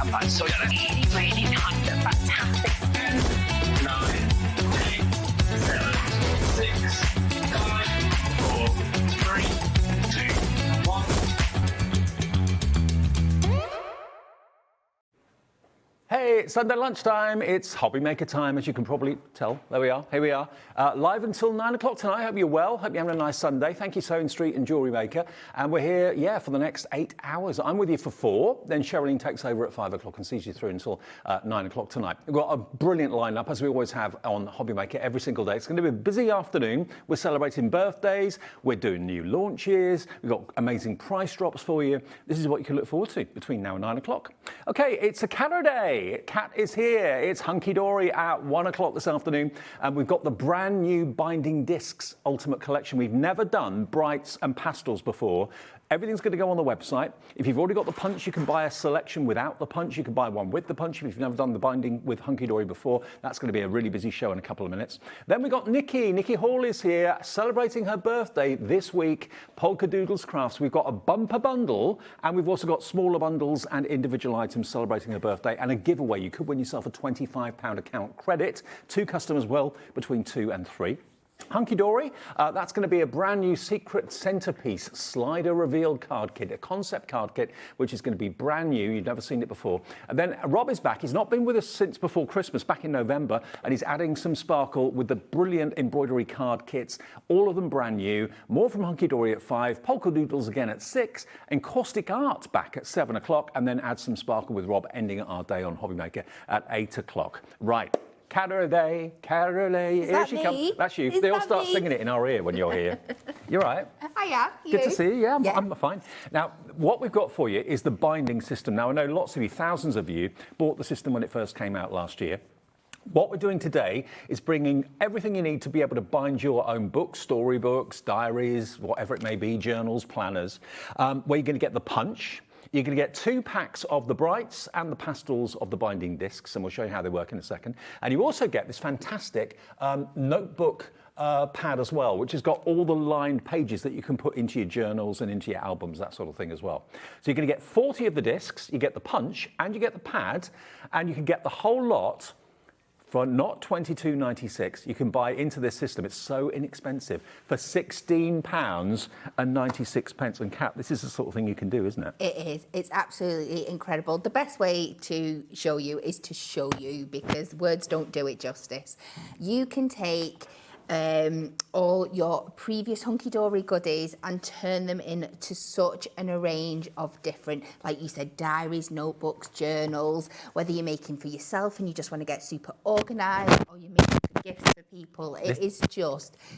have that such a really, really nice and fantastic 10, 9, 8, 7, 6, 5, 4, 3, 2, 1. Hey, it's Sunday lunchtime. It's hobby maker time, as you can probably tell. There we are. Here we are. Live until 9 o'clock tonight. Hope you're well. Hope you're having a nice Sunday. Thank you, Sewing Street and Jewellery Maker. And we're here, for the next 8 hours. I'm with you for 4. Then Sherilyn takes over at 5 o'clock and sees you through until 9 o'clock tonight. We've got a brilliant lineup, as we always have on Hobby Maker every single day. It's going to be a busy afternoon. We're celebrating birthdays. We're doing new launches. We've got amazing price drops for you. This is what you can look forward to between now and 9 o'clock. Okay, it's a Cadeau Day. Cat is here. It's Hunkydory at 1 o'clock this afternoon. And we've got the brand new Binding Discs Ultimate Collection. We've never done brights and pastels before. Everything's going to go on the website. If you've already got the punch, you can buy a selection without the punch. You can buy one with the punch. If you've never done the binding with Hunkydory before, that's going to be a really busy show in a couple of minutes. Then we've got Nikky. Nikky Hall is here celebrating her birthday this week. Polkadoodles Crafts. We've got a bumper bundle, and we've also got smaller bundles and individual items celebrating her birthday, and a giveaway. You could win yourself a £25 account credit. 2 customers will, between 2 and 3. Hunkydory, that's going to be a brand new secret centerpiece slider reveal card kit, a concept card kit, which is going to be brand new. You've never seen it before. And then Rob is back. He's not been with us since before Christmas, back in November, and he's adding some sparkle with the brilliant embroidery card kits, all of them brand new. More from Hunkydory at 5, Polkadoodles again at 6, Encaustic Art back at 7 o'clock, and then add some sparkle with Rob, ending our day on Hobby Maker at 8 o'clock. Right. Cadeau Day, Cadeau Day. Here she comes. That's you. They all start singing it in our ear when you're here. You're right. Hiya. Good to see you. Yeah, I'm fine. Now, what we've got for you is the binding system. Now, I know lots of you, thousands of you, bought the system when it first came out last year. What we're doing today is bringing everything you need to be able to bind your own books, storybooks, diaries, whatever it may be, journals, planners, where you're going to get the punch. You're going to get 2 packs of the brights and the pastels of the binding discs, and we'll show you how they work in a second. And you also get this fantastic notebook pad as well, which has got all the lined pages that you can put into your journals and into your albums, that sort of thing as well. So you're going to get 40 of the discs, you get the punch, and you get the pad, and you can get the whole lot for not £22.96. You can buy into this system. It's so inexpensive for £16.96. And Kat, this is the sort of thing you can do, isn't it? It is. It's absolutely incredible. The best way to show you is to show you, because words don't do it justice. You can take all your previous Hunkydory goodies and turn them into such an range of different, like you said, diaries, notebooks, journals, whether you're making for yourself and you just want to get super organised, or you're making for gifts for people.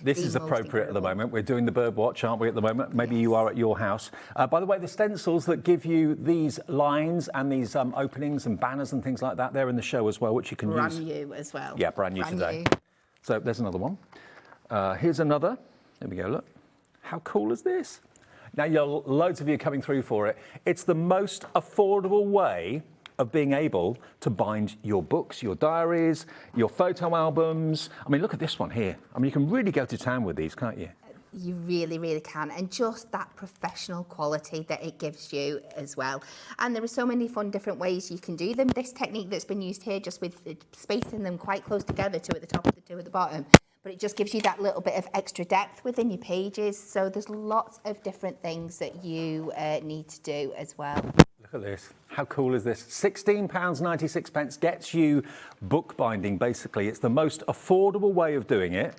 This is appropriate at the moment. We're doing the bird watch, aren't we, at the moment? Maybe you are at your house. By the way, the stencils that give you these lines and these openings and banners and things like that, they're in the show as well, which you can use. Brand new as well. Yeah, brand new today. So there's another one. Here's another. There we go, look. How cool is this? Now, loads of you are coming through for it. It's the most affordable way of being able to bind your books, your diaries, your photo albums. I mean, look at this one here. I mean, you can really go to town with these, can't you? You really, really can. And just that professional quality that it gives you as well. And there are so many fun different ways you can do them. This technique that's been used here, just with spacing them quite close together, 2 at the top and 2 at the bottom, but it just gives you that little bit of extra depth within your pages. So there's lots of different things that you need to do as well. Look at this. How cool is this? £16.96 gets you bookbinding, basically. It's the most affordable way of doing it.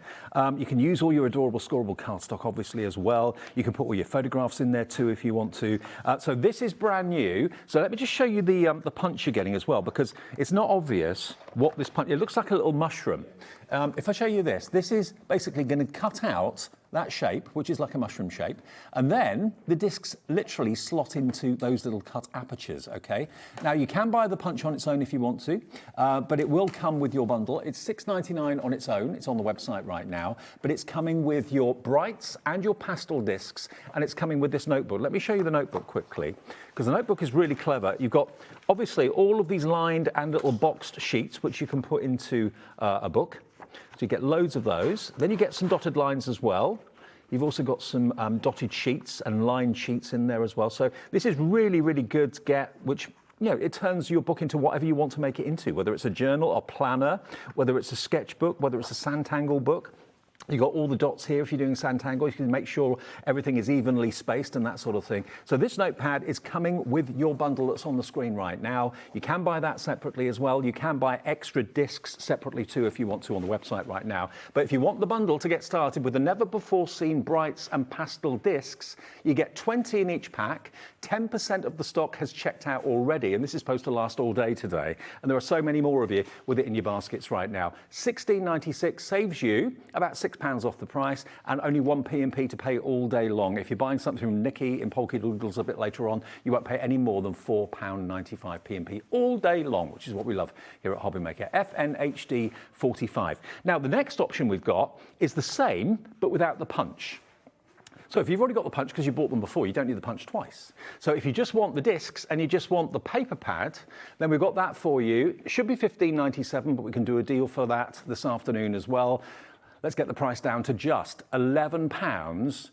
You can use all your adorable scoreable cardstock, obviously, as well. You can put all your photographs in there, too, if you want to. So this is brand new. So let me just show you the punch you're getting as well, because it's not obvious what this punch... It looks like a little mushroom. If I show you this, this is basically going to cut out that shape, which is like a mushroom shape, and then the discs literally slot into those little cut apertures, okay? Now, you can buy the punch on its own if you want to, but it will come with your bundle. It's £6.99 on its own. It's on the website right now, but it's coming with your brights and your pastel discs, and it's coming with this notebook. Let me show you the notebook quickly, because the notebook is really clever. You've got, obviously, all of these lined and little boxed sheets, which you can put into a book. So you get loads of those. Then you get some dotted lines as well. You've also got some dotted sheets and lined sheets in there as well. So this is really, really good to get, which you know, it turns your book into whatever you want to make it into, whether it's a journal, a planner, whether it's a sketchbook, whether it's a Sanntangle book. You've got all the dots here if you're doing Sanntangle. You can make sure everything is evenly spaced and that sort of thing. So this notepad is coming with your bundle that's on the screen right now. You can buy that separately as well. You can buy extra discs separately too if you want to on the website right now. But if you want the bundle to get started with the never-before-seen brights and pastel discs, you get 20 in each pack. 10% of the stock has checked out already, and this is supposed to last all day today. And there are so many more of you with it in your baskets right now. $16.96 saves you about £6 off the price and only 1 P&P to pay all day long. If you're buying something from Nikky in Polkadoodles a bit later on, you won't pay any more than £4.95 P&P all day long, which is what we love here at Hobbymaker. FNHD 45. Now, the next option we've got is the same, but without the punch. So if you've already got the punch because you bought them before, you don't need the punch twice. So if you just want the discs and you just want the paper pad, then we've got that for you. It should be $15.97, but we can do a deal for that this afternoon as well. Let's get the price down to just £11.97.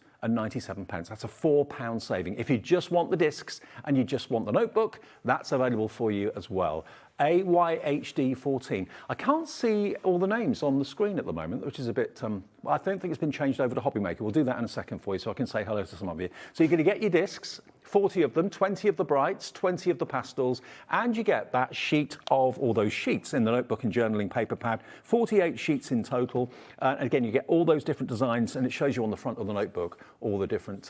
That's a £4 saving. If you just want the discs and you just want the notebook, that's available for you as well. AYHD 14. I can't see all the names on the screen at the moment, which is a bit, I don't think it's been changed over to Hobbymaker. We'll do that in a second for you so I can say hello to some of you. So you're going to get your discs, 40 of them, 20 of the brights, 20 of the pastels, and you get that sheet of all those sheets in the notebook and journaling paper pad, 48 sheets in total. And again, you get all those different designs, and it shows you on the front of the notebook all the different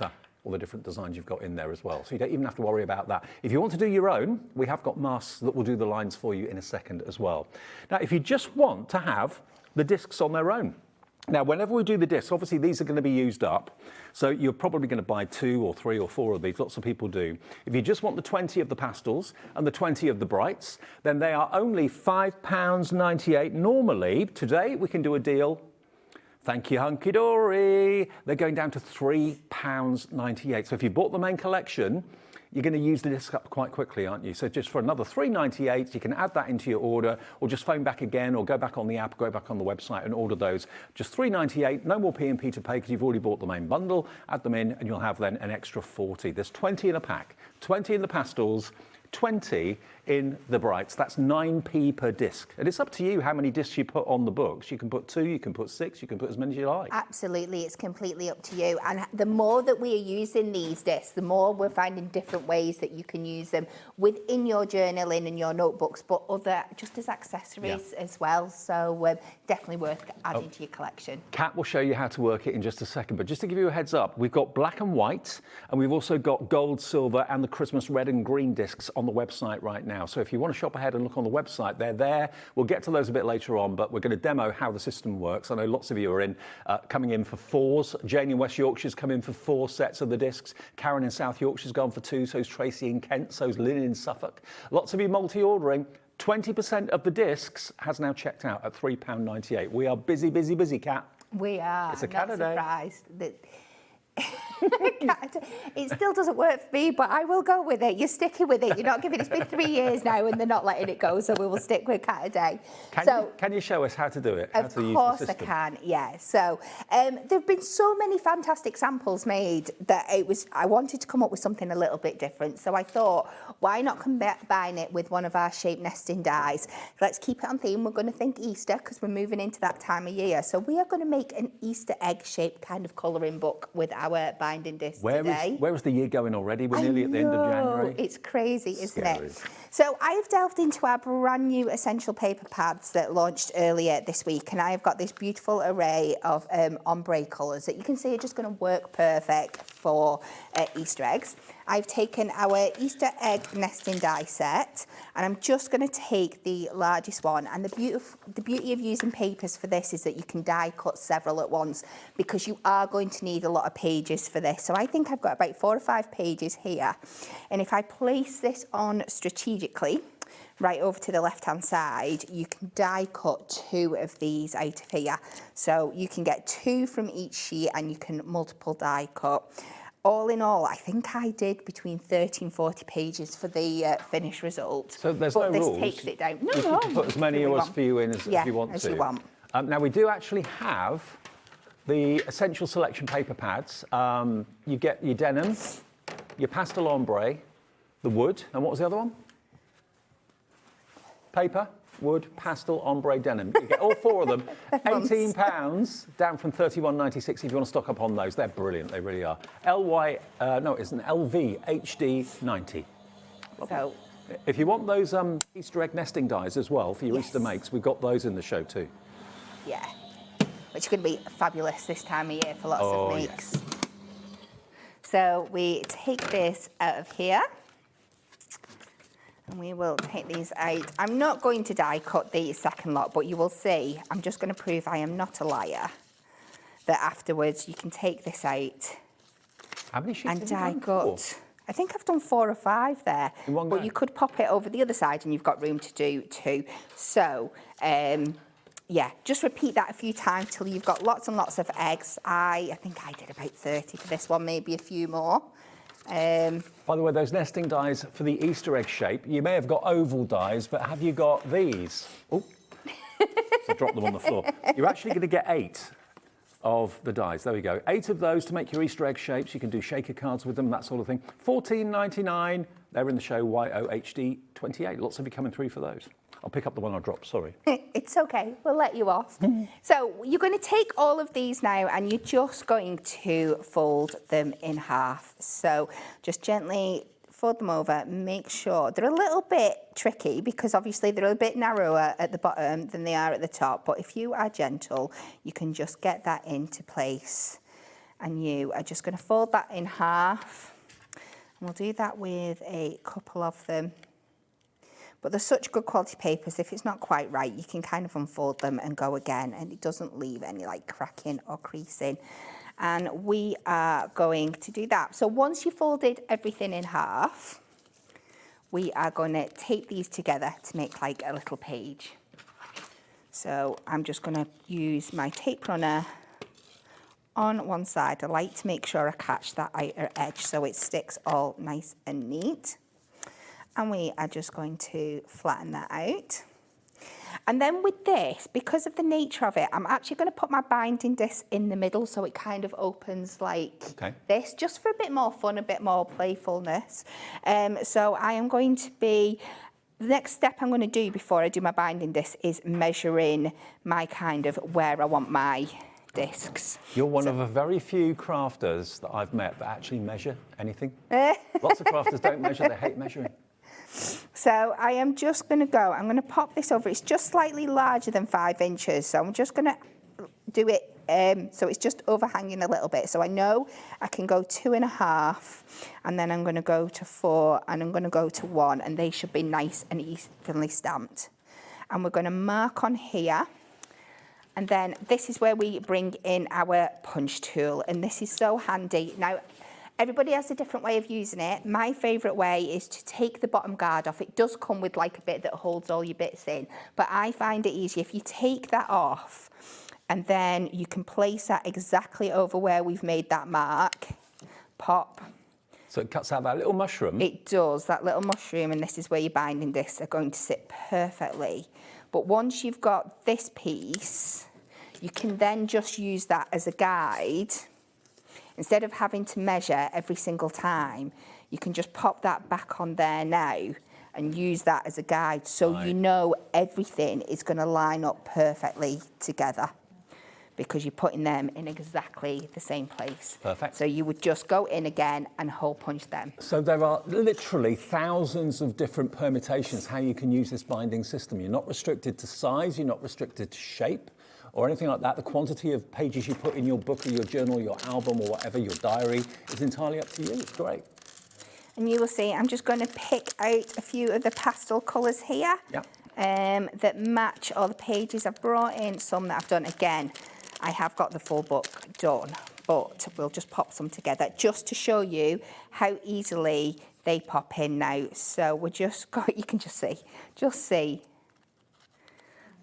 designs you've got in there as well. So you don't even have to worry about that. If you want to do your own, we have got masks that will do the lines for you in a second as well. Now, if you just want to have the discs on their own, now, whenever we do the discs, obviously these are going to be used up. So you're probably going to buy 2 or 3 or 4 of these. Lots of people do. If you just want the 20 of the pastels and the 20 of the brights, then they are only £5.98. Normally, today we can do a deal. Thank you, Hunkydory. They're going down to £3.98. So if you bought the main collection, you're going to use the disc up quite quickly, aren't you? So just for another £3.98, you can add that into your order, or just phone back again, or go back on the app, go back on the website and order those. Just £3.98, no more P&P to pay because you've already bought the main bundle. Add them in and you'll have then an extra 40. There's 20 in a pack, 20 in the pastels, 20 in the brights. That's 9p per disc. And it's up to you how many discs you put on the books. You can put 2, you can put 6, you can put as many as you like. Absolutely, it's completely up to you. And the more that we are using these discs, the more we're finding different ways that you can use them within your journaling and your notebooks, but other just as accessories as well. So definitely worth adding to your collection. Kat will show you how to work it in just a second, but just to give you a heads up, we've got black and white, and we've also got gold, silver, and the Christmas red and green discs on the website right now. So if you want to shop ahead and look on the website, they're there. We'll get to those a bit later on, but we're going to demo how the system works. I know lots of you are coming in for 4s. Jane in West Yorkshire's come in for 4 sets of the discs. Karen in South Yorkshire's gone for 2. So's Tracy in Kent. So's Lynn in Suffolk. Lots of you multi-ordering. 20% of the discs has now checked out at £3.98. We are busy, busy, busy, Kat. We are. It's a cat a day. Surprised that it still doesn't work for me, but I will go with it. You're sticking with it. You're not giving it. It's been 3 years now, and they're not letting it go. So we will stick with cat a day. Can you show us how to do it? How Of to use course the I system? can. Yeah. So there've been so many fantastic samples made that I wanted to come up with something a little bit different. So I thought, why not combine it with one of our shape nesting dies? Let's keep it on theme. We're going to think Easter because we're moving into that time of year. So we are going to make an Easter egg shaped kind of colouring book with our binding disc today. Where is the year going already? We're nearly at the end of January. It's crazy, isn't Scary. it? So I've delved into our brand new essential paper pads that launched earlier this week, and I've got this beautiful array of ombre colours that you can see are just going to work perfect for Easter eggs. I've taken our Easter egg nesting die set, and I'm just going to take the largest one. And the beauty of using papers for this is that you can die cut several at once, because you are going to need a lot of pages for this. So I think I've got about 4 or 5 pages here. And if I place this on strategically, right over to the left-hand side, you can die cut 2 of these out of here. So you can get 2 from each sheet, and you can multiple die cut. All in all, I think I did between 30 and 40 pages for the finished result. So there's no rules. But this takes it down. You can put as many or as few in as you want to. You want. Now, we do actually have the Essential Selection paper pads. You get your denim, your pastel ombre, the wood, and what was the other one? paper, wood, pastel, ombre, denim. You get all 4 of them. £18, down from £31.96 if you want to stock up on those. They're brilliant, they really are. It's an LV HD 90. So, If you want those Easter egg nesting dies as well for your Easter makes, we've got those in the show too. yeah, which are going to be fabulous this time of year for lots of makes. Yes. So we take this out of here. And we will take these out. I'm not going to die cut the second lot, but you will see, I'm just going to prove I am not a liar, that afterwards you can take this out How many sheets and have you die done? cut. I think I've done 4 or 5 there. In one but go? you could pop it over the other side and you've got room to do 2. So, yeah, just repeat that a few times till you've got lots and lots of eggs. I think I did about 30 for this one, maybe a few more. By the way, those nesting dies for the Easter egg shape, you may have got oval dies, but have you got these? Oh, I dropped them on the floor. You're actually going to get 8 of the dies. There we go. 8 of those to make your Easter egg shapes. You can do shaker cards with them, that sort of thing. $14.99. They're in the show YOHD 28. Lots of you coming through for those. I'll pick up the one I dropped, sorry. It's okay, we'll let you off. So you're going to take all of these now and you're just going to fold them in half. So just gently fold them over, make sure they're a little bit tricky because obviously they're a bit narrower at the bottom than they are at the top. But if you are gentle, you can just get that into place. And you are just going to fold that in half. And we'll do that with a couple of them. But they're such good quality papers, if it's not quite right, you can kind of unfold them and go again, and it doesn't leave any like cracking or creasing. And we are going to do that. So once you've folded everything in half, we are going to tape these together to make like a little page. So I'm just going to use my tape runner on one side. I like to make sure I catch that outer edge so it sticks all nice and neat. And we are just going to flatten that out. And then with this, because of the nature of it, I'm actually going to put my binding disc in the middle so it kind of opens like this, just for a bit more fun, a bit more playfulness. So I am going to be, the next step I'm going to do before I do my binding disc is measuring my kind of where I want my discs. You're one of a very few crafters that I've met that actually measure anything. Lots of crafters don't measure, they hate measuring. So I am just going to go, I'm going to pop this over. It's just slightly larger than 5 inches. So I'm just going to do it so it's just overhanging a little bit. So I know I can go 2.5 and then I'm going to go to 4 and I'm going to go to 1 and they should be nice and evenly stamped. And we're going to mark on here. And then this is where we bring in our punch tool. And this is so handy. Now, everybody has a different way of using it. My favourite way is to take the bottom guard off. It does come with like a bit that holds all your bits in, but I find it easier if you take that off and then you can place that exactly over where we've made that mark. Pop. So it cuts out that little mushroom? It does, that little mushroom, and this is where your binding discs are going to sit perfectly. But once you've got this piece, you can then just use that as a guide. Instead of having to measure every single time, you can just pop that back on there now and use that as a guide so you know everything is going to line up perfectly together because you're putting them in exactly the same place. Perfect. So you would just go in again and hole punch them. So there are literally thousands of different permutations how you can use this binding system. You're not restricted to size, you're not restricted to shape or anything like that. The quantity of pages you put in your book or your journal, your album or whatever, your diary, is entirely up to you. It's great. And you will see, I'm just going to pick out a few of the pastel colours here that match all the pages. I've brought in some that I've done. Again, I have got the full book done, but we'll just pop some together just to show you how easily they pop in now. So we're just going, you can just see,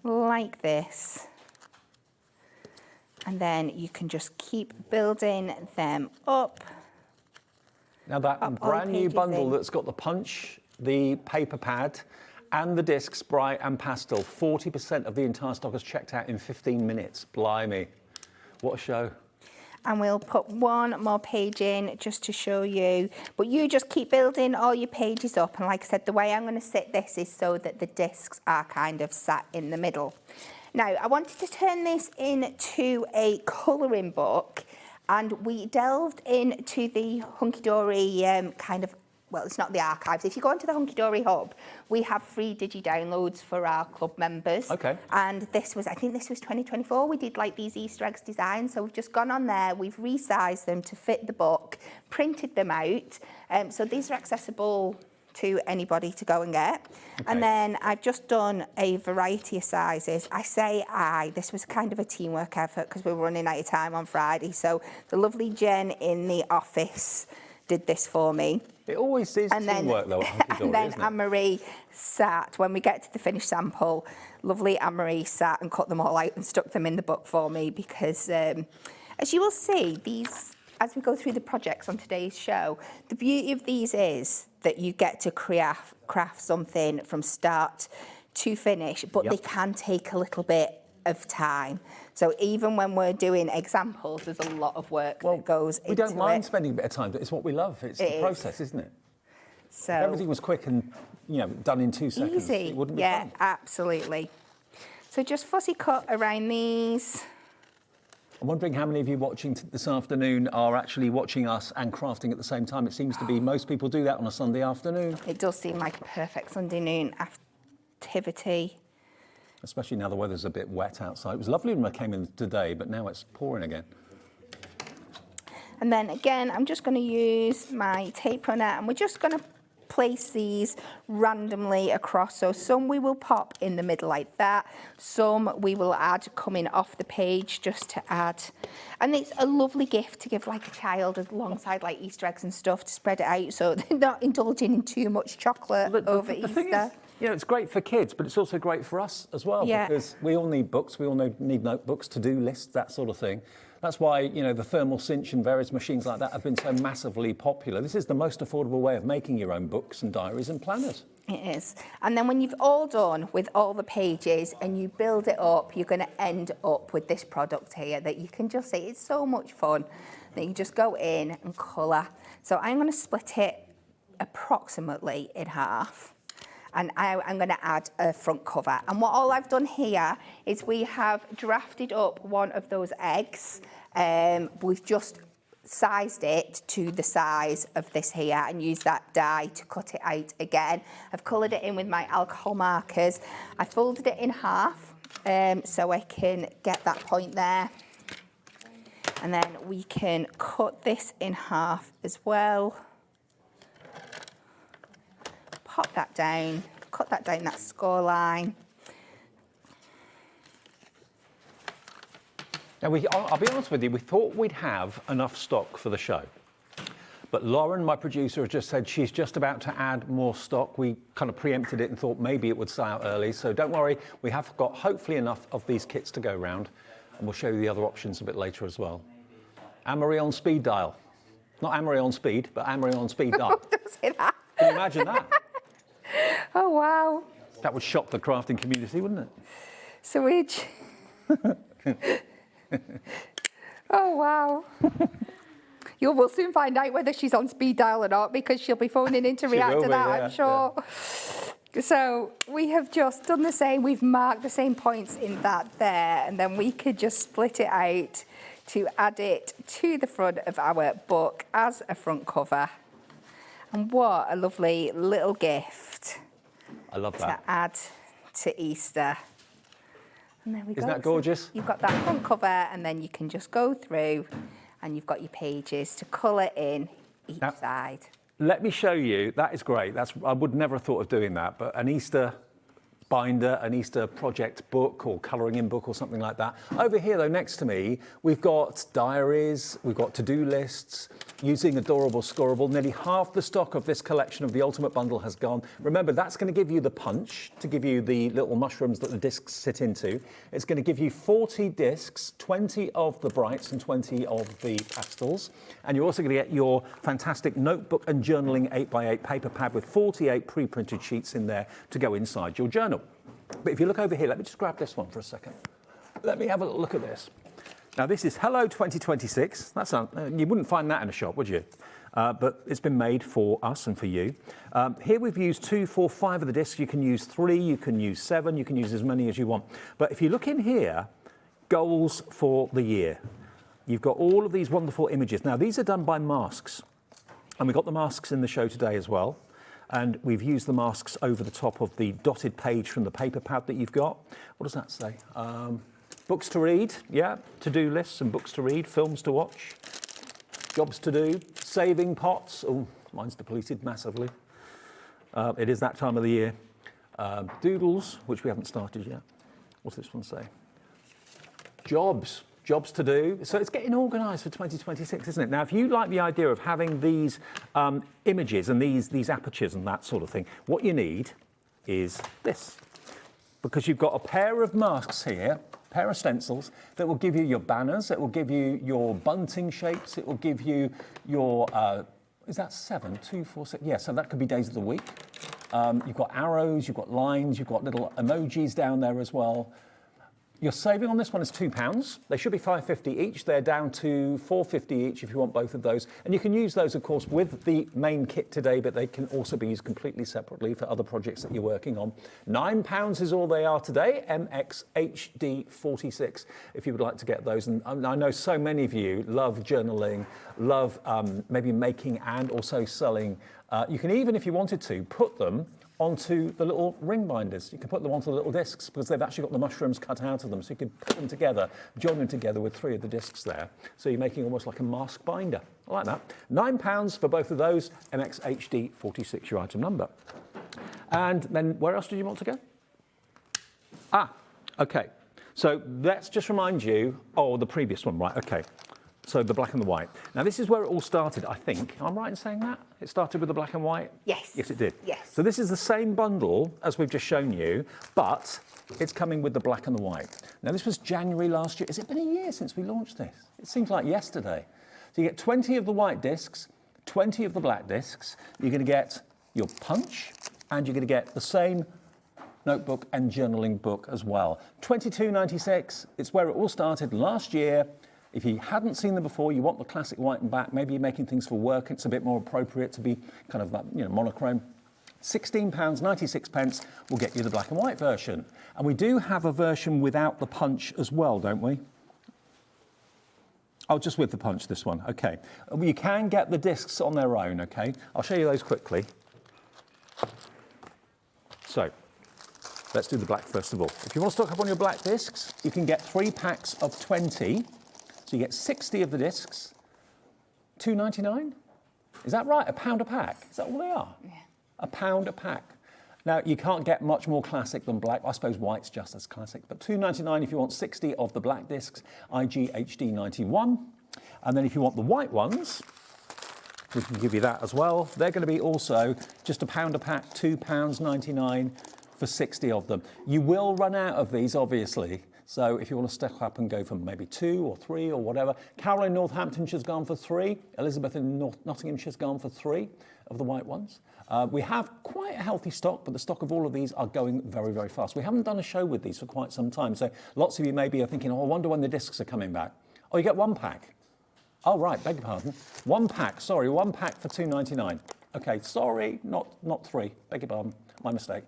like this. And then you can just keep building them up. Now that brand new bundle that's got the punch, the paper pad, and the discs, bright and pastel, 40% of the entire stock is checked out in 15 minutes. Blimey, what a show. and we'll put one more page in just to show you. But you just keep building all your pages up. And like I said, the way I'm going to sit this is so that the discs are kind of sat in the middle. Now, I wanted to turn this into a colouring book, and we delved into the Hunkydory kind of, well, it's not the archives. If you go onto the Hunkydory Hub, we have free digi-downloads for our club members. Okay. And this was, I think this was 2024, we did like these Easter eggs designs. So we've just gone on there, we've resized them to fit the book, printed them out. So these are accessible to anybody to go and get. Okay. And then I've just done a variety of sizes. I say this was kind of a teamwork effort because we were running out of time on Friday. So the lovely Jen in the office did this for me. It always is teamwork though. And then Anne-Marie sat, when we get to the finished sample, lovely Anne-Marie sat and cut them all out and stuck them in the book for me because, as you will see, these, as we go through the projects on today's show, the beauty of these is that you get to craft something from start to finish, but they can take a little bit of time. So even when we're doing examples, there's a lot of work that goes into it. We don't mind spending a bit of time, but it's what we love. It's the process, isn't it? So if everything was quick and done in 2 seconds, it wouldn't be fun. Yeah, absolutely. So just fussy cut around these. I'm wondering how many of you watching this afternoon are actually watching us and crafting at the same time. It seems to be most people do that on a Sunday afternoon. It does seem like a perfect Sunday noon activity. Especially now the weather's a bit wet outside. It was lovely when I came in today, but now it's pouring again. And then again, I'm just going to use my tape runner, and we're just going to place these randomly across. So some we will pop in the middle like that. Some we will add coming off the page just to add. And it's a lovely gift to give like a child alongside like Easter eggs and stuff to spread it out so they're not indulging in too much chocolate over Easter. Thing is, it's great for kids, but it's also great for us as well because we all need books, we all need notebooks, to-do lists, that sort of thing. That's why, the thermal cinch and various machines like that have been so massively popular. This is the most affordable way of making your own books and diaries and planners. It is. And then when you've all done with all the pages and you build it up, you're going to end up with this product here that you can just see. It's so much fun that you just go in and colour. So I'm going to split it approximately in half. And I'm going to add a front cover. And what all I've done here is we have drafted up one of those eggs. We've just sized it to the size of this here and used that die to cut it out again. I've coloured it in with my alcohol markers. I folded it in half so I can get that point there. And then we can cut this in half as well. Pop that down, cut that down that score line. Now, I'll be honest with you, we thought we'd have enough stock for the show. But Lauren, my producer, has just said she's just about to add more stock. We kind of preempted it and thought maybe it would sell out early. So don't worry, we have got hopefully enough of these kits to go round. And we'll show you the other options a bit later as well. Anne-Marie on speed dial. Not Anne-Marie on speed, but Anne-Marie on speed dial. Don't say that. Can you imagine that? Oh, wow. That would shock the crafting community, wouldn't it? So oh, wow. You will soon find out whether she's on speed dial or not because she'll be phoning in to react to that, I'm sure. Yeah. So we have just done the same. We've marked the same points in that there, and then we could just split it out to add it to the front of our book as a front cover. And what a lovely little gift. I love that. To add to Easter. And there we go. Isn't that gorgeous? So you've got that front cover, and then you can just go through and you've got your pages to colour in each side. Let me show you. That is great. I would never have thought of doing that, but an Easter binder, an Easter project book or colouring in book or something like that. Over here, though, next to me, we've got diaries, we've got to-do lists, using Adorable Scorable. Nearly half the stock of this collection of the Ultimate Bundle has gone. Remember, that's going to give you the punch, to give you the little mushrooms that the discs sit into. It's going to give you 40 discs, 20 of the brights and 20 of the pastels. And you're also going to get your fantastic notebook and journaling 8x8 paper pad with 48 pre-printed sheets in there to go inside your journal. But if you look over here, let me just grab this one for a second. Let me have a little look at this. Now this is Hello 2026. That's you wouldn't find that in a shop, would you? But it's been made for us and for you. Here we've used 2, 4, 5 of the discs. You can use 3, you can use 7, you can use as many as you want. But if you look in here, goals for the year. You've got all of these wonderful images. Now these are done by masks. And we've got the masks in the show today as well. And we've used the masks over the top of the dotted page from the paper pad that you've got. What does that say? Books to read, yeah, to-do lists and books to read, films to watch, jobs to do, saving pots. Oh, mine's depleted massively. It is that time of the year. Doodles, which we haven't started yet. What's this one say? Jobs to do. So it's getting organised for 2026, isn't it? Now, if you like the idea of having these images and these apertures and that sort of thing, what you need is this. Because you've got a pair of masks here, pair of stencils that will give you your banners, it will give you your bunting shapes, it will give you your, is that 7, 2, 4, 6? Yeah, so that could be days of the week. You've got arrows, you've got lines, you've got little emojis down there as well. Your saving on this one is £2. They should be £5.50 each. They're down to £4.50 each if you want both of those. And you can use those, of course, with the main kit today, but they can also be used completely separately for other projects that you're working on. £9 is all they are today, MXHD46, if you would like to get those. And I know so many of you love journaling, love maybe making and also selling. You can even, if you wanted to, put them onto the little ring binders. You can put them onto the little discs because they've actually got the mushrooms cut out of them. So you can put them together, join them together with 3 of the discs there. So you're making almost like a mask binder. I like that. £9 for both of those, MXHD46, your item number. And then where else did you want to go? Okay. So let's just remind you, the previous one, right, okay. So the black and the white. Now this is where it all started, I think. Am I right in saying that? It started with the black and white? Yes. Yes, it did. Yes. So this is the same bundle as we've just shown you, but it's coming with the black and the white. Now this was January last year. Has it been a year since we launched this? It seems like yesterday. So you get 20 of the white discs, 20 of the black discs. You're going to get your punch, and you're going to get the same notebook and journaling book as well. £22.96. It's where it all started last year. If you hadn't seen them before, you want the classic white and black, maybe you're making things for work, it's a bit more appropriate to be kind of monochrome. £16.96 will get you the black and white version. And we do have a version without the punch as well, don't we? Oh, just with the punch, this one, okay. You can get the discs on their own, okay? I'll show you those quickly. So, let's do the black first of all. If you want to stock up on your black discs, you can get 3 packs of 20. So you get 60 of the discs, £2.99? Is that right? £1 a pack? Is that all they are? Yeah. £1 a pack. Now, you can't get much more classic than black. I suppose white's just as classic. But £2.99 if you want 60 of the black discs, IGHD 91. And then if you want the white ones, we can give you that as well. They're going to be also just £1 a pack, £2.99 for 60 of them. You will run out of these, obviously. So if you want to stack up and go for maybe 2 or 3 or whatever. Carol in Northamptonshire's gone for 3. Elizabeth in Nottinghamshire's gone for 3 of the white ones. We have quite a healthy stock, but the stock of all of these are going very, very fast. We haven't done a show with these for quite some time. So lots of you maybe are thinking, I wonder when the discs are coming back. Oh, you get 1 pack. Oh, right, beg your pardon. 1 pack, sorry, 1 pack for £2.99. Okay, sorry, not 3, beg your pardon, my mistake.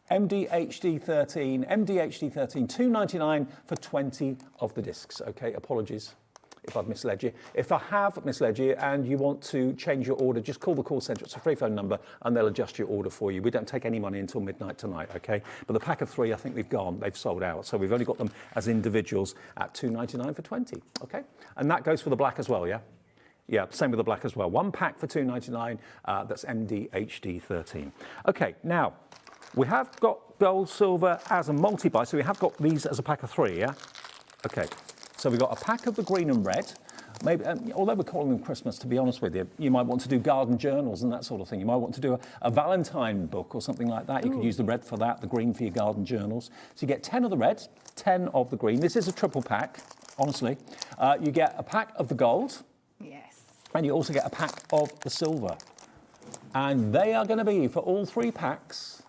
MDHD13, £2.99 for 20 of the discs. Okay, apologies if I've misled you. If I have misled you and you want to change your order, just call the call centre. It's a free phone number and they'll adjust your order for you. We don't take any money until midnight tonight, okay? But the pack of 3, I think they've sold out. So we've only got them as individuals at £2.99 for 20, okay? And that goes for the black as well, yeah? Yeah, same with the black as well. 1 pack for £2.99, that's MDHD13. Okay, now, we have got gold, silver as a multi-buy, so we have got these as a pack of 3, yeah? Okay, so we've got a pack of the green and red. Maybe, although we're calling them Christmas, to be honest with you, you might want to do garden journals and that sort of thing. You might want to do a Valentine book or something like that. You could use the red for that, the green for your garden journals. So you get 10 of the red, 10 of the green. This is a triple pack, honestly. You get a pack of the gold. Yes. And you also get a pack of the silver. And they are going to be, for all 3 packs,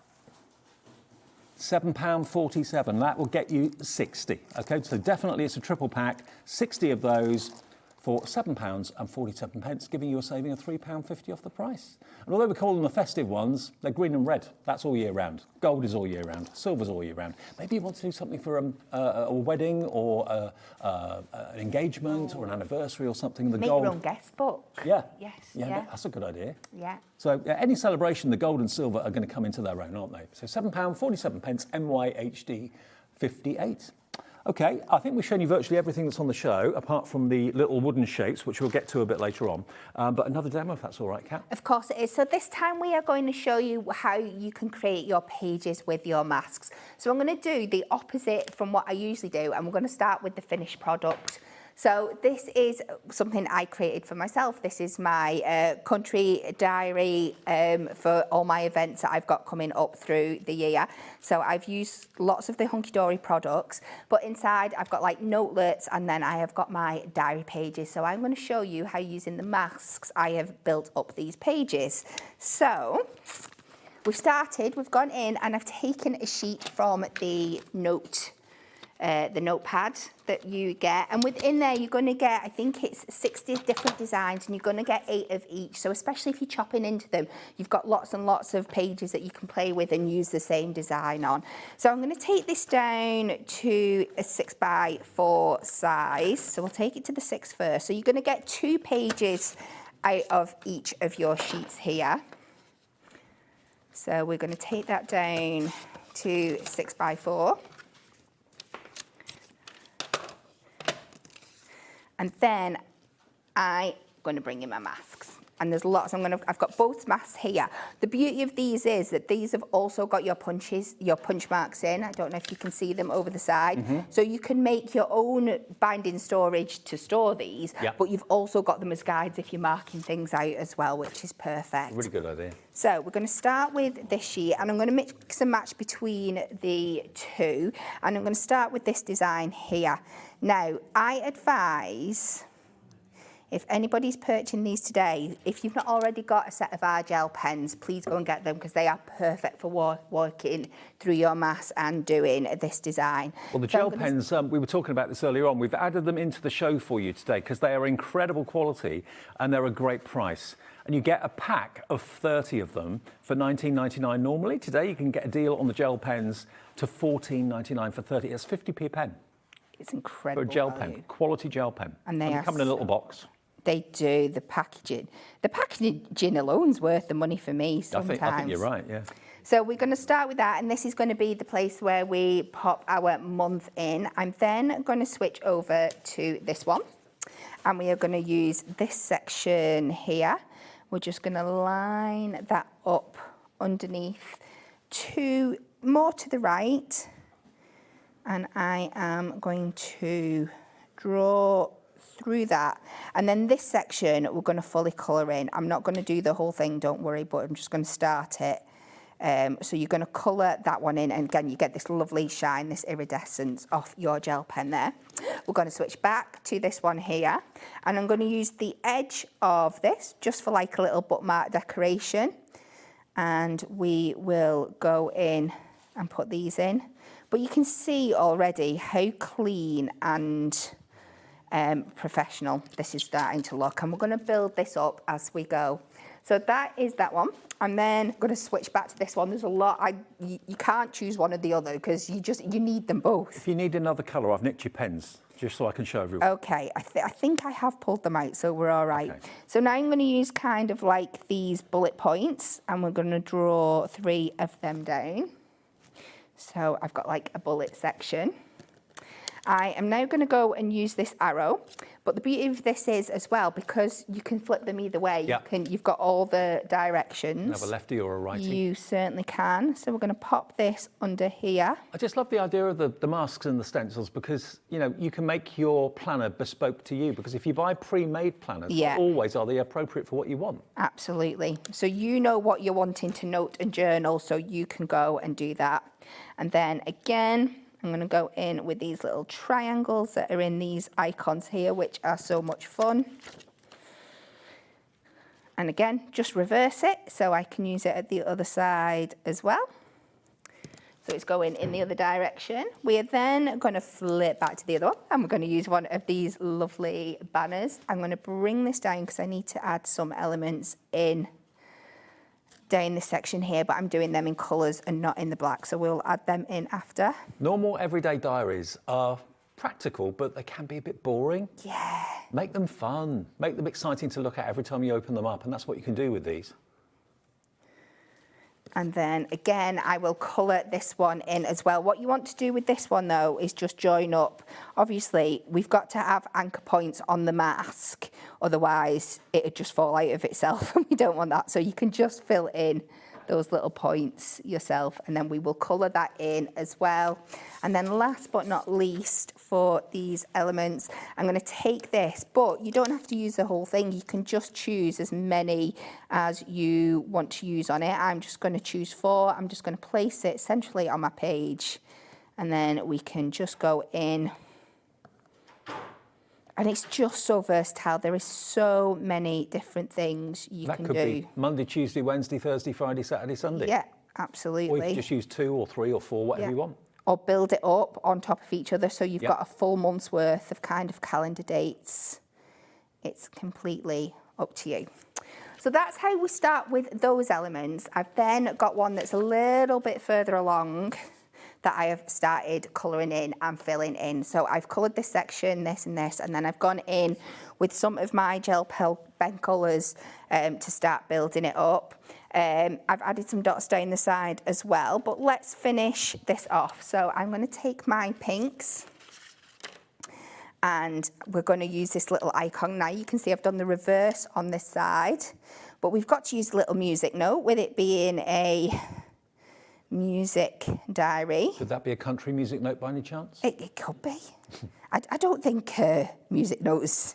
£7.47. That will get you 60. Okay, so definitely it's a triple pack. 60 of those for £7.47, giving you a saving of £3.50 off the price. And although we call them the festive ones, they're green and red. That's all year round. Gold is all year round. Silver's all year round. Maybe you want to do something for a wedding or an engagement or an anniversary or something. The Make gold. your own guest book. Yeah. Yes. Yeah, that's a good idea. Yeah. So any celebration, the gold and silver are going to come into their own, aren't they? So £7.47, MYHD 58. Okay, I think we've shown you virtually everything that's on the show, apart from the little wooden shapes, which we'll get to a bit later on. But another demo, if that's all right, Kat. Of course it is. So this time we are going to show you how you can create your pages with your masks. So I'm going to do the opposite from what I usually do, and we're going to start with the finished product. So this is something I created for myself. This is my country diary for all my events that I've got coming up through the year. So I've used lots of the Hunkydory products, but inside I've got like notelets, and then I have got my diary pages. So I'm going to show you how using the masks I have built up these pages. So we've started, we've gone in and I've taken a sheet from the notepad that you get, and within there you're going to get, I think it's 60 different designs, and you're going to get 8 of each. So especially if you're chopping into them, you've got lots and lots of pages that you can play with and use the same design on. So I'm going to take this down to a 6x4 size. So we'll take it to the 6 first. So you're going to get 2 pages out of each of your sheets here. So we're going to take that down to 6x4. And then I'm going to bring in my masks. And there's lots, I've got both masks here. The beauty of these is that these have also got your punch marks in. I don't know if you can see them over the side. Mm-hmm. So you can make your own binding storage to store these, but you've also got them as guides if you're marking things out as well, which is perfect. Really good idea. So we're going to start with this sheet, and I'm going to mix and match between the two. And I'm going to start with this design here. Now, I advise, if anybody's purchasing these today, if you've not already got a set of our gel pens, please go and get them, because they are perfect for working through your mask and doing this design. Well, the gel pens, we were talking about this earlier on. We've added them into the show for you today because they are incredible quality and they're a great price. And you get a pack of 30 of them for £19.99 normally. Today you can get a deal on the gel pens to £14.99 for 30. It's 50p a pen. It's incredible. For a gel value. pen, quality gel pen. And they come in a little box. They do. The packaging alone's worth the money for me sometimes. I think you're right, yeah. So we're going to start with that, and this is going to be the place where we pop our month in. I'm then going to switch over to this one, and we are going to use this section here. We're just going to line that up underneath more to the right. And I am going to draw through that. And then this section, we're going to fully colour in. I'm not going to do the whole thing, don't worry, but I'm just going to start it. So you're going to colour that one in. And again, you get this lovely shine, this iridescence off your gel pen there. We're going to switch back to this one here. And I'm going to use the edge of this just for like a little bookmark decoration. And we will go in and put these in. But you can see already how clean and professional this is starting to look. And we're going to build this up as we go. So that is that one. And then I'm going to switch back to this one. There's a lot. You can't choose one or the other because you need them both. If you need another colour, I've nicked your pens just so I can show everyone. Okay, I think I have pulled them out, so we're all right. Okay. So now I'm going to use kind of like these bullet points, and we're going to draw 3 of them down. So I've got like a bullet section. I am now going to go and use this arrow, but the beauty of this is as well, because you can flip them either way. Yep. You've got all the directions. You can have a lefty or a righty. You certainly can. So we're going to pop this under here. I just love the idea of the masks and the stencils because, you know, you can make your planner bespoke to you, because if you buy pre-made planners, always are they appropriate for what you want. Absolutely. So you know what you're wanting to note and journal, so you can go and do that. And then again, I'm going to go in with these little triangles that are in these icons here, which are so much fun. And again, just reverse it so I can use it at the other side as well. So it's going in the other direction. We are then going to flip back to the other one, and we're going to use one of these lovely banners. I'm going to bring this down because I need to add some elements in down this section here, but I'm doing them in colours and not in the black, so we'll add them in after. Normal everyday diaries are practical, but they can be a bit boring. Yeah. Make them fun, make them exciting to look at every time you open them up, and that's what you can do with these. And then again, I will colour this one in as well. What you want to do with this one though is just join up. Obviously, we've got to have anchor points on the mask, otherwise it'd just fall out of itself and we don't want that. So you can just fill in those little points yourself, and then we will colour that in as well. And then last but not least, for these elements, I'm going to take this, but you don't have to use the whole thing. You can just choose as many as you want to use on it. I'm just going to choose 4. I'm just going to place it centrally on my page, and then we can just go in. And it's just so versatile. There is so many different things you can do. That could be Monday, Tuesday, Wednesday, Thursday, Friday, Saturday, Sunday. Yeah, absolutely. Or you can just use 2 or 3 or 4, whatever you want. Or build it up on top of each other so you've got a full month's worth of kind of calendar dates. It's completely up to you. So that's how we start with those elements. I've then got one that's a little bit further along that I have started colouring in and filling in. So I've coloured this section, this and this, and then I've gone in with some of my gel pen colours to start building it up. I've added some dots down the side as well, but let's finish this off. So I'm going to take my pinks and we're going to use this little icon. Now you can see I've done the reverse on this side, but we've got to use a little music note with it being a music diary. Could that be a country music note by any chance? It could be. I don't think music notes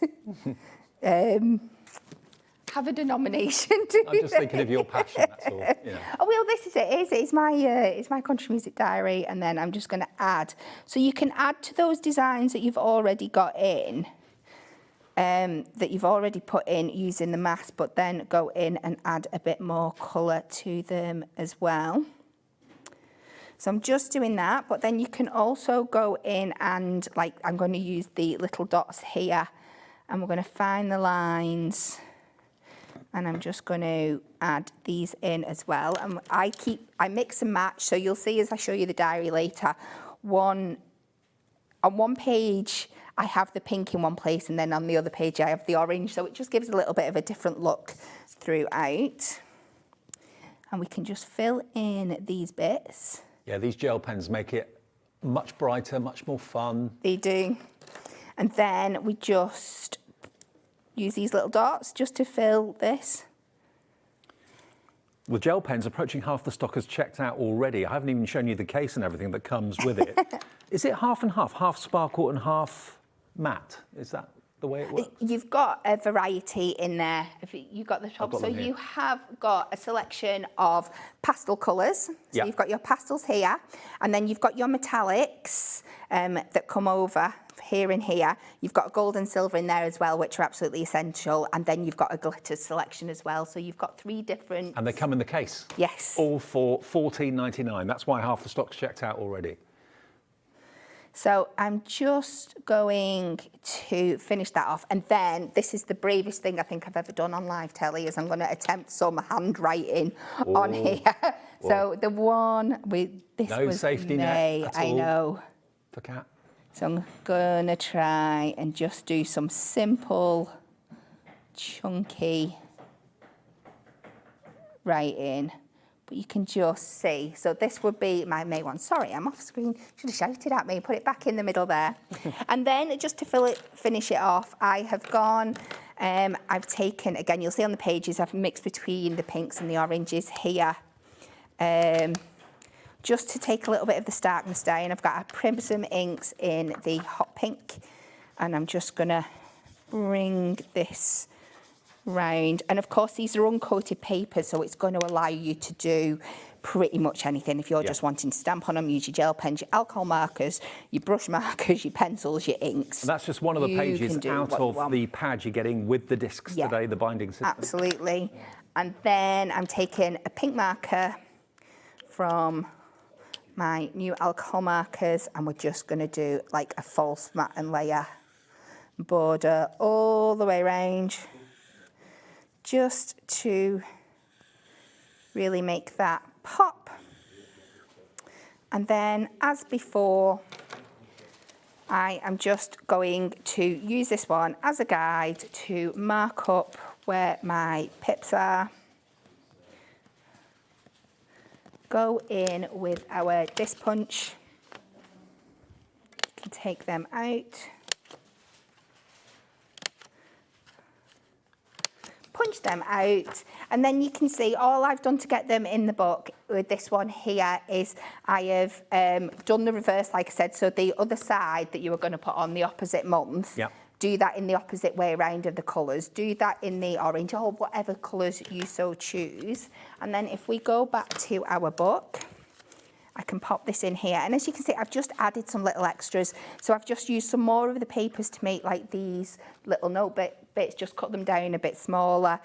have a denomination. I'm just thinking of your passion, that's all. Yeah. Oh, well, this is it. It's my country music diary, and then I'm just going to add. So you can add to those designs that you've already got in, that you've already put in using the mask, but then go in and add a bit more colour to them as well. So I'm just doing that, but then you can also go in and, like, I'm going to use the little dots here, and we're going to find the lines, and I'm just going to add these in as well. And I mix and match, so you'll see as I show you the diary later, on one page I have the pink in one place, and then on the other page I have the orange, so it just gives a little bit of a different look throughout. And we can just fill in these bits. Yeah, these gel pens make it much brighter, much more fun. They do. And then we just use these little dots just to fill this. With gel pens, approaching half the stock is checked out already. I haven't even shown you the case and everything that comes with it. Is it half and half sparkle and half matte? Is that the way it works? You've got a variety in there. If you've got the top, so you have got a selection of pastel colours. So you've got your pastels here, and then you've got your metallics that come over here and here. You've got gold and silver in there as well, which are absolutely essential. And then you've got a glitter selection as well. So you've got 3 different. And they come in the case? Yes. All for $14.99. That's why half the stock's checked out already. So I'm just going to finish that off. And then this is the bravest thing I think I've ever done on live telly, is I'm going to attempt some handwriting on here. So the one with this no was safety net at all. I know. For Cat. So I'm going to try and just do some simple, chunky writing. But you can just see. So this would be my May one. Sorry, I'm off screen. Should have shouted at me. Put it back in the middle there. And then just to finish it off, I have gone, I've taken, again, you'll see on the pages, I've mixed between the pinks and the oranges here. Just to take a little bit of the starkness down. I've got a Prism inks in the hot pink. And I'm just going to bring this round, and of course these are uncoated papers, so it's going to allow you to do pretty much anything. If you're just wanting to stamp on them, use your gel pens, your alcohol markers, your brush markers, your pencils, your inks. And that's just one of the pages out of the pad you're getting with the discs today, the binding system. Absolutely. And then I'm taking a pink marker from my new alcohol markers, and we're just going to do like a false mat and layer border all the way around, just to really make that pop. And then, as before, I am just going to use this one as a guide to mark up where my pips are. Go in with our disc punch. You can take them out. Punch them out, and then you can see all I've done to get them in the book with this one here is I have done the reverse, like I said, so the other side that you were going to put on the opposite month, do that in the opposite way around of the colours, do that in the orange or whatever colours you so choose. And then if we go back to our book, I can pop this in here, and as you can see, I've just added some little extras. So I've just used some more of the papers to make like these little note bits, just cut them down a bit smaller,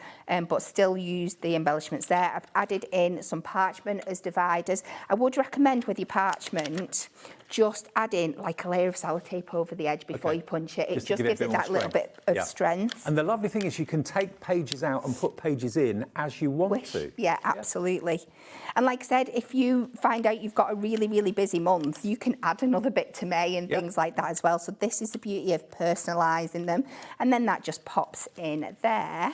but still use the embellishments there. I've added in some parchment as dividers. I would recommend with your parchment, just add in like a layer of sellotape over the edge before you punch it. It just gives it that little bit of strength. And the lovely thing is you can take pages out and put pages in as you want to. Yeah, absolutely. And like I said, if you find out you've got a really, really busy month, you can add another bit to May and things like that as well. So this is the beauty of personalising them. And then that just pops in there.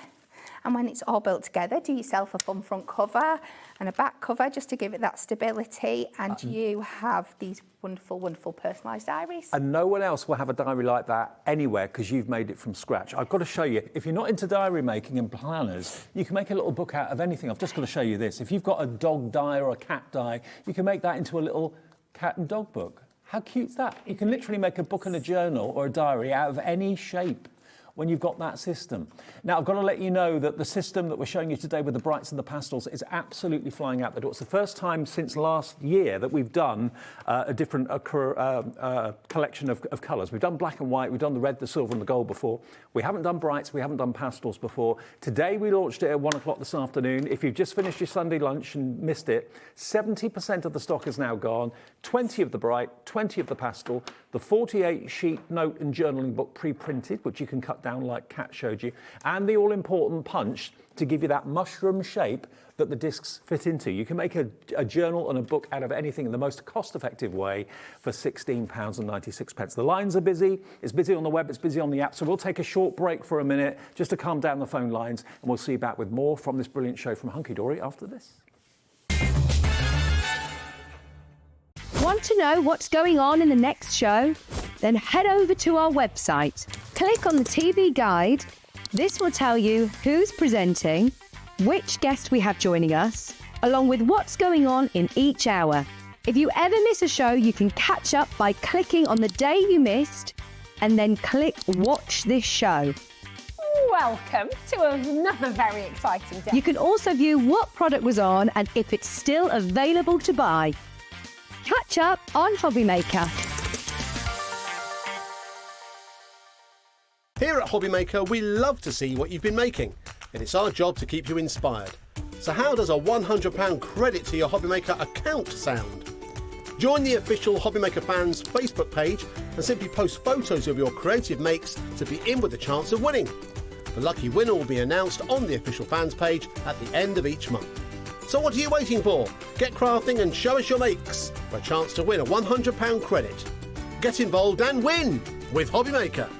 And when it's all built together, do yourself a fun front cover and a back cover just to give it that stability. And you have these wonderful, wonderful personalised diaries. And no one else will have a diary like that anywhere because you've made it from scratch. I've got to show you, if you're not into diary making and planners, you can make a little book out of anything. I've just got to show you this. If you've got a dog die or a cat die, you can make that into a little cat and dog book. How cute's that? You can literally make a book and a journal or a diary out of any shape when you've got that system. Now, I've got to let you know that the system that we're showing you today with the brights and the pastels is absolutely flying out the door. It's the first time since last year that we've done a different collection of colours. We've done black and white, we've done the red, the silver and the gold before. We haven't done brights, we haven't done pastels before. Today we launched it at 1 o'clock this afternoon. If you've just finished your Sunday lunch and missed it, 70% of the stock is now gone, 20 of the bright, 20 of the pastel, the 48 sheet note and journaling book pre-printed, which you can cut down like Kat showed you, and the all-important punch to give you that mushroom shape that the discs fit into. You can make a journal and a book out of anything in the most cost-effective way for £16.96. The lines are busy, it's busy on the web, it's busy on the app, so we'll take a short break for a minute just to calm down the phone lines, and we'll see you back with more from this brilliant show from Hunkydory after this. Want to know what's going on in the next show? Then head over to our website. Click on the TV guide. This will tell you who's presenting, which guest we have joining us, along with what's going on in each hour. If you ever miss a show, you can catch up by clicking on the day you missed and then click Watch This Show. Welcome to another very exciting day. You can also view what product was on and if it's still available to buy. Catch up on Hobbymaker. Here at Hobbymaker, we love to see what you've been making, and it's our job to keep you inspired. So how does a £100 credit to your Hobbymaker account sound? Join the official Hobbymaker fans Facebook page and simply post photos of your creative makes to be in with a chance of winning. The lucky winner will be announced on the official fans page at the end of each month. So what are you waiting for? Get crafting and show us your makes for a chance to win a £100 credit. Get involved and win with Hobbymaker.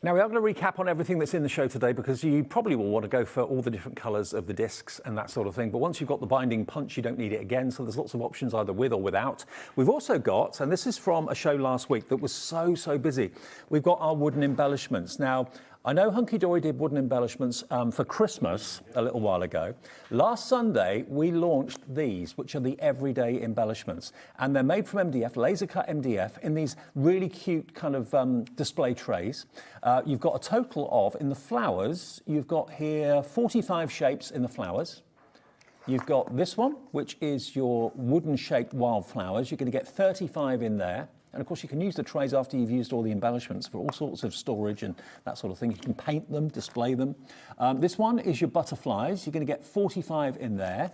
Now, we are going to recap on everything that's in the show today because you probably will want to go for all the different colours of the discs and that sort of thing. But once you've got the binding punch, you don't need it again. So there's lots of options either with or without. We've also got, and this is from a show last week that was so busy, we've got our wooden embellishments. Now, I know Hunkydory did wooden embellishments for Christmas a little while ago. Last Sunday, we launched these, which are the everyday embellishments. And they're made from MDF, laser cut MDF, in these really cute kind of display trays. You've got a total of, in the flowers, you've got here 45 shapes in the flowers. You've got this one, which is your wooden shaped wildflowers. You're going to get 35 in there. And of course, you can use the trays after you've used all the embellishments for all sorts of storage and that sort of thing. You can paint them, display them. This one is your butterflies. You're going to get 45 in there.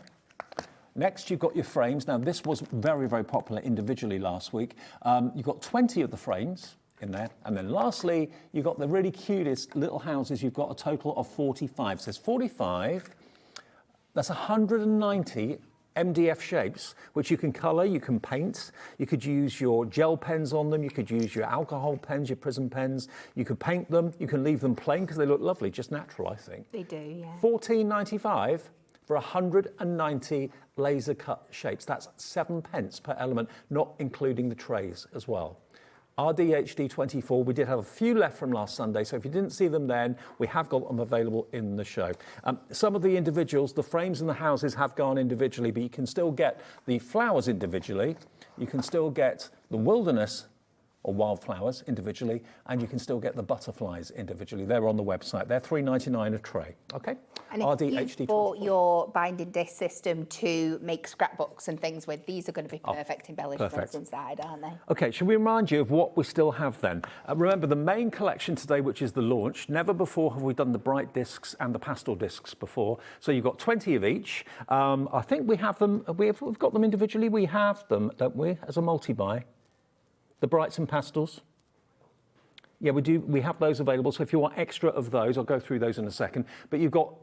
Next, you've got your frames. Now, this was very, very popular individually last week. You've got 20 of the frames in there. And then lastly, you've got the really cutest little houses. You've got a total of 45. So there's 45. That's 190 MDF shapes, which you can colour, you can paint, you could use your gel pens on them, you could use your alcohol pens, your prism pens, you could paint them, you can leave them plain because they look lovely, just natural, I think. They do, yeah. £14.95 for 190 laser cut shapes. That's 7p per element, not including the trays as well. RDHD24, we did have a few left from last Sunday, so if you didn't see them then, we have got them available in the show. Some of the individuals, the frames and the houses have gone individually, but you can still get the flowers individually, you can still get the wilderness or wildflowers individually, and you can still get the butterflies individually. They're on the website. They're $3.99 a tray, okay? And if you bought your binding disc system to make scrapbooks and things with, these are going to be perfect embellishments inside, aren't they? Okay, shall we remind you of what we still have then? Remember the main collection today, which is the launch. Never before have we done the bright discs and the pastel discs before. So you've got 20 of each. I think we have them, we've got them individually. We have them, don't we, as a multi-buy? The brights and pastels. Yeah, we do. We have those available. So if you want extra of those, I'll go through those in a second. But you've got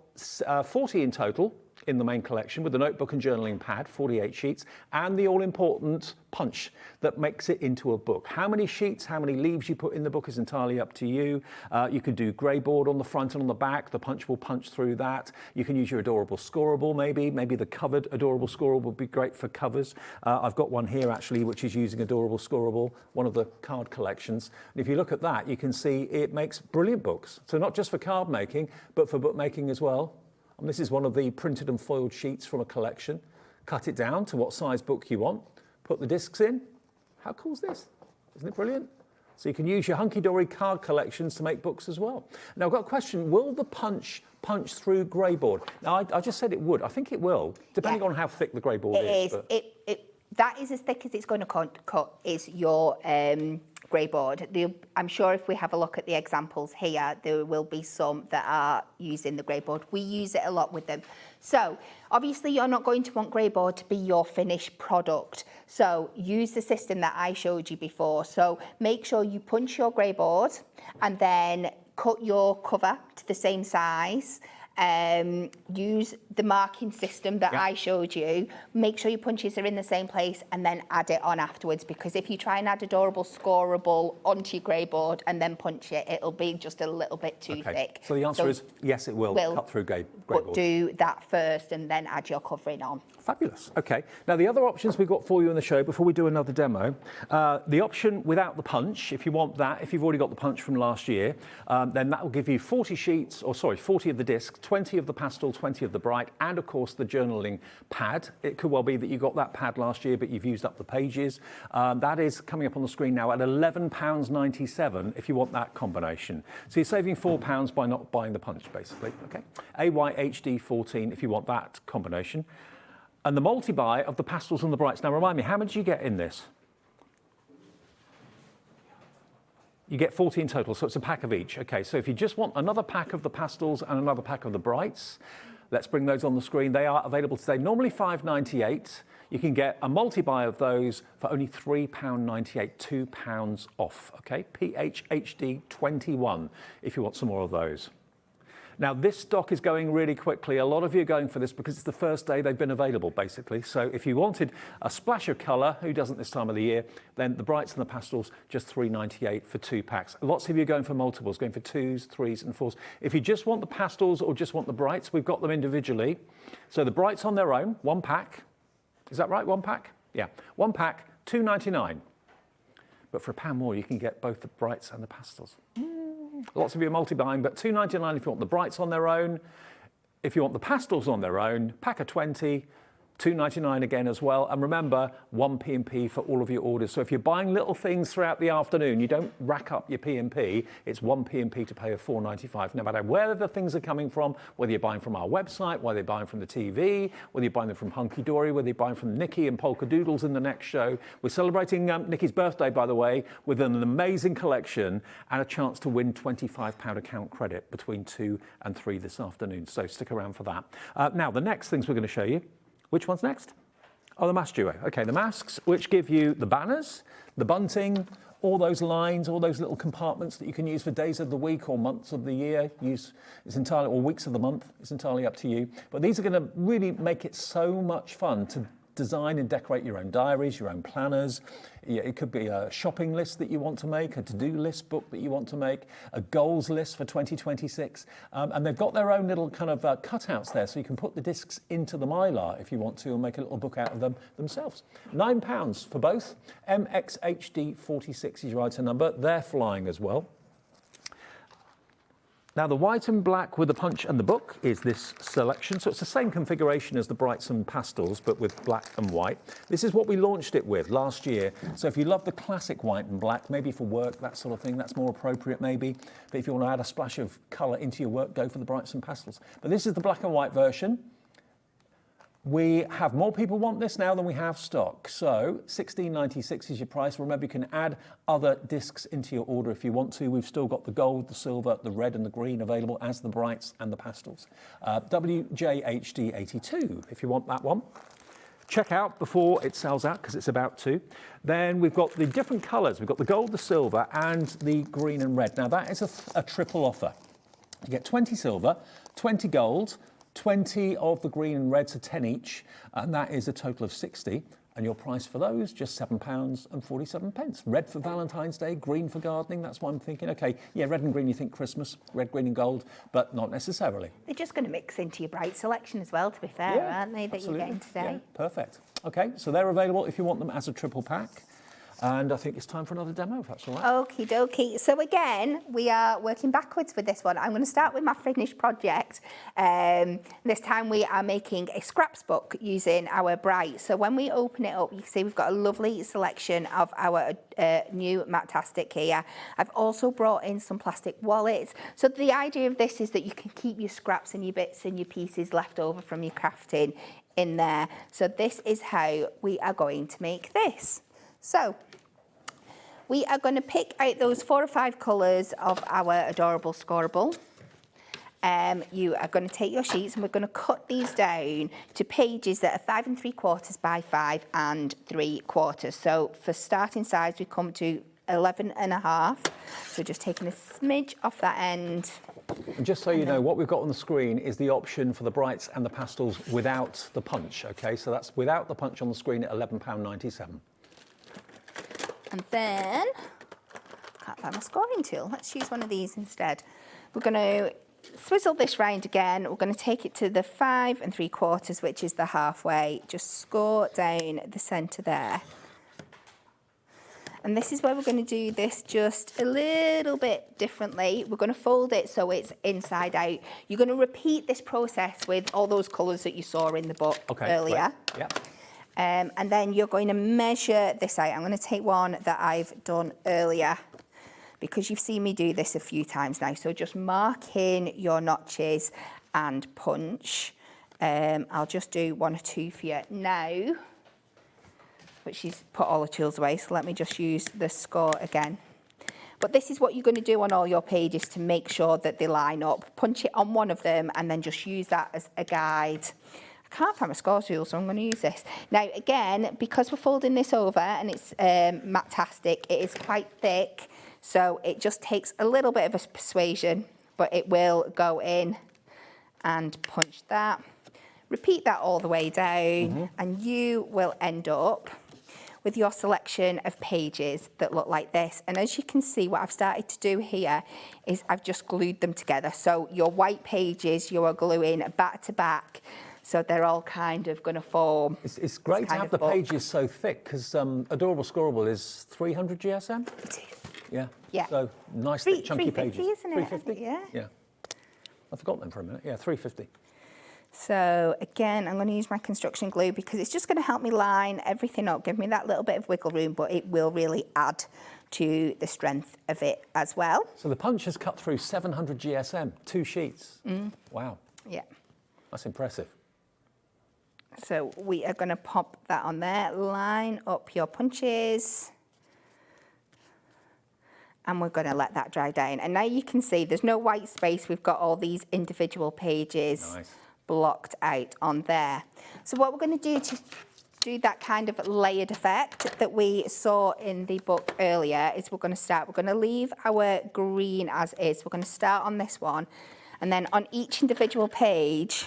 40 in total in the main collection with the notebook and journaling pad, 48 sheets, and the all-important punch that makes it into a book. How many sheets, how many leaves you put in the book is entirely up to you. You could do grey board on the front and on the back. The punch will punch through that. You can use your adorable scoreable maybe the covered adorable scoreable would be great for covers. I've got one here actually which is using adorable scoreable, one of the card collections. And if you look at that, you can see it makes brilliant books. So not just for card making, but for book making as well. And this is one of the printed and foiled sheets from a collection. Cut it down to what size book you want. Put the discs in. How cool is this? Isn't it brilliant? So you can use your Hunkydory card collections to make books as well. Now I've got a question. Will the punch through grey board? Now I just said it would. I think it will, depending on how thick the grey board is. It is. That is as thick as it's going to cut is your grey board. I'm sure if we have a look at the examples here, there will be some that are using the grey board. We use it a lot with them. So obviously you're not going to want grey board to be your finished product. So use the system that I showed you before. So make sure you punch your grey board and then cut your cover to the same size. Use the marking system that I showed you. Make sure your punches are in the same place and then add it on afterwards, because if you try and add adorable scoreable onto your grey board and then punch it, it'll be just a little bit too thick. So the answer is yes, it will cut through grey board. But do that first and then add your covering on. Fabulous. Okay. Now the other options we've got for you in the show before we do another demo, the option without the punch, if you want that, if you've already got the punch from last year, then that will give you 40 of the discs, 20 of the pastel, 20 of the bright, and of course the journaling pad. It could well be that you got that pad last year, but you've used up the pages. That is coming up on the screen now at £11.97 if you want that combination. So you're saving £4 by not buying the punch, basically. Okay. AYHD14 if you want that combination. And the multi-buy of the pastels and the brights. Now remind me, how many did you get in this? You get 40 in total, so it's a pack of each. Okay, so if you just want another pack of the pastels and another pack of the brights, let's bring those on the screen. They are available today, normally £5.98. You can get a multi-buy of those for only £3.98, £2 off, okay? PHHD 21 if you want some more of those. Now, this stock is going really quickly. A lot of you are going for this because it's the first day they've been available, basically. So if you wanted a splash of colour, who doesn't this time of the year, then the brights and the pastels, just £3.98 for 2 packs. Lots of you are going for multiples, going for 2s, 3s and 4s. If you just want the pastels or just want the brights, we've got them individually. So the brights on their own, 1 pack. Is that right, 1 pack? Yeah, 1 pack, £2.99. But for £1 more, you can get both the brights and the pastels. Lots of you are multi-buying, but £2.99 if you want the brights on their own. If you want the pastels on their own, pack of 20, £2.99 again as well. And remember, 1 P&P for all of your orders. So if you're buying little things throughout the afternoon, you don't rack up your P&P. It's 1 P&P to pay of £4.95, no matter where the things are coming from, whether you're buying from our website, whether you're buying from the TV, whether you're buying them from Hunkydory, whether you're buying from Nikky and Polkadoodles in the next show. We're celebrating Nikky's birthday, by the way, with an amazing collection and a chance to win £25 account credit between 2 and 3 this afternoon. So stick around for that. Now, the next things we're going to show you. Which one's next? Oh, the mask duo. Okay, the masks, which give you the banners, the bunting, all those lines, all those little compartments that you can use for days of the week or months of the year. It's entirely, or weeks of the month. It's entirely up to you. But these are going to really make it so much fun to design and decorate your own diaries, your own planners. It could be a shopping list that you want to make, a to-do list book that you want to make, a goals list for 2026. And they've got their own little kind of cutouts there, so you can put the discs into the Mylar if you want to and make a little book out of them themselves. £9 for both. MXHD46 is your item number. They're flying as well. Now, the white and black with the punch and the book is this selection. So it's the same configuration as the brights and pastels, but with black and white. This is what we launched it with last year. So if you love the classic white and black, maybe for work, that sort of thing, that's more appropriate maybe. But if you want to add a splash of colour into your work, go for the brights and pastels. But this is the black and white version. We have more people want this now than we have stock. So £16.96 is your price. Remember, you can add other discs into your order if you want to. We've still got the gold, the silver, the red and the green available as the brights and the pastels. WJHD82 if you want that one. Check out before it sells out because it's about to. Then we've got the different colours. We've got the gold, the silver and the green and red. Now that is a triple offer. You get 20 silver, 20 gold, 20 of the green and reds are 10 each, and that is a total of 60. And your price for those, just £7.47. Red for Valentine's Day, green for gardening. That's why I'm thinking, okay, yeah, red and green, you think Christmas, red, green and gold, but not necessarily. They're just going to mix into your bright selection as well, to be fair, aren't they, that absolutely. you're getting today? Yeah, perfect. Okay, so they're available if you want them as a triple pack. And I think it's time for another demo, if that's all right. Okie dokie. So again, we are working backwards with this one. I'm going to start with my finished project. This time we are making a scraps book using our bright. So when we open it up, you can see we've got a lovely selection of our new Matastic here. I've also brought in some plastic wallets. So the idea of this is that you can keep your scraps and your bits and your pieces left over from your crafting in there. So this is how we are going to make this. So we are going to pick out those 4 or 5 colours of our adorable scoreable. You are going to take your sheets and we're going to cut these down to pages that are 5 3/4 by 5 3/4. So for starting size, we come to 11.5. So just taking a smidge off that end. And just so you know, what we've got on the screen is the option for the brights and the pastels without the punch. Okay, so that's without the punch on the screen at £11.97. And then, can't find my scoring tool. Let's use one of these instead. We're going to swizzle this round again. We're going to take it to the 5 3/4, which is the halfway. Just score down the centre there. And this is where we're going to do this just a little bit differently. We're going to fold it so it's inside out. You're going to repeat this process with all those colours that you saw in the book earlier. Right. Yeah. And then you're going to measure this out. I'm going to take one that I've done earlier because you've seen me do this a few times now. So just mark in your notches and punch. I'll just do 1 or 2 for you now, but she's put all the tools away. So let me just use the score again. But this is what you're going to do on all your pages to make sure that they line up. Punch it on one of them and then just use that as a guide. Can't find my score tool, so I'm going to use this. Now, again, because we're folding this over and it's Matastic, it is quite thick, so it just takes a little bit of a persuasion, but it will go in and punch that. Repeat that all the way down, and you will end up with your selection of pages that look like this. And as you can see, what I've started to do here is I've just glued them together. So your white pages, you are gluing back to back. So they're all kind of going to form. It's great to have the pages so thick because Adorable Scoreable is 300 GSM? It is. Yeah. Yeah. So nice thick chunky pages. 350, isn't it? 350? Yeah. Yeah. I forgot them for a minute. Yeah, 350. So again, I'm going to use my construction glue because it's just going to help me line everything up, give me that little bit of wiggle room, but it will really add to the strength of it as well. So the punch has cut through 700 GSM, 2 sheets. Wow. Yeah. That's impressive. So we are going to pop that on there, line up your punches. And we're going to let that dry down. And now you can see there's no white space. We've got all these individual pages blocked out on there. So what we're going to do to do that kind of layered effect that we saw in the book earlier is we're going to leave our green as is. We're going to start on this one. And then on each individual page,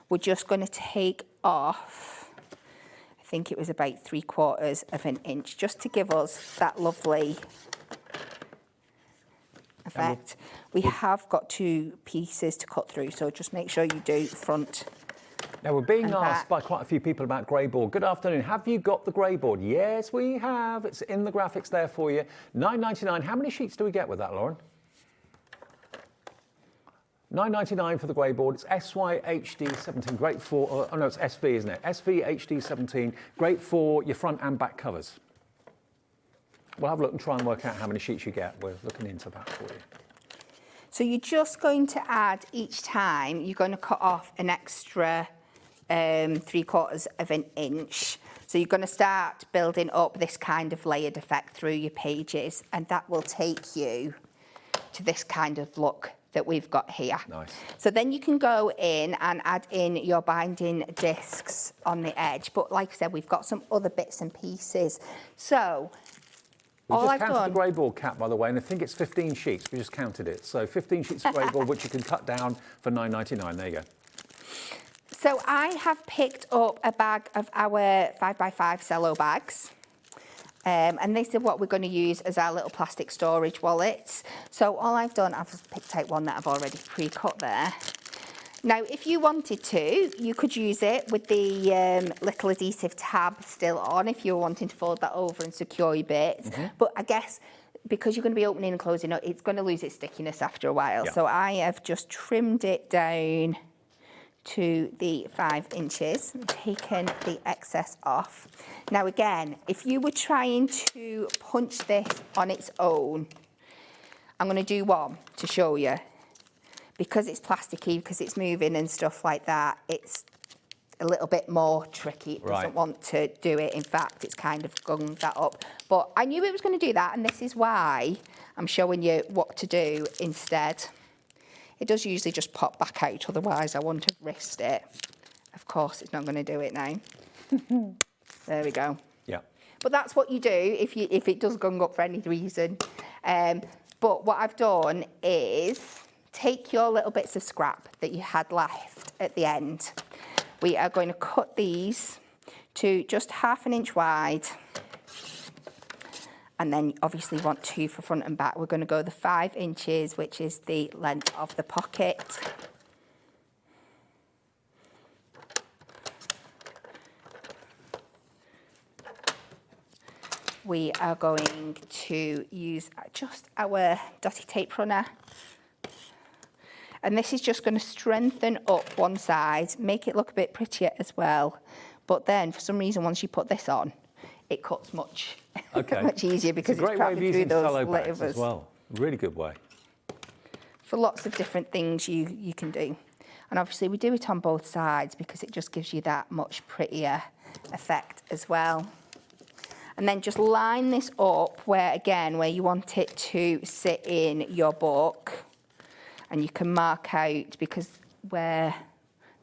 we're just going to take off, I think it was about 3/4 of an inch, just to give us that lovely effect. We have got 2 pieces to cut through, so just make sure you do front. Now, we're being and asked back. by quite a few people about grey board. Good afternoon. Have you got the grey board? Yes, we have. It's in the graphics there for you. £9.99. How many sheets do we get with that, Lauren? £9.99 for the grey board. It's SYHD17. Great for, oh no, it's SV, isn't it? SVHD17. Great for your front and back covers. We'll have a look and try and work out how many sheets you get. We're looking into that for you. So you're just going to add each time, you're going to cut off an extra 3/4 of an inch. So you're going to start building up this kind of layered effect through your pages, and that will take you to this kind of look that we've got here. Nice. So then you can go in and add in your binding discs on the edge. But like I said, we've got some other bits and pieces. So We all just I've counted done... the grey board cap, by the way, and I think it's 15 sheets. We just counted it. So 15 sheets of grey board, which you can cut down for £9.99. There you go. So I have picked up a bag of our 5x5 cello bags. And this is what we're going to use as our little plastic storage wallets. So all I've done, I've picked out one that I've already pre-cut there. Now, if you wanted to, you could use it with the little adhesive tab still on if you're wanting to fold that over and secure your bits. But I guess because you're going to be opening and closing it, it's going to lose its stickiness after a while. Yeah. So I have just trimmed it down to the 5 inches and taken the excess off. Now again, if you were trying to punch this on its own, I'm going to do one to show you. Because it's plasticky, because it's moving and stuff like that, it's a little bit more tricky. It doesn't want to do it. In fact, it's kind of gunged that up. But I knew it was going to do that, and this is why I'm showing you what to do instead. It does usually just pop back out, otherwise I wouldn't have risked it. Of course, it's not going to do it now. There we go. Yeah. But that's what you do if it does gung up for any reason. But what I've done is take your little bits of scrap that you had left at the end. We are going to cut these to just ½ an inch wide. And then obviously want 2 for front and back. We're going to go the 5 inches, which is the length of the pocket. We are going to use just our dotty tape runner. And this is just going to strengthen up one side, make it look a bit prettier as well. But then, for some reason, once you put this on, it cuts much, much easier because it's a great way of using cello bags layers as well. Really good way. For lots of different things you can do. And obviously we do it on both sides because it just gives you that much prettier effect as well. And then just line this up where you want it to sit in your book. And you can mark out because where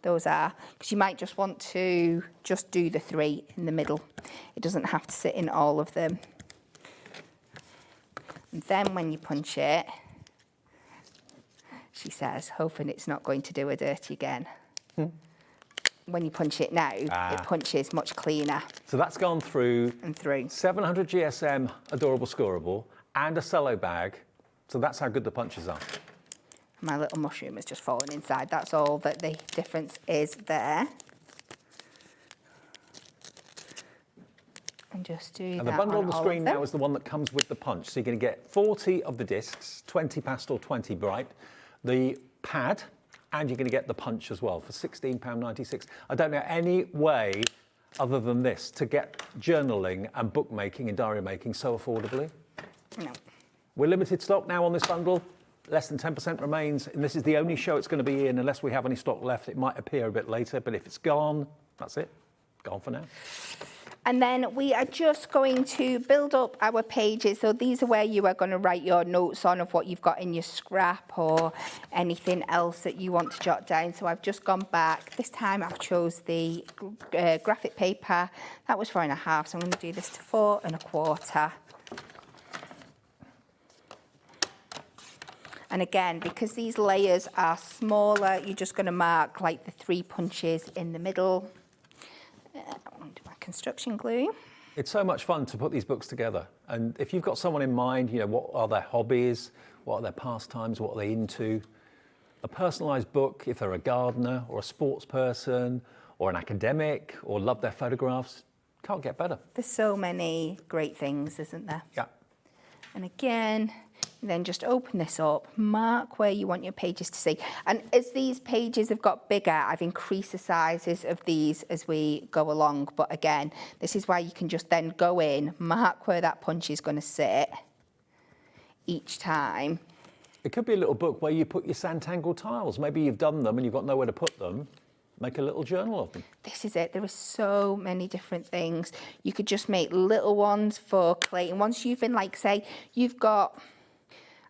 those are, because you might just want to just do the 3 in the middle. It doesn't have to sit in all of them. And then when you punch it, she says, hoping it's not going to do her dirty again. When you punch it now, it punches much cleaner. So that's gone through and through 700 GSM adorable scoreable and a cello bag. So that's how good the punches are. My little mushroom has just fallen inside. That's all that the difference is there. And just do that. And the bundle on the screen now now is the one that comes with the punch. So you're going to get 40 of the discs, 20 pastel, 20 bright. The pad, and you're going to get the punch as well for £16.96. I don't know any way other than this to get journaling and bookmaking and diary making so affordably. No. We're limited stock now on this bundle. Less than 10% remains, and this is the only show it's going to be in unless we have any stock left. It might appear a bit later, but if it's gone, that's it. Gone for now. And then we are just going to build up our pages. So these are where you are going to write your notes on of what you've got in your scrap or anything else that you want to jot down. So I've just gone back. This time I've chose the graphic paper. That was 4.5, so I'm going to do this to 4 1/4. And again, because these layers are smaller, you're just going to mark like the 3 punches in the middle. I'll do my construction glue. It's so much fun to put these books together. And if you've got someone in mind, you know, what are their hobbies? What are their pastimes? What are they into? A personalised book, if they're a gardener or a sports person or an academic or love their photographs, can't get better. There's so many great things, isn't there? Yeah. And again, then just open this up, mark where you want your pages to see. And as these pages have got bigger, I've increased the sizes of these as we go along. But again, this is why you can just then go in, mark where that punch is going to sit each time. It could be a little book where you put your Sanntangle tiles. Maybe you've done them and you've got nowhere to put them. Make a little journal of them. This is it. There are so many different things. You could just make little ones for clay. And once you've been, like, say, you've got...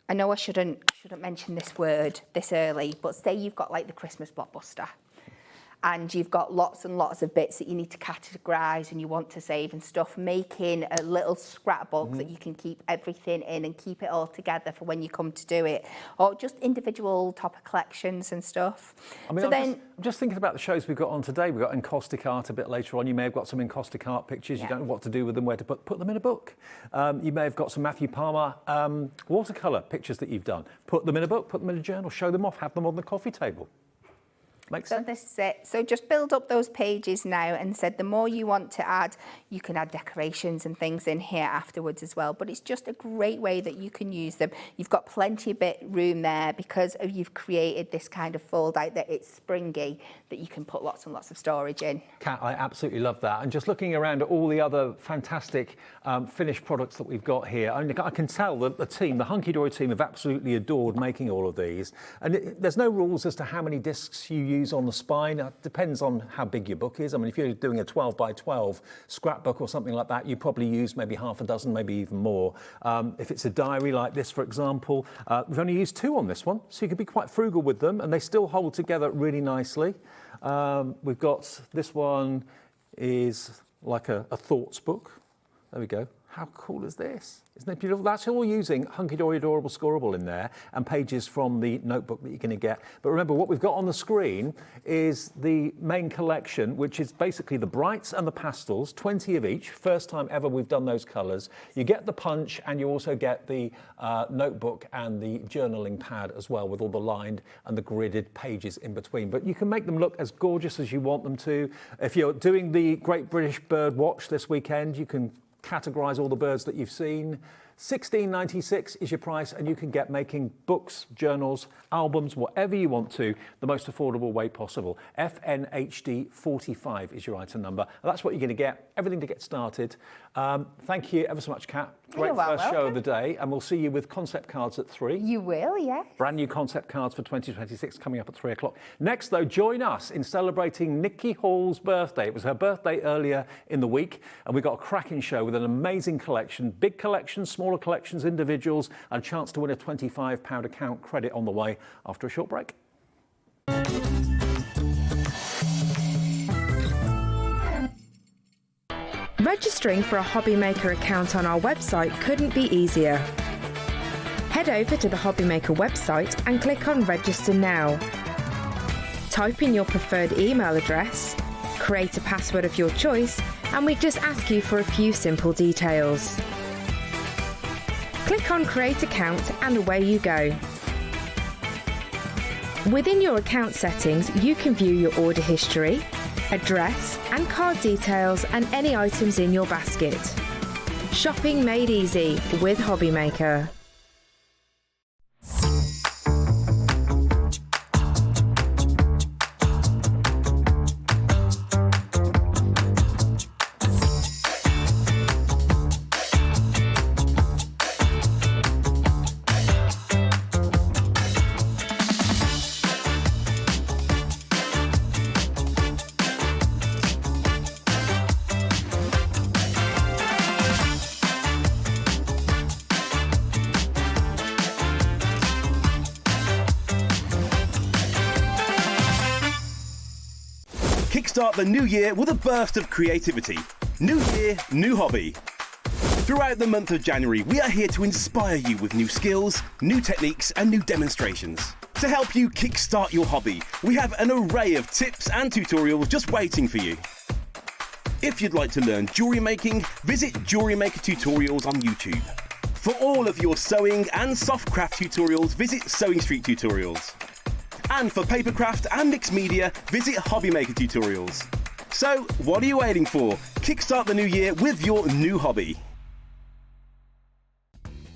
I know I shouldn't mention this word this early, but say you've got like the Christmas blockbuster and you've got lots and lots of bits that you need to categorise and you want to save and stuff, making a little scrapbook that you can keep everything in and keep it all together for when you come to do it, or just individual topper collections and stuff. I mean, I'm just thinking about the shows we've got on today. We've got Encaustic Art a bit later on. You may have got some Encaustic Art pictures. You don't know what to do with them, where to put them in a book. You may have got some Matthew Palmer watercolour pictures that you've done. Put them in a book, put them in a journal, show them off, have them on the coffee table. Makes sense. So this is it. So just build up those pages now, and said the more you want to add, you can add decorations and things in here afterwards as well. But it's just a great way that you can use them. You've got plenty of bit room there because you've created this kind of fold out that it's springy, that you can put lots and lots of storage in. Kat, I absolutely love that. And just looking around at all the other fantastic finished products that we've got here, I can tell that the team, the Hunkydory team, have absolutely adored making all of these. And there's no rules as to how many discs you use on the spine. It depends on how big your book is. I mean, if you're doing a 12 by 12 scrapbook or something like that, you probably use maybe half a dozen, maybe even more. If it's a diary like this, for example, we've only used 2 on this one, so you can be quite frugal with them, and they still hold together really nicely. We've got this one is like a thoughts book. There we go. How cool is this? Isn't it beautiful? That's all using Hunkydory Adorable Scoreable in there and pages from the notebook that you're going to get. But remember, what we've got on the screen is the main collection, which is basically the brights and the pastels, 20 of each. First time ever we've done those colours. You get the punch and you also get the notebook and the journaling pad as well, with all the lined and the gridded pages in between. But you can make them look as gorgeous as you want them to. If you're doing the Great British Bird Watch this weekend, you can categorise all the birds that you've seen. £16.96 is your price, and you can get making books, journals, albums, whatever you want to, the most affordable way possible. FNHD 45 is your item number. And that's what you're going to get, everything to get started. Thank you ever so much, Kat. Great first show of the day, and we'll see you with concept cards at 3. You will, yes. Brand new concept cards for 2026 coming up at 3 o'clock. Next, though, join us in celebrating Nikky Hall's birthday. It was her birthday earlier in the week, and we've got a cracking show with an amazing collection, big collections, smaller collections, individuals, and a chance to win a £25 account credit on the way after a short break. Registering for a Hobby Maker account on our website couldn't be easier. Head over to the Hobby Maker website and click on Register Now. Type in your preferred email address, create a password of your choice, and we just ask you for a few simple details. Click on Create Account and away you go. Within your account settings, you can view your order history, address and card details, and any items in your basket. Shopping made easy with Hobby Maker. Kickstart the new year with a burst of creativity. New year, new hobby. Throughout the month of January, we are here to inspire you with new skills, new techniques and new demonstrations. To help you kickstart your hobby, we have an array of tips and tutorials just waiting for you. If you'd like to learn jewellery making, visit Jewellery Maker Tutorials on YouTube. For all of your sewing and soft craft tutorials, visit Sewing Street Tutorials. And for papercraft and mixed media, visit Hobby Maker Tutorials. So, what are you waiting for? Kickstart the new year with your new hobby.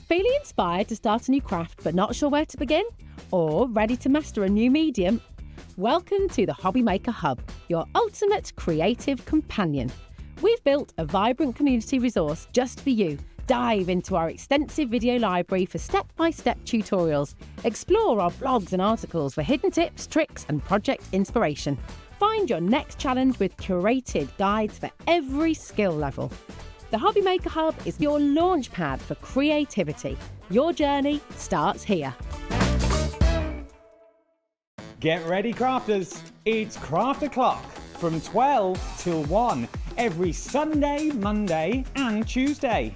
Feeling inspired to start a new craft but not sure where to begin? Or ready to master a new medium? Welcome to the Hobby Maker Hub, your ultimate creative companion. We've built a vibrant community resource just for you. Dive into our extensive video library for step-by-step tutorials. Explore our blogs and articles for hidden tips, tricks and project inspiration. Find your next challenge with curated guides for every skill level. The Hobby Maker Hub is your launch pad for creativity. Your journey starts here. Get ready, crafters. It's Craft O'Clock from 12 till 1 every Sunday, Monday and Tuesday.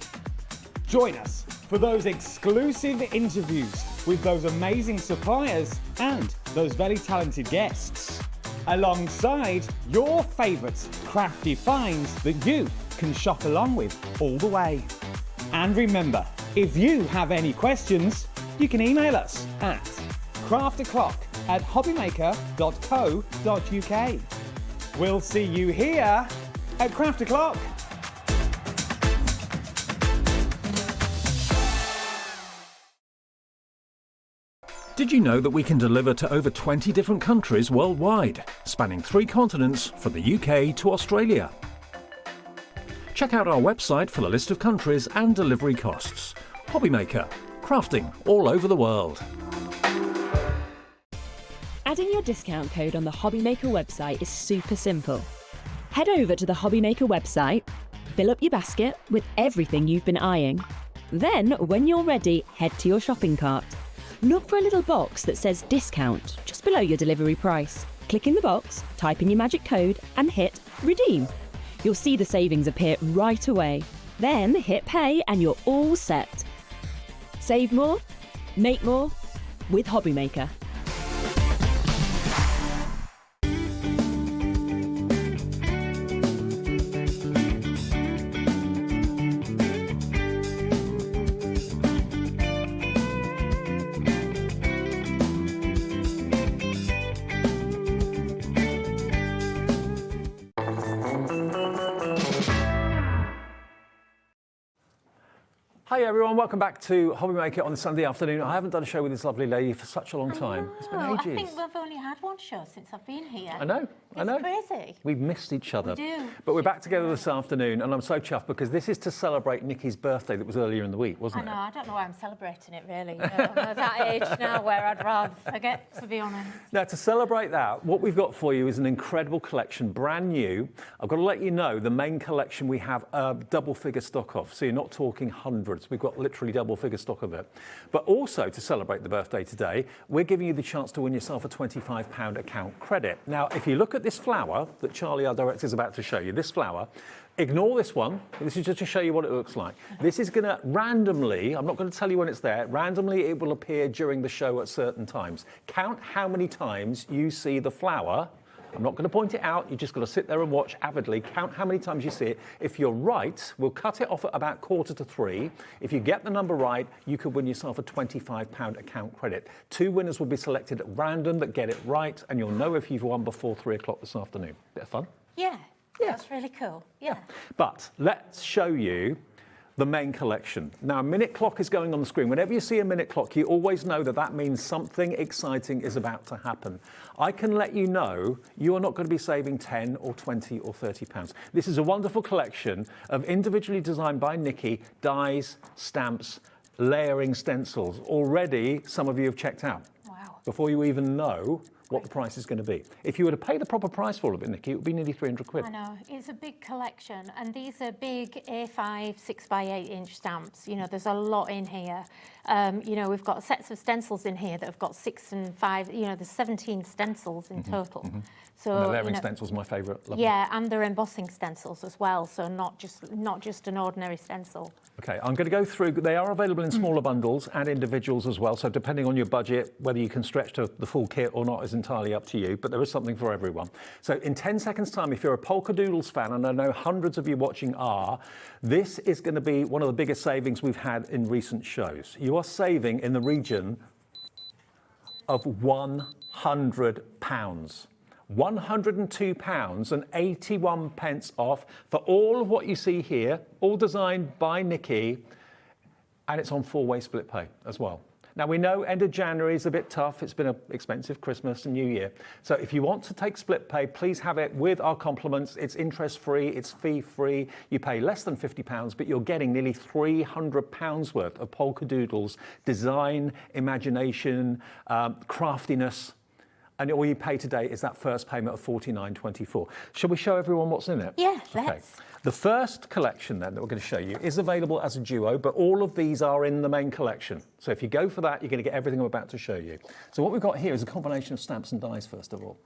Join us for those exclusive interviews with those amazing suppliers and those very talented guests, alongside your favourite crafty finds that you can shop along with all the way. And remember, if you have any questions, you can email us at crafto'clock@hobbymaker.co.uk. We'll see you here at Craft O'Clock. Did you know that we can deliver to over 20 different countries worldwide, spanning 3 continents from the UK to Australia? Check out our website for the list of countries and delivery costs. Hobbymaker, crafting all over the world. Adding your discount code on the Hobby Maker website is super simple. Head over to the Hobby Maker website, fill up your basket with everything you've been eyeing. Then, when you're ready, head to your shopping cart. Look for a little box that says discount just below your delivery price. Click in the box, type in your magic code and hit redeem. You'll see the savings appear right away. Then hit pay and you're all set. Save more, make more with Hobby Maker. Hi everyone, welcome back to Hobby Maker on a Sunday afternoon. I haven't done a show with this lovely lady for such a long time. It's been ages. I think we've only had one show since I've been here. I know. It's crazy. We've missed each other. We do. But we're back together this afternoon and I'm so chuffed because this is to celebrate Nikki's birthday that was earlier in the week, wasn't it? I know, I don't know why I'm celebrating it really. I'm at that age now where I'd rather forget, to be honest. Now, to celebrate that, what we've got for you is an incredible collection, brand new. I've got to let you know, the main collection we have a double figure stock of, so you're not talking hundreds. We've got literally double figure stock of it. But also, to celebrate the birthday today, we're giving you the chance to win yourself a £25 account credit. Now, if you look at this flower that Charlie, our director, is about to show you, this flower, ignore this one. This is just to show you what it looks like. This is going to randomly, I'm not going to tell you when it's there, randomly it will appear during the show at certain times. Count how many times you see the flower. I'm not going to point it out, you just got to sit there and watch avidly, count how many times you see it. If you're right, we'll cut it off at about 2:45. If you get the number right, you could win yourself a £25 account credit. 2 winners will be selected at random that get it right, and you'll know if you've won before 3 o'clock this afternoon. Bit of fun? Yeah, that's really cool. Yeah. But let's show you the main collection. Now, a minute clock is going on the screen. Whenever you see a minute clock, you always know that that means something exciting is about to happen. I can let you know you are not going to be saving 10 or 20 or 30 pounds. This is a wonderful collection of individually designed by Nikki dies, stamps, layering stencils. Already, some of you have checked out. Wow. Before you even know what the price is going to be. If you were to pay the proper price for all of it, Nikki, it would be nearly 300 quid. I know, it's a big collection, and these are big A5 6x8-inch stamps. You know, there's a lot in here. You know, we've got sets of stencils in here that have got 6 and 5. You know, there's 17 stencils in total. So and the layering stencil's my favourite. Yeah, and they're embossing stencils as well, so not just an ordinary stencil. Okay, I'm going to go through. They are available in smaller bundles and individuals as well. So depending on your budget, whether you can stretch to the full kit or not is entirely up to you. But there is something for everyone. So in 10 seconds' time, if you're a Polkadoodles fan, and I know hundreds of you watching are, this is going to be one of the biggest savings we've had in recent shows. You are saving in the region of £100. £102.81 off for all of what you see here, all designed by Nikki, and it's on 4-way split pay as well. Now, we know end of January is a bit tough. It's been an expensive Christmas and New Year. So if you want to take split pay, please have it with our compliments. It's interest-free, it's fee-free. You pay less than £50, but you're getting nearly £300 worth of Polkadoodles, design, imagination, craftiness. And all you pay today is that first payment of £49.24. Shall we show everyone what's in it? Yeah, let's. The first collection then that we're going to show you is available as a duo, but all of these are in the main collection. So if you go for that, you're going to get everything I'm about to show you. So what we've got here is a combination of stamps and dies, first of all.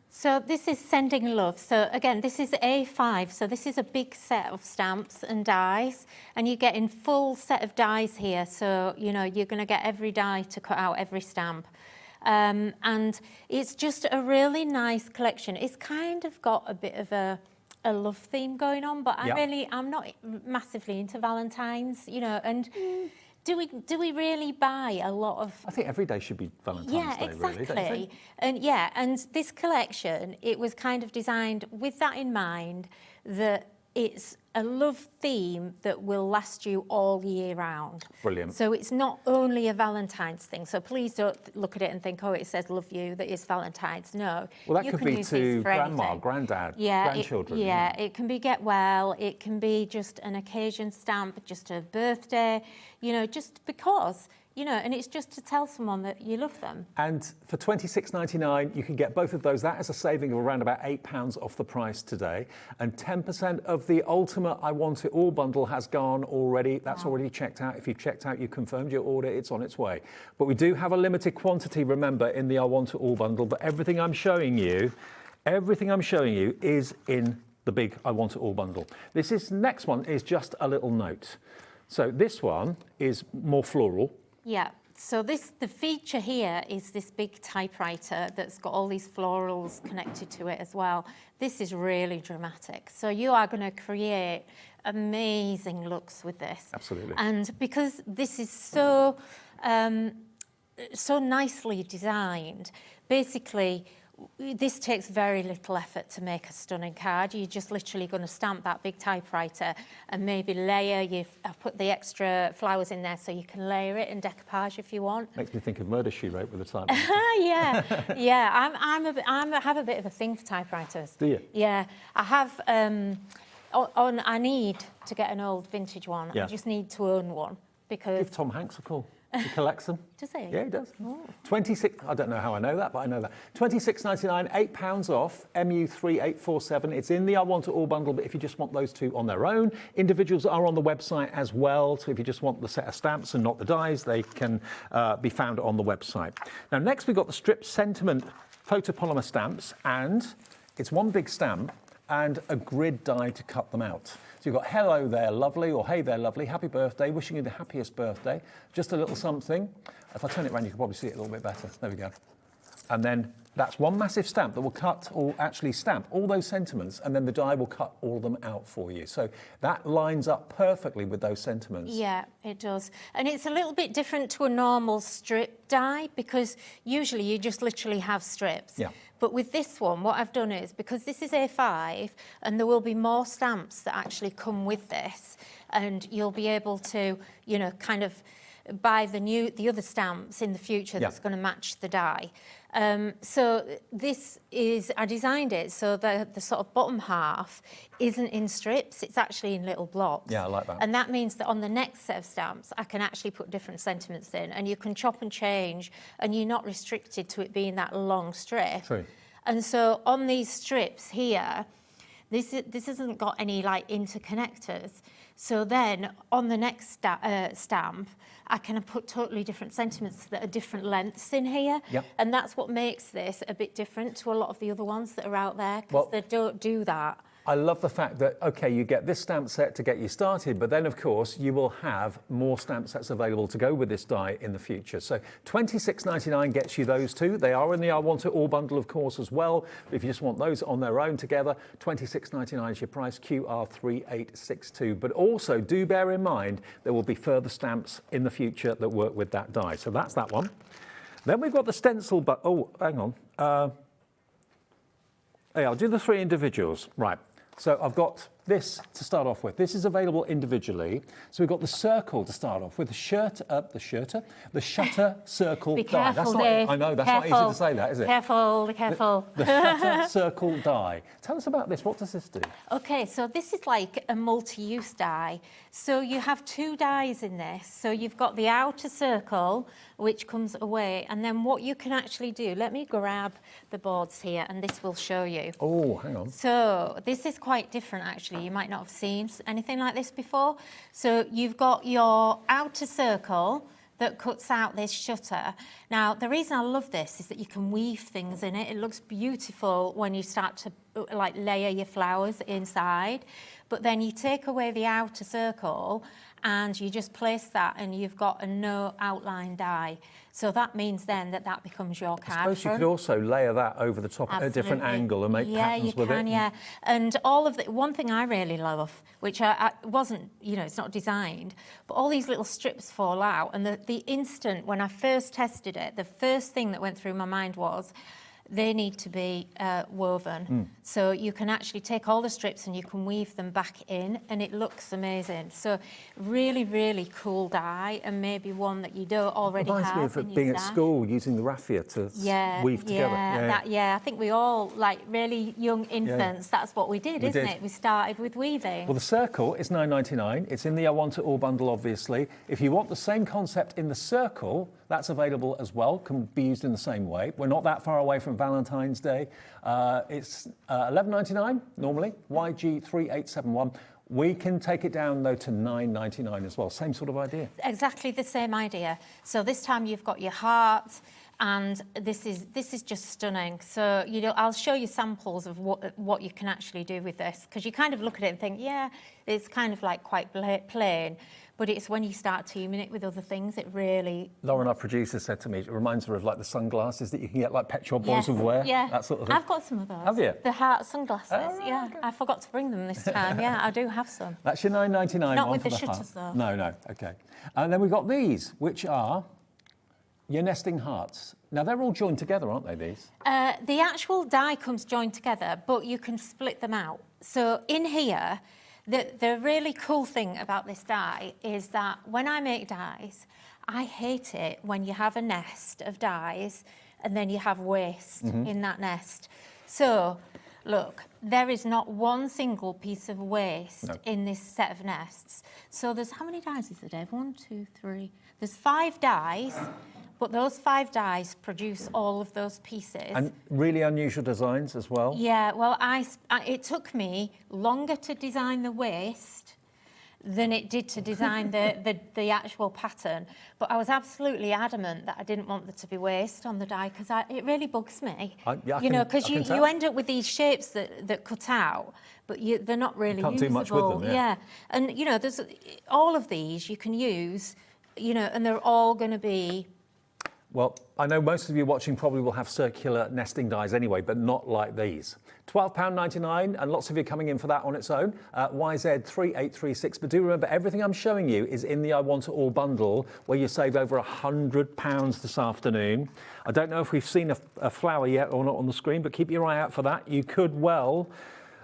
So this is Sending Love. So again, this is A5. So this is a big set of stamps and dies, and you get in full set of dies here. So, you know, you're going to get every die to cut out every stamp. And it's just a really nice collection. It's kind of got a bit of a love theme going on, but I'm not massively into Valentine's, you know, and do we really buy a lot of... I think every day should be Valentine's Day, exactly. really, don't you think? And this collection, it was kind of designed with that in mind, that it's a love theme that will last you all year round. Brilliant. So it's not only a Valentine's thing. So please don't look at it and think, oh, it says love you, that is Valentine's. No. Well, that could be to grandma, granddad, grandchildren. It can be get well. It can be just an occasion stamp, just a birthday, you know, just because... You know, and it's just to tell someone that you love them. And for £26.99, you can get both of those. That is a saving of around about £8 off the price today. And 10% of the Ultimate I Want It All bundle has gone already. That's already checked out. If you've checked out, you confirmed your order, it's on its way. But we do have a limited quantity, remember, in the I Want It All bundle. But everything I'm showing you is in the big I Want It All bundle. Next one is just a little note. So this one is more floral. Yeah, so the feature here is this big typewriter that's got all these florals connected to it as well. This is really dramatic. So you are going to create amazing looks with this. Absolutely. And because this is so nicely designed, basically, this takes very little effort to make a stunning card. You're just literally going to stamp that big typewriter and maybe layer. I've put the extra flowers in there so you can layer it in decoupage if you want. Makes me think of Murder, She Wrote with a typewriter. Yeah. I have a bit of a thing for typewriters. Do you? Yeah, I have. I need to get an old vintage one. Yeah. I just need to own one because. Give Tom Hanks a call. He collects them. Does he? Yeah, he does. Oh. 26. I don't know how I know that, but I know that. £26.99, £8 off. MU3847. It's in the I Want It All bundle, but if you just want those two on their own, individuals are on the website as well. So if you just want the set of stamps and not the dies, they can be found on the website. Now, next we've got the Strip Sentiment photopolymer stamps, and it's one big stamp and a grid die to cut them out. So you've got hello there, lovely, or hey there, lovely, happy birthday, wishing you the happiest birthday. Just a little something. If I turn it around, you can probably see it a little bit better. There we go. And then that's one massive stamp that will cut or actually stamp all those sentiments, and then the die will cut all of them out for you. So that lines up perfectly with those sentiments. Yeah, it does. And it's a little bit different to a normal strip die because usually you just literally have strips. Yeah. But with this one, what I've done is, because this is A5 and there will be more stamps that actually come with this, and you'll be able to, you know, kind of buy the other stamps in the future that's going to match the die. So this is, I designed it so the sort of bottom half isn't in strips, it's actually in little blocks. Yeah, I like that. And that means that on the next set of stamps, I can actually put different sentiments in, and you can chop and change, and you're not restricted to it being that long strip. True. And so on these strips here, this hasn't got any like interconnectors. So then on the next stamp, I can put totally different sentiments that are different lengths in here. Yep. And that's what makes this a bit different to a lot of the other ones that are out there, because they don't do that. I love the fact that, okay, you get this stamp set to get you started, but then, of course, you will have more stamp sets available to go with this die in the future. So $26.99 gets you those two. They are in the I Want It All bundle, of course, as well. But if you just want those on their own together, $26.99 is your price, QR3862. But also, do bear in mind, there will be further stamps in the future that work with that die. So that's that one. Then we've got the stencil, but, oh, hang on. Hey, I'll do the three individuals. Right. So I've got this to start off with. This is available individually. So we've got the circle to start off with, the shutter circle Be die. careful, That's not, Dave. I know, that's Careful. not easy to say that, is it? Careful, careful. The shutter circle die. Tell us about this. What does this do? Okay, so this is like a multi-use die. So you have two dies in this. So you've got the outer circle, which comes away, and then what you can actually do, let me grab the boards here, and this will show you. Oh, hang on. So this is quite different, actually. You might not have seen anything like this before. So you've got your outer circle that cuts out this shutter. Now, the reason I love this is that you can weave things in it. It looks beautiful when you start to like layer your flowers inside, but then you take away the outer circle and you just place that and you've got a no outline die. So that means then that becomes your card. I suppose you could also layer that over the top at a different angle and make patterns with it. Yeah, you can, yeah. And all of the, one thing I really love, which I wasn't, you know, it's not designed, but all these little strips fall out. And the instant, when I first tested it, the first thing that went through my mind was, they need to be woven. So you can actually take all the strips and you can weave them back in, and it looks amazing. So really, really cool die, and maybe one that you don't already have. Reminds me of being at school using the raffia to weave together. I think we all, like really young infants, that's what we did, isn't it? We started with weaving. Well, the circle is $9.99. It's in the I Want It All bundle, obviously. If you want the same concept in the circle, that's available as well, can be used in the same way. We're not that far away from Valentine's Day. It's $11.99 normally, YG3871. We can take it down, though, to $9.99 as well. Same sort of idea. Exactly the same idea. So this time you've got your heart, and this is just stunning. So, you know, I'll show you samples of what you can actually do with this, because you kind of look at it and think, yeah, it's kind of like quite plain. But it's when you start teaming it with other things, it really... Lauren, our producer, said to me, it reminds her of like the sunglasses that you can get like Pet Shop Boys would wear. Yeah, that sort of thing. I've got some of those. Have you? The heart sunglasses, Oh, okay. I forgot to bring them this time. Yeah, I do have some. That's your $9.99 Not one with for the the shutters, heart. though. No, okay. And then we've got these, which are your nesting hearts. Now, they're all joined together, aren't they, these? The actual die comes joined together, but you can split them out. So in here, the really cool thing about this die is that when I make dies, I hate it when you have a nest of dies and then you have waste in that nest. So, look, there is not one single piece of waste in this set of nests. So there's, how many dies is there, Dave? 1, 2, 3. There's 5 dies. But those 5 dies produce all of those pieces. And really unusual designs as well? Yeah, well, it took me longer to design the waist than it did to design the actual pattern. But I was absolutely adamant that I didn't want there to be waste on the die, because it really bugs me. You know, because you end up with these shapes that cut out, but they're not really usable. Can't do much with them, yeah. And, you know, there's all of these you can use, you know, and they're all going to be... Well, I know most of you watching probably will have circular nesting dies anyway, but not like these. £12.99, and lots of you coming in for that on its own. YZ3836. But do remember, everything I'm showing you is in the I Want It All bundle, where you save over £100 this afternoon. I don't know if we've seen a flower yet or not on the screen, but keep your eye out for that. You could well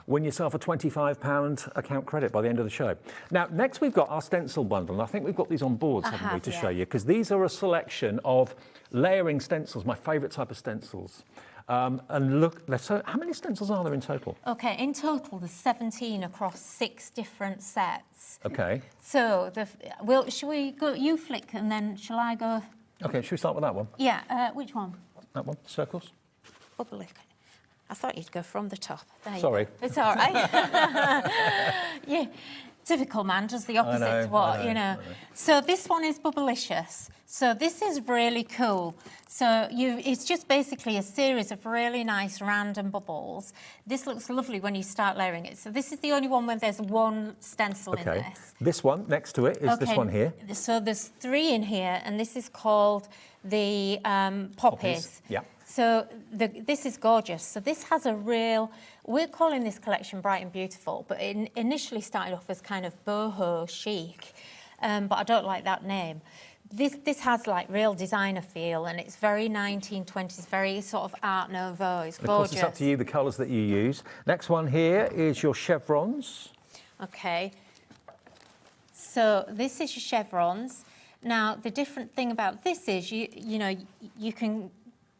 win yourself a £25 account credit by the end of the show. Now, next we've got our stencil bundle, and I think we've got these on boards, haven't we, to show you, because these are a selection of layering stencils, my favourite type of stencils. And look, so how many stencils are there in total? Okay, in total there's 17 across 6 different sets. Okay. So, shall we go, you flick and then shall I go? Okay, should we start with that one? Yeah, which one? That one, circles? Bubbly. I thought you'd go from the top. There Sorry. You go. It's all right. Yeah, typical man does the opposite to what, you know. So this one is Bubblicious. So this is really cool. So it's just basically a series of really nice random bubbles. This looks lovely when you start layering it. So this is the only one where there's one stencil in this. This one next to it is this one here. So there's 3 in here, and this is called the poppies. Yeah. So this is gorgeous. So this has a real, we're calling this collection Bright and Beautiful, but it initially started off as kind of boho chic, but I don't like that name. This has like real designer feel, and it's very 1920s, very sort of Art Nouveau. It's gorgeous. Of course, it's up to you, the colours that you use. Next one here is your chevrons. Okay. So this is your chevrons. Now, the different thing about this is, you know, you can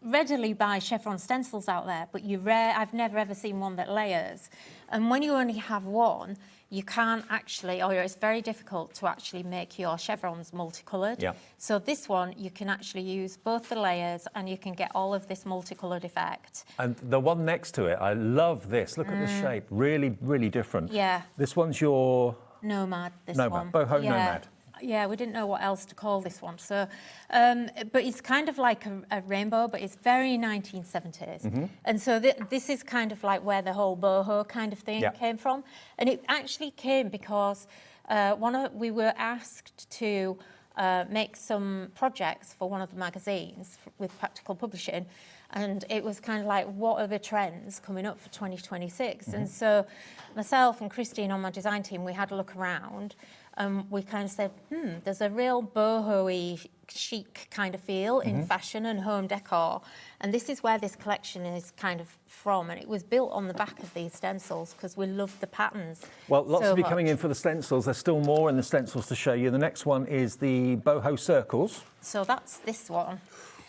readily buy chevron stencils out there, but I've never ever seen one that layers. And when you only have one, you can't actually, or it's very difficult to actually make your chevrons multicoloured. Yeah. So this one, you can actually use both the layers and you can get all of this multicoloured effect. And the one next to it, I love this. Look at the shape, really, really different. Yeah. This one's your... Nomad, this Nomad, one. boho nomad. Yeah, we didn't know what else to call this one. So, but it's kind of like a rainbow, but it's very 1970s. And so this is kind of like where the whole boho kind of thing came from. And it actually came because we were asked to make some projects for one of the magazines with Practical Publishing. And it was kind of like, what are the trends coming up for 2026? And so myself and Christine on my design team, we had a look around. We kind of said, there's a real boho-y, chic kind of feel in fashion and home decor. And this is where this collection is kind of from. And it was built on the back of these stencils because we love the patterns. Well, lots so of you much. coming in for the stencils. There's still more in the stencils to show you. The next one is the boho circles. So that's this one.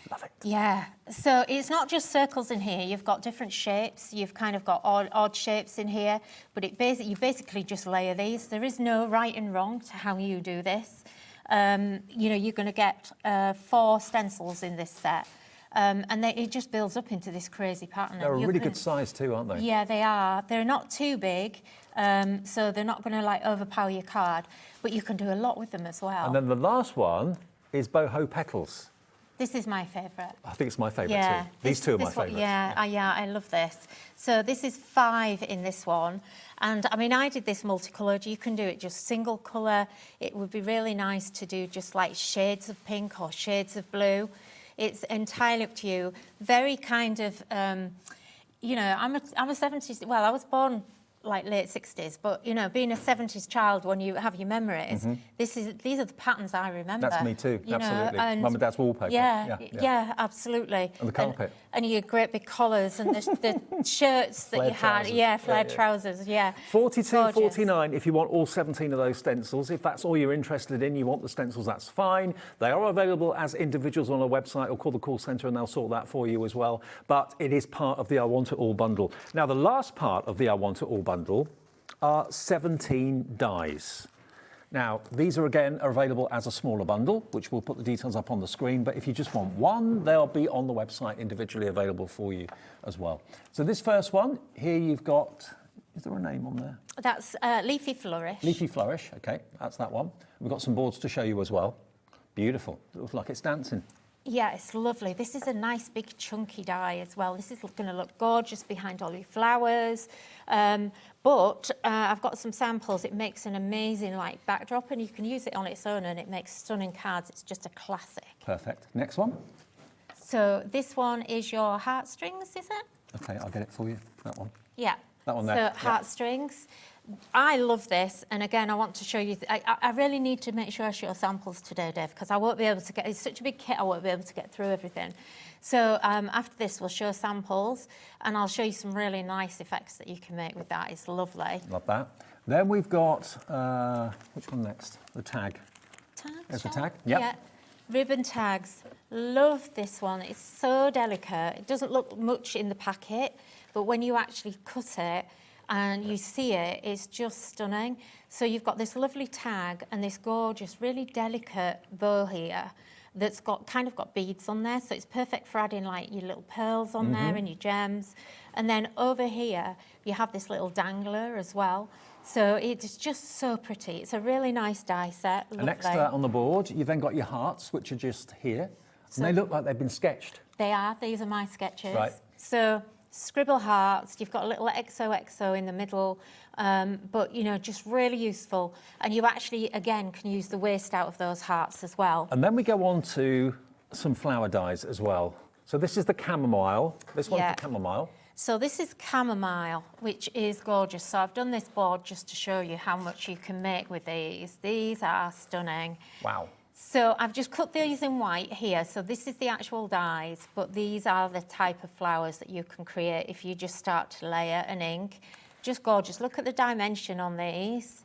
Love it. Yeah, so it's not just circles in here. You've got different shapes. You've kind of got odd shapes in here, but you basically just layer these. There is no right and wrong to how you do this. You know, you're going to get 4 stencils in this set, and it just builds up into this crazy pattern. They're a really good size too, aren't they? Yeah, they are. They're not too big, so they're not going to like overpower your card, but you can do a lot with them as well. And then the last one is boho petals. This is my favourite. I think it's my favourite too. These two are my favourites. Yeah, I love this. So this is 5 in this one. And I mean, I did this multicoloured. You can do it just single colour. It would be really nice to do just like shades of pink or shades of blue. It's entirely up to you. Very kind of, you know, I'm a 70s, well, I was born like late 60s, but you know, being a 70s child, when you have your memories, these are the patterns I remember. That's me too, absolutely. And Mum and Dad's wallpaper. Yeah, absolutely. And the carpet. And your great big collars and the shirts that Flared you had. trousers. Yeah, flared trousers, yeah. 42.49 if you want all 17 of those stencils. If that's all you're interested in, you want the stencils, that's fine. They are available as individuals on our website, or call the call centre and they'll sort that for you as well. But it is part of the I Want It All bundle. Now, the last part of the I Want It All bundle are 17 dies. Now, these are available as a smaller bundle, which we'll put the details up on the screen. But if you just want one, they'll be on the website individually available for you as well. So this first one, here you've got, is there a name on there? That's Leafy Flourish. Leafy Flourish, okay, that's that one. We've got some boards to show you as well. Beautiful, it looks like it's dancing. Yeah, it's lovely. This is a nice big chunky die as well. This is going to look gorgeous behind all your flowers. But I've got some samples. It makes an amazing like backdrop, and you can use it on its own and it makes stunning cards. It's just a classic. Perfect. Next one. So this one is your heartstrings, is it? Okay, I'll get it for you, that one. Yeah. That one there. So heartstrings. I love this, and again, I want to show you. I really need to make sure I show samples today, Dave, because I won't be able to get. It's such a big kit. I won't be able to get through everything. So after this, we'll show samples, and I'll show you some really nice effects that you can make with that. It's lovely. Love that. Then we've got which one next? The tag. There's the tag. Yep. Yeah. Ribbon tags. Love this one. It's so delicate. It doesn't look much in the packet, but when you actually cut it and you see it, it's just stunning. So you've got this lovely tag and this gorgeous, really delicate bow here that's got kind of got beads on there. So it's perfect for adding like your little pearls on there and your gems. And then over here, you have this little dangler as well. So it's just so pretty. It's a really nice die set. Lovely. And next to that on the board, you've then got your hearts, which are just here. And they look like they've been sketched. They are. These are my sketches. Right. So scribble hearts. You've got a little XOXO in the middle, but, you know, just really useful. And you actually, again, can use the waste out of those hearts as well. And then we go on to some flower dyes as well. So this is the chamomile. This one's the chamomile. So this is chamomile, which is gorgeous. So I've done this board just to show you how much you can make with these. These are stunning. Wow. So I've just cut these in white here. So this is the actual dyes, but these are the type of flowers that you can create if you just start to layer and ink. Just gorgeous. Look at the dimension on these.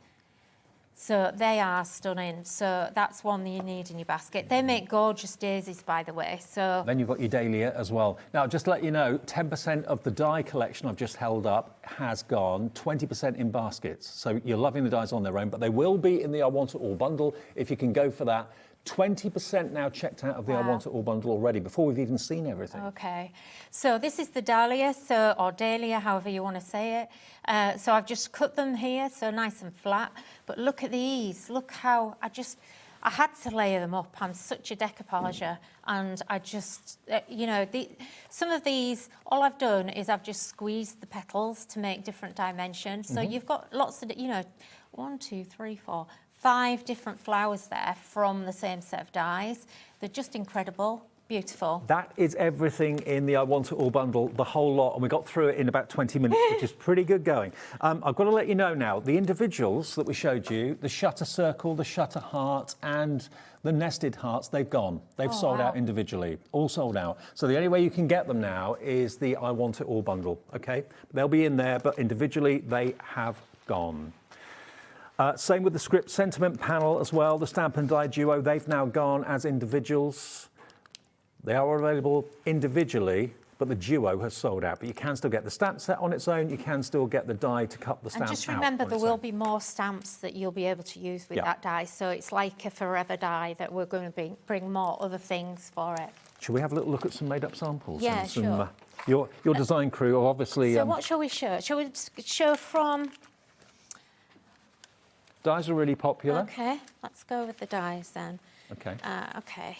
So they are stunning. So that's one that you need in your basket. They make gorgeous daisies, by the way. So then you've got your dahlia as well. Now, just to let you know, 10% of the die collection I've just held up has gone, 20% in baskets. So you're loving the dies on their own, but they will be in the I Want It All bundle if you can go for that. 20% now checked out of the I Want It All bundle already before we've even seen everything. Okay, so this is the dahlia, or dahlia, however you want to say it. So I've just cut them here, so nice and flat. But look at these. Look how I had to layer them up. I'm such a decoupager, and I just, you know, some of these, all I've done is I've just squeezed the petals to make different dimensions. So you've got lots of, you know, 1, 2, 3, 4, 5 different flowers there from the same set of dies. They're just incredible, beautiful. That is everything in the I Want It All bundle, the whole lot, and we got through it in about 20 minutes, which is pretty good going. I've got to let you know now, the individuals that we showed you, the shutter circle, the shutter heart, and the nested hearts, they've gone. They've sold out individually, all sold out. So the only way you can get them now is the I Want It All bundle, okay? They'll be in there, but individually, they have gone. Same with the script sentiment panel as well. The stamp and die duo, they've now gone as individuals. They are available individually, but the duo has sold out. But you can still get the stamp set on its own. You can still get the die to cut the stamp out. And just remember, there will be more stamps that you'll be able to use with that die. So it's like a forever die that we're going to bring more other things for it. Should we have a little look at some made-up samples? Yeah, and some, sure. Your design crew are obviously... So what shall we show? Shall we show from... Dies are really popular. Okay, let's go with the dies then. Okay. Okay.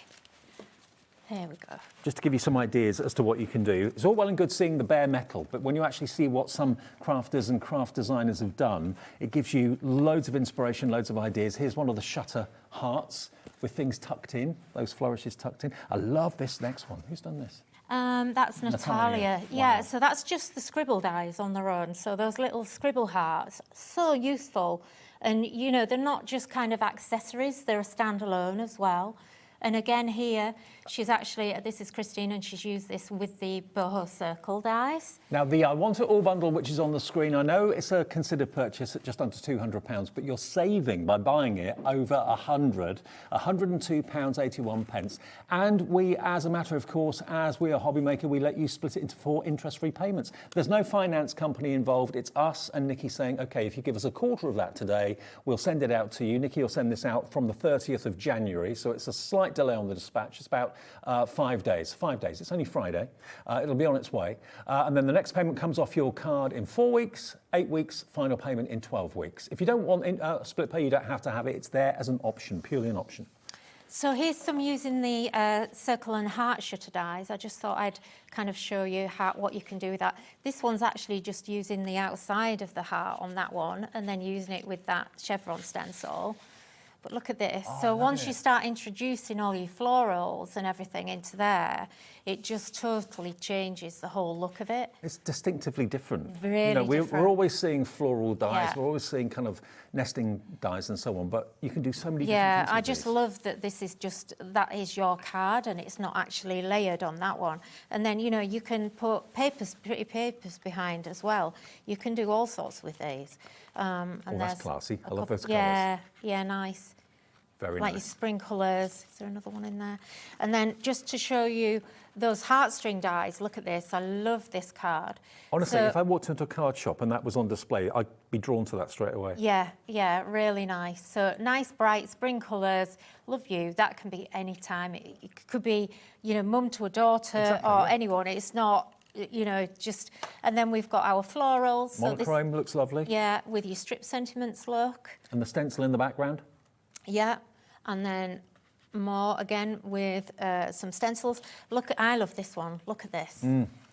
Here we go. Just to give you some ideas as to what you can do. It's all well and good seeing the bare metal, but when you actually see what some crafters and craft designers have done, it gives you loads of inspiration, loads of ideas. Here's one of the shutter hearts with things tucked in, those flourishes tucked in. I love this next one. Who's done this? That's Natalia. Wow. Yeah, so that's just the scribble dies on their own. So those little scribble hearts, so useful. And, you know, they're not just kind of accessories, they're a standalone as well. And again here, she's actually, this is Christine, and she's used this with the boho circle dies. Now, the I Want It All bundle, which is on the screen, I know it's a considered purchase at just under £200, but you're saving by buying it over £102.81. And we, as a matter of course, as we are Hobby Maker, we let you split it into 4 interest-free payments. There's no finance company involved. It's us and Nikki saying, OK, if you give us a quarter of that today, we'll send it out to you. Nikki will send this out from the 30th of January, so it's a slight delay on the dispatch. It's about 5 days. 5 days. It's only Friday. It'll be on its way. And then the next payment comes off your card in 4 weeks, 8 weeks, final payment in 12 weeks. If you don't want split pay, you don't have to have it. It's there as an option, purely an option. So here's some using the circle and heart shutter dies. I just thought I'd kind of show you what you can do with that. This one's actually just using the outside of the heart on that one and then using it with that chevron stencil. But look at this. So once you start introducing all your florals and everything into there, it just totally changes the whole look of it. It's distinctively different. Really we're different. always seeing floral dyes, Yeah. we're always seeing kind of nesting dyes and so on, but you can do so many different Yeah, things with I just these. love that this is that is your card and it's not actually layered on that one. And then, you can put pretty papers behind as well. You can do all sorts with these. And that's there's classy. a I love couple- those colours. Yeah, nice. Very Like your nice. spring colours. Is there another one in there? And then just to show you those heartstring dies, look at this. I love this card. Honestly, So- if I walked into a card shop and that was on display, I'd be drawn to that straight away. Yeah, really nice. So nice, bright spring colours. Love you. That can be any time. It could be, mum to a daughter Exactly, or yeah. anyone. It's not, just. And then we've got our florals. So this- Monochrome looks lovely. yeah, with your strip sentiments look. And the stencil in the background. Yeah, and then more again with some stencils. I love this one. Look at this.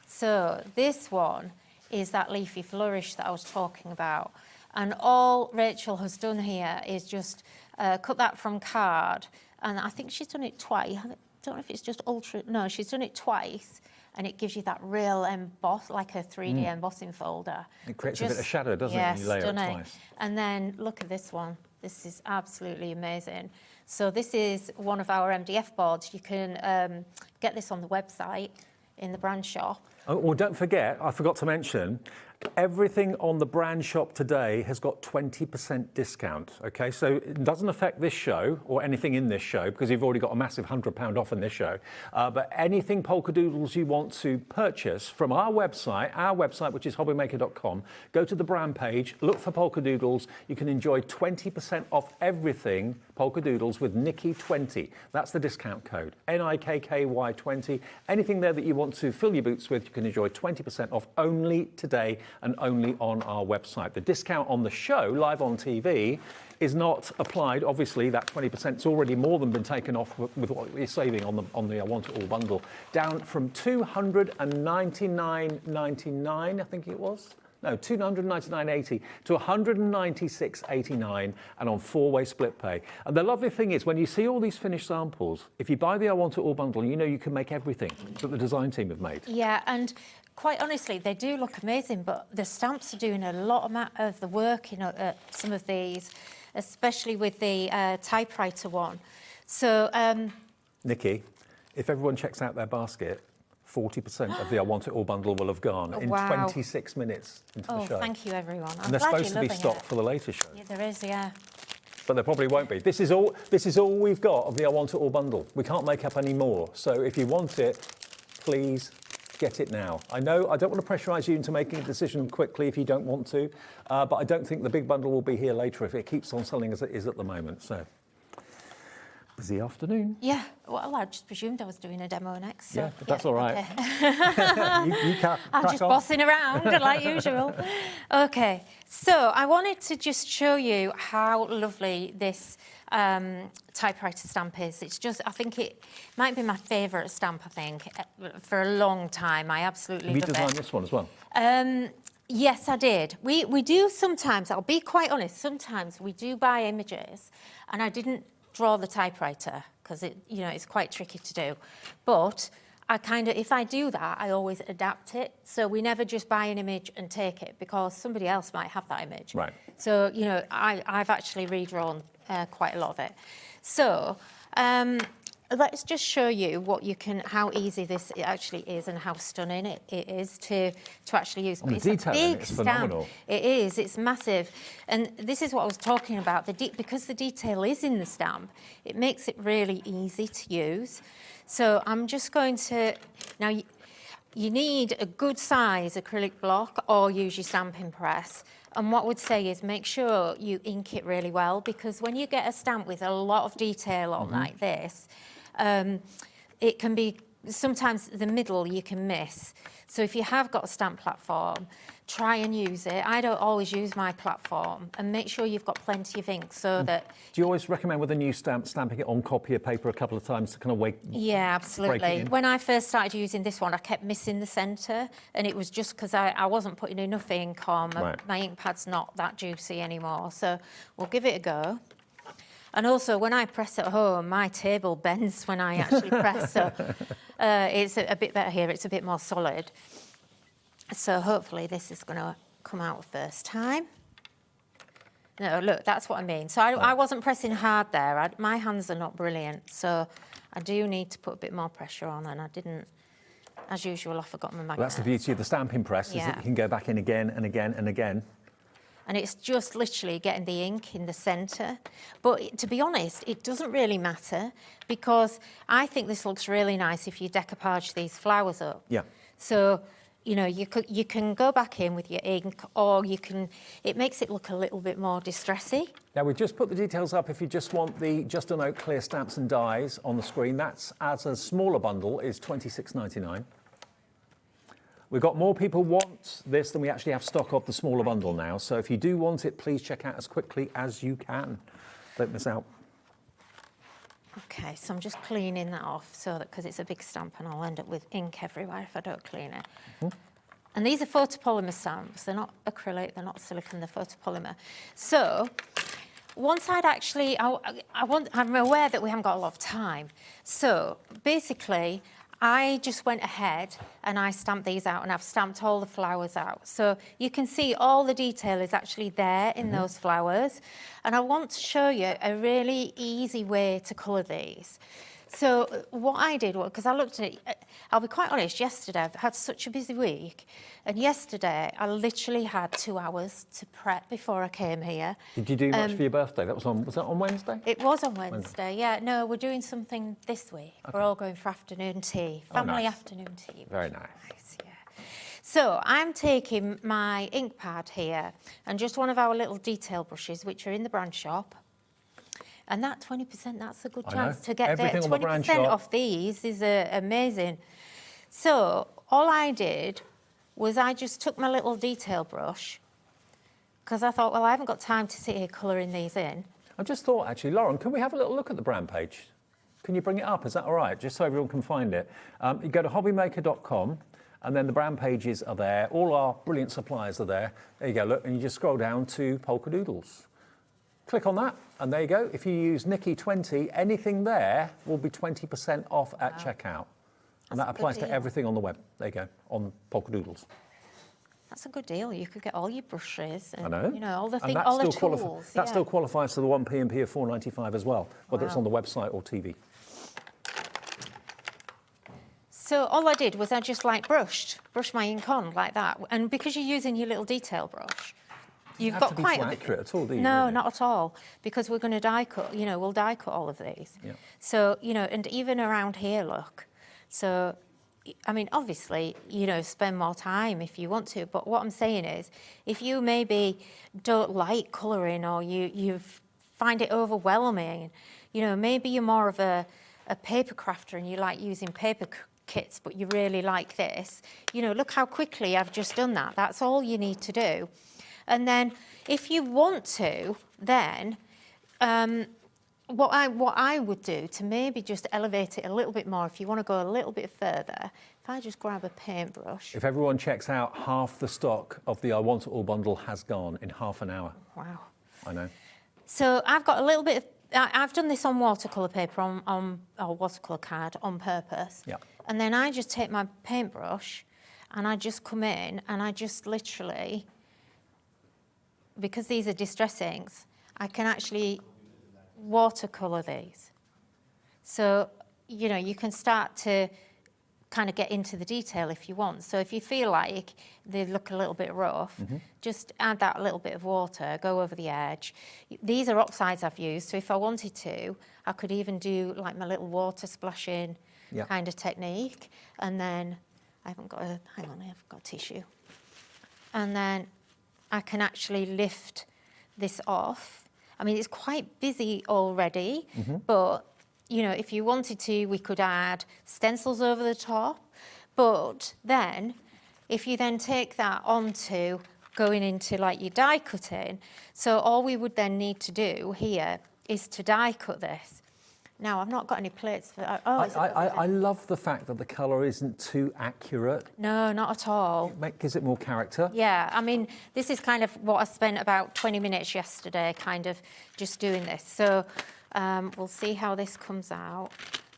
So this one is that leafy flourish that I was talking about. And all Rachel has done here is just cut that from card. And I think she's done it twice. I don't know if it's just ultra. No, she's done it twice. And it gives you that real emboss, like a 3D embossing folder. It creates a bit of shadow, doesn't it, when you layer it stunning. twice? And then look at this one. This is absolutely amazing. So this is one of our MDF boards. You can get this on the website in the brand shop. Oh, well, don't forget, I forgot to mention, everything on the brand shop today has got 20% discount, okay? So it doesn't affect this show or anything in this show because you've already got a massive £100 off in this show. But anything Polkadoodles you want to purchase from our website, which is hobbymaker.com, go to the brand page, look for Polkadoodles. You can enjoy 20% off everything Polkadoodles with Nikky20. That's the discount code, NIKKY20. Anything there that you want to fill your boots with, you can enjoy 20% off only today and only on our website. The discount on the show, live on TV, is not applied. Obviously, that 20% has already more than been taken off with what you're saving on the I Want It All bundle, down from $299.99, I think it was. No, $299.80 to $196.89 and on 4-way split pay. And the lovely thing is, when you see all these finished samples, if you buy the I Want It All bundle, you can make everything that the design team have made. Yeah, and quite honestly, they do look amazing, but the stamps are doing a lot of the work, some of these, especially with the typewriter one. So, Nikki, if everyone checks out their basket, 40% of the I Want It All bundle will have gone in wow. 26 minutes into the show. Oh, thank you, everyone. I'm And they're glad supposed you're to be loving stocked it. for the later show. Yeah, there is, yeah. But there probably won't be. This is all we've got of the I Want It All bundle. We can't make up any more. So if you want it, please get it now. I know I don't want to pressurise you into making a decision quickly if you don't want to, but I don't think the big bundle will be here later if it keeps on selling as it is at the moment. So, busy afternoon. Yeah, well, I just presumed I was doing a demo next. So, Yeah, but that's all right. Okay. you can't I'm crack just on. bossing around like usual. Okay, so I wanted to just show you how lovely this typewriter stamp is. It's just, I think it might be my favourite stamp, for a long time. I absolutely Have you love designed it. this one as well? Yes, I did. We do sometimes, I'll be quite honest, sometimes we do buy images and I didn't draw the typewriter because it's quite tricky to do. But if I do that, I always adapt it. So we never just buy an image and take it because somebody else might have that image. Right. So, I've actually redrawn quite a lot of it. So, let's just show you how easy this actually is and how stunning it is to actually use. And the It's a detail in big it's stamp. phenomenal. It is. It's massive, and this is what I was talking about. Because the detail is in the stamp, it makes it really easy to use. So I'm just going to now. You need a good size acrylic block or use your stamping press. And what I would say is make sure you ink it really well, because when you get a stamp with a lot of detail on like this, it can be, sometimes the middle you can miss. So if you have got a stamp platform, try and use it. I don't always use my platform, and make sure you've got plenty of ink so that... Do you always recommend with a new stamp, stamping it on copier paper a couple of times to kind of Yeah, absolutely. in? When I first started using this one, I kept missing the centre, and it was just because I wasn't putting enough ink on. Right. My ink pad's not that juicy anymore, so we'll give it a go. And also, when I press at home, my table bends when I actually press, so it's a bit better here. It's a bit more solid. So hopefully this is going to come out first time. No, look, that's what I mean. So I wasn't pressing hard there. My hands are not brilliant, so I do need to put a bit more pressure on, and I didn't, as usual, I forgot my magnet. Well, that's the beauty of the stamping press, is that you can go back in again and again and again. And it's just literally getting the ink in the centre. But to be honest, it doesn't really matter, because I think this looks really nice if you decoupage these flowers up. Yeah. So, you know, you can go back in with your ink, or it makes it look a little bit more distressy. Now, we've just put the details up if you just want the Just a Note clear stamps and dies on the screen. That's, as a smaller bundle, is $26.99. We've got more people want this than we actually have stock of the smaller bundle now. So if you do want it, please check out as quickly as you can. Don't miss out. Okay, so I'm just cleaning that off so that, because it's a big stamp and I'll end up with ink everywhere if I don't clean it. And these are photopolymer stamps. They're not acrylic, they're not silicone, they're photopolymer. So one side actually, I'm aware that we haven't got a lot of time. So basically, I just went ahead and I stamped these out, and I've stamped all the flowers out. So you can see all the detail is actually there in those flowers. And I want to show you a really easy way to colour these. So what I did was, because I looked at it, I'll be quite honest, yesterday I've had such a busy week, and yesterday I literally had 2 hours to prep before I came here. Did you do much for your birthday? Was that on Wednesday? It was on Wednesday, yeah. No, we're doing something this week. Okay. We're all going for afternoon tea, family afternoon tea. Very nice. Yeah. So I'm taking my ink pad here and just one of our little detail brushes, which are in the brand shop. And that 20%, that's a good chance to get there. 20% off these is amazing. So all I did was I just took my little detail brush, because I thought, well, I haven't got time to sit here colouring these in. I just thought, actually, Lauren, can we have a little look at the brand page? Can you bring it up? Is that all right? Just so everyone can find it. You go to hobbymaker.com, and then the brand pages are there. All our brilliant suppliers are there. There you go, look, and you just scroll down to Polkadoodles. Click on that, and there you go. If you use Nikky 20, anything there will be 20% off at checkout. And that applies to everything on the web. There you go, on Polkadoodles. That's a good deal. You could get all your brushes and, I know. you know, all the things, all the tools. That still qualifies for the 1P&P of $4.95 as well, whether it's on the website or TV. So all I did was I just brushed my ink on like that. And because you're using your little detail brush, you've got quite accurate at all, do you? No, really? Not at all, because we're going to die cut. You know, we'll die cut all of these. Yeah. So, you know, and even around here, look. So, I mean, obviously, you know, spend more time if you want to. But what I'm saying is, if you maybe don't like colouring, or you find it overwhelming, you know, maybe you're more of a paper crafter and you like using paper kits, but you really like this. You know, look how quickly I've just done that. That's all you need to do. And then if you want to, then what I would do to maybe just elevate it a little bit more, if you want to go a little bit further, if I just grab a paintbrush. If everyone checks out, half the stock of the I Want It All bundle has gone in half an hour. Wow. I know. So I've got a little bit of, I've done this on watercolour paper, or watercolour card on purpose. Yeah. And then I just take my paintbrush and I just come in and I just literally, because these are distress inks, I can actually watercolour these. So, you know, you can start to kind of get into the detail if you want. So if you feel like they look a little bit rough, just add that little bit of water, go over the edge. These are oxides I've used, so if I wanted to, I could even do like my little water splashing kind of technique. And then, I haven't got a, hang on, I've got a tissue. And then I can actually lift this off. I mean, it's quite busy already, but, you know, if you wanted to, we could add stencils over the top. But then, if you then take that onto going into like your die cutting, so all we would then need to do here is to die cut this. Now, I've not got any plates for that. I love the fact that the colour isn't too accurate. No, not at all. It gives it more character. Yeah, I mean, this is kind of what I spent about 20 minutes yesterday, kind of just doing this. So We'll see how this comes out.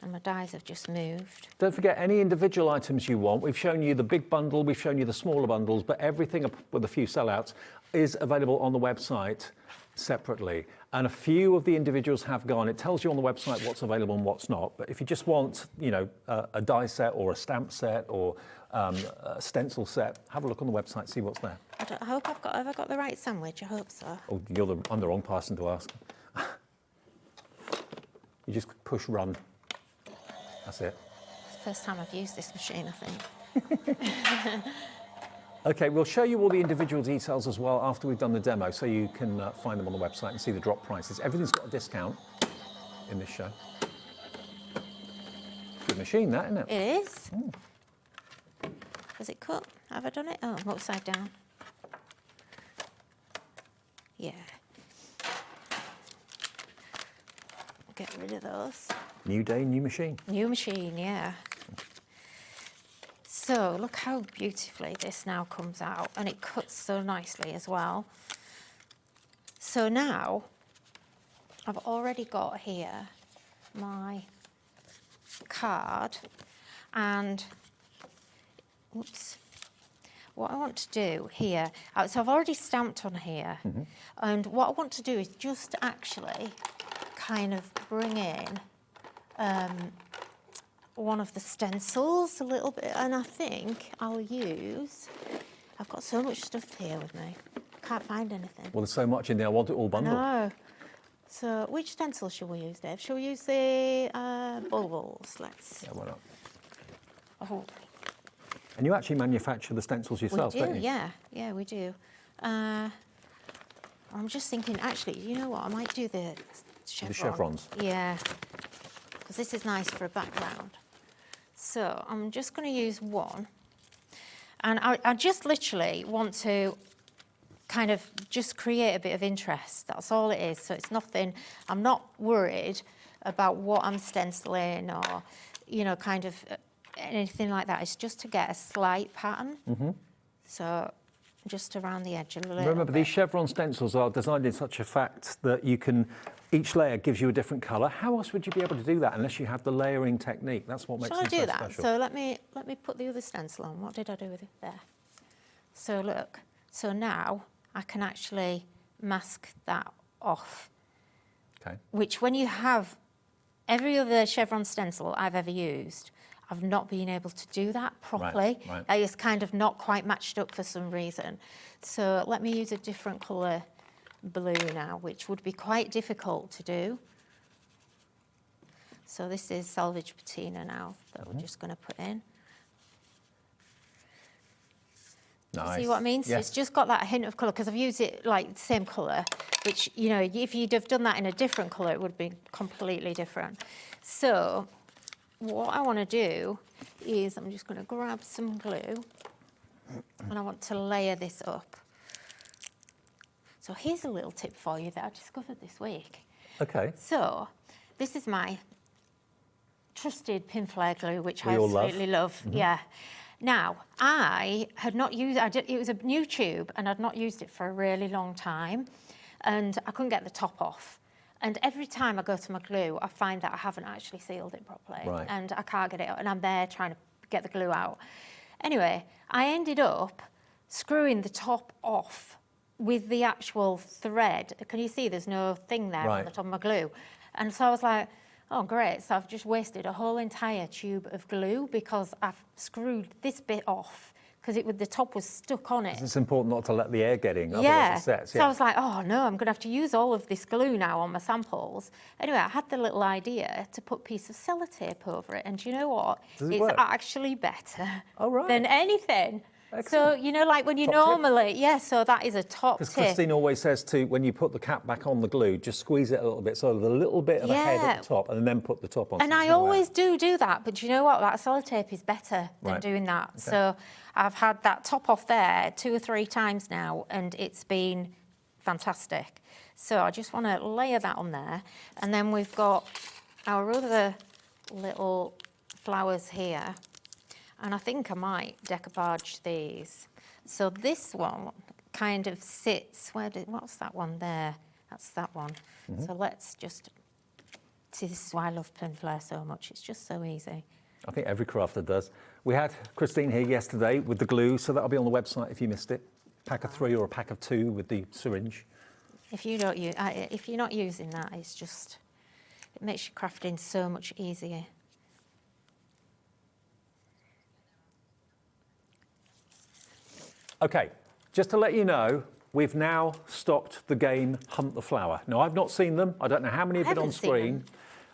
And my dies have just moved. Don't forget any individual items you want. We've shown you the big bundle, we've shown you the smaller bundles, but everything with a few sellouts is available on the website separately. And a few of the individuals have gone. It tells you on the website what's available and what's not. But if you just want, you know, a die set or a stamp set or a stencil set, have a look on the website, see what's there. I hope have I got the right sandwich? I hope so. Oh, I'm the wrong person to ask. You just push run. That's it. It's the first time I've used this machine, I think. Okay, we'll show you all the individual details as well after we've done the demo, so you can find them on the website and see the drop prices. Everything's got a discount in this show. Good machine, that, isn't it? It is. Has it cut? Have I done it? Oh, I'm upside down. Yeah. Get rid of those. New day, new machine. New machine, yeah. So look how beautifully this now comes out, and it cuts so nicely as well. So now I've already got here my card, and oops, what I want to do here, so I've already stamped on here, and what I want to do is just actually kind of bring in one of the stencils a little bit, and I think I'll use, I've got so much stuff here with me, I can't find anything. Well, there's so much in there, I want it all bundled. No. So which stencil shall we use, Dave? Shall we use the bubbles? Let's. Yeah, why not? Oh, And you actually manufacture the stencils yourself, don't you? Yeah, we do. I'm just thinking, actually, you know what? I might do the chevron. The chevrons. Yeah, because this is nice for a background. So I'm just going to use one. And I just literally want to kind of just create a bit of interest. That's all it is. So it's nothing, I'm not worried about what I'm stenciling or, you know, kind of anything like that. It's just to get a slight pattern. So just around the edge a little Remember, bit. these chevron stencils are designed in such a fact that you can, each layer gives you a different colour. How else would you be able to do that unless you have the layering technique? That's what makes Shall I them do so that? special. So let me put the other stencil on. What did I do with it there? So look, so now I can actually mask that off. Okay. Which when you have every other chevron stencil I've ever used, I've not been able to do that properly. Right. It's kind of not quite matched up for some reason. So let me use a different colour blue now, which would be quite difficult to do. So this is Salvage Patina now that we're just going to put in. Nice. See what I mean? So Yes. it's just got that hint of colour, because I've used it like the same colour, which, you know, if you'd have done that in a different colour, it would be completely different. So what I want to do is I'm just going to grab some glue and I want to layer this up. So here's a little tip for you that I discovered this week. Okay. So this is my trusted pin flare glue, which We I all love. absolutely love. Yeah. Now, I had not used it was a new tube and I'd not used it for a really long time, and I couldn't get the top off. And every time I go to my glue, I find that I haven't actually sealed it properly. Right. And I can't get it out, and I'm there trying to get the glue out. Anyway, I ended up screwing the top off with the actual thread. Can you see there's no thing there Right. on the top of my glue? And so I was like, oh, great. So I've just wasted a whole entire tube of glue because I've screwed this bit off because the top was stuck on it. It's important not to let the air get in, otherwise Yeah. it sets. So I was like, oh no, I'm going to have to use all of this glue now on my samples. Anyway, I had the little idea to put a piece of sellotape over it. And do you know what? Does it It's work? actually better Oh, right. than anything. Excellent. So, you know, like when you Top tip. normally, yeah, so that is a top Because tip. Christine always says to, when you put the cap back on the glue, just squeeze it a little bit, so there's a little bit of a head Yeah. at the top, and then put the top on. And so I there's no air. always do that, but do you know what? That sellotape is better than Right. doing that. Okay. So I've had that top off there 2 or 3 times now, and it's been fantastic. So I just want to layer that on there. And then we've got our other little flowers here. And I think I might decoupage these. So this one kind of sits, what's that one there? That's that one. So let's just See, this is why I love pin flare so much. It's just so easy. I think every crafter does. We had Christine here yesterday with the glue, so that'll be on the website if you missed it. Pack of 3 or a pack of 2 with the syringe. If you're not using that, it makes your crafting so much easier. Okay, just to let you know, we've now stopped the game Hunt the Flower. Now, I've not seen them. I don't know how many have been on screen.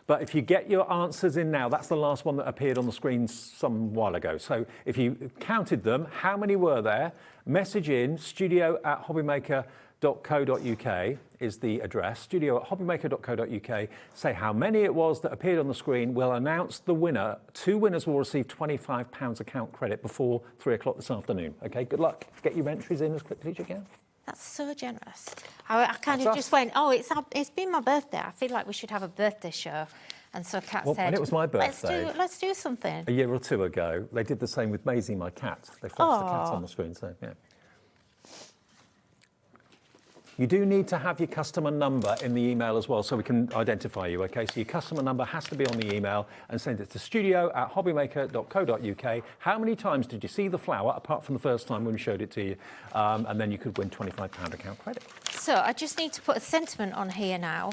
But if you get your answers in now, that's the last one that appeared on the screen some while ago. So if you counted them, how many were there? Message in studio@hobbymaker.co.uk is the address, studio@hobbymaker.co.uk. Say how many it was that appeared on the screen. We'll announce the winner. 2 winners will receive £25 account credit before 3 o'clock this afternoon. Okay, good luck. Get your entries in as quickly as you can. That's so generous. I kind of just went, oh, it's been my birthday. I feel like we should have a birthday show. And so Kat said, when it was my birthday, let's do something. A year or 2 ago, they did the same with Maisie, my cat. They flashed the cat on the screen, so yeah. You do need to have your customer number in the email as well, so we can identify you, okay? So your customer number has to be on the email, and send it to studio@hobbymaker.co.uk. How many times did you see the flower, apart from the first time when we showed it to you? And then you could win £25 account credit. So I just need to put a sentiment on here now.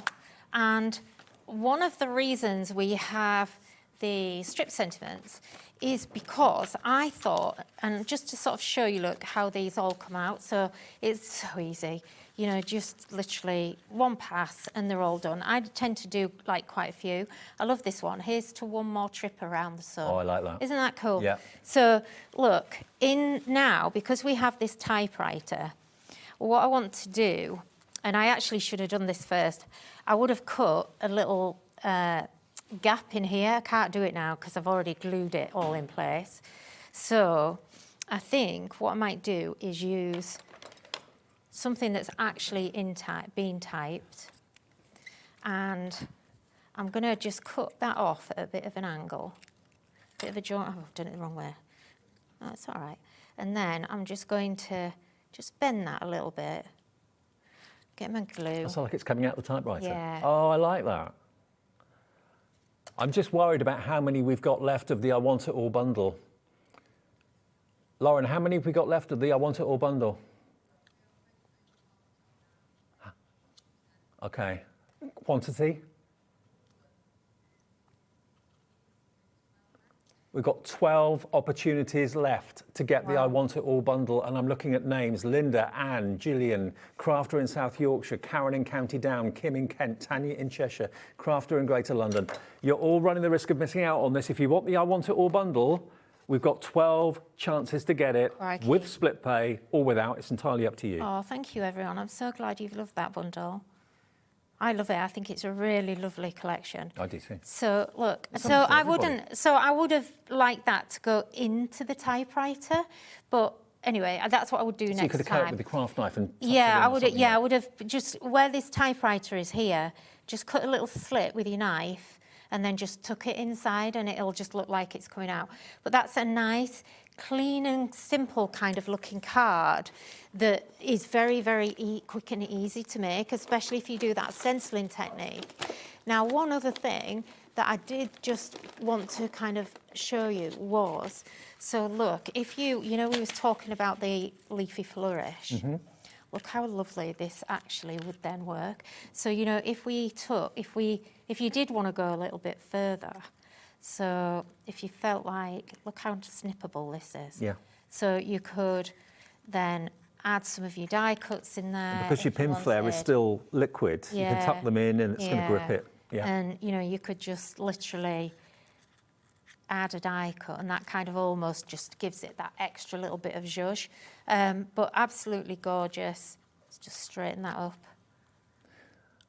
And one of the reasons we have the strip sentiments is because I thought, and just to sort of show you, look, how these all come out. So it's so easy. You know, just literally one pass and they're all done. I tend to do like quite a few. I love this one. Here's to one more trip around the sun. Oh, I like that. Isn't that cool? Yeah. So look, in now, because we have this typewriter, what I want to do, and I actually should have done this first, I would have cut a little gap in here. I can't do it now because I've already glued it all in place. So I think what I might do is use something that's actually being typed, and I'm going to just cut that off at a bit of an angle, bit of a joint. Oh, I've done it the wrong way. That's all right. And then I'm just going to just bend that a little bit, get my glue. That's like it's coming out the typewriter. Yeah. Oh, I like that. I'm just worried about how many we've got left of the I Want It All bundle. Lauren, how many have we got left of the I Want It All bundle? Okay. Quantity? We've got 12 opportunities left to get the I Want It All bundle, and I'm looking at names: Linda, Anne, Gillian, crafter in South Yorkshire, Karen in County Down, Kim in Kent, Tanya in Cheshire, crafter in Greater London. You're all running the risk of missing out on this. If you want the I Want It All bundle, we've got 12 chances to get it, with split pay or without. It's entirely up to you. Oh, thank you, everyone. I'm so glad you've loved that bundle. I love it. I think it's a really lovely collection. I do too. So look, I would have liked that to go into the typewriter, but anyway, that's what I would do next time. So you could have cut it with the craft knife and I would have just, where this typewriter is here, just cut a little slit with your knife and then just tuck it inside, and it'll just look like it's coming out. But that's a nice, clean and simple kind of looking card that is very, very quick and easy to make, especially if you do that stenciling technique. Now, one other thing that I did just want to kind of show you was, so look, if you know, we was talking about the leafy flourish. Mm-hmm. Look how lovely this actually would then work. So, you know, if you did want to go a little bit further, so if you felt like, look how snippable this is. Yeah. So you could then add some of your die cuts in there. And because your pin flare is still liquid, you can tuck them in and it's going to grip it. Yeah. And, you know, you could just literally add a die cut, and that kind of almost just gives it that extra little bit of zhuzh. But absolutely gorgeous. Let's just straighten that up.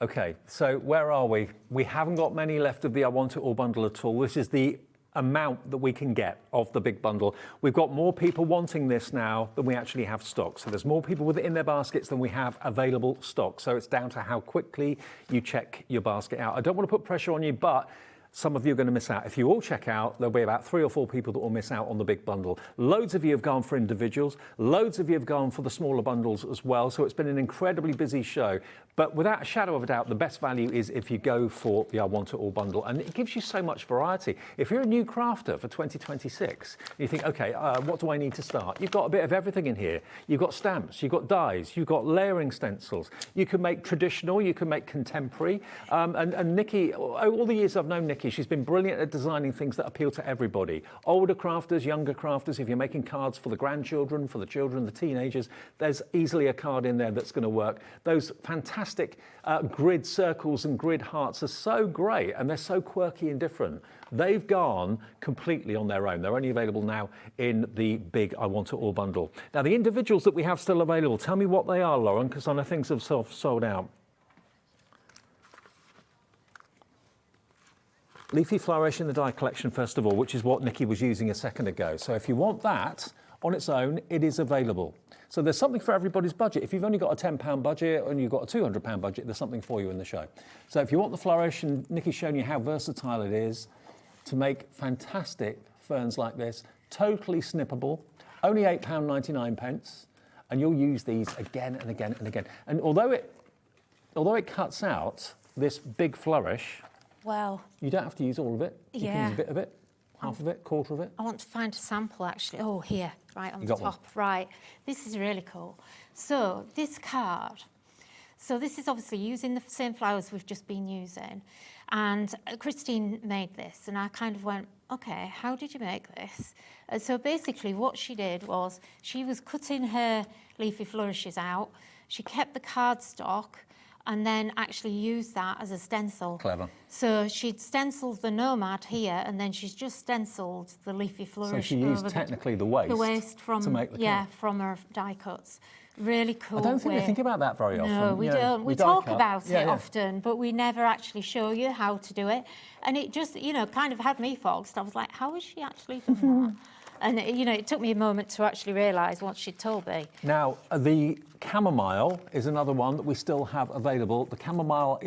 Okay, so where are we? We haven't got many left of the I Want It All bundle at all. This is the amount that we can get of the big bundle. We've got more people wanting this now than we actually have stock. So there's more people with it in their baskets than we have available stock. So it's down to how quickly you check your basket out. I don't want to put pressure on you, but some of you are going to miss out. If you all check out, there'll be about 3 or 4 people that will miss out on the big bundle. Loads of you have gone for individuals. Loads of you have gone for the smaller bundles as well. So it's been an incredibly busy show. But without a shadow of a doubt, the best value is if you go for the I Want It All bundle. And it gives you so much variety. If you're a new crafter for 2026, you think, OK, what do I need to start? You've got a bit of everything in here. You've got stamps, you've got dies, you've got layering stencils. You can make traditional, you can make contemporary. And Nikki, all the years I've known Nikki, she's been brilliant at designing things that appeal to everybody. Older crafters, younger crafters, if you're making cards for the grandchildren, for the children, the teenagers, there's easily a card in there that's going to work. Those fantastic grid circles and grid hearts are so great, and they're so quirky and different. They've gone completely on their own. They're only available now in the big I Want It All bundle. Now, the individuals that we have still available, tell me what they are, Lauren, because I know things have sold out. Leafy Flourish in the die collection, first of all, which is what Nikki was using a second ago. So if you want that on its own, it is available. So there's something for everybody's budget. If you've only got a £10 budget and you've got a £200 budget, there's something for you in the show. So if you want the flourish, and Nikki's shown you how versatile it is to make fantastic ferns like this, totally snippable, only £8.99, and you'll use these again and again and again. And although it cuts out this big flourish, well, you don't have to use all of it. You can use a bit of it, half of it, quarter of it. I want to find a sample actually. Oh, here, right on You the got one. top. Right, this is really cool. So this card, so this is obviously using the same flowers we've just been using. And Christine made this, and I kind of went, okay, how did you make this? And so basically what she did was she was cutting her leafy flourishes out. She kept the cardstock and then actually used that as a stencil. Clever. So she'd stenciled the nomad here, and then she's just stenciled the leafy flourish. So she used technically the waste from to make the card. from her die cuts. Really cool. I don't think we think about that very often. No, we don't. We die talk cut. about it often, but we never actually show you how to do it. And it just, kind of had me foxed. I was like, how is she actually doing that? And, it took me a moment to actually realise what she'd told me. Now, the chamomile is another one that we still have available. The chamomile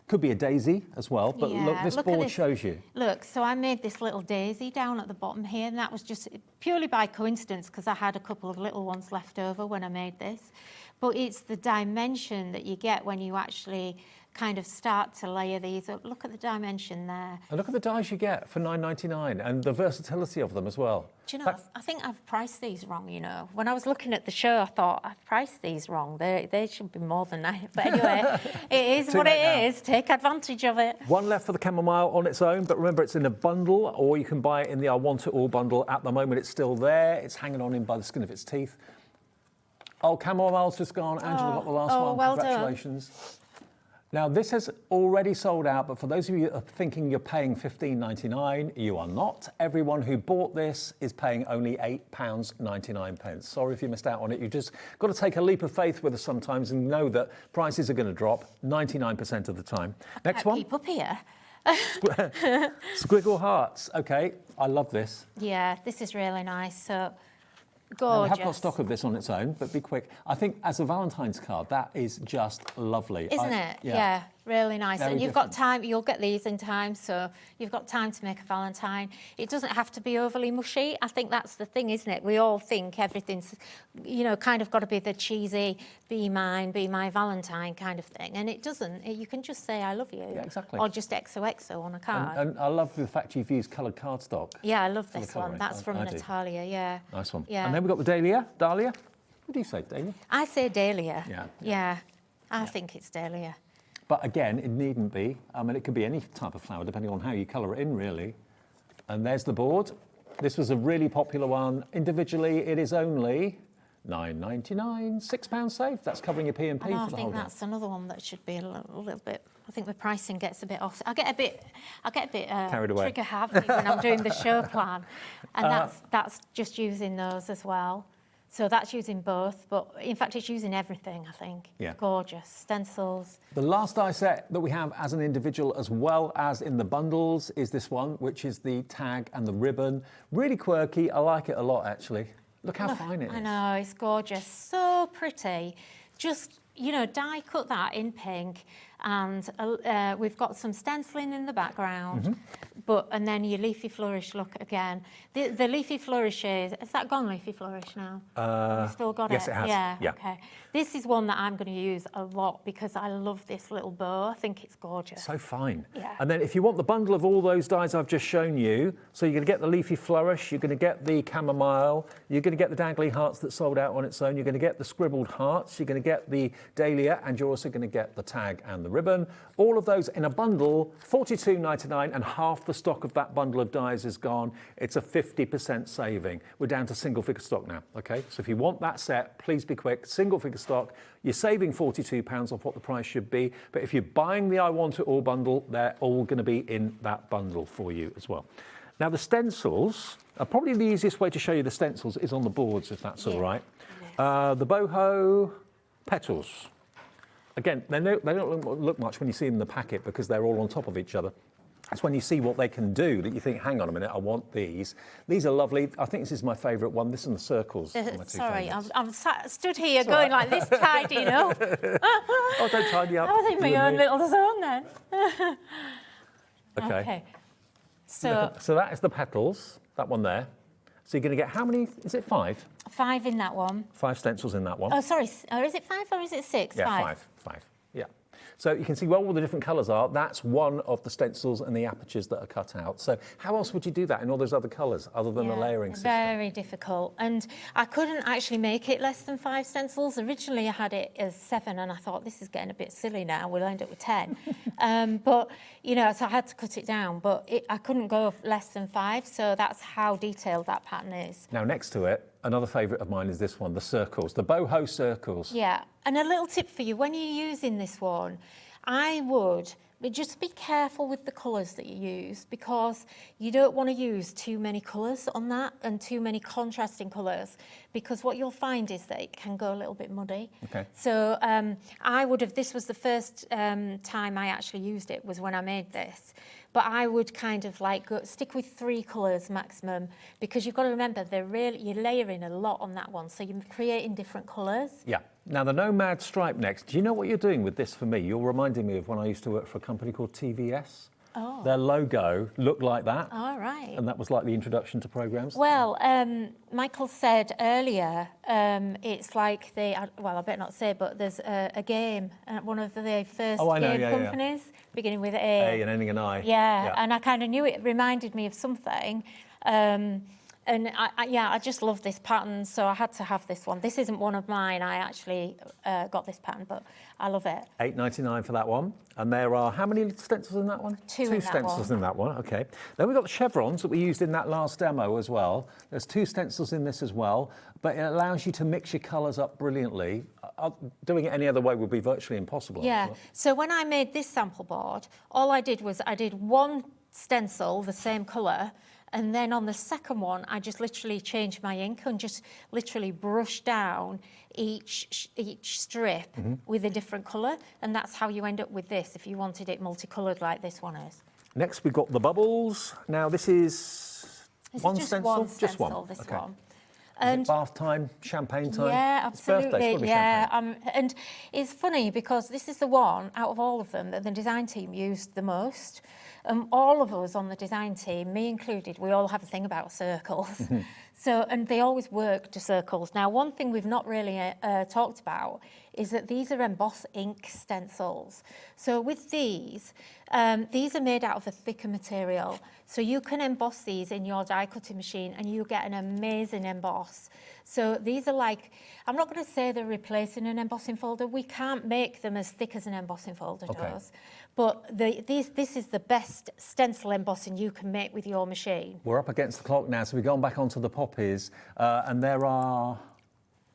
could be a daisy as well, but look, this board shows you. Look, so I made this little daisy down at the bottom here, and that was just purely by coincidence because I had a couple of little ones left over when I made this. But it's the dimension that you get when you actually kind of start to layer these up. Look at the dimension there. And look at the dies you get for $9.99 and the versatility of them as well. Do you know, I think I've priced these wrong, When I was looking at the show, I thought, I've priced these wrong. They should be more than that. But anyway, it is what it is. Take advantage of it. One left for the chamomile on its own, but remember, it's in a bundle, or you can buy it in the I Want It All bundle. At the moment, it's still there. It's hanging on in by the skin of its teeth. Oh, chamomile's just gone. Angela got the last one. Well Congratulations. Done. Now, this has already sold out, but for those of you that are thinking you're paying $15.99, you are not. Everyone who bought this is paying only £8.99. Sorry if you missed out on it. You've just got to take a leap of faith with us sometimes and know that prices are going to drop 99% of the time. Next one. Keep up here. Squiggle hearts. Okay, I love this. Yeah, this is really nice. So gorgeous. I have got stock of this on its own, but be quick. I think as a Valentine's card, that is just lovely. Isn't it? Yeah, really nice. Very and you've different. got time, you'll get these in time, so you've got time to make a Valentine. It doesn't have to be overly mushy. I think that's the thing, isn't it? We all think everything's, kind of got to be the cheesy, be mine, be my Valentine kind of thing. And it doesn't. You can just say, I love you. Yeah, exactly. Or just XOXO on a card. And I love the fact you've used coloured cardstock. Yeah, I love for the this one. colouring. That's from I do. Natalia, yeah. Nice one. Yeah. And then we've got the Dahlia. Dahlia? What do you say, Dahlia? I say Dahlia. Yeah. I think it's Dahlia. But again, it needn't be. I mean, it could be any type of flower, depending on how you colour it in, really. And there's the board. This was a really popular one. Individually, it is only $9.99, £6 saved. That's covering your P&P for the whole day. I think that's another one that should be a little bit. I think the pricing gets a bit off. I get a bit carried away. Trigger happy when I'm doing the show plan, and that's just using those as well. So that's using both, but in fact it's using everything, I think. Yeah. Gorgeous. Stencils. The last die set that we have as an individual as well as in the bundles is this one, which is the tag and the ribbon. Really quirky. I like it a lot, actually. Look how fine it is. I know, it's gorgeous. So pretty. Just die cut that in pink, and we've got some stenciling in the background, and then your leafy flourish look again. The leafy flourish has that gone leafy flourish now? You've still got yes, it? it has. Yeah, okay. This is one that I'm going to use a lot because I love this little bow. I think it's gorgeous. So fine. Yeah. And then if you want the bundle of all those dies I've just shown you, so you're going to get the leafy flourish, you're going to get the chamomile, you're going to get the dangly hearts that sold out on its own, you're going to get the scribbled hearts, you're going to get the dahlia, and you're also going to get the tag and the ribbon. All of those in a bundle, $42.99, and half the stock of that bundle of dies is gone. It's a 50% saving. We're down to single figure stock now, okay? So if you want that set, please be quick. Single figure stock, you're saving £42 off what the price should be, but if you're buying the I Want It All bundle, they're all going to be in that bundle for you as well. Now the stencils, probably the easiest way to show you the stencils is on the boards, if that's all right. The boho petals. Again, they don't look much when you see them in the packet because they're all on top of each other. It's when you see what they can do that you think, hang on a minute, I want these. These are lovely. I think this is my favourite one. This and the circles. Are my two Sorry, favourites. I'm stood here going like this, tidying up. Oh, don't tidy up. I was in my own little zone then. Okay. So that is the petals, that one there. So you're going to get how many? Is it 5? 5 in that one. 5 stencils in that one. Oh, sorry. Or is it 5 or is it 6? Yeah, 5. Yeah. So you can see where all the different colours are. That's one of the stencils and the apertures that are cut out. So how else would you do that in all those other colours other than the layering system? Very difficult. And I couldn't actually make it less than 5 stencils. Originally, I had it as 7, and I thought, this is getting a bit silly now. We'll end up with 10. But, so I had to cut it down. But I couldn't go less than 5, so that's how detailed that pattern is. Now, next to it, another favourite of mine is this one, the circles, the boho circles. Yeah, and a little tip for you, when you're using this one, I would just be careful with the colours that you use because you don't want to use too many colours on that and too many contrasting colours because what you'll find is that it can go a little bit muddy. Okay. So this was the first time I actually used it was when I made this. But I would kind of stick with 3 colours maximum because you've got to remember you're layering a lot on that one, so you're creating different colours. Yeah. Now the Nomad stripe next. Do you know what you're doing with this for me? You're reminding me of when I used to work for a company called TVS. Oh. Their logo looked like that. All right. And that was like the introduction to programs. Well, Michael said earlier, it's like I better not say, but there's a game at one of the first game companies, beginning with A and ending in I. Yeah, and I kind of knew it reminded me of something. And I just love this pattern, so I had to have this one. This isn't one of mine. I actually got this pattern, but I love it. $8.99 for that one. And there are how many stencils in that one? 2 Two stencils in that one, okay. Then we've got the chevrons that we used in that last demo as well. There's 2 stencils in this as well, but it allows you to mix your colours up brilliantly. Doing it any other way would be virtually impossible. Yeah, so when I made this sample board, all I did was I did 1 stencil, the same colour, and then on the second one, I just literally changed my ink and just literally brushed down each strip with a different colour. And that's how you end up with this if you wanted it multicoloured like this one is. Next, we've got the bubbles. Now, this is one stencil? Just one. This okay. one. And bath time, champagne time? Yeah, absolutely. Champagne. And it's funny because this is the one out of all of them that the design team used the most. All of us on the design team, me included, we all have a thing about circles. And they always work to circles. Now, one thing we've not really talked about is that these are emboss ink stencils. So with these are made out of a thicker material. So you can emboss these in your die cutting machine and you get an amazing emboss. So these are I'm not going to say they're replacing an embossing folder. We can't make them as thick as an embossing folder does. But this is the best stencil embossing you can make with your machine. We're up against the clock now, so we've gone back onto the poppies, and there are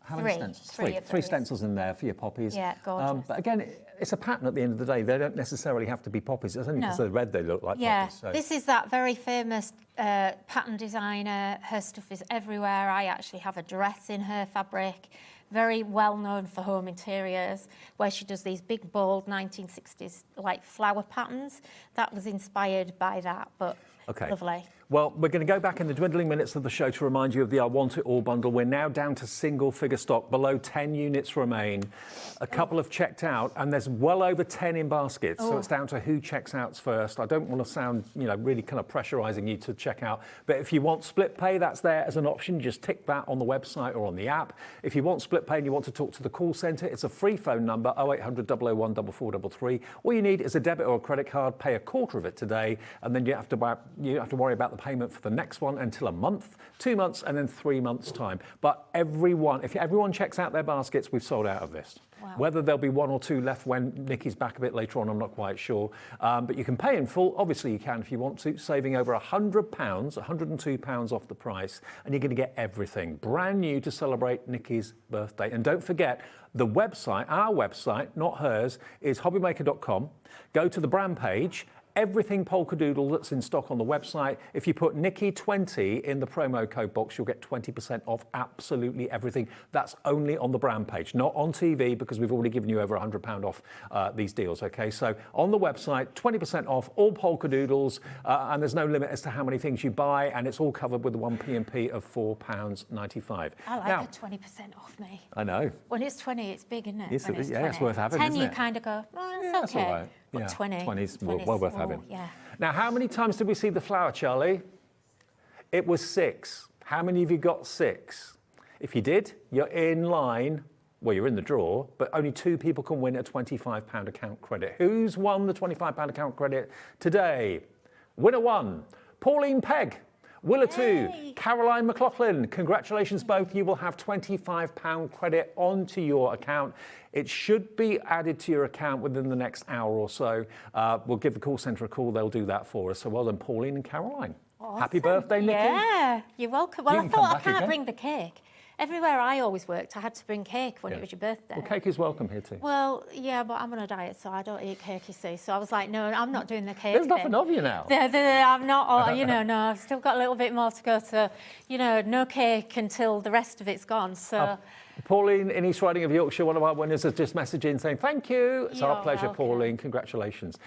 how many stencils? 3 stencils in there for your poppies. Yeah, gorgeous. But again, it's a pattern at the end of the day. They don't necessarily have to be poppies. It's only because they're red they look like poppies. So. This is that very famous pattern designer. Her stuff is everywhere. I actually have a dress in her fabric. Very well known for home interiors, where she does these big, bold 1960s flower patterns. That was inspired by that, but lovely. Well, we're going to go back in the dwindling minutes of the show to remind you of the I Want It All bundle. We're now down to single figure stock. Below 10 units remain. A couple have checked out, and there's well over 10 in baskets. So it's down to who checks out first. I don't want to sound, really kind of pressurizing you to check out. But if you want split pay, that's there as an option. Just tick that on the website or on the app. If you want split pay and you want to talk to the call centre, it's a free phone number, 0800 001 4433. All you need is a debit or a credit card. Pay a quarter of it today, and then you have to worry about the payment for the next one until a month, 2 months, and then 3 months' time. But if everyone checks out their baskets, we've sold out of this. Wow. Whether there'll be one or two left when Nikki's back a bit later on, I'm not quite sure. But you can pay in full. Obviously, you can if you want to, saving over £100, £102 off the price, and you're going to get everything brand new to celebrate Nikki's birthday. And don't forget, the website, our website, not hers, is hobbymaker.com. Go to the brand page. Everything Polkadoodle that's in stock on the website. If you put Nikky20 in the promo code box, you'll get 20% off absolutely everything. That's only on the brand page, not on TV, because we've already given you over £100 off these deals, okay? So on the website, 20% off all Polkadoodles, and there's no limit as to how many things you buy, and it's all covered with the 1 P&P of £4.95. I like the 20% off me. I know. When it's 20, it's big, isn't it? It's, When it's yeah, it's worth having, 10, isn't you it? kind of go, oh, it's That's okay. all right. But Yeah, 20. 20's well worth having. Yeah. Now, how many times did we see the flower, Charlie? It was 6. How many of you got 6? If you did, you're in line. Well, you're in the draw, but only 2 people can win a £25 account credit. Who's won the £25 account credit today? Winner 1, Pauline Pegg. Winner 2, Caroline McLaughlin. Congratulations both. You will have £25 credit onto your account. It should be added to your account within the next hour or so. We'll give the call centre a call. They'll do that for us. So well done, Pauline and Caroline. Awesome. Happy birthday, Nikki. Yeah, you're welcome. Well, You I can thought come I back can't again. bring the cake. Everywhere I always worked, I had to bring cake when it was your birthday. Well, cake is welcome here too. Well, yeah, but I'm on a diet, so I don't eat cake, you see. So I was like, no, I'm not doing the cake There's thing. nothing of you now. I'm not, no, I've still got a little bit more to go to, no cake until the rest of it's gone, so... Pauline in East Riding of Yorkshire, one of our winners, has just messaged in saying thank you. It's our You're pleasure, welcome. Pauline. Congratulations.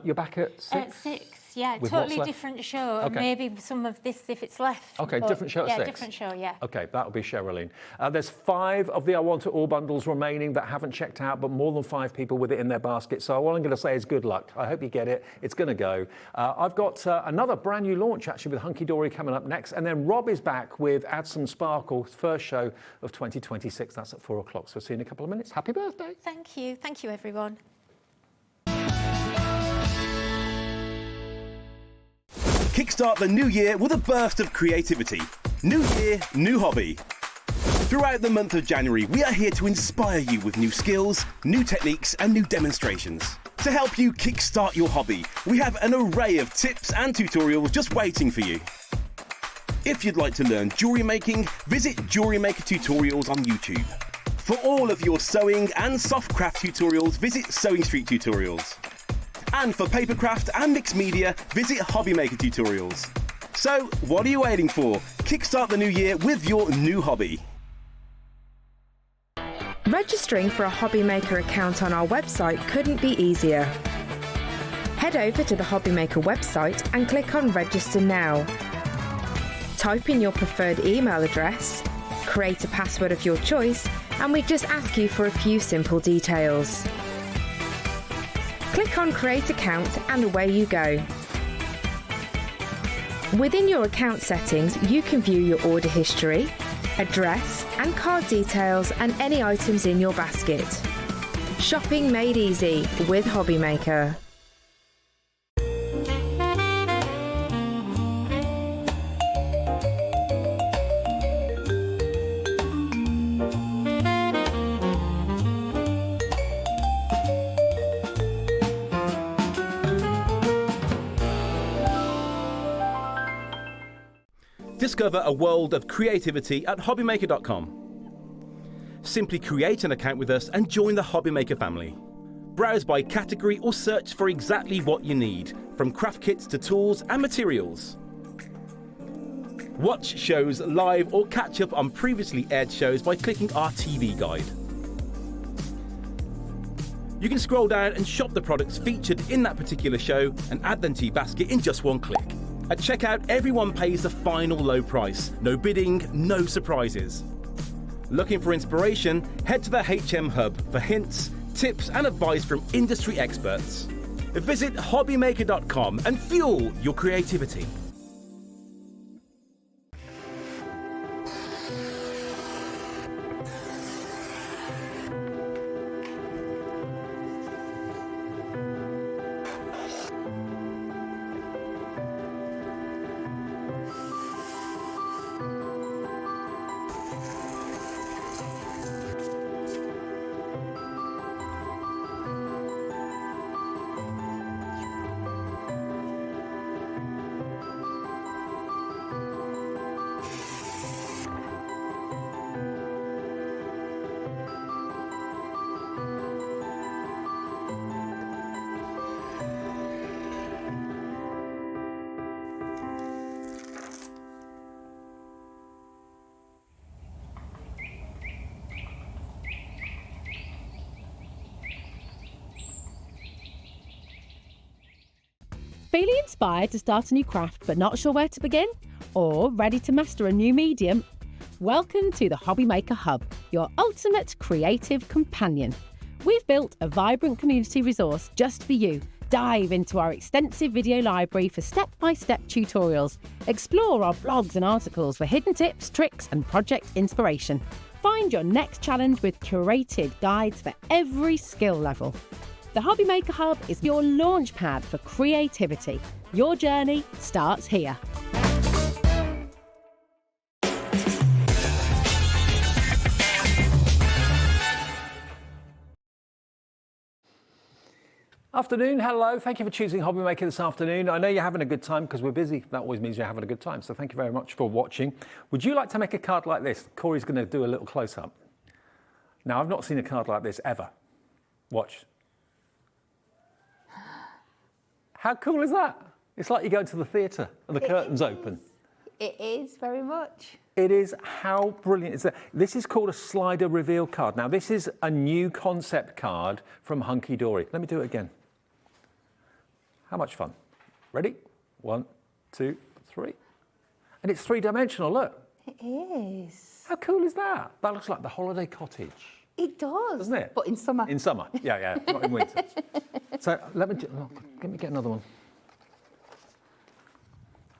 You're back at 6? At 6, yeah, With what's totally left? different show. Okay. Maybe some of this if it's left. Okay, but different show at 6? Yeah, different show, yeah. Okay, that'll be Sherilyn. There's 5 of the I Want It All bundles remaining that haven't checked out, but more than 5 people with it in their basket. So all I'm going to say is good luck. I hope you get it. It's going to go. I've got another brand new launch, actually, with Hunkydory coming up next. And then Rob is back with Add Some Sparkle, first show of 2026. That's at 4 o'clock. So see you in a couple of minutes. Happy birthday. Thank you, everyone. Kickstart the new year with a burst of creativity. New year, new hobby. Throughout the month of January, we are here to inspire you with new skills, new techniques, and new demonstrations. To help you kickstart your hobby, we have an array of tips and tutorials just waiting for you. If you'd like to learn jewellery making, visit Jewellery Maker Tutorials on YouTube. For all of your sewing and soft craft tutorials, visit Sewing Street Tutorials. And for papercraft and mixed media, visit Hobby Maker Tutorials. So, what are you waiting for? Kickstart the new year with your new hobby. Registering for a Hobby Maker account on our website couldn't be easier. Head over to the Hobby Maker website and click on Register Now. Type in your preferred email address, create a password of your choice, and we just ask you for a few simple details. Click on Create Account and away you go. Within your account settings, you can view your order history, address and card details and any items in your basket. Shopping made easy with Hobby Maker. Discover a world of creativity at hobbymaker.com. Simply create an account with us and join the Hobby Maker family. Browse by category or search for exactly what you need, from craft kits to tools and materials. Watch shows live or catch up on previously aired shows by clicking our TV guide. You can scroll down and shop the products featured in that particular show and add them to your basket in just one click. At checkout, everyone pays the final low price. No bidding, no surprises. Looking for inspiration? Head to the HM Hub for hints, tips and advice from industry experts. Visit hobbymaker.com and fuel your creativity. Feeling inspired to start a new craft but not sure where to begin? Or ready to master a new medium? Welcome to the Hobby Maker Hub, your ultimate creative companion. We've built a vibrant community resource just for you. Dive into our extensive video library for step-by-step tutorials. Explore our blogs and articles for hidden tips, tricks and project inspiration. Find your next challenge with curated guides for every skill level. The Hobby Maker Hub is your launch pad for creativity. Your journey starts here. Afternoon, hello. Thank you for choosing Hobby Maker this afternoon. I know you're having a good time because we're busy. That always means you're having a good time. So thank you very much for watching. Would you like to make a card like this? Corey's going to do a little close-up. Now, I've not seen a card like this ever. Watch. How cool is that? It's like you go to the theatre and the curtains open. It is very much. It is. How brilliant is that? This is called a slider reveal card. Now, this is a new concept card from Hunkydory. Let me do it again. How much fun? Ready? 1, 2, 3. And it's three-dimensional, look. It is. How cool is that? That looks like the holiday cottage. It does. Doesn't it? But in summer. In summer, yeah, not in winter. So let me get another one.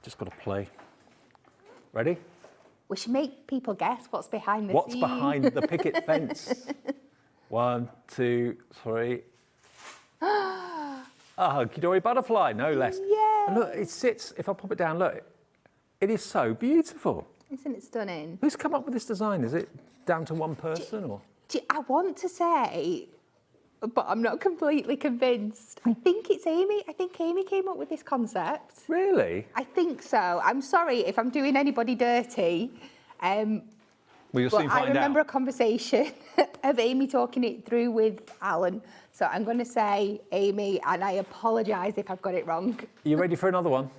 Just got to play. Ready? We should make people guess what's behind this. What's behind the picket fence? 1, 2, 3. A Hunkydory butterfly, no less. Yeah. And look, it sits, if I pop it down, look, it is so beautiful. Isn't it stunning? Who's come up with this design? Is it down to one person or? I want to say, but I'm not completely convinced. I think it's Amy. I think Amy came up with this concept. Really? I think so. I'm sorry if I'm doing anybody dirty. Well, you'll soon find out. I remember a conversation of Amy talking it through with Alan. So I'm going to say Amy, and I apologise if I've got it wrong. Are you ready for another one?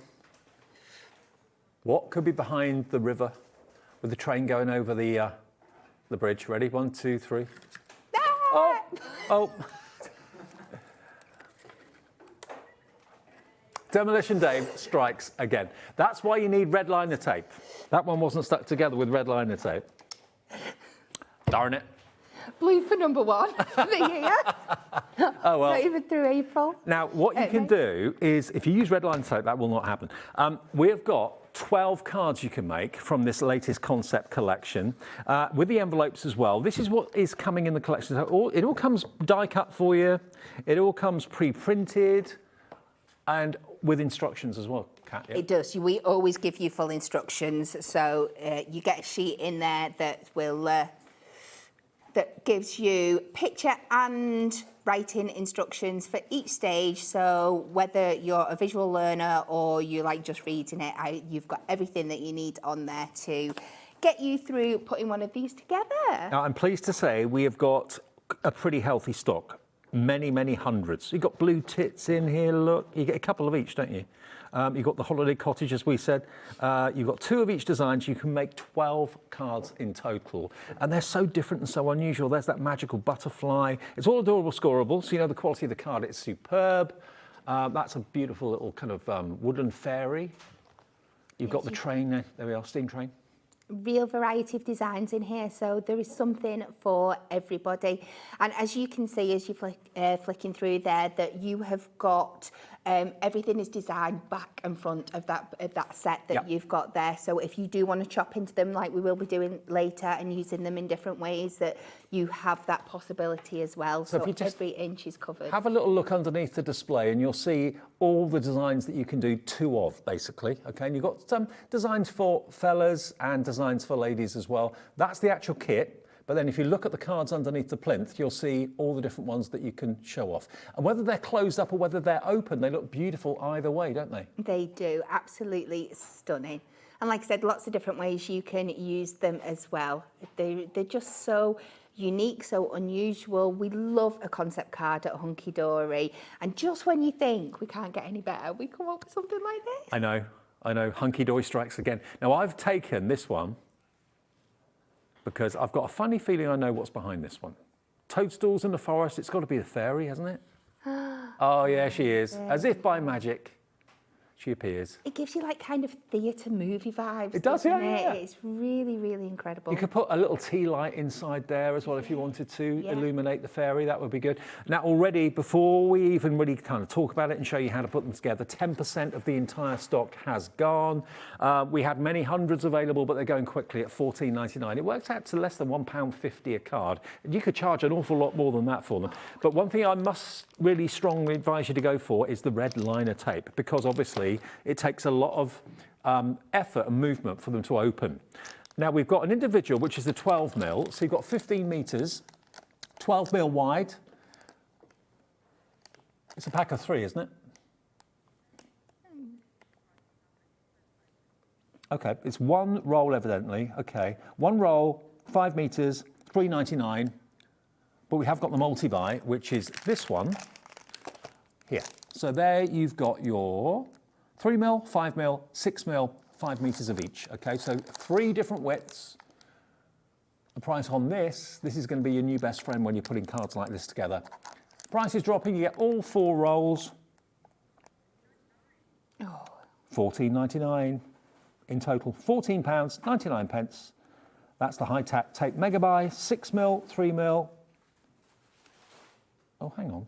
What could be behind the river with the train going over the bridge? Ready? 1, 2, 3. Ah! Oh. Demolition Dave strikes again. That's why you need red liner tape. That one wasn't stuck together with red liner tape. Darn it. Blooper number 1 for the year. Oh, well. Not even through April. Now, what you can do is, if you use red liner tape, that will not happen. We've got 12 cards you can make from this latest concept collection, with the envelopes as well. This is what is coming in the collection. So it all comes die cut for you. It all comes pre-printed and with instructions as well, Kat. Yeah? It does. We always give you full instructions. So you get a sheet in there that will that gives you picture and writing instructions for each stage. So whether you're a visual learner or you like just reading it, you've got everything that you need on there to get you through putting one of these together. Now, I'm pleased to say we have got a pretty healthy stock. Many, many hundreds. You've got blue tits in here, look. You get a couple of each, don't you? You've got the holiday cottage, as we said. You've got 2 of each design, so you can make 12 cards in total. And they're so different and so unusual. There's that magical butterfly. It's all adorable, scoreable, so you know the quality of the card. It's superb. That's a beautiful little kind of wooden fairy. You've got the train there we are, steam train. Real variety of designs in here, so there is something for everybody. And as you can see, as you're flicking through there, that you have got everything is designed back and front of that set that you've got there. So if you do want to chop into them like we will be doing later and using them in different ways, that you have that possibility as well. So every inch is covered. Have a little look underneath the display and you'll see all the designs that you can do two of, basically. Okay, and you've got some designs for fellas and designs for ladies as well. That's the actual kit. But then if you look at the cards underneath the plinth, you'll see all the different ones that you can show off. And whether they're closed up or whether they're open, they look beautiful either way, don't they? They do, absolutely stunning. And like I said, lots of different ways you can use them as well. They're just so unique, so unusual. We love a concept card at Hunkydory. And just when you think we can't get any better, we come up with something like this. I know, Hunkydory strikes again. Now I've taken this one because I've got a funny feeling I know what's behind this one. Toadstools in the forest, it's got to be the fairy, hasn't it? Oh yeah, she is. As if by magic, she appears. It gives you like kind of theatre movie vibes. It does, yeah. It's really, really incredible. You could put a little tea light inside there as well if you wanted to illuminate the fairy, that would be good. Now already, before we even really kind of talk about it and show you how to put them together, 10% of the entire stock has gone. We had many hundreds available, but they're going quickly at $14.99. It works out to less than £1.50 a card. You could charge an awful lot more than that for them. But one thing I must really strongly advise you to go for is the red liner tape, because obviously it takes a lot of effort and movement for them to open. Now we've got an individual, which is the 12 mil, so you've got 15 metres, 12 mil wide. It's a pack of 3, isn't it? Okay, it's one roll evidently, okay. One roll, 5 metres, $3.99, but we have got the multi-buy, which is this one here. So there you've got your 3 mil, 5 mil, 6 mil, 5 metres of each. Okay, so 3 different widths. The price on this is going to be your new best friend when you're putting cards like this together. Price is dropping, you get all 4 rolls. $14.99 in total, £14.99. That's the high tape mega buy, 6 mil, 3 mil. Oh, hang on.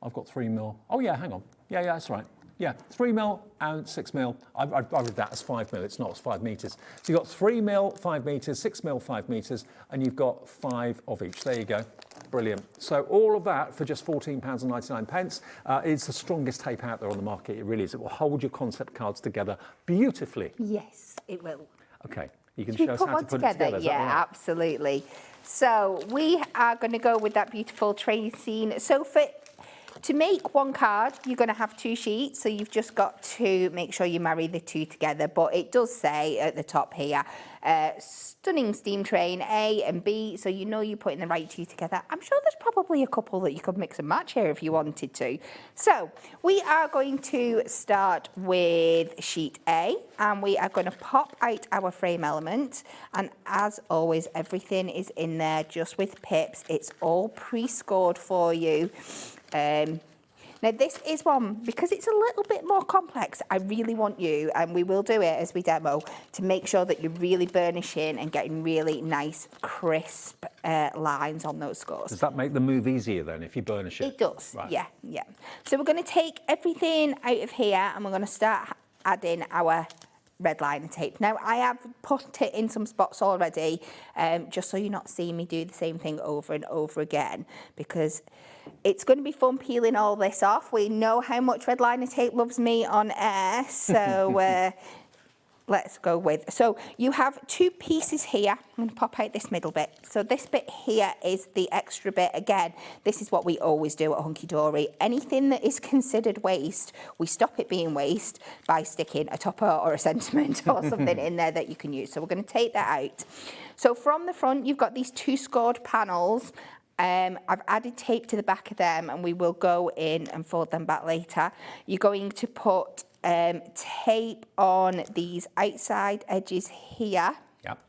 I've got 3 mil. Oh yeah, hang on. Yeah, that's right. Yeah, 3 mil and 6 mil. I read that as 5 mil. It's not, it's 5 metres. So you've got 3 mil, 5 metres, 6 mil, 5 metres, and you've got 5 of each. There you go. Brilliant. So all of that for just £14.99. It's the strongest tape out there on the market. It really is. It will hold your concept cards together beautifully. Yes, it will. Okay. You can show us how to put it together. Yeah, right? Absolutely. So we are going to go with that beautiful tracing. So to make one card, you're going to have 2 sheets, so you've just got to make sure you marry the 2 together. But it does say at the top here, stunning steam train, A and B, so you know you're putting the right 2 together. I'm sure there's probably a couple that you could mix and match here if you wanted to. So we are going to start with sheet A, and we are going to pop out our frame element. And as always, everything is in there just with pips. It's all pre-scored for you. Now this is one, because it's a little bit more complex, I really want you, and we will do it as we demo, to make sure that you're really burnishing and getting really nice, crisp lines on those scores. Does that make the move easier then, if you burnish it? It does, right. Yeah. So we're going to take everything out of here, and we're going to start adding our red liner tape. Now, I have put it in some spots already, just so you're not seeing me do the same thing over and over again, because it's going to be fun peeling all this off. We know how much red liner tape loves me on air, so let's go with. So you have 2 pieces here. I'm going to pop out this middle bit. So this bit here is the extra bit. Again, this is what we always do at Hunkydory. Anything that is considered waste, we stop it being waste by sticking a topper or a sentiment or something in there that you can use. So we're going to take that out. So from the front, you've got these 2 scored panels. I've added tape to the back of them, and we will go in and fold them back later. You're going to put tape on these outside edges here. Yep.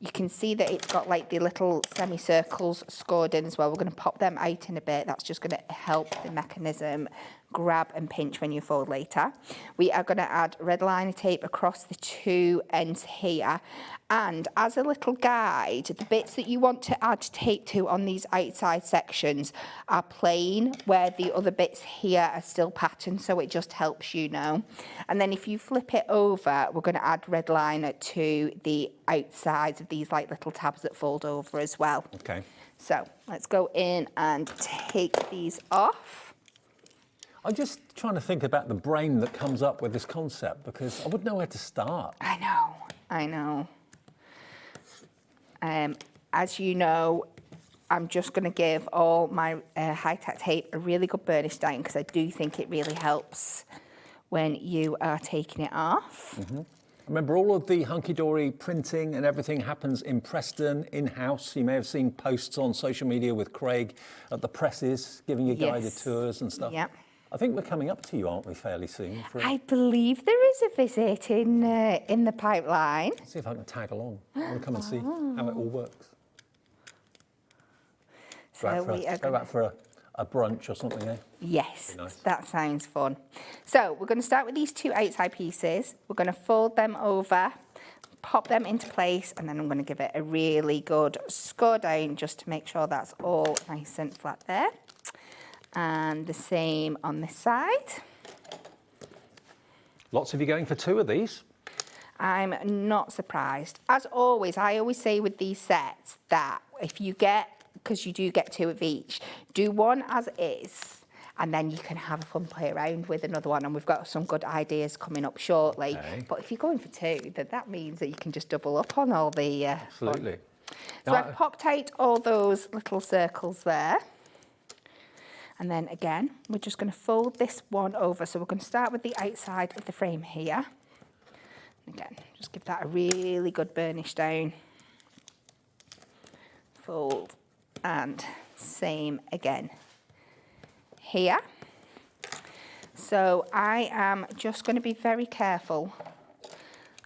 You can see that it's got like the little semicircles scored in as well. We're going to pop them out in a bit. That's just going to help the mechanism grab and pinch when you fold later. We are going to add red liner tape across the two ends here. And as a little guide, the bits that you want to add tape to on these outside sections are plain, where the other bits here are still patterned, so it just helps you know. And then if you flip it over, we're going to add red liner to the outsides of these like little tabs that fold over as well. Okay. So let's go in and take these off. I'm just trying to think about the brain that comes up with this concept, because I wouldn't know where to start. I know. As you know, I'm just going to give all my high-tack tape a really good burnish down, because I do think it really helps when you are taking it off. Mm-hmm. Remember, all of the Hunkydory printing and everything happens in Preston, in-house. You may have seen posts on social media with Craig at the presses, giving you guided tours and stuff. Yep. I think we're coming up to you, aren't we, fairly soon? I believe there is a visit in the pipeline. See if I can tag along. I want to come and see how it all works. So Go back for a brunch or something, eh? Yes, Nice. that sounds fun. So we're going to start with these two outside pieces. We're going to fold them over, pop them into place, and then I'm going to give it a really good score down just to make sure that's all nice and flat there. And the same on this side. Lots of you going for 2 of these. I'm not surprised. As always, I always say with these sets that if you get, because you do get 2 of each, do one as is, and then you can have a fun play around with another one, and we've got some good ideas coming up shortly. Okay. But if you're going for 2, then that means that you can just double up on all the Absolutely. So I've popped out all those little circles there. And then again, we're just going to fold this one over. So we're going to start with the outside of the frame here. Again, just give that a really good burnish down. Fold, and same again here. So I am just going to be very careful.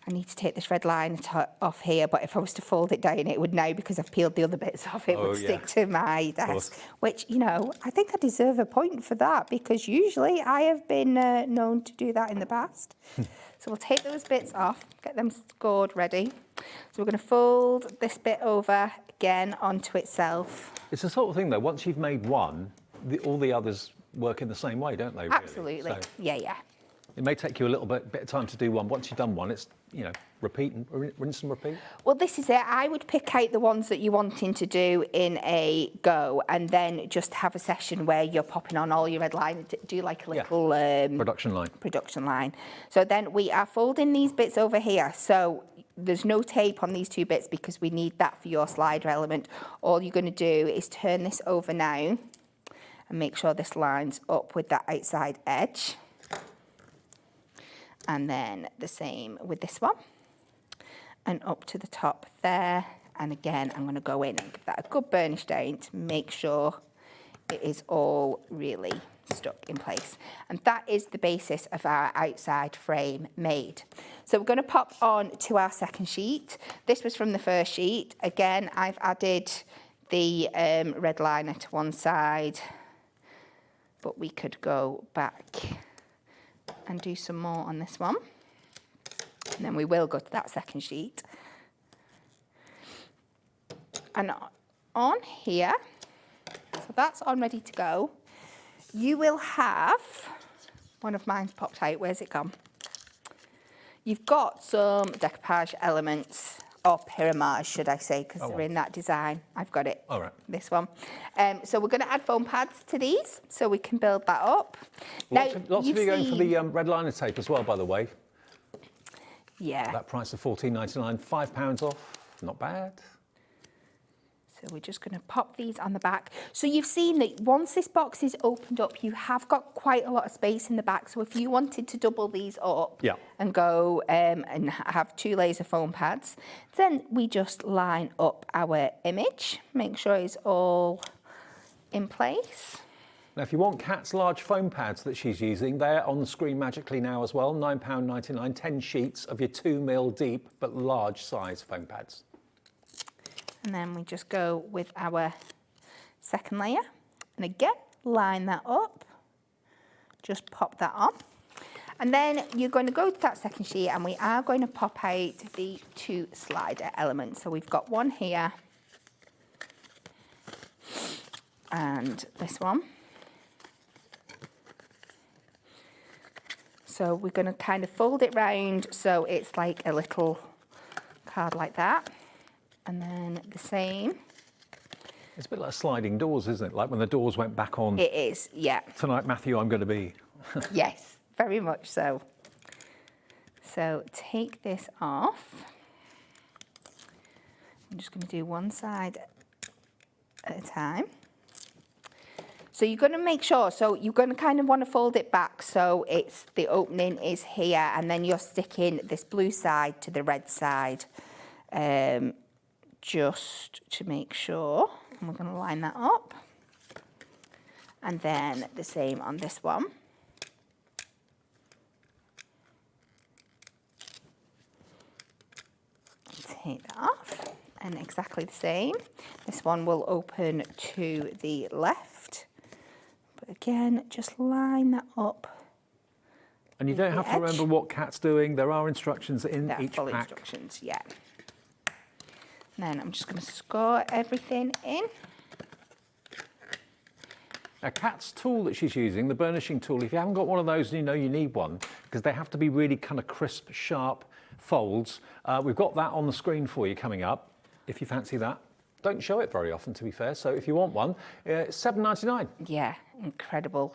I need to take this red line off here, but if I was to fold it down, it would now, because I've peeled the other bits off, it would stick to my desk, which, you know, I think I deserve a point for that, because usually I have been known to do that in the past. So we'll take those bits off, get them scored ready. So we're going to fold this bit over again onto itself. It's the sort of thing, though, once you've made one, all the others work in the same way, don't they? Really? Absolutely. So, yeah. It may take you a little bit of time to do one. Once you've done one, it's, you know, repeat and rinse and repeat. Well, this is it. I would pick out the ones that you're wanting to do in a go, and then just have a session where you're popping on all your red line, do like a little production line. So then we are folding these bits over here. So there's no tape on these 2 bits because we need that for your slider element. All you're going to do is turn this over now and make sure this lines up with that outside edge. And then the same with this one. And up to the top there. And again, I'm going to go in and give that a good burnish down to make sure it is all really stuck in place. And that is the basis of our outside frame made. So we're going to pop on to our second sheet. This was from the first sheet. Again, I've added the red liner to one side, but we could go back and do some more on this one. And then we will go to that second sheet. And on here, so that's on ready to go, you will have, one of mine's popped out, where's it gone? You've got some decoupage elements, or pyramage, should I say, because they're in that design. I've got it, all right. This one. So we're going to add foam pads to these, so we can build that up. Lots of you going for the red liner tape as well, by the way. Yeah. That price of £14.99, £5 off, not bad. So we're just going to pop these on the back. So you've seen that once this box is opened up, you have got quite a lot of space in the back. So if you wanted to double these up and go and have 2 layers of foam pads, then we just line up our image, make sure it's all in place. Now, if you want Kat's large foam pads that she's using, they're on the screen magically now as well, £9.99, 10 sheets of your 2 mil deep but large size foam pads. And then we just go with our second layer. And again, line that up. Just pop that on. And then you're going to go to that second sheet and we are going to pop out the 2 slider elements. So we've got one here and this one. So we're going to kind of fold it round so it's like a little card like that. And then the same. It's a bit like sliding doors, isn't it? Like when the doors went back on. It is, yeah. Tonight, Matthew, I'm going to be. Yes, very much so. So take this off. I'm just going to do one side at a time. So you're going to make sure, so you're going to kind of want to fold it back so it's the opening is here and then you're sticking this blue side to the red side just to make sure. And we're going to line that up. And then the same on this one. Take that off. And exactly the same. This one will open to the left. But again, just line that up. And you don't have to remember what Kat's doing. There are instructions in each full pack. Instructions, yeah. And then I'm just going to score everything in. Now, Kat's tool that she's using, the burnishing tool, if you haven't got one of those, you know you need one, because they have to be really kind of crisp, sharp folds. We've got that on the screen for you coming up, if you fancy that. Don't show it very often, to be fair, so if you want one, it's $7.99. Yeah, incredible.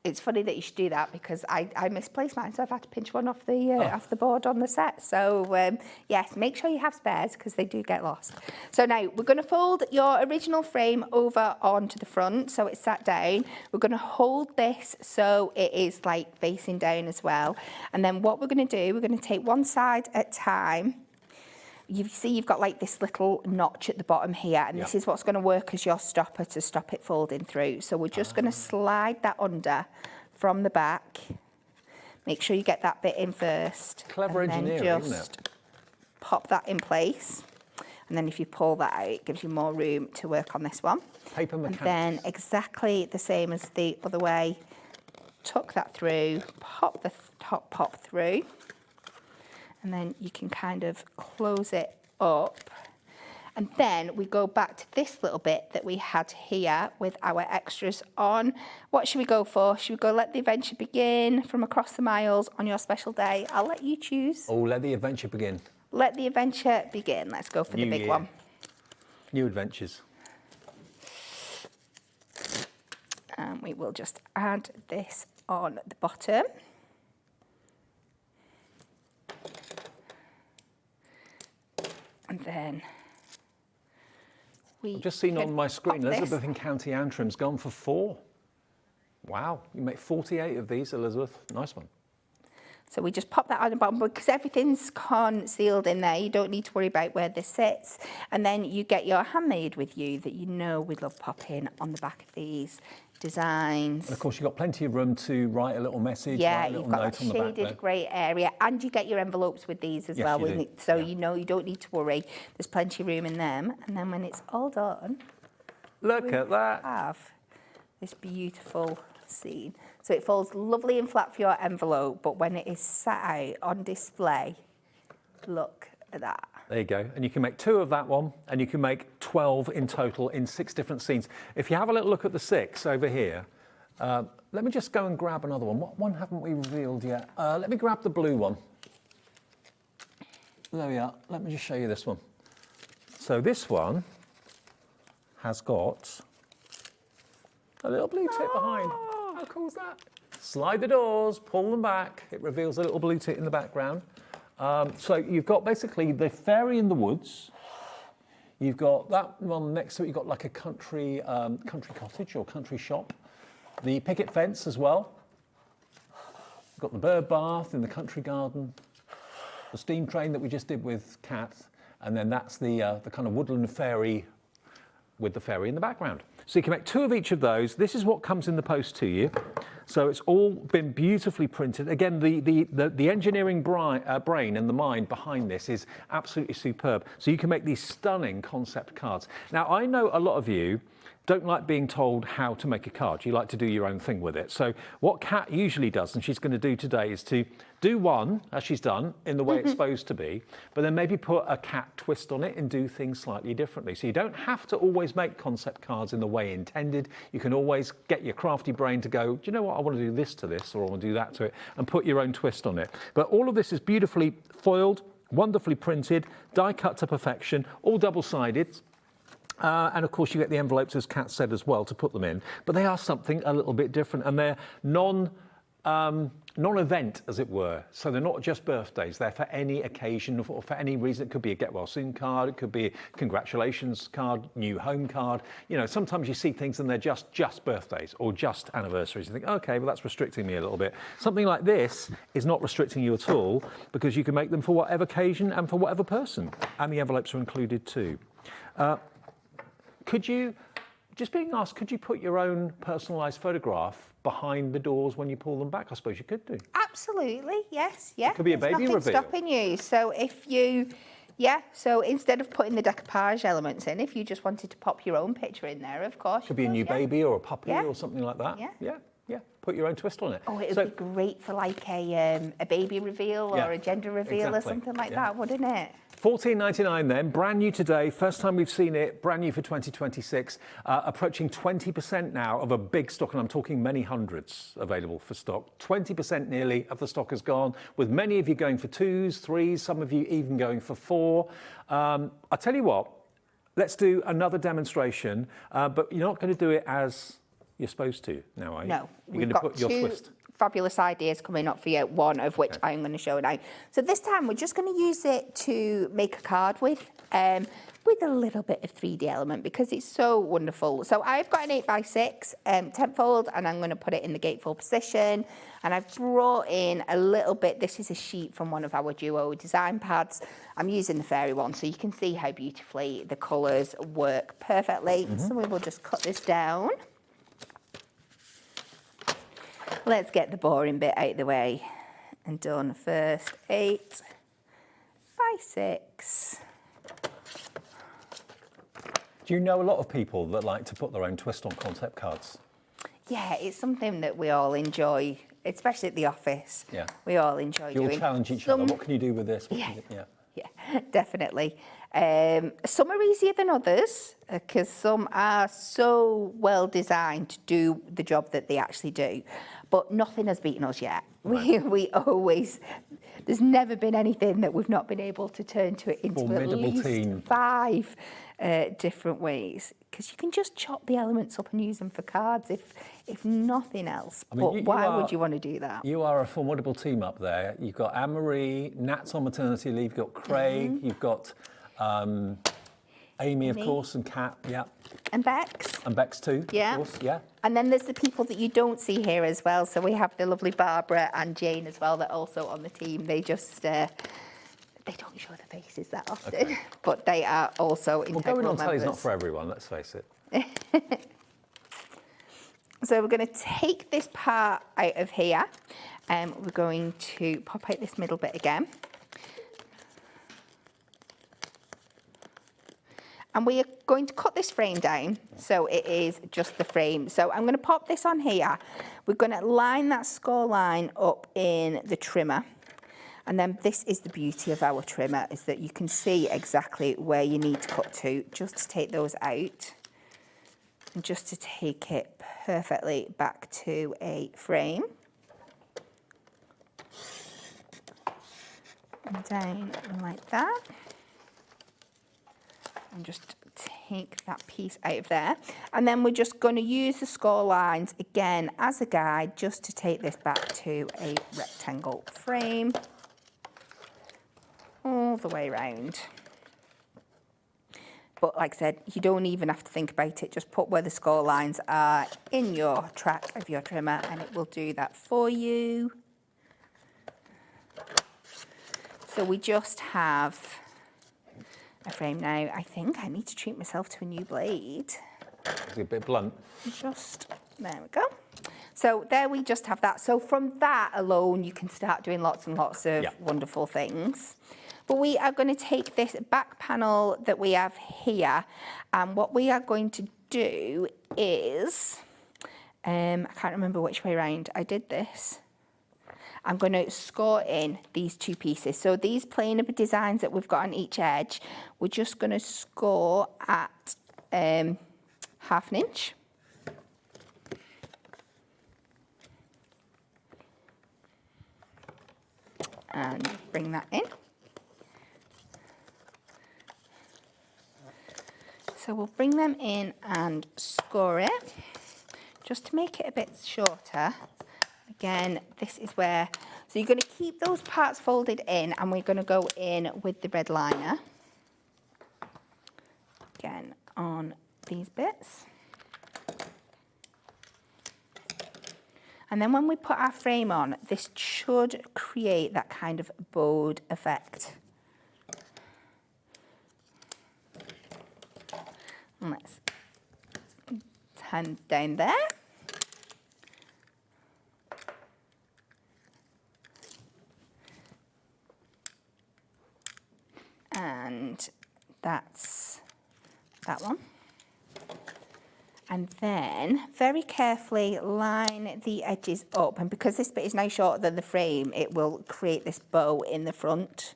It's funny that you should do that because I misplaced mine, so I've had to pinch one off the board on the set. So yes, make sure you have spares because they do get lost. So now we're going to fold your original frame over onto the front so it's sat down. We're going to hold this so it is like facing down as well. And then what we're going to do, we're going to take one side at a time. You see you've got like this little notch at the bottom here, and this is what's going to work as your stopper to stop it folding through. So we're just going to slide that under from the back. Make sure you get that bit in first. Clever engineering, isn't it? Pop that in place. And then if you pull that out, it gives you more room to work on this one. Paper mechanics. And then exactly the same as the other way. Tuck that through, pop the top pop through. And then you can kind of close it up. And then we go back to this little bit that we had here with our extras on. What should we go for? Should we go let the adventure begin from across the miles on your special day? I'll let you choose. Oh, let the adventure begin. Let the adventure begin. Let's go for the big one. New adventures. And we will just add this on the bottom. And then I've just seen on my screen, Elizabeth in County Antrim's gone for 4. Wow, you make 48 of these, Elizabeth. Nice one. So we just pop that on the bottom because everything's concealed in there. You don't need to worry about where this sits. And then you get your handmade with you that you know we love popping on the back of these designs. And of course, you've got plenty of room to write a little message, yeah, write a little you've got note a on the back there. shaded grey area, and you get your envelopes with these as well. You do. So you know you don't need to worry. There's plenty of room in them. And then when it's all done, look at that. Have this beautiful scene. So it folds lovely and flat for your envelope, but when it is sat out on display, look at that. There you go. And you can make 2 of that one, and you can make 12 in total in 6 different scenes. If you have a little look at the 6 over here, let me just go and grab another one. What one haven't we revealed yet? Let me grab the blue one. There we are. Let me just show you this one. So this one has got a little blue tip behind. How cool is that? Slide the doors, pull them back. It reveals a little blue tip in the background. So you've got basically the fairy in the woods. You've got that one next to it. You've got like a country cottage or country shop. The picket fence as well. You've got the bird bath in the country garden. The steam train that we just did with Kat. And then that's the kind of woodland fairy with the fairy in the background. So you can make 2 of each of those. This is what comes in the post to you. So it's all been beautifully printed. Again, the engineering brain and the mind behind this is absolutely superb. So you can make these stunning concept cards. Now, I know a lot of you don't like being told how to make a card. You like to do your own thing with it. So what Kat usually does, and she's going to do today, is to do one, as she's done, in the way it's supposed to be, but then maybe put a cat twist on it and do things slightly differently. So you don't have to always make concept cards in the way intended. You can always get your crafty brain to go, do you know what, I want to do this to this, or I want to do that to it, and put your own twist on it. But all of this is beautifully foiled, wonderfully printed, die cut to perfection, all double-sided. And of course you get the envelopes, as Kat said, as well, to put them in. But they are something a little bit different, and they're non-event, as it were. So they're not just birthdays. They're for any occasion or for any reason. It could be a get well soon card. It could be a congratulations card, new home card. You know, sometimes you see things and they're just birthdays or just anniversaries. You think, okay, well, that's restricting me a little bit. Something like this is not restricting you at all, because you can make them for whatever occasion and for whatever person. And the envelopes are included too. Could you, just being asked, could you put your own personalised photograph behind the doors when you pull them back? I suppose you could do. Absolutely, yes, yeah. It could be a baby There's nothing reveal. stopping you. So if you, so instead of putting the decoupage elements in, if you just wanted to pop your own picture in there, of course. Could be a new baby or a puppy Yeah. or something like that. Yeah. Yeah. Put your own twist on it. Oh, it would be great for like a baby reveal or a gender reveal or something like that, wouldn't it? $14.99 then, brand new today, first time we've seen it, brand new for 2026, approaching 20% now of a big stock, and I'm talking many hundreds available for stock. 20% nearly of the stock has gone, with many of you going for 2s, 3s, some of you even going for 4. I'll tell you what, let's do another demonstration, but you're not going to do it as you're supposed to now, are you? No, You're we've going to got put your two twist. fabulous ideas coming up for you, one of which I'm going to show now. So this time we're just going to use it to make a card with a little bit of 3D element, because it's so wonderful. So I've got an 8x6 tenfold, and I'm going to put it in the gatefold position, and I've brought in a little bit. This is a sheet from one of our Duo design pads. I'm using the fairy one, so you can see how beautifully the colours work perfectly. So we will just cut this down. Let's get the boring bit out of the way and done first. 8x6. Do you know a lot of people that like to put their own twist on concept cards? Yeah, it's something that we all enjoy, especially at the office. Yeah. We all enjoy You'll doing. challenge each other. What can you do with this? What Yeah. can you, Yeah, definitely. Some are easier than others, because some are so well designed to do the job that they actually do. But nothing has beaten us yet. Right. We always, there's never been anything that we've not been able to turn to it into at Formidable least team. 5 different ways. Because you can just chop the elements up and use them for cards, if nothing else. I mean, but why would you want to do that? You are a formidable team up there. You've got Anne-Marie, Nat's on maternity leave, you've got Craig, you've got Amy, of course, and Kat, And Bex. and Bex too, Yeah. of course, yeah. And then there's the people that you don't see here as well. So we have the lovely Barbara and Jane as well that are also on the team. They just, they don't show their faces that often, but they are also integral Well, going on members. telly is not for everyone, let's face it. So we're going to take this part out of here, and we're going to pop out this middle bit again. And we are going to cut this frame down, so it is just the frame. So I'm going to pop this on here. We're going to line that score line up in the trimmer. And then this is the beauty of our trimmer, is that you can see exactly where you need to cut to, just to take those out. And just to take it perfectly back to a frame. And down like that. And just take that piece out of there. And then we're just going to use the score lines again as a guide, just to take this back to a rectangle frame. All the way around. But like I said, you don't even have to think about it. Just put where the score lines are in your track of your trimmer, and it will do that for you. So we just have a frame now. I think I need to treat myself to a new blade. It's a bit blunt. Just, there we go. So there we just have that. So from that alone, you can start doing lots and lots of Yeah. wonderful things. But we are going to take this back panel that we have here, and what we are going to do is, I can't remember which way around I did this. I'm going to score in these two pieces. So these plain designs that we've got on each edge, we're just going to score at 1/2 inch. And bring that in. So we'll bring them in and score it, just to make it a bit shorter. Again, this is where, so you're going to keep those parts folded in, and we're going to go in with the red liner. Again, on these bits. And then when we put our frame on, this should create that kind of bowed effect. And let's turn down there. And that's that one. And then very carefully line the edges up, and because this bit is now shorter than the frame, it will create this bow in the front.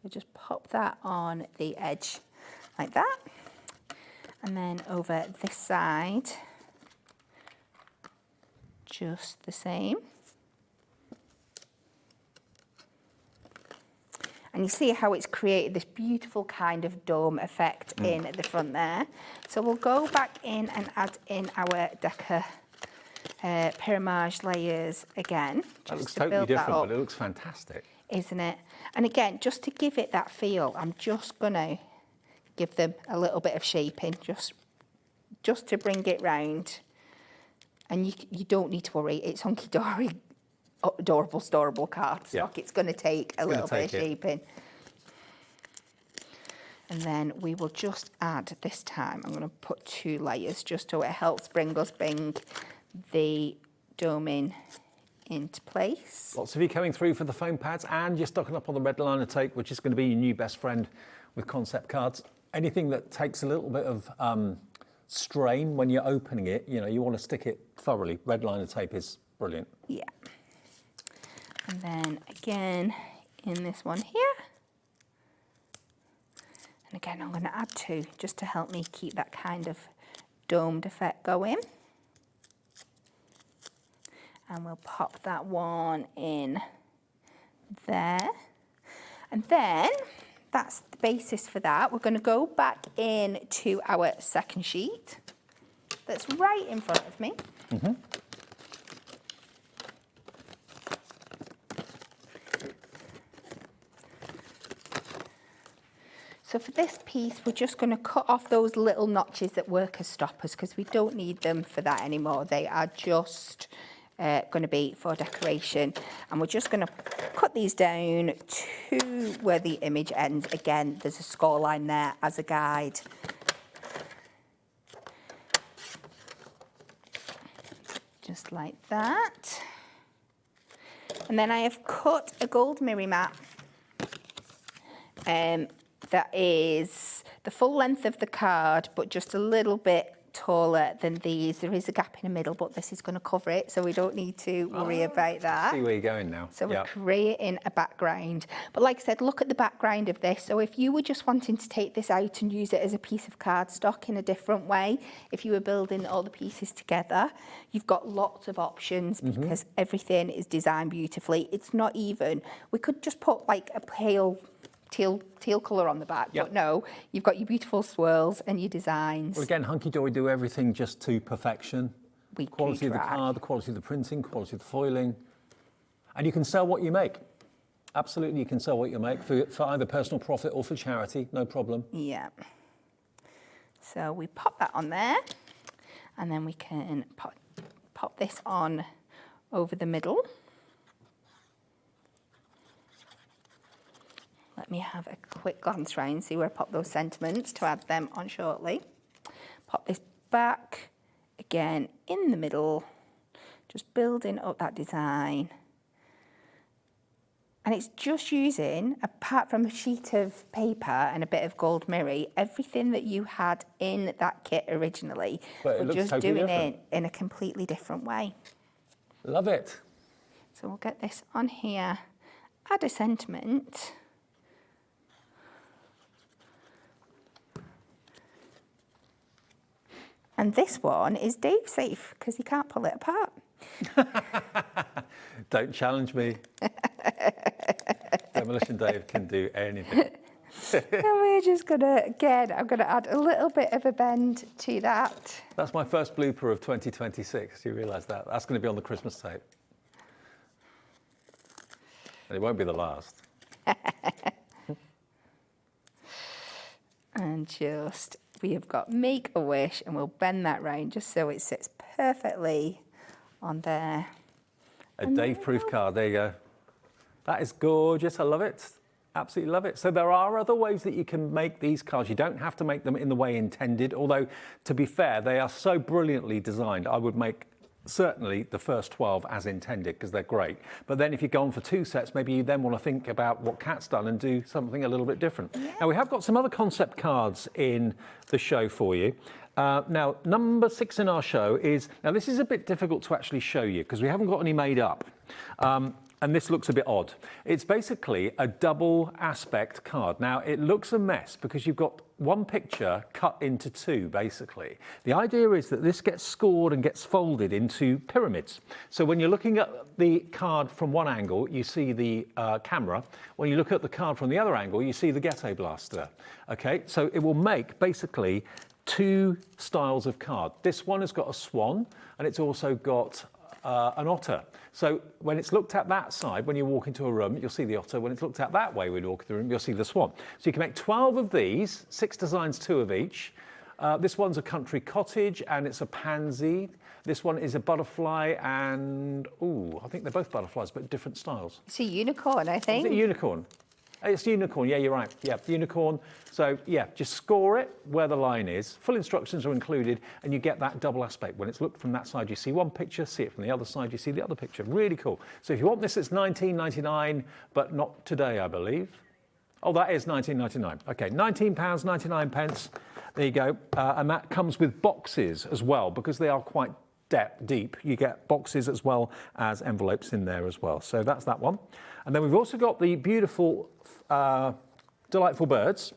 So just pop that on the edge like that, and then over this side just the same. And you see how it's created this beautiful kind of dome effect in the front there. So we'll go back in and add in our Deca Pyramage layers again. That looks just to totally build that different, up, but it looks fantastic. isn't it? And again, just to give it that feel, I'm just gonna give them a little bit of shaping, just to bring it round. And you don't need to worry, it's Hunkydory adorable, storable cardstock. Yeah. It's going to take a little bit of take it. shaping. And then we will just add, this time, I'm going to put 2 layers just so it helps bring the doming into place. Lots of you coming through for the foam pads, and you're stocking up on the red liner tape, which is going to be your new best friend with concept cards. Anything that takes a little bit of strain when you're opening it, you know, you want to stick it thoroughly. Red liner tape is brilliant. Yeah. And then again in this one here. And again, I'm going to add 2 just to help me keep that kind of domed effect going. And we'll pop that one in there. And then that's the basis for that. We're going to go back in to our second sheet that's right in front of me. Mm-hmm. So for this piece, we're just going to cut off those little notches that work as stoppers, because we don't need them for that anymore. They are just going to be for decoration. And we're just going to cut these down to where the image ends. Again, there's a score line there as a guide. Just like that. And then I have cut a gold mirror mat. That is the full length of the card, but just a little bit taller than these. There is a gap in the middle, but this is going to cover it, so we don't need to worry about that. See where you're going now. So we're creating a background. But like I said, look at the background of this. So if you were just wanting to take this out and use it as a piece of cardstock in a different way, if you were building all the pieces together, you've got lots of options because everything is designed beautifully. It's not even, we could just put like a pale teal colour on the back, but no, you've got your beautiful swirls and your designs. Well, again, Hunkydory do everything just to perfection. We quality of the card, the quality of the printing, quality of the foiling. And you can sell what you make. Absolutely, you can sell what you make for either personal profit or for charity, no problem. Yeah. So we pop that on there, and then we can pop this on over the middle. Let me have a quick glance round, see where I pop those sentiments to add them on shortly. Pop this back again in the middle, just building up that design. And it's just using, apart from a sheet of paper and a bit of gold mirror, everything that you had in that kit originally. But We're just totally doing different. it in a completely different way. Love it. So we'll get this on here, add a sentiment. And this one is Dave safe because he can't pull it apart. Don't challenge me. Demolition Dave can do anything. And we're just gonna, again, I'm gonna add a little bit of a bend to that. That's my first blooper of 2026. Do you realise that? That's going to be on the Christmas tape. And it won't be the last. And just, we have got make a wish, and we'll bend that round just so it sits perfectly on there. A Dave-proof card, there you go. That is gorgeous, I love it. Absolutely love it. So there are other ways that you can make these cards. You don't have to make them in the way intended, although to be fair, they are so brilliantly designed. I would make certainly the first 12 as intended because they're great. But then if you're going for 2 sets, maybe you then want to think about what Kat's done and do something a little bit different. Yeah. Now we have got some other concept cards in the show for you. Now, number 6 in our show is, now this is a bit difficult to actually show you because we haven't got any made up. And this looks a bit odd. It's basically a double aspect card. Now, it looks a mess because you've got one picture cut into 2, basically. The idea is that this gets scored and gets folded into pyramids. So when you're looking at the card from one angle, you see the camera. When you look at the card from the other angle, you see the ghetto blaster. Okay, so it will make basically 2 styles of card. This one has got a swan, and it's also got an otter. So when it's looked at that side, when you walk into a room, you'll see the otter. When it's looked at that way, when you walk into the room, you'll see the swan. So you can make 12 of these, 6 designs, 2 of each. This one's a country cottage, and it's a pansy. This one is a butterfly, and, I think they're both butterflies, but different styles. It's a unicorn, I think. Is it a unicorn? It's unicorn, yeah, you're right. Yeah, unicorn. So, yeah, just score it where the line is. Full instructions are included, and you get that double aspect. When it's looked from that side, you see one picture, see it from the other side, you see the other picture. Really cool. So if you want this, it's £19.99, but not today, I believe. Oh, that is £19.99. Okay, £19.99. There you go. And that comes with boxes as well, because they are quite deep. You get boxes as well as envelopes in there as well. So that's that one. And then we've also got the beautiful, delightful birds.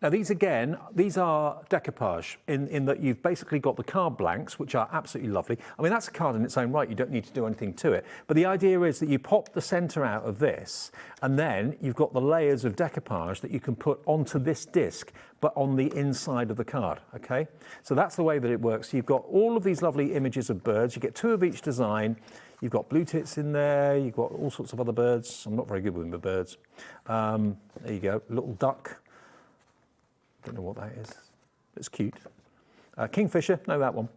Now these again, these are decoupage in that you've basically got the card blanks, which are absolutely lovely. I mean, that's a card in its own right. You don't need to do anything to it. But the idea is that you pop the center out of this, and then you've got the layers of decoupage that you can put onto this disc, but on the inside of the card, okay? So that's the way that it works. You've got all of these lovely images of birds. You get 2 of each design. You've got blue tits in there. You've got all sorts of other birds. I'm not very good with the birds. There you go, little duck. Don't know what that is. It's cute. Kingfisher, know that one.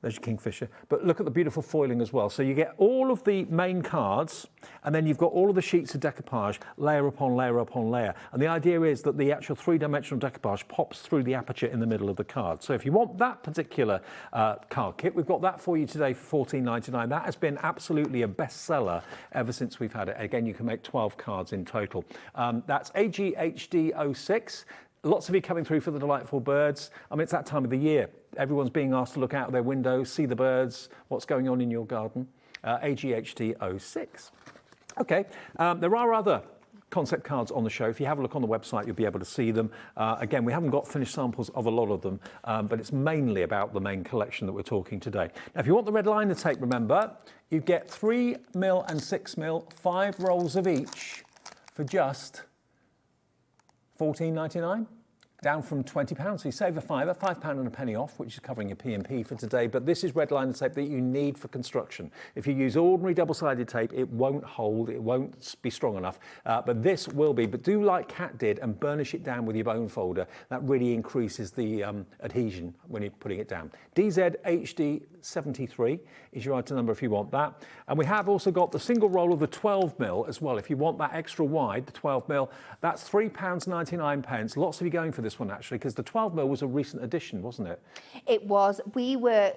There's your kingfisher. But look at the beautiful foiling as well. So you get all of the main cards, and then you've got all of the sheets of decoupage, layer upon layer upon layer. And the idea is that the actual 3-dimensional decoupage pops through the aperture in the middle of the card. So if you want that particular card kit, we've got that for you today for £14.99. That has been absolutely a bestseller ever since we've had it. Again, you can make 12 cards in total. That's AGHD06. Lots of you coming through for the delightful birds. I mean, it's that time of the year. Everyone's being asked to look out of their windows, see the birds, what's going on in your garden. AGHD06. Okay, there are other concept cards on the show. If you have a look on the website, you'll be able to see them. Again, we haven't got finished samples of a lot of them, but it's mainly about the main collection that we're talking today. Now, if you want the red liner tape, remember, you get 3mm and 6mm, 5 rolls of each for just £14.99, down from £20. So you save a fiver, £5 and a penny off, which is covering your P&P for today. But this is red liner tape that you need for construction. If you use ordinary double-sided tape, it won't hold, it won't be strong enough. But this will be. But do like Kat did and burnish it down with your bone folder. That really increases the adhesion when you're putting it down. DZHD73 is your item number if you want that. And we have also got the single roll of the 12mm as well. If you want that extra wide, the 12mm, that's £3.99. Lots of you going for this one actually, because the 12mm was a recent addition, wasn't it? It was. We were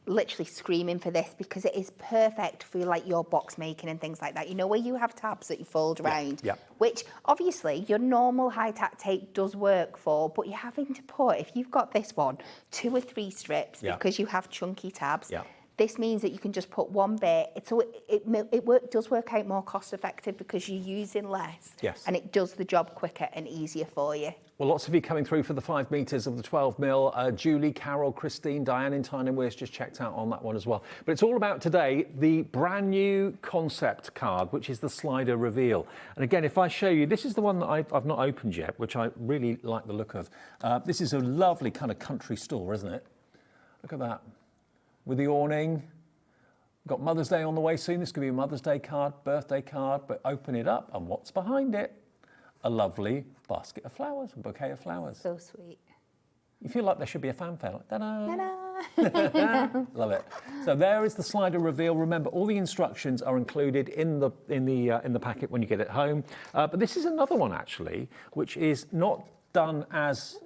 literally screaming for this because it is perfect for like your box making and things like that. You know, where you have tabs that you fold around, which obviously your normal high tack tape does work for, but you're having to put, if you've got this one, 2 or 3 strips because you have chunky tabs. This means that you can just put one bit. It does work out more cost effective because you're using less. And it does the job quicker and easier for you. Well, lots of you coming through for the 5 metres of the 12 mil. Julie, Carol, Christine, Diane in Tyne and Wears just checked out on that one as well. But it's all about today, the brand new concept card, which is the slider reveal. And again, if I show you, this is the one that I've not opened yet, which I really like the look of. This is a lovely kind of country store, isn't it? Look at that. With the awning. Got Mother's Day on the way soon. This could be a Mother's Day card, birthday card, but open it up and what's behind it? A lovely basket of flowers, a bouquet of flowers. So sweet. You feel like there should be a fanfare, like ta-da! Love it. So there is the slider reveal. Remember, all the instructions are included in the packet when you get it home. But this is another one actually, which is not done as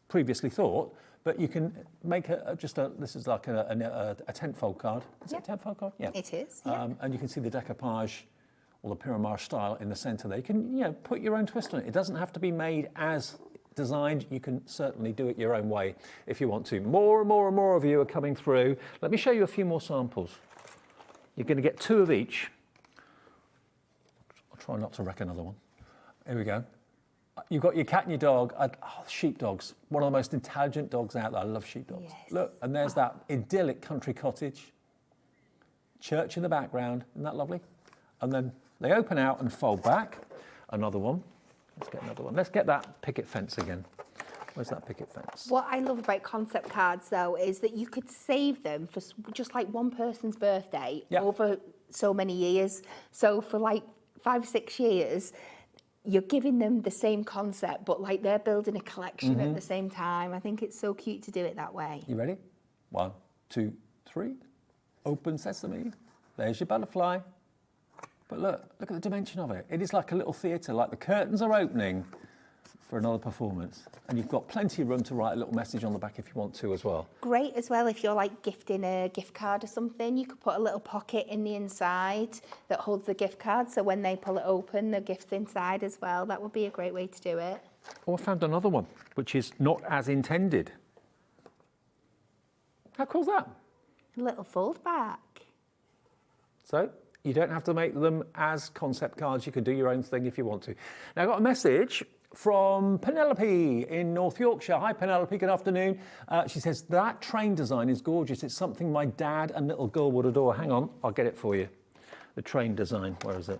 previously thought. But you can make this is like a tent fold card. Is it a tent fold card? Yeah. It is. And you can see the decoupage or the pyramide style in the centre there. You can put your own twist on it. It doesn't have to be made as designed. You can certainly do it your own way if you want to. More and more and more of you are coming through. Let me show you a few more samples. You're going to get 2 of each. I'll try not to wreck another one. Here we go. You've got your cat and your dog. Sheepdogs, one of the most intelligent dogs out there. I love sheepdogs. Yes. Look, and there's that idyllic country cottage. Church in the background. Isn't that lovely? And then they open out and fold back. Another one. Let's get another one. Let's get that picket fence again. Where's that picket fence? What I love about concept cards, though, is that you could save them for just like one person's birthday over so many years. So for like 5, 6 years, you're giving them the same concept, but like they're building a collection at the same time. I think it's so cute to do it that way. You ready? 1, 2, 3. Open sesame. There's your butterfly. But look at the dimension of it. It is like a little theatre, like the curtains are opening for another performance. And you've got plenty of room to write a little message on the back if you want to as well. Great as well if you're like gifting a gift card or something. You could put a little pocket in the inside that holds the gift card, so when they pull it open, the gift's inside as well. That would be a great way to do it. Oh, I found another one, which is not as intended. How cool is that? A little fold back. So you don't have to make them as concept cards. You can do your own thing if you want to. Now, I got a message from Penelope in North Yorkshire. Hi, Penelope, good afternoon. She says, that train design is gorgeous. It's something my dad and little girl would adore. Hang on, I'll get it for you. The train design, where is it?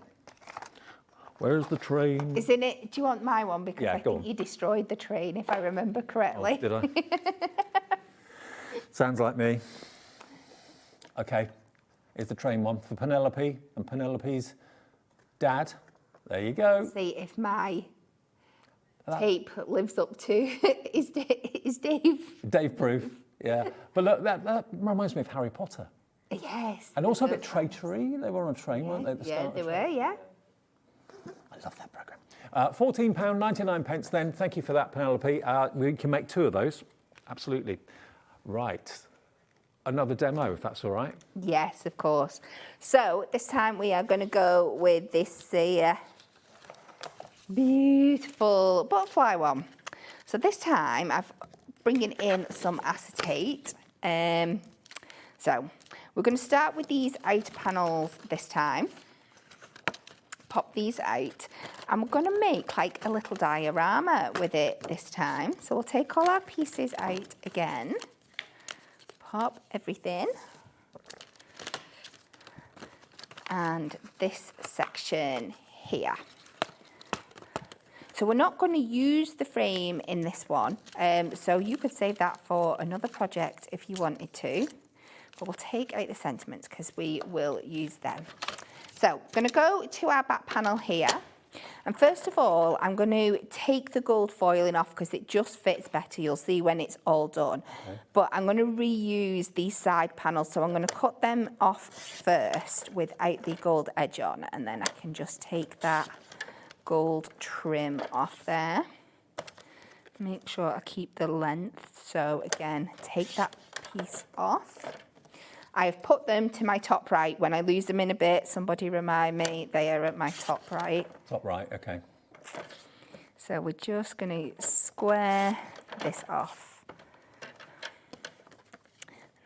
Where's the train? Isn't it? Do you want my one? Because I think you destroyed the train, if I remember correctly. Oh, did I? Sounds like me. Okay, here's the train one for Penelope and Penelope's dad. There you go. See if my tape lives up to is Dave. Dave proof, yeah. But look, that reminds me of Harry Potter. Yes. And also a bit traitory. They were on a train, weren't they? At the start they were, yeah. I love that programme. £14.99 then. Thank you for that, Penelope. We can make 2 of those. Absolutely. Right. Another demo, if that's all right. Yes, of course. So this time we are going to go with this beautiful butterfly one. So this time I'm bringing in some acetate. So we're going to start with these outer panels this time. Pop these out. And we're going to make like a little diorama with it this time. So we'll take all our pieces out again. Pop everything. And this section here. So we're not going to use the frame in this one. So you could save that for another project if you wanted to. But we'll take out the sentiments because we will use them. So I'm going to go to our back panel here. And first of all, I'm going to take the gold foiling off because it just fits better. You'll see when it's all done. Okay. But I'm going to reuse these side panels. So I'm going to cut them off first without the gold edge on. And then I can just take that gold trim off there. Make sure I keep the length. So again, take that piece off. I've put them to my top right. When I lose them in a bit, somebody remind me, they are at my top right. Top right, okay. So we're just going to square this off.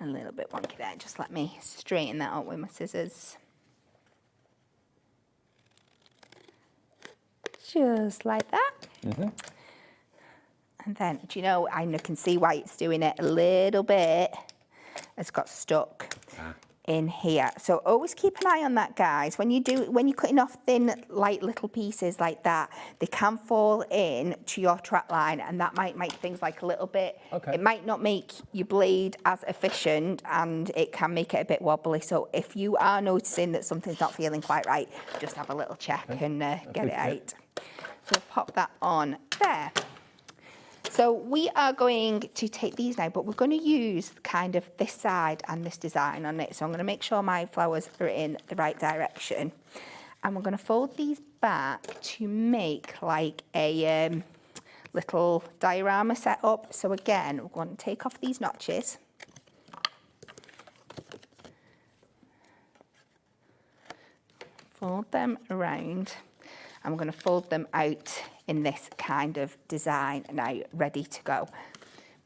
A little bit wonky there. Just let me straighten that out with my scissors. Just like that. Mm-hmm. And then, do you know, I can see why it's doing it a little bit. It's got stuck in here. So always keep an eye on that, guys. When you're cutting off thin, light little pieces like that, they can fall in to your track line, and that might make things like a little bit. Okay. It might not make your blade as efficient, and it can make it a bit wobbly. So if you are noticing that something's not feeling quite right, just have a little check and get it out. So pop that on there. So we are going to take these now, but we're going to use kind of this side and this design on it. So I'm going to make sure my flowers are in the right direction. And we're going to fold these back to make like a little diorama setup. So again, we're going to take off these notches. Fold them around. And we're going to fold them out in this kind of design now, ready to go.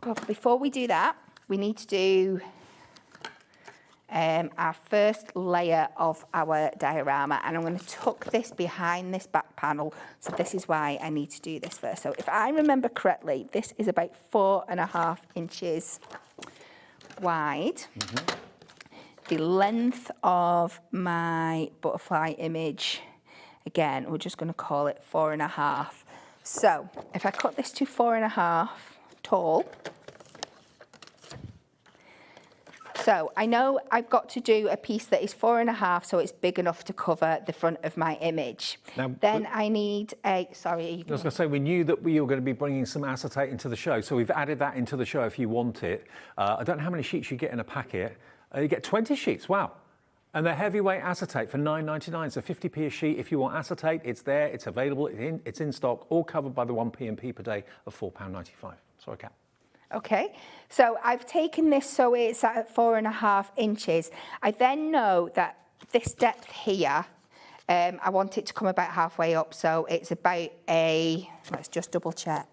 But before we do that, we need to do our first layer of our diorama, and I'm going to tuck this behind this back panel. So this is why I need to do this first. So if I remember correctly, this is about 4.5 inches wide. Mm-hmm. The length of my butterfly image, again, we're just going to call it 4.5. So if I cut this to 4.5 tall, so I know I've got to do a piece that is 4.5, so it's big enough to cover the front of my image. Now, then I need a, sorry. I was going to say, we knew that we were going to be bringing some acetate into the show, so we've added that into the show if you want it. I don't know how many sheets you get in a packet. You get 20 sheets, wow. And they're heavyweight acetate for $9.99, so 50p a sheet. If you want acetate, it's there, it's available, it's in stock, all covered by the 1p per day of £4.95. Sorry, Kat. Okay, so I've taken this so it's at 4.5 inches. I then know that this depth here, I want it to come about halfway up, so it's about let's just double check.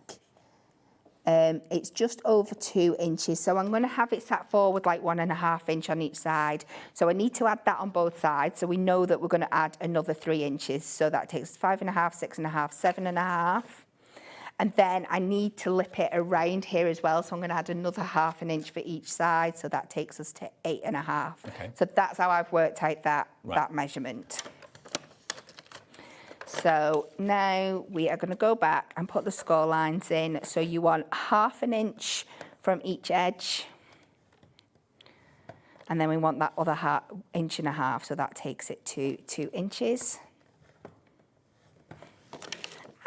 It's just over 2 inches, so I'm going to have it sat forward like 1.5 inch on each side. So I need to add that on both sides, so we know that we're going to add another 3 inches. So that takes 5.5, 6.5, 7.5. And then I need to lip it around here as well, so I'm going to add another 0.5 inch for each side, so that takes us to 8.5. Okay. So that's how I've worked out that measurement. So now we are going to go back and put the score lines in. So you want 0.5 inch from each edge. And then we want that other 1.5 inches, so that takes it to 2 inches.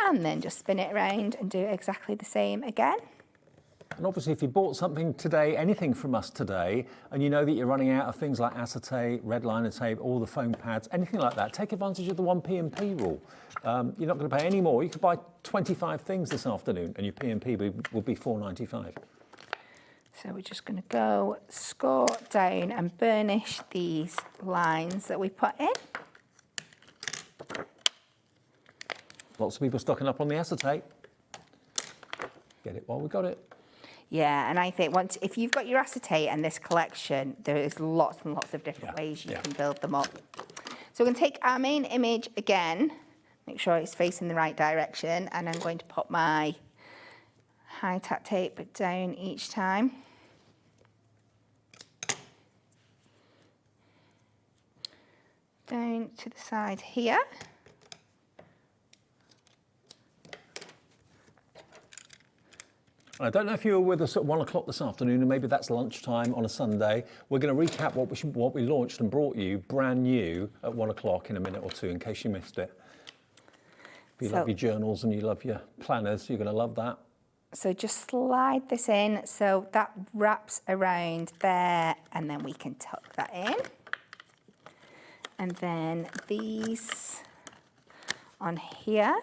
And then just spin it around and do exactly the same again. And obviously, if you bought something today, anything from us today, and you know that you're running out of things like acetate, red liner tape, all the foam pads, anything like that, take advantage of the 1p rule. You're not going to pay any more. You could buy 25 things this afternoon, and your P&P will be $4.95. So we're just going to go score down and burnish these lines that we put in. Lots of people stocking up on the acetate. Get it while we got it. Yeah, and I think if you've got your acetate and this collection, there is lots and lots of different ways you can build them up. So we're going to take our main image again, make sure it's facing the right direction, and I'm going to put my high tack tape down each time. Down to the side here. I don't know if you were with us at 1 o'clock this afternoon, and maybe that's lunchtime on a Sunday. We're going to recap what we launched and brought you brand new at 1 o'clock in a minute or two, in case you missed it. If you love your journals and you love your planners, you're going to love that. So just slide this in so that wraps around there, and then we can tuck that in. And then these on here.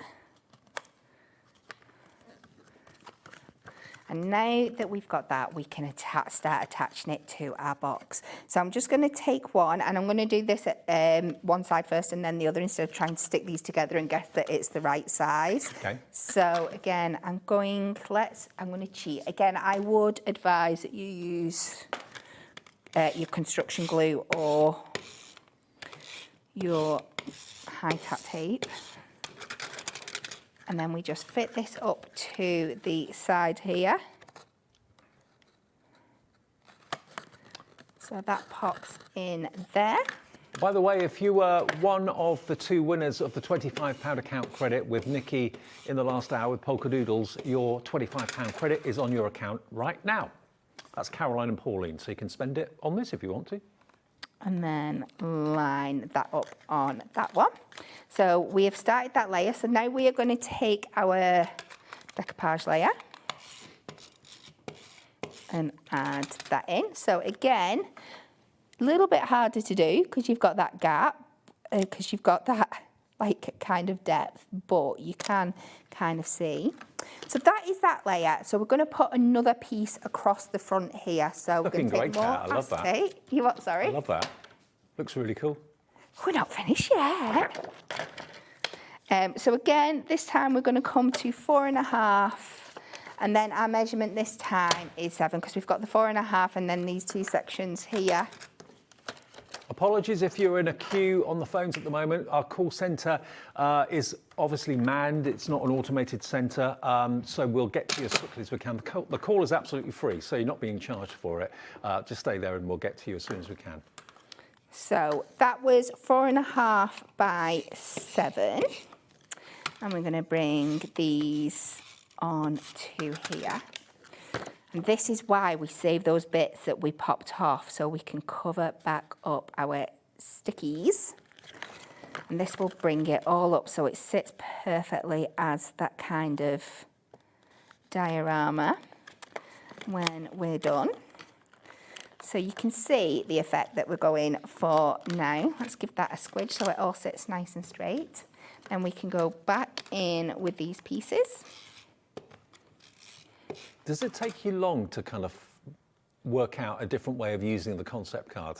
And now that we've got that, we can start attaching it to our box. So I'm just going to take one, and I'm going to do this at one side first and then the other, instead of trying to stick these together and guess that it's the right size. Okay. So again, I'm going to cheat. Again, I would advise that you use your construction glue or your high tack tape. And then we just fit this up to the side here. So that pops in there. By the way, if you were one of the 2 winners of the £25 account credit with Nikki in the last hour with Polkadoodles, your £25 credit is on your account right now. That's Caroline and Pauline, so you can spend it on this if you want to. And then line that up on that one. So we have started that layer. So now we are going to take our decoupage layer and add that in. So again, a little bit harder to do because you've got that gap, because you've got that like kind of depth, but you can kind of see. So that is that layer. So we're going to put another piece across the front here. So we're going to take more I love that. acetate. You what? Sorry. I love that. Looks really cool. We're not finished yet. So again, this time we're going to come to 4.5, and then our measurement this time is 7 because we've got the 4.5 and then these 2 sections here. Apologies if you're in a queue on the phones at the moment. Our call centre is obviously manned. It's not an automated centre, so we'll get to you as quickly as we can. The call is absolutely free, so you're not being charged for it. Just stay there and we'll get to you as soon as we can. So that was 4.5 by 7. And we're going to bring these on to here. And this is why we save those bits that we popped off, so we can cover back up our stickies. And this will bring it all up so it sits perfectly as that kind of diorama when we're done. So you can see the effect that we're going for now. Let's give that a squidge so it all sits nice and straight. Then we can go back in with these pieces. Does it take you long to kind of work out a different way of using the concept card?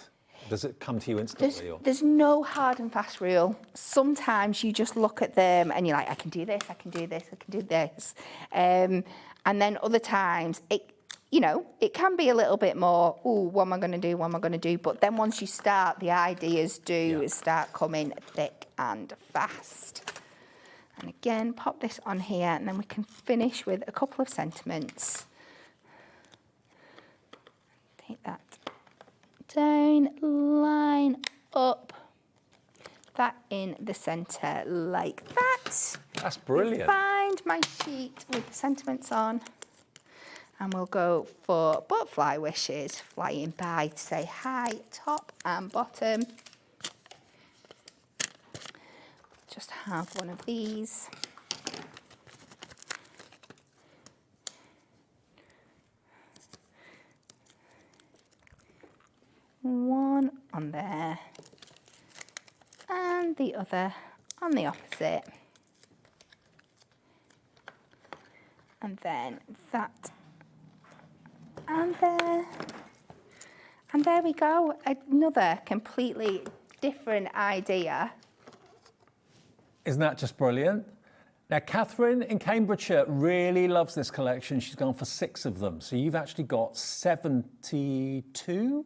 Does it come to you instantly? There's no hard and fast rule. Sometimes you just look at them and you're like, I can do this, I can do this, I can do this. And then other times, it can be a little bit more, what am I going to do, what am I going to do? But then once you start, the ideas start coming thick and fast. And again, pop this on here, and then we can finish with a couple of sentiments. Take that down, line up that in the centre like that. That's brilliant. Find my sheet with the sentiments on, and we'll go for butterfly wishes, flying by to say hi, top and bottom. Just have one of these. One on there and the other on the opposite. And then that and there. And there we go, another completely different idea. Isn't that just brilliant? Now, Catherine in Cambridgeshire really loves this collection. She's gone for 6 of them. So you've actually got 72?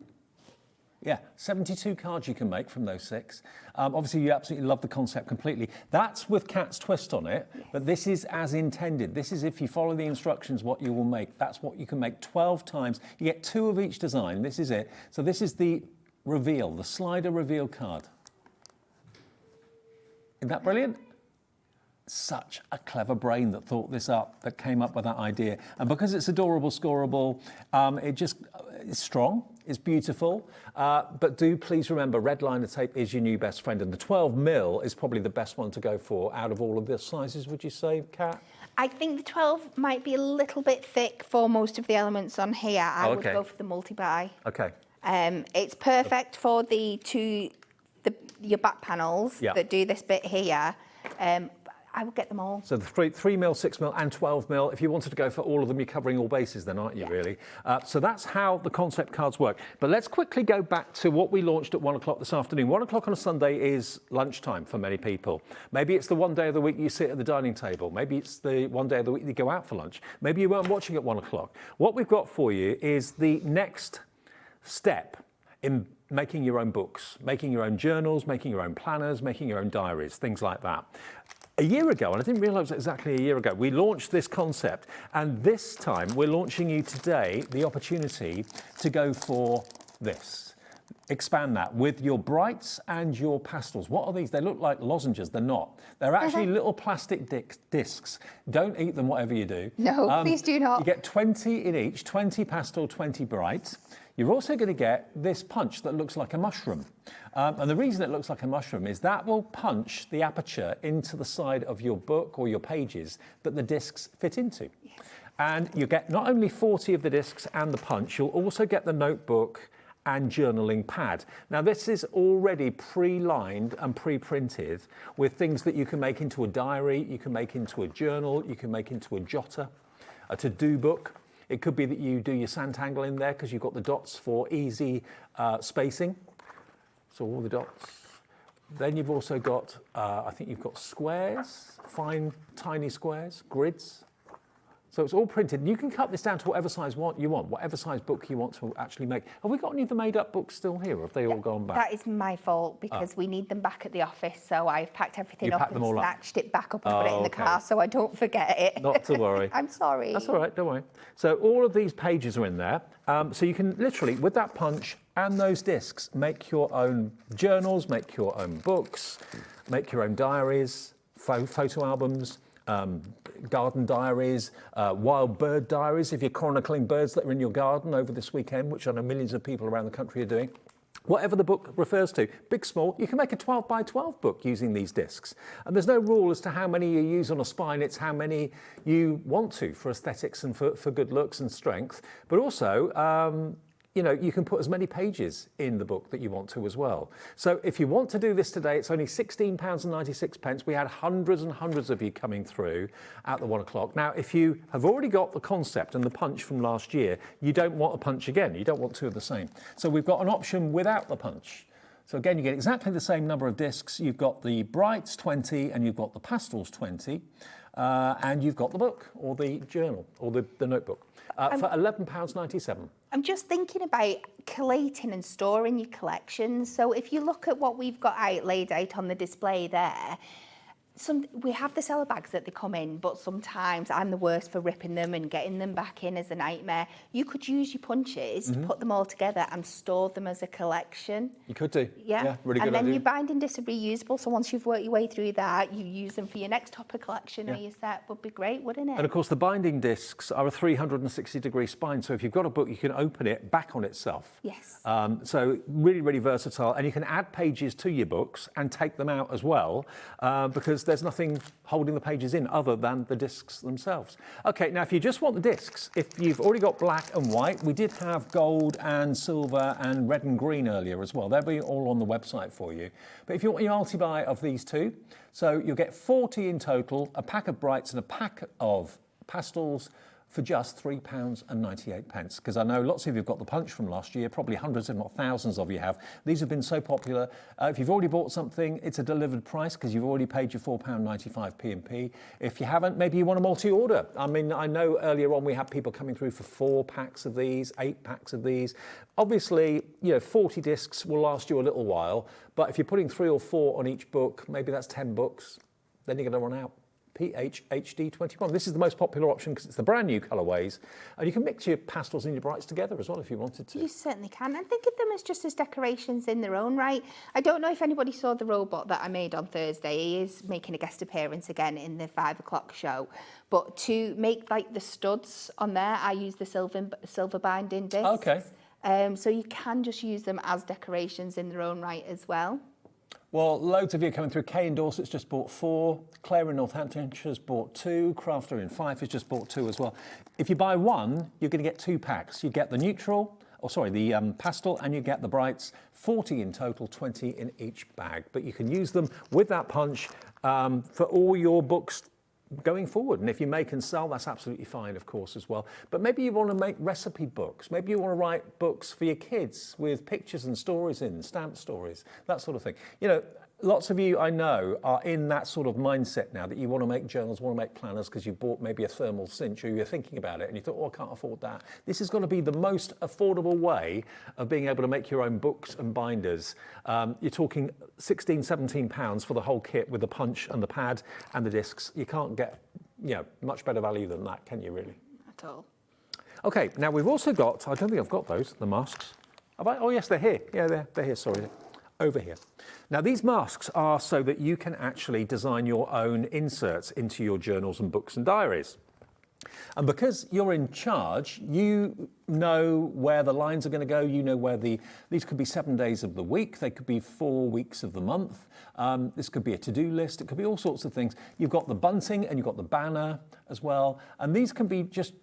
Yeah, 72 cards you can make from those 6. Obviously, you absolutely love the concept completely. That's with Cat's twist on it, yes. But this is as intended. This is if you follow the instructions, what you will make. That's what you can make 12 times. You get 2 of each design. This is it. So this is the reveal, the slider reveal card. Isn't that brilliant? Such a clever brain that thought this up, that came up with that idea. And because it's adorable, scoreable, it's strong, it's beautiful. But do please remember, red liner tape is your new best friend. And the 12mm is probably the best one to go for out of all of the sizes, would you say, Kat? I think the 12 might be a little bit thick for most of the elements on here. I would go for the multi-buy. Okay. It's perfect for your back panels that do this bit here. I I would get them all. So the 3mm, 6mm and 12mm. If you wanted to go for all of them, you're covering all bases then, aren't you, really? So that's how the concept cards work. But let's quickly go back to what we launched at 1 o'clock this afternoon. 1 o'clock on a Sunday is lunchtime for many people. Maybe it's the one day of the week you sit at the dining table. Maybe it's the one day of the week you go out for lunch. Maybe you weren't watching at 1 o'clock. What we've got for you is the next step in making your own books, making your own journals, making your own planners, making your own diaries, things like that. A year ago, and I didn't realise exactly a year ago, we launched this concept, and this time we're launching you today the opportunity to go for this. Expand that with your brights and your pastels. What are these? They look like lozenges. They're not. They're actually little plastic discs. Don't eat them, whatever you do. No, please do not. You get 20 in each, 20 pastel, 20 bright. You're also going to get this punch that looks like a mushroom. And the reason it looks like a mushroom is that will punch the aperture into the side of your book or your pages that the discs fit into. Yes. And you get not only 40 of the discs and the punch, you'll also get the notebook and journaling pad. Now this is already pre-lined and pre-printed with things that you can make into a diary, you can make into a journal, you can make into a jotter, a to-do book. It could be that you do your Sanntangle in there because you've got the dots for easy spacing. So all the dots. Then you've also got, I think you've got squares, fine, tiny squares, grids. So it's all printed. You can cut this down to whatever size you want, whatever size book you want to actually make. Have we got any of the made-up books still here, or have they all gone back? That is my fault, because we need them back at the office, so I've packed everything up and snatched it back up and put it in the car so I don't forget it. Not to worry. I'm sorry. That's all right, don't worry. So all of these pages are in there. So you can literally, with that punch and those discs, make your own journals, make your own books, make your own diaries, photo albums, garden diaries, wild bird diaries, if you're chronicling birds that are in your garden over this weekend, which I know millions of people around the country are doing. Whatever the book refers to, big, small, you can make a 12 by 12 book using these discs. And there's no rule as to how many you use on a spine, it's how many you want to for aesthetics and for good looks and strength. But also, you know, you can put as many pages in the book that you want to as well. So if you want to do this today, it's only £16.96. We had hundreds and hundreds of you coming through at the 1 o'clock. Now, if you have already got the concept and the punch from last year, you don't want a punch again. You don't want two of the same. So we've got an option without the punch. So again, you get exactly the same number of discs. You've got the brights 20 and you've got the pastels 20. And you've got the book or the journal or the notebook for £11.97. I'm just thinking about collating and storing your collections. So if you look at what we've got laid out on the display there, we have the cellar bags that they come in, but sometimes I'm the worst for ripping them and getting them back in as a nightmare. You could use your punches to put them all together and store them as a collection. You could do. Yeah, really good and then idea. your binding discs are reusable, so once you've worked your way through that, you use them for your next topper collection or your set. Would be great, wouldn't it? And of course, the binding discs are a 360-degree spine, so if you've got a book, you can open it back on itself. Yes. So really, really versatile, and you can add pages to your books and take them out as well, because there's nothing holding the pages in other than the discs themselves. Okay, now if you just want the discs, if you've already got black and white, we did have gold and silver and red and green earlier as well. They'll be all on the website for you. But if you want your multi-buy of these two, so you'll get 40 in total, a pack of brights and a pack of pastels, for just £3.98. Because I know lots of you have got the punch from last year, probably hundreds if not thousands of you have. These have been so popular. If you've already bought something, it's a delivered price because you've already paid your £4.95 P&P. If you haven't, maybe you want a multi-order. I mean, I know earlier on we had people coming through for 4 packs of these, 8 packs of these. Obviously, you know, 40 discs will last you a little while, but if you're putting 3 or 4 on each book, maybe that's 10 books, then you're going to run out. PHHD21. This is the most popular option because it's the brand new colourways, and you can mix your pastels and your brights together as well if you wanted to. You certainly can, and think of them as just as decorations in their own right. I don't know if anybody saw the robot that I made on Thursday. He is making a guest appearance again in the 5 o'clock show, but to make like the studs on there, I use the silver binding discs. Okay. So you can just use them as decorations in their own right as well. Well, loads of you coming through. Kay in Dorset's just bought 4. Claire in Northamptonshire's bought 2. Crafter in Fife has just bought 2 as well. If you buy 1, you're going to get 2 packs. You get the neutral the pastel, and you get the brights, 40 in total, 20 in each bag. But you can use them with that punch for all your books going forward. And if you make and sell, that's absolutely fine, of course, as well. But maybe you want to make recipe books. Maybe you want to write books for your kids with pictures and stories in, stamp stories, that sort of thing. You know, lots of you I know are in that sort of mindset now that you want to make journals, want to make planners because you bought maybe a thermal cinch or you're thinking about it and you thought, oh, I can't afford that. This is going to be the most affordable way of being able to make your own books and binders. You're talking £16, £17 for the whole kit with the punch and the pad and the discs. You can't get, you know, much better value than that, can you really? At all. Okay, now we've also got, I don't think I've got those, the masks. Have I? Oh yes, they're here. Yeah, they're here, sorry. Over here. Now these masks are so that you can actually design your own inserts into your journals and books and diaries. And because you're in charge, you know where the lines are going to go, you know where these could be 7 days of the week, they could be 4 weeks of the month, this could be a to-do list, it could be all sorts of things. You've got the bunting and you've got the banner as well, and these can be just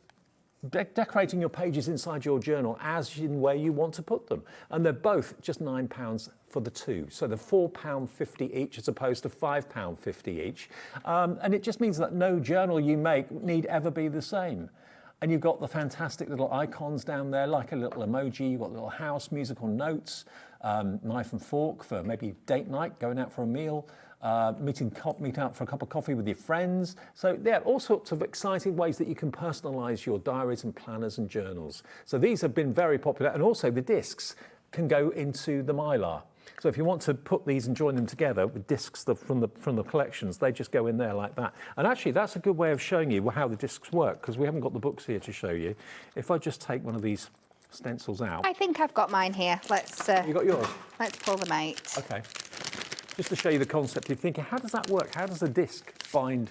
decorating your pages inside your journal as in where you want to put them. And they're both just £9 for the two. So they're £4.50 each as opposed to £5.50 each. And it just means that no journal you make need ever be the same. And you've got the fantastic little icons down there, like a little emoji. You've got little house musical notes, knife and fork for maybe date night, going out for a meal, meet out for a cup of coffee with your friends. So yeah, all sorts of exciting ways that you can personalise your diaries and planners and journals. So these have been very popular, and also the discs can go into the mylar. So if you want to put these and join them together with discs from the collections, they just go in there like that. And actually, that's a good way of showing you how the discs work, because we haven't got the books here to show you. If I just take one of these stencils out. I think I've got mine here. Let's. You got yours? Let's pull them out. Okay. Just to show you the concept, you're thinking, how does that work? How does a disc bind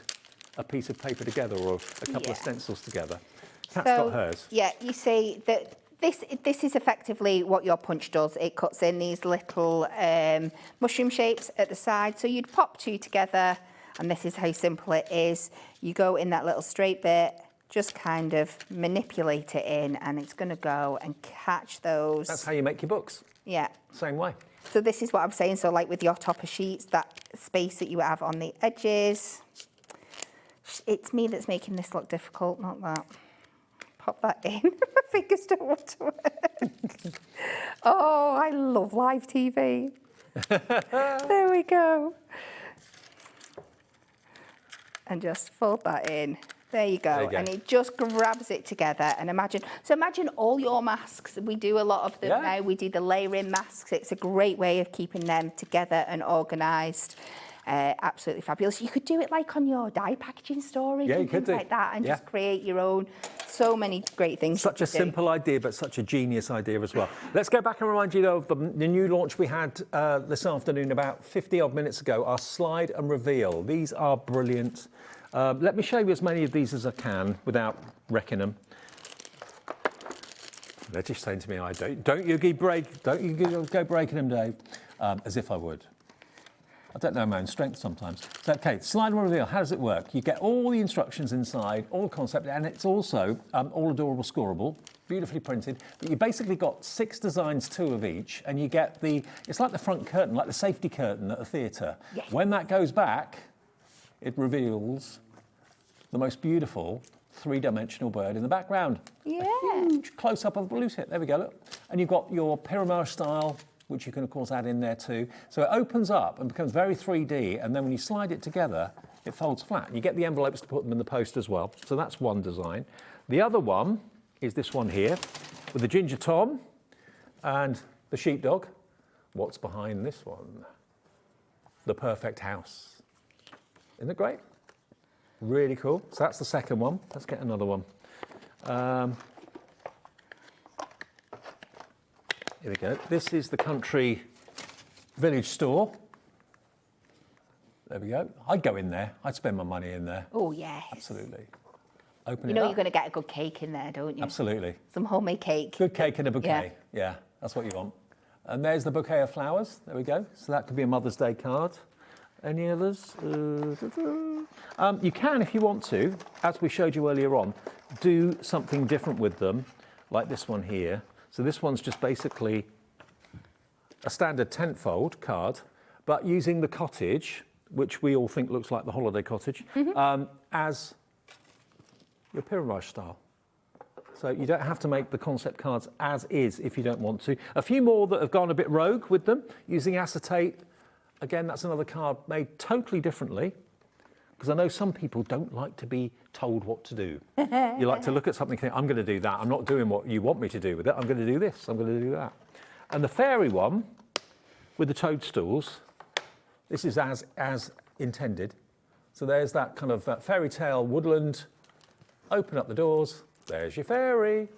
a piece of paper together or a couple of stencils together? Kat's got hers. Yeah, you see that this is effectively what your punch does. It cuts in these little mushroom shapes at the side. So you'd pop two together, and this is how simple it is. You go in that little straight bit, just kind of manipulate it in, and it's going to go and catch those. That's how you make your books. Yeah. Same way. So this is what I'm saying. So like with your topper sheets, that space that you have on the edges. It's me that's making this look difficult, not that. Pop that in. My fingers don't want to work. Oh, I love live TV. There we go. And just fold that in. There you go. And it just grabs it together. And imagine all your masks. We do a lot of them now. We do the layering masks. It's a great way of keeping them together and organised. Absolutely fabulous. You could do it like on your die packaging storage and things like that, and just create your own. So many great things. Such a simple idea, but such a genius idea as well. Let's go back and remind you of the new launch we had this afternoon about 50 odd minutes ago, our slide and reveal. These are brilliant. Let me show you as many of these as I can without wrecking them. They're just saying to me, don't you go breaking them, Dave, as if I would. I don't know my own strength sometimes. So, okay, slide and reveal, how does it work? You get all the instructions inside, all the concept, and it's also all adorable scoreable, beautifully printed. But you basically got 6 designs, 2 of each, and you get it's like the front curtain, like the safety curtain at a theatre. Yes. When that goes back, it reveals the most beautiful 3-dimensional bird in the background. Yeah. A huge close-up of a blue tit. There we go, look. And you've got your pyramid style, which you can, of course, add in there too. So it opens up and becomes very 3D, and then when you slide it together, it folds flat. You get the envelopes to put them in the post as well. So that's one design. The other one is this one here, with the Ginger Tom and the sheepdog. What's behind this one? The perfect house. Isn't it great? Really cool. So that's the second one. Let's get another one. Here we go. This is the country village store. There we go. I'd go in there. I'd spend my money in there. Oh, yes. Absolutely. Open it up. You know you're going to get a good cake in there, don't you? Absolutely. Some homemade cake. Good cake and a bouquet. Yeah, that's what you want. And there's the bouquet of flowers. There we go. So that could be a Mother's Day card. Any others? You can, if you want to, as we showed you earlier on, do something different with them, like this one here. So this one's just basically a standard tent fold card, but using the cottage, which we all think looks like the holiday cottage, as your pyramid style. So you don't have to make the concept cards as is if you don't want to. A few more that have gone a bit rogue with them, using acetate. Again, that's another card made totally differently, because I know some people don't like to be told what to do. You like to look at something and think, I'm going to do that. I'm not doing what you want me to do with it. I'm going to do this. I'm going to do that. And the fairy one with the toadstools, this is as intended. So there's that kind of fairy tale woodland. Open up the doors. There's your fairy.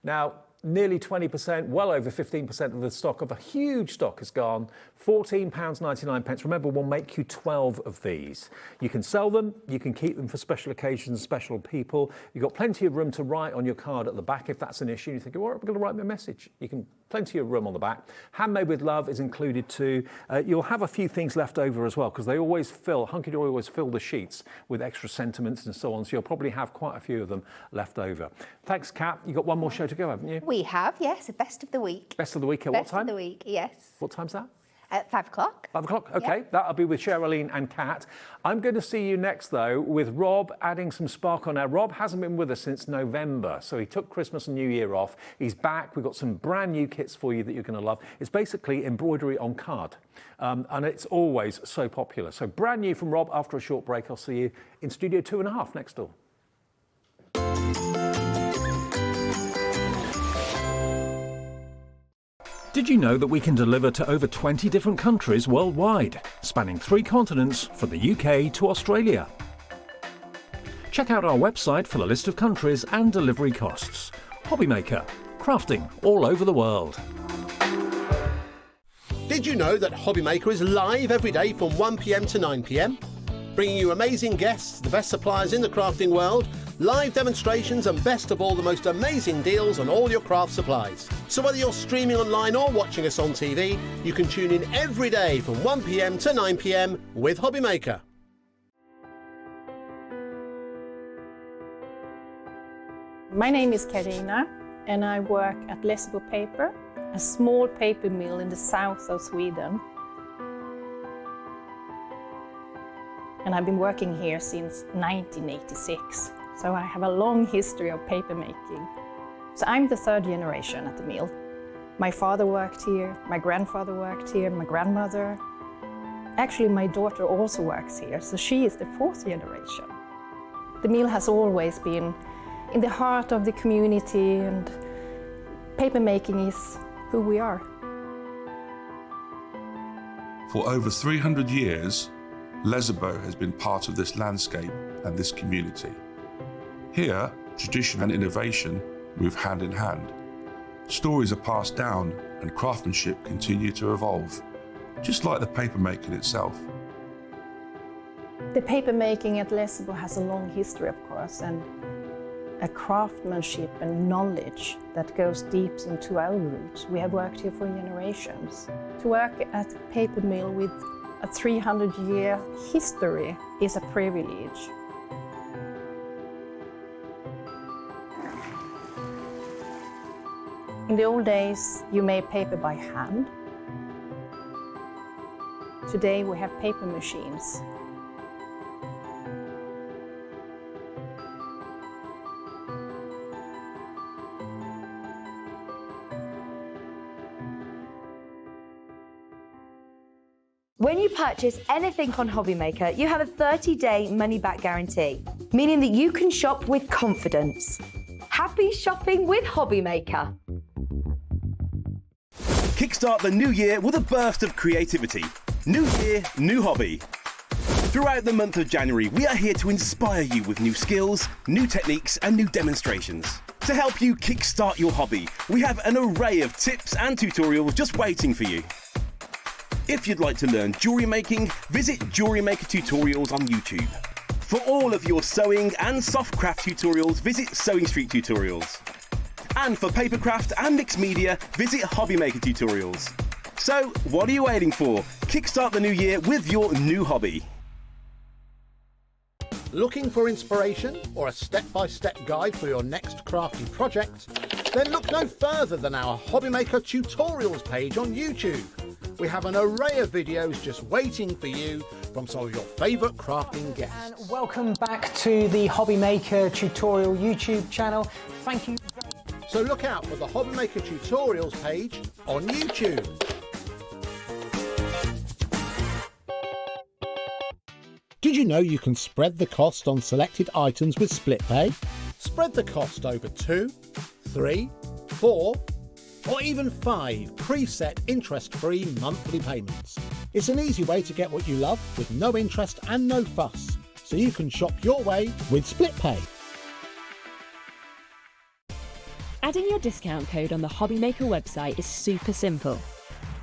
Now, nearly 20%, well over 15% of the stock of a huge stock has gone. £14.99. Remember, we'll make you 12 of these. You can sell them, you can keep them for special occasions, special people. You've got plenty of room to write on your card at the back if that's an issue. You think, well, I'm going to write me a message. You can, plenty of room on the back. Handmade with love is included too. You'll have a few things left over as well, because they always fill, Hunkydory always fill the sheets with extra sentiments and so on. So you'll probably have quite a few of them left over. Thanks, Kat. You've got one more show to go, haven't you? We have, yes, a best of the week. Best of the week at what time? Best of the week, yes. What time's that? At 5 o'clock. 5 o'clock, okay. Yeah. That'll be with Sherilyn and Kat. I'm going to see you next, though, with Rob adding some sparkle. Now, Rob hasn't been with us since November, so he took Christmas and New Year off. He's back. We've got some brand new kits for you that you're going to love. It's basically embroidery on card, and it's always so popular. So brand new from Rob after a short break. I'll see you in Studio 2.5 next door. Did you know that we can deliver to over 20 different countries worldwide, spanning 3 continents from the UK to Australia? Check out our website for the list of countries and delivery costs. Hobbymaker, crafting all over the world. Did you know that Hobbymaker is live every day from 1 p.m. to 9 p.m? Bringing you amazing guests, the best suppliers in the crafting world, live demonstrations and best of all, the most amazing deals on all your craft supplies. So whether you're streaming online or watching us on TV, you can tune in every day from 1 p.m. to 9 p.m. with Hobbymaker. My name is Karina and I work at Lessebo Paper, a small paper mill in the south of Sweden. And I've been working here since 1986, so I have a long history of paper making. So I'm the 3rd generation at the mill. My father worked here, my grandfather worked here, my grandmother. Actually, my daughter also works here, so she is the 4th generation. The mill has always been in the heart of the community, and paper making is who we are. For over 300 years, Lessebo has been part of this landscape and this community. Here, tradition and innovation move hand in hand. Stories are passed down and craftsmanship continue to evolve, just like the paper making itself. The paper making at Lessebo has a long history, of course, and a craftsmanship and knowledge that goes deep into our roots. We have worked here for generations. To work at a paper mill with a 300-year history is a privilege. In the old days, you made paper by hand. Today we have paper machines. When you purchase anything on Hobbymaker, you have a 30-day money-back guarantee, meaning that you can shop with confidence. Happy shopping with Hobbymaker. Kickstart the new year with a burst of creativity. New year, new hobby. Throughout the month of January, we are here to inspire you with new skills, new techniques and new demonstrations. To help you kickstart your hobby, we have an array of tips and tutorials just waiting for you. If you'd like to learn jewellery making, visit Jewellery Maker Tutorials on YouTube. For all of your sewing and soft craft tutorials, visit Sewing Street Tutorials. And for papercraft and mixed media, visit Hobby Maker Tutorials. So, what are you waiting for? Kickstart the new year with your new hobby. Looking for inspiration or a step-by-step guide for your next crafty project? Then look no further than our Hobbymaker tutorials page on YouTube. We have an array of videos just waiting for you from some of your favourite crafting guests. And welcome back to the Hobbymaker tutorial YouTube channel. Thank you. So look out for the Hobbymaker tutorials page on YouTube. Did you know you can spread the cost on selected items with split pay? Spread the cost over 2, 3, 4, or even 5 preset interest-free monthly payments. It's an easy way to get what you love with no interest and no fuss, so you can shop your way with split pay. Adding your discount code on the Hobbymaker website is super simple.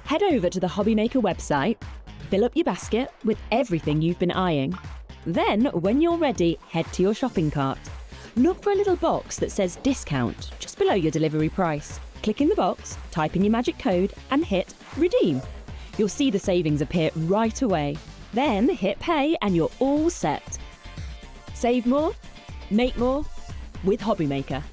Head over to the Hobbymaker website, fill up your basket with everything you've been eyeing. Then, when you're ready, head to your shopping cart. Look for a little box that says discount just below your delivery price. Click in the box, type in your magic code and hit redeem. You'll see the savings appear right away. Then hit pay and you're all set. Save more, make more with Hobbymaker.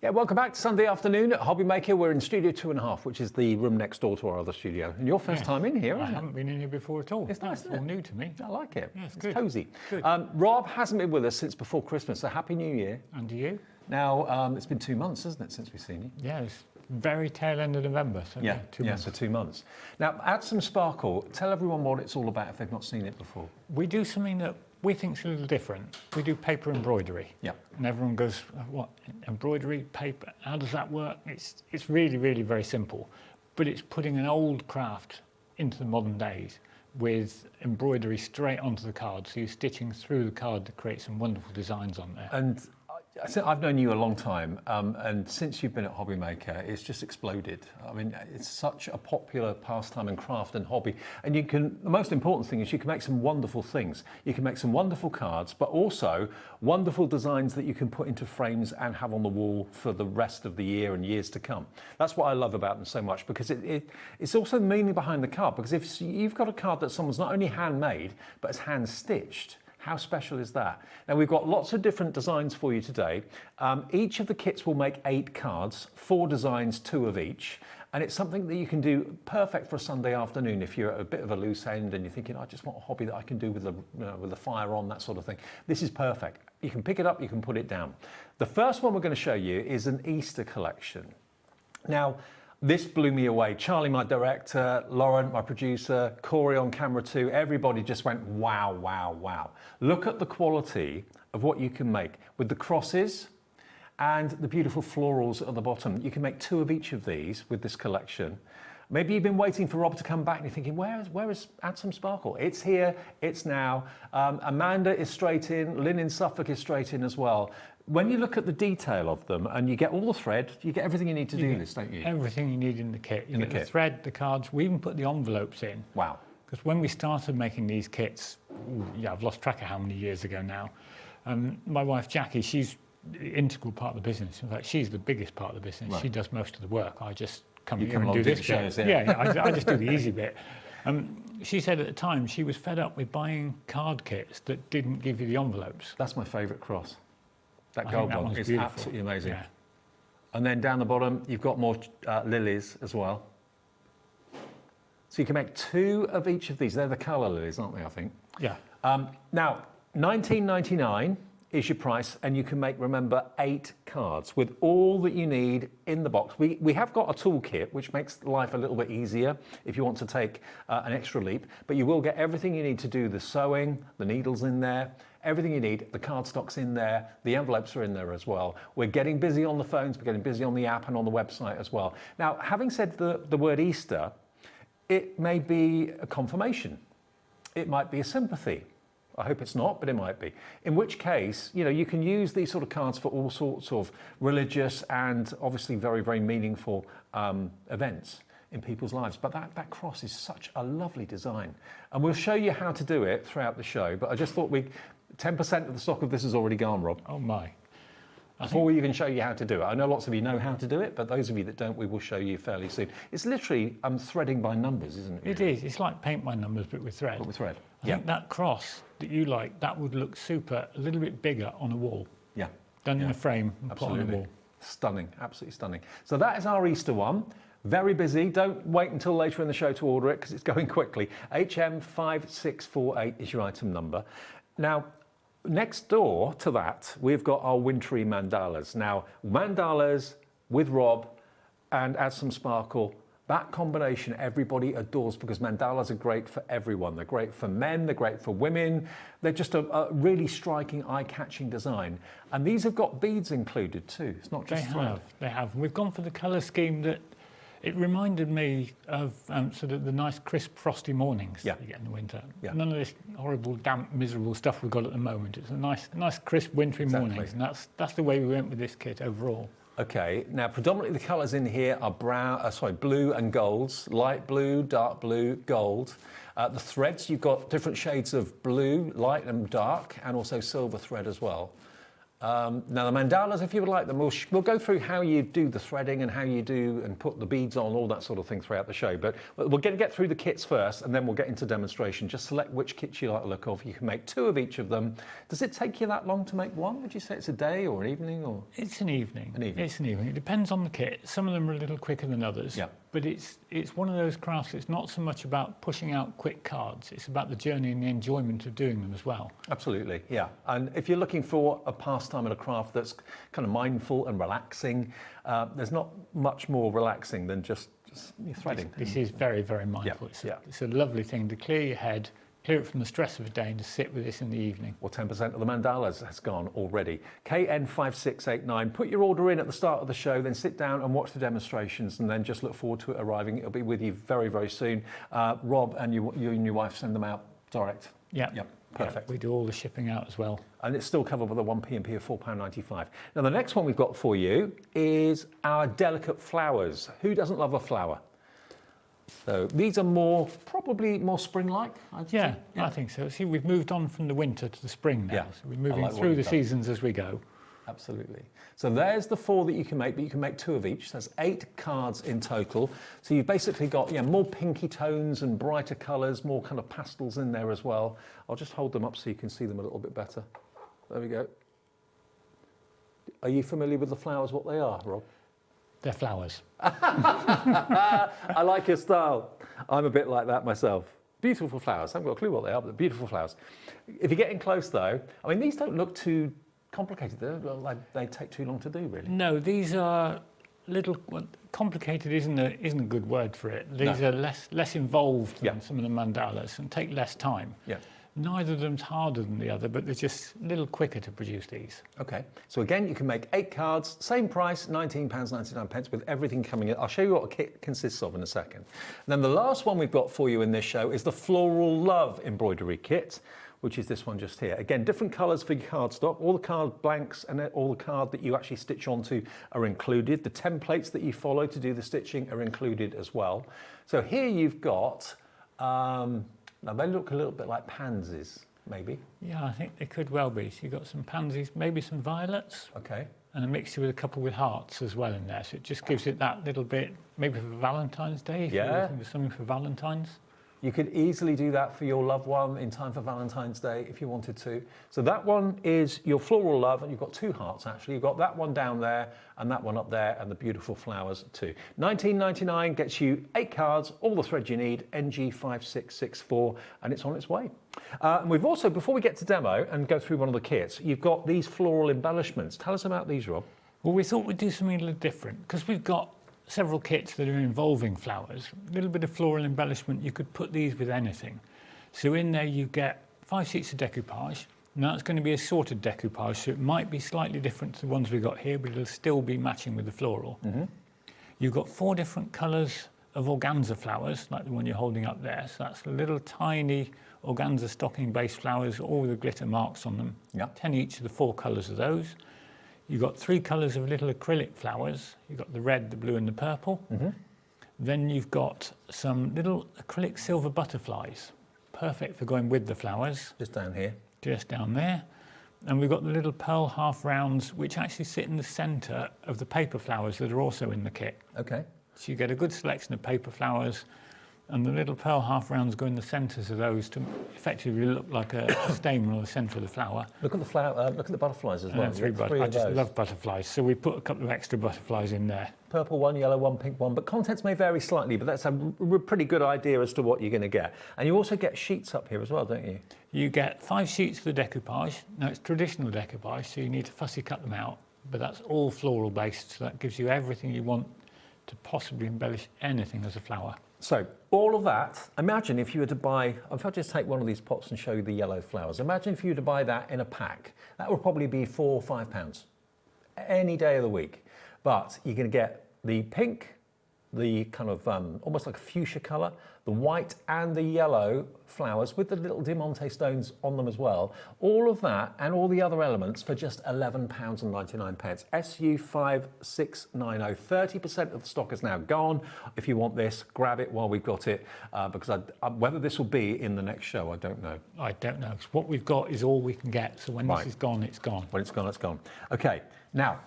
Yeah, welcome back to Sunday afternoon at Hobbymaker. We're in Studio 2.5, which is the room next door to our other studio. And your first time in here, isn't it? I haven't been in here before at all. It's nice, It's all new to me. I like it. Yeah, it's It's good. cosy. Good. Rob hasn't been with us since before Christmas, so Happy New Year. And to you? Now, it's been 2 months, hasn't it, since we've seen you? Yeah, it's very tail end of November. So Yeah, 2 months. so 2 months. Now, add some sparkle. Tell everyone what it's all about if they've not seen it before. We do something that we think is a little different. We do paper embroidery. Yeah. And everyone goes, what, embroidery, paper, how does that work? It's really, really very simple. But it's putting an old craft into the modern days with embroidery straight onto the card. So you're stitching through the card to create some wonderful designs on there. And I've known you a long time, and since you've been at Hobbymaker, it's just exploded. I mean, it's such a popular pastime and craft and hobby. And the most important thing is you can make some wonderful things. You can make some wonderful cards, but also wonderful designs that you can put into frames and have on the wall for the rest of the year and years to come. That's what I love about them so much, because it's also the meaning behind the card. Because if you've got a card that someone's not only handmade, but it's hand stitched, how special is that? Now, we've got lots of different designs for you today. Each of the kits will make 8 cards, 4 designs, 2 of each. And it's something that you can do perfect for a Sunday afternoon if you're at a bit of a loose end and you're thinking, I just want a hobby that I can do with the fire on, that sort of thing. This is perfect. You can pick it up, you can put it down. The first one we're going to show you is an Easter collection. Now, this blew me away. Charlie, my director, Lauren, my producer, Corey on camera too, everybody just went, wow, wow, wow. Look at the quality of what you can make with the crosses and the beautiful florals at the bottom. You can make 2 of each of these with this collection. Maybe you've been waiting for Rob to come back and you're thinking, where is Add Some Sparkle? It's here, it's now. Amanda is straight in, Lynn in Suffolk is straight in as well. When you look at the detail of them and you get all the thread, you get everything you need to do this, don't you? Everything you need in the kit. You get the thread, the cards. We even put the envelopes in. Wow. Because when we started making these kits, I've lost track of how many years ago now. My wife Jackie, she's the integral part of the business. In fact, she's the biggest part of the business. Right. She does most of the work. I just come You here come and along do and do this the bit. shows, yeah. I just do the easy bit. She said at the time she was fed up with buying card kits that didn't give you the envelopes. That's my favourite cross. That I gold think that one one's is beautiful. absolutely amazing. Yeah. And then down the bottom, you've got more lilies as well. So you can make 2 of each of these. They're the colour lilies, aren't they, I think? Yeah. Now, $19.99 is your price, and you can make, remember, 8 cards with all that you need in the box. We have got a toolkit, which makes life a little bit easier if you want to take an extra leap, but you will get everything you need to do the sewing, the needles in there, everything you need, the cardstock's in there, the envelopes are in there as well. We're getting busy on the phones, we're getting busy on the app and on the website as well. Now, having said the word Easter, it may be a confirmation. It might be a sympathy. I hope it's not, but it might be. In which case, you can use these sort of cards for all sorts of religious and obviously very, very meaningful events in people's lives. But that cross is such a lovely design. And we'll show you how to do it throughout the show. But I just thought 10% of the stock of this has already gone, Rob. Oh my. Before we even show you how to do it. I know lots of you know how to do it, but those of you that don't, we will show you fairly soon. It's literally threading by numbers, isn't it? It is. It's like paint by numbers, but with thread. But with thread. I think that cross that you like, that would look super, a little bit bigger on a wall. Yeah. Done in a frame and put on a wall. Stunning, absolutely stunning. So that is our Easter one. Very busy. Don't wait until later in the show to order it because it's going quickly. HM5648 is your item number. Now, next door to that, we've got our wintry mandalas. Now, mandalas with Rob and add some sparkle. That combination everybody adores because mandalas are great for everyone. They're great for men, they're great for women. They're just a really striking, eye-catching design. And these have got beads included too. It's not just thread. They have. We've gone for the colour scheme that it reminded me of sort of the nice crisp frosty mornings that you get in the winter. None of this horrible, damp, miserable stuff we've got at the moment. It's a nice crisp wintry mornings, and that's the way we went with this kit overall. Okay, now predominantly the colours in here are blue and golds, light blue, dark blue, gold. The threads, you've got different shades of blue, light and dark, and also silver thread as well. Now the mandalas, if you would like them, we'll go through how you do the threading and how you do and put the beads on, all that sort of thing throughout the show. But we'll get through the kits first, and then we'll get into demonstration. Just select which kits you like the look of. You can make 2 of each of them. Does it take you that long to make one? Would you say it's a day or an evening? Or it's an evening. It's an evening. It depends on the kit. Some of them are a little quicker than others. Yeah. But it's one of those crafts. It's not so much about pushing out quick cards. It's about the journey and the enjoyment of doing them as well. Absolutely, yeah. And if you're looking for a pastime and a craft that's kind of mindful and relaxing, there's not much more relaxing than just threading. This is very, very mindful. It's a lovely thing to clear your head, clear it from the stress of a day, and to sit with this in the evening. Well, 10% of the mandalas has gone already. KN5689, put your order in at the start of the show, then sit down and watch the demonstrations, and then just look forward to it arriving. It'll be with you very, very soon. Rob and you and your wife send them out direct? Yeah. Yep. Perfect. Yeah, we do all the shipping out as well. And it's still covered with a 1p&p of £4.95. Now, the next one we've got for you is our delicate flowers. Who doesn't love a flower? So these are probably more spring-like, I'd say. I think so. See, we've moved on from the winter to the spring now. So we're moving through the seasons as we go. Absolutely. So there's the 4 that you can make, but you can make 2 of each. There's 8 cards in total. So you've basically got more pinky tones and brighter colours, more kind of pastels in there as well. I'll just hold them up so you can see them a little bit better. There we go. Are you familiar with the flowers, what they are, Rob? They're flowers. I like your style. I'm a bit like that myself. Beautiful flowers. I haven't got a clue what they are, but they're beautiful flowers. If you're getting close, though, I mean, these don't look too complicated. They take too long to do, really. No, these are complicated isn't a good word for it. These are less involved than some of the mandalas and take less time. Yeah. Neither of them's harder than the other, but they're just a little quicker to produce these. Okay, so again, you can make 8 cards, same price, £19.99 with everything coming in. I'll show you what a kit consists of in a second. And then the last one we've got for you in this show is the Floral Love Embroidery Kit, which is this one just here. Again, different colours for your cardstock. All the card blanks and all the card that you actually stitch onto are included. The templates that you follow to do the stitching are included as well. So here you've got, now they look a little bit like pansies, maybe. Yeah, I think they could well be. So you've got some pansies, maybe some violets. Okay. And a mixture with a couple with hearts as well in there. So it just gives it that little bit, maybe for Valentine's Day, if you're looking for something for Valentine's. You could easily do that for your loved one in time for Valentine's Day if you wanted to. So that one is your Floral Love, and you've got 2 hearts actually. You've got that one down there and that one up there, and the beautiful flowers too. $19.99 gets you 8 cards, all the thread you need, NG5664, and it's on its way. And we've also, before we get to demo and go through one of the kits, you've got these floral embellishments. Tell us about these, Rob. Well, we thought we'd do something a little different because we've got several kits that are involving flowers. A little bit of floral embellishment, you could put these with anything. So in there you get 5 sheets of decoupage. Now it's going to be a sorted decoupage, so it might be slightly different to the ones we've got here, but it'll still be matching with the floral. You've got 4 different colours of organza flowers, like the one you're holding up there. So that's little tiny organza stocking-based flowers, all with the glitter marks on them. 10 each of the 4 colours of those. You've got 3 colours of little acrylic flowers. You've got the red, the blue and the purple. Then you've got some little acrylic silver butterflies, perfect for going with the flowers. Just down here. Just down there. And we've got the little pearl half rounds, which actually sit in the centre of the paper flowers that are also in the kit. Okay. So you get a good selection of paper flowers, and the little pearl half rounds go in the centres of those to effectively look like a stamen or the centre of the flower. Look at the flower. Look at the butterflies as well. I just love butterflies, so we put a couple of extra butterflies in there. Purple one, yellow one, pink one, but contents may vary slightly, but that's a pretty good idea as to what you're going to get. And you also get sheets up here as well, don't you? You get 5 sheets for the decoupage. Now it's traditional decoupage, so you need to fussy cut them out, but that's all floral based, so that gives you everything you want to possibly embellish anything as a flower. So all of that, imagine if you were to buy, if I just take one of these pots and show you the yellow flowers, imagine if you were to buy that in a pack. That would probably be £4 or £5 any day of the week. But you're going to get the pink, the kind of almost like a fuchsia colour, the white and the yellow flowers with the little diamante stones on them as well. All of that and all the other elements for just £11.99. SU5690. 30% of the stock is now gone. If you want this, grab it while we've got it, because whether this will be in the next show, I don't know. I don't know. What we've got is all we can get. So when this is gone, it's gone. When it's gone, it's gone. Okay, now,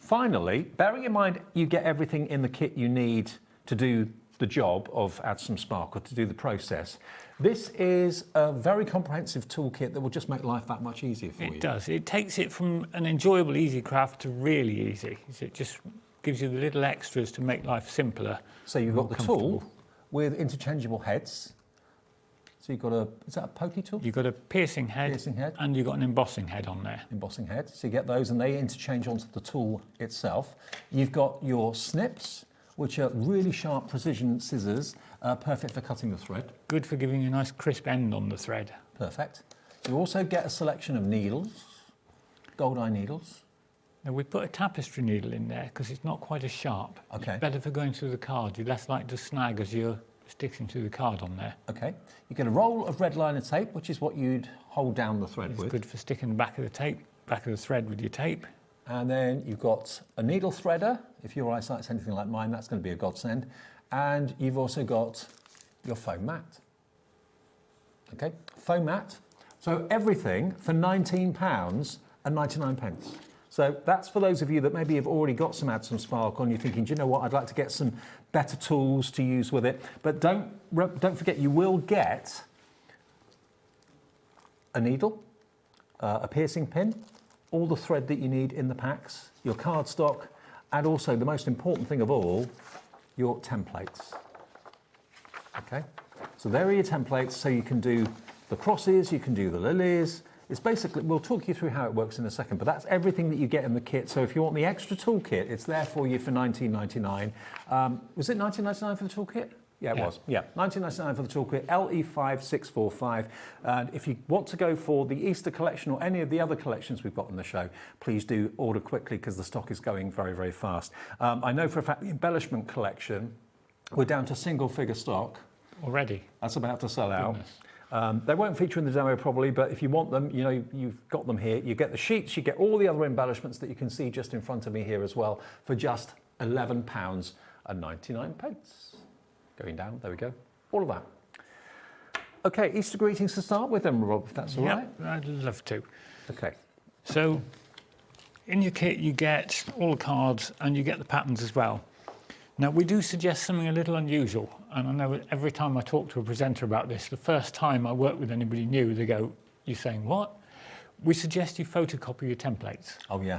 finally, bearing in mind you get everything in the kit you need to do the job of add some sparkle, to do the process. This is a very comprehensive toolkit that will just make life that much easier for you. It does. It takes it from an enjoyable easy craft to really easy. It just gives you the little extras to make life simpler. So you've got the tool with interchangeable heads. So you've got is that a pokey tool? You've got a piercing head, and you've got an embossing head on there. Embossing head. So you get those and they interchange onto the tool itself. You've got your snips, which are really sharp precision scissors, perfect for cutting the thread. Good for giving you a nice crisp end on the thread. Perfect. You also get a selection of needles, gold eye needles. Now we put a tapestry needle in there because it's not quite as sharp. Okay. It's better for going through the card. You're less likely to snag as you're sticking to the card on there. Okay. You get a roll of red liner tape, which is what you'd hold down the thread with. It's good for sticking the back of the thread with your tape. And then you've got a needle threader. If your eyesight's anything like mine, that's going to be a godsend. And you've also got your foam mat. Okay, foam mat. So everything for £19.99. So that's for those of you that maybe have already got some Add Some Sparkle and you're thinking, do you know what, I'd like to get some better tools to use with it. But don't forget, you will get a needle, a piercing pin, all the thread that you need in the packs, your cardstock, and also the most important thing of all, your templates. Okay, so there are your templates, so you can do the crosses, you can do the lilies. It's basically, we'll talk you through how it works in a second, but that's everything that you get in the kit. So if you want the extra toolkit, it's there for you for £19.99. Was it £19.99 for the toolkit? Yeah, it was. Yeah, £19.99 for the toolkit, LE5645. And if you want to go for the Easter collection or any of the other collections we've got on the show, please do order quickly because the stock is going very, very fast. I know for a fact the embellishment collection, we're down to single figure stock. Already? That's about to sell out. They won't feature in the demo probably, but if you want them, you know, you've got them here. You get the sheets, you get all the other embellishments that you can see just in front of me here as well for just £11.99. Going down, there we go. All of that. Okay, Easter greetings to start with then, Rob, if that's all right. I'd love to. Okay. So in your kit you get all the cards and you get the patterns as well. Now we do suggest something a little unusual, and I know every time I talk to a presenter about this, the first time I work with anybody new, they go, "You're saying what?" We suggest you photocopy your templates. Oh yeah.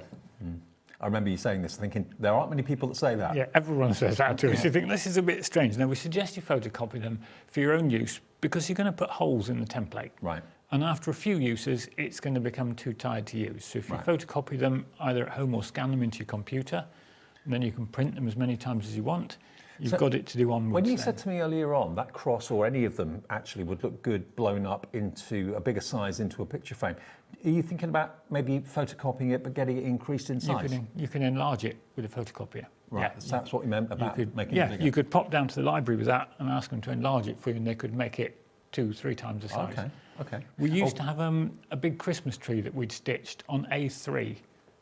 I remember you saying this, thinking, there aren't many people that say that. Yeah, everyone says that to us. You think, this is a bit strange. Now, we suggest you photocopy them for your own use because you're going to put holes in the template. Right. And after a few uses, it's going to become too tired to use. So if you photocopy them either at home or scan them into your computer, and then you can print them as many times as you want, you've got it to do onwards. When you said to me earlier on, that cross or any of them actually would look good blown up into a bigger size into a picture frame, are you thinking about maybe photocopying it but getting it increased in size? You can enlarge it with a photocopier. Right, Yeah, so that's what you meant about making it bigger? Yeah, you could pop down to the library with that and ask them to enlarge it for you, and they could make it 2-3 times the size. Okay. We used to have a big Christmas tree that we'd stitched on A3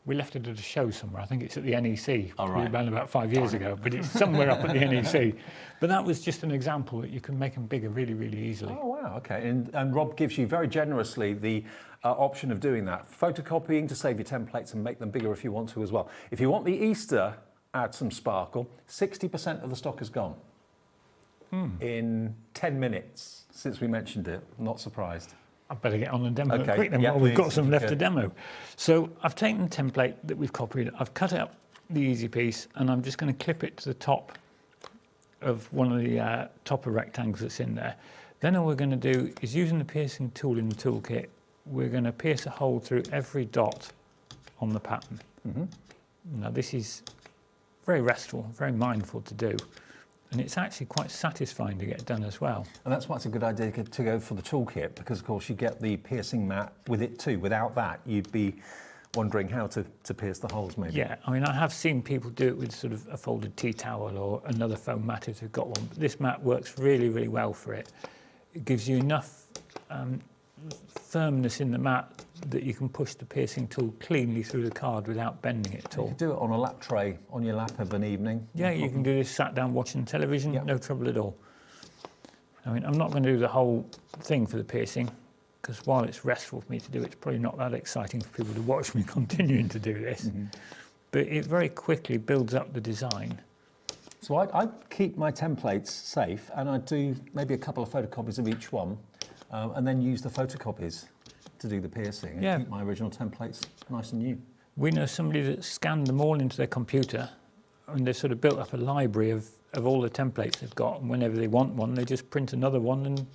We left it at a show somewhere. I think it's at the NEC, right. around about 5 years ago, but it's somewhere up at the NEC. But that was just an example that you can make them bigger really, really easily. Oh, wow, okay. And Rob gives you very generously the option of doing that. Photocopying to save your templates and make them bigger if you want to as well. If you want the Easter add some sparkle, 60% of the stock is gone in 10 minutes since we mentioned it. Not surprised. I better get on the demo Okay. quick then, Yeah, while we've got please. some left Okay. to demo. So I've taken the template that we've copied, I've cut out the easy piece, and I'm just going to clip it to the top of one of the topper rectangles that's in there. Then all we're going to do is, using the piercing tool in the toolkit, we're going to pierce a hole through every dot on the pattern. Now this is very restful, very mindful to do. And it's actually quite satisfying to get done as well. And that's why it's a good idea to go for the toolkit, because of course you get the piercing mat with it too. Without that, you'd be wondering how to pierce the holes maybe. Yeah, I mean, I have seen people do it with sort of a folded tea towel or another foam mat if they've got one. But this mat works really, really well for it. It gives you enough firmness in the mat that you can push the piercing tool cleanly through the card without bending it at all. You could do it on a lap tray on your lap of an evening. Yeah, you can do this sat down watching television, no trouble at all. I mean, I'm not going to do the whole thing for the piercing, because while it's restful for me to do, it's probably not that exciting for people to watch me continuing to do this. But it very quickly builds up the design. So I keep my templates safe, and I do maybe a couple of photocopies of each one, and then use the photocopies to do the piercing and keep my original templates nice and new. We know somebody that scanned them all into their computer, and they've sort of built up a library of all the templates they've got, and whenever they want one, they just print another one and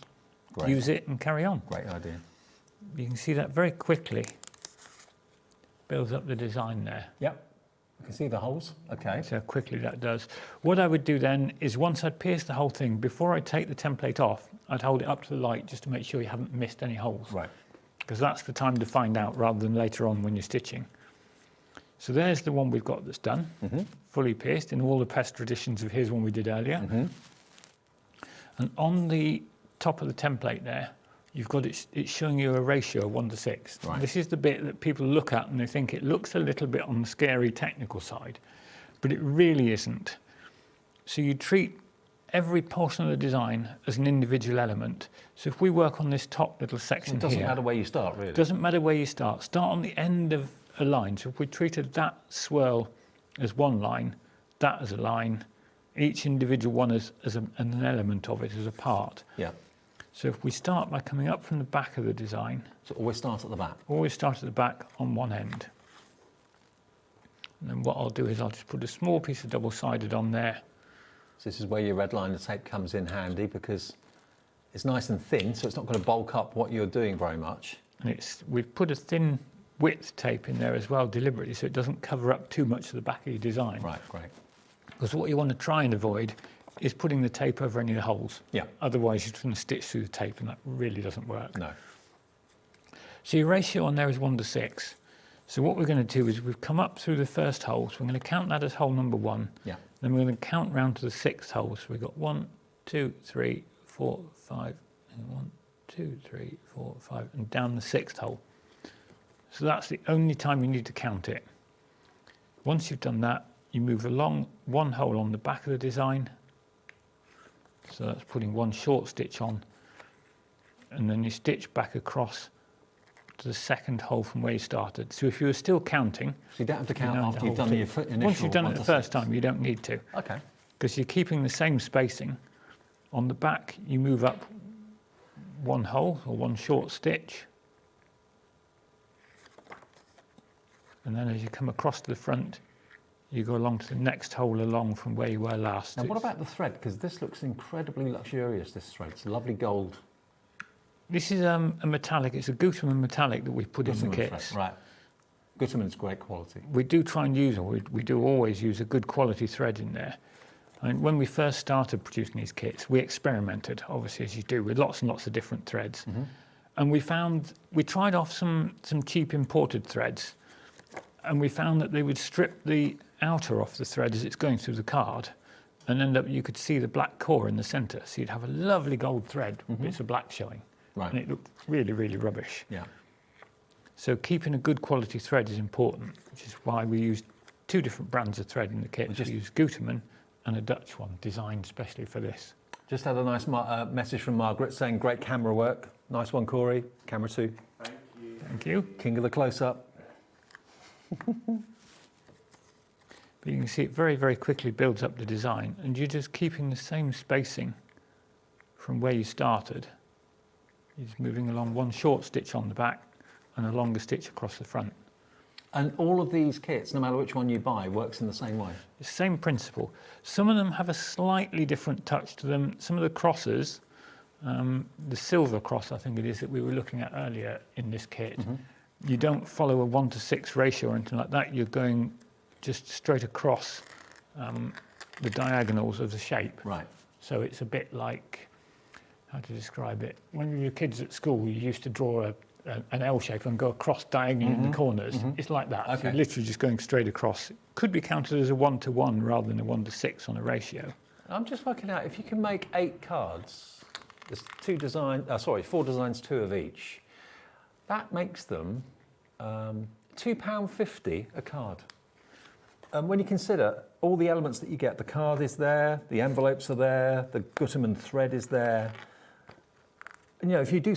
use it and carry on. Great idea. You can see that very quickly builds up the design there. Yep. You can see the holes. Okay. So quickly that does. What I would do then is, once I'd pierced the whole thing, before I take the template off, I'd hold it up to the light just to make sure you haven't missed any holes. Right. Because that's the time to find out, rather than later on when you're stitching. So there's the one we've got that's done, fully pierced in all the past traditions of his one we did earlier. And on the top of the template there, you've got it's showing you a ratio of 1:6. Right. This is the bit that people look at and they think it looks a little bit on the scary technical side, but it really isn't. So you treat every portion of the design as an individual element. So if we work on this top little section here... It doesn't matter where you start, really. It doesn't matter where you start. Start on the end of a line. So if we treated that swirl as one line, that as a line, each individual one as an element of it, as a part. Yeah. So if we start by coming up from the back of the design... So always start at the back? Always start at the back on one end. And then what I'll do is I'll just put a small piece of double-sided on there. So this is where your red liner tape comes in handy, because it's nice and thin, so it's not going to bulk up what you're doing very much. And we've put a thin width tape in there as well, deliberately, so it doesn't cover up too much of the back of your design. Right, great. Because what you want to try and avoid is putting the tape over any of the holes. Yeah. Otherwise you're going to stitch through the tape, and that really doesn't work. No. So your ratio on there is 1:6. So what we're going to do is, we've come up through the first hole, so we're going to count that as hole number 1. Yeah. Then we're going to count round to the 6th hole. So we've got 1, 2, 3, 4, 5, and 1, 2, 3, 4, 5, and down the 6th hole. So that's the only time you need to count it. Once you've done that, you move along one hole on the back of the design. So that's putting one short stitch on, and then you stitch back across to the second hole from where you started. So if you were still counting... So you don't have to count after you've done your initial... Once you've done it the first time, you don't need to. Okay. Because you're keeping the same spacing. On the back, you move up one hole or one short stitch. And then as you come across to the front, you go along to the next hole along from where you were last. Now, what about the thread? Because this looks incredibly luxurious, this thread. It's a lovely gold. This is a metallic. It's a Gutermann metallic that we've put in the kits. Thread. Right. Gutermann's great quality. We do try and use, or we do always use, a good quality thread in there. I mean, when we first started producing these kits, we experimented, obviously, as you do, with lots and lots of different threads. And we tried off some cheap imported threads, and we found that they would strip the outer off the thread as it's going through the card, and you could see the black core in the centre. So you'd have a lovely gold thread with bits of black showing. Right. And it looked really, really rubbish. Yeah. So keeping a good quality thread is important, which is why we use 2 different brands of thread in the kit. We use Gutermann and a Dutch one, designed specially for this. Just had a nice message from Margaret saying, great camera work. Nice one, Corey. Camera 2. Thank you. Thank you. King of the close-up. But you can see it very, very quickly builds up the design, and you're just keeping the same spacing from where you started. You're just moving along one short stitch on the back and a longer stitch across the front. And all of these kits, no matter which one you buy, works in the same way? The same principle. Some of them have a slightly different touch to them. Some of the crosses, the silver cross, I think it is, that we were looking at earlier in this kit, you don't follow a 1:6 ratio or anything like that. You're going just straight across the diagonals of the shape. Right. So it's a bit like, how to describe it? When we were kids at school, you used to draw an L shape and go across diagonally in the corners. It's like that. Okay. So you're literally just going straight across. It could be counted as a 1:1 rather than a 1:6 on a ratio. I'm just working out, if you can make 8 cards, there's 4 designs, 2 of each. That makes them £2.50 a card. When you consider all the elements that you get, the card is there, the envelopes are there, the Gutermann thread is there. And, you know, if you do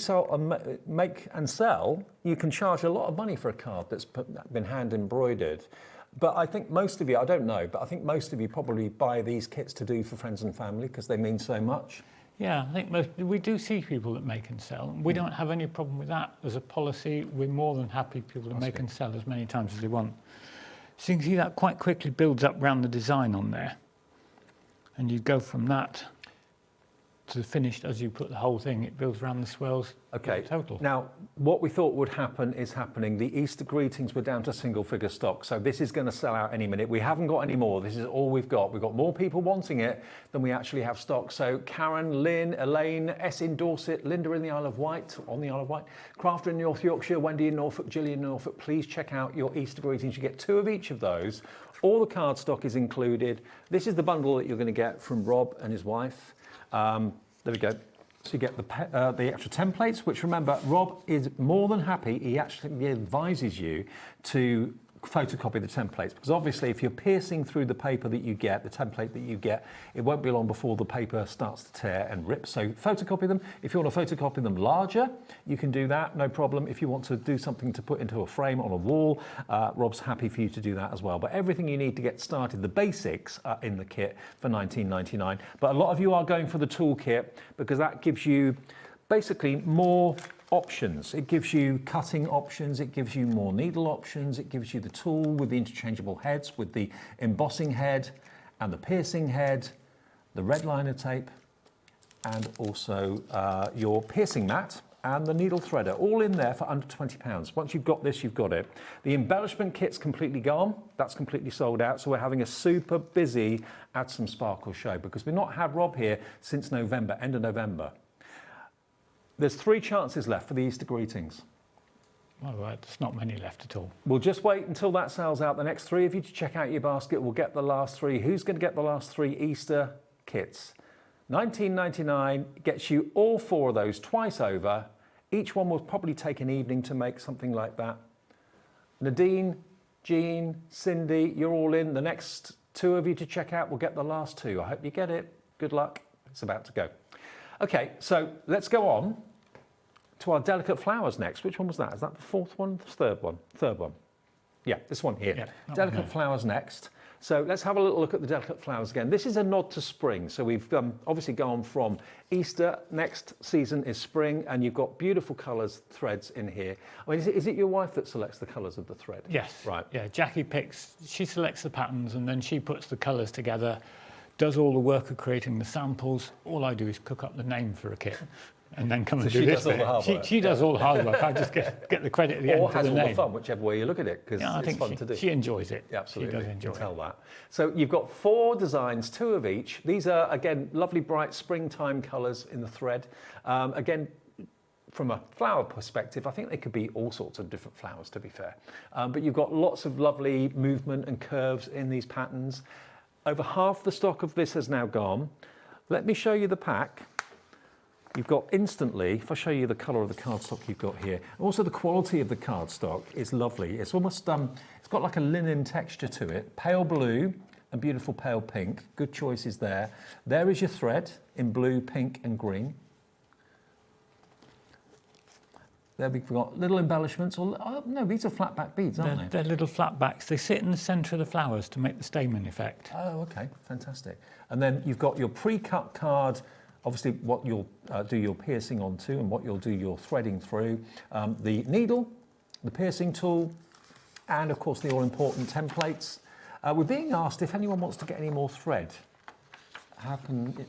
make and sell, you can charge a lot of money for a card that's been hand embroidered. But I think most of you, I don't know, but I think most of you probably buy these kits to do for friends and family because they mean so much. Yeah, I think we do see people that make and sell. We don't have any problem with that. As a policy, we're more than happy people to make and sell as many times as they want. So you can see that quite quickly builds up around the design on there. And you go from that to the finished, as you put the whole thing, it builds around the swirls. Okay, total. Now, what we thought would happen is happening. The Easter greetings were down to single figure stock, so this is going to sell out any minute. We haven't got any more. This is all we've got. We've got more people wanting it than we actually have stock. So Karen, Lynn, Elaine, S in Dorset, Linda in the Isle of Wight, Crafter in North Yorkshire, Wendy in Norfolk, Gillian in Norfolk. Please check out your Easter greetings. You get 2 of each of those. All the card stock is included. This is the bundle that you're going to get from Rob and his wife. There we go. So you get the extra templates, which, remember, Rob is more than happy. He actually advises you to photocopy the templates, because obviously if you're piercing through the paper that you get, the template that you get, it won't be long before the paper starts to tear and rip. So photocopy them. If you want to photocopy them larger, you can do that, no problem. If you want to do something to put into a frame on a wall, Rob's happy for you to do that as well. But everything you need to get started, the basics, are in the kit for £19.99. But a lot of you are going for the toolkit because that gives you basically more options. It gives you cutting options, it gives you more needle options, it gives you the tool with the interchangeable heads, with the embossing head and the piercing head, the red liner tape, and also your piercing mat and the needle threader, all in there for under £20. Once you've got this, you've got it. The embellishment kit's completely gone. That's completely sold out. So we're having a super busy Add Some Sparkle show because we've not had Rob here since November, end of November. There's 3 chances left for the Easter greetings. Well, there's not many left at all. We'll just wait until that sells out. The next 3 of you to check out your basket will get the last 3. Who's going to get the last 3 Easter kits? £19.99 gets you all 4 of those twice over. Each one will probably take an evening to make something like that. Nadine, Jean, Cindy, you're all in. The next 2 of you to check out will get the last 2. I hope you get it. Good luck. It's about to go. Okay, so let's go on to our delicate flowers next. Which one was that? Is that the 4th one? The 3rd one? 3rd one. Yeah, this one here. Yeah, delicate flowers next. So let's have a little look at the delicate flowers again. This is a nod to spring. So we've obviously gone from Easter, next season is spring, and you've got beautiful colours, threads in here. I mean, is it your wife that selects the colours of the thread? Yes. Right. Yeah, Jackie she selects the patterns and then she puts the colours together, does all the work of creating the samples. All I do is cook up the name for a kit and then come and do this bit. She does all the hard work. I just get the credit at the end for the name. Or has all the fun, whichever way you look at it, because it's fun to do. She enjoys it. Yeah, absolutely. She does enjoy it. You can tell that. So you've got 4 designs, 2 of each. These are, again, lovely bright springtime colours in the thread. Again, from a flower perspective, I think they could be all sorts of different flowers, to be fair. But you've got lots of lovely movement and curves in these patterns. Over half the stock of this has now gone. Let me show you the pack. you've got instantly, if I show you the colour of the cardstock you've got here, also the quality of the cardstock is lovely. It's almost, it's got like a linen texture to it, pale blue and beautiful pale pink, good choices there. There is your thread in blue, pink and green. There we've got little embellishments, or no, these are flat back beads, aren't they? They're little flat backs. They sit in the centre of the flowers to make the stamen effect. Oh, okay, fantastic. And then you've got your pre-cut card, obviously what you'll do your piercing onto and what you'll do your threading through, the needle, the piercing tool, and of course the all-important templates. We're being asked if anyone wants to get any more thread.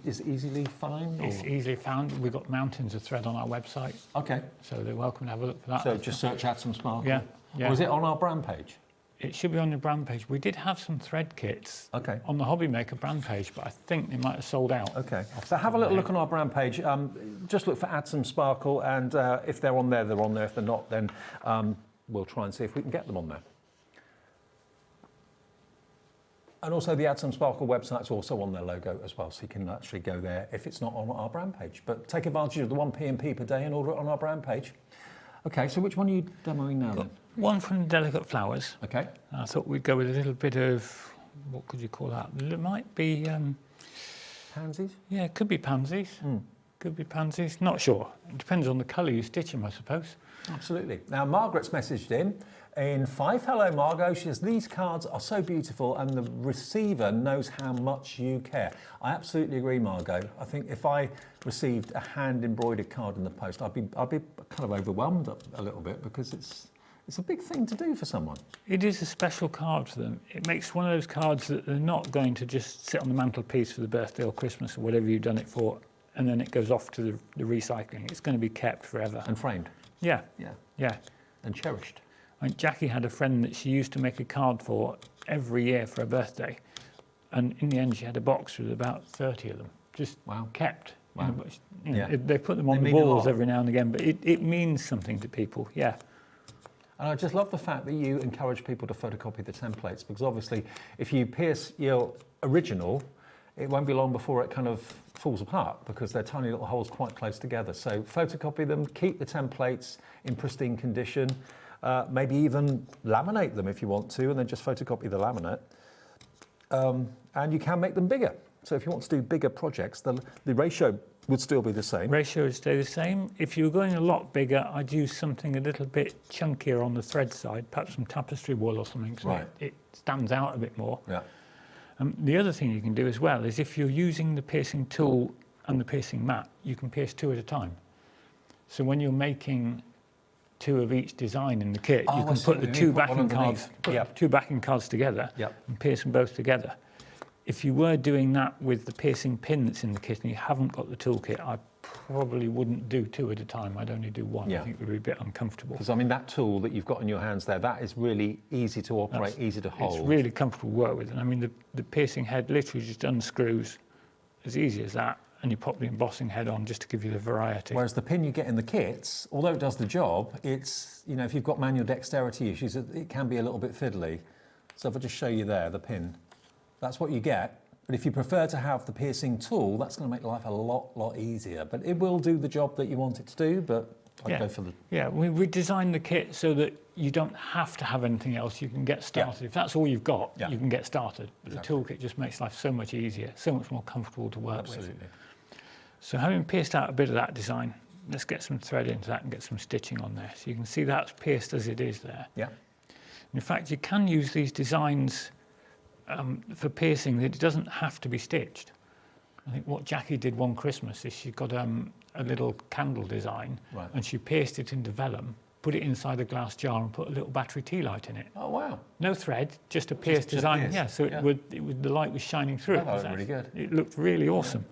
Is it easily found? It's easily found. We've got mountains of thread on our website. Okay. So they're welcome to have a look for that. So just search Add Some Sparkle? Yeah. Or is it on our brand page? It should be on the brand page. We did have some thread kits on the Hobby Maker brand page, but I think they might have sold out. Okay. So have a little look on our brand page. Just look for Add Some Sparkle, and if they're on there, they're on there. If they're not, then we'll try and see if we can get them on there. And also the Add Some Sparkle website's also on their logo as well, so you can actually go there if it's not on our brand page. But take advantage of the 1p&p per day and order it on our brand page. Okay, so which one are you demoing now then? One from the Delicate Flowers. Okay. I thought we'd go with a little bit of, what could you call that? It might be... pansies? Yeah, it could be pansies. Could be pansies, not sure. It depends on the colour you stitch them, I suppose. Absolutely. Now, Margaret's messaged in 5. Hello, Margot. She says, these cards are so beautiful and the receiver knows how much you care. I absolutely agree, Margot. I think if I received a hand-embroidered card in the post, I'd be kind of overwhelmed a little bit because it's a big thing to do for someone. It is a special card for them. It makes one of those cards that they're not going to just sit on the mantelpiece for the birthday or Christmas or whatever you've done it for, and then it goes off to the recycling. It's going to be kept forever. And framed. Yeah. Yeah. Yeah. And cherished. I mean, Jackie had a friend that she used to make a card for every year for her birthday. And in the end, she had a box with about 30 of them, just kept. Wow. You know, they put them on the walls every now and again, but it means something to people, yeah. And I just love the fact that you encourage people to photocopy the templates, because obviously if you pierce your original, it won't be long before it kind of falls apart because they're tiny little holes quite close together. So photocopy them, keep the templates in pristine condition, maybe even laminate them if you want to, and then just photocopy the laminate. And you can make them bigger. So if you want to do bigger projects, the ratio would still be the same. Ratio would stay the same. If you were going a lot bigger, I'd use something a little bit chunkier on the thread side, perhaps some tapestry wool or something, so it stands out a bit more. Yeah. The other thing you can do as well is if you're using the piercing tool and the piercing mat, you can pierce 2 at a time. So when you're making 2 of each design in the kit, you can put the 2 backing cards, two backing cards together and pierce them both together. If you were doing that with the piercing pin that's in the kit and you haven't got the toolkit, I probably wouldn't do 2 at a time. I'd only do 1. I think it would be a bit uncomfortable. Because I mean, that tool that you've got in your hands there, that is really easy to operate, easy to hold. It's really comfortable to work with. And I mean, the piercing head literally just unscrews as easy as that, and you pop the embossing head on just to give you the variety. Whereas the pin you get in the kits, although it does the job, it's, you know, if you've got manual dexterity issues, it can be a little bit fiddly. So if I just show you there, the pin, that's what you get. But if you prefer to have the piercing tool, that's going to make life a lot easier. But it will do the job that you want it to do, but I'd go for the... Yeah, we designed the kit so that you don't have to have anything else. You can get started. If that's all you've got, you can get started. But the toolkit just makes life so much easier, so much more comfortable to work with. So having pierced out a bit of that design, let's get some thread into that and get some stitching on there. So you can see that's pierced as it is there. Yeah. In fact, you can use these designs for piercing that it doesn't have to be stitched. I think what Jackie did one Christmas is she got a little candle design and she pierced it into vellum, put it inside a glass jar and put a little battery tea light in it. Oh wow! No thread, just a pierced design. Yeah, so it would the light was shining through it. That was really good. It looked really awesome.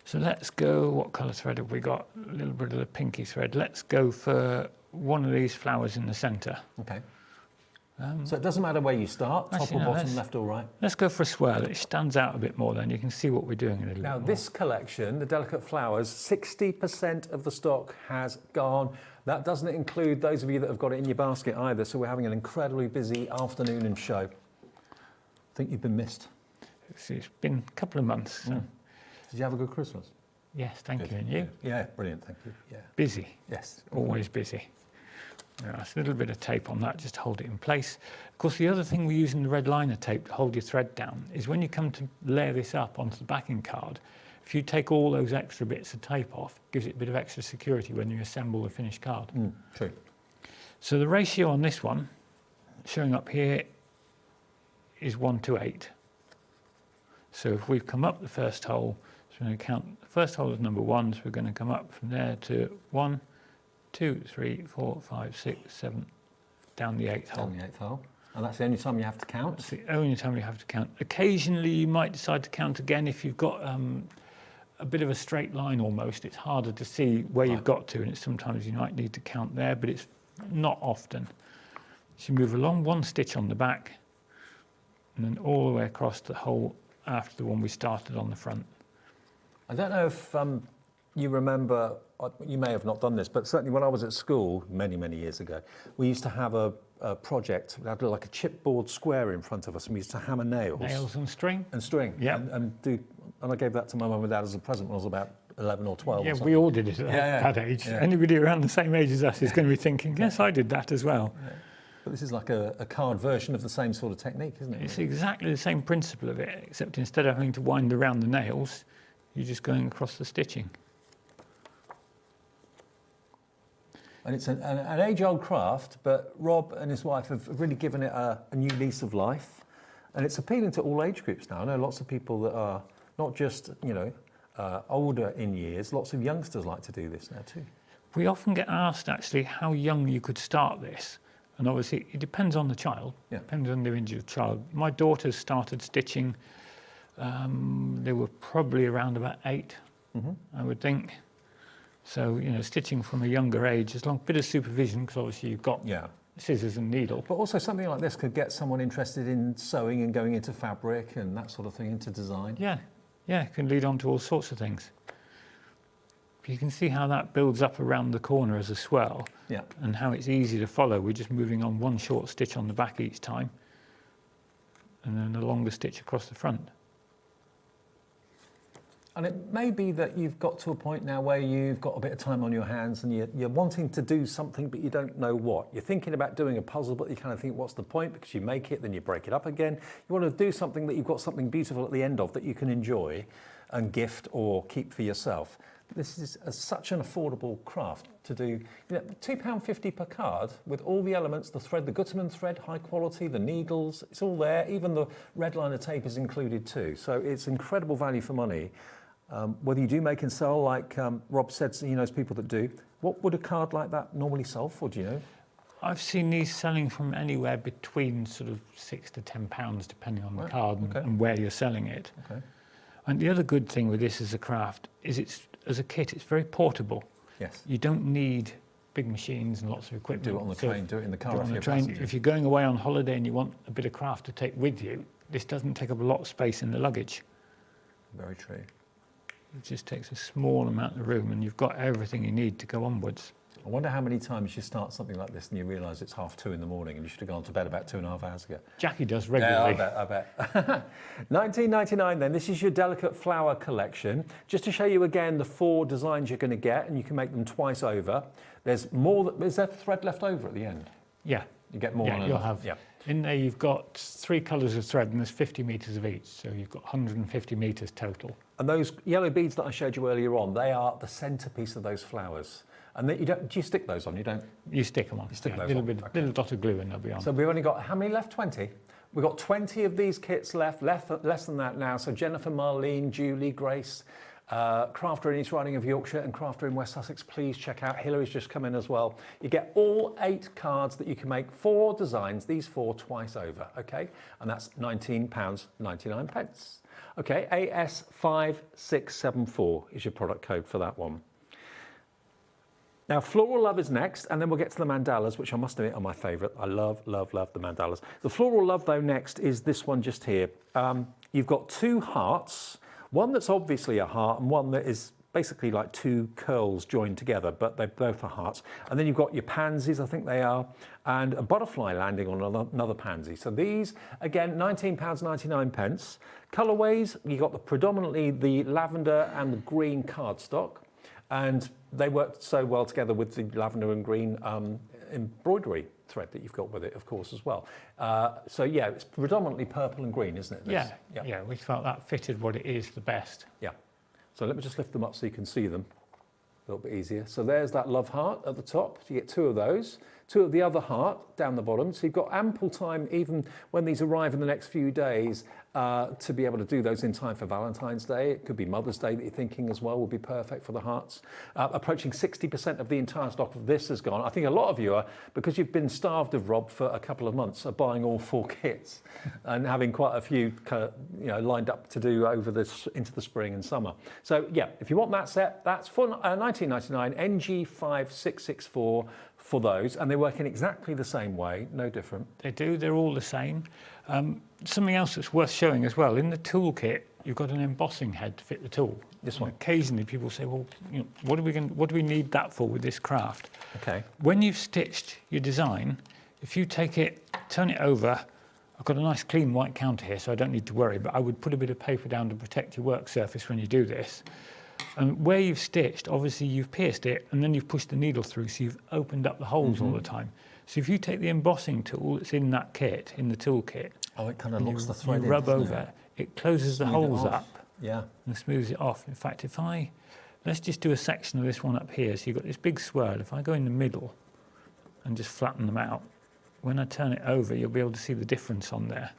So let's go. What colour thread have we got? A little bit of the pinky thread. Let's go for one of these flowers in the centre. Okay. So it doesn't matter where you start, top or bottom, left or right? Let's go for a swirl. It stands out a bit more then. You can see what we're doing a little bit more. Now this collection, the Delicate Flowers, 60% of the stock has gone. That doesn't include those of you that have got it in your basket either, so we're having an incredibly busy afternoon and show. I think you've been missed. It's been a couple of months. So. Did you have a good Christmas? Yes, thank Good. you. And you? Yeah, brilliant, thank you. Yeah. Busy. Yes. Always busy. Yeah, it's a little bit of tape on that just to hold it in place. Of course, the other thing we're using the red liner tape to hold your thread down is when you come to layer this up onto the backing card, if you take all those extra bits of tape off, it gives it a bit of extra security when you assemble the finished card. True. So the ratio on this one, showing up here, is 1:8. So if we've come up the first hole, so we're going to count, the first hole is number 1, so we're going to come up from there to 1, 2, 3, 4, 5, 6, 7, down the 8th hole. Down the 8th hole. And that's the only time you have to count? That's the only time you have to count. Occasionally you might decide to count again if you've got a bit of a straight line almost. It's harder to see where you've got to, and sometimes you might need to count there, but it's not often. So you move along 1 stitch on the back, and then all the way across the hole after the one we started on the front. I don't know if you remember, you may have not done this, but certainly when I was at school many, many years ago, we used to have a project. We had like a chipboard square in front of us, and we used to hammer nails. Nails and string? And string. Yeah. And I gave that to my mum and dad as a present when I was about 11 or 12. Yeah, or we all did it at that age. Yeah. Anybody around the same age as us is going to be thinking, yes, I did that as well. Yeah. But this is like a card version of the same sort of technique, isn't it? It's exactly the same principle of it, except instead of having to wind around the nails, you're just going across the stitching. And it's an age-old craft, but Rob and his wife have really given it a new lease of life. And it's appealing to all age groups now. I know lots of people that are not just, older in years, lots of youngsters like to do this now too. We often get asked actually how young you could start this. And obviously it depends on the child, depends on the individual child. My daughters started stitching, they were probably around about 8, I would think. So, stitching from a younger age, as long a bit of supervision, because obviously you've got scissors and needle. But also something like this could get someone interested in sewing and going into fabric and that sort of thing, into design. Yeah, it can lead on to all sorts of things. You can see how that builds up around the corner as a swell, and how it's easy to follow. We're just moving on 1 short stitch on the back each time, and then a longer stitch across the front. And it may be that you've got to a point now where you've got a bit of time on your hands and you're wanting to do something, but you don't know what. You're thinking about doing a puzzle, but you kind of think, what's the point? Because you make it, then you break it up again. You want to do something that you've got something beautiful at the end of that you can enjoy and gift or keep for yourself. This is such an affordable craft to do. £2.50 per card with all the elements, the thread, the Gutermann thread, high quality, the needles, it's all there. Even the red liner tape is included too. So it's incredible value for money. Whether you do make and sell, like Rob said, he knows people that do. What would a card like that normally sell for, do you know? I've seen these selling from anywhere between sort of £6 to £10, depending on the card and where you're selling it. Okay. And the other good thing with this as a craft is as a kit, it's very portable. Yes. You don't need big machines and lots of equipment. Do it on the train, do it in the car. On the train. If you're going away on holiday and you want a bit of craft to take with you, this doesn't take up a lot of space in the luggage. Very true. It just takes a small amount of room and you've got everything you need to go onwards. I wonder how many times you start something like this and you realise it's 2:30 in the morning and you should have gone to bed about 2.5 hours ago. Jackie does regularly. Yeah, I bet. $19.99 then. This is your delicate flower collection. Just to show you again the 4 designs you're going to get, and you can make them twice over. There's more. Is there thread left over at the end? Yeah. You get more. Yeah, you'll have. Yeah. In there you've got 3 colours of thread and there's 50 metres of each, so you've got 150 metres total. And those yellow beads that I showed you earlier on, they are the centrepiece of those flowers. And do you stick those on? You don't? You stick them on. You stick those little on. bit, little dot of glue and they'll be on. So we've only got, how many left? 20? We've got 20 of these kits left, less than that now. So Jennifer, Marlene, Julie, Grace, Crafter in East Riding of Yorkshire and Crafter in West Sussex, please check out. Hillary's just come in as well. You get all 8 cards that you can make 4 designs, these 4 twice over, okay? And that's £19.99. Okay, AS5674 is your product code for that one. Now, Floral Love is next, and then we'll get to the mandalas, which I must admit are my favourite. I love, love, love the mandalas. The Floral Love, though, next is this one just here. You've got 2 hearts, one that's obviously a heart and one that is basically like two curls joined together, but they both are hearts. And then you've got your pansies, I think they are, and a butterfly landing on another pansy. So these, again, £19.99. Colourways, you got predominantly the lavender and the green cardstock, and they work so well together with the lavender and green embroidery thread that you've got with it, of course, as well. So yeah, it's predominantly purple and green, isn't it? This? Yeah, we felt that fitted what it is the best. Yeah. So let me just lift them up so you can see them a little bit easier. So there's that love heart at the top. So you get two of those, two of the other heart down the bottom. So you've got ample time, even when these arrive in the next few days, to be able to do those in time for Valentine's Day. It could be Mother's Day that you're thinking as well would be perfect for the hearts. Approaching 60% of the entire stock of this has gone. I think a lot of you are, because you've been starved of Rob for a couple of months, are buying all 4 kits and having quite a few lined up to do over this into the spring and summer. So yeah, if you want that set, that's for $19.99, NG5664 for those, and they work in exactly the same way, no different. They do, they're all the same. Something else that's worth showing as well, in the toolkit, you've got an embossing head to fit the tool. This one. Occasionally people say, well, what do we need that for with this craft? Okay. When you've stitched your design, if you take it, turn it over, I've got a nice clean white counter here, so I don't need to worry, but I would put a bit of paper down to protect your work surface when you do this. And where you've stitched, obviously you've pierced it and then you've pushed the needle through, so you've opened up the holes all the time. So if you take the embossing tool that's in that kit, in the toolkit, it kind of locks the thread in, rub over, it closes the holes up and smooths it off. In fact, let's just do a section of this one up here. So you've got this big swirl. If I go in the middle and just flatten them out, when I turn it over, you'll be able to see the difference on there.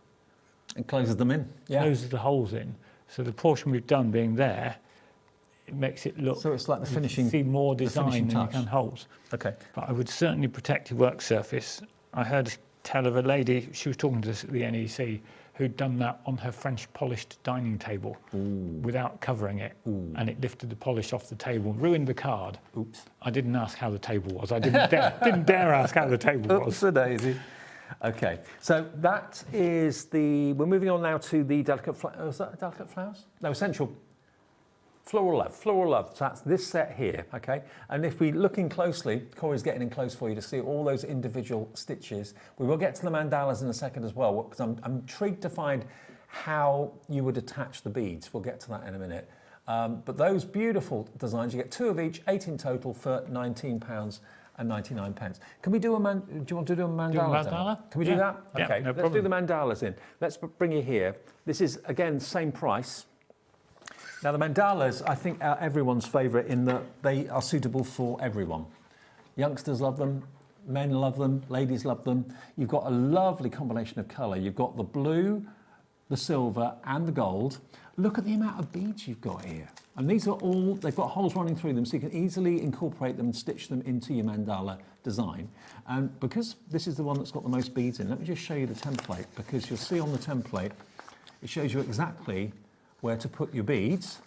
It closes them in. Yeah. Closes the holes in. So the portion we've done being there, it makes it look. So it's like the finishing. You see more design than you can holes. Okay. But I would certainly protect your work surface. I heard tell of a lady, she was talking to us at the NEC, who'd done that on her French polished dining table without covering it, and it lifted the polish off the table, ruined the card. Oops. I didn't ask how the table was. I didn't dare ask how the table was. Oops-a-daisy. Okay, so that is we're moving on now to the delicate flowers. Is that delicate flowers? No, essential. Floral Love, so that's this set here, okay? And if we're looking closely, Corey's getting in close for you to see all those individual stitches. We will get to the mandalas in a second as well, because I'm intrigued to find how you would attach the beads. We'll get to that in a minute. But those beautiful designs, you get 2 of each, 8 in total for £19.99. Can we do do you want to do a mandala? Do a mandala? Can we do that? Yeah, okay, no let's do the mandalas in. Let's bring you here. This is, again, same price. Now, the mandalas, I think, are everyone's favourite in that they are suitable for everyone. Youngsters love them, men love them, ladies love them. You've got a lovely combination of colour. You've got the blue, the silver and the gold. Look at the amount of beads you've got here. And these are all, they've got holes running through them, so you can easily incorporate them and stitch them into your mandala design. And because this is the one that's got the most beads in, let me just show you the template, because you'll see on the template, it shows you exactly where to put your beads.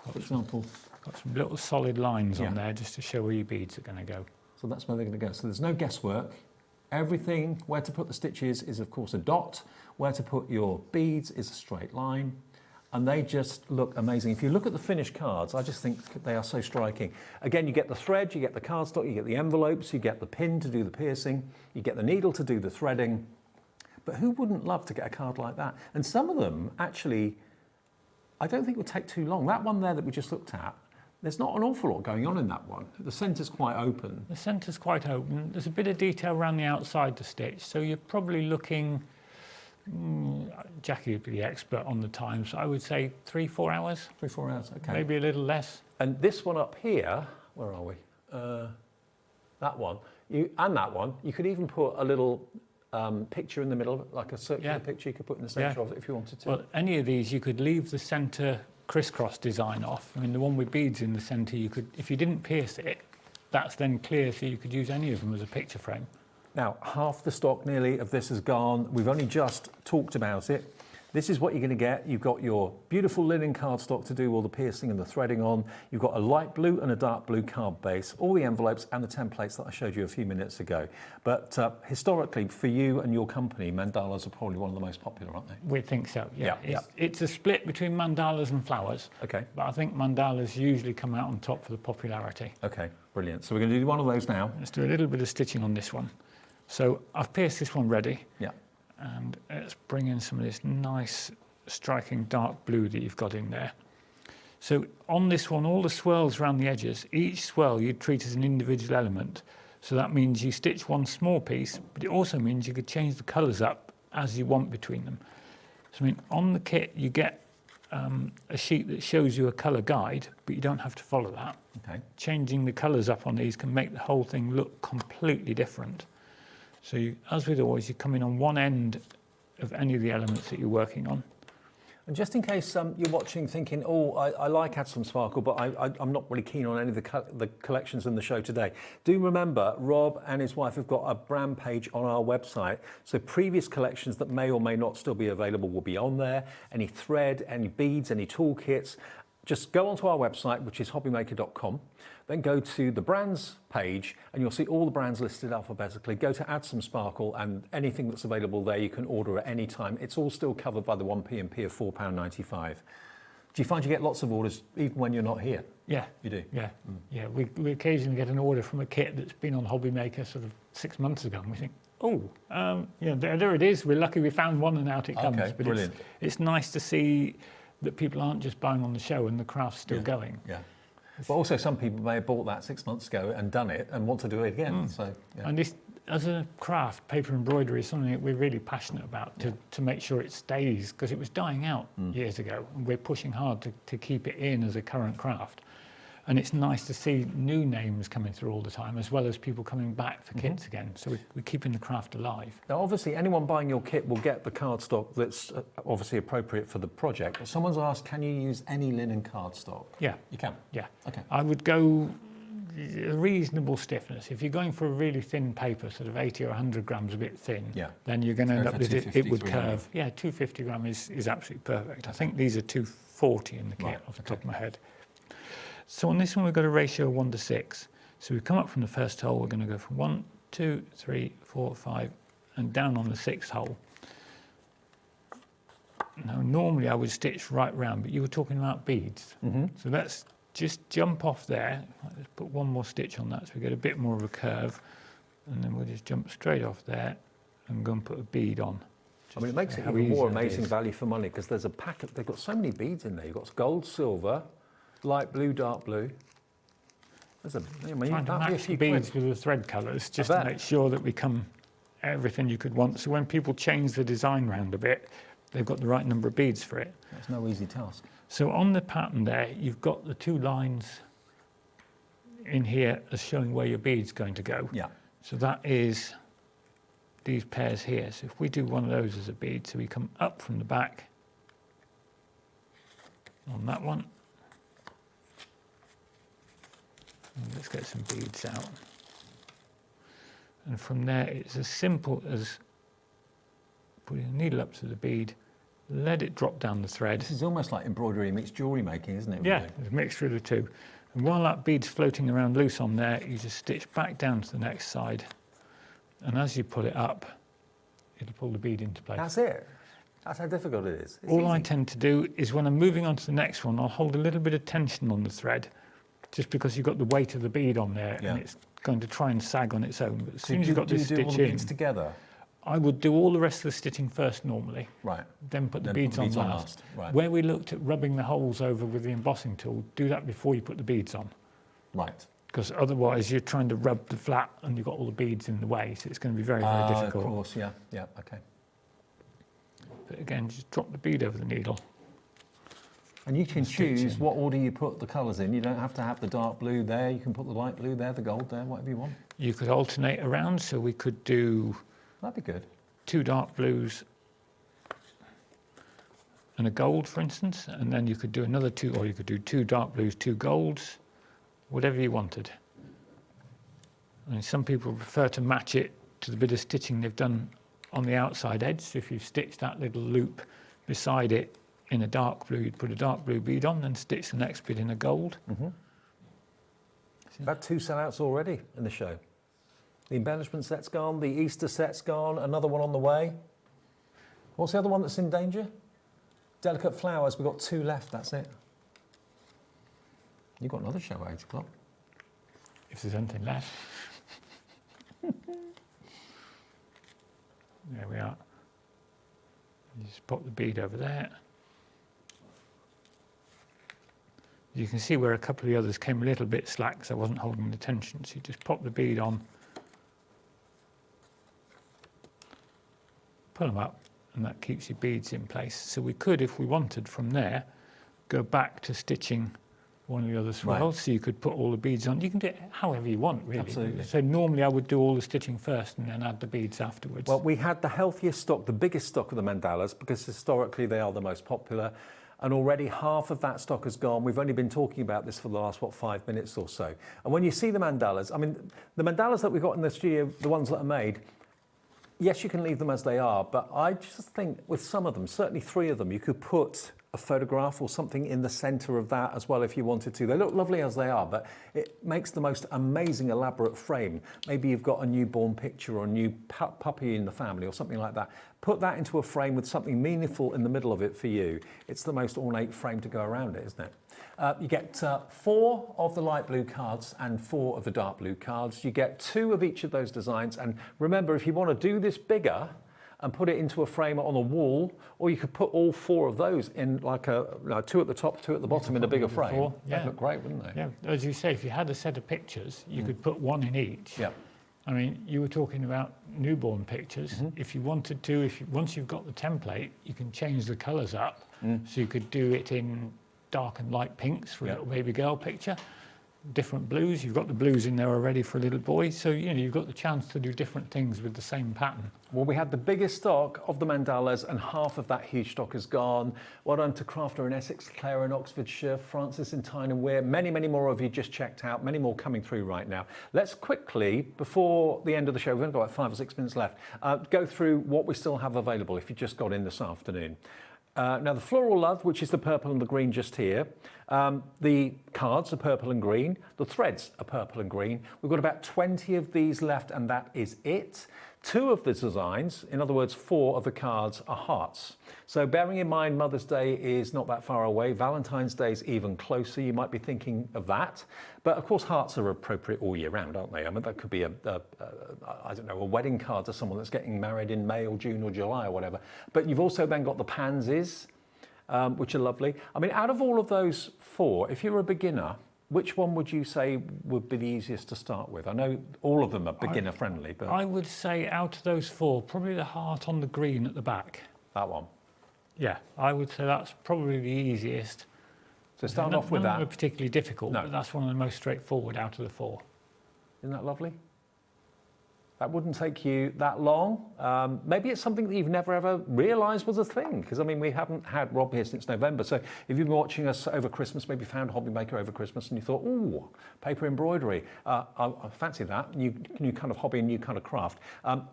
For example, got some little solid lines on there just to show where your beads are going to go. So that's where they're going to go. So there's no guesswork. Everything, where to put the stitches is of course a dot. Where to put your beads is a straight line. And they just look amazing. If you look at the finished cards, I just think they are so striking. Again, you get the thread, you get the cardstock, you get the envelopes, you get the pin to do the piercing, you get the needle to do the threading. But who wouldn't love to get a card like that? And some of them actually, I don't think would take too long. That one there that we just looked at, there's not an awful lot going on in that one. The centre's quite open. The centre's quite open. There's a bit of detail around the outside to stitch, so you're probably looking, Jackie would be the expert on the time, so I would say 3-4 hours. 3-4 hours, okay. Maybe a little less. And this one up here, where are we? That one, and that one, you could even put a little picture in the middle, like a circular picture you could put in the centre of it if you wanted to. Well, any of these, you could leave the centre crisscross design off. I mean, the one with beads in the centre, you could, if you didn't pierce it, that's then clear, so you could use any of them as a picture frame. Now, half the stock nearly of this has gone. We've only just talked about it. This is what you're going to get. You've got your beautiful linen cardstock to do all the piercing and the threading on. You've got a light blue and a dark blue card base, all the envelopes and the templates that I showed you a few minutes ago. But historically, for you and your company, mandalas are probably one of the most popular, aren't they? We think so, yeah. Yeah. It's a split between mandalas and flowers. Okay. But I think mandalas usually come out on top for the popularity. Okay, brilliant. So we're going to do one of those now. Let's do a little bit of stitching on this one. So I've pierced this one ready. Yeah. And let's bring in some of this nice striking dark blue that you've got in there. So on this one, all the swirls around the edges, each swirl you treat as an individual element. So that means you stitch one small piece, but it also means you could change the colours up as you want between them. So I mean, on the kit you get a sheet that shows you a colour guide, but you don't have to follow that. Okay. Changing the colours up on these can make the whole thing look completely different. So you, as with always, you come in on one end of any of the elements that you're working on. And just in case you're watching thinking, oh, I like Add Some Sparkle, but I'm not really keen on any of the collections in the show today. Do remember, Rob and his wife have got a brand page on our website. So previous collections that may or may not still be available will be on there. Any thread, any beads, any toolkits. Just go onto our website, which is hobbymaker.com. Then go to the brands page and you'll see all the brands listed alphabetically. Go to Add Some Sparkle and anything that's available there you can order at any time. It's all still covered by the 1P&P of £4.95. Do you find you get lots of orders even when you're not here? Yeah. You do? Yeah. Yeah, we occasionally get an order from a kit that's been on Hobby Maker sort of 6 months ago and we think, yeah, there it is. We're lucky we found one and out it comes. Okay, but brilliant. It's nice to see that people aren't just buying on the show and the craft's still going. Yeah. But also some people may have bought that 6 months ago and done it and want to do it again. So, yeah. And this, as a craft, paper embroidery is something that we're really passionate about to make sure it stays, because it was dying out years ago and we're pushing hard to keep it in as a current craft. And it's nice to see new names coming through all the time, as well as people coming back for kits again. So we're keeping the craft alive. Now, obviously, anyone buying your kit will get the cardstock that's obviously appropriate for the project. But someone's asked, can you use any linen cardstock? Yeah. You can? Yeah. Okay. I would go a reasonable stiffness. If you're going for a really thin paper, sort of 80 or 100 grams a bit thin, then you're going to end up with it would curve. Yeah, 250 gram is absolutely perfect. I think these are 240 in the kit off the top of my head. So on this one, we've got a ratio of 1 to 6. So we come up from the first hole, we're going to go from 1, 2, 3, 4, 5, and down on the 6th hole. Now, normally I would stitch right round, but you were talking about beads. So let's just jump off there. Let's put one more stitch on that so we get a bit more of a curve. And then we'll just jump straight off there and go and put a bead on. I mean, it makes it even more amazing value for money because there's a packet, they've got so many beads in there. You've got gold, silver, light blue, dark blue. There's trying to match the beads with the thread colours just to make sure that we come everything you could want. So when people change the design round a bit, they've got the right number of beads for it. That's no easy task. So on the pattern there, you've got the 2 lines in here as showing where your bead's going to go. Yeah. So that is these pairs here. So if we do one of those as a bead, so we come up from the back on that one. Let's get some beads out. And from there, it's as simple as putting a needle up to the bead, let it drop down the thread. This is almost like embroidery meets jewellery making, isn't it? Really? Yeah, it's a mixture of the two. And while that bead's floating around loose on there, you just stitch back down to the next side. And as you pull it up, it'll pull the bead into place. That's it. That's how difficult it is. All I tend to do is when I'm moving on to the next one, I'll hold a little bit of tension on the thread, just because you've got the weight of the bead on there and it's going to try and sag on its own. But as soon as you've got this stitch in, do all the beads together? I would do all the rest of the stitching first normally. Right. Then put the beads on last. Right. Where we looked at rubbing the holes over with the embossing tool, do that before you put the beads on. Right. Because otherwise you're trying to rub the flat and you've got all the beads in the way, so it's going to be very, very difficult. Of course, yeah, okay. But again, just drop the bead over the needle. And you can choose what order you put the colours in. You don't have to have the dark blue there. You can put the light blue there, the gold there, whatever you want. You could alternate around, so we could do... That'd be good. 2 dark blues and a gold, for instance, and then you could do another 2, or you could do 2 dark blues, 2 golds, whatever you wanted. I mean, some people prefer to match it to the bit of stitching they've done on the outside edge. So if you stitch that little loop, beside it in a dark blue, you'd put a dark blue bead on, then stitch the next bit in a gold. We've had 2 sellouts already in the show. The embellishment set's gone, the Easter set's gone, another one on the way. What's the other one that's in danger? Delicate flowers, we've got 2 left, that's it. You've got another show at 8 o'clock. If there's anything left. There we are. You just pop the bead over there. You can see where a couple of the others came a little bit slack because I wasn't holding the tension. So you just pop the bead on, pull them up, and that keeps your beads in place. So we could, if we wanted, from there, go back to stitching one of the other swirls. So you could put all the beads on. You can do it however you want, really. Absolutely. So normally I would do all the stitching first and then add the beads afterwards. Well, we had the healthiest stock, the biggest stock of the mandalas, because historically they are the most popular. And already half of that stock has gone. We've only been talking about this for the last, 5 minutes or so. And when you see the mandalas, I mean, the mandalas that we've got in the studio, the ones that are made, yes, you can leave them as they are, but I just think with some of them, certainly 3 of them, you could put a photograph or something in the centre of that as well if you wanted to. They look lovely as they are, but it makes the most amazing elaborate frame. Maybe you've got a newborn picture or a new puppy in the family or something like that. Put that into a frame with something meaningful in the middle of it for you. It's the most ornate frame to go around it, isn't it? You get 4 of the light blue cards and 4 of the dark blue cards. You get 2 of each of those designs. And remember, if you want to do this bigger and put it into a frame on a wall, or you could put all 4 of those in like 2 at the top, 2 at the bottom in a bigger frame. Yeah. That'd look great, wouldn't they? Yeah, as you say, if you had a set of pictures, you could put 1 in each. Yeah. I mean, you were talking about newborn pictures. If you wanted to, once you've got the template, you can change the colours up. So you could do it in dark and light pinks for a little baby girl picture, different blues. You've got the blues in there already for a little boy. So, you know, you've got the chance to do different things with the same pattern. Well, we had the biggest stock of the mandalas and half of that huge stock is gone. Well done to Crafter in Essex, Claire in Oxfordshire, Francis in Tyne and Wear. Many, many more of you just checked out. Many more coming through right now. Let's quickly, before the end of the show, we've only got about 5 or 6 minutes left, go through what we still have available if you just got in this afternoon. Now, the Floral Love, which is the purple and the green just here. The cards are purple and green. The threads are purple and green. We've got about 20 of these left, and that is it. 2 of the designs, in other words, 4 of the cards are hearts. So bearing in mind Mother's Day is not that far away, Valentine's Day is even closer, you might be thinking of that. But of course hearts are appropriate all year round, aren't they? I mean, that could be I don't know, a wedding card to someone that's getting married in May or June or July or whatever. But you've also then got the pansies, which are lovely. I mean, out of all of those 4, if you're a beginner, which one would you say would be the easiest to start with? I know all of them are beginner friendly, but I would say out of those 4, probably the heart on the green at the back. That one? Yeah, I would say that's probably the easiest. So start off with that. Not particularly difficult, but that's one of the most straightforward out of the 4. Isn't that lovely? That wouldn't take you that long. Maybe it's something that you've never ever realised was a thing, because I mean we haven't had Rob here since November. So if you've been watching us over Christmas, maybe found Hobby Maker over Christmas, and you thought, "Ooh, paper embroidery, I fancy that." New kind of hobby, new kind of craft.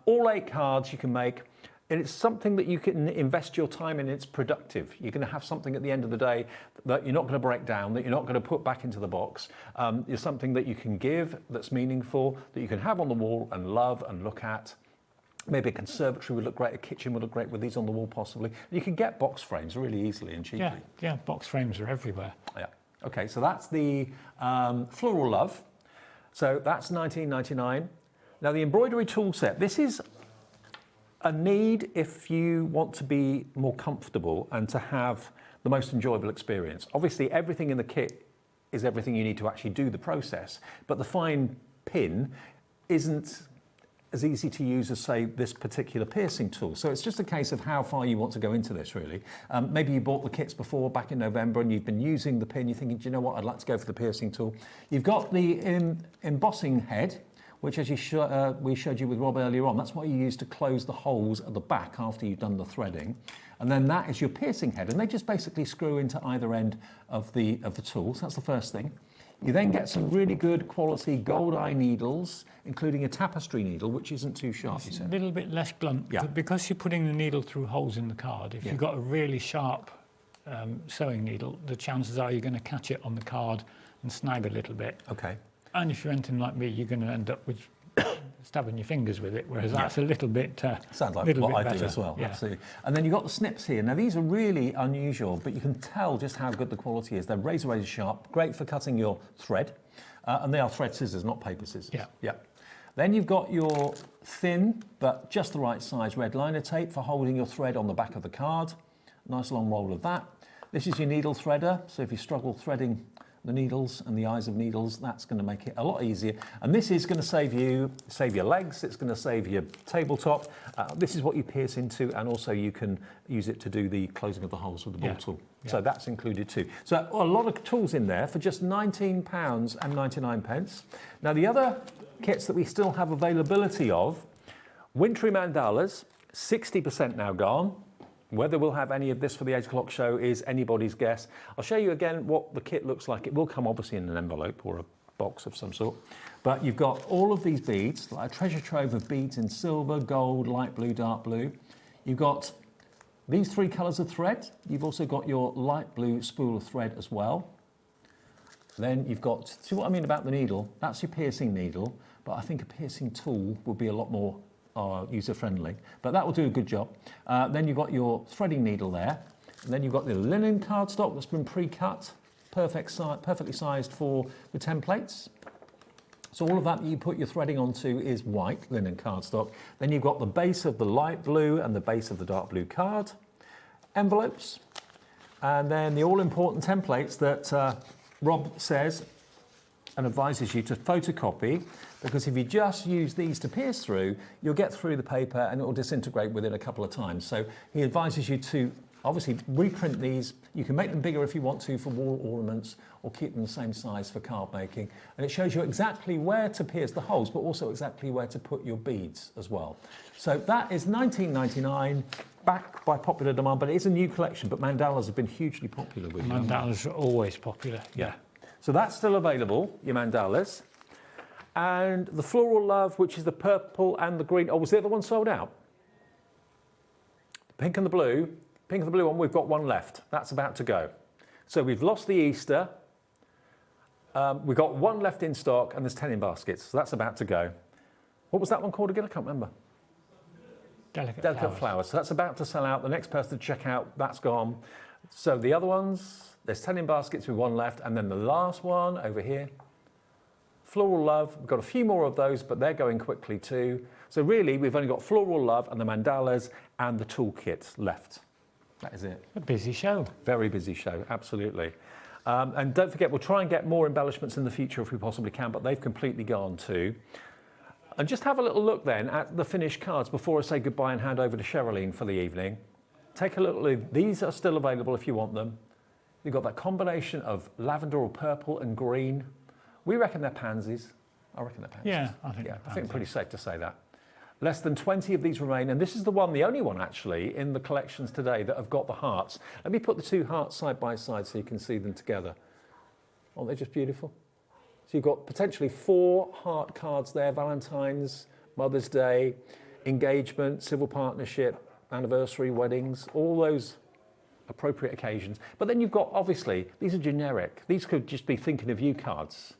All 8 cards you can make. And it's something that you can invest your time in. It's productive. You're going to have something at the end of the day that you're not going to break down, that you're not going to put back into the box. It's something that you can give, that's meaningful, that you can have on the wall and love and look at. Maybe a conservatory would look great, a kitchen would look great with these on the wall possibly. You can get box frames really easily and cheaply. Yeah, box frames are everywhere. Yeah. Okay, so that's the Floral Love. So that's $19.99. Now the embroidery tool set. This is a need if you want to be more comfortable and to have the most enjoyable experience. Obviously, everything in the kit is everything you need to actually do the process, but the fine pin isn't as easy to use as, say, this particular piercing tool. So it's just a case of how far you want to go into this, really. Maybe you bought the kits before, back in November, and you've been using the pin, you're thinking, do you know what, I'd like to go for the piercing tool. You've got the embossing head, which as we showed you with Rob earlier on, that's what you use to close the holes at the back after you've done the threading. And then that is your piercing head, and they just basically screw into either end of the tool. So that's the first thing. You then get some really good quality gold eye needles, including a tapestry needle, which isn't too sharp, you It's a said. little bit less blunt, Yeah. because you're putting the needle through holes in the card. If Yeah. you've got a really sharp sewing needle, the chances are you're going to catch it on the card and snag a little bit. Okay. And if you're anything like me, you're going to end up with stabbing your fingers with it, whereas Yeah. that's a little bit Sounds like little what bit I do better. as well, Yeah. absolutely. And then you've got the snips here. Now, these are really unusual, but you can tell just how good the quality is. They're razor sharp, great for cutting your thread. And they are thread scissors, not paper scissors. Yeah. Yeah. Then you've got your thin, but just the right size red liner tape for holding your thread on the back of the card. Nice long roll of that. This is your needle threader, so if you struggle threading the needles and the eyes of needles, that's going to make it a lot easier. And this is going to save your legs, it's going to save your tabletop. This is what you pierce into, and also you can use it to do the closing of the holes with the ball tool. So that's included too. So a lot of tools in there for just £19.99. Now the other kits that we still have availability of, wintry mandalas, 60% now gone. Whether we'll have any of this for the 8 o'clock show is anybody's guess. I'll show you again what the kit looks like. It will come obviously in an envelope or a box of some sort. But you've got all of these beads, like a treasure trove of beads in silver, gold, light blue, dark blue. You've got these 3 colours of thread. You've also got your light blue spool of thread as well. Then you've got, see what I mean about the needle? That's your piercing needle, but I think a piercing tool would be a lot more user-friendly, but that will do a good job. Then you've got your threading needle there, and then you've got the linen cardstock that's been pre-cut, perfectly sized for the templates. So all of that you put your threading onto is white linen cardstock. Then you've got the base of the light blue and the base of the dark blue card, envelopes, and then the all-important templates that Rob says and advises you to photocopy, because if you just use these to pierce through, you'll get through the paper and it will disintegrate within a couple of times. So he advises you to obviously reprint these. You can make them bigger if you want to for wall ornaments, or keep them the same size for card making. And it shows you exactly where to pierce the holes, but also exactly where to put your beads as well. So that is £19.99, back by popular demand, but it is a new collection, but mandalas have been hugely popular with you. Mandalas are always popular, yeah. So that's still available, your mandalas. And the Floral Love, which is the purple and the green. Oh, was the other one sold out? The pink and the blue one, we've got one left. That's about to go. So we've lost the Easter. We've got one left in stock, and there's 10 in baskets. So that's about to go. What was that one called again? I can't remember. Delicate Flowers. So that's about to sell out. The next person to check out, that's gone. So the other ones, there's 10 in baskets with one left. And then the last one over here, Floral Love. We've got a few more of those, but they're going quickly too. So really, we've only got Floral Love and the mandalas and the toolkit left. That is it. A busy show. Very busy show, absolutely. And don't forget, we'll try and get more embellishments in the future if we possibly can, but they've completely gone too. And just have a little look then at the finished cards before I say goodbye and hand over to Sherilyn for the evening. Take a look. These are still available if you want them. You've got that combination of lavender or purple and green. We reckon they're pansies. I reckon they're pansies. Yeah, I think pretty safe to say that. Less than 20 of these remain, and this is the only one actually in the collections today that have got the hearts. Let me put the 2 hearts side by side so you can see them together. Aren't they just beautiful? So you've got potentially 4 heart cards there: Valentine's, Mother's Day, engagement, civil partnership, anniversary, weddings, all those appropriate occasions. But then you've got, obviously, these are generic. These could just be thinking of you cards.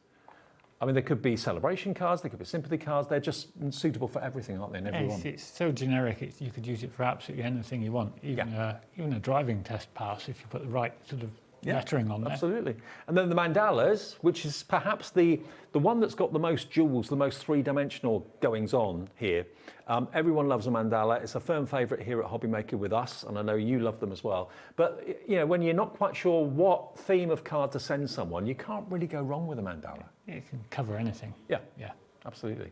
I mean, they could be celebration cards, they could be sympathy cards. They're just suitable for everything, aren't they? And everyone. Yes, it's so generic, you could use it for absolutely anything you want. Even a driving test pass, if you put the right sort of lettering on there. Absolutely. And then the mandalas, which is perhaps the one that's got the most jewels, the most three-dimensional goings on here. Everyone loves a mandala. It's a firm favourite here at Hobbymaker with us, and I know you love them as well. But you know, when you're not quite sure what theme of card to send someone, you can't really go wrong with a mandala. It can cover anything. Yeah, absolutely.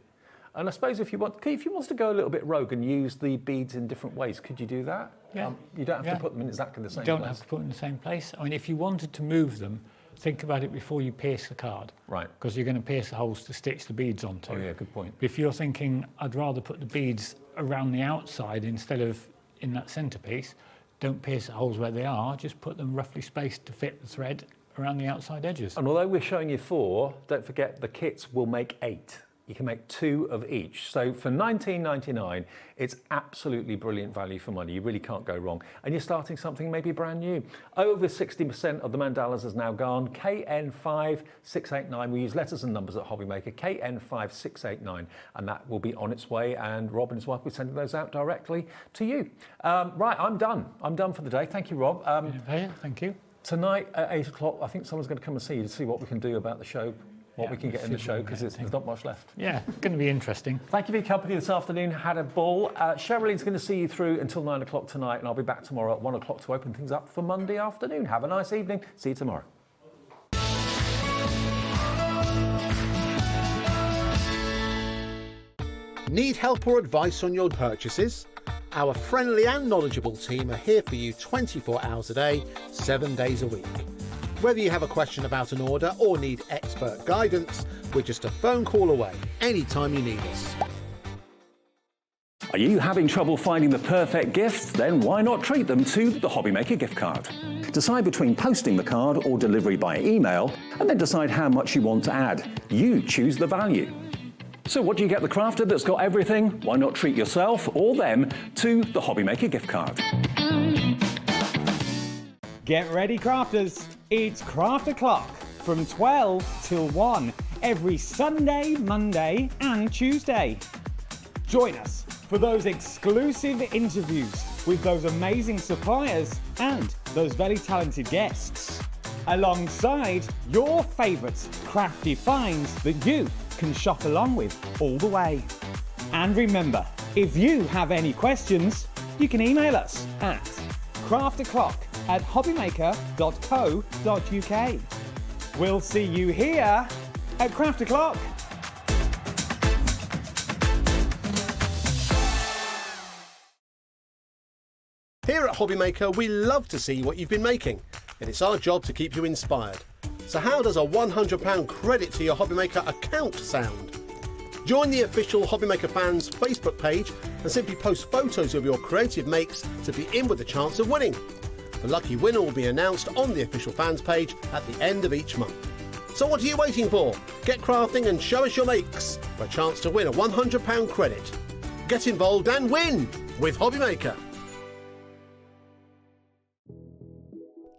And I suppose if you want to go a little bit rogue and use the beads in different ways, could you do that? Yeah. You don't have to put them in exactly the same place. You don't have to put them in the same place. I mean, if you wanted to move them, think about it before you pierce the card. Right. Because you're going to pierce the holes to stitch the beads onto. Oh yeah, good point. But if you're thinking, I'd rather put the beads around the outside instead of in that centerpiece, don't pierce the holes where they are, just put them roughly spaced to fit the thread around the outside edges. And although we're showing you 4, don't forget the kits will make 8. You can make 2 of each. So for $19.99, it's absolutely brilliant value for money. You really can't go wrong. And you're starting something maybe brand new. Over 60% of the mandalas is now gone. KN5689. We use letters and numbers at Hobbymaker. KN5689. And that will be on its way. And Rob and his wife will be sending those out directly to you. Right, I'm done. I'm done for the day. Thank you, Rob. Thank you. Tonight at 8 o'clock, I think someone's going to come and see you to see what we can do about the show. What we can get in the show, because there's not much left. Yeah, going to be interesting. Thank you for your company this afternoon. Had a ball. Sherilyn's going to see you through until 9 o'clock tonight, and I'll be back tomorrow at 1 o'clock to open things up for Monday afternoon. Have a nice evening. See you tomorrow. Need help or advice on your purchases? Our friendly and knowledgeable team are here for you 24 hours a day, 7 days a week. Whether you have a question about an order or need expert guidance, we're just a phone call away anytime you need us. Are you having trouble finding the perfect gift? Then why not treat them to the Hobbymaker gift card? Decide between posting the card or delivery by email, and then decide how much you want to add. You choose the value. So what do you get the crafter that's got everything? Why not treat yourself or them to the Hobbymaker gift card? Get ready, crafters. It's Craft O'Clock from 12 till 1 every Sunday, Monday and Tuesday. Join us for those exclusive interviews with those amazing suppliers and those very talented guests, alongside your favourite crafty finds that you can shop along with all the way. And remember, if you have any questions, you can email us at crafto'clock@hobbymaker.co.uk. We'll see you here at Craft O'Clock. Here at Hobbymaker, we love to see what you've been making, and it's our job to keep you inspired. So how does a £100 credit to your Hobbymaker account sound? Join the official Hobbymaker fans Facebook page and simply post photos of your creative makes to be in with a chance of winning. The lucky winner will be announced on the official fans page at the end of each month. So what are you waiting for? Get crafting and show us your makes for a chance to win a £100 credit. Get involved and win with Hobbymaker.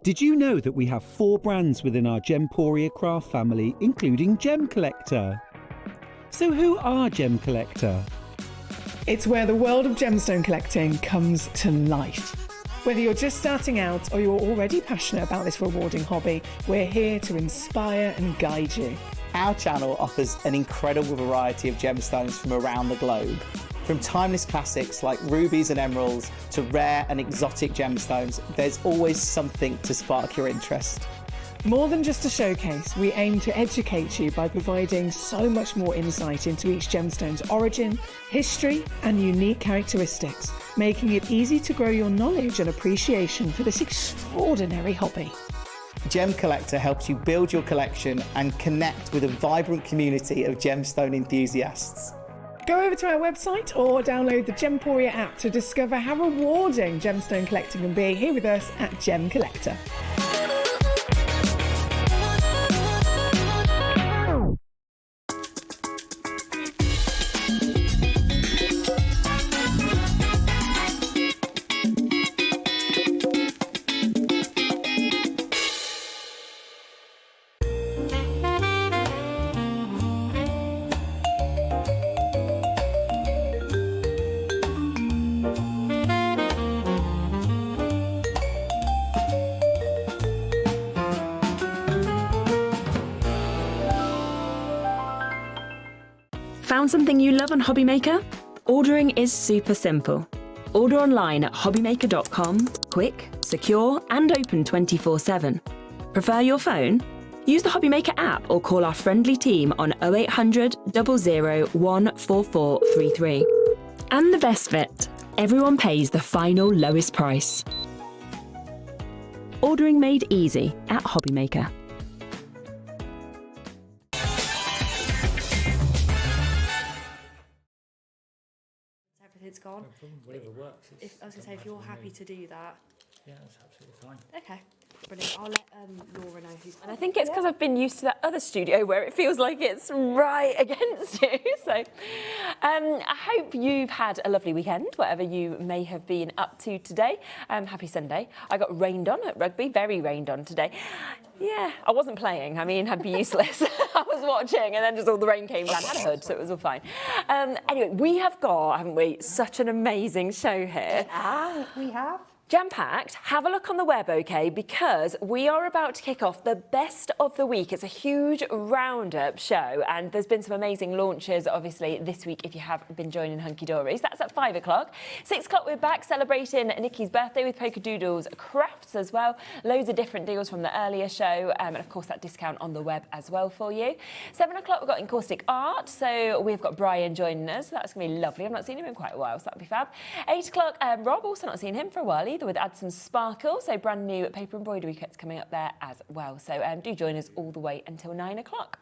Did you know that we have 4 brands within our Gemporia craft family, including Gem Collector? So who are Gem Collector? It's where the world of gemstone collecting comes to life. Whether you're just starting out or you're already passionate about this rewarding hobby, we're here to inspire and guide you. Our channel offers an incredible variety of gemstones from around the globe. From timeless classics like rubies and emeralds to rare and exotic gemstones, there's always something to spark your interest. More than just a showcase, we aim to educate you by providing so much more insight into each gemstone's origin, history, and unique characteristics, making it easy to grow your knowledge and appreciation for this extraordinary hobby. Gem Collector helps you build your collection and connect with a vibrant community of gemstone enthusiasts. Go over to our website or download the Gemporia app to discover how rewarding gemstone collecting can be here with us at Gem Collector. Found something you love on Hobbymaker? Ordering is super simple. Order online at hobbymaker.com, quick, secure, and open 24/7. Prefer your phone? Use the Hobbymaker app or call our friendly team on 0800 00 14433. And the best bit, everyone pays the final lowest price. Ordering made easy at Hobbymaker. Everything's gone. Whatever works. I was going to say, if you're happy to do that, Yeah, that's absolutely fine. Okay. Brilliant. I'll let Laura know who's. And I think it's because I've been used to that other studio where it feels like it's right against you. So I hope you've had a lovely weekend, whatever you may have been up to today. Happy Sunday. I got rained on at rugby, very rained on today. Yeah, I wasn't playing. I mean, I'd be useless. I was watching and then just all the rain came down. I had a hood, so it was all fine. Anyway, we have got, haven't we, such an amazing show here. We have. Jam-packed. Have a look on the web, okay, because we are about to kick off the best of the week. It's a huge roundup show, and there's been some amazing launches, obviously, this week if you have been joining Hunkydory. That's at 5 o'clock. 6 o'clock, we're back celebrating Nikky's birthday with Polkadoodles crafts as well. Loads of different deals from the earlier show, and of course that discount on the web as well for you. 7 o'clock, we've got Encaustic Art, so we've got Brian joining us. That's going to be lovely. I've not seen him in quite a while, so that'll be fab. 8 o'clock, Rob, also not seen him for a while either, with Add Some Sparkle, so brand new Paper Embroidery Kits coming up there as well. So do join us all the way until 9 o'clock.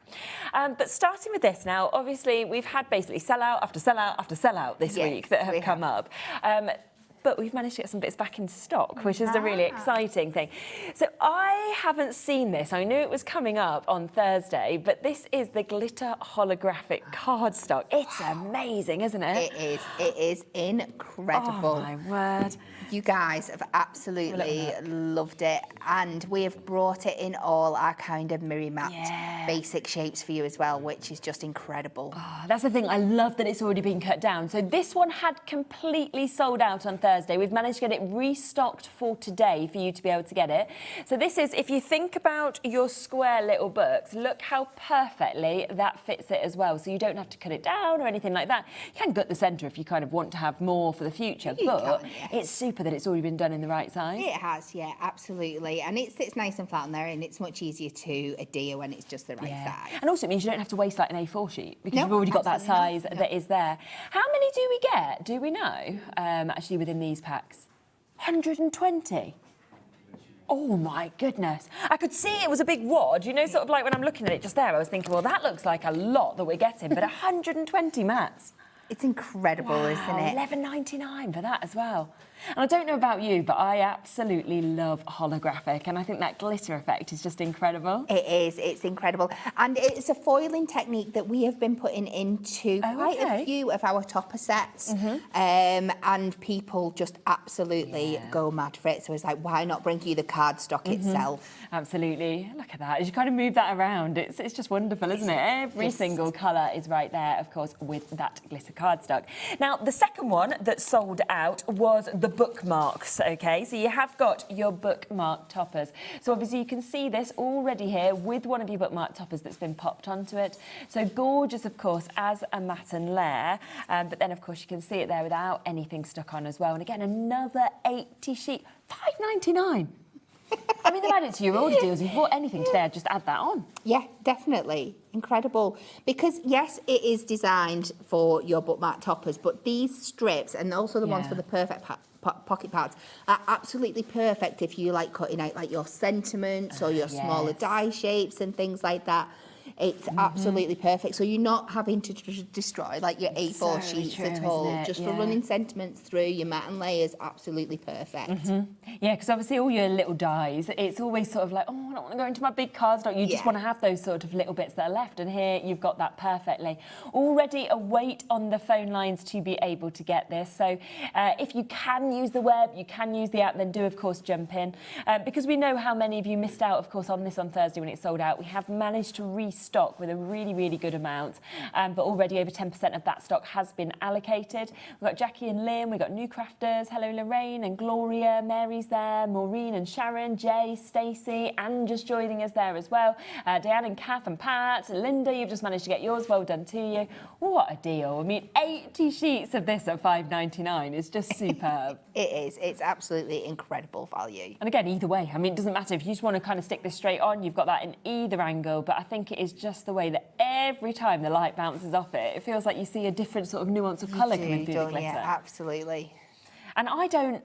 But starting with this now, obviously we've had basically sellout after sellout after sellout this week that have come up. But we've managed to get some bits back in stock, which is the really exciting thing. So I haven't seen this. I knew it was coming up on Thursday, but this is the glitter holographic cardstock. It's amazing, isn't it? It is. It is incredible. Oh, my word. You guys have absolutely loved it, and we have brought it in all our kind of mirror mapped basic shapes for you as well, which is just incredible. Oh, that's the thing. I love that it's already been cut down. So this one had completely sold out on Thursday. We've managed to get it restocked for today for you to be able to get it. So this is, if you think about your square little books, look how perfectly that fits it as well. So you don't have to cut it down or anything like that. You can gut the centre if you kind of want to have more for the future, but it's super that it's already been done in the right size. It has, yeah, absolutely. And it sits nice and flat on there, and it's much easier to adhere when it's just the right size. And also it means you don't have to waste like an A4 sheet because you've already got that size that is there. How many do we get? Do we know? Actually, within these packs, 120. Oh my goodness. I could see it was a big wad, you know, sort of like when I'm looking at it just there, I was thinking, well, that looks like a lot that we're getting, but 120 mats. It's incredible, isn't it? $11.99 for that as well. And I don't know about you, but I absolutely love holographic, and I think that glitter effect is just incredible. It is. It's incredible. And it's a foiling technique that we have been putting into quite a few of our topper sets. And people just absolutely go mad for it. So it's like, why not bring you the cardstock itself? Absolutely. Look at that. As you kind of move that around, it's just wonderful, isn't it? Every single colour is right there, of course, with that glitter cardstock. Now, the second one that sold out was the bookmarks, okay? So you have got your bookmark toppers. So obviously you can see this already here with one of your bookmark toppers that's been popped onto it. So gorgeous, of course, as a matte and layer. But then, of course, you can see it there without anything stuck on as well. And again, another 80 sheet, $5.99. I mean, they've added to your order deals. If you bought anything today, I'd just add that on. Yeah, definitely. Incredible. Because, yes, it is designed for your bookmark toppers, but these strips, and also the ones for the perfect pocket parts, are absolutely perfect if you like cutting out like your sentiments or your smaller die shapes and things like that. It's absolutely perfect. So you're not having to destroy like your A4 sheets at all. Just for running sentiments through your matte and layers, absolutely perfect. Yeah, because obviously all your little dies, it's always sort of like, oh, I don't want to go into my big cardstock. You just want to have those sort of little bits that are left. And here you've got that perfectly. Already a wait on the phone lines to be able to get this. So if you can use the web, you can use the app, then do, of course, jump in. Because we know how many of you missed out, of course, on this on Thursday when it sold out. We have managed to restock with a really, really good amount. But already over 10% of that stock has been allocated. We've got Jackie and Liam, we've got new crafters, hello Lorraine and Gloria, Mary's there, Maureen and Sharon, Jay, Stacey, and just joining us there as well. Diane and Kath and Pat, Linda, you've just managed to get yours, well done to you. What a deal. I mean, 80 sheets of this at $5.99 is just superb. It is. It's absolutely incredible value. And again, either way, I mean, it doesn't matter if you just want to kind of stick this straight on, you've got that in either angle, but I think it is just the way that every time the light bounces off it, it feels like you see a different sort of nuance of colour coming through the glitter. Yeah, absolutely. And I don't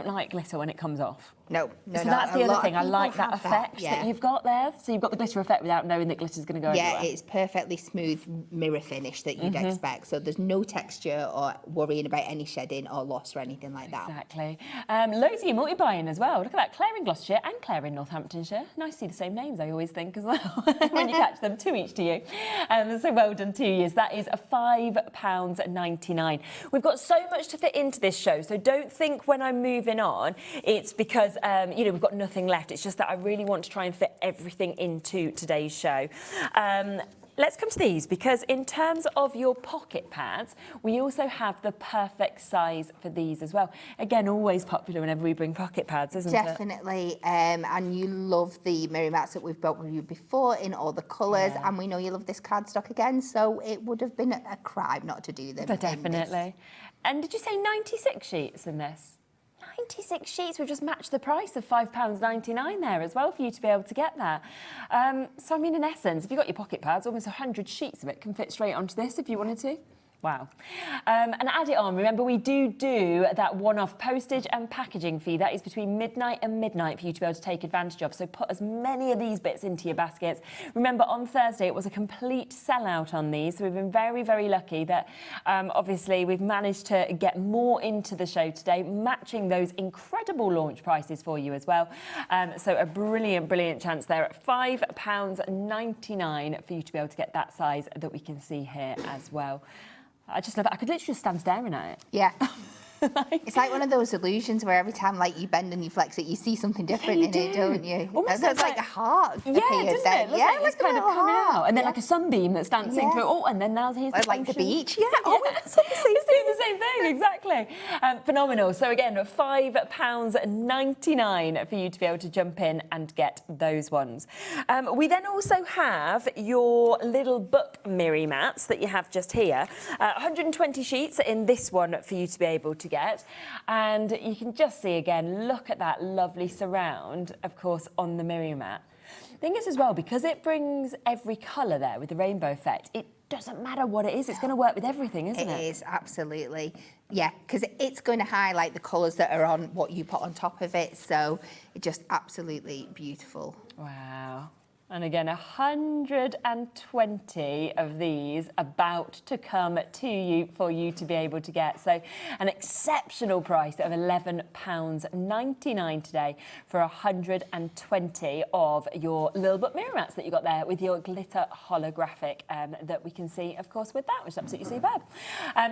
like glitter when it comes off. No. So that's the other thing. I like that effect that you've got there. So you've got the glitter effect without knowing that glitter's going to go everywhere. Yeah, it's perfectly smooth mirror finish that you'd expect. So there's no texture or worrying about any shedding or loss or anything like that. Exactly. Loads of you multi-buying as well. Look at that. Claire in Gloucestershire and Claire in Northamptonshire. Nice to see the same names, I always think, as well, when you catch them. 2 each to you. So well done to you. That is £5.99. We've got so much to fit into this show, so don't think when I'm moving on it's because we've got nothing left. It's just that I really want to try and fit everything into today's show. Let's come to these, because in terms of your pocket pads, we also have the perfect size for these as well. Again, always popular whenever we bring pocket pads, isn't it? Definitely. And you love the mirror mats that we've built with you before in all the colours, and we know you love this cardstock again, so it would have been a crime not to do them. Definitely. And did you say 96 sheets in this? 96 sheets, we've just matched the price of £5.99 there as well for you to be able to get that. So, I mean, in essence, if you've got your pocket pads, almost 100 sheets of it can fit straight onto this if you wanted to. Wow. And add it on. Remember, we do that one-off postage and packaging fee. That is between midnight and midnight for you to be able to take advantage of. So put as many of these bits into your baskets. Remember, on Thursday, it was a complete sellout on these. So we've been very, very lucky that, obviously, we've managed to get more into the show today, matching those incredible launch prices for you as well. So a brilliant, brilliant chance there at £5.99 for you to be able to get that size that we can see here as well. I just love it. I could literally just stand staring at it. Yeah. It's like one of those illusions where every time you bend and you flex it, you see something different in it, don't you? Almost it's like a heart. Yeah, doesn't it? It looks like it's kind of coming out. And then like a sunbeam that's dancing through. Oh, and then now here's the like the beach. Yeah. It's doing the same thing, exactly. Phenomenal. So again, £5.99 for you to be able to jump in and get those ones. We then also have your little book mirror mats that you have just here. 120 sheets in this one for you to be able to get, and you can just see again, look at that lovely surround, of course, on the mirror mat. Thing is as well, because it brings every colour there with the rainbow effect, it doesn't matter what it is, it's going to work with everything, isn't it? It is, absolutely. Yeah, because it's going to highlight the colours that are on what you put on top of it, so it's just absolutely beautiful. Wow. And again, 120 of these about to come to you for you to be able to get. So an exceptional price of £11.99 today for 120 of your little book mirror mats that you got there with your glitter holographic that we can see, of course, with that, which is absolutely superb.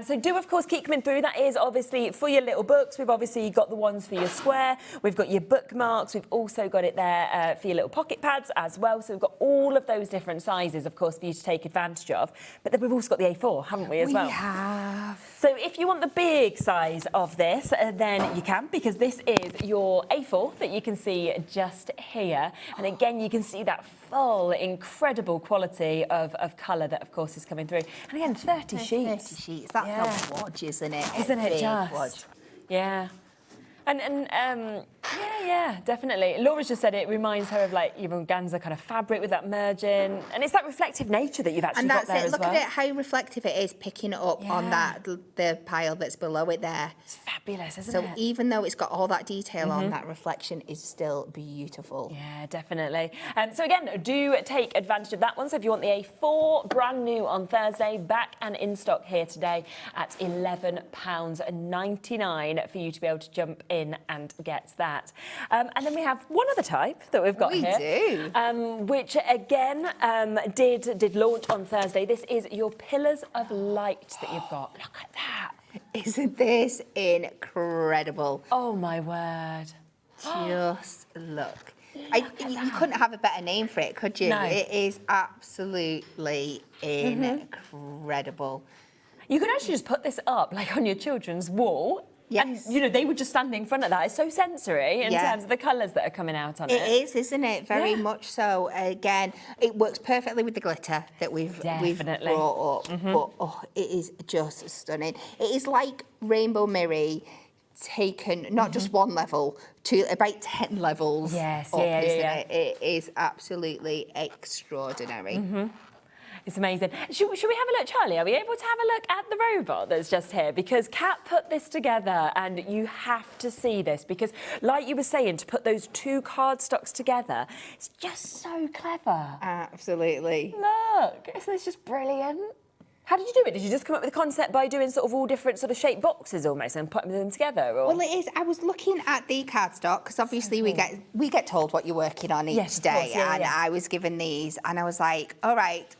So do, of course, keep coming through. That is obviously for your little books. We've obviously got the ones for your square. We've got your bookmarks. We've also got it there for your little pocket pads as well. So we've got all of those different sizes, of course, for you to take advantage of. But then we've also got the A4, haven't we, as well? We have. So if you want the big size of this, then you can, because this is your A4 that you can see just here. And again, you can see that full, incredible quality of colour that, of course, is coming through. And again, 30 sheets. 30 sheets. That's a wodge, isn't it? Isn't it just? Wodge. Yeah. Yeah, definitely. Laura's just said it reminds her of like your organza kind of fabric with that merging, and it's that reflective nature that you've actually got there as well. Look at it, how reflective it is picking it up on the pile that's below it there. It's fabulous, isn't it? it? So even though it's got all that detail on, that reflection is still beautiful. Yeah, definitely. So again, do take advantage of that one. So if you want the A4, brand new on Thursday, back and in stock here today at £11.99 for you to be able to jump in and get that. And then we have one other type that we've got here. We do. Which again did launch on Thursday. This is your Pillars of Light that you've got. Look at that. Isn't this incredible? Oh my word. Just look. You couldn't have a better name for it, could you? No. It is absolutely incredible. You could actually just put this up like on your children's wall. Yes. And, they would just stand in front of that. It's so sensory in terms of the colours that are coming out on it. It is, isn't it? Very much so. Again, it works perfectly with the glitter that we've brought up. But it is just stunning. It is like Rainbow Mirror taken not just one level to about 10 levels. Yes, up, yeah. It is absolutely extraordinary. It's amazing. Should we have a look, Charlie? Are we able to have a look at the robot that's just here? Because Kat put this together and you have to see this because, like you were saying, to put those two cardstocks together, it's just so clever. Absolutely. Look, isn't this just brilliant? How did you do it? Did you just come up with the concept by doing sort of all different sort of shaped boxes almost and putting them together? Or? Well, it is. I was looking at the cardstock because obviously we get told what you're working on each day, and I was given these, and I was like, all right,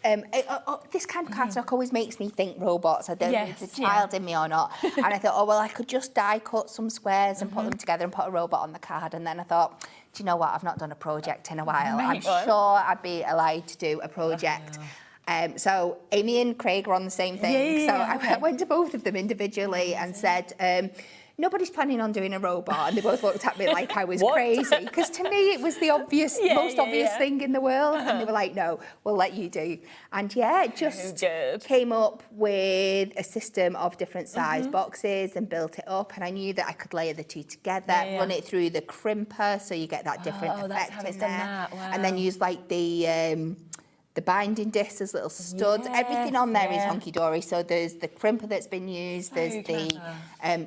this kind of cardstock always makes me think robots. I don't know if it's a child in me or not. And I thought, oh well, I could just die cut some squares and put them together and put a robot on the card. And then I thought, do you know what? I've not done a project in a while. I'm sure I'd be allowed to do a project. So Amy and Craig were on the same thing. So I went to both of them individually and said, nobody's planning on doing a robot. And they both looked at me like I was crazy. Because to me, it was the most obvious thing in the world. And they were like, no, we'll let you do. And it just came up with a system of different size boxes and built it up. And I knew that I could layer the two together, run it through the crimper so you get that different effect in there. Wow. And then use like the binding discs as little studs. Everything on there is Hunkydory. So there's the crimper that's been used, there's the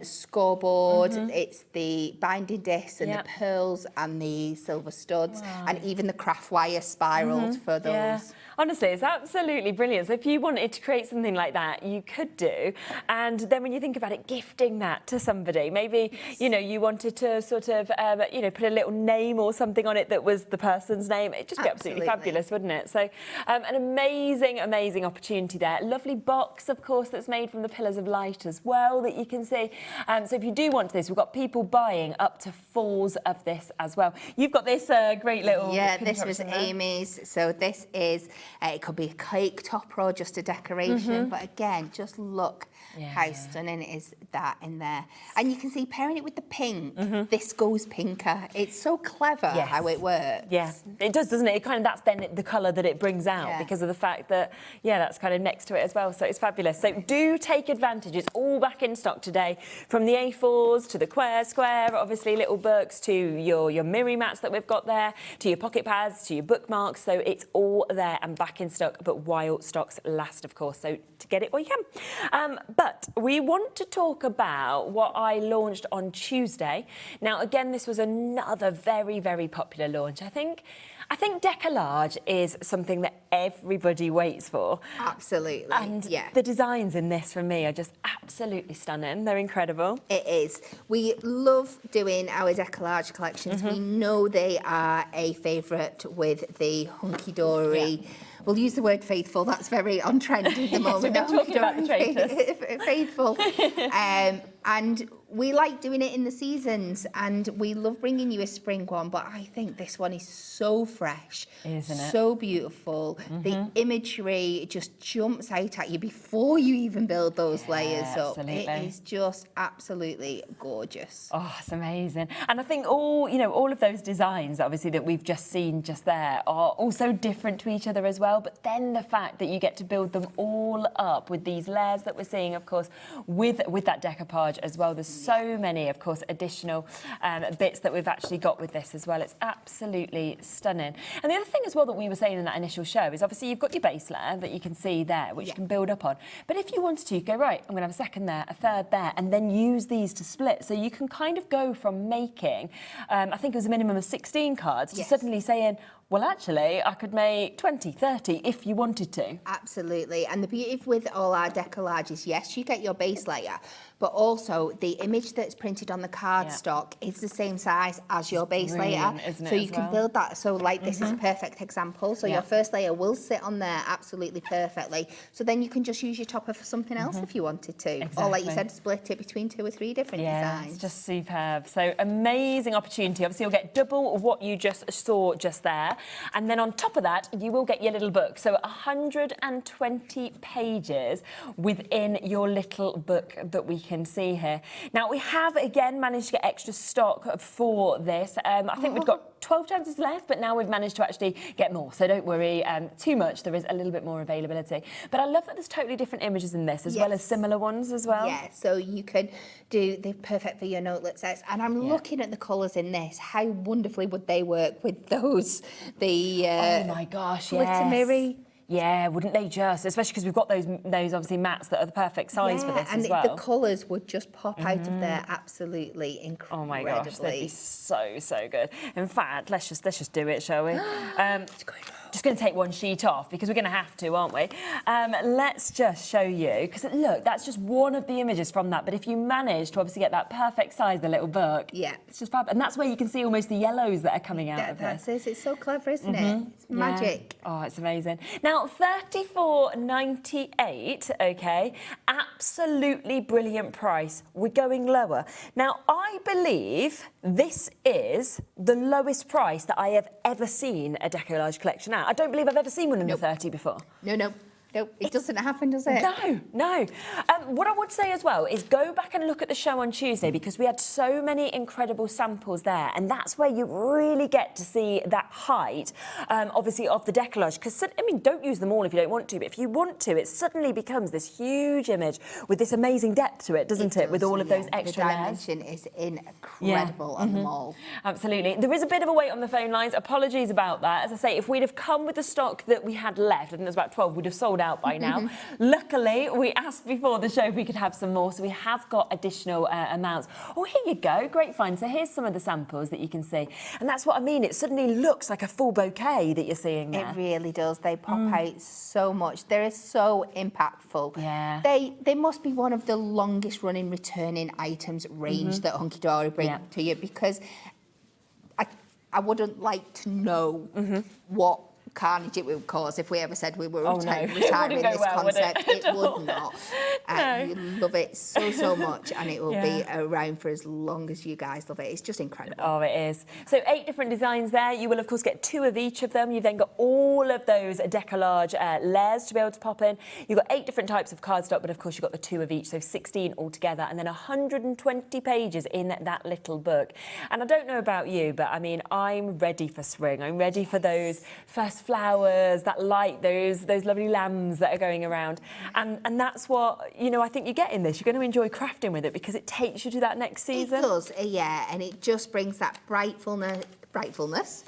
scoreboard, it's the binding discs and the pearls and the silver studs, and even the craft wire spiraled for those. Yeah. Honestly, it's absolutely brilliant. So if you wanted to create something like that, you could do. And then when you think about it, gifting that to somebody, maybe, you know, you wanted to sort of, you know, put a little name or something on it that was the person's name. It'd just be absolutely fabulous, wouldn't it? So an amazing, amazing opportunity there. Lovely box, of course, that's made from the Pillars of Light as well that you can see. So if you do want this, we've got people buying up to 4s of this as well. You've got this great little... Yeah, this was Amy's. So this is... it could be a cake topper or just a decoration, but again, just look how stunning is that in there. And you can see pairing it with the pink, this goes pinker. It's so clever how it works. Yeah, it does, doesn't it? It kind of, that's then the colour that it brings out because of the fact that, that's kind of next to it as well. So it's fabulous. So do take advantage. It's all back in stock today, from the A4s to the square, obviously little books, to your Miri mats that we've got there, to your pocket pads, to your bookmarks. So it's all there and back in stock, but while stocks last, of course. So to get it while you can. But we want to talk about what I launched on Tuesday. Now, again, this was another very, very popular launch. I think decollage is something that everybody waits for. Absolutely. And the designs in this, for me, are just absolutely stunning. They're incredible. It is. We love doing our decollage collections. We know they are a favourite with the Hunkydory. We'll use the word faithful. That's very on trend at the moment. We've been talking about the traitors. Faithful. And we like doing it in the seasons, and we love bringing you a spring one, but I think this one is so fresh, isn't it? So beautiful. The imagery just jumps out at you before you even build those layers up. Absolutely. It is just absolutely gorgeous. Oh, it's amazing. And I think all of those designs, obviously, that we've just seen just there are also different to each other as well. But then the fact that you get to build them all up with these layers that we're seeing, of course, with that decoupage as well. There's so many, of course, additional bits that we've actually got with this as well. It's absolutely stunning. And the other thing as well that we were saying in that initial show is obviously you've got your base layer that you can see there, which you can build up on. But if you wanted to, you go, right, I'm going to have a second there, a third there, and then use these to split. So you can kind of go from making, I think it was a minimum of 16 cards, to suddenly saying, well, actually, I could make 20, 30 if you wanted to. Absolutely. And the beauty with all our decollages, yes, you get your base layer, but also the image that's printed on the cardstock is the same size as your base layer. So you can build that. So like this is a perfect example. So your first layer will sit on there absolutely perfectly. So then you can just use your topper for something else if you wanted to. Or like you said, split it between 2 or 3 different designs. It's just superb. So amazing opportunity. Obviously, you'll get double of what you just saw just there. And then on top of that, you will get your little book. So 120 pages within your little book that we can see here. Now, we have, again, managed to get extra stock for this. I think we've got 12 chances left, but now we've managed to actually get more. So don't worry too much. There is a little bit more availability. But I love that there's totally different images in this, as well as similar ones as well. Yeah, so you can do the perfect for your notelet sets. And I'm looking at the colours in this. How wonderfully would they work with those? The oh my gosh, glitter Miri. Yeah, wouldn't they just? Especially because we've got those obviously mats that are the perfect size for this and as well. the colours would just pop out of there absolutely incredibly. Oh my gosh, they'd be so good. In fact, let's just do it, shall we? Just going to take one sheet off because we're going to have to, aren't we? Let's just show you, because look, that's just one of the images from that. But if you manage to obviously get that perfect size, the little book, it's just fab. And that's where you can see almost the yellows that are coming out of this. It's so clever, isn't it? It's magic. Oh, it's amazing. Now, $34.98, okay, absolutely brilliant price. We're going lower. Now, I believe this is the lowest price that I have ever seen a decollage collection at. I don't believe I've ever seen one under 30 before. No, it doesn't happen, does it? No. What I would say as well is go back and look at the show on Tuesday because we had so many incredible samples there, and that's where you really get to see that height, obviously, of the decollage. Because, I mean, don't use them all if you don't want to, but if you want to, it suddenly becomes this huge image with this amazing depth to it, doesn't it? With all of those extra layers. The dimension is incredible on them all. Absolutely. There is a bit of a wait on the phone lines. Apologies about that. As I say, if we'd have come with the stock that we had left, I think there's about 12, we'd have sold out by now. Luckily, we asked before the show if we could have some more, so we have got additional amounts. Oh, here you go. Great find. So here's some of the samples that you can see. And that's what I mean. It suddenly looks like a full bouquet that you're seeing there. It really does. They pop out so much. They're so impactful. Yeah. They must be one of the longest running returning items range that Hunkydory bring to you, because I wouldn't like to know what carnage it would cause if we ever said we were retiring this concept. It would not. You love it so much, and it will be around for as long as you guys love it. It's just incredible. Oh, it is. So 8 different designs there. You will, of course, get 2 of each of them. You've then got all of those decollage layers to be able to pop in. You've got 8 different types of cardstock, but of course you've got the 2 of each, so 16 altogether, and then 120 pages in that little book. And I don't know about you, but I mean, I'm ready for spring. I'm ready for those first flowers, that light, those lovely lambs that are going around. And that's what, you know, I think you get in this. You're going to enjoy crafting with it because it takes you to that next season. It does, and it just brings that brightfulness.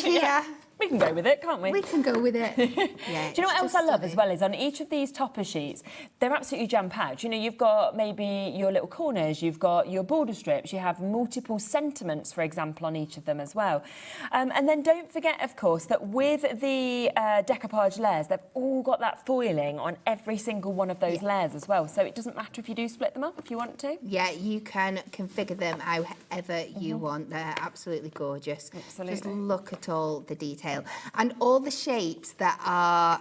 Yeah. We can go with it, can't we? We can go with it. Do you know what else I love as well is on each of these topper sheets, they're absolutely jam-packed. You know, you've got maybe your little corners, you've got your border strips, you have multiple sentiments, for example, on each of them as well. And then don't forget, of course, that with the decoupage layers, they've all got that foiling on every single one of those layers as well. So it doesn't matter if you do split them up if you want to. Yeah, you can configure them however you want. They're absolutely gorgeous. Absolutely. Just look at all the detail. And all the shapes that are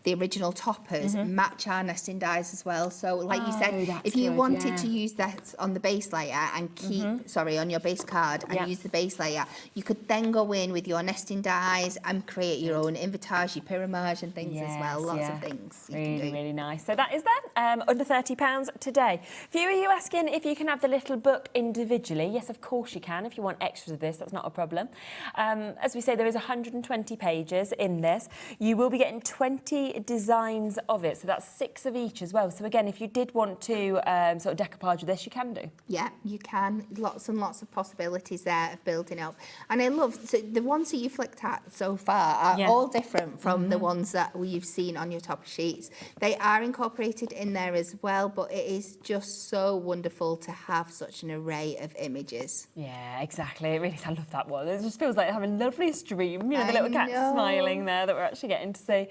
the original toppers match our nesting dies as well. So, like you said, if you wanted to use that on the base layer and keep, on your base card and use the base layer, you could then go in with your nesting dies and create your own invitage, your pyramage and things as well. Lots of things. Really nice. So that is that, under £30 today. Viewer, you asking if you can have the little book individually? Yes, of course you can. If you want extras of this, that's not a problem. As we say, there is 120 pages in this. You will be getting 20 designs of it, so that's 6 of each as well. So again, if you did want to sort of decoupage with this, you can do. Yeah, you can. Lots and lots of possibilities there of building up. And I love the ones that you flicked at so far are all different from the ones that we've seen on your top sheets. They are incorporated in there as well, but it is just so wonderful to have such an array of images. Yeah, exactly. It really is. I love that one. It just feels like having a lovely stream. You know, the little cat smiling there that we're actually getting to see.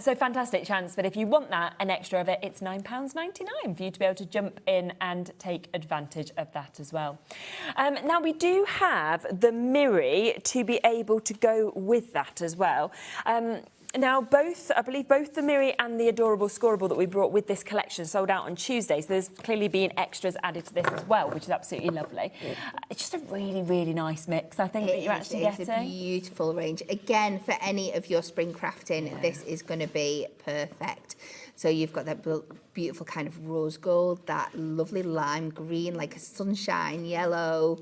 So fantastic chance, but if you want that, an extra of it, it's £9.99 for you to be able to jump in and take advantage of that as well. Now, we do have the Miri to be able to go with that as well. Now, I believe both the Miri and the adorable scoreable that we brought with this collection sold out on Tuesday, so there's clearly been extras added to this as well, which is absolutely lovely. It's just a really, really nice mix, I think, that you're actually getting. It's a beautiful range. Again, for any of your spring crafting, this is going to be perfect. So you've got that beautiful kind of rose gold, that lovely lime green, like a sunshine yellow.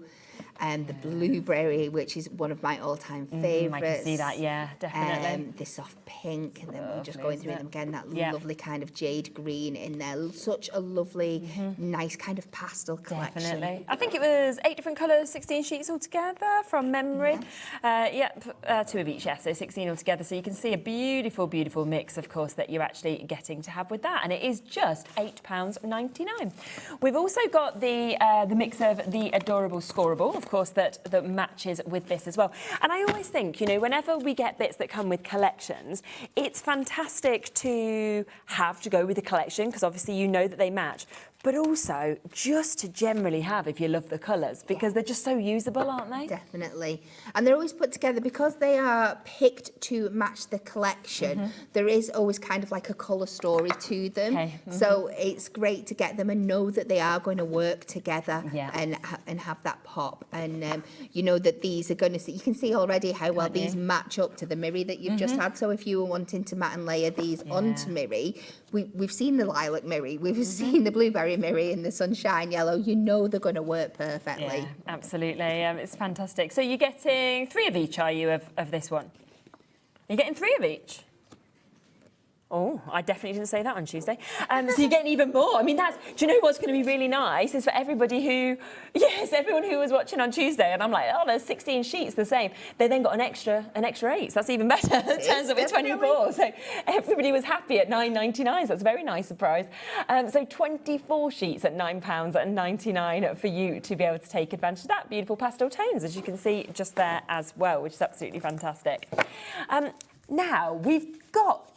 and the blueberry, which is one of my all-time favourites. I can see that, yeah, definitely. The soft pink, and then we're just going through them again, that Yeah. lovely kind of jade green in there. Such a lovely, nice kind of pastel collection. Definitely. I think it was 8 different colours, 16 sheets altogether from memory. Two of each, so 16 altogether. So you can see a beautiful, beautiful mix, of course, that you're actually getting to have with that. And it is just £8.99. We've also got the mix of the adorable scoreable, of course, that matches with this as well. And I always think, you know, whenever we get bits that come with collections, it's fantastic to have to go with the collection, because obviously you know that they match. But also just to generally have if you love the colours, because they're just so usable, aren't they? Definitely. And they're always put together because they are picked to match the collection. There is always kind of like a colour story to them. Okay. So it's great to get them and know that they are going to work together and have that pop. And you know that these are going to see, you can see already how well these match up to the mirri that you've just had. So if you were wanting to mat and layer these onto mirri, we've seen the lilac mirri, we've seen the blueberry mirri and the sunshine yellow, you know they're going to work perfectly. Yeah, absolutely. It's fantastic. So you're getting 3 of each, are you, of this one? You're getting 3 of each? Oh, I definitely didn't say that on Tuesday. So you're getting even more. I mean, do you know what's going to be really nice is for everybody who, everyone who was watching on Tuesday, and I'm like, oh, there's 16 sheets the same. They then got an extra 8. So that's even better. It turns up with 24. So everybody was happy at £9.99. So that's a very nice surprise. So 24 sheets at £9.99 for you to be able to take advantage of that. Beautiful pastel tones, as you can see just there as well, which is absolutely fantastic. Now we've got.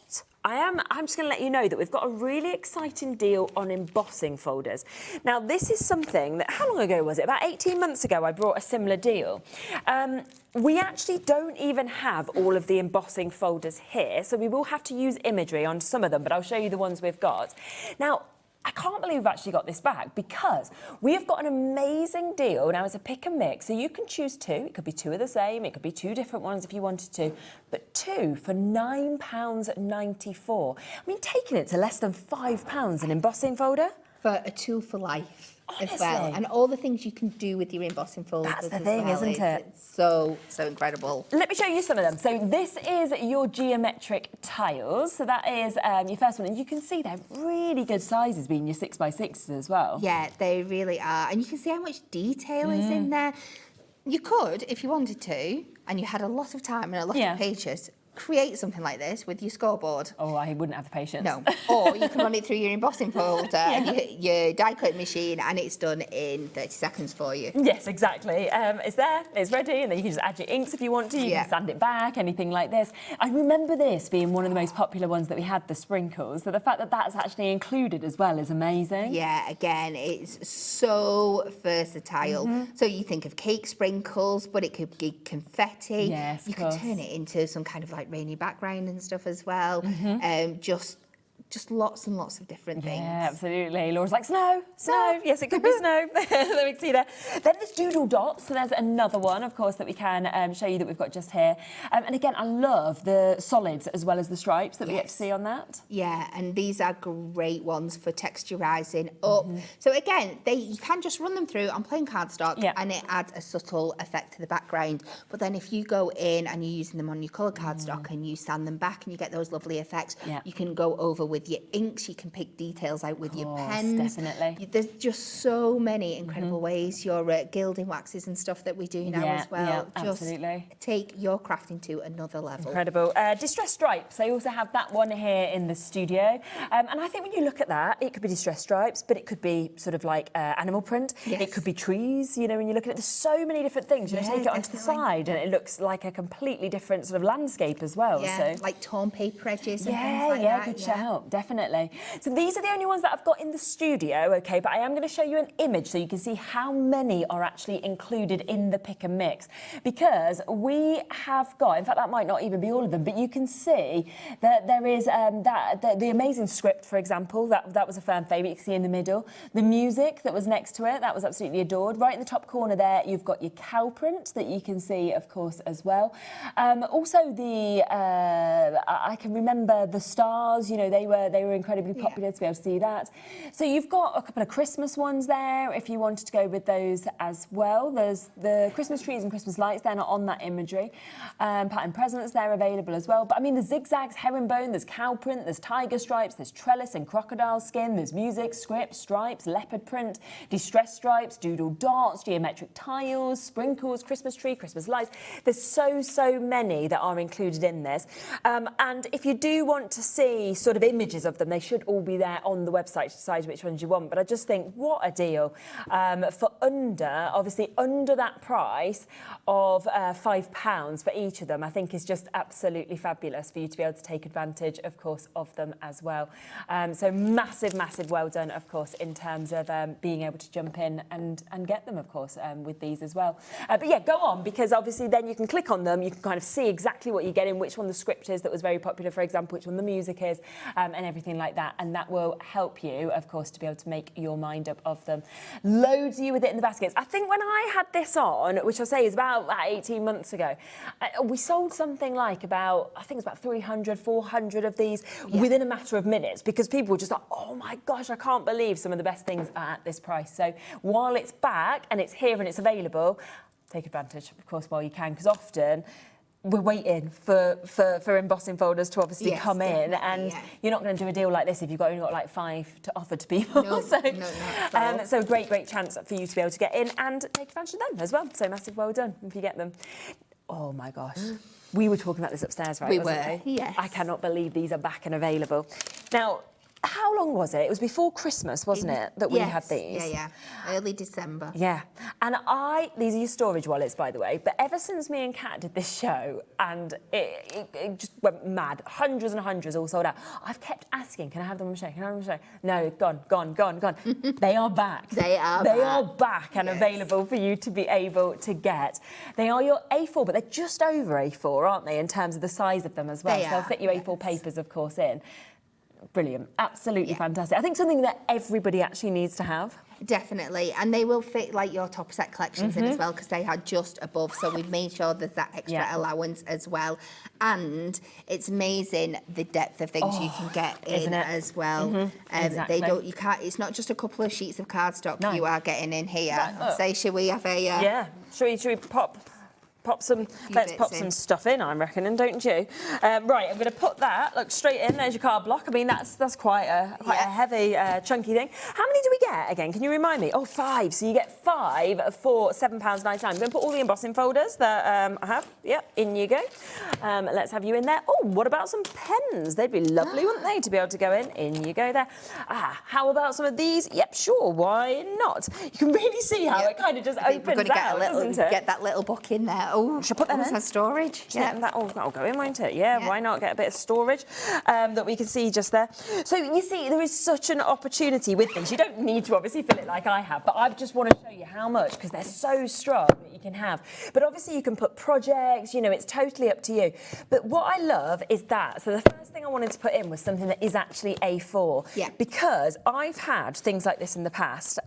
I'm just going to let you know that we've got a really exciting deal on embossing folders. Now, this is something that, how long ago was it? About 18 months ago, I brought a similar deal. We actually don't even have all of the embossing folders here, so we will have to use imagery on some of them, but I'll show you the ones we've got. Now, I can't believe we've actually got this back because we have got an amazing deal. Now, it's a pick and mix, so you can choose 2. It could be 2 of the same. It could be 2 different ones if you wanted to. But 2 for £9.94. I mean, taking it to less than £5 an embossing folder. For a tool for life. Honestly. As well, and all the things you can do with your embossing folders. That's the thing, isn't it? It's so incredible. Let me show you some of them. So this is your geometric tiles. So that is your first one, and you can see they're really good sizes, being your 6x6s as well. Yeah, they really are, and you can see how much detail is in there. You could, if you wanted to, and you had a lot of time and a lot of patience, create something like this with your scoreboard. Oh, I wouldn't have the patience. No. Or you can run it through your embossing folder and your die cut machine, and it's done in 30 seconds for you. Yes, exactly. It's there, it's ready, and then you can just add your inks if you want to. You can sand it back, anything like this. I remember this being one of the most popular ones that we had, the sprinkles. So the fact that that's actually included as well is amazing. Yeah, again, it's so versatile. So you think of cake sprinkles, but it could be confetti. Yes, you could turn it into some kind of like rainy background and stuff as well. Just lots and lots of different things. Yeah, absolutely. Laura's like, snow. Yes, it could be snow. There we can see there. Then there's doodle dots. So there's another one, of course, that we can show you that we've got just here. And again, I love the solids as well as the stripes that we get to see on that. Yeah, and these are great ones for texturising up. So again, you can just run them through on plain cardstock and it adds a subtle effect to the background. But then if you go in and you're using them on your colour cardstock and you sand them back and you get those lovely effects, you can go over with your inks, you can pick details out with your pens. Definitely. There's just so many incredible ways. Your gilding waxes and stuff that we do now as well. Just take your crafting to another level. Incredible. Distressed stripes. I also have that one here in the studio. And I think when you look at that, it could be distressed stripes, but it could be sort of like animal print. It could be trees, you know, when you look at it, there's so many different things. You take it onto the side and it looks like a completely different sort of landscape as well. Yeah, so. like torn paper edges and things like that. Good shout, definitely. So these are the only ones that I've got in the studio, okay, but I am going to show you an image so you can see how many are actually included in the pick and mix, because we have got, in fact, that might not even be all of them, but you can see that there is the amazing script, for example, that was a fan favourite. You can see in the middle. The music that was next to it, that was absolutely adored. Right in the top corner there, you've got your cow print that you can see, of course, as well. Also, I can remember the stars, you know, they were they were incredibly popular to be able to see that. So you've got a couple of Christmas ones there if you wanted to go with those as well. There's the Christmas trees and Christmas lights, they're not on that imagery. Pattern presents, they're available as well. But I mean, there's zigzags, herringbone, there's cow print, there's tiger stripes, there's trellis and crocodile skin, there's music, script, stripes, leopard print, distress stripes, doodle dots, geometric tiles, sprinkles, Christmas tree, Christmas lights. There's so many that are included in this. And if you do want to see sort of images of them, they should all be there on the website to decide which ones you want. But I just think, what a deal. For obviously under that price of £5 for each of them, I think is just absolutely fabulous for you to be able to take advantage, of course, of them as well. So massive well done, of course, in terms of being able to jump in and get them, of course, with these as well. But yeah, go on, because obviously then you can click on them, you can kind of see exactly what you're getting, which one the script is that was very popular, for example, which one the music is, and everything like that. And that will help you, of course, to be able to make your mind up of them. Loads of you with it in the baskets. I think when I had this on, which I say is about 18 months ago, we sold something like about, I think it's about 300, 400 of these within a matter of minutes, because people were just like, oh my gosh, I can't believe some of the best things are at this price. So while it's back and it's here and it's available, take advantage, of course, while you can, because often we're waiting for embossing folders to obviously come in, and you're not going to do a deal like this if you've only got like 5 to offer to people. No, so great chance for you to be able to get in and take advantage of them as well. So massive well done if you get them. Oh my gosh. We were talking about this upstairs, right? We wasn't were, yes. I cannot believe these are back and available. Now, how long was it? It was before Christmas, wasn't it, that we had these? Yeah. Early December. Yeah. And these are your storage wallets, by the way, but ever since me and Kat did this show, and it just went mad, hundreds and hundreds all sold out, I've kept asking, can I have them on the show? Can I have them on the show? No, gone. They are back. They are back and available for you to be able to get. They are your A4, but they're just over A4, aren't they, in terms of the size of them as well? So they'll fit your A4 papers, of course, in. Brilliant. Absolutely fantastic. I think something that everybody actually needs to have. Definitely. And they will fit like your top set collections in as well, because they are just above. So we've made sure there's that extra allowance as well. And it's amazing the depth of things you can get in as well. Exactly. It's not just a couple of sheets of cardstock you are getting in here. Say, should we have a... Should we pop some, let's pop some stuff in, I'm reckoning, don't you? Right, I'm going to put that, look, straight in. There's your card block. I mean, that's quite a heavy, chunky thing. How many do we get again? Can you remind me? Oh, 5. So you get 5 for £7.99. I'm going to put all the embossing folders that I have. Yep, in you go. Let's have you in there. Oh, what about some pens? They'd be lovely, wouldn't they, to be able to go in? In you go there. How about some of these? Yep, sure, why not? You can really see how it kind of just opens out, doesn't it? Get that little book in there. Oh, should I put them in? Storage. That'll go in, won't it? Yeah, why not get a bit of storage that we can see just there. So you see, there is such an opportunity with these. You don't need to obviously fill it like I have, but I just want to show you how much, because they're so strong that you can have. But obviously you can put projects, you know, it's totally up to you. But what I love is that. So the first thing I wanted to put in was something that is actually A4. Yeah. Because I've had things like this in the past.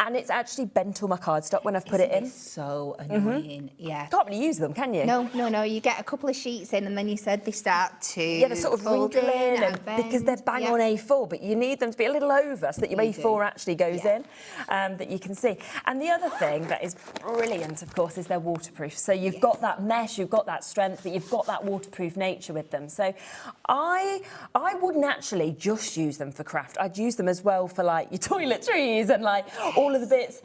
And it's actually bent all my cardstock when I've put it in. So annoying, yeah. Can't really use them, can you? No. You get a couple of sheets in, and then you said they start to they're sort of fold wrinkle in, and bend. because they're bang on A4, but you need them to be a little over so that your A4 actually goes in, that you can see. And the other thing that is brilliant, of course, is they're waterproof. So you've got that mesh, you've got that strength, but you've got that waterproof nature with them. So I wouldn't actually just use them for craft. I'd use them as well for like your toiletries and like all of the bits.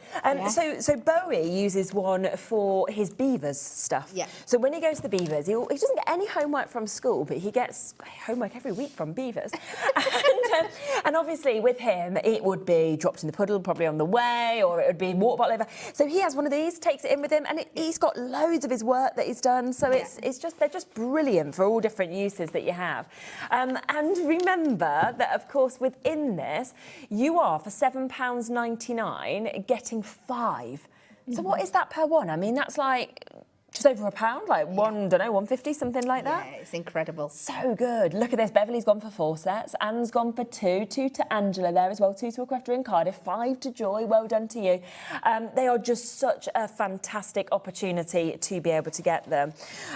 So Bowie uses one for his beavers stuff. Yeah. So when he goes to the beavers, he doesn't get any homework from school, but he gets homework every week from beavers. and obviously with him, it would be dropped in the puddle, probably on the way, or it would be water bottle over. So he has one of these, takes it in with him, and he's got loads of his work that he's done. So they're just brilliant for all different uses that you have. And remember that, of course, within this, you are for £7.99 getting 5. So what is that per one? I mean, that's like just just over £1, like one, don't know, 150, something like that. Yeah, it's incredible. So good. Look at this. Beverly's gone for 4 sets. Anne's gone for 2. 2 to Angela there as well. 2 to a crafter in Cardiff. 5 to Joy. Well done to you. They are just such a fantastic opportunity to be able to get them.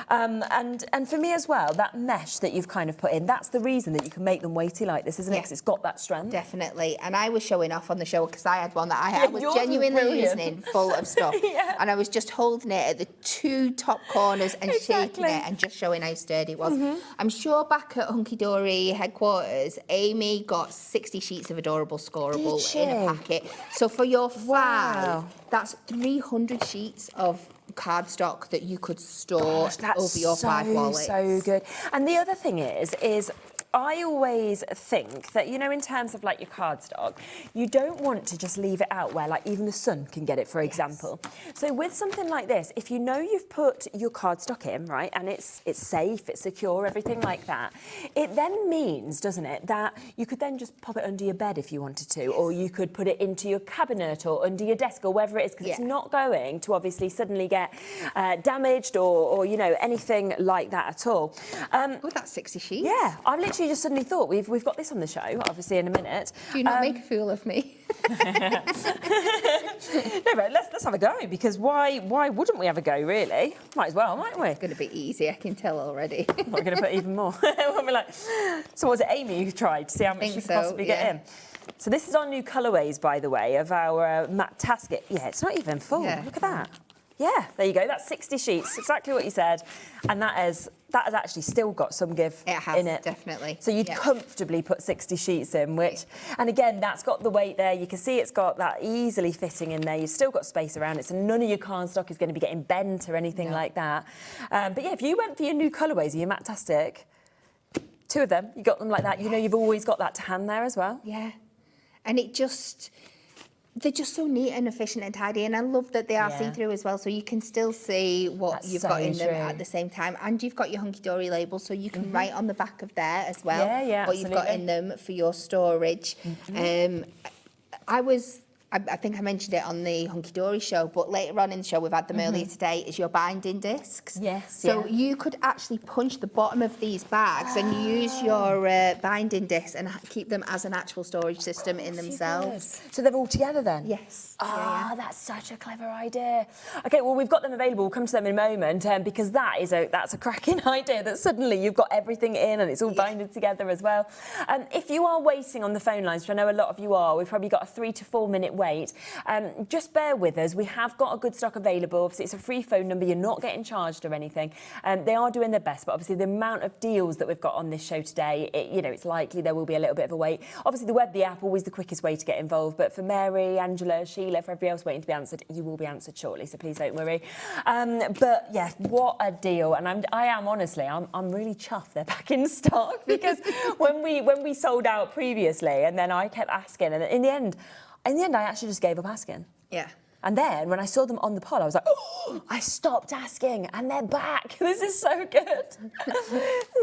And for me as well, that mesh that you've kind of put in, that's the reason that you can make them weighty like this, isn't it? Because it's got that strength. Definitely. And I was showing off on the show because I had one that I was genuinely using full of stuff. And I was just holding it at the 2 top corners and shaking it and just showing how sturdy it was. I'm sure back at Hunkydory headquarters, Amy got 60 sheets of adorable scoreable in a packet. So for your 5, that's 300 sheets of cardstock that you could store over your 5 wallets. So good. And the other thing is I always think that, you know, in terms of like your cardstock, you don't want to just leave it out where like even the sun can get it, for example. So with something like this, if you know you've put your cardstock in, right, and it's safe, it's secure, everything like that, it then means, doesn't it, that you could then just pop it under your bed if you wanted to, or you could put it into your cabinet or under your desk or wherever it is, because it's not going to obviously suddenly get damaged or, you know, anything like that at all. Oh, that's 60 sheets. Yeah, I've literally just suddenly thought we've got this on the show, obviously in a minute. Do not make a fool of me. No, but let's have a go, because why wouldn't we have a go, really? Might as well, mightn't we? It's going to be easy, I can tell already. We're going to put even more. We'll be like, so was it Amy who tried to see how much she could possibly get in? So this is our new colourways, by the way, of our matte tasket. Yeah, it's not even full. Look at that. Yeah, there you go. That's 60 sheets, exactly what you said. And that has actually still got some give in it. Definitely. So you'd comfortably put 60 sheets in, which, and again, that's got the weight there. You can see it's got that easily fitting in there. You've still got space around it, so none of your cardstock is going to be getting bent or anything like that. But yeah, if you went for your new colourways, your Matte-tastic, 2 of them, you got them like that. You know you've always got that to hand there as well. Yeah. And they're just so neat and efficient and tidy, and I love that they are see-through as well, so you can still see what you've got in them at the same time, and you've got your Hunkydory label, so you can write on the back of there as well what you've got in them for your storage. I think I mentioned it on the Hunkydory show, but later on in the show, we've had them earlier today, is your binding discs. So you could actually punch the bottom of these bags and use your binding discs and keep them as an actual storage system in themselves. So they're all together then? Yes. That's such a clever idea. Okay, well, we've got them available. We'll come to them in a moment, because that's a cracking idea, that suddenly you've got everything in and it's all binded together as well. If you are waiting on the phone lines, which I know a lot of you are, we've probably got a 3 to 4 minute wait. Just bear with us. We have got a good stock available. Obviously, it's a free phone number. You're not getting charged or anything. They are doing their best, but obviously the amount of deals that we've got on this show today, it's likely there will be a little bit of a wait. Obviously, the web, the app, always the quickest way to get involved. But for Mary, Angela, Sheila, for everybody else waiting to be answered, you will be answered shortly. So please don't worry. But yeah, what a deal! And I am honestly, I'm really chuffed they're back in stock, because when we sold out previously, and then I kept asking, and in the end, I actually just gave up asking. Yeah. And then when I saw them on the pod, I was like, oh, I stopped asking and they're back. This is so good.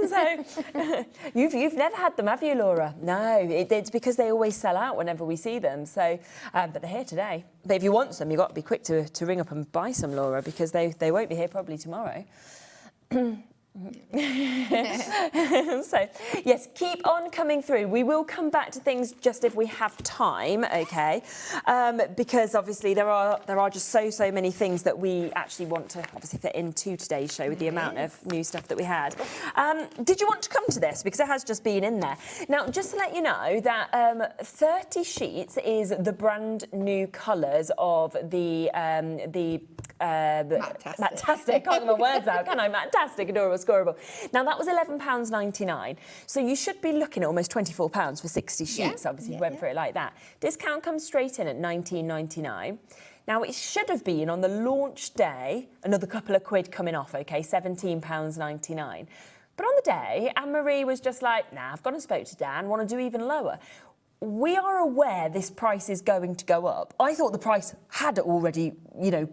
So you've never had them, have you, Laura? No, it's because they always sell out whenever we see them. So, but they're here today. But if you want some, you've got to be quick to ring up and buy some, Laura, because they won't be here probably tomorrow. So, yes, keep on coming through. We will come back to things just if we have time, okay? Because obviously there are just so many things that we actually want to obviously fit into today's show with the amount of new stuff that we had. Did you want to come to this? Because it has just been in there. Now, just to let you know that 30 sheets is the brand new colours of the Matte-tastic. Can't get my words out, can I? Matte-tastic, adorable, scoreable. Now, that was £11.99. So you should be looking at almost £24 for 60 sheets. Obviously, you went for it like that. Discount comes straight in at £19.99. Now, it should have been on the launch day, another couple of quid coming off, OK, £17.99. But on the day, Anne-Marie was just like, nah, I've gone and spoke to Dan, want to do even lower. We are aware this price is going to go up. I thought the price had already,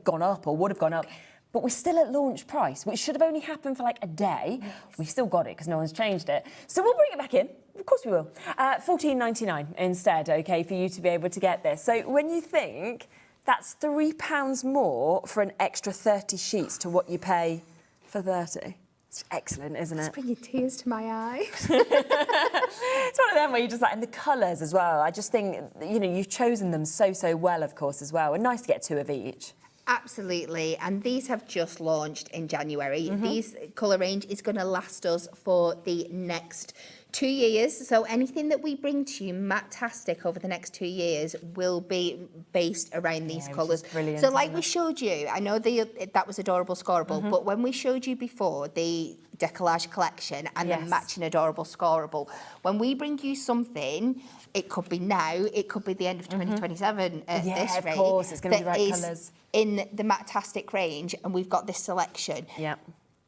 gone up or would have gone up, but we're still at launch price, which should have only happened for like a day. Yes. We've still got it because no one's changed it. So we'll bring it back in. Of course we will. £14.99 instead, OK, for you to be able to get this. So when you think That's £3 more for an extra 30 sheets to what you pay for 30. It's excellent, isn't it? It's bringing tears to my eyes. It's one of them where you just like, and the colours as well. I just think, you know, you've chosen them so well, of course, as well. And nice to get 2 of each. Absolutely, and these have just launched in January. These colour range is going to last us for the next 2 years. So anything that we bring to you, Matastic, over the next 2 years will be based around these colours. Brilliant, so like we showed you, I know that was Adorable Scoreable, but when we showed you before the Decollage collection and the matching Adorable Scoreable, when we bring you something, it could be now, it could be the end of 2027 at this rate. Of course, it's going to be the right colours. In the Matastic range, and we've got this selection. Yeah.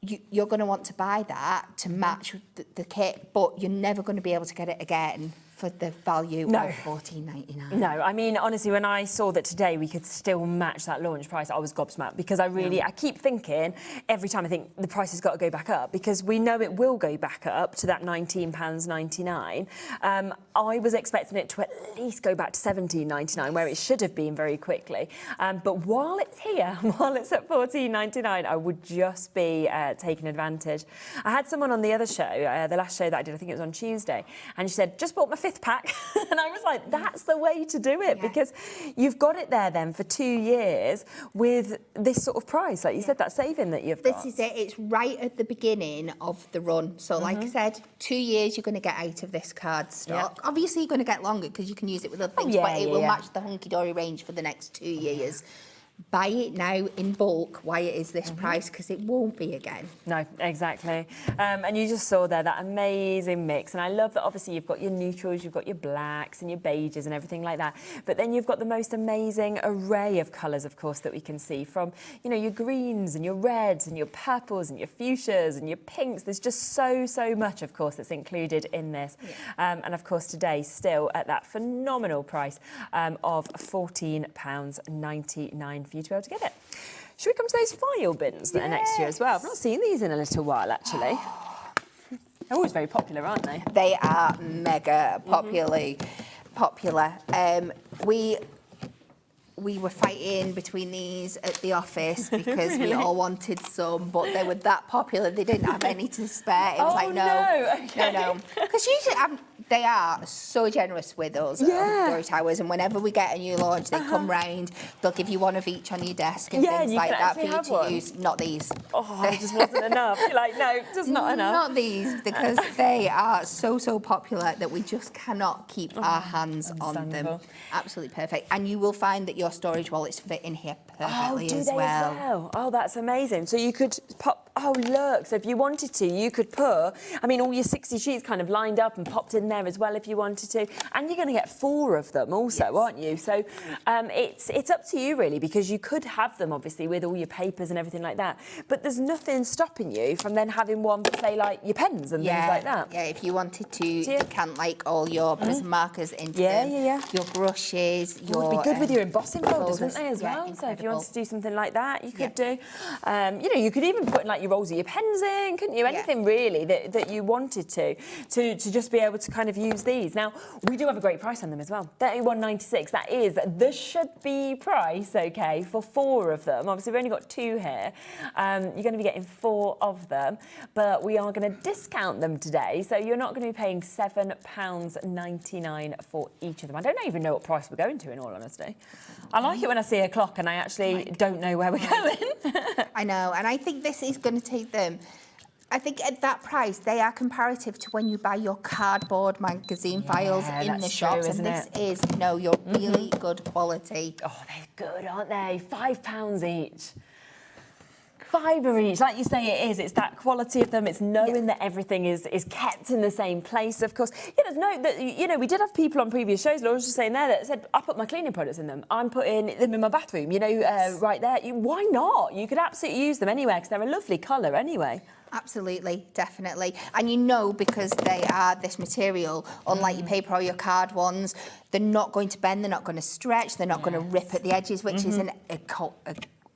You're going to want to buy that to match the kit, but you're never going to be able to get it again for the value of $14.99. No, I mean, honestly, when I saw that today we could still match that launch price, I was gobsmacked, because I keep thinking, every time I think the price has got to go back up, because we know it will go back up to that £19.99. I was expecting it to at least go back to $17.99, where it should have been very quickly. But while it's here, while it's at $14.99, I would just be taking advantage. I had someone on the other show, the last show that I did, I think it was on Tuesday, and she said, just bought my 5th pack. And I was like, that's the way to do it, because you've got it there then for 2 years with this sort of price. Like you said, that saving that you've got. This is it. It's right at the beginning of the run. So like I said, 2 years you're going to get out of this card stock. Obviously, you're going to get longer because you can use it with other things, but it will match the Hunkydory range for the next 2 years. Buy it now in bulk while it is this price, because it won't be again. No, exactly. And you just saw there that amazing mix. And I love that obviously you've got your neutrals, you've got your blacks and your beiges and everything like that. But then you've got the most amazing array of colours, of course, that we can see, from, you know, your greens and your reds and your purples and your fuchsias and your pinks. There's just so much, of course, that's included in this. And of course, today, still at that phenomenal price of £14.99 for you to be able to get it. Should we come to those file bins that are next year as well? I've not seen these in a little while, actually. They're always very popular, aren't they? They are mega popular. We were fighting between these at the office because we all wanted some, but they were that popular they didn't have any to spare. It was like, no. Because usually they are so generous with us at Hunkydory Towers, and whenever we get a new launch, they come round, they'll give you one of each on your desk and things like that for you to use. Not these. Oh, it just wasn't enough. You're like, no, just not enough. Not these, because they are so popular that we just cannot keep our hands on them. Absolutely perfect. And you will find that your storage wallets fit in here perfectly as well. Oh, that's amazing. So you could pop, oh, look, so if you wanted to, you could put, I mean, all your 60 sheets kind of lined up and popped in there as well if you wanted to. And you're going to get 4 of them also, aren't you? So it's up to you, really, because you could have them, obviously, with all your papers and everything like that. But there's nothing stopping you from then having one for, say, like, your pens and things like that. Yeah, if you wanted to, you can, like, all your markers into them. Your brushes, your... It would be good with your embossing folders, wouldn't they, as well? So if you wanted to do something like that, you could do. You know, you could even put, like, your rolls of your pens in, couldn't you? Anything, really, that you wanted to just be able to kind of use these. Now, we do have a great price on them as well. $31.96. That is the should-be price, OK, for 4 of them. Obviously, we've only got 2 here. You're going to be getting 4 of them, but we are going to discount them today, so you're not going to be paying £7.99 for each of them. I don't even know what price we're going to, in all honesty. I like it when I see a clock and I actually don't know where we're going. I know, and I think this is going to take them... I think at that price, they are comparative to when you buy your cardboard magazine files in the shops. True, and this is, your really good quality. Oh, they're good, aren't they? £5 each. £5 each, like you say, it is. It's that quality of them. It's knowing that everything is kept in the same place. Of course, there's we did have people on previous shows. Laura was just saying there that said, I put my cleaning products in them. I'm putting them in my bathroom. Right there. Why not? You could absolutely use them anywhere because they're a lovely colour anyway. Absolutely, definitely. And because they are this material, unlike your paper or your card ones, they're not going to bend, they're not going to stretch, they're not going to rip at the edges, which is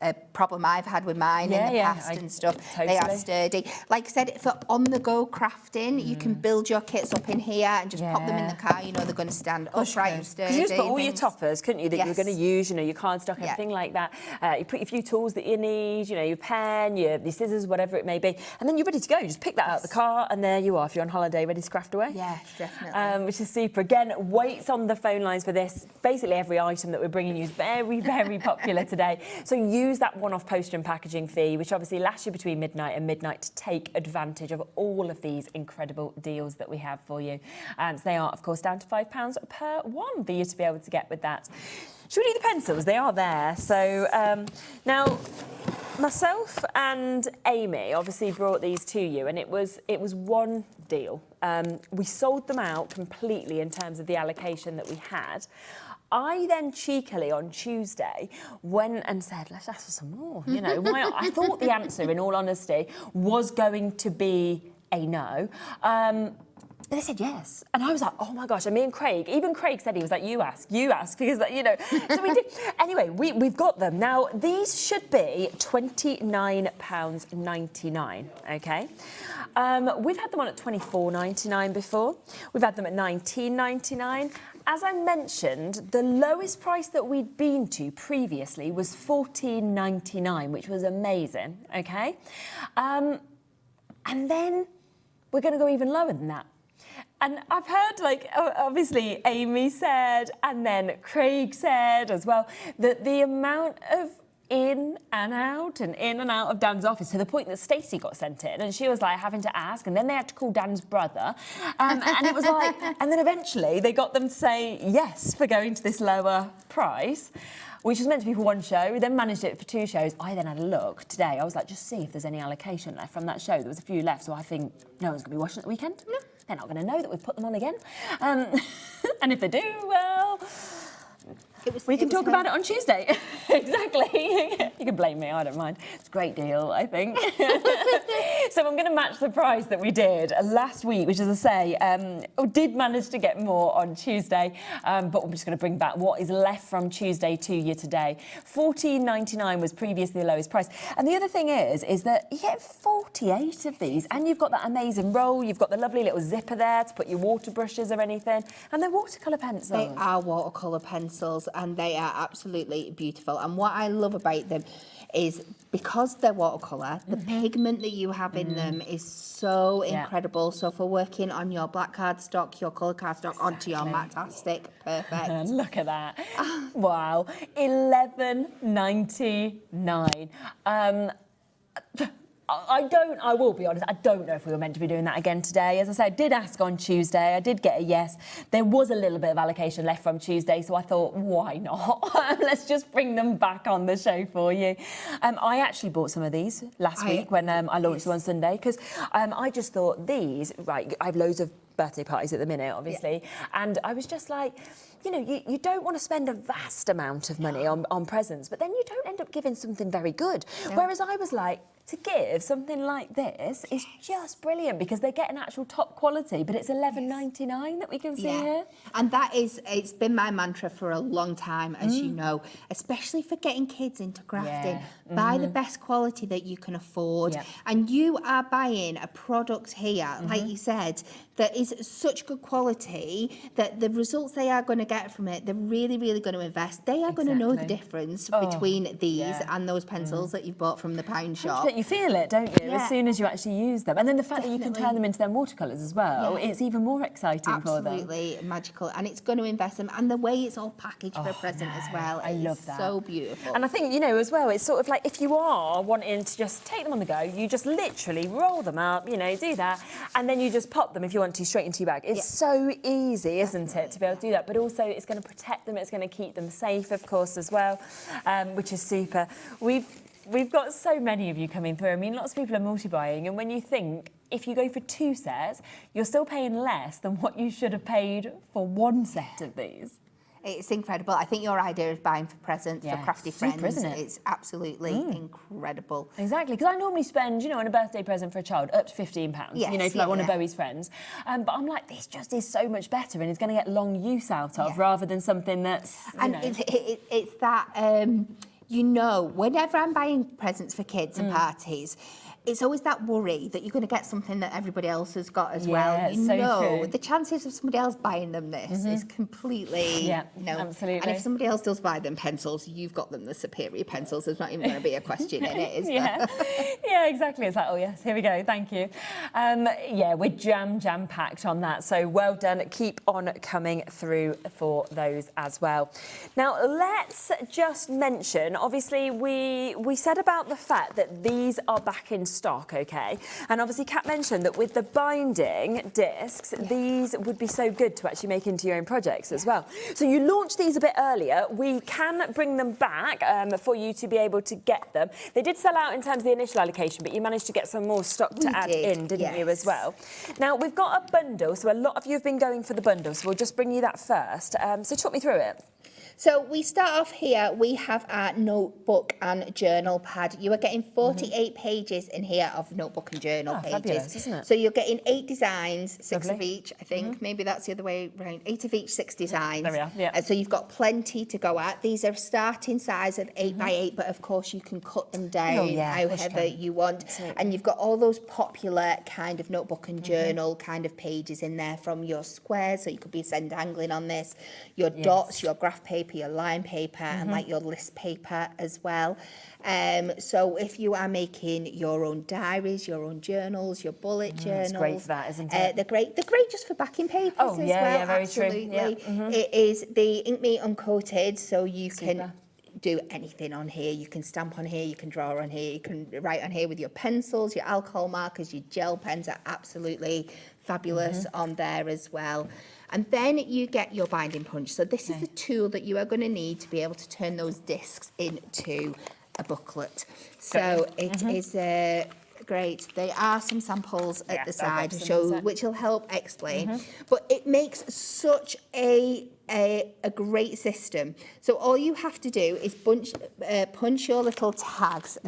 a problem I've had with mine in the past and stuff. They are sturdy. Like I said, for on-the-go crafting, you can build your kits up in here and just pop them in the car. You know they're going to stand upright and sturdy. You just put all your toppers, couldn't you, that you're going to use, you know, your cardstock, everything like that. You put your few tools that you need, you know, your pen, your scissors, whatever it may be, and then you're ready to go. You just pick that out of the car and there you are, if you're on holiday, ready to craft away. Yeah, definitely. Which is super. Again, waits on the phone lines for this. Basically every item that we're bringing you is very, very popular today. So use that one-off postage and packaging fee, which obviously lasts you between midnight and midnight, to take advantage of all of these incredible deals that we have for you. And they are, of course, down to £5 per one for you to be able to get with that. Should we do the pencils? They are there. So now, myself and Amy obviously brought these to you, and it was one deal. We sold them out completely in terms of the allocation that we had. I then cheekily on Tuesday went and said, let's ask for some more. You know, why not? I thought the answer, in all honesty, was going to be a no. They said yes. And I was like, oh my gosh. And me and Craig, even Craig said, he was like, you ask, because, you know. So we did. Anyway, we've got them. Now, these should be £29.99, okay? We've had them on at £24.99 before. We've had them at £19.99. As I mentioned, the lowest price that we'd been to previously was £14.99, which was amazing, okay? And then we're going to go even lower than that. And I've heard, like, obviously Amy said, and then Craig said as well, that the amount of in and out of Dan's office, to the point that Stacey got sent in, and she was like having to ask, and then they had to call Dan's brother, and it was like, and then eventually they got them to say yes for going to this lower price, which was meant to be for one show. We then managed it for 2 shows. I then had a look today. I was like, just see if there's any allocation left from that show. There was a few left, so I think no one's going to be watching at the weekend. No, they're not going to know that we've put them on again. And if they do, well, we can talk about it on Tuesday. Exactly. You can blame me, I don't mind. It's a great deal, I think. So I'm going to match the price that we did last week, which, as I say, did manage to get more on Tuesday, but I'm just going to bring back what is left from Tuesday to you today. £14.99 was previously the lowest price. And the other thing is that you get 48 of these, and you've got that amazing roll, you've got the lovely little zipper there to put your water brushes or anything, and they're watercolour pencils. They are watercolour pencils, and they are absolutely beautiful. And what I love about them is, because they're watercolour, the pigment that you have in them is so incredible. So for working on your black cardstock, your colour cardstock, onto your matastic, perfect. Look at that. Wow. £11.99. I will be honest, I don't know if we were meant to be doing that again today. As I said, I did ask on Tuesday, I did get a yes. There was a little bit of allocation left from Tuesday, so I thought, why not? Let's just bring them back on the show for you. I actually bought some of these last week when I launched them on Sunday, because I just thought these, right, I have loads of birthday parties at the minute, obviously, and I was just like, you know, you don't want to spend a vast amount of money on presents, but then you don't end up giving something very good. No. Whereas I was like, to give something like this is just brilliant, because they get an actual top quality, but it's £11.99 that we can see here. And that is, it's been my mantra for a long time, as you know, especially for getting kids into crafting. Buy the best quality that you can afford. And you are buying a product here, like you said, that is such good quality that the results they are going to get from it, they're really, really going to invest. They are going to know the difference between these and those pencils that you've bought from the pound shop. You feel it, don't you, as soon as you actually use them. And then the fact that you can turn them into their watercolours as well, it's even more exciting for them. Absolutely magical. And it's going to invest them. And the way it's all packaged for a present as well. I love that. So beautiful. And I think, you know, as well, it's sort of like, if you are wanting to just take them on the go, you just literally roll them up, you know, do that, and then you just pop them, if you want to, straight into your bag. It's so easy, isn't it, to be able to do that? But also, it's going to protect them, it's going to keep them safe, of course, as well, which is super. We've got so many of you coming through. I mean, lots of people are multi-buying, and when you think, if you go for 2 sets, you're still paying less than what you should have paid for 1 set of these. It's incredible. I think your idea of buying for presents for crafty friends, isn't it? It's absolutely incredible. Exactly, because I normally spend, you know, on a birthday present for a child up to £15, you know, for like one of Bowie's friends. But I'm like, this just is so much better, and it's going to get long use out of, rather than something that's, you know. It's that... you know, whenever I'm buying presents for kids and parties, it's always that worry that you're going to get something that everybody else has got as well. You so know, true. the chances of somebody else buying them this is completely, absolutely. And if somebody else does buy them pencils, you've got them the superior pencils. There's not even going to be a question in it, is there? Yeah, exactly. It's like, oh yes, here we go. Thank you. Yeah, we're jam packed on that. So well done. Keep on coming through for those as well. Now let's just mention. Obviously, we said about the fact that these are back in stock, okay? And obviously Kat mentioned that with the binding discs, these would be so good to actually make into your own projects as well. So you launched these a bit earlier. We can bring them back for you to be able to get them. They did sell out in terms of the initial allocation, but you managed to get some more stock to add in, didn't you, as well? Now, we've got a bundle, so a lot of you have been going for the bundle, so we'll just bring you that first. So talk me through it. So we start off here, we have our notebook and journal pad. You are getting 48 pages in here of notebook and journal pages. Fabulous, isn't it? So you're getting 8 designs, 6 of Lovely. each, I think. Maybe that's the other way around. 8 of each, 6 designs. There we are, yeah. And so you've got plenty to go at. These are starting size of 8 by 8, but of course you can cut them down however you want. Absolutely. And you've got all those popular kind of notebook and journal kind of pages in there, from your squares, so you could be send angling on this, your dots, your graph paper, your line paper, and like your list paper as well. So if you are making your own diaries, your own journals, your bullet journals, It's great for that, isn't it? they're great. They're great just for backing papers as well. Yeah, very Absolutely. true. Yeah. It is the Inkmeat uncoated, so you can do anything on here. You can stamp on here, you can draw on here, you can write on here with your pencils, your alcohol markers, your gel pens are absolutely fabulous on there as well. And then you get your binding punch. So this is the tool that you are going to need to be able to turn those discs into a booklet. So it is great. There are some samples at the side to show, which will help explain. But it makes such a great system. So all you have to do is punch your little tags.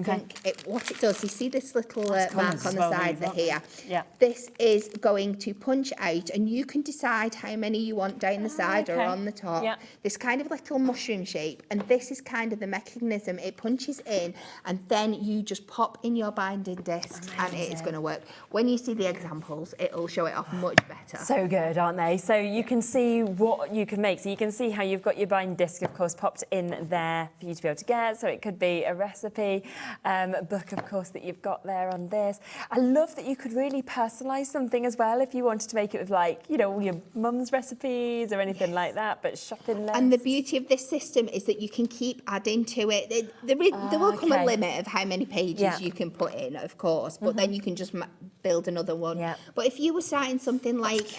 What it does, you see this little mark on the side here? Yeah. This is going to punch out, and you can decide how many you want down the side or on the top. Yeah. This kind of little mushroom shape, and this is kind of the mechanism. It punches in, and then you just pop in your binding discs, and it is going to work. When you see the examples, it will show it off much better. So good, aren't they? So you can see what you can make. So you can see how you've got your binding disc, of course, popped in there for you to be able to get. So it could be a recipe, a book, of course, that you've got there on this. I love that you could really personalise something as well if you wanted to make it with, like, you know, all your mum's recipes or anything like that, but shopping lists. And the beauty of this system is that you can keep adding to it. There will come a limit of how many pages you can put in, of course, but then you can just build another one. Yeah. But if you were starting something like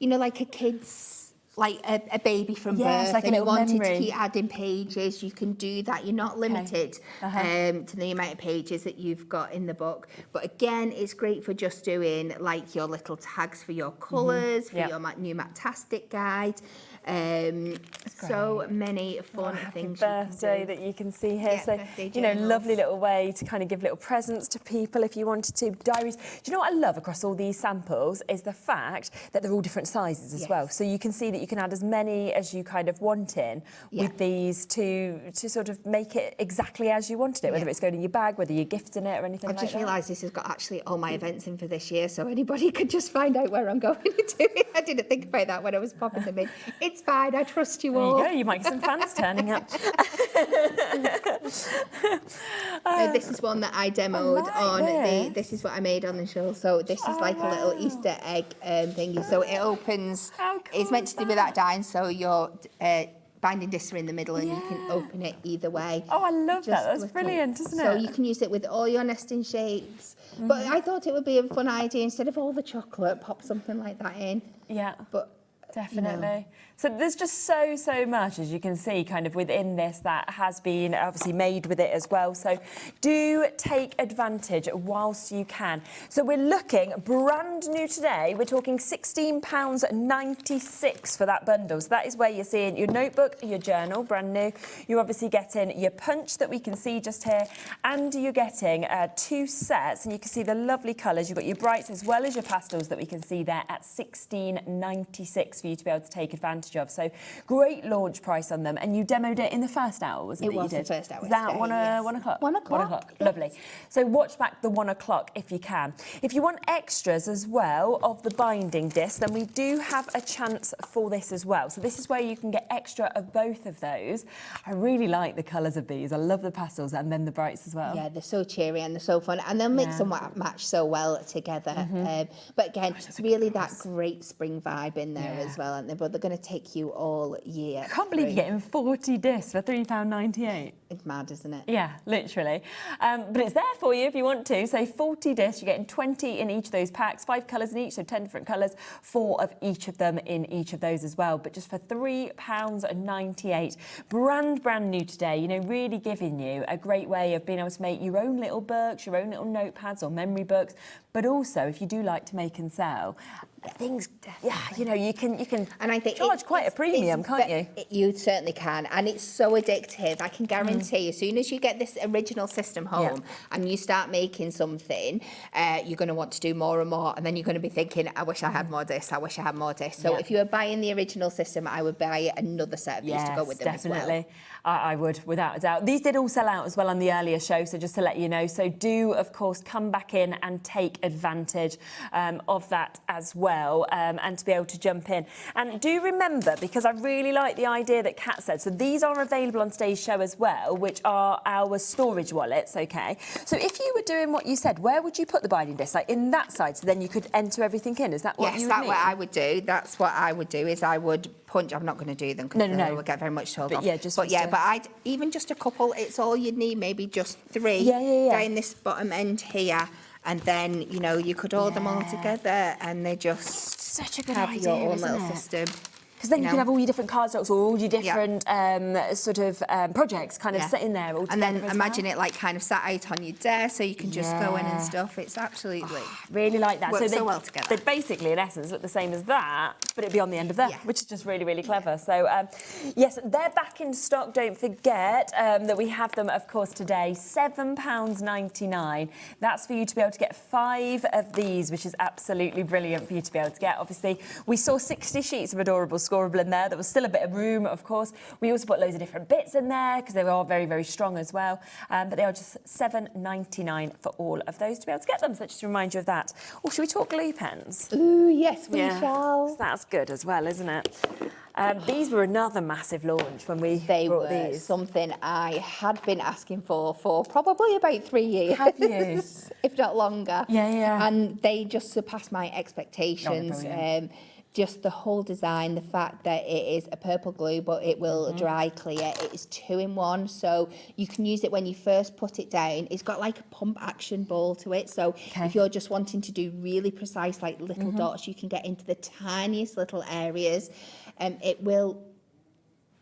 like a kid's, like a baby from birth, like a and you little wanted memory. to keep adding pages, you can do that. You're not limited to the amount of pages that you've got in the book. But again, it's great for just doing like your little tags for your colours, for your new Mactastic guide. So many fun things. Birthday that you can see here. So, you know, lovely little way to kind of give little presents to people if you wanted to. Diaries. Do you know what I love across all these samples is the fact that they're all different sizes as well. So you can see that you can add as many as you kind of want in with these to sort of make it exactly as you wanted it, whether it's going in your bag, whether you're gifting it or anything like that. I've just realised this has got actually all my events in for this year, so anybody could just find out where I'm going to do it. I didn't think about that when I was popping them in. It's fine, I trust you all. There you go, you might get some fans turning up. This is one that I demoed this is what I made on the show. So this is like a little Easter egg thingy. So it opens, it's meant to do with that die, so your binding discs are in the middle and you can open it either way. Oh, I love that. That's brilliant, isn't it? So you can use it with all your nesting shapes. But I thought it would be a fun idea, instead of all the chocolate, pop something like that in. Yeah. But definitely. So there's just so much, as you can see, kind of within this that has been obviously made with it as well. So do take advantage whilst you can. So we're looking brand new today. We're talking £16.96 for that bundle. So that is where you're seeing your notebook, your journal, brand new. You're obviously getting your punch that we can see just here, and you're getting 2 sets, and you can see the lovely colours. You've got your brights as well as your pastels that we can see there at £16.96 for you to be able to take advantage advantage of. So great launch price on them. And you demoed it in the first hour, wasn't it? It was the first hour. Is that today, 1 yes. 1 o'clock? 1 o'clock. 1 o'clock. Yes. Lovely. So watch back the 1 o'clock if you can. If you want extras as well of the binding disc, then we do have a chance for this as well. So this is where you can get extra of both of those. I really like the colours of these. I love the pastels and then the brights as well. Yeah, they're so cheery and they're so fun, and they'll mix and match so well together. But again, really that great spring vibe in there as well, aren't they? But they're going to take you all year. I can't believe you're getting 40 discs for £3.98. It's mad, isn't it? Yeah, literally. But it's there for you if you want to. So 40 discs, you're getting 20 in each of those packs, 5 colours in each, so 10 different colours, 4 of each of them in each of those as well. But just for £3.98, brand new today, you know, really giving you a great way of being able to make your own little books, your own little notepads or memory books. But also, if you do like to make and sell, things, you know, you can and I think charge quite a premium, can't you? You certainly can, and it's so addictive. I can guarantee as soon as you get this original system home and you start making something, you're going to want to do more and more, and then you're going to be thinking, I wish I had more discs, I wish I had more discs. So if you were buying the original system, I would buy another set of these to go with them definitely. as well. I would, without a doubt. These did all sell out as well on the earlier show, so just to let you know. So do, of course, come back in and take advantage of that as well, and to be able to jump in. And do remember, because I really like the idea that Kat said, so these are available on today's show as well, which are our storage wallets, OK? So if you were doing what you said, where would you put the binding disc? Like in that side, so then you could enter everything in? Is that what you would mean? Yes, that's what I would do. That's what I would do, is I would punch. I'm not going to do them because I will get very much told off. Yeah, just but I'd even just a couple. It's all you'd need. Maybe just 3 down this bottom end here, and then you know you could hold them all together, and they just such a good have idea, your own isn't little it? system. Because then you can have all your different cardstocks or all your different sort of projects kind of sitting there all and together. then imagine it like kind of sat out on your desk, so you can just go in and stuff. It's absolutely really like that. Works So so well together. They'd basically, in essence, look the same as that, but it'd be on the end of there, which is just really, really clever. So yes, they're back in stock. Don't forget that we have them, of course, today. £7.99. That's for you to be able to get 5 of these, which is absolutely brilliant for you to be able to get. Obviously, we saw 60 sheets of adorable scoreable in there. There was still a bit of room, of course. We also put loads of different bits in there because they are very, very strong as well. But they are just £7.99 for all of those to be able to get them. So just to remind you of that. Or should we talk glue pens? Ooh, yes, we shall. That's good as well, isn't it? These were another massive launch when we brought these. Something I had been asking for probably about 3 years. Have you? If not longer. Yeah. And they just surpassed my expectations. Just the whole design, the fact that it is a purple glue, but it will dry clear. It is 2-in-1, so you can use it when you first put it down. It's got like a pump action ball to it, so if you're just wanting to do really precise, like little dots, you can get into the tiniest little areas. It will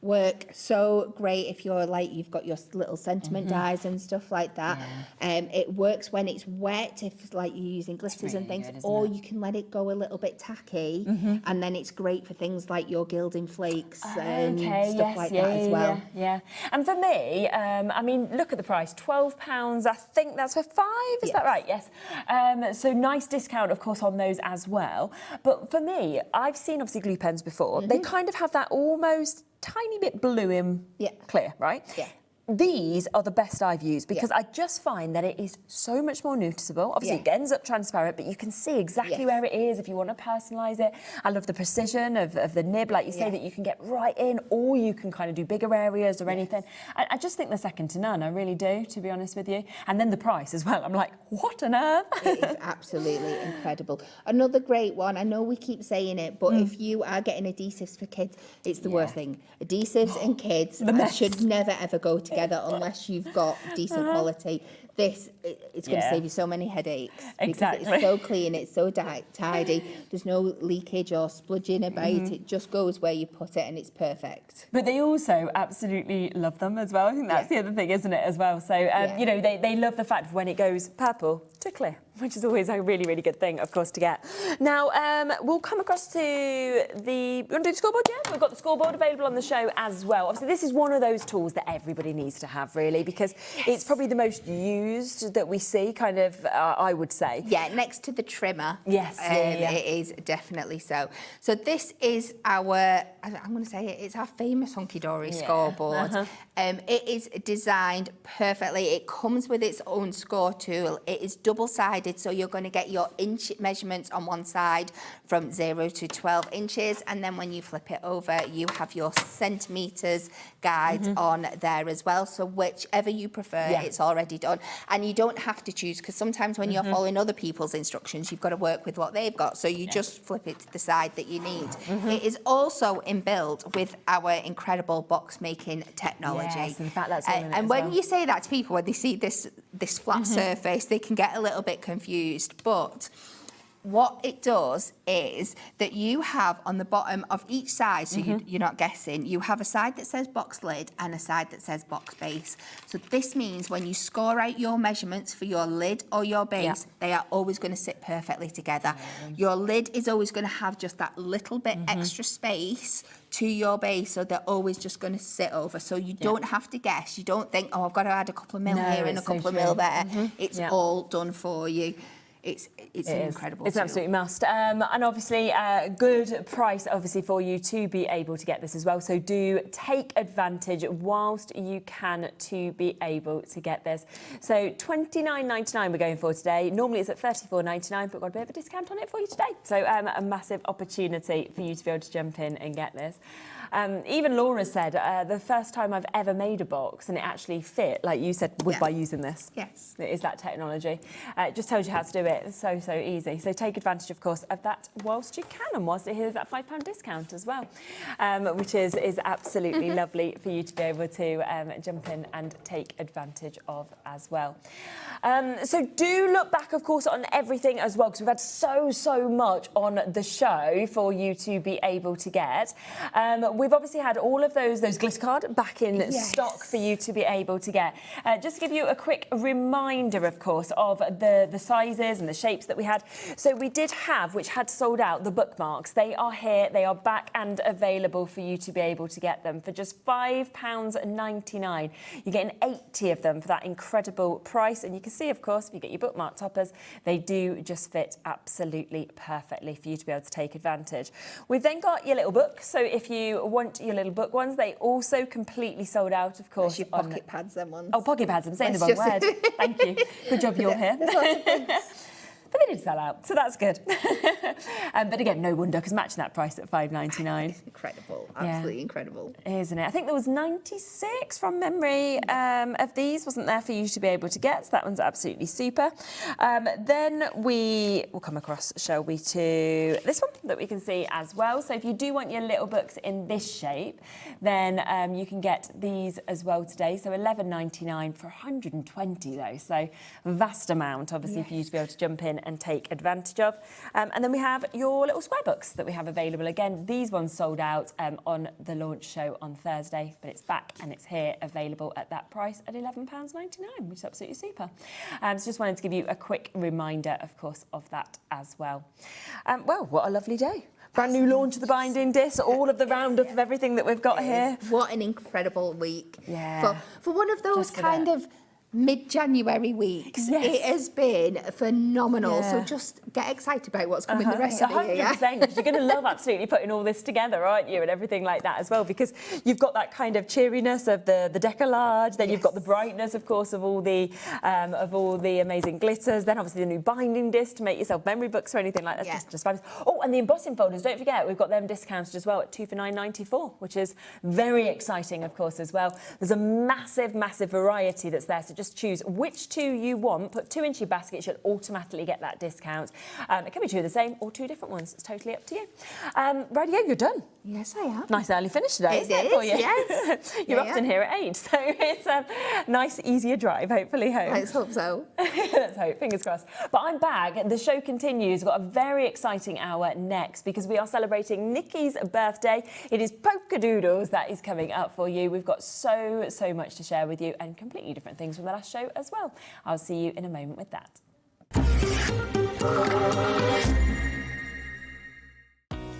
work so great if you're like you've got your little sentiment dies and stuff like that. It works when it's wet, if like you're using glitters and things, or you can let it go a little bit tacky, and then it's great for things like your gilding flakes and stuff like that as well. Yeah. And for me, I mean, look at the price, £12. I think that's for 5. Is that right? Yes. So nice discount, of course, on those as well. But for me, I've seen obviously glue pens before. They kind of have that almost tiny bit blue in clear, right? Yeah. These are the best I've used because I just find that it is so much more noticeable. Obviously, it ends up transparent, but you can see exactly where it is if you want to personalise it. I love the precision of the nib, like you say, that you can get right in, or you can kind of do bigger areas or anything. I just think they're second to none. I really do, to be honest with you. And then the price as well. I'm like, what on earth? It is absolutely incredible. Another great one, I know we keep saying it, but if you are getting adhesives for kids, it's the worst thing. Adhesives and kids should never, ever go together unless you've got decent quality. It's going to save you so many headaches. Exactly. Because it's so clean, it's so tidy. There's no leakage or spludging about. It just goes where you put it and it's perfect. But they also absolutely love them as well. I think that's the other thing, isn't it, as well? So, you know, they love the fact of when it goes purple to clear, which is always a really, really good thing, of course, to get. Now, we'll come across to the... You want to do the scoreboard, yeah? We've got the scoreboard available on the show as well. Obviously, this is one of those tools that everybody needs to have, really, because it's probably the most used used that we see, kind of, I would say. Yeah, next to the trimmer. Yes, it is definitely so. So this is our, I'm going to say it's our famous Hunkydory scoreboard. It is designed perfectly. It comes with its own score tool. It is double-sided, so you're going to get your inch measurements on one side from 0 to 12 inches, and then when you flip it over, you have your centimetres guide on there as well. So whichever you prefer, it's already done. And you don't have to choose, because sometimes when you're following other people's instructions, you've got to work with what they've got. So you just flip it to the side that you need. It is also inbuilt with our incredible box making technology. Yes, in fact, that's all in it and as when well. you say that to people, when they see this flat surface, they can get a little bit confused. But what it does is that you have on the bottom of each side, so you're not guessing, you have a side that says box lid and a side that says box base. So this means when you score out your measurements for your lid or your base, they are always going to sit perfectly together. Your lid is always going to have just that little bit extra space to your base, so they're always just going to sit over. So you don't have to guess. You don't think, oh, I've got to add a couple of mil here and a couple of mil there. It's all done for you. It's an incredible It's an tool. absolute must. And obviously, good price, obviously, for you to be able to get this as well. So do take advantage whilst you can to be able to get this. So $29.99 we're going for today. Normally it's at $34.99, but we've got a bit of a discount on it for you today. So a massive opportunity for you to be able to jump in and get this. Even Laura said the first time I've ever made a box and it actually fit, like you said, was by using this. Yes. It is that technology. It just tells you how to do it. It's so easy. So take advantage, of course, of that whilst you can, and whilst it has that £5 discount as well, which is absolutely lovely for you to be able to jump in and take advantage of as well. So do look back, of course, on everything as well, because we've had so much on the show for you to be able to get. We've obviously had all of those glitter cards back in stock for you to be able to get. Just to give you a quick reminder, of course, of the sizes and the shapes that we had. So we did have, which had sold out, the bookmarks. They are here, they are back and available for you to be able to get them for just £5.99. You're getting 80 of them for that incredible price. And you can see, of course, if you get your bookmark toppers, they do just fit absolutely perfectly for you to be able to take advantage. We've then got your little book. So if you want your little book ones, they also completely sold out, of course. Your pocket pads, them ones. Oh, pocket pads, I'm saying the wrong word. Thank you. Good job you're here. But they did sell out, so that's good. But again, no wonder, because matching that price at $5.99. It's incredible, absolutely incredible. Isn't it? I think there was 96 from memory of these, wasn't there, for you to be able to get, so that one's absolutely super. Then we will come across, shall we, to this one that we can see as well. So if you do want your little books in this shape, then you can get these as well today. So $11.99 for 120 though, so vast amount, obviously, for you to be able to jump in and take advantage of. And then we have your little square books that we have available. Again, these ones sold out on the launch show on Thursday, but it's back and it's here available at that price at £11.99, which is absolutely super. So just wanted to give you a quick reminder, of course, of that as well. Well, what a lovely day. Brand new launch of the binding disc, all of the roundup of everything that we've got here. What an incredible week. Yeah. For one of those kind of mid-January weeks, it has been phenomenal. So just get excited about what's coming the rest of the year. 100%, because you're going to love absolutely putting all this together, aren't you, and everything like that as well, because you've got that kind of cheeriness of the decollage, then you've got the brightness, of course, of all the amazing glitters, then obviously the new binding disc to make yourself memory books or anything like that. Just fabulous. Oh, and the embossing folders, don't forget, we've got them discounted as well at 2 for £9.94, which is very exciting, of course, as well. There's a massive variety that's there, so just choose which two you want, put 2 into your basket, you'll automatically get that discount. It can be 2 of the same or 2 different ones. It's totally up to you. Radio, you're done. Yes, I am. Nice early finish today, isn't it, for you? Yes. You're often here at 8, so it's a nice, easier drive, hopefully, home. Let's hope so. Let's hope, fingers crossed. But I'm back. The show continues. We've got a very exciting hour next because we are celebrating Nikky's birthday. It is Polkadoodles that is coming up for you. We've got so much to share with you and completely different things from the last show as well. I'll see you in a moment with that.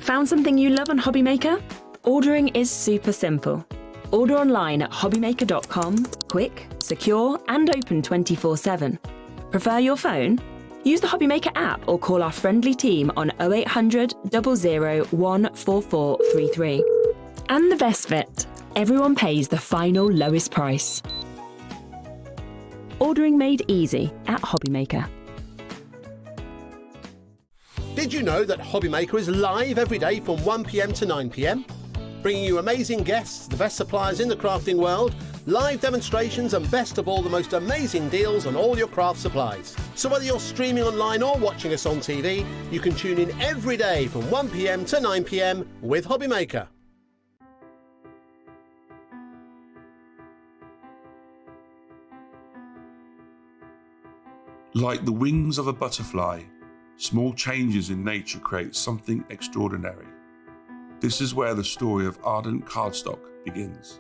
Found something you love on HobbyMaker? Ordering is super simple. Order online at hobbymaker.com. Quick, secure, and open 24/7. Prefer your phone? Use the Hobbymaker app or call our friendly team on 0800 00 14433. And the best bit, everyone pays the final lowest price. Ordering made easy at Hobbymaker. Did you know that Hobbymaker is live every day from 1 p.m. to 9 p.m? Bringing you amazing guests, the best suppliers in the crafting world, live demonstrations and best of all, the most amazing deals on all your craft supplies. So whether you're streaming online or watching us on TV, you can tune in every day from 1 p.m. to 9 p.m. with Hobbymaker. Like the wings of a butterfly, small changes in nature create something extraordinary. This is where the story of ardent cardstock begins.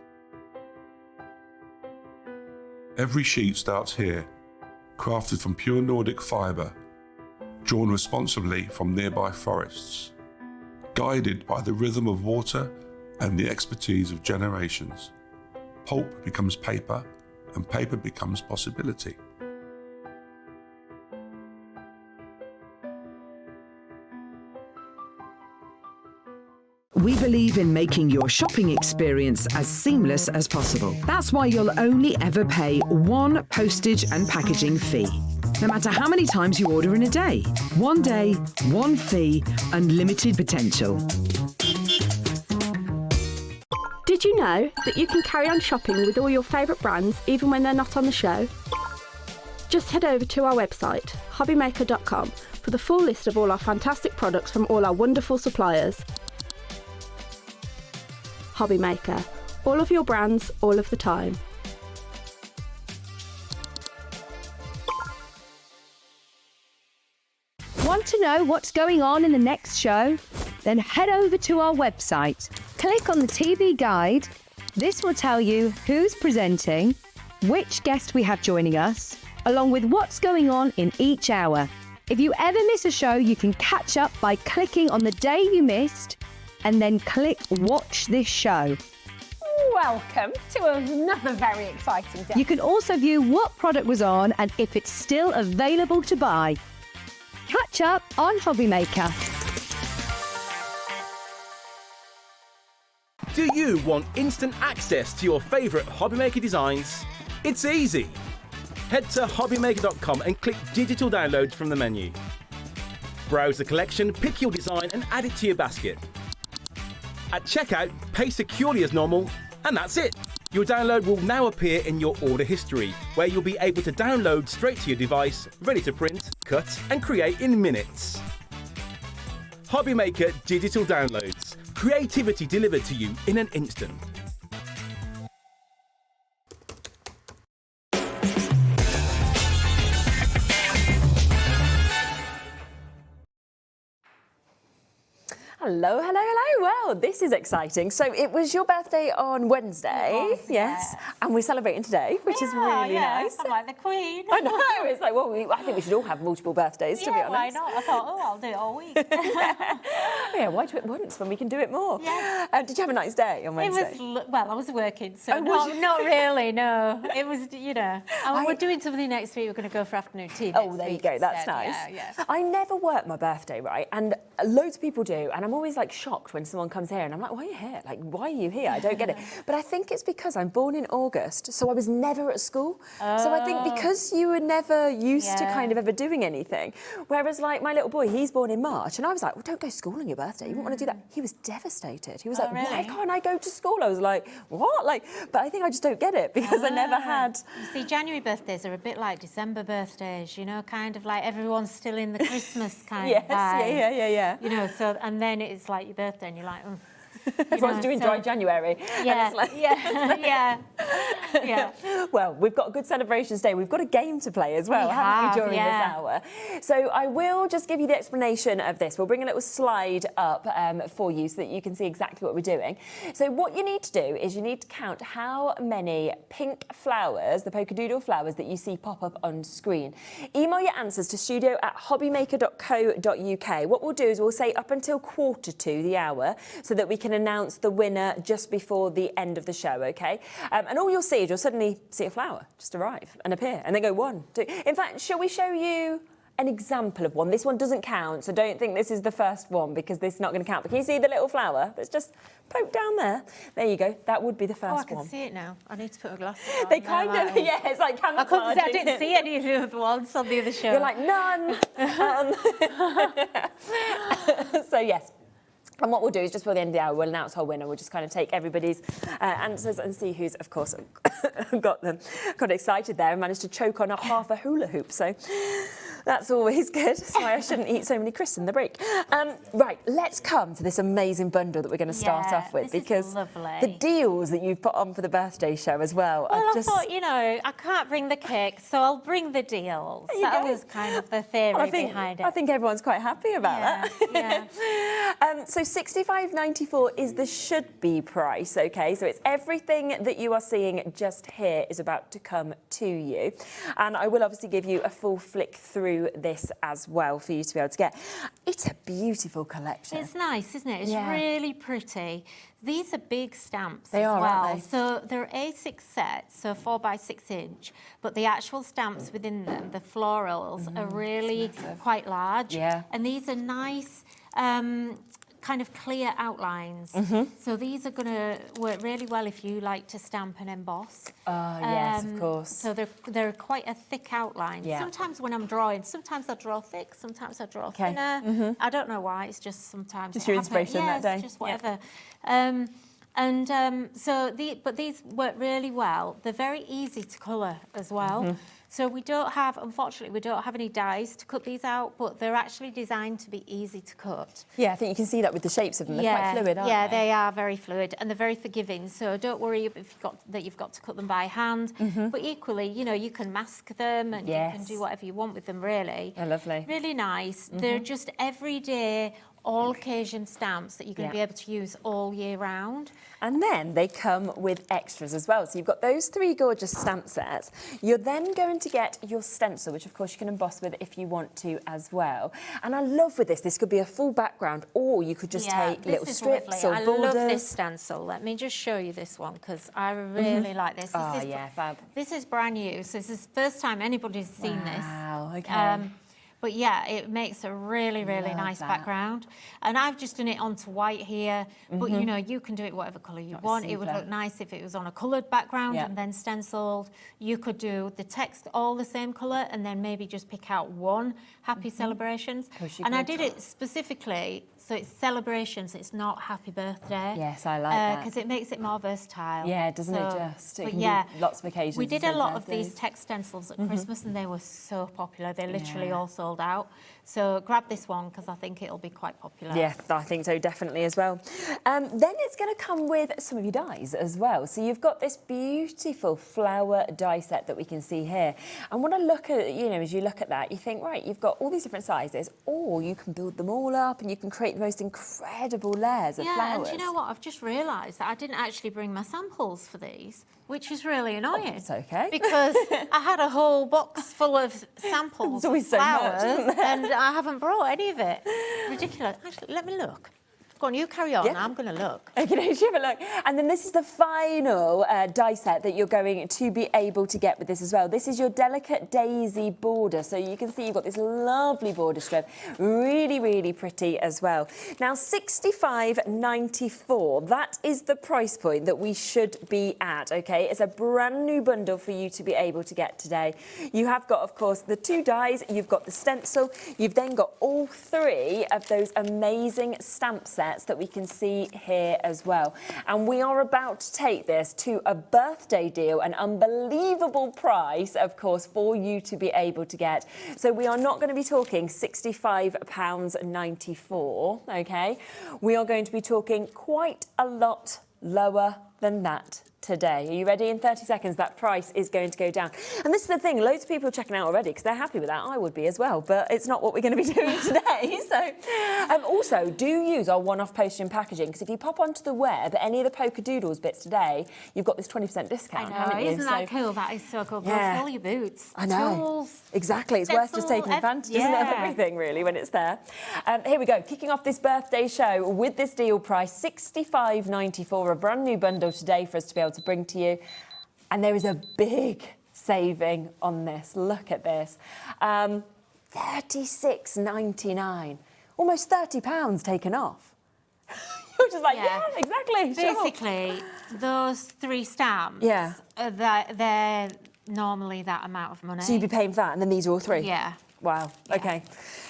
Every sheet starts here, crafted from pure Nordic fibre, drawn responsibly from nearby forests, guided by the rhythm of water and the expertise of generations. Pulp becomes paper, and paper becomes possibility. We believe in making your shopping experience as seamless as possible. That's why you'll only ever pay one postage and packaging fee, no matter how many times you order in a day. One day, one fee, unlimited potential. Did you know that you can carry on shopping with all your favourite brands even when they're not on the show? Just head over to our website, hobbymaker.com, for the full list of all our fantastic products from all our wonderful suppliers. Hobbymaker. All of your brands, all of the time. Want to know what's going on in the next show? Then head over to our website. Click on the TV guide. This will tell you who's presenting, which guest we have joining us, along with what's going on in each hour. If you ever miss a show, you can catch up by clicking on the day you missed and then click Watch This Show. Welcome to another very exciting day. You can also view what product was on and if it's still available to buy. Catch up on Hobbymaker. Do you want instant access to your favourite Hobbymaker designs? It's easy. Head to hobbymaker.com and click Digital Downloads from the menu. Browse the collection, pick your design and add it to your basket. At checkout, pay securely as normal, and that's it. Your download will now appear in your order history, where you'll be able to download straight to your device, ready to print, cut, and create in minutes. Hobbymaker Digital Downloads. Creativity delivered to you in an instant. Hello, hello, hello. Well, this is exciting. So it was your birthday on Wednesday, yes, and we're celebrating today, which is really nice. I'm like the Queen. I know. It's like, well, I think we should all have multiple birthdays, to be honest. Why not? I thought, I'll do it all week. Yeah, why do it once when we can do it more? Yeah. Did you have a nice day on Wednesday? Well, I was working, so was you? not really, no. It was, we're doing something next week. We're going to go for afternoon tea. Oh, there you go. That's nice. Yeah. I never work my birthday, right? And loads of people do, and I'm always like shocked when someone comes here and I'm like, why are you here? Like, why are you here? I don't get it. But I think it's because I'm born in August, so I was never at school. So I think because you were never used to kind of ever doing anything, whereas like my little boy, he's born in March, and I was like, well, don't go to school on your birthday. You wouldn't want to do that. He was devastated. He was like, why can't I go to school? I was like, what? Like, but I think I just don't get it because I never had. You see, January birthdays are a bit like December birthdays, kind of like everyone's still in the Christmas kind of vibe. Yeah. So, and then it's like your birthday and you're like, Everyone's doing dry January. Yeah, and it's like, yeah. Well, we've got a good celebrations day. We've got a game to play as well, haven't we, during this hour? So I will just give you the explanation of this. We'll bring a little slide up for you so that you can see exactly what we're doing. So what you need to do is you need to count how many pink flowers, the Polkadoodle flowers that you see pop up on screen. Email your answers to studio@hobbymaker.co.uk. What we'll do is we'll say up until 1:45 the hour so that we can can announce the winner just before the end of the show, okay? And all you'll see is you'll suddenly see a flower just arrive and appear, and then go 1, 2. In fact, shall we show you an example of one? This one doesn't count, so don't think this is the first one because this is not going to count. But can you see the little flower that's just poked down there? There you go. That would be the first one. I can see it now. I need to put a glass on. They kind of, yeah, it's like camouflage. I didn't see any of the other ones on the other show. You're like, none. So, yes. And what we'll do is just before the end of the hour, we'll announce our winner. We'll just kind of take everybody's answers and see who's, of course, got them. Got excited there and managed to choke on half a hula hoop. So that's always good. That's why I shouldn't eat so many crisps in the break. Right, let's come to this amazing bundle that we're going to start off with, because the deals that you've put on for the birthday show as well. Well, I thought, you know, I can't bring the cake, so I'll bring the deals. That was kind of the theory behind it. I think everyone's quite happy about that. Yeah. So $65.94 is the should-be price, OK? So it's everything that you are seeing just here is about to come to you. And I will obviously give you a full flick through this as well for you to be able to get. It's a beautiful collection. It's nice, isn't it? It's really pretty. These are big stamps They as are, well. aren't they? So they're A6 sets, so 4 by 6 inch, but the actual stamps within them, the florals, are really quite large. Yeah. And these are nice, kind of clear outlines. So these are going to work really well if you like to stamp and emboss. Yes, of course. So they're quite a thick outline. Yeah. Sometimes when I'm drawing, sometimes I draw thick, sometimes I draw thinner. I don't know why, it's just sometimes. Just your inspiration that day. Just whatever. But these work really well. They're very easy to colour as well. So unfortunately, we don't have any dies to cut these out, but they're actually designed to be easy to cut. Yeah, I think you can see that with the shapes of them. They're quite fluid, aren't they? Yeah, they are very fluid and they're very forgiving. So don't worry if you've got to cut them by hand. But equally, you know, you can mask them and you can do whatever you want with them, really. They're lovely. Really nice. They're just everyday, all occasion stamps that you're going to be able to use all year round. And then they come with extras as well. So you've got those 3 gorgeous stamp sets. You're then going to get your stencil, which of course you can emboss with if you want to as well. And I love with this could be a full background, or you could just take little strips or borders. I love this stencil. Let me just show you this one because I really like this. Fab. This is brand new, so this is the first time anybody's seen this. Wow, okay. But yeah, it makes a really, really nice background. And I've just done it onto white here, but you know, you can do it whatever colour you want. It would look nice if it was on a coloured background and then stenciled. You could do the text all the same colour and then maybe just pick out one Happy Celebrations. And I did it specifically so it's celebrations, it's not happy birthday. Yes, I like that. Because it makes it more versatile. Yeah, doesn't it just? It But can yeah, be lots of occasions. we did a lot of birthdays. these text stencils at Christmas and they were so popular. They literally all sold out. So grab this one because I think it'll be quite popular. Yeah, I think so, definitely as well. Then it's going to come with some of your dies as well. So you've got this beautiful flower die set that we can see here. And when I look at, you know, as you look at that, you think, right, you've got all these different sizes, or you can build them all up and you can create the most incredible layers of flowers. And do you know what? I've just realised that I didn't actually bring my samples for these, which is really annoying. Oh, it's okay. Because I had a whole box full of samples of flowers and I haven't brought any of it. Ridiculous. Actually, let me look. Go on, you carry on. I'm going to look. Okay, you have a look. And then this is the final die set that you're going to be able to get with this as well. This is your delicate daisy border. So you can see you've got this lovely border strip. Really, really pretty as well. Now, $65.94. That is the price point that we should be at, OK? It's a brand new bundle for you to be able to get today. You have got, of course, the 2 dies. You've got the stencil. You've then got all 3 of those amazing stamp sets that we can see here as well. And we are about to take this to a birthday deal, an unbelievable price, of course, for you to be able to get. So we are not going to be talking £65.94, okay? We are going to be talking quite a lot lower than that today. Are you ready? In 30 seconds, that price is going to go down. And this is the thing, loads of people are checking out already because they're happy with that. I would be as well, but it's not what we're going to be doing today. So, also, do use our one-off postage and packaging, because if you pop onto the web, any of the Polkadoodles bits today, you've got this 20% discount, haven't you? Isn't that cool? That is so cool. Yeah. Fill your boots. I know. Tools. Exactly. It's worth just taking advantage, isn't it, of everything, really, when it's there. Here we go. Kicking off this birthday show with this deal price, $65.94, a brand new bundle today for us to be able to bring to you. And there is a big saving on this. Look at this. $36.99. Almost £30 taken off. You're just like, yeah exactly. Basically, those 3 stamps, they're normally that amount of money. So you'd be paying for that, and then these are all 3? Yeah. Wow, okay.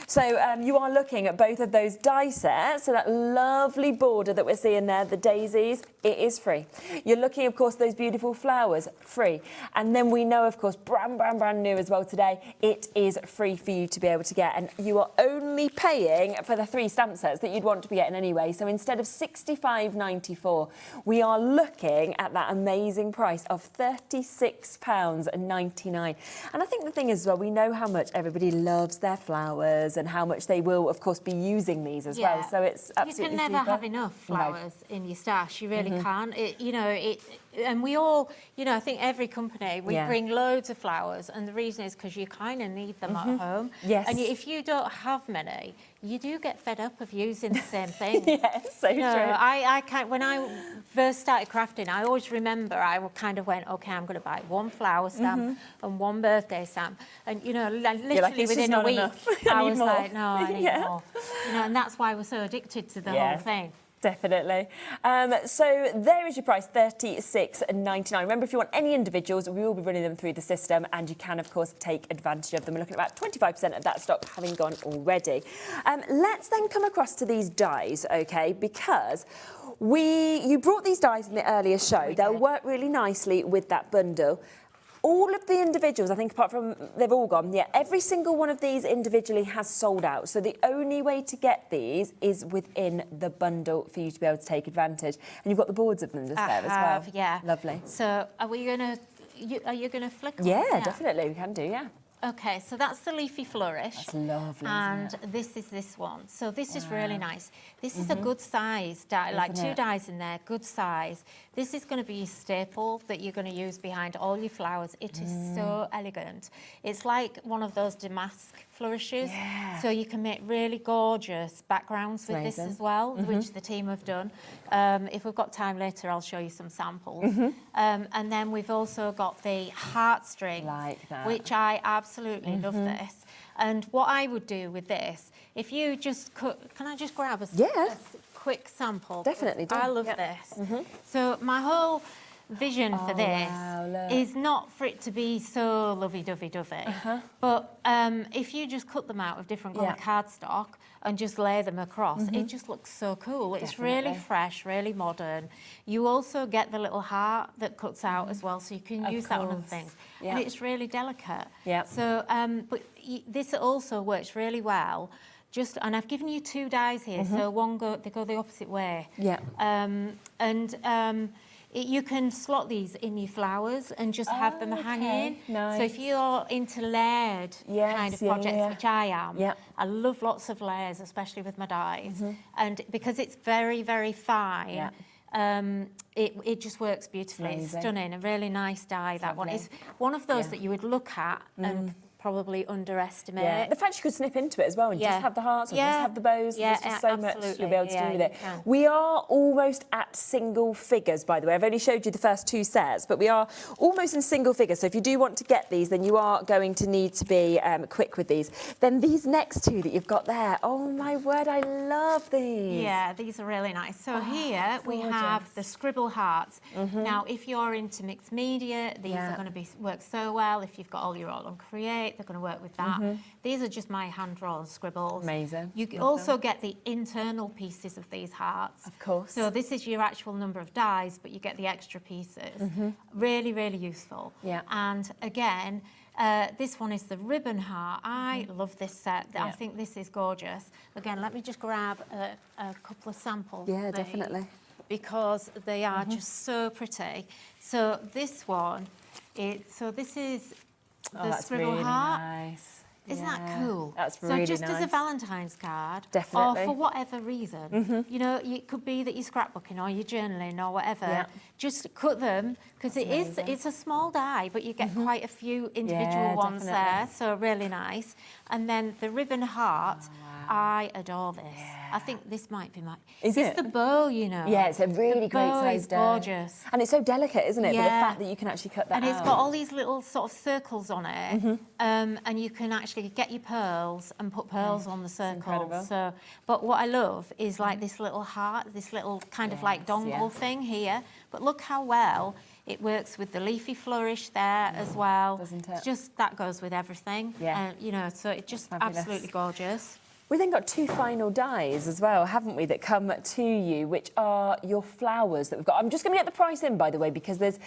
So you are looking at both of those die sets, so that lovely border that we're seeing there, the daisies, it is free. You're looking, of course, those beautiful flowers, free. And then we know, of course, brand new as well today, it is free for you to be able to get. And you are only paying for the 3 stamp sets that you'd want to be getting anyway. So instead of $65.94, we are looking at that amazing price of £36.99. And I think the thing is, as well, we know how much everybody loves their flowers and how much they will, of course, be using these as well. So it's absolutely You can never super. have enough flowers in your stash. You really can't. And we all, I think every company, we bring loads of flowers, and the reason is because you kind of need them at home. Yes. And if you don't have many, you do get fed up of using the same thing. Yes, so true. I can't, when I first started crafting, I always remember I kind of went, okay, I'm going to buy 1 flower stamp and 1 birthday stamp. And, literally within a week, I was like, no, I need more. And that's why we're so addicted to the whole thing. Definitely. So there is your price, $36.99. Remember, if you want any individuals, we will be running them through the system, and you can, of course, take advantage of them. We're looking at about 25% of that stock having gone already. Let's then come across to these dies, OK, because you brought these dies in the earlier show. They'll work really nicely with that bundle. All of the individuals, I think, apart from they've all gone, every single one of these individually has sold out. So the only way to get these is within the bundle for you to be able to take advantage. And you've got the boards of them just there as well. Yeah. Lovely. So are you going to flick on? Yeah, definitely. We can do, yeah. Okay, so that's the leafy flourish. That's lovely, and isn't it? This is this one. So this is really nice. This is a good size die, like 2 dies in there, good size. This is going to be your staple that you're going to use behind all your flowers. It is so elegant. It's like one of those damask flourishes. Yeah. So you can make really gorgeous backgrounds with this as well, which the team have done. If we've got time later, I'll show you some samples. And then we've also got the heartstrings, like that. which I absolutely love this. And what I would do with this, if you just can I just grab a quick sample? Definitely do. I love this. So my whole vision for this is not for it to be so lovey-dovey, but if you just cut them out of different colour cardstock and just lay them across, it just looks so cool. It's really fresh, really modern. You also get the little heart that cuts out as well, so you can use that on other things. And it's really delicate. So, but this also works really well. And I've given you 2 dies here, so they go the opposite way. You can slot these in your flowers and just have them hanging. Nice. So if you're into layered kind of projects, which I am, I love lots of layers, especially with my dies. And because it's very, very fine, it just works beautifully. Amazing. It's stunning, a really nice die, that one. It's one of those that you would look at and probably underestimate. The fact you could snip into it as well and just have the hearts or just have the bows. There's just so much you'll be able to do with it. We are almost at single figures, by the way. I've only showed you the first 2 sets, but we are almost in single figures. So if you do want to get these, then you are going to need to be quick with these. Then these next 2 that you've got there, oh my word, I love these. Yeah, these are really nice. So here we have the scribble hearts. Now, if you're into mixed media, these are going to work so well. If you've got all your All on Create, they're going to work with that. These are just my hand-drawn scribbles. Amazing. You also get the internal pieces of these hearts. Of course. So this is your actual number of dies, but you get the extra pieces. Really, really useful. And again, this one is the ribbon heart. I love this set. I think this is gorgeous. Again, let me just grab a couple of samples. Yeah, definitely. because they are just so pretty. So this one, this is the that's scribble really heart. Nice. Isn't that Yeah, cool? That's really So just nice. as a Valentine's card, Definitely. or for whatever reason, you know, it could be that you're scrapbooking or you're journaling or whatever. Yeah. Just cut them because it's a small die, but you get quite a few individual ones there, so really nice. And then the ribbon heart, I adore this. I think this might be my. Is it's it? the bow, you know. Yeah, it's a really great bow size is die. gorgeous. And it's so delicate, isn't it? Yeah. But the fact that you can actually cut that and out. it's got all these little sort of circles on it, and you can actually get your pearls and put pearls on the circles. So, but what I love is like this little heart, this little kind of like dongle thing here. But look how well it works with the leafy flourish there as well. Doesn't it? Just that goes with everything. Yeah. You know, so it's just Fabulous. absolutely gorgeous. We've then got 2 final dies as well, haven't we, that come to you, which are your flowers that we've got. I'm just going to get the price in, by the way, because there's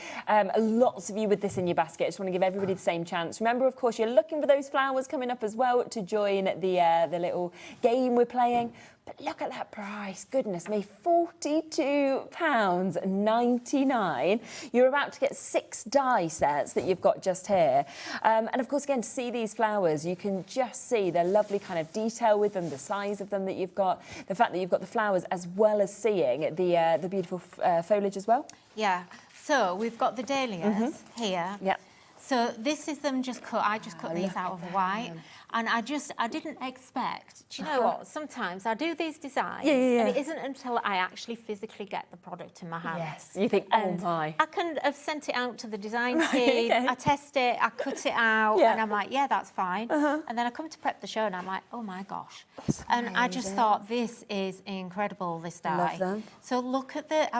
lots of you with this in your basket. I just want to give everybody the same chance. Remember, of course, you're looking for those flowers coming up as well to join the little game we're playing. But look at that price, goodness me, £42.99. You're about to get 6 die sets that you've got just here. And of course, again, to see these flowers, you can just see the lovely kind of detail with them, the size of them that you've got, the fact that you've got the flowers, as well as seeing the beautiful foliage as well. Yeah, so we've got the dahlias here. Yeah. So this is them just cut. I just cut these out of white. And I didn't expect, do you know what? Sometimes I do these designs and it isn't until I actually physically get the product in my hands. Yes, you think, oh my. I can have sent it out to the design team, I test it, I cut it out, and I'm like, yeah, that's fine. And then I come to prep the show and I'm like, oh my gosh. And I just thought, this is incredible, this die. Love them. So look at the, I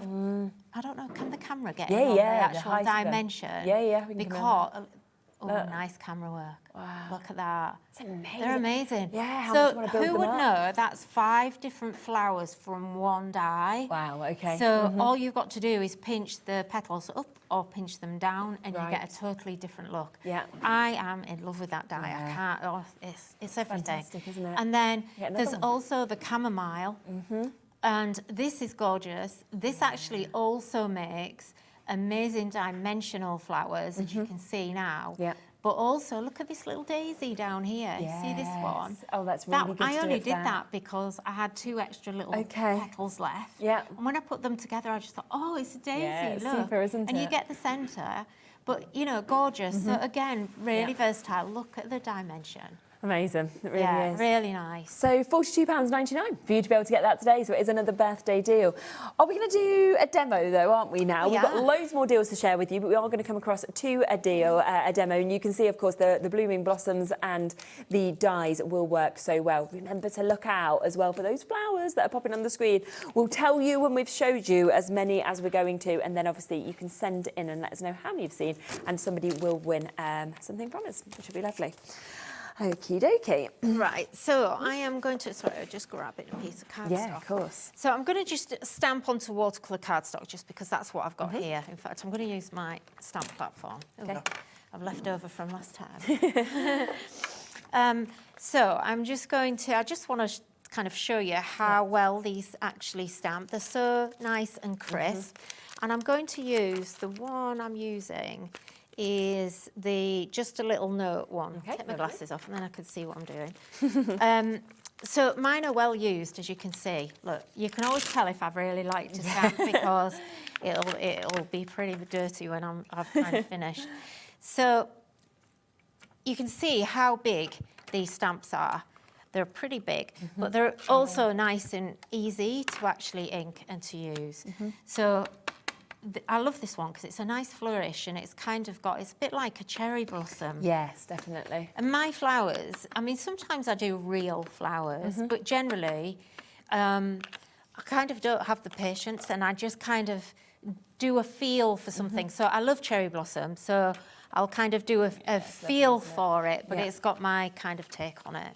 don't know, can the camera get in Yeah, on yeah, the the actual height of them. dimension? Yeah, we can come in. Because, nice camera work. Wow. Look at that. It's amazing. They're amazing. Yeah, how so much do you want to build who them would up? know that's 5 different flowers from one die? Wow, okay. So all you've got to do is pinch the petals up or pinch them down and you Right. get a totally different look. Yeah. I am in love with that die. I can't, it's everything. Fantastic, isn't it? And then Get another there's one. also the chamomile. And this is gorgeous. This actually also makes amazing dimensional flowers, as you can see now. Yeah. But also, look at this little daisy down here. You see this one? Oh, that's really good to I do only it did there. that because I had 2 extra little petals left. Yeah. And when I put them together, I just thought, oh, it's a daisy, Yeah, it's look. super, isn't and you it? get the centre, but, you know, gorgeous. So, again, really versatile. Look at the dimension. Amazing, it really is. Really nice. So £42.99 for you to be able to get that today, so it is another birthday deal. Are we going to do a demo though, aren't we now? We've got loads more deals to share with you, but we are going to come across to a demo, and you can see, of course, the blooming blossoms and the dies will work so well. Remember to look out as well for those flowers that are popping on the screen. We'll tell you when we've showed you as many as we're going to, and then obviously you can send in and let us know how many you've seen, and somebody will win something from us, which will be lovely. Okie dokie. Right, so I am going to, sorry, I'll just grab it, a piece of cardstock. Yeah, of course. So I'm going to just stamp onto watercolour cardstock just because that's what I've got here. In fact, I'm going to use my stamp platform. Okay. I've left over from last time. So I'm just going to, I just want to kind of show you how well these actually stamp. They're so nice and crisp. And I'm going to use, the one I'm using is the just a little note one. Take my glasses off and then I can see what I'm doing. So mine are well used, as you can see. Look, you can always tell if I've really liked to stamp because it'll be pretty dirty when I've kind of finished. So you can see how big these stamps are. They're pretty big, but they're also nice and easy to actually ink and to use. So I love this one because it's a nice flourish and it's kind of got, it's a bit like a cherry blossom. Yes, definitely. And my flowers, I mean, sometimes I do real flowers, but generally, I kind of don't have the patience and I just kind of do a feel for something. So I love cherry blossom, so I'll kind of do a feel for it, but it's got my kind of take on it.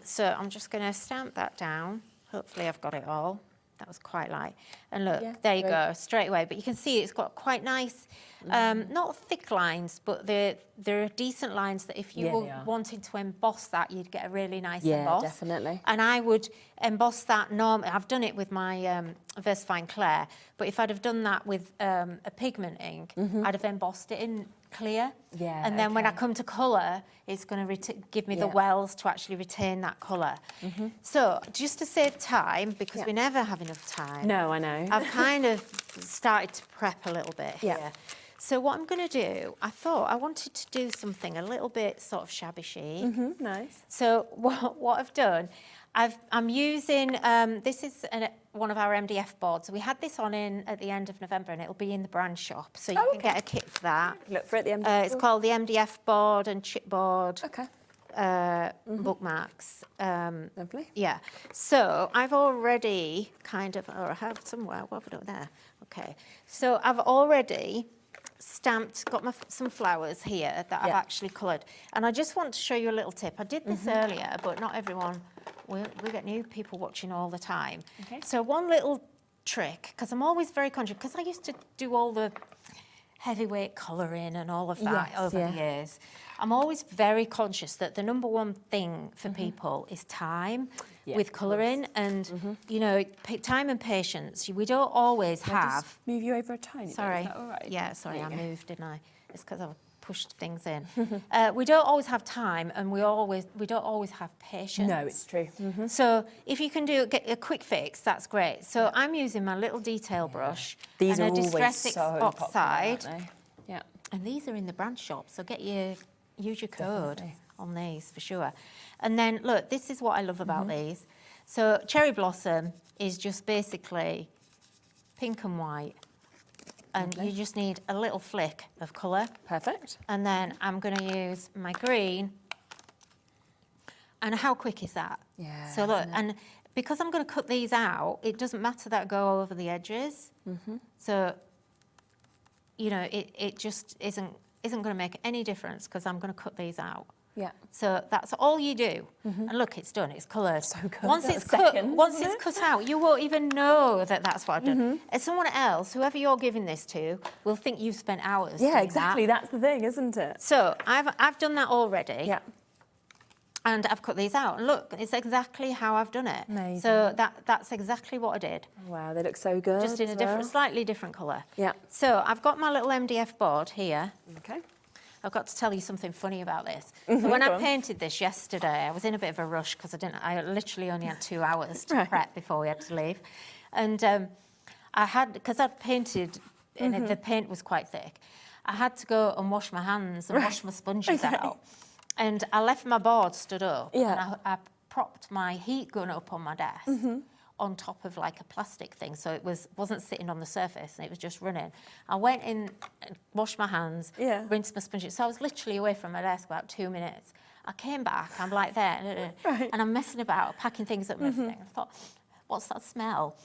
So I'm just going to stamp that down. Hopefully I've got it all. That was quite light. And look, Yeah, there you great. go, straight away. But you can see it's got quite nice, not thick lines, but there are decent lines that if you Yeah, were they are. wanting to emboss that, you'd get a really nice Yeah, emboss. definitely. And I would emboss that normally. I've done it with my VersaFine Clair, but if I'd have done that with a pigment ink, I'd have embossed it in clear. Yeah, And then when I okay. come to colour, it's going to give me the Yeah. wells to actually retain that colour. So just to save time, because Yeah. we never have enough time. No, I know. I've kind of started to prep a little bit Yeah. here. So what I'm going to do, I thought I wanted to do something a little bit sort of shabby chic. Nice. So what I've done, I'm using, this is one of our MDF boards. We had this on in at the end of November and it'll be in the brand shop. So you can get a kit for that. Look for it at the MDF It's board. called the MDF board and chipboard. Okay. Bookmarks. Lovely. Yeah. So I've already kind of, or I have somewhere, what have I done there? Okay. So I've already stamped, got some flowers here that I've actually coloured. And I just want to show you a little tip. I did this earlier, but not everyone, we get new people watching all the time. Okay. So one little trick, because I'm always very conscious, because I used to do all the heavyweight colouring and all of that Yes, over yeah. the years. I'm always very conscious that the number one thing for people is time with colouring and, you know, time and patience. We don't always Can I just have. move you over a tiny Sorry. bit? Is that all right? Yeah, sorry, There I you go. moved, didn't I? It's because I've pushed things in. We don't always have time and we don't always have patience. No, it's true. So if you can get a quick fix, that's great. So I'm using my little detail brush These and are a always Distress so 6 popular, oxide. aren't they? Yeah. And these are in the brand shop, so use your code on these for sure. And then look, this is what I love about these. So Cherry Blossom is just basically pink and white. And you just need a little flick of colour. Perfect. And then I'm going to use my green. And how quick is that? Yeah. So look, and because I'm going to cut these out, it doesn't matter that I go over the edges. So, you know, it just isn't going to make any difference because I'm going to cut these out. Yeah. So that's all you do. And look, it's done, it's coloured. So good. Once That's it's cut, seconds, once isn't it's it? cut out, you won't even know that that's what I've done. And someone else, whoever you're giving this to, will think you've spent hours Yeah, doing exactly. that. That's the thing, isn't it? So I've done that already. Yeah. And I've cut these out. And look, it's exactly how I've done it. Amazing. So that's exactly what I did. Wow, they look so good. Just in a as different, well. slightly different colour. Yeah. So I've got my little MDF board here. Okay. I've got to tell you something funny about this. Mhm, So when go I on. painted this yesterday, I was in a bit of a rush because I literally only had 2 hours to prep before we had to leave. And because I'd painted, and the paint was quite thick, I had to go and wash my hands and wash my sponges out. And I left my board stood up and I propped my heat gun up on my desk on top of like a plastic thing, so it wasn't sitting on the surface and it was just running. I went in, washed my hands, rinsed my sponges. So I was literally away from my desk about 2 minutes. I came back, I'm like there, and I'm messing about, packing things up and everything. I thought, what's that smell?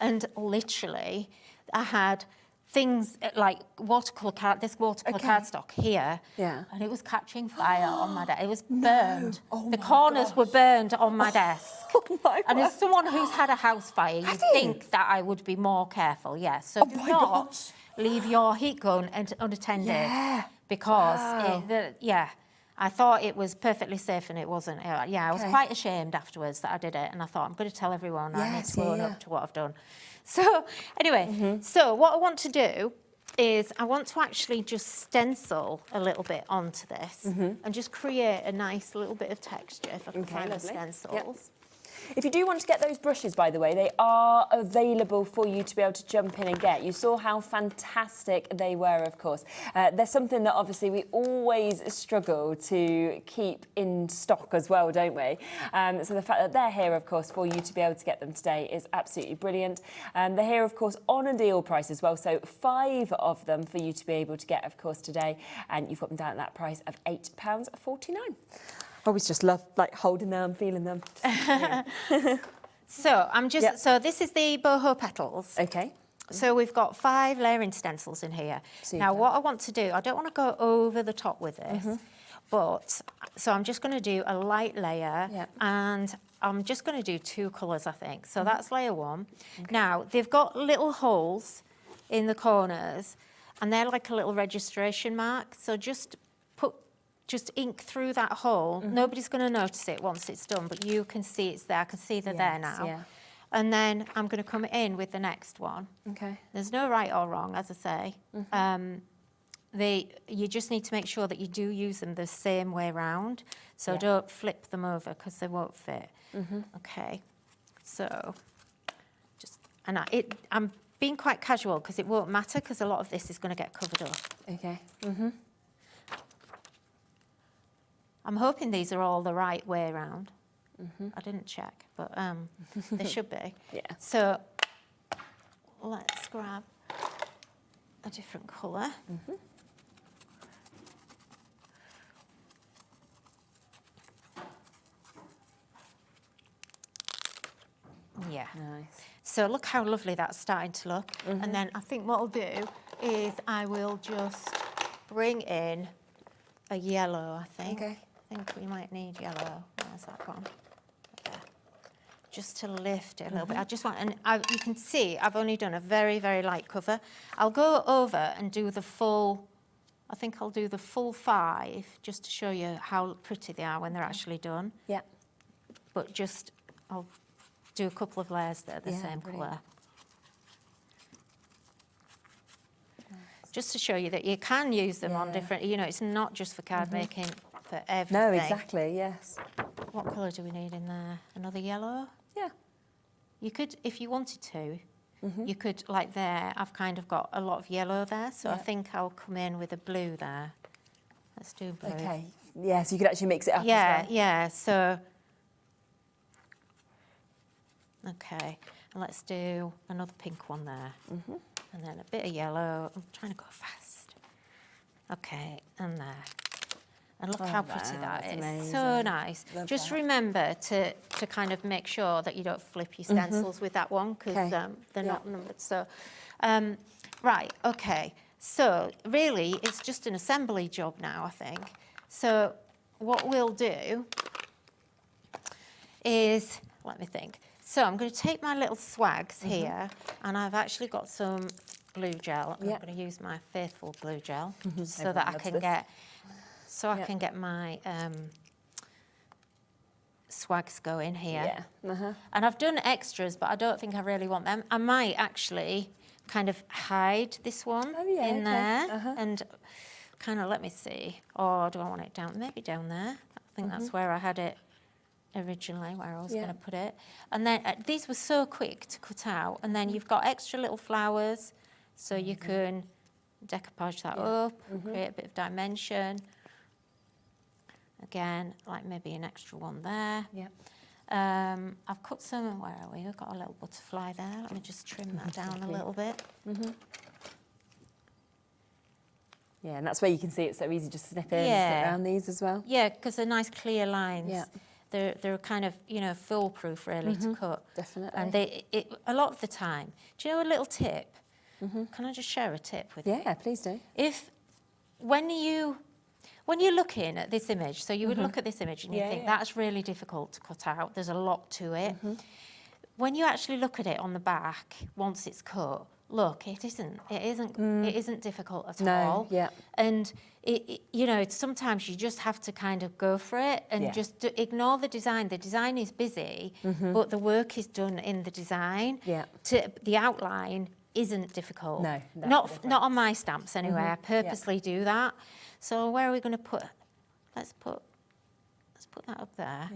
And literally, I had things like watercolour cardstock here, and it was catching fire on my desk. It was burned. The corners were burned on my desk. And as someone who's had a house fire, you'd think that I would be more careful, yes. So do not leave your heat gun unattended because, I thought it was perfectly safe and it wasn't. I was quite ashamed afterwards that I did it, and I thought I'm going to tell everyone I need to own up to what I've done. So anyway, so what I want to do is I want to actually just stencil a little bit onto this and just create a nice little bit of texture if I can find the stencils. If you do want to get those brushes, by the way, they are available for you to be able to jump in and get. You saw how fantastic they were, of course. They're something that obviously we always struggle to keep in stock as well, don't we? So the fact that they're here, of course, for you to be able to get them today is absolutely brilliant. They're here, of course, on a deal price as well. So 5 of them for you to be able to get, of course, today. And you've got them down at that price of £8.49. I always just love like holding them, feeling them. So I'm just so this is the boho petals. Okay. So we've got 5 layering stencils in here. Now what I want to do, I don't want to go over the top with this, but so I'm just going to do a light layer and I'm just going to do 2 colours, I think. So that's layer 1. Now, they've got little holes in the corners, and they're like a little registration mark. So just ink through that hole. Nobody's going to notice it once it's done, but you can see it's there. I can see they're there now. Yeah. And then I'm going to come in with the next one. Okay. There's no right or wrong, as I say. You just need to make sure that you do use them the same way round. So don't flip them over because they won't fit. Okay. So I'm being quite casual because it won't matter because a lot of this is going to get covered up. Okay. I'm hoping these are all the right way round. I didn't check, but they should be. Yeah. So let's grab a different colour. Yeah. Nice. So look how lovely that's starting to look. And then I think what I'll do is I will just bring in a yellow, I think. Okay. I think we might need yellow. Where's that gone? There. Just to lift it a little bit. I just want, you can see I've only done a very, very light cover. I'll go over and do the full, I think I'll do the full 5 just to show you how pretty they are when they're actually done. Yeah. But just, I'll do a couple of layers that are the same colour. Just to show you that you can use them on different, it's not just for card making, for everything. No, exactly, yes. What colour do we need in there? Another yellow? Yeah. You could, if you wanted to, you could, like there, I've kind of got a lot of yellow there, so I think I'll come in with a blue there. Let's do blue. Okay, yeah, so you could actually mix it up as well. Yeah, so... Okay, and let's do another pink one there. And then a bit of yellow. I'm trying to go fast. Okay, and there. And look how pretty that is. Amazing. So nice. Love Just that. remember to kind of make sure that you don't flip your stencils with that one because they're not numbered. So, right, okay. So really, it's just an assembly job now, I think. So what we'll do is, let me think. So I'm going to take my little swags here, and I've actually got some glue gel. I'm going to use my faithful glue gel so that I can get, I can get my swags going here. Yeah. And I've done extras, but I don't think I really want them. I might actually kind of hide this one in there and kind of let me see. Or do I want it down? Maybe down there. I think that's where I had it originally, where I was going to put it. And then these were so quick to cut out. And then you've got extra little flowers, so you can decoupage that up, create a bit of dimension. Again, like maybe an extra one there. I've cut some, where are we? We've got a little butterfly there. Let me just trim that down a little bit. Yeah, and that's where you can see it's so easy just to snip in and snip around these as well. Yeah, because they're nice clear lines. They're kind of, foolproof really to cut. Definitely. And a lot of the time, do you know a little tip? Can I just share a tip with you? Yeah, please do. When you're looking at this image, so you would look at this image and you think that's really difficult to cut out. There's a lot to it. When you actually look at it on the back, once it's cut, look, it isn't difficult at all. And sometimes you just have to kind of go for it and just ignore the design. The design is busy, but the work is done in the design. The outline isn't difficult. No, not on my stamps anyway. I purposely do that. So where are we going to put? Let's put that up there.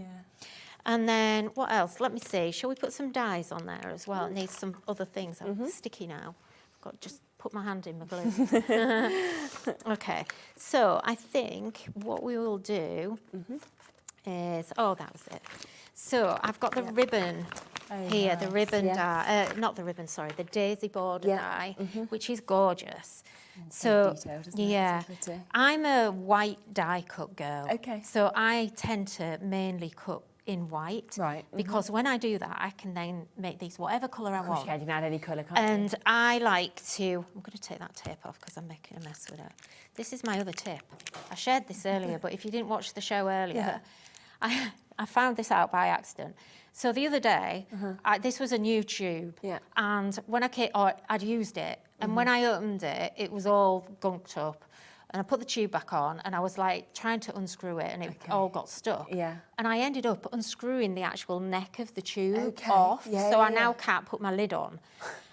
And then what else? Let me see. Shall we put some dies on there as well? It needs some other things. I'm sticky now. I've got to just put my hand in my glue. Okay. So I think what we will do is, that was it. So I've got the ribbon here, the ribbon die, not the ribbon, sorry, the daisy border die, which is gorgeous. So, I'm a white die cut girl. So I tend to mainly cut in white. Because when I do that, I can then make these whatever colour I want. You can add any colour, can't you? And I like to, I'm going to take that tape off because I'm making a mess with it. This is my other tip. I shared this earlier, but if you didn't watch the show earlier, I found this out by accident. So the other day, this was a new tube, and when I'd used it, and when I opened it, it was all gunked up. And I put the tube back on, and I was like trying to unscrew it, and it all got stuck. Yeah. And I ended up unscrewing the actual neck of the tube off, so I now can't put my lid on.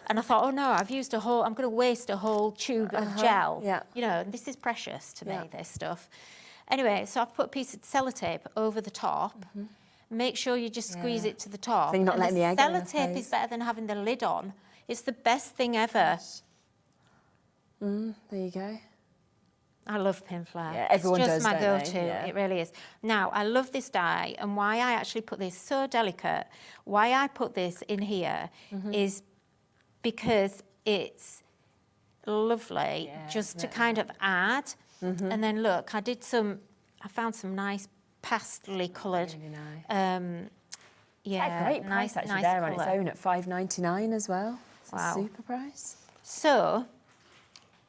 And I thought, oh no, I'm going to waste a whole tube of gel. Yeah. You know, this is precious to me, this stuff. Anyway, so I've put a piece of sellotape over the top. Make sure you just squeeze it to the top. So you're not letting the egg in, I sellotape is suppose. better than having the lid on. It's the best thing ever. There you go. I love pin flare. Yeah, everyone it's does, just my don't they? go-to. Yeah. It really is. Now, I love this die, and why I actually put this so delicate, why I put this in here is because it's lovely just to kind of add. And then look, I found some nice pastel coloured. Really nice. Yeah, Great price actually there on its colour. own at £5.99 as well. It's a super price. So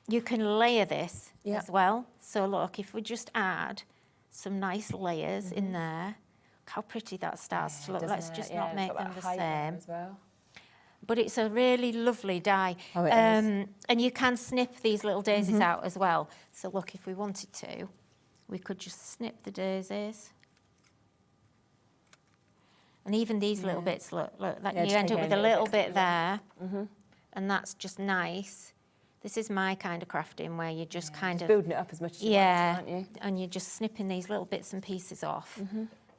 you can layer this as well. So look, if we just add some nice layers in there, look how pretty that starts to look. Let's just not make them the same. As well. But it's a really lovely die. Oh, it is. And you can snip these little daisies out as well. So look, if we wanted to, we could just snip the daisies. And even these little bits, look, that you end up with a little bit there. And that's just nice. This is my kind of crafting where you just kind of building it up as much as you want, aren't you? And you're just snipping these little bits and pieces off.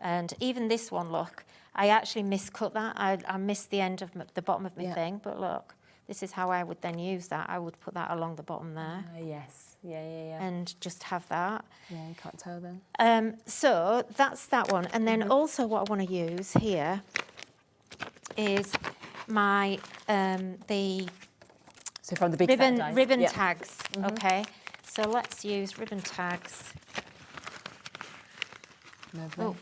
And even this one, look, I actually miscut that. I missed the end of the bottom of my thing, but look, this is how I would then use that. I would put that along the bottom there. Yes, yeah. And just have that. Yeah, you can't tell then. So that's that one. And then also what I want to use here is my, So from the big ribbon tags, okay? So let's use ribbon tags. Lovely.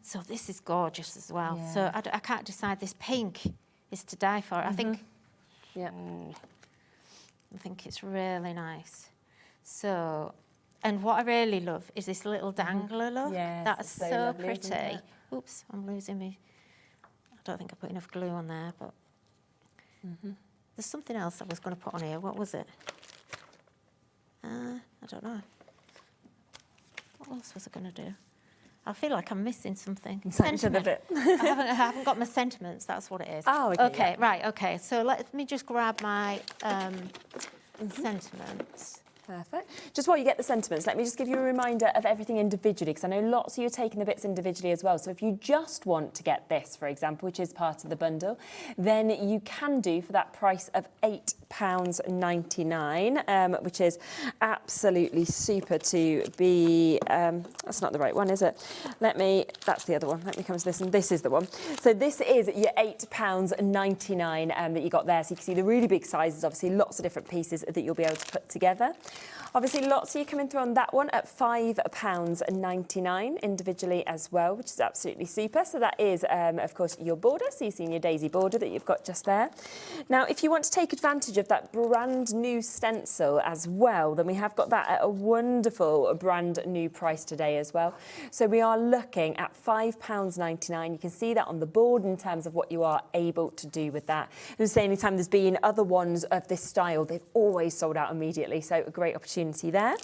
So this is gorgeous as well. So I can't decide. This pink is to die for. I think it's really nice. So, and what I really love is this little dangler look. Yes, That's it's so so lovely, isn't pretty. it? Oops, I'm losing me. I don't think I put enough glue on there, but there's something else I was going to put on here. What was it? I don't know. What else was I going to do? I feel like I'm missing something. Sentiment. I haven't got my sentiments. That's what it is. Oh, okay. Okay, right. Okay. So let me just grab my sentiments. Perfect. Just while you get the sentiments, let me just give you a reminder of everything individually, because I know lots of you are taking the bits individually as well. So if you just want to get this, for example, which is part of the bundle, then you can do for that price of £8.99, which is absolutely super to be... that's not the right one, is it? That's the other one. Let me come to this, and this is the one. So this is your £8.99 that you got there. So you can see the really big sizes, obviously lots of different pieces that you'll be able to put together. Obviously, lots of you coming through on that one at £5.99 individually as well, which is absolutely super. So that is, of course, your border. So you've seen your daisy border that you've got just there. Now, if you want to take advantage of that brand new stencil as well, then we have got that at a wonderful brand new price today as well. So we are looking at £5.99. You can see that on the board in terms of what you are able to do with that. And say anytime there's been other ones of this style, they've always sold out immediately. So a great opportunity there.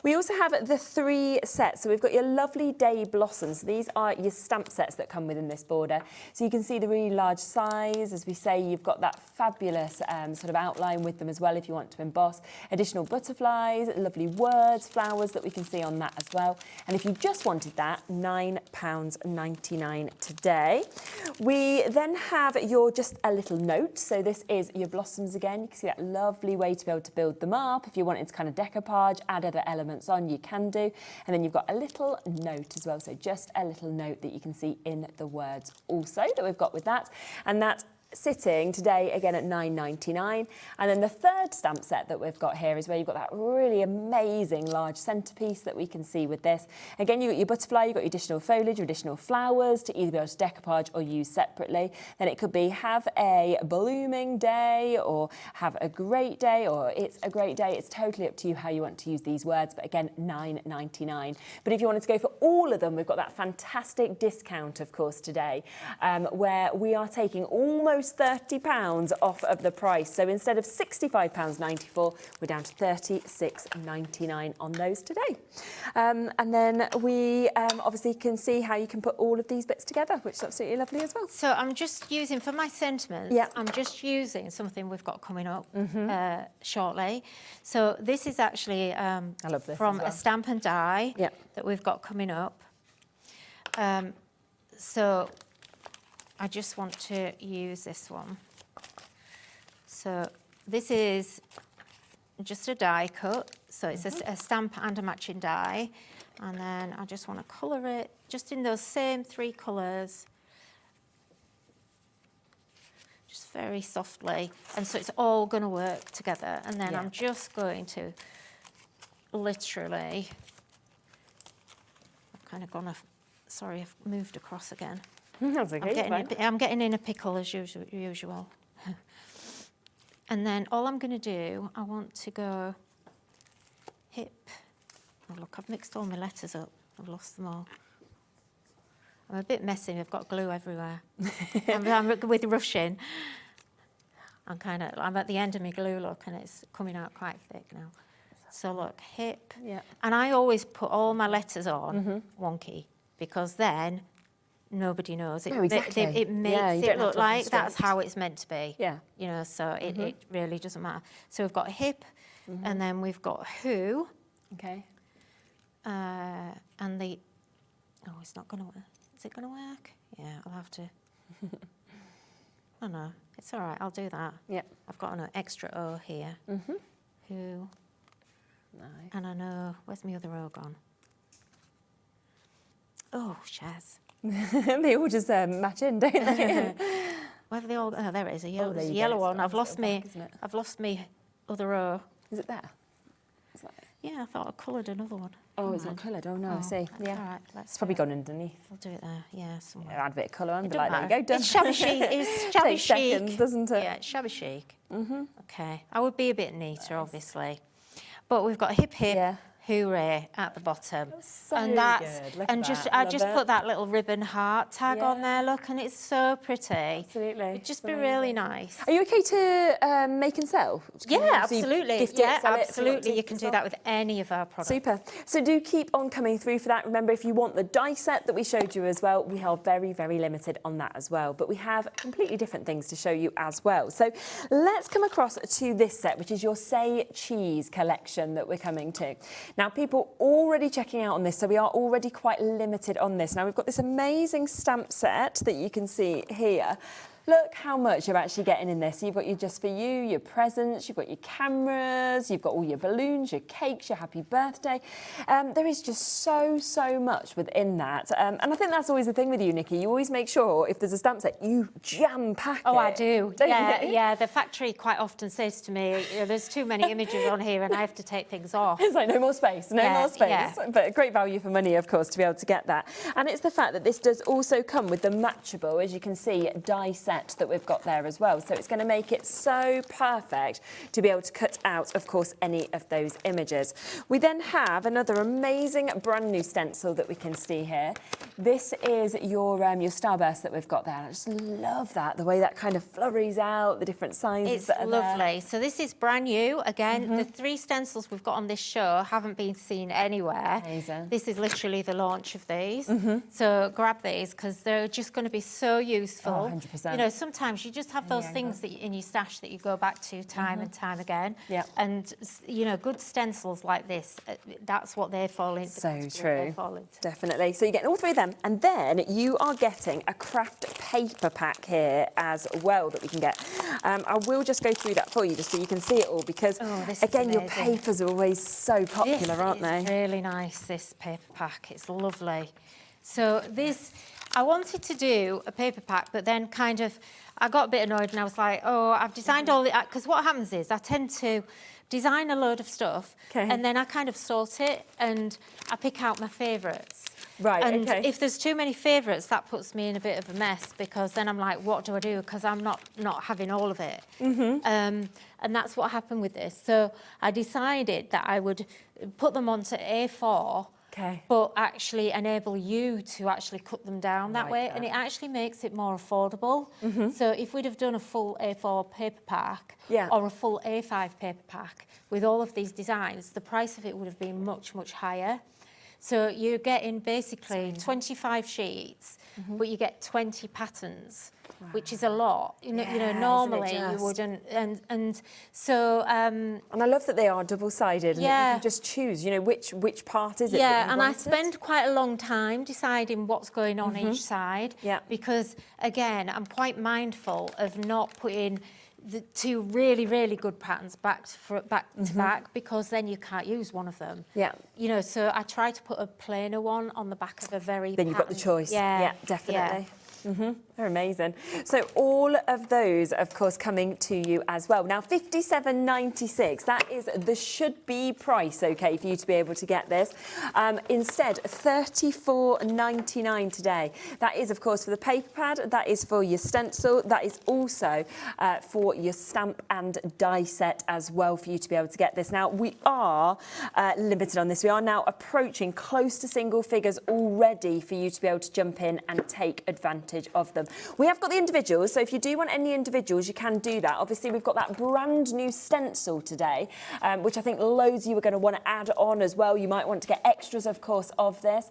We also have the 3 sets. So we've got your lovely day blossoms. These are your stamp sets that come within this border. So you can see the really large size. As we say, you've got that fabulous sort of outline with them as well if you want to emboss. Additional butterflies, lovely words, flowers that we can see on that as well. And if you just wanted that, £9.99 today. We then have your just a little note. So this is your blossoms again. You can see that lovely way to be able to build them up. If you wanted to kind of decoupage, add other elements on, you can do. And then you've got a little note as well. So just a little note that you can see in the words also that we've got with that. And that sitting today again at £9.99. And then the third stamp set that we've got here is where you've got that really amazing large centrepiece that we can see with this. Again, you've got your butterfly, you've got your additional foliage, your additional flowers to either be able to decoupage or use separately. Then it could be have a blooming day or have a great day or it's a great day. It's totally up to you how you want to use these words, but again, £9.99. But if you wanted to go for all of them, we've got that fantastic discount, of course, today, where we are taking almost £30 off of the price. So instead of £65.94, we're down to £36.99 on those today. And then we obviously can see how you can put all of these bits together, which is absolutely lovely as well. So I'm just using, for my sentiments, I'm just using something we've got coming up shortly. So this is actually I love this from a stamp and die that we've got coming up. So I just want to use this one. So this is just a die cut. So it's a stamp and a matching die. And then I just want to colour it just in those same 3 colours. Just very softly. And so it's all going to work together. And then I'm just going to literally, I've kind of gone off, sorry, I've moved across again. That's okay. I'm getting in a pickle as usual. And then all I'm going to do, I want to go hip. Oh, look, I've mixed all my letters up. I've lost them all. I'm a bit messy. I've got glue everywhere. I'm with rushing. I'm at the end of my glue, look, and it's coming out quite thick now. So look, hip. And I always put all my letters on wonky because then nobody knows. No, exactly. It makes it look like that's how it's meant to be. Yeah. You know, so it really doesn't matter. So we've got hip, and then we've got who. Okay. And the, it's not going to work. Is it going to work? Yeah, I'll have to. Oh no, it's all right. I'll do that. Yeah. I've got an extra O here. Who. Nice. And I know, where's my other O gone? Oh, Shaz. They all just match in, don't they? Where have they all? Oh, there it is. A yellow, there's a yellow one. I've lost me other O. Is it there? Is that it? Yeah, I thought I coloured another one. Oh, it's not coloured. Oh no, I see. Yeah. All right, it's probably gone underneath. I'll do it there. Yeah, somewhere. Add a bit of colour on, but like, there you go, done. It's shabby chic. It's shabby Takes chic. seconds, doesn't it? Yeah, it's shabby chic. Okay, I would be a bit neater, obviously, but we've got hip hip. Hooray at the bottom. So and that's good. Look and at just that. I Love just it. put that little ribbon heart tag on there, look, and it's so pretty. Absolutely. It'd just be really nice. Are you okay to make and sell? Yeah, absolutely. Gift Yeah, it, sell it if you want absolutely. to You can as do well? that with any of our products. Super. So do keep on coming through for that. Remember, if you want the die set that we showed you as well, we are very, very limited on that as well. But we have completely different things to show you as well. So let's come across to this set, which is your Say Cheese collection that we're coming to. Now, people already checking out on this, so we are already quite limited on this. Now, we've got this amazing stamp set that you can see here. Look how much you're actually getting in this. So you've got your Just For You, your presents, you've got your cameras, you've got all your balloons, your cakes, your happy birthday. There is just so much within that. And I think that's always the thing with you, Nikki. You always make sure if there's a stamp set, you jam-pack it. Oh, I do. Don't Yeah, you? yeah. The factory quite often says to me, there's too many images on here and I have to take things off. It's like, no more space, no more space. Yeah. But great value for money, of course, to be able to get that. And it's the fact that this does also come with the matchable, as you can see, die set that we've got there as well. So it's going to make it so perfect to be able to cut out, of course, any of those images. We then have another amazing brand new stencil that we can see here. This is your starburst that we've got there. I just love that, the way that kind of flurries out, the different sizes It's that are lovely. there. So this is brand new. Again, the 3 stencils we've got on this show haven't been seen anywhere. Amazing. This is literally the launch of these. So grab these because they're just going to be so useful. Oh, 100%. You know, sometimes you just have those things that in your stash that you go back to time and time again. Yeah. And, you know, good stencils like this, that's what they fall into. So That's what true. they fall into. Definitely. So you're getting all 3 of them. And then you are getting a craft paper pack here as well that we can get. I will just go through that for you just so you can see it all because, this is again, your amazing. papers are always so popular, aren't they? It's really nice, this paper pack. It's lovely. So this, I wanted to do a paper pack, but then kind of, I got a bit annoyed and I was like, oh, I've designed all the, because what happens is I tend to design a load of stuff and then I kind of sort it and I pick out my favourites. Right, and if there's too many favourites, that puts me in a bit of a mess because then I'm like, what do I do? Because I'm not having all of it. And that's what happened with this. So I decided that I would put them onto A4, but actually enable you to actually cut them down that way. And it actually makes it more affordable. So if we'd have done a full A4 paper pack or a full A5 paper pack with all of these designs, the price of it would have been much, much higher. So you're getting basically 25 sheets, but you get 20 patterns, which is a lot. You know, normally you wouldn't. And so. And I love that they are double-sided. And you can just choose. You know, which part is it? Yeah, and I spend quite a long time deciding what's going on each side. Yeah. Because again, I'm quite mindful of not putting the two really, really good patterns back to back, because then you can't use one of them. Yeah. You know, so I try to put a plainer one on the back of a very Then you've got the choice. Yeah, definitely. They're amazing. So all of those, of course, coming to you as well. Now, $57.96, that is the should-be price, OK, for you to be able to get this. Instead, $34.99 today. That is, of course, for the paper pad. That is for your stencil. That is also for your stamp and die set as well for you to be able to get this. Now, we are limited on this. We are now approaching close to single figures already for you to be able to jump in and take advantage of them. We have got the individuals, so if you do want any individuals, you can do that. Obviously, we've got that brand new stencil today, which I think loads of you are going to want to add on as well. You might want to get extras, of course, of this.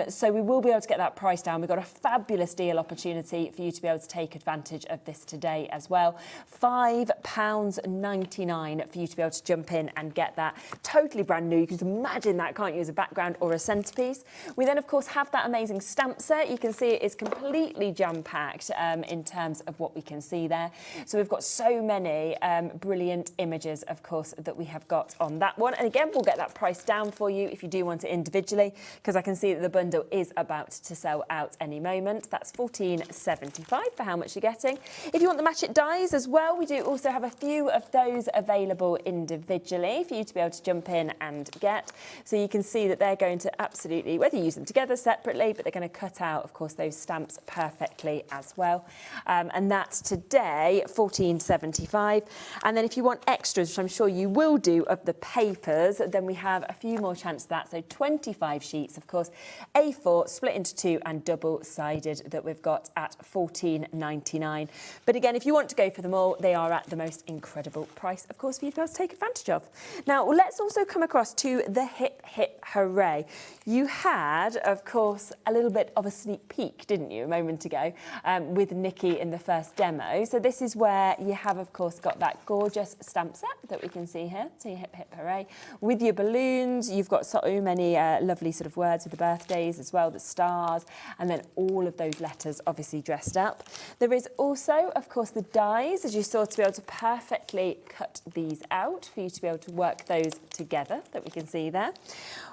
So we will be able to get that price down. We've got a fabulous deal opportunity for you to be able to take advantage of this today as well. £5.99 for you to be able to jump in and get that. Totally brand new. You can imagine that, can't you, as a background or a centrepiece. We then, of course, have that amazing stamp set. You can see it is completely jam-packed in terms of what we can see there. So we've got so many brilliant images, of course, that we have got on that one. And again, we'll get that price down for you if you do want it individually, because I can see that the bundle is about to sell out any moment. That's $14.75 for how much you're getting. If you want the match it dies as well, we do also have a few of those available individually for you to be able to jump in and get. So you can see that they're going to absolutely, whether you use them together separately, but they're going to cut out, of course, those stamps perfectly as well. And that's today $14.75. And then if you want extras, which I'm sure you will do, of the papers, then we have a few more chances of that. So 25 sheets, of course, A4 split into two and double-sided that we've got at $14.99. But again, if you want to go for them all, they are at the most incredible price, of course, for you to be able to take advantage of. Now, let's also come across to the Hip Hip Hooray. You had, of course, a little bit of a sneak peek, didn't you, a moment ago, with Nikky in the first demo. So this is where you have, of course, got that gorgeous stamp set that we can see here. So your Hip Hip Hooray. With your balloons, you've got so many lovely sort of words with the birthdays as well, the stars, and then all of those letters obviously dressed up. There is also, of course, the dies, as you saw, to be able to perfectly cut these out for you to be able to work those together that we can see there.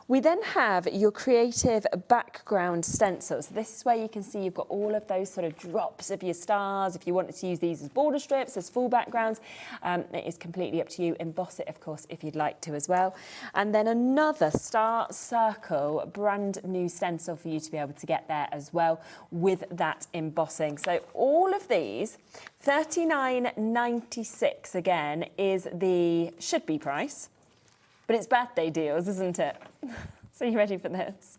We then have your creative background stencils. So this is where you can see you've got all of those sort of drops of your stars. If you wanted to use these as border strips, as full backgrounds, it is completely up to you. Emboss it, of course, if you'd like to as well. And then another star circle, brand new stencil for you to be able to get there as well with that embossing. So all of these, $39.96 again is the should-be price. But it's birthday deals, isn't it? So you ready for this?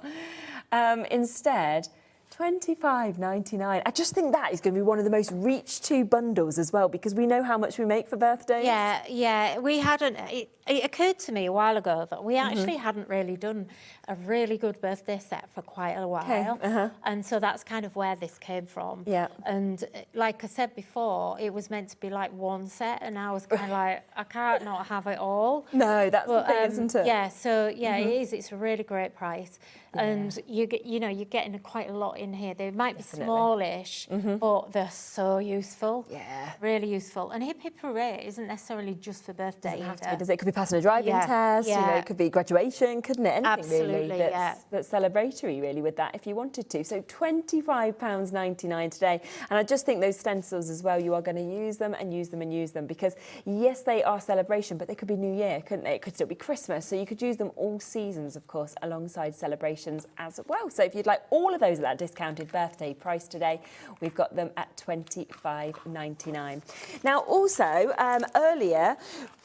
Instead, $25.99. I just think that is going to be one of the most reached to bundles as well, because we know how much we make for birthdays. Yeah. We hadn't. It occurred to me a while ago that we actually hadn't really done a really good birthday set for quite a while. And so that's kind of where this came from. Yeah. And like I said before, it was meant to be like one set, and I was kind of like, I can't not have it all. No, that's the thing, isn't it? Yeah. So yeah, it is. It's a really great price, and you're getting quite a lot in here. They might be smallish, but they're so useful. Yeah. Really useful. And Hip Hip Hooray isn't necessarily just for birthday either. It could be be passing a driving test, you know, yeah. it could be graduation, couldn't it? Anything really Absolutely, that's celebratory really with that if you wanted to. So £25.99 today. And I just think those stencils as well, you are going to use them and use them and use them because yes, they are celebration, but they could be New Year, couldn't they? It could still be Christmas. So you could use them all seasons, of course, alongside celebrations as well. So if you'd like all of those at that discounted birthday price today, we've got them at £25.99. Now also, earlier,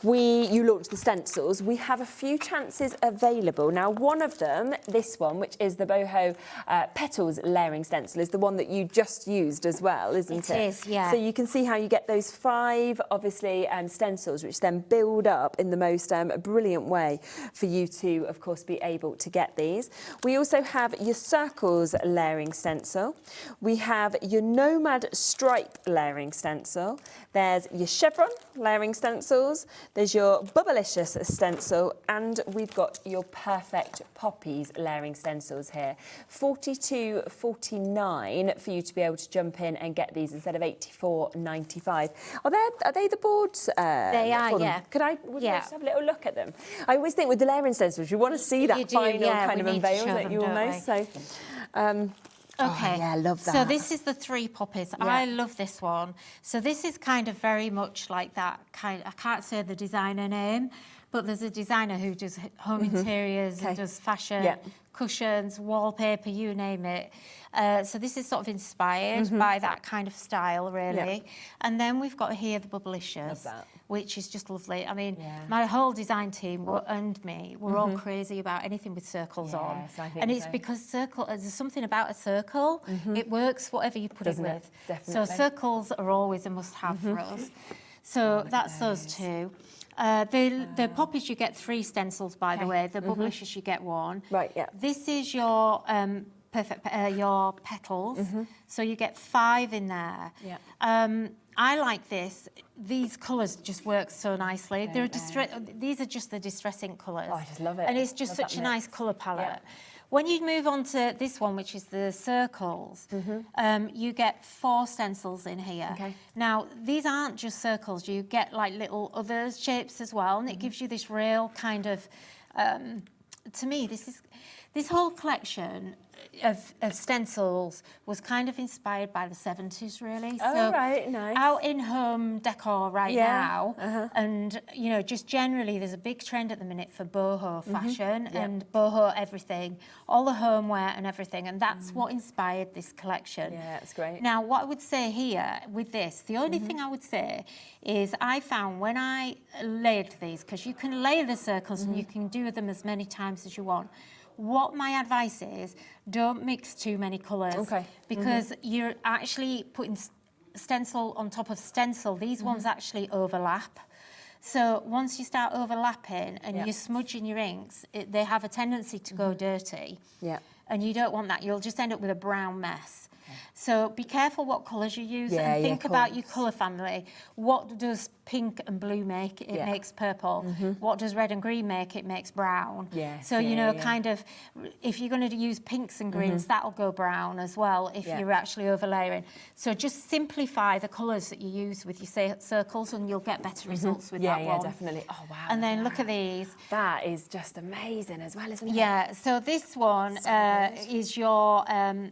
you launched the stencils. We have a few chances available. Now, one of them, this one, which is the boho petals layering stencil, is the one that you just used as well, isn't it? It is, yeah. So you can see how you get those 5, obviously, stencils, which then build up in the most brilliant way for you to, of course, be able to get these. We also have your circles layering stencil. We have your nomad stripe layering stencil. There's your chevron layering stencils. There's your bubblicious stencil, and we've got your perfect poppies layering stencils here. $42.49 for you to be able to jump in and get these instead of $84.95. Are they the boards? They are, yeah. Would I just have a little look at them? I always think with the layering stencils, you want to see that final kind of unveil that you almost. So, Okay, yeah, I love that. So this is the 3 poppies. Yeah. I love this one. So this is kind of very much like that kind. I can't say the designer name, but there's a designer who does home interiors and does fashion, cushions, wallpaper, you name it. So this is sort of inspired by that kind of style, really. And then we've got here the Bubblicious, which is just lovely. I mean, my whole design team and me, we're all crazy about anything with circles on. And it's because there's something about a circle. It works whatever you put it with. So circles are always a must-have for us. So that's those 2. The poppies, you get 3 stencils, by the way. The Bubblicious, you get 1. Right, yeah. This is your your petals. So you get 5 in there. Yeah. I like this. These colours just work so nicely. These are just the Distress ink colours. Oh, I just love it. And it's just such a nice colour palette. When you move on to this one, which is the circles, you get 4 stencils in here. Now, these aren't just circles. You get like little other shapes as well, and it gives you this real kind of, to me, this whole collection of stencils was kind of inspired by the 70s, really. Oh, right, nice. Out in home decor now, and, you know, just generally there's a big trend at the minute for boho fashion and boho everything, all the homeware and everything, and that's what inspired this collection. Yeah, that's great. Now, what I would say here with this, the only thing I would say is I found when I layered these, because you can layer the circles and you can do them as many times as you want, what my advice is, don't mix too many colours. Because you're actually putting stencil on top of stencil. These ones actually overlap. So once you start overlapping and you're smudging your inks, they have a tendency to go dirty. And you don't want that. You'll just end up with a brown mess. So be careful what colours you use and think about your colour family. What does pink and blue make? It makes purple. What does red and green make? It makes brown. So, you know, kind of, if you're going to use pinks and greens, that'll go brown as well if you're actually overlaying. So just simplify the colours that you use with your circles and you'll get better results with that one. Yeah, definitely. Oh, wow. And then look at these. That is just amazing as well, isn't it? Yeah, so this one is your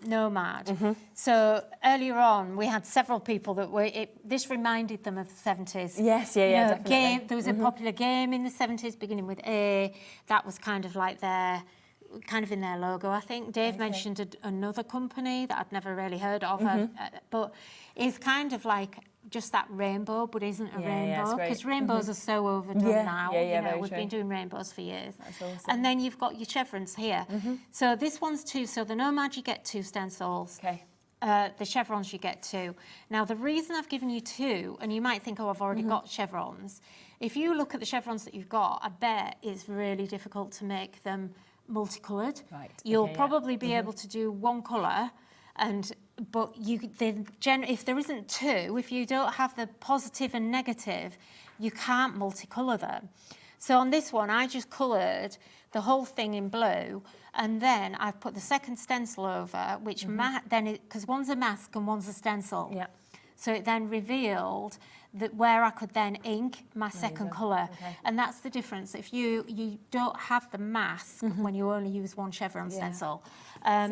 Nomad. So earlier on, we had several people that were, this reminded them of the 70s. Yes, definitely. There was a popular game in the 70s, beginning with A, that was kind of like kind of in their logo, I think. Dave mentioned another company that I'd never really heard of, but it's kind of like just that rainbow, but isn't a rainbow, because rainbows are so overdone now. You know, we've been doing rainbows for years. That's awesome. And then you've got your chevrons here. So this one's 2. So the Nomad, you get 2 stencils. The chevrons, you get 2. Now, the reason I've given you 2, and you might think, oh, I've already got chevrons. If you look at the chevrons that you've got, I bet it's really difficult to make them multicoloured. You'll probably be able to do one colour, but if there isn't 2, if you don't have the positive and negative, you can't multicolour them. So on this one, I just coloured the whole thing in blue, and then I've put the second stencil over, which because one's a mask and one's a stencil. So it then revealed that where I could then ink my second colour. And that's the difference. If you don't have the mask when you only use one chevron stencil.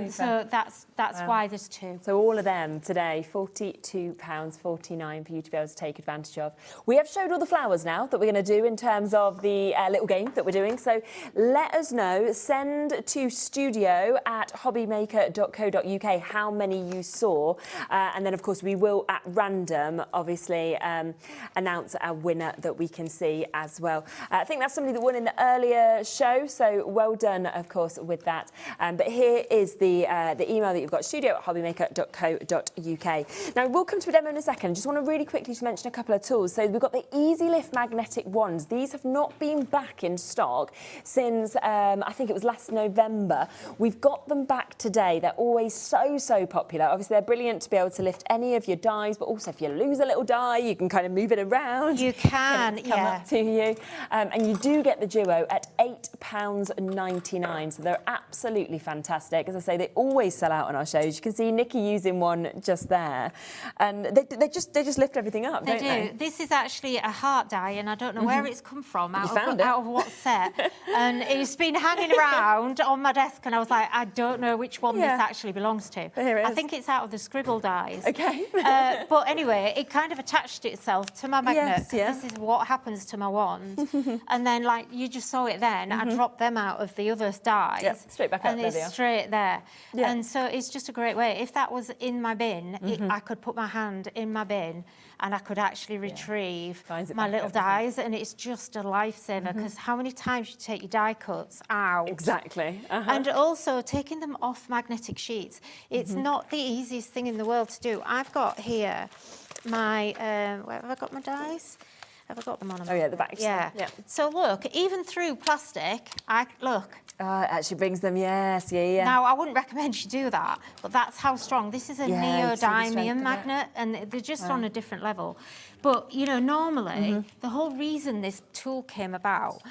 So that's why there's two. So all of them today, £42.49 for you to be able to take advantage of. We have showed all the flowers now that we're going to do in terms of the little game that we're doing. So let us know. Send to studio@hobbymaker.co.uk how many you saw. And then, of course, we will, at random, obviously, announce our winner that we can see as well. I think that's somebody that won in the earlier show. So well done, of course, with that. But here is the email that you've got, studio@hobbymaker.co.uk. Now, we'll come to a demo in a second. Just want to really quickly just mention a couple of tools. So we've got the Easy Lift magnetic wands. These have not been back in stock since, I think it was last November. We've got them back today. They're always so popular. Obviously, they're brilliant to be able to lift any of your dies, but also if you lose a little die, you can kind of move it around. You can, come up to you. And you do get the duo at £8.99. So they're absolutely fantastic. As I say, they always sell out on our shows. You can see Nikki using one just there, and they just lift everything up, don't they? This is actually a heart die, and I don't know where it's come from, out of what set. And it's been hanging around on my desk, and I was like, I don't know which one this actually belongs to. Here it is. I think it's out of the scribble dies. Okay. But anyway, it kind of attached itself to my magnet. This is what happens to my wand. And then, like you just saw it then, I dropped them out of the other dies. Straight back up and there. it's straight there. And so it's just a great way. If that was in my bin, I could put my hand in my bin and I could actually retrieve my little dies, and it's just a lifesaver, because how many times you take your die cuts out? Exactly. And also taking them off magnetic sheets. It's not the easiest thing in the world to do. I've got here my, where have I got my dies? Have I got them on? Oh yeah, the back. Yeah. So look, even through plastic, look. It actually brings them, yes, yeah. Now, I wouldn't recommend you do that, but that's how strong. This is a neodymium magnet, and they're just on a different level. But, you know, normally, the whole reason this tool came about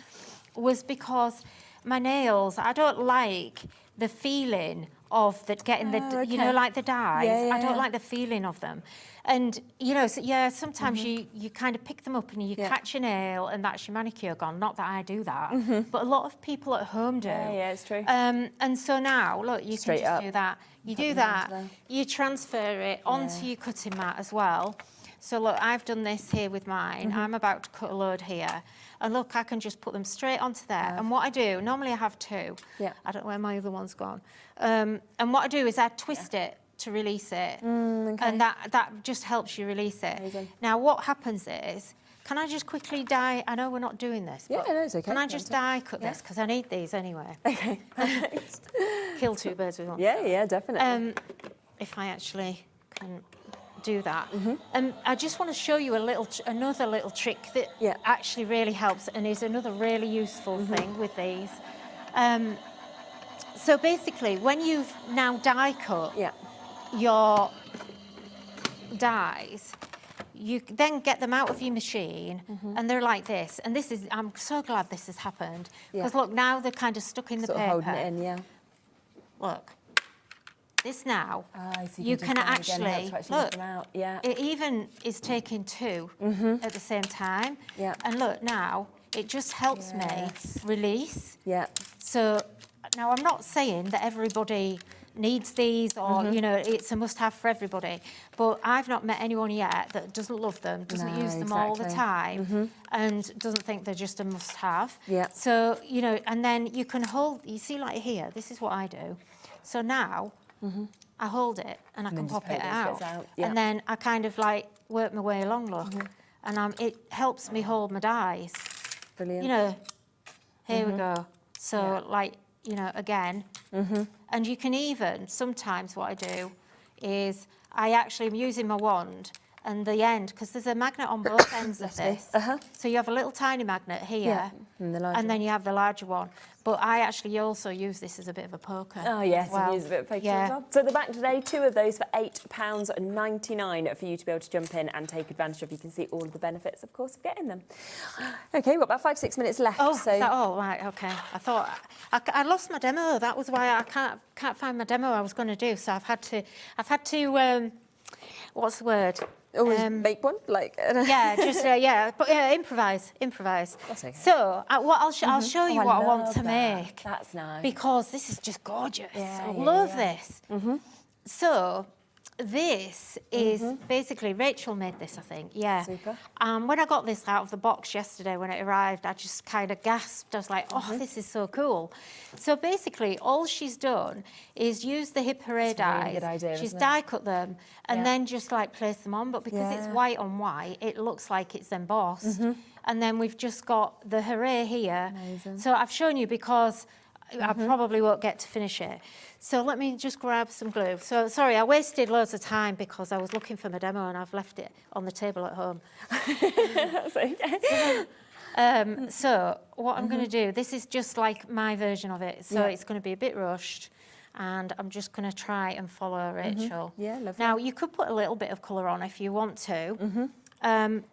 was because my nails, I don't like the feeling of getting the, you know, like the dies. I don't like the feeling of them. And, you know, sometimes you kind of pick them up and you catch a nail and that's your manicure gone. Not that I do that, but a lot of people at home do. Yeah, it's true. And so now, look, you can just do that. You do that, you transfer it onto your cutting mat as well. So look, I've done this here with mine. I'm about to cut a load here. And look, I can just put them straight onto there. And what I do, normally I have two. I don't know where my other one's gone. And what I do is I twist it to release it. And that just helps you release it. Amazing. Now, what happens is, can I just quickly die? I know we're not doing this. Yeah, no, it's okay. Can I just die cut this? Because I need these anyway. Okay. Kill two birds with one. Yeah, definitely. If I actually can do that. And I just want to show you another little trick that actually really helps and is another really useful thing with these. So basically, when you've now die cut your dies, you then get them out of your machine and they're like this. And this is, I'm so glad this has happened. Because look, now they're kind of stuck in the paper. Holding it in, Look. This now, so you can actually look. Them out. It even is taking two at the same time. And look now, it just helps me release. So now I'm not saying that everybody needs these or you know it's a must-have for everybody, but I've not met anyone yet that doesn't love them, doesn't use them all the time, and doesn't think they're just a must-have. So you know, and then you can hold. You see, like here, this is what I do. So now. I hold it and I can pop it out. And then I kind of like work my way along, look. And it helps me hold my dies. Brilliant. You know, here we go. So like, you know, again. And you can even, sometimes what I do is I actually am using my wand and the end, because there's a magnet on both ends of this. So you have a little tiny magnet here, and then you have the larger one. But I actually also use this as a bit of a poker. Oh yes, well. you use a bit of poker as well. So they're back today, two of those for £8.99 for you to be able to jump in and take advantage of. You can see all of the benefits, of course, of getting them. Okay, we've got about 5-6 minutes left. Oh, so right, okay. I thought I lost my demo. That was why I can't find my demo I was going to do. So I've had to what's the word? Always make one, like. Yeah, just but improvise. That's okay. So I'll show you what I want to make. That's nice. Because this is just gorgeous. Yeah, I yeah, love yeah. this. So this is basically, Rachel made this, I think, yeah. Super. When I got this out of the box yesterday when it arrived, I just kind of gasped. I was like, oh, this is so cool. So basically, all she's done is use the Hip Hooray That's a really dies. good idea, She's isn't it? die cut them and Yeah. then just like place them on, but because it's Yeah. white on white, it looks like it's embossed. And then we've just got the Hooray here. Amazing. So I've shown you because I probably won't get to finish it. So let me just grab some glue. So sorry, I wasted loads of time because I was looking for my demo and I've left it on the table at home. That's okay. So what I'm going to do, this is just like my version of it. So Yeah. it's going to be a bit rushed and I'm just going to try and follow Rachel. Yeah, lovely. Now you could put a little bit of colour on if you want to.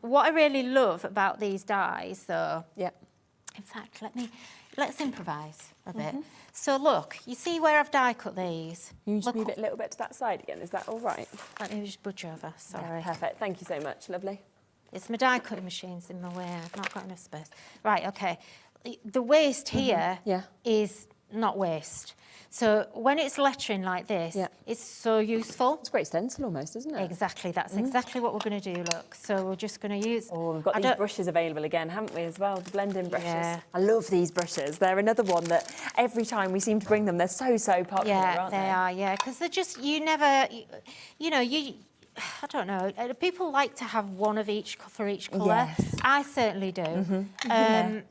What I really love about these dies though, in fact, let's improvise a bit. So look, you see where I've die cut these? You just Look move it a little bit to that side again, is that all right? Let me just budge over, sorry. Yeah, perfect, thank you so much, lovely. It's my die cutting machine's in my way, I've not got enough space. Right, okay. The waste here is not waste. So when it's lettering like this, it's so useful. It's a great stencil almost, isn't it? Exactly, that's exactly what we're going to do, look. So we're just going to use... Oh, we've got these brushes available again, haven't we, as well, the blending brushes. Yeah. I love these brushes. They're another one that every time we seem to bring them, they're so popular, aren't they? They are, yeah, because they're just, you never, you know, I don't know, people like to have one of each for each colour. Yes. I certainly do.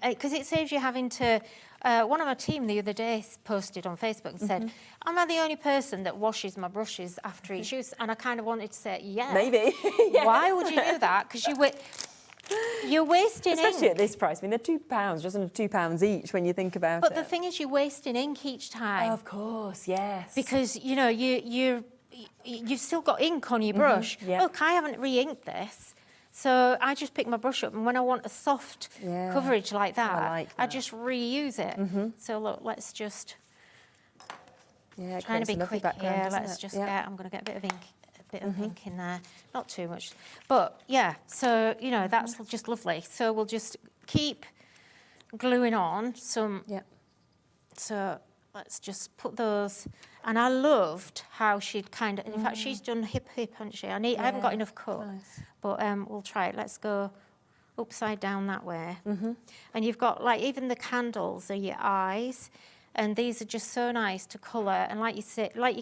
Because it saves you having to... one of our team the other day posted on Facebook and said, am I the only person that washes my brushes after each use? And I kind of wanted to say, yeah. Maybe. Why would you do that? Because you're wasting Especially ink. at this price. I mean, they're £2, just under £2 each when you think about But it. the thing is, you're wasting ink each time. Of course, yes. Because, you know, you've still got ink on your brush. Look, I haven't re-inked this. So I just pick my brush up and when I want a soft coverage like that, I just reuse it. So look, let's just... Yeah, trying to be quick here. Let's it? just get... I'm going to get a bit of ink, ink in there. Not too much. But yeah, so, you know, that's just lovely. So we'll just keep gluing on some... So let's just put those... And I loved how she'd kind of... In fact, she's done hip, hasn't she? I haven't got enough cut. Nice. But we'll try it. Let's go upside down that way. And you've got, like, even the candles are your eyes. And these are just so nice to colour. And like you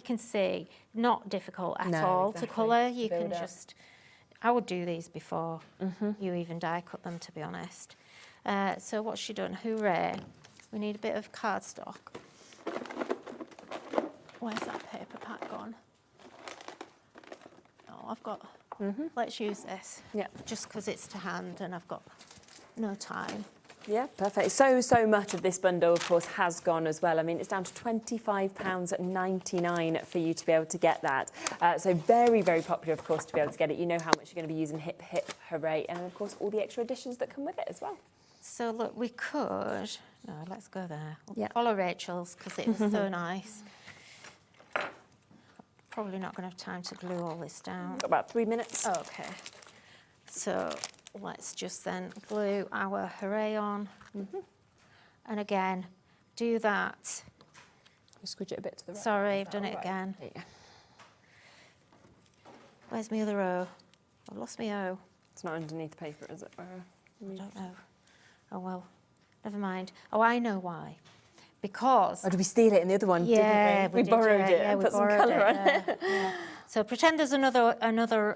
can see, not difficult at all to colour. You can just... I would do these before you even die cut them, to be honest. So what's she done? Hooray. We need a bit of cardstock. Where's that paper pack gone? Oh, I've got... Let's use this. Yeah. Just because it's to hand and I've got no time. Yeah, perfect. So much of this bundle, of course, has gone as well. I mean, it's down to £25.99 for you to be able to get that. So very, very popular, of course, to be able to get it. You know how much you're going to be using Hip Hooray, and of course, all the extra additions that come with it as well. So look, we could... No, let's go there. We'll follow Rachel's because it was so nice. Probably not going to have time to glue all this down. Got about 3 minutes. Okay. So let's just then glue our Hooray on. And again, do that. Squidge it a bit to the right. Sorry, I've done it again. Yeah. Where's my other O? I've lost my O. It's not underneath the paper, is it? I don't know. Oh, well, never mind. Oh, I know why. Because... Oh, did we steal it in the other one, didn't we? We borrowed it and put some colour on it. Yeah. So pretend there's another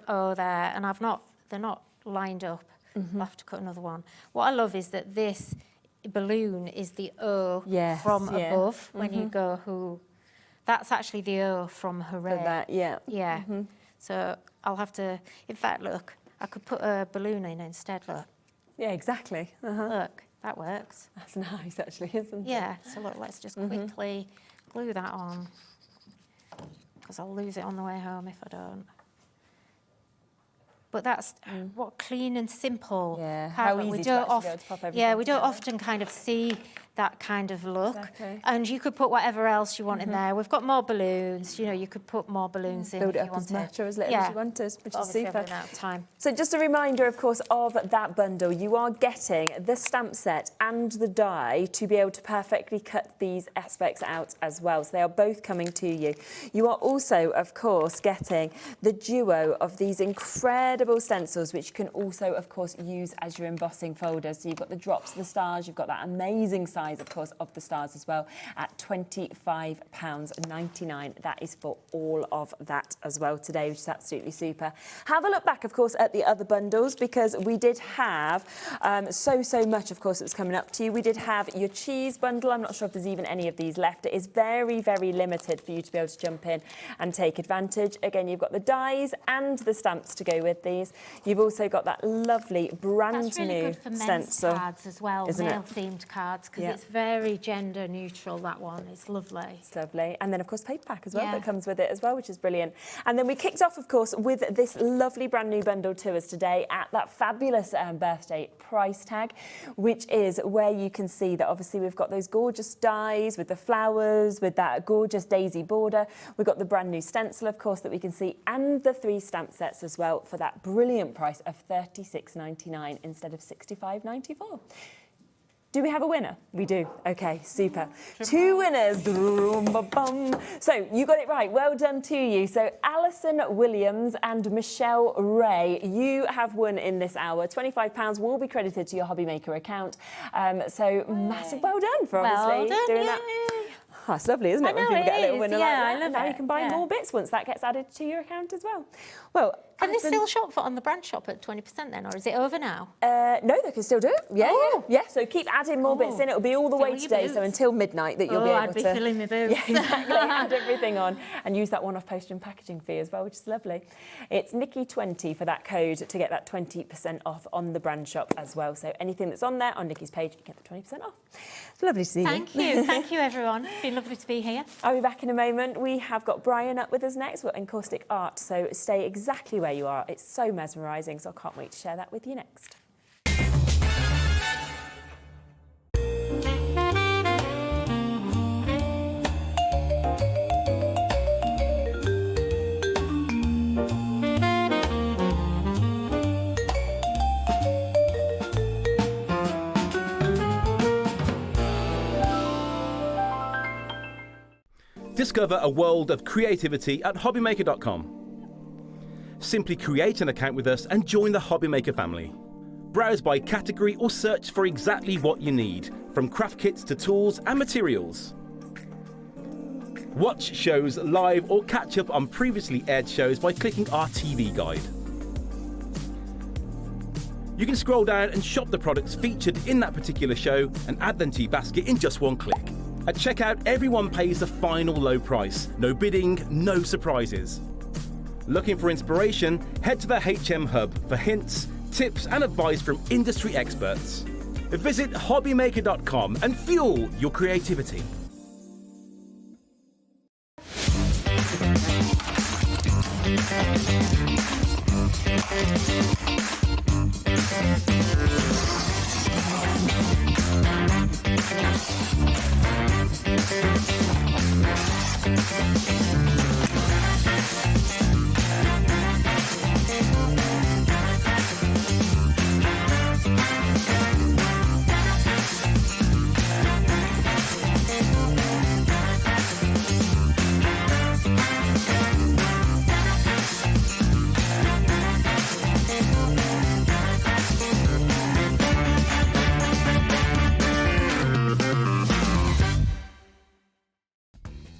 O there, and they're not lined up. I'll have to cut another one. What I love is that this balloon is the O from above when you go who. That's actually the O from Hooray. For that, yeah. Yeah. So I'll have to... In fact, look, I could put a balloon in instead, look. Yeah, exactly. Look, that works. That's nice, actually, isn't it? Yeah, so look, let's just quickly glue that on because I'll lose it on the way home if I don't. But that's what clean and simple. Yeah, how easy we to don't actually be able to pop everything yeah, we don't together. often kind of see that kind of look. Exactly. And you could put whatever else you want in there. We've got more balloons. You know, you could put more balloons in Build if it you up as wanted. much or as little as you wanted, which Obviously, is super. I've run out of time. So just a reminder, of course, of that bundle. You are getting the stamp set and the die to be able to perfectly cut these aspects out as well. So they are both coming to you. You are also, of course, getting the duo of these incredible stencils, which you can also, of course, use as your embossing folders. So you've got the drops, the stars, you've got that amazing size, of course, of the stars as well at £25.99. That is for all of that as well today, which is absolutely super. Have a look back, of course, at the other bundles, because we did have so much, of course, that was coming up to you. We did have your cheese bundle. I'm not sure if there's even any of these left. It is very, very limited for you to be able to jump in and take advantage. Again, you've got the dies and the stamps to go with these. You've also got that lovely brand That's really new good for men's stencil, cards as well, isn't it? male-themed cards, because Yeah. it's very gender neutral, that one. It's lovely. It's lovely. And then, of course, paper pack as well Yeah. that comes with it as well, which is brilliant. And then we kicked off, of course, with this lovely brand new bundle to us today at that fabulous birthday price tag, which is where you can see that obviously we've got those gorgeous dies with the flowers, with that gorgeous daisy border. We've got the brand new stencil, of course, that we can see, and the 3 stamp sets as well for that brilliant price of £36.99 instead of £65.94. Do we have a winner? We do. Okay, super. 2 winners. So you got it right. Well done to you. So Alison Williams and Michelle Ray, you have won in this hour. £25 will be credited to your Hobby Maker account. So massive well done for obviously doing that. Oh, it's lovely, isn't it? I know, when people it get a little is. winner Yeah, like that. I love Now it. you can buy Yeah. more bits once that gets added to your account as well. Well, Can they still shop for on the brand shop at 20% then, or is it over now? no, they can still do it. Yeah, yeah. So keep adding more bits in. It'll be all the way Fill your today, boots. so until midnight that you'll be able I'd be to. filling my boots. Yeah, exactly. Add everything on and use that one-off postage and packaging fee as well, which is lovely. It's Nikky20 for that code to get that 20% off on the brand shop as well. So anything that's on there on Nikki's page, you get the 20% off. It's lovely to see Thank you. you. Thank you, everyone. It's been lovely to be here. I'll be back in a moment. We have got Brian up with us next. We've got Encaustic Art, so stay exactly where you are. It's so mesmerising, so I can't wait to share that with you next. Discover a world of creativity at hobbymaker.com. Simply create an account with us and join the Hobbymaker family. Browse by category or search for exactly what you need, from craft kits to tools and materials. Watch shows live or catch up on previously aired shows by clicking our TV guide. You can scroll down and shop the products featured in that particular show and add them to your basket in just one click. At checkout, everyone pays the final low price. No bidding, no surprises. Looking for inspiration? Head to the HM Hub for hints, tips and advice from industry experts. Visit hobbymaker.com and fuel your creativity.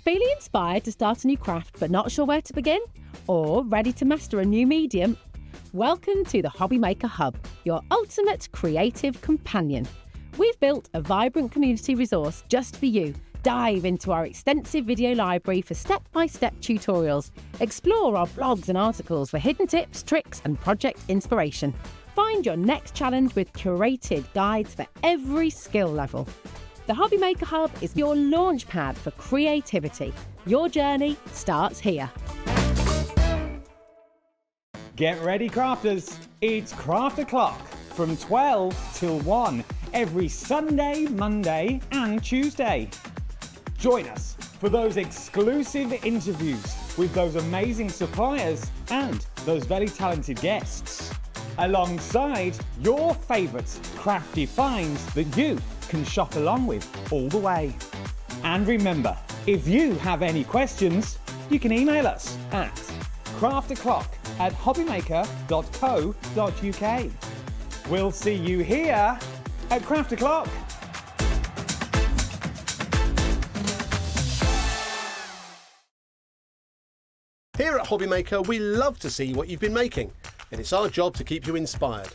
Feeling inspired to start a new craft but not sure where to begin? Or ready to master a new medium? Welcome to the Hobby Maker Hub, your ultimate creative companion. We've built a vibrant community resource just for you. Dive into our extensive video library for step-by-step tutorials. Explore our blogs and articles for hidden tips, tricks and project inspiration. Find your next challenge with curated guides for every skill level. The Hobby Maker Hub is your launch pad for creativity. Your journey starts here. Get ready, crafters. It's craft o'clock from 12 till 1 every Sunday, Monday and Tuesday. Join us for those exclusive interviews with those amazing suppliers and those very talented guests, alongside your favourite crafty finds that you can shop along with all the way. And remember, if you have any questions, you can email us at crafto'clock@hobbymaker.co.uk. We'll see you here at Craft O'Clock. Here at Hobbymaker, we love to see what you've been making, and it's our job to keep you inspired.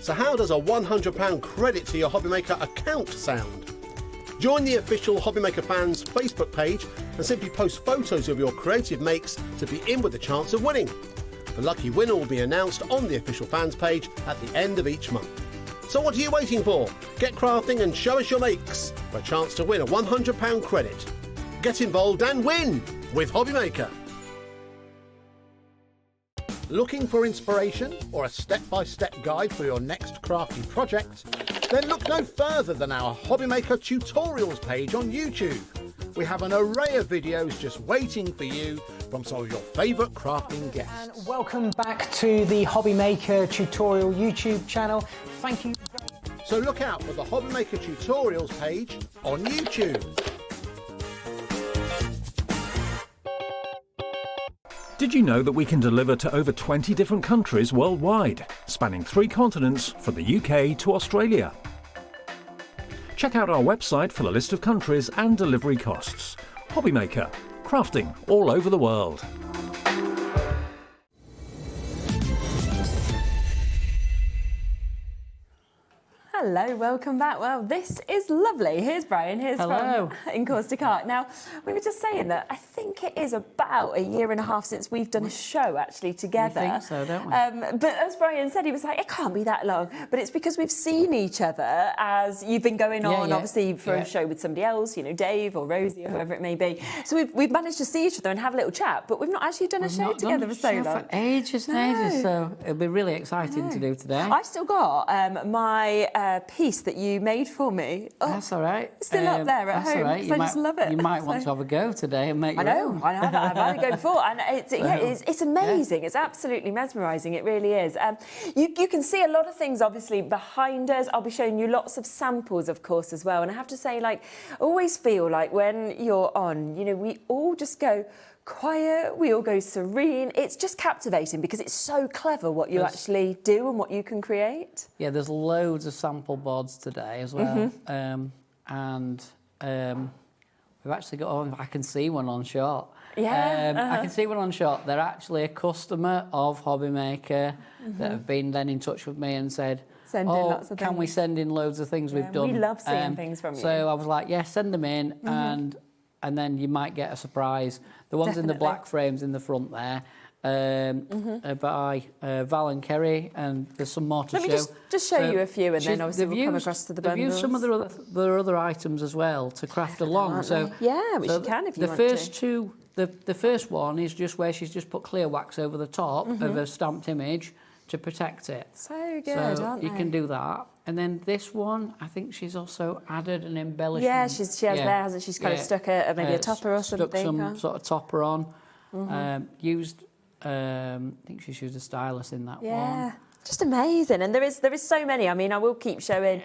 So how does a £100 credit to your Hobbymaker account sound? Join the official Hobbymaker fans Facebook page and simply post photos of your creative makes to be in with a chance of winning. The lucky winner will be announced on the official fans page at the end of each month. So what are you waiting for? Get crafting and show us your makes for a chance to win a £100 credit. Get involved and win with Hobbymaker. Looking for inspiration or a step-by-step guide for your next crafty project? Then look no further than our Hobbymaker tutorials page on YouTube. We have an array of videos just waiting for you from some of your favourite crafting guests. And welcome back to the Hobbymaker tutorial YouTube channel. Thank you. So look out for the Hobbymaker tutorials page on YouTube. Did you know that we can deliver to over 20 different countries worldwide, spanning 3 continents from the UK to Australia? Check out our website for the list of countries and delivery costs. Hobbymaker, crafting all over the world. Hello, welcome back. Well, this is lovely. Here's Brian, here's Hello. from Encaustic Art. Now, we were just saying that I think it is about 1.5 years since we've done a show actually together. We think so, don't we? But as Brian said, he was like, it can't be that long. But it's because we've seen each other as you've been going on, obviously, for a show with somebody else, you know, Dave or Rosie or whoever it may be. So we've managed to see each other and have a little chat, but we've not actually done a show together for so long. For ages and ages, so it'll be really exciting to do today. I've still got my piece that you made for me. Oh, that's all right. Still up there at home. All right. I just love it. You might want to have a go today and make your own. I know. I've had a go before, and it's amazing. Yeah. It's absolutely mesmerising. It really is. You can see a lot of things, obviously, behind us. I'll be showing you lots of samples, of course, as well. And I have to say, like, I always feel like when you're on, you know, we all just go quiet, we all go serene. It's just captivating because it's so clever what you actually do and what you can create. Yeah, there's loads of sample boards today as well. We've actually got, I can see one on shot. Yeah. I can see one on shot. They're actually a customer of Hobbymaker that have been then in touch with me and said, lots of can we send in loads of things we've done? We love seeing things from you. So I was like, yeah, send them in and then you might get a surprise. The ones in the black frames in the front there by Val and Kerry, and there's some more to show. Let me just show you a few, and then obviously we'll come across to the bundles. They've used some of their other items as well to craft along. So yeah, which you can if you want to. The first two, the first one is just where she's just put clear wax over the top of a stamped image to protect it. So good, aren't they? You can do that. And then this one, I think she's also added an embellishment. Yeah, she has there, hasn't she? She's kind of stuck maybe a topper or something. Stuck some sort of topper on. Used, I think she's used a stylus in that one. Just amazing, and there is so many. I mean, I will keep showing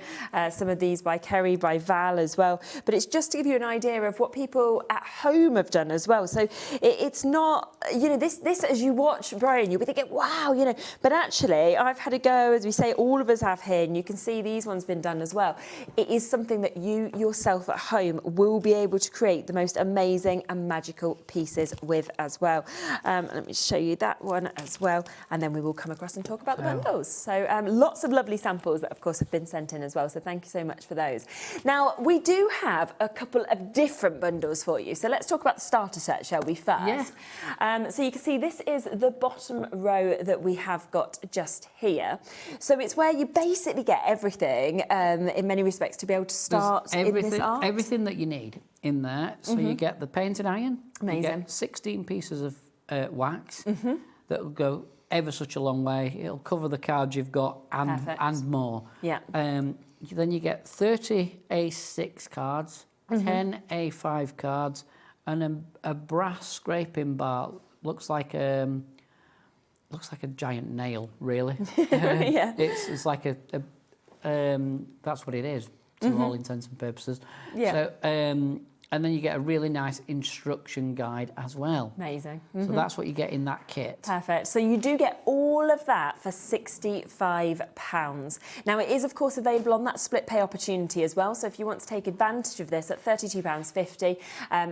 some of these by Kerry, by Val as well. But it's just to give you an idea of what people at home have done as well. So it's not, you know, this as you watch Brian, you'll be thinking, wow, you know. But actually, I've had a go, as we say, all of us have here, and you can see these ones been done as well. It is something that you yourself at home will be able to create the most amazing and magical pieces with as well. Let me show you that one as well, and then we will come across and talk about the bundle. So lots of lovely samples that, of course, have been sent in as well. So thank you so much for those. Now, we do have a couple of different bundles for you. So let's talk about the starter set, shall we, first? Yeah. So you can see this is the bottom row that we have got just here. So it's where you basically get everything, in many respects, to be able to start in this art. Everything that you need in there. So you get the painted iron. Amazing. You get 16 pieces of wax that will go ever such a long way. It'll cover the cards you've got and more. Yeah. then you get 30 A6 cards, 10 A5 cards, and a brass scraping bar. Looks like a giant nail, really. Yeah. It's like that's what it is, to all intents and purposes. Yeah. So, and then you get a really nice instruction guide as well. Amazing. So that's what you get in that kit. Perfect. So you do get all of that for £65. Now, it is, of course, available on that split pay opportunity as well. So if you want to take advantage of this at £32.50,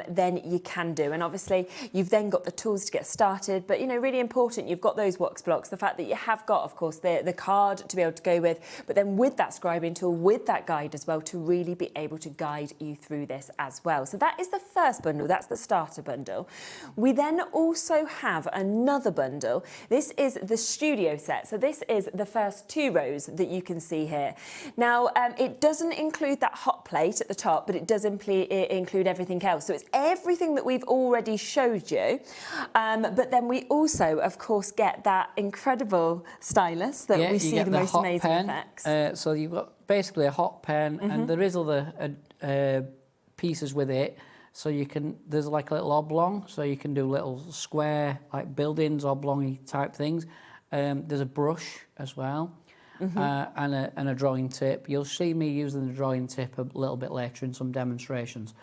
then you can do. And obviously, you've then got the tools to get started. But, you know, really important, you've got those wax blocks, the fact that you have got, of course, the card to be able to go with, but then with that scribing tool, with that guide as well, to really be able to guide you through this as well. So that is the first bundle, that's the starter bundle. We then also have another bundle. This is the studio set. So this is the first 2 rows that you can see here. Now, it doesn't include that hot plate at the top, but it does include everything else. So it's everything that we've already showed you. But then we also, of course, get that incredible stylus that we see the most amazing effects. So you've got basically a hot pen, and there is other pieces with it. So you can, there's like a little oblong, so you can do little square, like buildings, oblong type things. There's a brush as well, and a drawing tip. You'll see me using the drawing tip a little bit later in some demonstrations.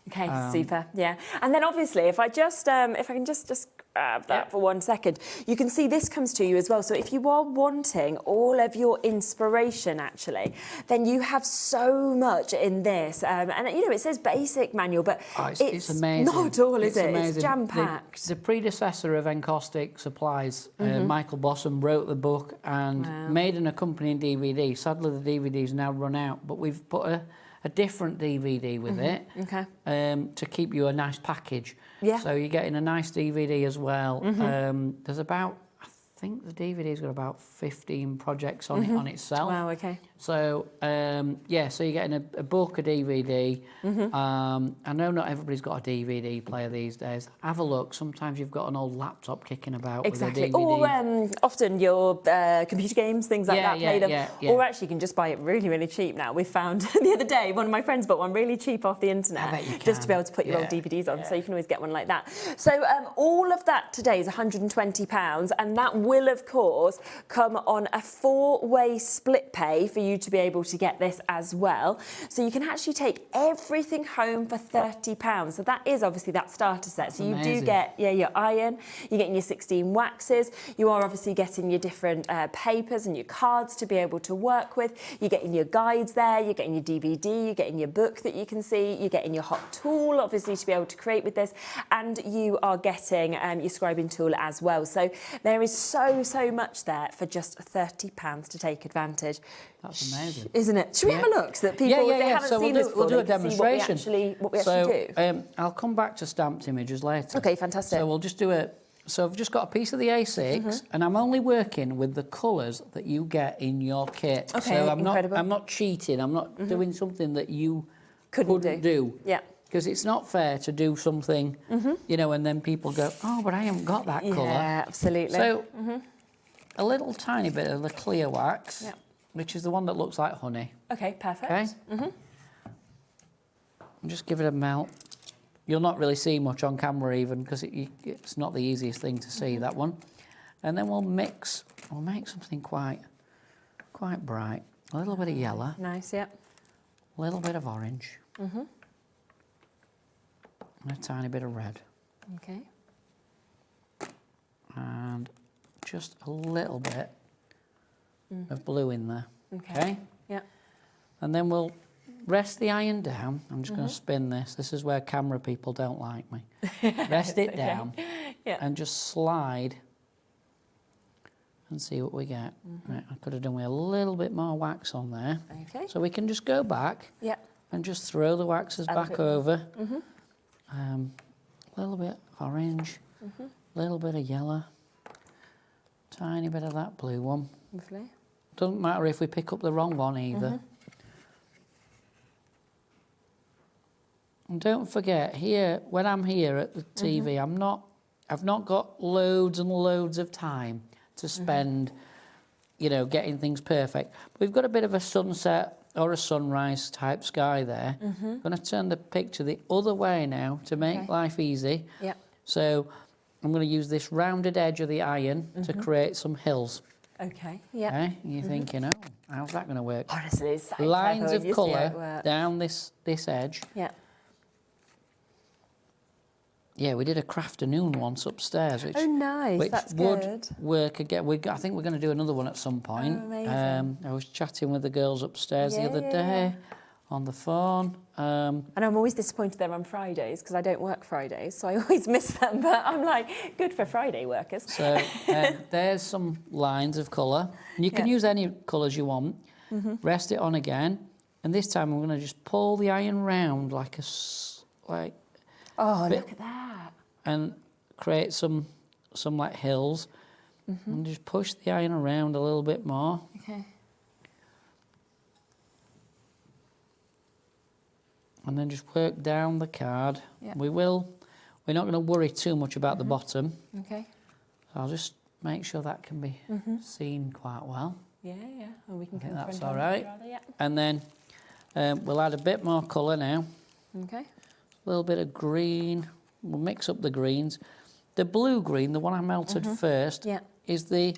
Okay, super, yeah. And then obviously, if I can just grab that for 1 second, you can see this comes to you as well. So if you are wanting all of your inspiration, actually, then you have so much in this. And, you know, it says basic manual, but it's amazing. Not all, is it? Amazing. It's jam-packed. The predecessor of Encaustic Supplies, Michael Bossum, wrote the book and made an accompanying DVD. Sadly, the DVD's now run out, but we've put a different DVD with it to keep you a nice package. Yeah. So you're getting a nice DVD as well. There's about, I think the DVD's got about 15 projects on it on itself. Wow, okay. So, yeah, so you're getting a book, a DVD. I know not everybody's got a DVD player these days. Have a look. Sometimes you've got an old laptop kicking about Exactly. with a DVD. Or often your computer games, things like that, play them. Yeah. Or actually you can just buy it really, really cheap now. We found the other day, one of my friends bought one really cheap off the internet just to be able to put your old DVDs on. So you can always get one like that. So all of that today is £120, and that will, of course, come on a 4-way split pay for you to be able to get this as well. So you can actually take everything home for £30. So that is obviously that starter set. So you do get your iron, you're getting your 16 waxes, you are obviously getting your different papers and your cards to be able to work with, you're getting your guides there, you're getting your DVD, you're getting your book that you can see, you're getting your hot tool obviously to be able to create with this, and you are getting your scribing tool as well. So there is so much there for just £30 to take advantage. That's amazing, isn't it? Should we have a look so that people, if they haven't so seen this before, we'll do a they can demonstration. see what we actually do? I'll come back to stamped images later. Okay, fantastic. So we'll just do it. So I've just got a piece of the A6, and I'm only working with the colours that you get in your kit. Okay, so I'm incredible. not cheating. I'm not doing something that you couldn't do. Yeah. Because it's not fair to do something, you know, and then people go, oh, but I haven't got that colour. Yeah, absolutely. So a little tiny bit of the clear wax, which is the one that looks like honey. Okay, perfect. Okay. And just give it a melt. You'll not really see much on camera even because it's not the easiest thing to see, that one. And then we'll make something quite bright. A little bit of yellow. Nice, yep. A little bit of orange. And a tiny bit of red. Okay. And just a little bit of blue in there. Okay. Yeah. And then we'll rest the iron down. I'm just going to spin this. This is where camera people don't like me. Rest it down and just slide and see what we get. Right, I could have done with a little bit more wax on there. Okay. So we can just go back and just throw the waxes back over. A little bit of orange, a little bit of yellow, tiny bit of that blue one. Lovely. Doesn't matter if we pick up the wrong one either. And don't forget, here, when I'm here at the TV, I've not got loads and loads of time to spend, you know, getting things perfect. We've got a bit of a sunset or a sunrise type sky there. I'm going to turn the picture the other way now to make life easy. Yep. So I'm going to use this rounded edge of the iron to create some hills. Okay. Yeah. Okay? And you're thinking, oh, how's that going to work? Honestly, it's so lines clever of when you see how it colour works. down this edge. Yeah. Yeah, we did a crafternoon once upstairs, which, Oh, nice. which That's would good. work again. I think we're going to do another one at some point. Oh, amazing. I was chatting with the girls upstairs the other Yeah. day on the phone. And I'm always disappointed they're on Fridays because I don't work Fridays, so I always miss them. But I'm like, good for Friday workers. So there's some lines of colour. And you can use any colours you want. Rest it on again. And this time I'm going to just pull the iron round like Oh, bit, look at that. and create some like hills. And just push the iron around a little bit more. Okay. And then just work down the card. Yeah. We're not going to worry too much about the bottom. Okay. So I'll just make sure that can be seen quite well. Yeah, yeah. And we can I think confront that's on all that right. rather, yeah. And then we'll add a bit more colour now. Okay. A little bit of green. We'll mix up the greens. The blue green, the one I melted first, is the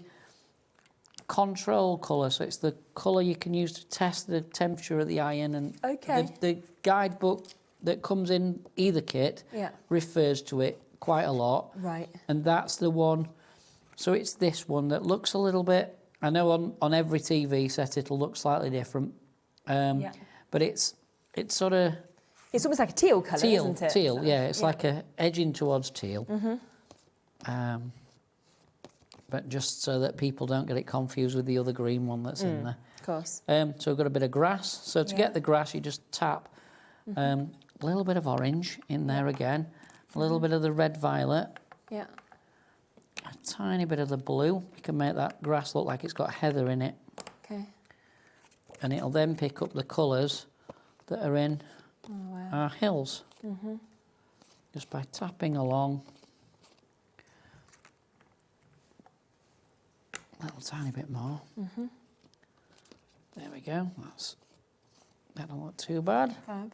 control colour. So it's the colour you can use to test the temperature of the iron. And the guidebook that comes in either kit refers to it quite a lot. Right. And that's the one. So it's this one that looks a little bit, I know on every TV set it'll look slightly different. But it's sort of... It's almost like a teal colour, isn't it? Teal, yeah. It's like a edging towards teal. But just so that people don't get it confused with the other green one that's in there. Of course. So we've got a bit of grass. So to get the grass, you just tap a little bit of orange in there again, a little bit of the red violet, Yeah. a tiny bit of the blue. You can make that grass look like it's got heather in it. Okay. And it'll then pick up the colours that are in our hills. Just by tapping along. A little tiny bit more. There we go. That don't look too bad. Fab.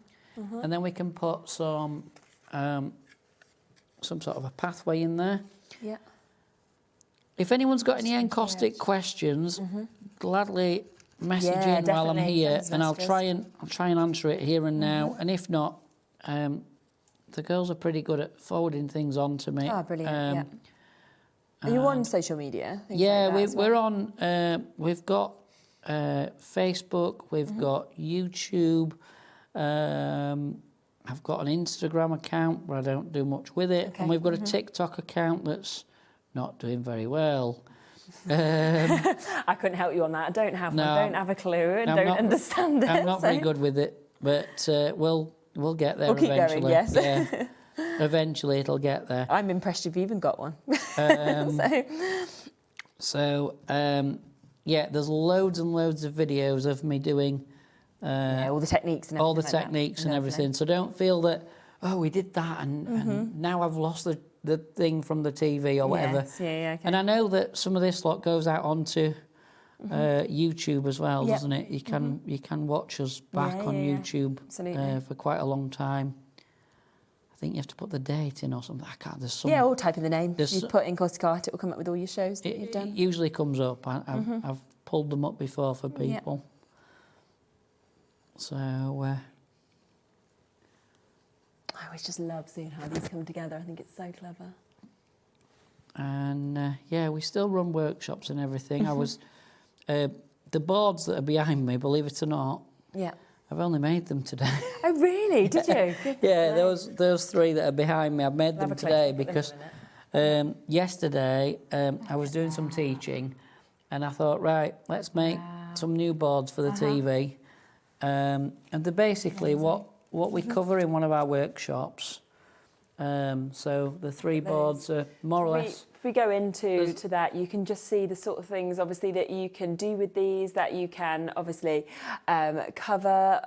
And then we can put some sort of a pathway in there. Yeah. If anyone's got any encaustic questions, gladly message in while I'm definitely. here, Send us and I'll messages. try and answer it here and now. And if not, the girls are pretty good at forwarding things on to me. Oh, brilliant. Are you on social media? Things Yeah, like that as well? we're on. We've got Facebook. We've got YouTube. I've got an Instagram account, but I don't do much with it. And we've got a TikTok account that's not doing very well. I couldn't help you on that. I don't have one. Don't have a clue and I'm don't not- understand it. I'm not very good with it, but we'll get there We'll keep eventually. going, yes. Yeah. Eventually, it'll get there. I'm impressed you've even got one. So, there's loads and loads of videos of me doing all the techniques and everything. all the like that. techniques and Lovely. everything. So don't feel that, oh, we did that and now I've lost the thing from the TV or whatever. Yes, yeah, okay. And I know that some of this lot goes out onto YouTube as well, Yep. doesn't it? You can watch us back on YouTube for quite a long time. I think you have to put the date in or something. I can't. There's some. Yeah, or type in the name. There's You put Encaustic Art, it will come up with all your shows that you've done. It usually comes up. I've pulled them up before for people. So. I always just love seeing how these come together. I think it's so clever. And we still run workshops and everything. I was the boards that are behind me, believe it or not. Yeah. I've only made them today. Oh really? Did you? Yeah, those three that are behind me, I've made them today because yesterday I was doing some teaching, and I thought, right, let's make some new boards for the TV, and they're basically what we cover in one of our workshops. So the three boards are more or less we go into that, you can just see the sort of things, obviously, that you can do with these, that you can obviously cover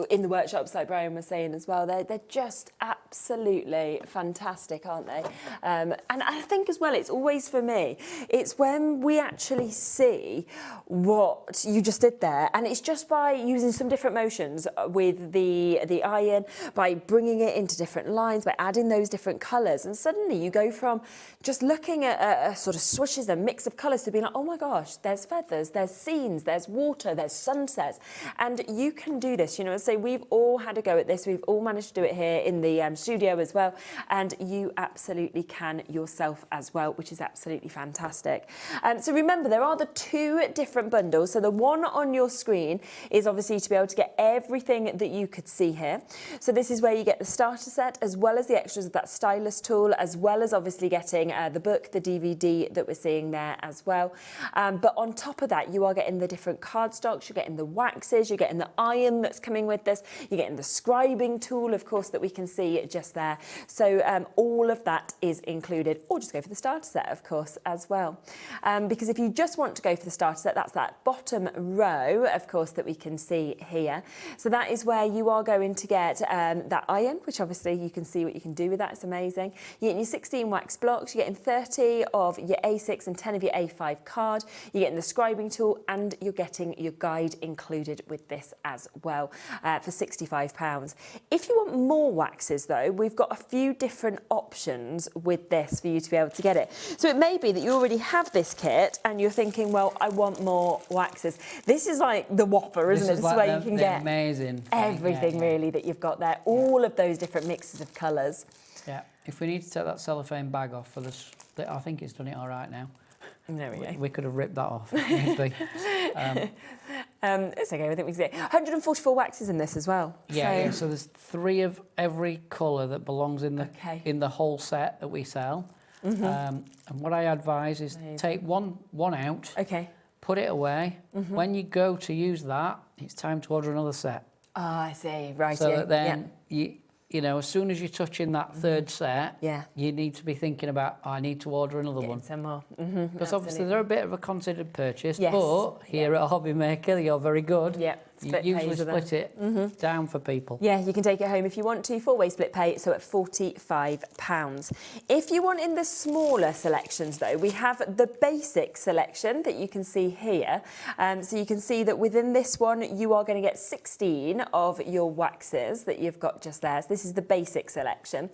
in the workshops, like Brian was saying as well. They're just absolutely fantastic, aren't they? And I think as well, it's always for me, it's when we actually see what you just did there, and it's just by using some different motions with the iron, by bringing it into different lines, by adding those different colours, and suddenly you go from just looking at sort of swooshes, a mix of colours, to being like, oh my gosh, there's feathers, there's scenes, there's water, there's sunsets, and you can do this. You know, so we've all had a go at this, we've all managed to do it here in the studio as well, and you absolutely can yourself as well, which is absolutely fantastic. So remember, there are the 2 different bundles. So the one on your screen is obviously to be able to get everything that you could see here. So this is where you get the starter set, as well as the extras of that stylus tool, as well as obviously getting the book, the DVD that we're seeing there as well. But on top of that, you are getting the different cardstocks, you're getting the waxes, you're getting the iron that's coming with this, you're getting the scribing tool, of course, that we can see just there. So all of that is included, or just go for the starter set, of course, as well. Because if you just want to go for the starter set, that's that bottom row, of course, that we can see here. So that is where you are going to get that iron, which obviously you can see what you can do with that. It's amazing. You're getting your 16 wax blocks, you're getting 30 of your A6 and 10 of your A5 card, you're getting the scribing tool, and you're getting your guide included with this as well for £65. If you want more waxes though, we've got a few different options with this for you to be able to get it. So it may be that you already have this kit and you're thinking, well, I want more waxes. This is like the whopper, isn't it? This is where you can get amazing everything really that you've got there, all of those different mixes of colours. Yeah, if we need to take that cellophane bag off for this, I think it's done it all right now. There we go. We could have ripped that off. It's okay, I think we can see it. 144 waxes in this as well. Yeah, so there's 3 of every colour that belongs in the whole set that we sell. And what I advise is take one out, put it away. When you go to use that, it's time to order another set. Oh, I see, right. So that then you know, as soon as you're touching that 3rd set, you need to be thinking about, I need to order another one. Some more. Because obviously they're a bit of a considered purchase, but here at Hobby Maker, you're very good. You usually split it down for people. Yeah, you can take it home if you want to, 4-way split pay, so at £45. If you want in the smaller selections though, we have the basic selection that you can see here. So you can see that within this one, you are going to get 16 of your waxes that you've got just there. So this is the basic selection.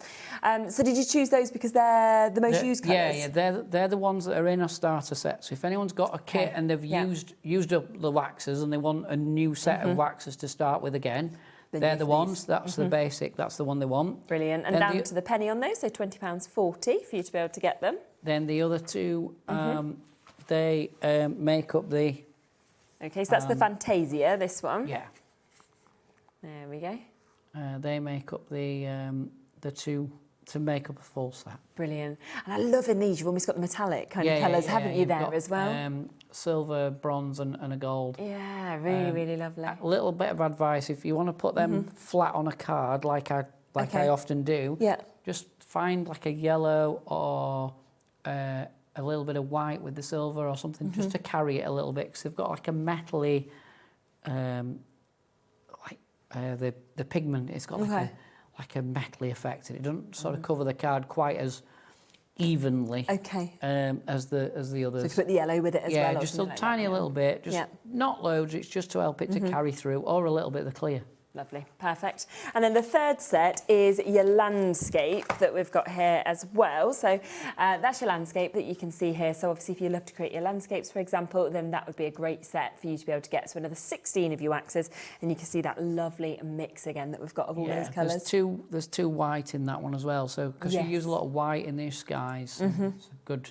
So did you choose those because they're the most used colours? Yeah, they're the ones that are in a starter set. So if anyone's got a kit and they've used up the waxes and they want a new set of waxes to start with again, they're the ones. That's the basic. That's the one they want. Brilliant. And then down to the penny on those, so £20.40 for you to be able to get them. Then the other 2, they make up the... Okay, so that's the Fantasia, this one. Yeah. There we go. They make up the 2 to make up a full set. Brilliant. And I love in these, you've almost got the metallic kind of colours, haven't you, there got, as well? Silver, bronze and a gold. Yeah, really, really lovely. A little bit of advice, if you want to put them flat on a card, like I often do, just find like a yellow or a little bit of white with the silver or something, just to carry it a little bit, because they've got like a metally, the pigment, it's got like a metally effect. It doesn't sort of cover the card quite as evenly as the others. So you put the yellow with it as well? Yeah, just a tiny little bit, just not loads, it's just to help it to carry through, or a little bit of the clear. Lovely, perfect. And then the 3rd set is your landscape that we've got here as well. So that's your landscape that you can see here. So obviously if you love to create your landscapes, for example, then that would be a great set for you to be able to get. So another 16 of your waxes, and you can see that lovely mix again that we've got of all those colours. There's 2 white in that one as well. So because you use a lot of white in these skies, it's good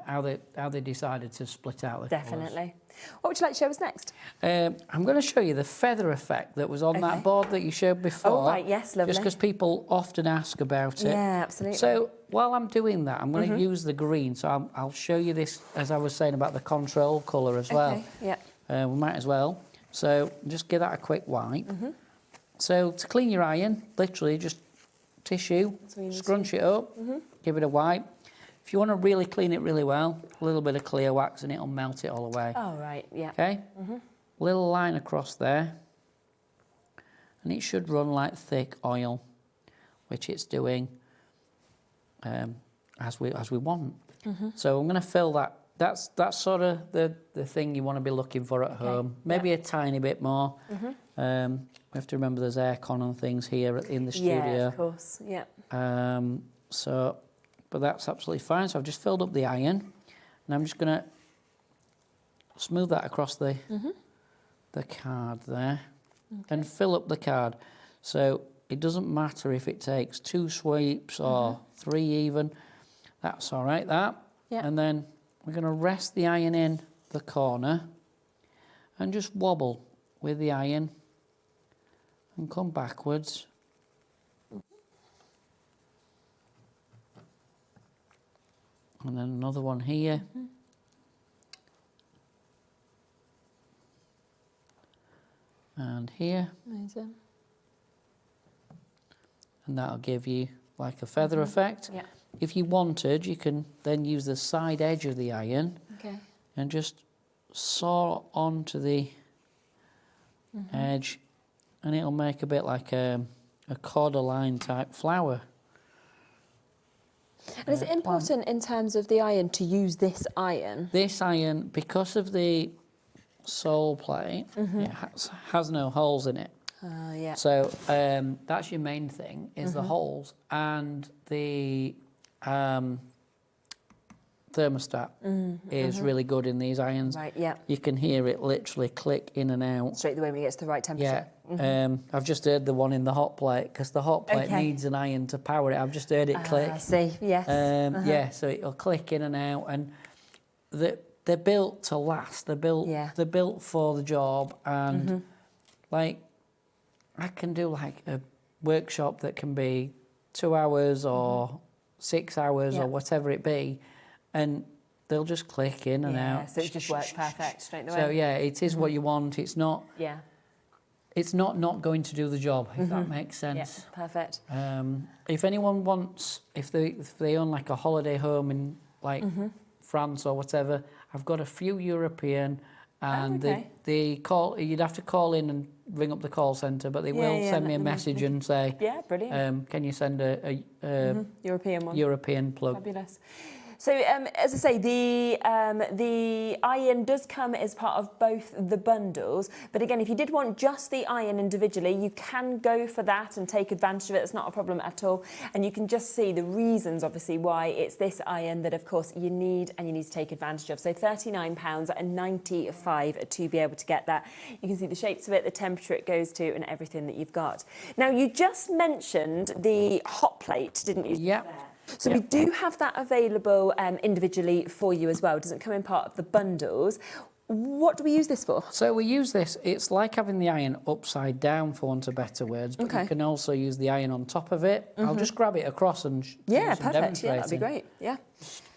how they decided to split out the Definitely. colours. What would you like to show us next? I'm going to show you the feather effect that was on that board that you showed before. Oh, right, yes, lovely. Just because people often ask about it. Yeah, absolutely. So while I'm doing that, I'm going to use the green. So I'll show you this, as I was saying, about the control colour as well. We might as well. So just give that a quick wipe. So to clean your iron, literally just tissue, scrunch it up, give it a wipe. If you want to really clean it really well, a little bit of clear wax and it'll melt it all away. Oh, right, yeah. Okay? Little line across there. And it should run like thick oil, which it's doing as we want. So I'm going to fill that. That's sort of the thing you want to be looking for at home. Maybe a tiny bit more. We have to remember there's aircon and things here in the studio. Yeah, of course, yeah. But that's absolutely fine. So I've just filled up the iron, and I'm just going to smooth that across the card there, and fill up the card. So it doesn't matter if it takes 2 sweeps or 3 even. That's all right, that. Yeah. And then we're going to rest the iron in the corner and just wobble with the iron and come backwards. And then another one here. And here. Amazing. And that'll give you like a feather effect. Yeah. If you wanted, you can then use the side edge of the iron and just saw onto the edge, and it'll make a bit like a cordyline type flower. And is it important in terms of the iron to use this iron? This iron, because of the sole plate, it has no holes in it. Yeah. So that's your main thing, is the holes and the thermostat is really good in these irons. Right, yeah. You can hear it literally click in and out. Straight away when it gets to the right temperature. Yeah. I've just heard the one in the hot plate, because the hot plate needs an iron to power it. I've just heard it click. I see, yes. Yeah, so it'll click in and out, and they're built to last. They're built for the job, and like I can do like a workshop that can be 2 hours or 6 hours or whatever it be, and they'll just click in and out. So it just works perfect straight away. So yeah, it is what you want. It's not. Yeah. It's not going to do the job, if that makes sense. Yeah, perfect. If anyone wants, if they own like a holiday home in like France or whatever, I've got a few European, and you'd have to call in and ring up the call centre, but they will send me a message and say, brilliant. Can you send a European one? European plug? Fabulous. So, as I say, the iron does come as part of both the bundles. But again, if you did want just the iron individually, you can go for that and take advantage of it. It's not a problem at all. And you can just see the reasons, obviously, why it's this iron that, of course, you need to take advantage of. So £39.95 to be able to get that. You can see the shapes of it, the temperature it goes to, and everything that you've got. Now, you just mentioned the hot plate, didn't you? Yeah. So we do have that available individually for you as well. It doesn't come in part of the bundles. What do we use this for? So we use this, it's like having the iron upside down, for want of better words, but you can also use the iron on top of it. I'll just grab it across and perfect. Yeah, that'd be great. Yeah.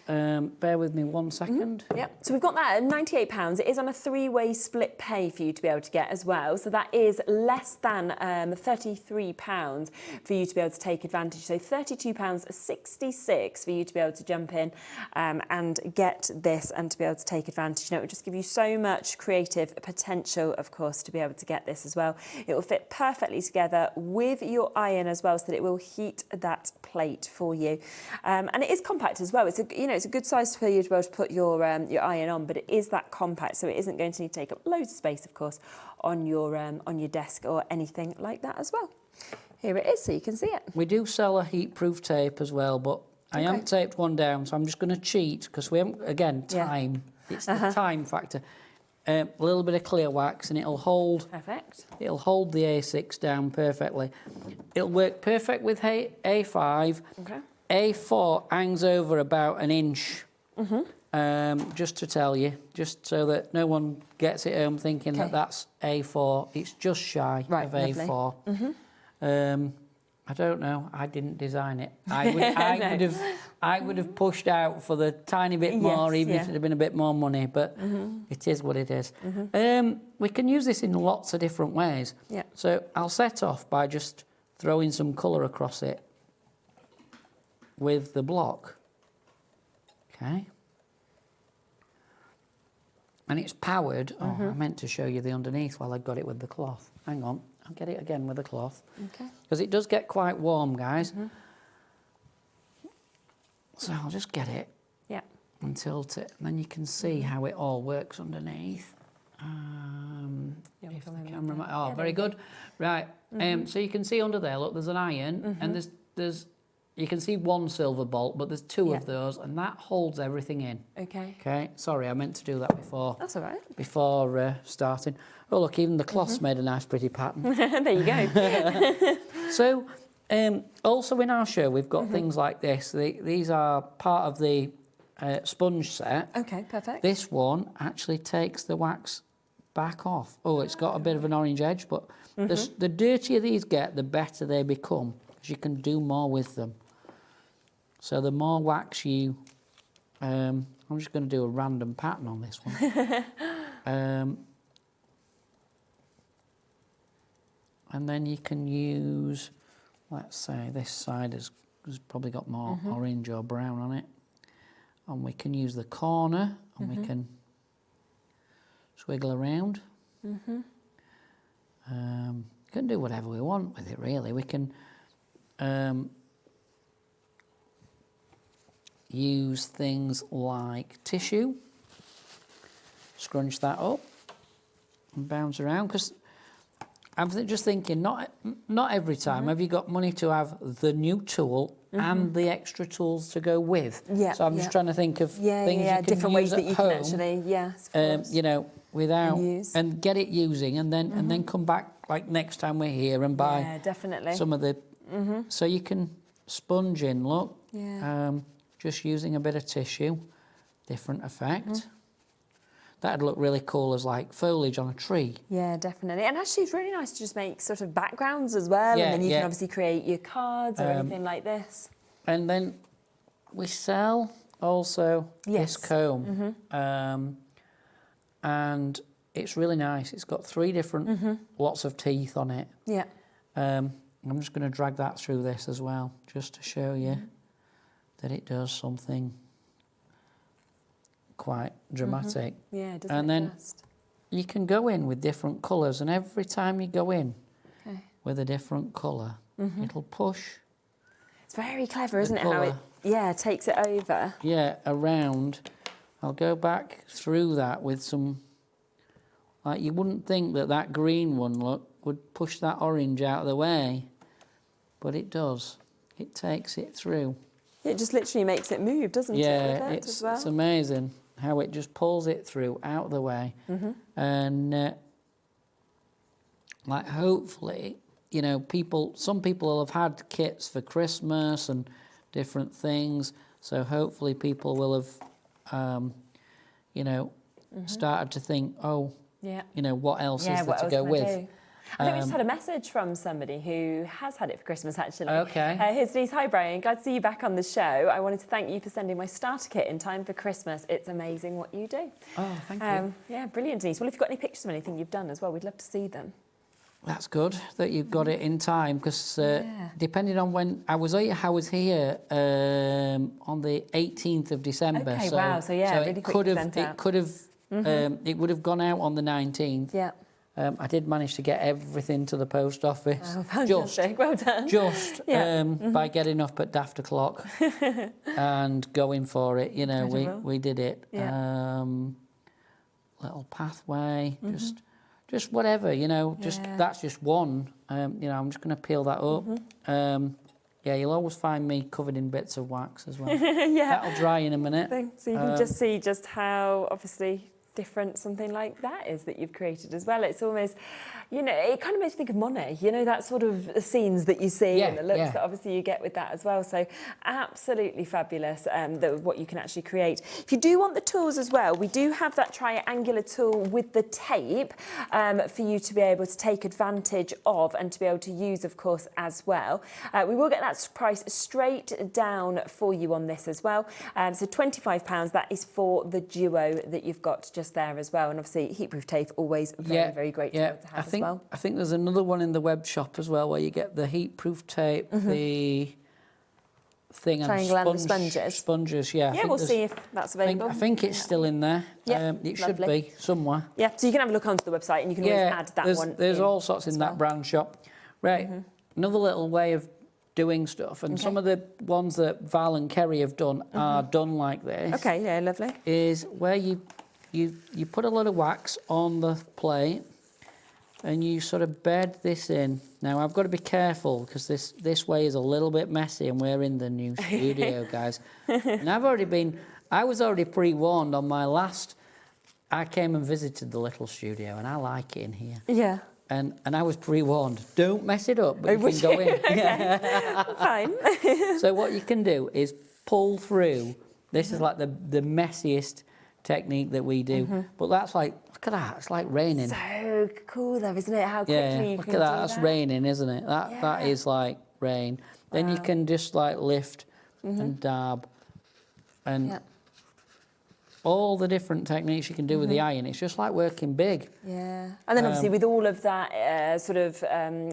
Bear with me 1 second. Yeah, so we've got that at £98. It is on a 3-way split pay for you to be able to get as well. So that is less than £33 for you to be able to take advantage. So £32.66 for you to be able to jump in and get this and to be able to take advantage. Now, it will just give you so much creative potential, of course, to be able to get this as well. It will fit perfectly together with your iron as well, so that it will heat that plate for you. And it is compact as well. It's a good size for you to be able to put your iron on, but it is that compact, so it isn't going to need to take up loads of space, of course, on your desk or anything like that as well. Here it is, so you can see it. We do sell a heat-proof tape as well, but I haven't taped one down, so I'm just going to cheat, because we haven't, again, time. It's the time factor. A little bit of clear wax, and it'll hold. Perfect. It'll hold the A6 down perfectly. It'll work perfect with A5. Okay. A4 hangs over about an inch, just to tell you, just so that no one gets it home thinking that that's A4. It's just shy of A4. I don't know. I didn't design it. I would have pushed out for the tiny bit more, even if it had been a bit more money. But it is what it is. We can use this in lots of different ways. Yeah. So I'll set off by just throwing some colour across it with the block. Okay. And it's powered. Oh, I meant to show you the underneath while I got it with the cloth. Hang on, I'll get it again with the cloth. Okay. Because it does get quite warm, guys. So I'll just get it. Yeah. And tilt it. And then you can see how it all works underneath. If the camera oh, very good. Right. So you can see under there, look, there's an iron, and there's you can see one silver bolt, but there's two of those, and that holds everything in. Okay. Okay. Sorry, I meant to do that before. That's all right. Before starting. Oh, look, even the cloth's made a nice, pretty pattern. There you go. So, also in our show, we've got things like this. These are part of the sponge set. Okay, perfect. This one actually takes the wax back off. Oh, it's got a bit of an orange edge, but the dirtier these get, the better they become, because you can do more with them. So the more wax you... I'm just going to do a random pattern on this one. And then you can use, let's say this side has probably got more orange or brown on it. And we can use the corner, and we can swiggle around. Can do whatever we want with it, really. We can use things like tissue, scrunch that up and bounce around, because I'm just thinking, not every time have you got money to have the new tool and the extra tools to go with. Yeah. So I'm just trying to think of things you can different use ways that you home, can actually, yes, you know, without and get it using, and then come back like next time we're here and buy definitely some of the. So you can sponge in. Look, just using a bit of tissue, different effect. That'd look really cool as like foliage on a tree. Yeah, definitely. And actually it's really nice to just make sort of backgrounds as well. Yeah, and then you yeah. can obviously create your cards or anything like this. And then we sell also this comb. And it's really nice. It's got 3 different lots of teeth on it. Yeah. I'm just going to drag that through this as well, just to show you that it does something quite dramatic. Yeah, it does. And then you can go in with different colours, and every time you go in with a different colour, it'll push. It's very clever, isn't it? How it takes it over. Yeah, around. I'll go back through that with some. Like, you wouldn't think that green one, look, would push that orange out of the way, but it does. It takes it through. It just literally makes it move, doesn't it? Yeah, with it as well? it's amazing how it just pulls it through out of the way. And like, hopefully, you know, some people will have had kits for Christmas and different things, so hopefully people will have you know, started to think, you know, what else is there to go with? I think we just had a message from somebody who has had it for Christmas, actually. Okay. Here's Denise. Hi, Brian. Glad to see you back on the show. I wanted to thank you for sending my starter kit in time for Christmas. It's amazing what you do. Oh, thank you. Yeah, brilliant, Denise. Well, if you've got any pictures of anything you've done as well, we'd love to see them. That's good that you've got it in time, because depending on when I was here on the 18th of December. Okay, so, wow. So yeah, really quickly sent out. It would have gone out on the 19th. Yeah. I did manage to get everything to the post office. Oh, fantastic. Well done. Just by getting up at daft o'clock and going for it. You know, we did it. Yeah. Little pathway, just whatever, you know, that's just one. You know, I'm just going to peel that up. Yeah, you'll always find me covered in bits of wax as well. That'll dry in a minute. So you can just see just how, obviously, different something like that is that you've created as well. It's almost, you know, it kind of makes me think of Monet, you know, that sort of scenes that you see and the looks that obviously you get with that as well. So absolutely fabulous what you can actually create. If you do want the tools as well, we do have that triangular tool with the tape for you to be able to take advantage of and to be able to use, of course, as well. We will get that price straight down for you on this as well. So £25, that is for the duo that you've got just there as well. And obviously heat-proof tape, always very great to have as well. I think there's another one in the web shop as well where you get the heat-proof tape, the thing Triangle and the and sponges. Sponges, yeah. Yeah, we'll see if that's available. I think it's still in there. Yeah, it should lovely. be somewhere. Yeah, so you can have a look onto the website and you can always add that one. There's all sorts in that brand shop. Right, another little way of doing stuff, and some of the ones that Val and Kerry have done are done like this. Okay, yeah, lovely. Is where you put a lot of wax on the plate and you sort of bed this in. Now, I've got to be careful because this way is a little bit messy and we're in the new studio, guys. And I was already pre-warned on my last, I came and visited the little studio and I like it in here. Yeah. And I was pre-warned, don't mess it up, but you can go in. Fine. So what you can do is pull through. This is like the messiest technique that we do. But that's like, look at that, it's like raining. So cool though, isn't it? How quickly you look can at that, do that's raining, isn't it? That is like rain. Then you can just like lift and dab and all the different techniques you can do with the iron. It's just like working big. Yeah. And then obviously with all of that sort of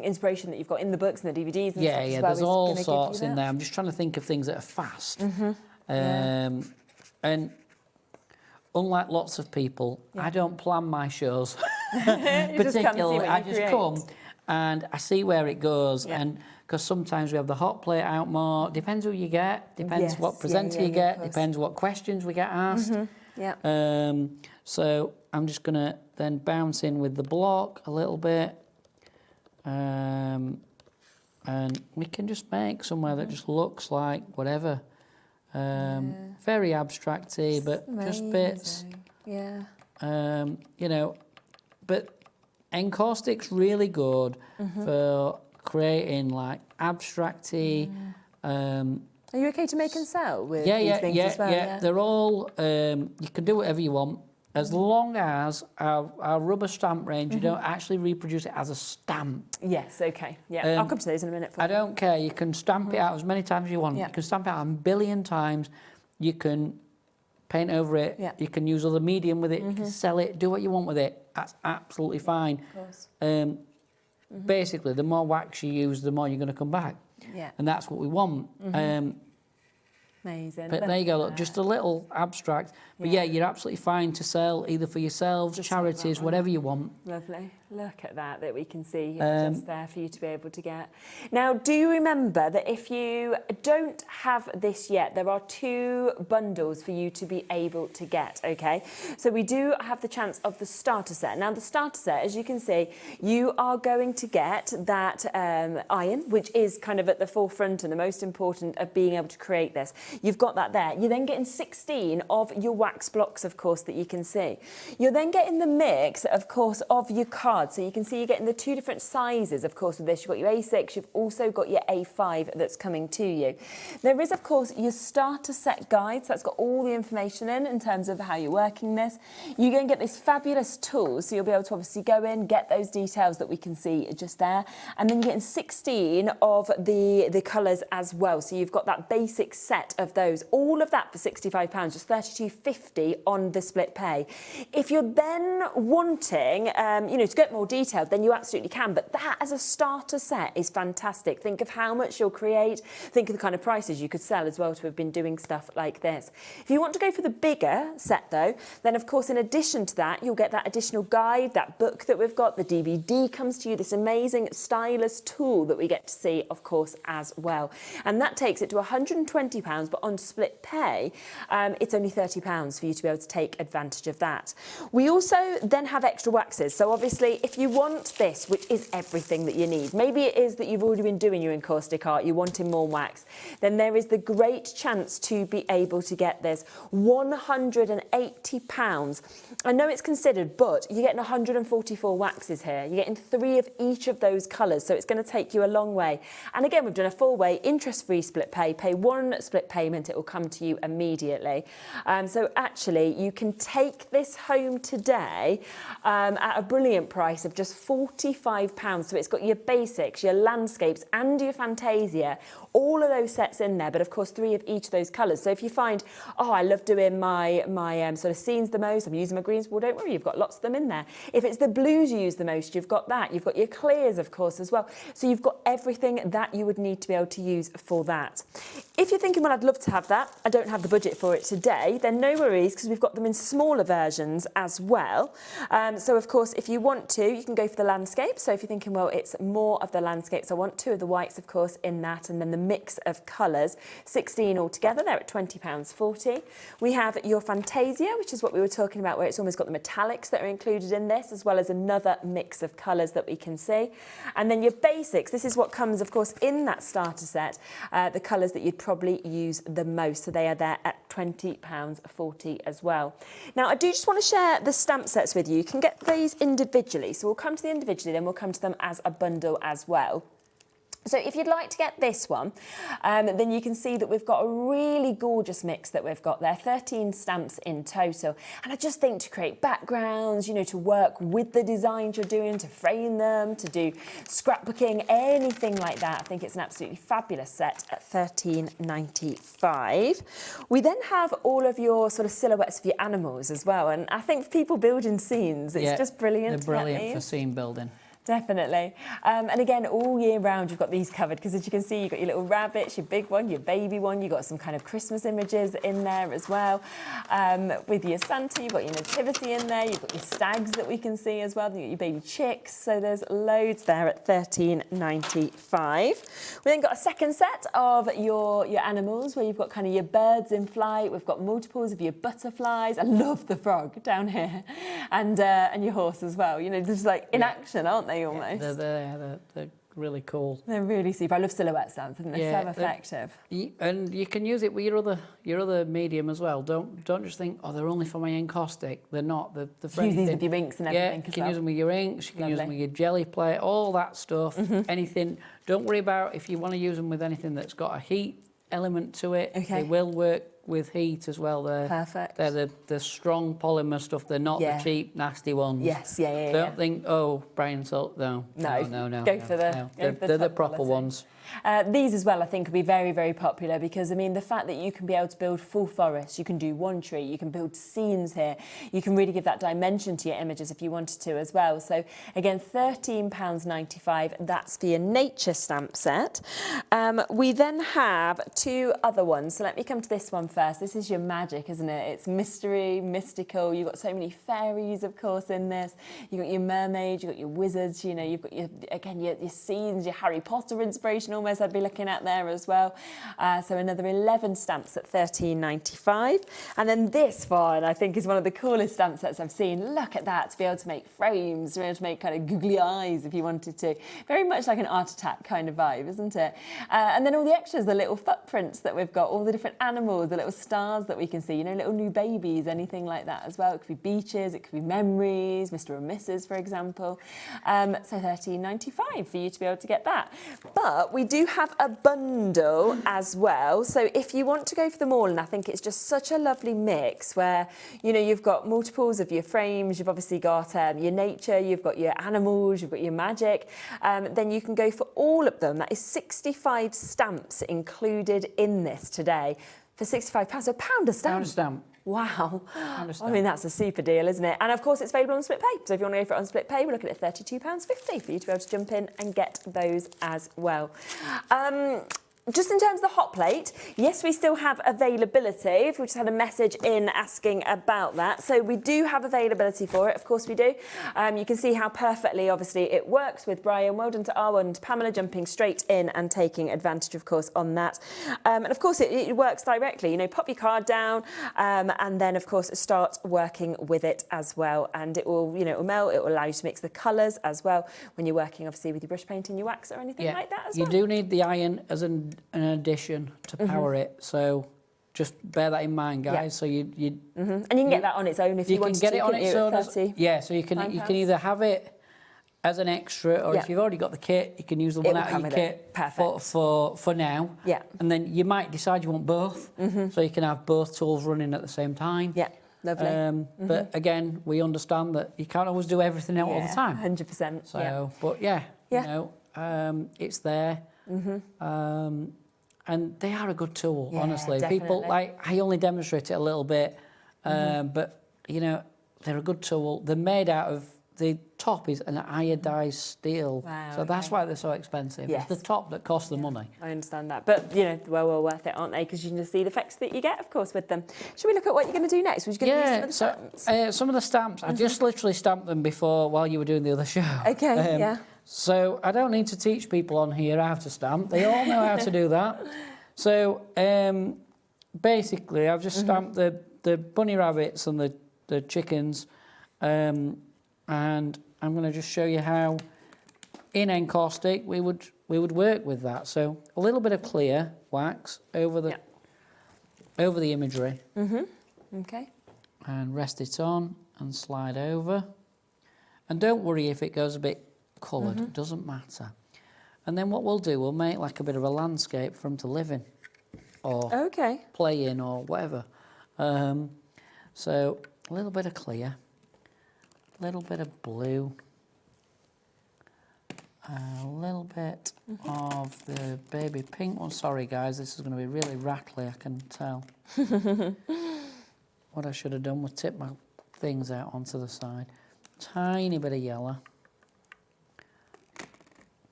inspiration that you've got in the books and the DVDs and stuff as well, there's all sorts in there. I'm just trying to think of things that are fast. And unlike lots of people, I don't plan my shows particularly. I just come and I see where it goes. And because sometimes we have the hot plate out more. Depends who you get. Depends what presenter you get. Depends what questions we get asked. So I'm just going to then bounce in with the block a little bit. And we can just make somewhere that just looks like whatever. Very abstract-y, but just bits. Yeah. You know, but Encaustic's really good for creating like abstract-y. Are you okay to make and sell with these things as well? Yeah, they're all, you can do whatever you want, as long as our rubber stamp range, you don't actually reproduce it as a stamp. Yes, okay. Yeah, I'll come to those in a minute. I don't care. You can stamp it out as many times as you want. You can stamp it out a billion times. You can paint over it. You can use other medium with it. You can sell it. Do what you want with it. That's absolutely fine. Of course. Basically, the more wax you use, the more you're going to come back. Yeah. And that's what we want. Amazing. But there you go, look, just a little abstract. But yeah, you're absolutely fine to sell either for yourselves, just charities, whatever you want. Lovely. Look at that we can see just there for you to be able to get. Now, do you remember that if you don't have this yet, there are 2 bundles for you to be able to get, okay? So we do have the chance of the starter set. Now, the starter set, as you can see, you are going to get that iron, which is kind of at the forefront and the most important of being able to create this. You've got that there. You're then getting 16 of your wax blocks, of course, that you can see. You're then getting the mix, of course, of your cards. So you can see you're getting the 2 different sizes, of course, with this. You've got your A6, you've also got your A5 that's coming to you. There is, of course, your starter set guide. So that's got all the information in terms of how you're working this. You're going to get this fabulous tool. So you'll be able to obviously go in, get those details that we can see just there. And then you're getting 16 of the colours as well. So you've got that basic set of those. All of that for £65, just £32.50 on the split pay. If you're then wanting, to get more detailed, then you absolutely can. But that as a starter set is fantastic. Think of how much you'll create. Think of the kind of prices you could sell as well to have been doing stuff like this. If you want to go for the bigger set though, then of course in addition to that, you'll get that additional guide, that book that we've got, the DVD comes to you, this amazing stylus tool that we get to see, of course, as well. And that takes it to £120, but on split pay, it's only £30 for you to be able to take advantage of that. We also then have extra waxes. So obviously, if you want this, which is everything that you need, maybe it is that you've already been doing your Encaustic Art, you're wanting more wax, then there is the great chance to be able to get this. £180. I know it's considered, but you're getting 144 waxes here. You're getting 3 of each of those colours, so it's going to take you a long way. And again, we've done a full way, interest-free split pay. Pay 1 split payment, it will come to you immediately. So actually, you can take this home today at a brilliant price of just £45. So it's got your basics, your landscapes and your Fantasia, all of those sets in there, but of course 3 of each of those colours. So if you find, oh, I love doing my sort of scenes the most, I'm using my greens, well, don't worry, you've got lots of them in there. If it's the blues you use the most, you've got that. You've got your clears, of course, as well. So you've got everything that you would need to be able to use for that. If you're thinking, well, I'd love to have that, I don't have the budget for it today, then no worries, because we've got them in smaller versions as well. So, of course, if you want to, you can go for the landscape. So if you're thinking, well, it's more of the landscapes, I want 2 of the whites, of course, in that, and then the mix of colours, 16 altogether, they're at £20.40. We have your Fantasia, which is what we were talking about, where it's almost got the metallics that are included in this, as well as another mix of colours that we can see. And then your basics, this is what comes, of course, in that starter set, the colours that you'd probably use the most. So they are there at £20.40 as well. Now, I do just want to share the stamp sets with you. You can get these individually. So we'll come to the individually, then we'll come to them as a bundle as well. So if you'd like to get this one, then you can see that we've got a really gorgeous mix that we've got there, 13 stamps in total. And I just think to create backgrounds, you know, to work with the designs you're doing, to frame them, to do scrapbooking, anything like that, I think it's an absolutely fabulous set at £13.95. We then have all of your sort of silhouettes of your animals as well. And I think for people building scenes, it's just brilliant. They're brilliant for scene building. Definitely. And again, all year round, you've got these covered because, as you can see, you've got your little rabbits, your big one, your baby one. You've got some kind of Christmas images in there as well. With your Santa, you've got your nativity in there. You've got your stags that we can see as well. You've got your baby chicks. So there's loads there at £13.95. We then got a second set of your animals where you've got kind of your birds in flight. We've got multiples of your butterflies. I love the frog down here. And your horse as well. You know, just like in action, aren't they? Almost. They're really cool. They're really super. I love silhouette stamps, and they're so effective. And you can use it with your other medium as well. Don't just think, oh, they're only for my encaustic. They're not. The use these with your inks and everything. Yeah, you can use them with your inks. You can use them with your jelly plate. All that stuff. Anything. Don't worry about if you want to use them with anything that's got a heat element to it. Okay. They will work with heat as well. They're perfect. They're the strong polymer stuff. They're not the cheap, nasty ones. Yes, yeah. Don't think, oh, Brian Salt. No. Go for the They're the proper ones. These as well, I think, will be very, very popular because, I mean, the fact that you can be able to build full forests, you can do one tree, you can build scenes here, you can really give that dimension to your images if you wanted to as well. So, again, £13.95, that's for your nature stamp set. We then have 2 other ones. So let me come to this one first. This is your magic, isn't it? It's mystery, mystical. You've got so many fairies, of course, in this. You've got your mermaids, you've got your wizards, you know, you've got your scenes, your Harry Potter inspiration almost I'd be looking at there as well. So another 11 stamps at £13.95. And then this one, I think, is one of the coolest stamp sets I've seen. Look at that, to be able to make frames, to be able to make kind of googly eyes if you wanted to. Very much like an Art Attack kind of vibe, isn't it? And then all the extras, the little footprints that we've got, all the different animals, the little stars that we can see, you know, little new babies, anything like that as well. It could be beaches, it could be memories, Mr. and Mrs., for example. So £13.95 for you to be able to get that. But we do have a bundle as well. So if you want to go for them all, and I think it's just such a lovely mix where, you know, you've got multiples of your frames, you've obviously got your nature, you've got your animals, you've got your magic, then you can go for all of them. That is 65 stamps included in this today for £65. So £1 a stamp. £1 a stamp. Wow. I mean, that's a super deal, isn't it? And of course, it's available on split pay. So if you want to go for it on split pay, we're looking at £32.50 for you to be able to jump in and get those as well. Just in terms of the hot plate, yes, we still have availability. We just had a message in asking about that. So we do have availability for it. Of course we do. You can see how perfectly, obviously, it works with Brian. Well done to Arwa and Pamela jumping straight in and taking advantage, of course, on that. And of course, it works directly. You know, pop your card down and then, of course, start working with it as well. And it will, you know, it will melt. It will allow you to mix the colours as well when you're working, obviously, with your brush painting, your wax or anything like that as well. You do need the iron as an addition to power it, so just bear that in mind, guys. Yeah. So you and you can get that on its own if you want to. You can get it on its own. So you can either have it as an extra, or if you've already got the kit, you can use the one out of your kit for now. Yeah. And then you might decide you want both, so you can have both tools running at the same time. Yeah. Lovely. But again, we understand that you can't always do everything out all the time. 100%. So, but you know, it's there. And they are a good tool, honestly. Definitely. People, like, I only demonstrate it a little bit, but, you know, they're a good tool. They're made out of, the top is an iodized steel. Wow, So that's okay. why they're so expensive. Yes. It's the top that costs the money. I understand that. But, you know, well worth it, aren't they? Because you can just see the effects that you get, of course, with them. Should we look at what you're going to do next? We're going to use some of the stamps. Some of the stamps, I just literally stamped them before while you were doing the other show. Okay, yeah. So I don't need to teach people on here how to stamp. They all know how to do that. So basically, I've just stamped the bunny rabbits and the chickens, and I'm going to just show you how in Encaustic we would work with that. So a little bit of clear wax over the imagery. Okay. And rest it on and slide over. And don't worry if it goes a bit coloured, it doesn't matter. And then what we'll do, we'll make like a bit of a landscape for them to live in or play in or whatever. So a little bit of clear, a little bit of blue, a little bit of the baby pink one. Sorry guys, this is going to be really rattly, I can tell. What I should have done was tip my things out onto the side. Tiny bit of yellow.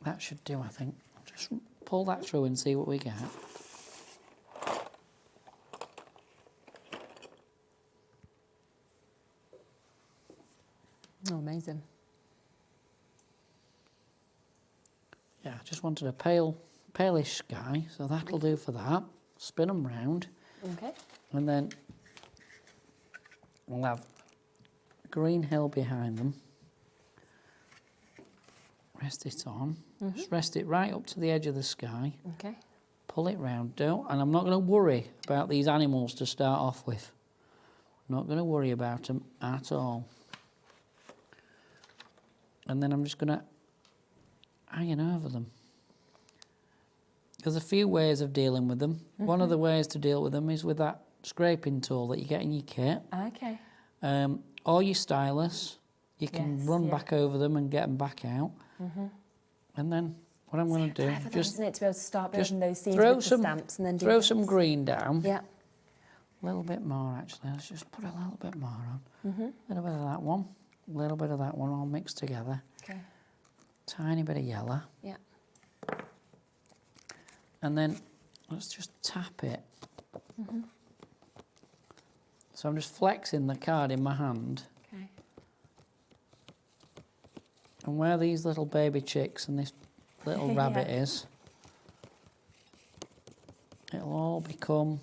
That should do, I think. Just pull that through and see what we get. Oh, amazing. Yeah, I just wanted a palish sky, so that'll do for that. Spin them round. Okay. And then we'll have a green hill behind them. Rest it on. Just rest it right up to the edge of the sky. Okay. Pull it round. And I'm not going to worry about these animals to start off with. I'm not going to worry about them at all. And then I'm just going to iron over them. There's a few ways of dealing with them. One of the ways to deal with them is with that scraping tool that you get in your kit. Okay. Or your stylus. You can run back over them and get them back out. And then what I'm going to do, just isn't it, to be able to start building those scenes throw with some, the stamps and then throw some green down. Yeah. A little bit more actually. Let's just put a little bit more on. A little bit of that one. A little bit of that one all mixed together. Okay. Tiny bit of yellow. Yeah. And then let's just tap it. So I'm just flexing the card in my hand. Okay. And where these little baby chicks and this little rabbit is, it'll all become...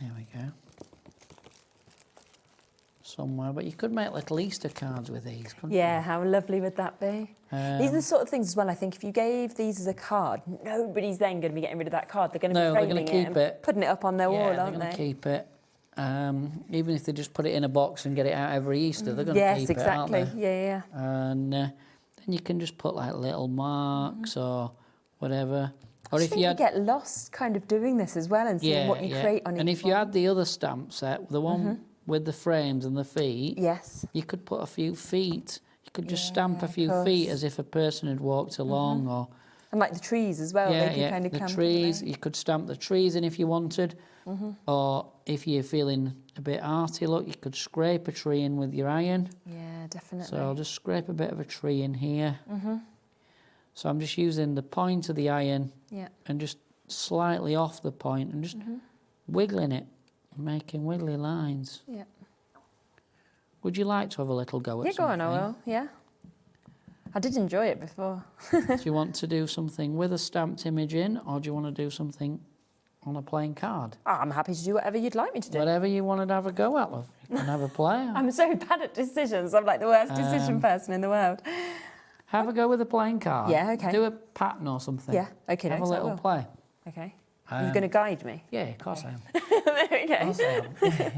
There we go. Somewhere, but you could make little Easter cards with these, couldn't you? How lovely would that be? These are the sort of things as well, I think, if you gave these as a card, nobody's then going to be getting rid of that card. They're going to be framing it and putting it up on their wall, aren't they? They're going to keep it. Even if they just put it in a box and get it out every Easter, they're going to keep it, aren't they? Yeah. And then you can just put like little marks or whatever. Or if you get lost kind of doing this as well and seeing what you create on each one. And if you had the other stamp set, the one with the frames and the feet, you could put a few feet. You could just stamp a few feet as if a person had walked along, or and like the trees as well. They can kind of the camp, trees. You could stamp the trees in if you wanted, or if you're feeling a bit arty, look, you could scrape a tree in with your iron. Yeah, definitely. So I'll just scrape a bit of a tree in here. So I'm just using the point of the iron and just slightly off the point and just wiggling it, making wiggly lines. Yeah. Would you like to have a little go at something? Yeah, go on, I will. Yeah. I did enjoy it before. Do you want to do something with a stamped image in, or do you want to do something on a plain card? I'm happy to do whatever you'd like me to do. Whatever you want to have a go at, love. You can have a play. I'm so bad at decisions. I'm like the worst decision person in the world. Have a go with a plain card. Yeah, okay. Do a pattern or something. Yeah, okay. Have a little play. Okay. You're going to guide me? Yeah, of course I am. There we go. Of course I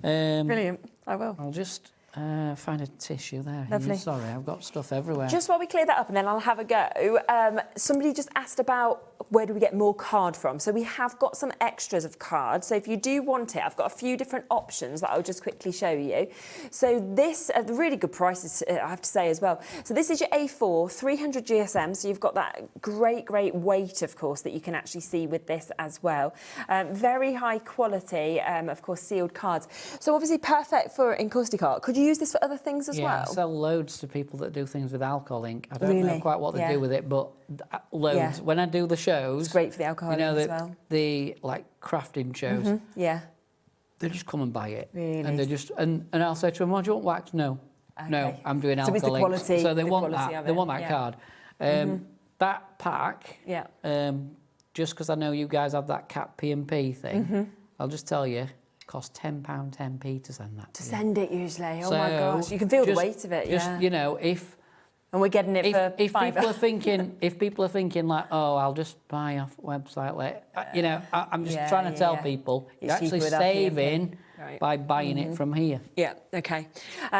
am. Brilliant. I will. I'll just find a tissue there. Lovely. Sorry, I've got stuff everywhere. Just while we clear that up and then I'll have a go. Somebody just asked about where do we get more card from? So we have got some extras of card. So if you do want it, I've got a few different options that I'll just quickly show you. So this, at really good prices, I have to say as well. So this is your A4, 300 GSM. So you've got that great weight, of course, that you can actually see with this as well. Very high quality, of course, sealed cards. So obviously perfect for Encaustic Art. Could you use this for other things as well? I sell loads to people that do things with alcohol ink. I don't know quite what they do with it, but loads. Yeah. When I do the shows, it's great for the alcohol ink as well. The like crafting shows. Yeah. They just come and buy it. Really? And they just and I'll say to them, "Oh, do you want wax?" No. Okay. No, I'm doing alcohol it's the ink. quality. So they want quality that. of They it. want that card. That pack. Yeah. Just because I know you guys have that cat P&P thing, I'll just tell you, it costs £10 10p to send that. To send it usually. Oh so my gosh, you can feel the weight of it. Just you know, and we're getting it for if £5. people are thinking like, oh, I'll just buy off website later, you know, I'm just trying to tell people you're actually saving by buying it from here. Yeah, okay.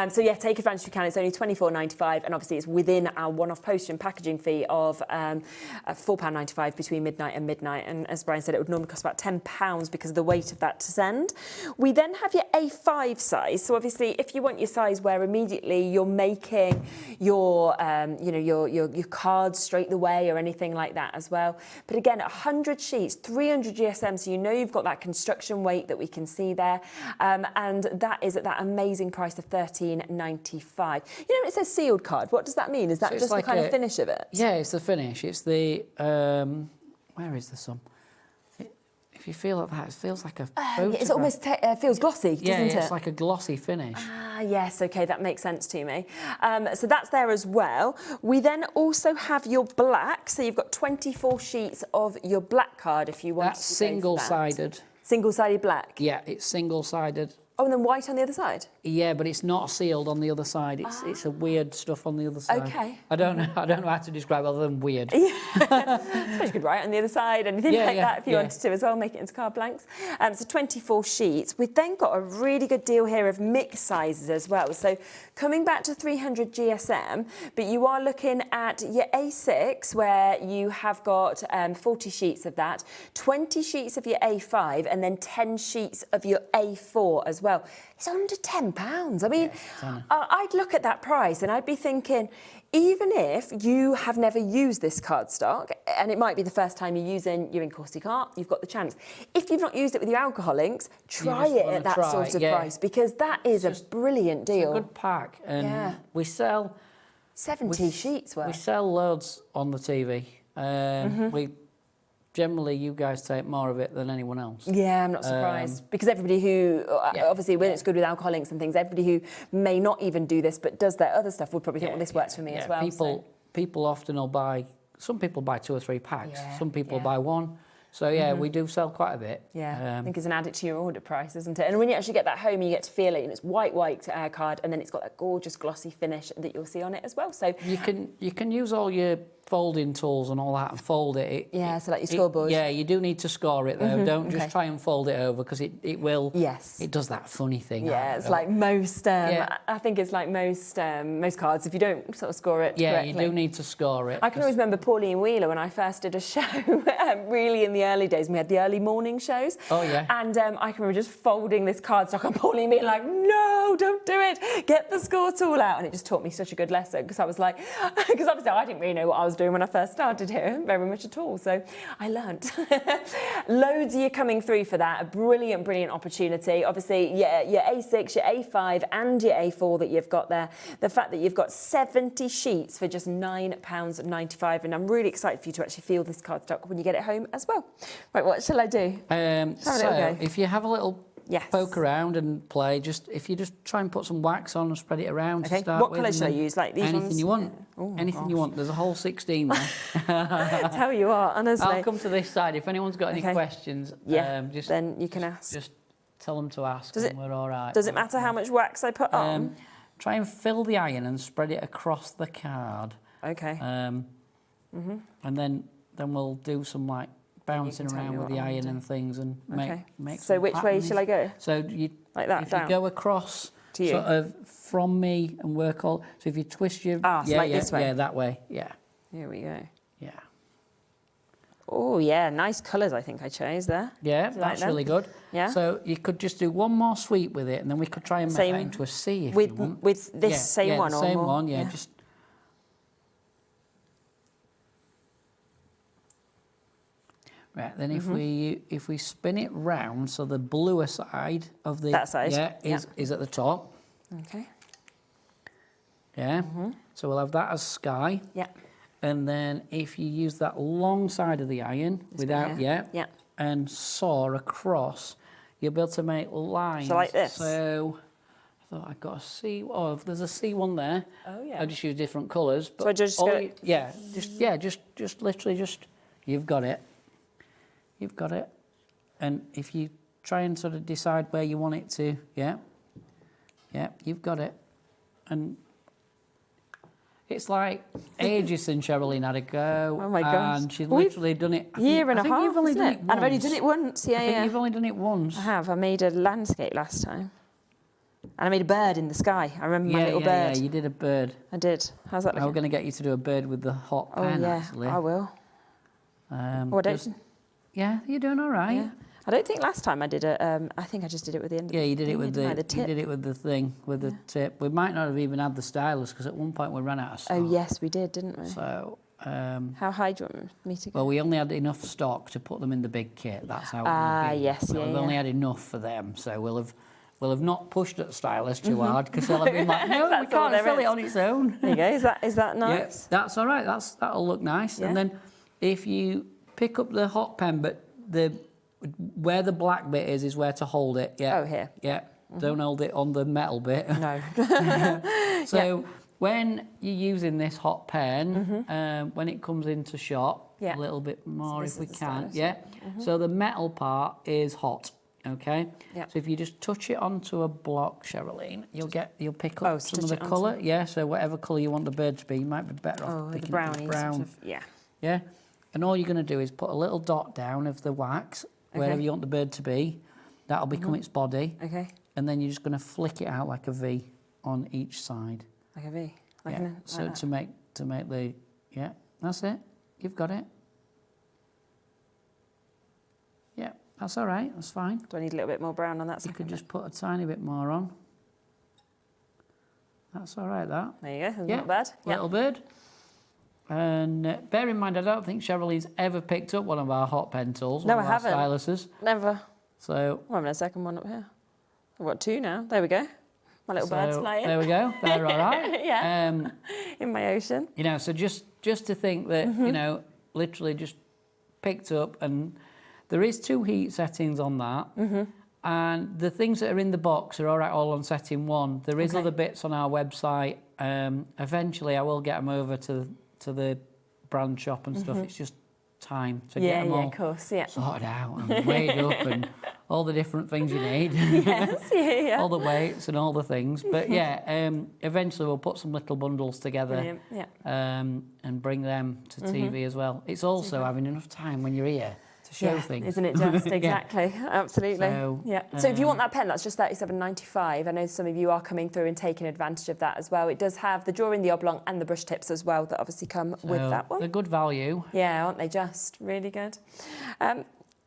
So yeah, take advantage if you can. It's only £24.95, and obviously it's within our one-off postage and packaging fee of £4.95 between midnight and midnight. And as Brian said, it would normally cost about £10 because of the weight of that to send. We then have your A5 size. So obviously, if you want your size where immediately you're making your, your cards straight the way or anything like that as well. But again, 100 sheets, 300 GSM, so you know you've got that construction weight that we can see there. And that is at that amazing price of £13.95. You know, it says sealed card. What does that mean? Is that just like the kind of finish of it? Yeah, it's the finish. It's the where is the sum? If you feel like that, it feels like a photograph. It's almost feels glossy, doesn't it? Yeah, it's like a glossy finish. Ah, yes, okay, that makes sense to me. So that's there as well. We then also have your black. So you've got 24 sheets of your black card if you want. That's single-sided. Single-sided black? Yeah, it's single-sided. Oh, and then white on the other side? Yeah, but it's not sealed on the other side. It's a weird stuff on the other side. Okay. I don't know how to describe it other than weird. I suppose you could write on the other side, anything like that if you wanted to as well, make it into card blanks. So 24 sheets. We've then got a really good deal here of mix sizes as well. So coming back to 300 GSM, but you are looking at your A6 where you have got 40 sheets of that, 20 sheets of your A5 and then 10 sheets of your A4 as well. It's under £10. I mean, I'd look at that price and I'd be thinking, even if you have never used this cardstock, and it might be the first time you're using your Encaustic Art, you've got the chance. If you've not used it with your alcohol inks, try it at that sort of price, because that is a brilliant deal. It's a good pack, and we sell 70 sheets worth. We sell loads on the TV. We generally, you guys take more of it than anyone else. Yeah, I'm not surprised. Because everybody who, obviously, when it's good with alcohol inks and things, everybody who may not even do this but does their other stuff would probably think, well, this works for me as well. People often will buy, some people buy 2 or 3 packs, some people buy 1. So, we do sell quite a bit. Yeah, I think it's an added to your order price, isn't it? And when you actually get that home, you get to feel it, and it's white card, and then it's got that gorgeous glossy finish that you'll see on it as well. So you can use all your folding tools and all that and fold it. So like your scoreboard. Yeah, you do need to score it though. Don't just try and fold it over, because it will. Yes. It does that funny thing. Yeah, it's like most. I think it's like most cards. If you don't sort of score it correctly. You do need to score it. I can always remember Pauline Wheeler when I first did a show, really in the early days. We had the early morning shows. Oh yeah. And I can remember just folding this cardstock and Pauline being like, "No, don't do it. Get the score tool out." And it just taught me such a good lesson, because I was like, because obviously I didn't really know what I was doing when I first started here, very much at all. So I learnt. Loads of you coming through for that. A brilliant, brilliant opportunity. Obviously, your A6, your A5 and your A4 that you've got there. The fact that you've got 70 sheets for just £9.95. And I'm really excited for you to actually feel this cardstock when you get it home as well. Right, what shall I do? So if you have a little poke around and play, if you just try and put some wax on and spread it around to start what with. colour should I use? Like these anything ones? You want. Anything you want. There's a whole 16 there. Tell you what, honestly. I'll come to this side. If anyone's got any questions, then you can ask. Just tell them to ask, we're all right. Does it matter how much wax I put on? Try and fill the iron and spread it across the card. Okay. And then we'll do some like bouncing around with the iron and things and make So which way shall I go? So you like that if down? you go across to you, sort of from me and work all. So if you twist your like this way. Yeah, that way. Yeah. Here we go. Yeah. Oh, yeah, nice colours I think I chose there. Yeah, Do you like that's them? really good. Yeah. So you could just do one more sweep with it, and then we could try and make that into a C if you want. With this same one the or same more? one, yeah. Just right. Then if we spin it round, so the bluer side of the that side, is at the top. Okay. Yeah. So we'll have that as sky. Yeah. And then if you use that long side of the iron without, yeah, and saw across, you'll be able to make lines. So like this? So I thought I got a C. Oh, if there's a C1 there. Oh yeah. I just use different colours. So I just go. Just literally you've got it. You've got it. And if you try and sort of decide where you want it to, yeah, you've got it. And it's like ages since Sherilyn had a go. Oh my gosh. And she's literally done it. Year and a half, you've only isn't done it? it And I've only once. done it once, yeah, I think you've only done it once. I have. I made a landscape last time. And I made a bird in the sky. I remember my little bird. Yeah, you did a bird. I did. How's that looking? We're going to get you to do a bird with the hot pen, actually. I will. Yeah, you're doing all right. Yeah. I don't think last time I did it. I think I just did it with the end. Yeah, you did it with the tip. You did it with the thing, with the tip. We might not have even had the stylus because at one point we ran out of stock. Oh yes, we did, didn't we? So. How high do you want me to go? Well, we only had enough stock to put them in the big kit. That's how. Yes, We've only had enough for them, so we'll have not pushed at the stylus too hard because they'll have been like, no, we can't fill it on its own. There you go. Is that nice? Yeah, that's all right. That'll look nice. And then if you pick up the hot pen, but where the black bit is where to hold it. Yeah. Oh, here. Yeah. Don't hold it on the metal bit. No. So when you're using this hot pen, when it comes into shot, a little bit more if we can. So the metal part is hot. Okay. Yeah. So if you just touch it onto a block, Sherilyn, you'll pick up some of the onto colour. Yeah. So whatever colour you want the bird to be, you might be better off the picking brownies. brown. Sort of, yeah. Yeah. And all you're going to do is put a little dot down of the wax wherever you want the bird to be. That'll become its body. Okay. And then you're just going to flick it out like a V on each side. Like a V. So to make the that's it. You've got it. Yeah, that's all right. That's fine. Do I need a little bit more brown on that? You could just put a tiny bit more on. That's all right. That. There you go. Not bad. Little bird. And bear in mind, I don't think Sherilyn's ever picked up one of our hot pen tools. No, one I of our haven't. Styluses. Never. So. I'm having a second one up here. I've got two now. There we go. My little bird's flying. There we go. They're all right. Yeah. In my ocean. You know, so just to think that, you know, literally just picked up, and there is 2 heat settings on that. And the things that are in the box are all right, all on setting 1. There is other bits on our website. Eventually, I will get them over to the brand shop and stuff. It's just time to get them all of course, sorted out and weighed up and all the different things you need. Yes, all the weights and all the things. But eventually we'll put some little bundles together and bring them to TV as well. It's also having enough time when you're here to show things. Isn't it just? Exactly. Absolutely. So, So if you want that pen, that's just $37.95. I know some of you are coming through and taking advantage of that as well. It does have the drawing, the oblong and the brush tips as well that obviously come with that one. They're good value. Yeah, aren't they just? Really good.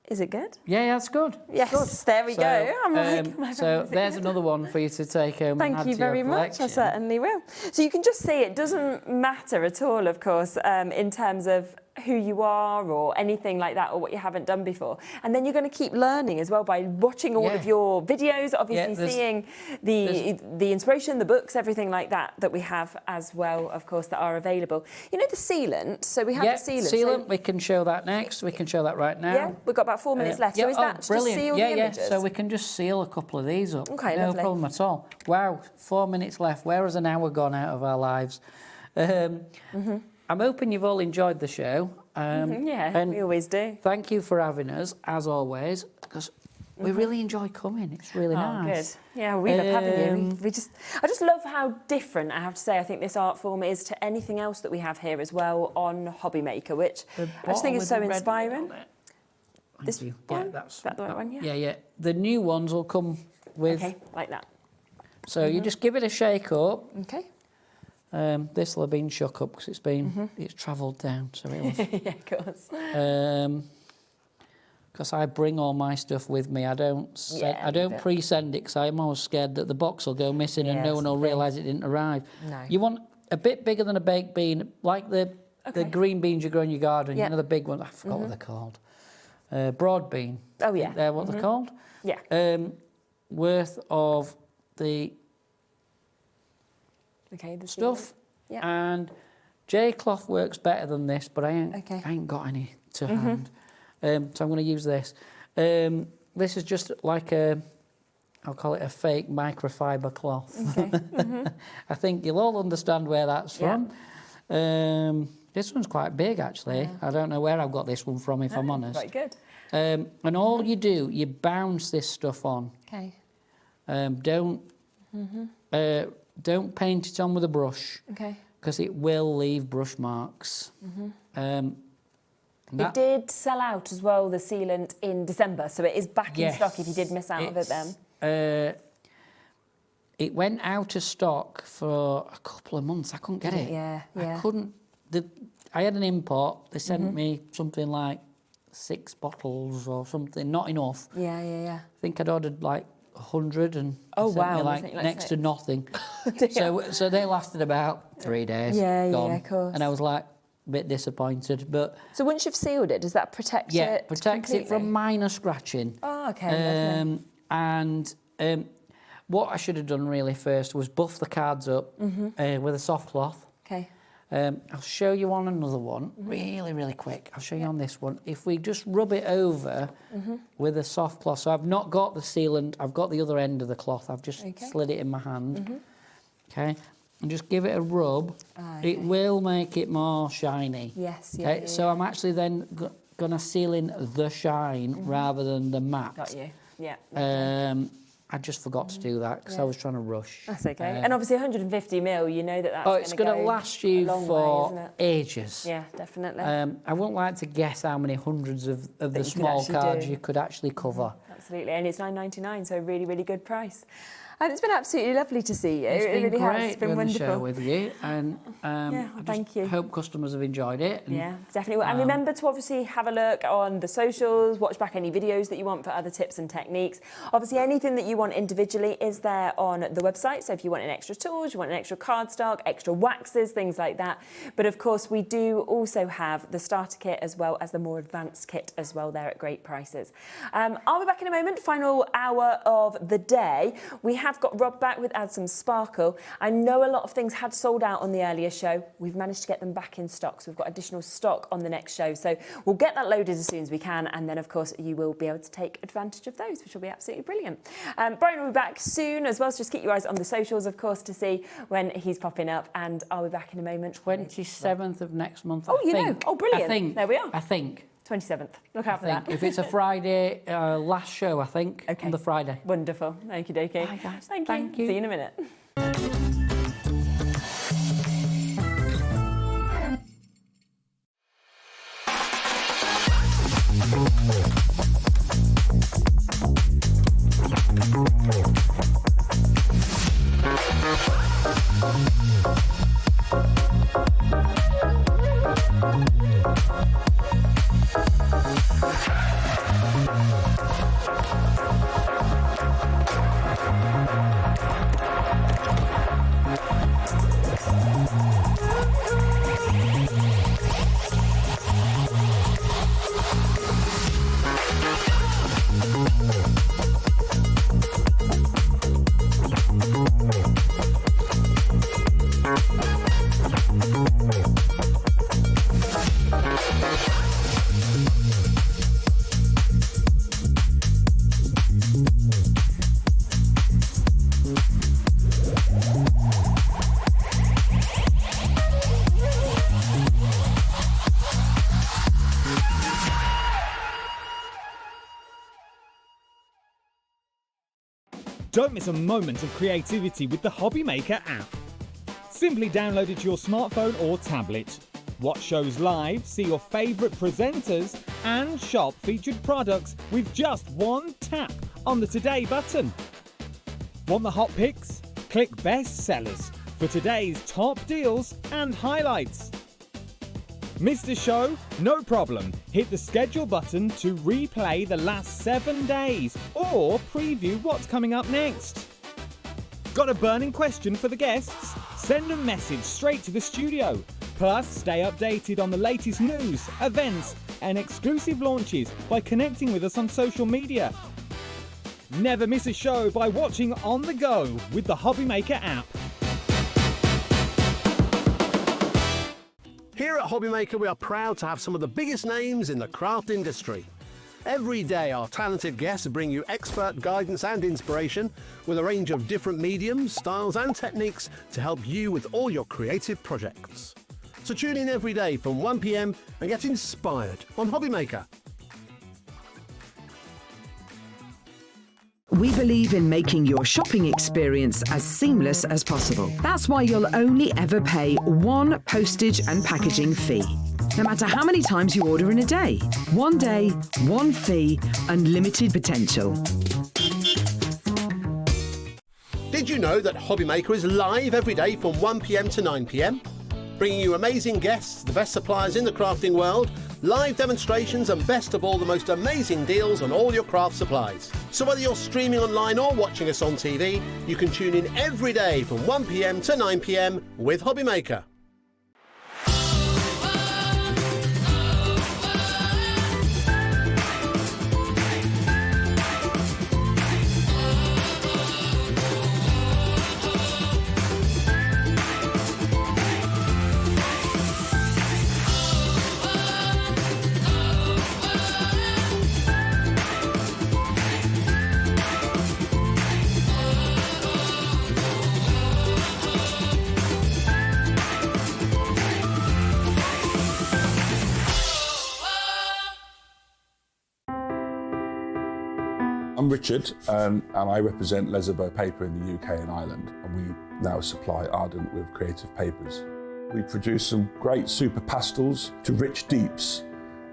Is it good? Yeah, that's good. Yes, good. There we go. I'm so there's another one for you to take home. Thank you very much. I certainly will. So you can just see it doesn't matter at all, of course, in terms of who you are or anything like that, or what you haven't done before. And then you're going to keep learning as well by watching all of your videos, obviously seeing the inspiration, the books, everything like that we have as well, of course, that are available. You know the sealant, so we have the sealant. Sealant, we can show that next. We can show that right now. Yeah, we've got about 4 minutes left. So is that brilliant. to seal the images? So we can just seal a couple of these up. Okay, no lovely. problem at all. Wow, 4 minutes left. Where has an hour gone out of our lives? I'm hoping you've all enjoyed the show. And we always do. Thank you for having us, as always, because we really enjoy coming. It's really nice. Good. Yeah, we love having you. I just love how different, I have to say, I think this art form is to anything else that we have here as well on Hobby Maker, which I just think is so inspiring. This one? Yeah, that's is that the right one? Yeah. The new ones will come with... Okay, like that. So you just give it a shake up. Okay. This will have been shook up because it's travelled down, so it'll. Yeah, of course. Because I bring all my stuff with me. I don't pre-send it because I'm always scared that the box will go missing and no one will realise it didn't arrive. No. You want a bit bigger than a baked bean, like the green beans you grow in your garden. You know the big ones. I forgot what they're called. Broad bean. Oh yeah. They're what they're called. Yeah. Worth of the the stuff. And J cloth works better than this, but I ain't got any to hand. So I'm going to use this. This is just like I'll call it a fake microfiber cloth. Okay. I think you'll all understand where that's from. This one's quite big, actually. I don't know where I've got this one from, if I'm honest. Quite good. And all you do, you bounce this stuff on. Okay. Don't paint it on with a brush. Okay. Because it will leave brush marks. It did sell out as well, the sealant, in December, so it is back in stock if you did miss out of it then. It went out of stock for a couple of months. I couldn't get it. Yeah. I couldn't. I had an import. They sent me something like 6 bottles or something, not enough. Yeah. I think I'd ordered like 100 and Oh, sent wow. me like next to nothing. So they lasted about 3 days. Yeah, gone. of course. And I was like a bit disappointed, but so once you've sealed it, does that protect it? Yeah, protects it from completely? minor scratching. Oh, okay. Lovely. And what I should have done really first was buff the cards up with a soft cloth. Okay. I'll show you on another one really, really quick. I'll show you on this one. If we just rub it over with a soft cloth, so I've not got the sealant, I've got the other end of the cloth. I've just slid it in my hand. Okay. And just give it a rub. It will make it more shiny. Yes, Okay. So I'm actually then going to seal in the shine rather than the matte. Got you. Yeah. I just forgot to do that because I was trying to rush. That's okay. And obviously 150ml, you know that's it's going to last you for for ages. Yeah, definitely. I wouldn't like to guess how many hundreds of the you could small actually cards do. you could actually cover. Absolutely, and it's $9.99, so a really, really good price. And it's been absolutely lovely to see you. It's been really great has. It's been doing wonderful. the show with you, and thank you. Hope customers have enjoyed it. And, Yeah, definitely. And remember to obviously have a look on the socials, watch back any videos that you want for other tips and techniques. Obviously, anything that you want individually is there on the website. So if you want an extra tools, you want an extra cardstock, extra waxes, things like that. But of course, we do also have the starter kit as well as the more advanced kit as well there at great prices. I'll be back in a moment. Final hour of the day. We have got Rob back with Add Some Sparkle. I know a lot of things had sold out on the earlier show. We've managed to get them back in stock, so we've got additional stock on the next show. So we'll get that loaded as soon as we can, and then of course you will be able to take advantage of those, which will be absolutely brilliant. Brian will be back soon as well, so just keep your eyes on the socials, of course, to see when he's popping up, and I'll be back in a moment. 27th of next month. Oh, I you think. know. Oh, brilliant. I think. There we are. I think. 27th. Look out for that. If it's a Friday, last show, I think, on the Friday. Wonderful. Okie dokie. Bye, guys. Thank you. See you in a minute. Don't miss a moment of creativity with the Hobbymaker app. Simply download it to your smartphone or tablet. Watch shows live, see your favourite presenters, and shop featured products with just one tap on the Today button. Want the hot picks? Click Best Sellers. for today's top deals and highlights. Missed a show? No problem. Hit the schedule button to replay the last 7 days or preview what's coming up next. Got a burning question for the guests? Send a message straight to the studio. Plus, stay updated on the latest news, events, and exclusive launches by connecting with us on social media. Never miss a show by watching on the go with the Hobbymaker app. Here at Hobbymaker, we are proud to have some of the biggest names in the craft industry. Every day, our talented guests bring you expert guidance and inspiration with a range of different mediums, styles and techniques to help you with all your creative projects. So tune in every day from 1 p.m. and get inspired on Hobbymaker. We believe in making your shopping experience as seamless as possible. That's why you'll only ever pay one postage and packaging fee. No matter how many times you order in a day. One day, one fee, unlimited potential. Did you know that Hobbymaker is live every day from 1 p.m. to 9 p.m? Bringing you amazing guests, the best suppliers in the crafting world, live demonstrations and best of all, the most amazing deals on all your craft supplies. So whether you're streaming online or watching us on TV, you can tune in every day from 1 p.m. to 9 p.m. with Hobbymaker. I'm Richard, and I represent Lesabo Paper in the UK and Ireland, and we now supply Ardent with creative papers. We produce some great super pastels to rich deeps,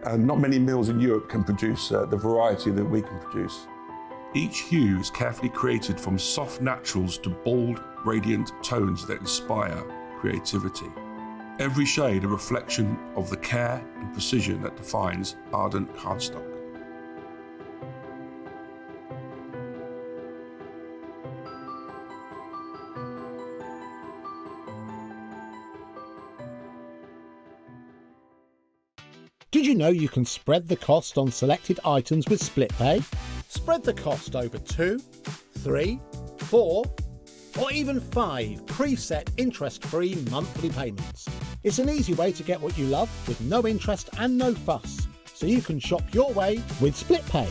and not many mills in Europe can produce the variety that we can produce. Each hue is carefully created from soft naturals to bold, radiant tones that inspire creativity. Every shade a reflection of the care and precision that defines Ardent cardstock. Did you know you can spread the cost on selected items with split pay? Spread the cost over 2, 3, 4, or even 5 preset interest-free monthly payments. It's an easy way to get what you love with no interest and no fuss, so you can shop your way with split pay.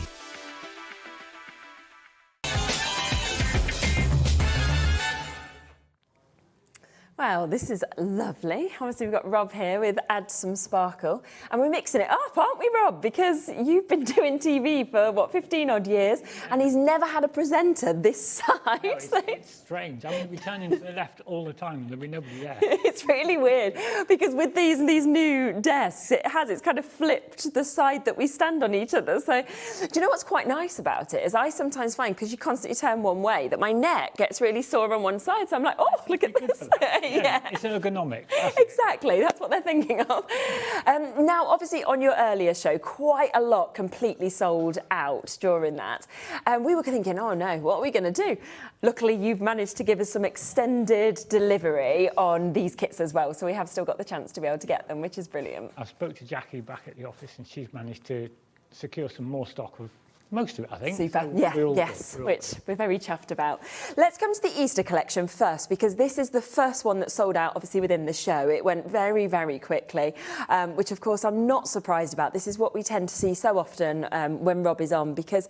Wow, this is lovely. Obviously, we've got Rob here with Add Some Sparkle. And we're mixing it up, aren't we, Rob? Because you've been doing TV for, what, 15 odd years, and he's never had a presenter this side. No, it's strange. I'm going to be turning to the left all the time, and there'll be nobody there. It's really weird, because with these new desks, it's kind of flipped the side that we stand on each other. So, do you know what's quite nice about it? Is I sometimes find, because you constantly turn one way, that my neck gets really sore on one side. So I'm like, oh, look at this. Yeah, it's ergonomic. Exactly, that's what they're thinking of. Now, obviously, on your earlier show, quite a lot completely sold out during that. We were thinking, oh no, what are we going to do? Luckily, you've managed to give us some extended delivery on these kits as well, so we have still got the chance to be able to get them, which is brilliant. I spoke to Jackie back at the office, and she's managed to secure some more stock of most of it, I think. Super. So Yes, which we're very chuffed about. Let's come to the Easter collection first, because this is the first one that sold out, obviously, within the show. It went very, very quickly, which, of course, I'm not surprised about. This is what we tend to see so often when Rob is on, because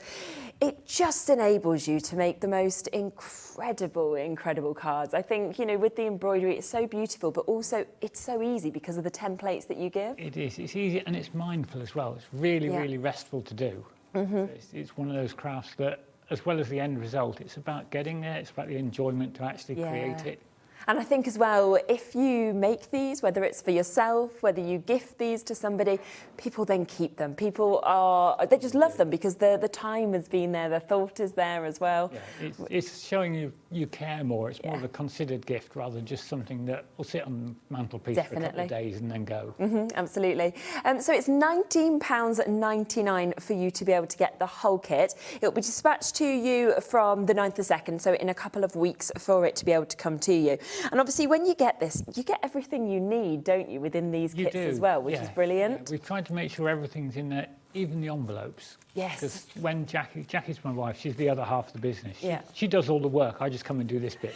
it just enables you to make the most incredible cards. I think, you know, with the embroidery, it's so beautiful, but also it's so easy because of the templates that you give. It is. It's easy, and it's mindful as well. It's really, really restful to do. Mm-hmm. It's one of those crafts that, as well as the end result, it's about getting there. It's about the enjoyment to actually create it. And I think as well, if you make these, whether it's for yourself, whether you gift these to somebody, people then keep them. They just love them because the time has been there, the thought is there as well. Yeah, it's showing you care more. It's more of a considered gift rather than just something that will sit on the mantelpiece for a couple of days and then go. Absolutely. So it's £19.99 for you to be able to get the whole kit. It'll be dispatched to you from the 9th of 2nd, so in a couple of weeks for it to be able to come to you. And obviously when you get this, you get everything you need, don't you, within these kits as well, which is brilliant. Yeah, we've tried to make sure everything's in there, even the envelopes. Yes. Because when Jackie's my wife, she's the other half of the business. Yeah. She does all the work. I just come and do this bit.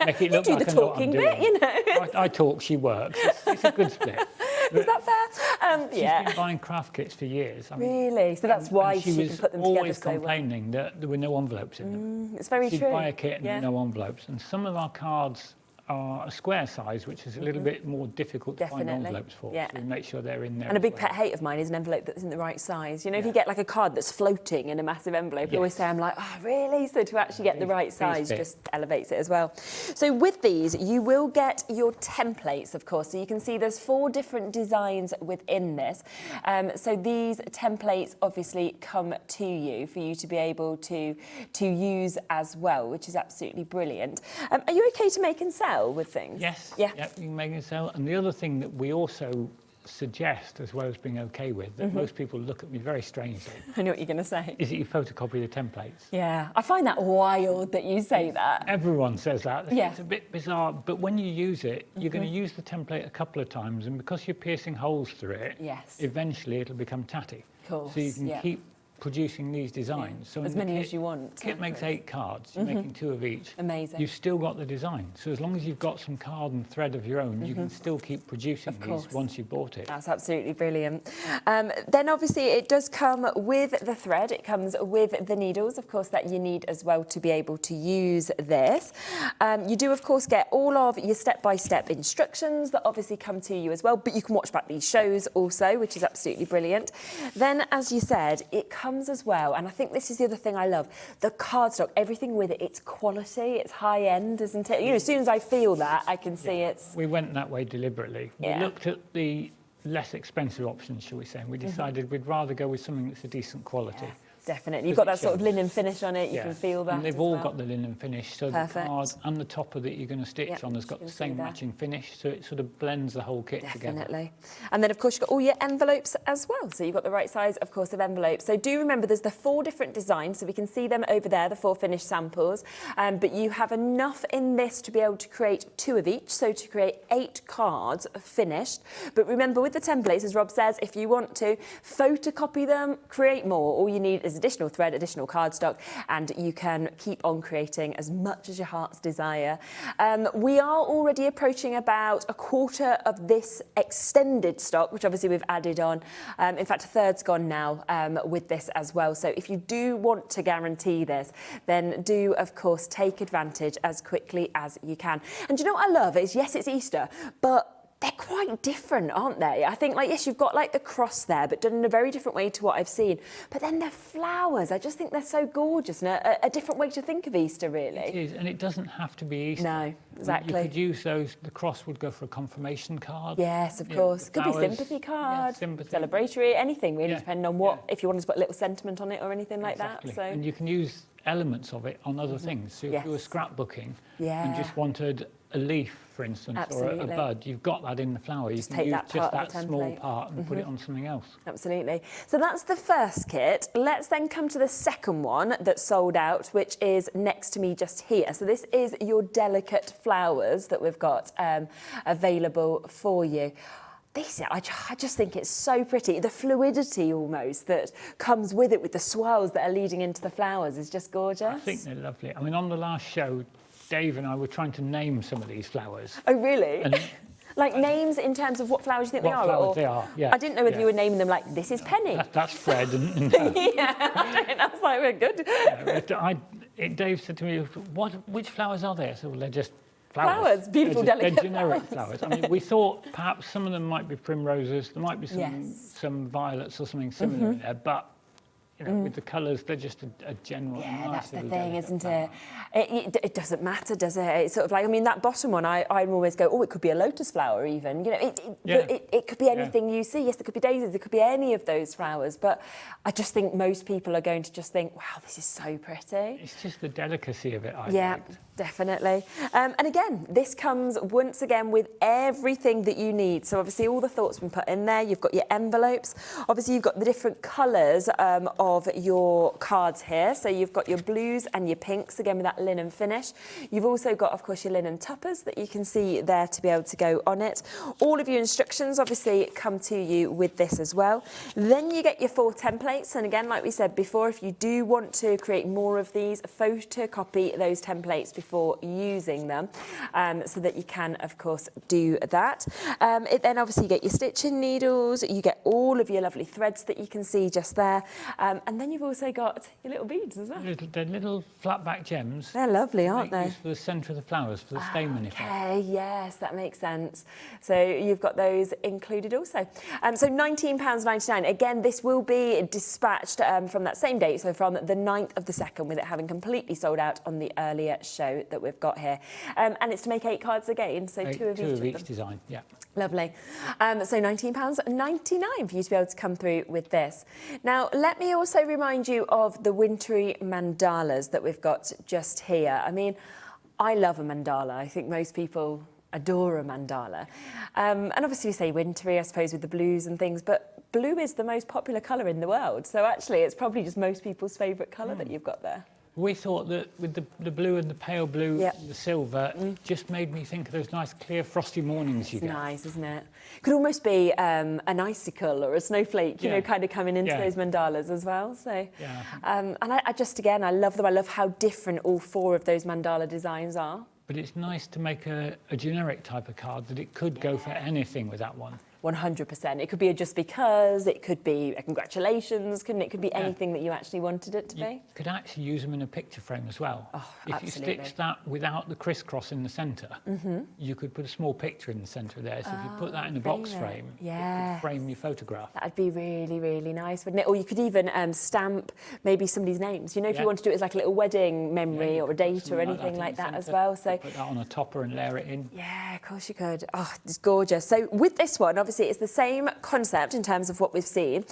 Make it look you do like the I know what I'm talking doing. bit, you know. I talk, she works. It's a good split. Is that fair? She's been buying craft kits for years. Really? So that's why she can put them together so well. She was always complaining that there were no envelopes in them. It's very She'd true. buy a kit and no envelopes. And some of our cards are a square size, which is a little bit more difficult to find envelopes for. Yeah. So we make sure they're in there. And a big pet hate of mine is an envelope that isn't the right size. You know, if you get like a card that's floating in a massive envelope, I always say, I'm like, oh, really? So to actually get the right size just elevates it as well. So with these, you will get your templates, of course. So you can see there's 4 different designs within this. So these templates obviously come to you for you to be able to use as well, which is absolutely brilliant. Are you okay to make and sell with things? Yes. Yeah. Yep, you can make and sell. And the other thing that we also suggest, as well as being okay with, that most people look at me very strangely. I know what you're going to say. Is that you photocopy the templates. Yeah, I find that wild that you say that. Everyone says that. Yeah. It's a bit bizarre, but when you use it, you're going to use the template a couple of times, and because you're piercing holes through it, eventually it'll become tatty. Of course, so you can keep producing these designs. So as many as you want. Kit makes 8 cards, you're making 2 of each. Amazing. You've still got the design. So as long as you've got some card and thread of your own, you can still keep producing these once you've bought it. That's absolutely brilliant. Then obviously it does come with the thread, it comes with the needles, of course, that you need as well to be able to use this. You do, of course, get all of your step-by-step instructions that obviously come to you as well, but you can watch back these shows also, which is absolutely brilliant. Then, as you said, it comes as well, and I think this is the other thing I love, the cardstock, everything with it, it's quality, it's high end, isn't it? You know, as soon as I feel that, I can see it's... We went that way deliberately. We looked at the less expensive options, shall we say, and we decided we'd rather go with something that's a decent quality. Definitely. You've got that sort of linen finish on it, you can feel that. And they've all got the linen finish, so the card and the topper that you're going to stitch on has got the same matching finish, so it sort of blends the whole kit together. Definitely. And then, of course, you've got all your envelopes as well, so you've got the right size, of course, of envelopes. So do remember there's the 4 different designs, so we can see them over there, the 4 finished samples, but you have enough in this to be able to create 2 of each, so to create 8 cards finished. But remember, with the templates, as Rob says, if you want to photocopy them, create more, all you need is additional thread, additional cardstock, and you can keep on creating as much as your heart's desire. We are already approaching about a quarter of this extended stock, which obviously we've added on. In fact, a third's gone now with this as well. So if you do want to guarantee this, then do, of course, take advantage as quickly as you can. And do you know what I love is, yes, it's Easter, but they're quite different, aren't they? I think, like, yes, you've got, like, the cross there, but done in a very different way to what I've seen. But then the flowers, I just think they're so gorgeous, and a different way to think of Easter, really. It is, and it doesn't have to be Easter. No, exactly. You could use those, the cross would go for a confirmation card. Yes, of course. Could be sympathy card, celebratory, anything, really, depending on what, if you wanted to put a little sentiment on it or anything like that. So. And you can use elements of it on other things. So if you were scrapbooking and just wanted a leaf, for instance, or a bud, you've got that in the flower. You can use just that small part and put it on something else. Absolutely. So that's the first kit. Let's then come to the second one that sold out, which is next to me just here. So this is your delicate flowers that we've got available for you. I just think it's so pretty. The fluidity almost that comes with it, with the swirls that are leading into the flowers, is just gorgeous. I think they're lovely. I mean, on the last show, Dave and I were trying to name some of these flowers. Oh, really? And like names in terms of what flowers you think they are? What flowers they are, yeah. I didn't know whether you were naming them like, this is Penny. That's Fred. And yeah, I was like, we're good. Dave said to me, which flowers are there? I said, well, they're just flowers. Beautiful, delicate they're generic flowers. I mean, we thought perhaps some of them might be primroses, there might be some violets or something similar in there, but you know, with the colours, they're just a general. Yeah, nice that's the little thing, delicate isn't flower. it? It doesn't matter, does it? It's sort of like, I mean, that bottom one, I always go, oh, it could be a lotus flower even. You know, it could be anything you see. Yes, there could be daisies, there could be any of those flowers. But I just think most people are going to just think, wow, this is so pretty. It's just the delicacy of it, I liked. Definitely. And again, this comes once again with everything that you need. So obviously all the thought's been put in there. You've got your envelopes. Obviously you've got the different colours of your cards here. So you've got your blues and your pinks, again with that linen finish. You've also got, of course, your linen tuppers that you can see there to be able to go on it. All of your instructions obviously come to you with this as well. Then you get your 4 templates. And again, like we said before, if you do want to create more of these, photocopy those templates before using them, so that you can, of course, do that. Then obviously you get your stitching needles, you get all of your lovely threads that you can see just there, and then you've also got your little beads as well. They're little flat back gems. They're lovely, aren't they? For the centre of the flowers, for the stamen effect. Okay, yes, that makes sense. So you've got those included also. So £19.99. Again, this will be dispatched from that same date, so from the 9th of the 2nd, with it having completely sold out on the earlier show that we've got here. And it's to make 8 cards again, so two of each design, yeah. Lovely. So £19.99 for you to be able to come through with this. Now, let me also remind you of the wintry mandalas that we've got just here. I mean, I love a mandala. I think most people adore a mandala. And obviously we say wintry, I suppose, with the blues and things, but blue is the most popular colour in the world. So actually, it's probably just most people's favourite colour that you've got there. We thought that with the blue and the pale blue, the silver, just made me think of those nice, clear, frosty mornings you get. It's nice, isn't it? Could almost be an icicle or a snowflake, you know, kind of coming into those mandalas as well. So, and I just, again, I love them. I love how different all 4 of those mandala designs are. But it's nice to make a generic type of card that it could go for anything with that one. 100%. It could be a just because, it could be a congratulations, couldn't it? It could be anything that you actually wanted it to be. You could actually use them in a picture frame as well. Oh, if absolutely. you stitch that without the crisscross in the centre, you could put a small picture in the centre there. So if you put that in a box frame, you could frame your photograph. That'd be really, really nice, wouldn't it? Or you could even stamp maybe somebody's names. You know, if you want to do it as like a little wedding memory or a date or anything like that as well. So put that on a topper and layer it in. Yeah, of course you could. Oh, it's gorgeous. So with this one, obviously it's the same concept in terms of what we've seen,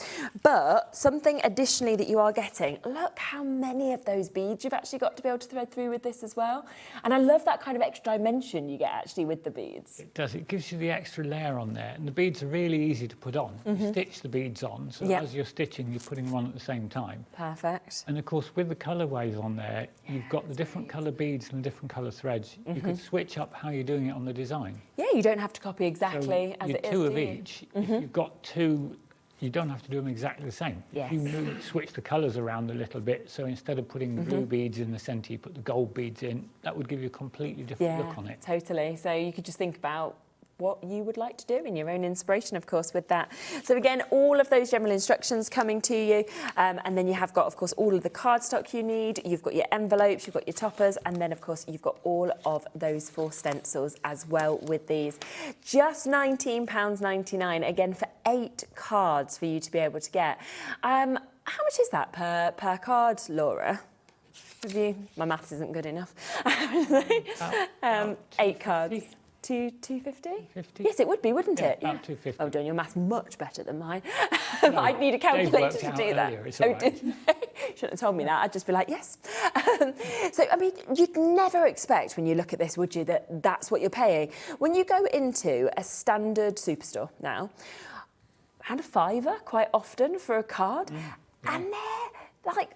but something additionally that you are getting, look how many of those beads you've actually got to be able to thread through with this as well. And I love that kind of extra dimension you get actually with the beads. It does. It gives you the extra layer on there. And the beads are really easy to put on. You stitch the beads on, so as you're stitching, you're putting them on at the same time. Perfect. And of course, with the colourways on there, you've got the different colour beads and different colour threads. You could switch up how you're doing it on the design. Yeah, you don't have to copy exactly as it is. 2 of each. If you've got 2, you don't have to do them exactly the same. Yes. You switch the colours around a little bit, so instead of putting the blue beads in the centre, you put the gold beads in. That would give you a completely different look on it. Totally. So you could just think about what you would like to do in your own inspiration, of course, with that. So again, all of those general instructions coming to you, and then you have got, of course, all of the cardstock you need. You've got your envelopes, you've got your toppers, and then, of course, you've got all of those 4 stencils as well with these. Just £19.99, again, for 8 cards for you to be able to get. How much is that per card, Laura? My maths isn't good enough. 8 cards. 250? Yes, it would be, wouldn't it? About 250. Oh, doing your maths much better than mine. I'd need a calculator to do that. Oh, didn't they? Shouldn't have told me that. I'd just be like, yes. So, I mean, you'd never expect when you look at this, would you, that that's what you're paying? When you go into a standard superstore now, around a £5 quite often for a card, and they're like,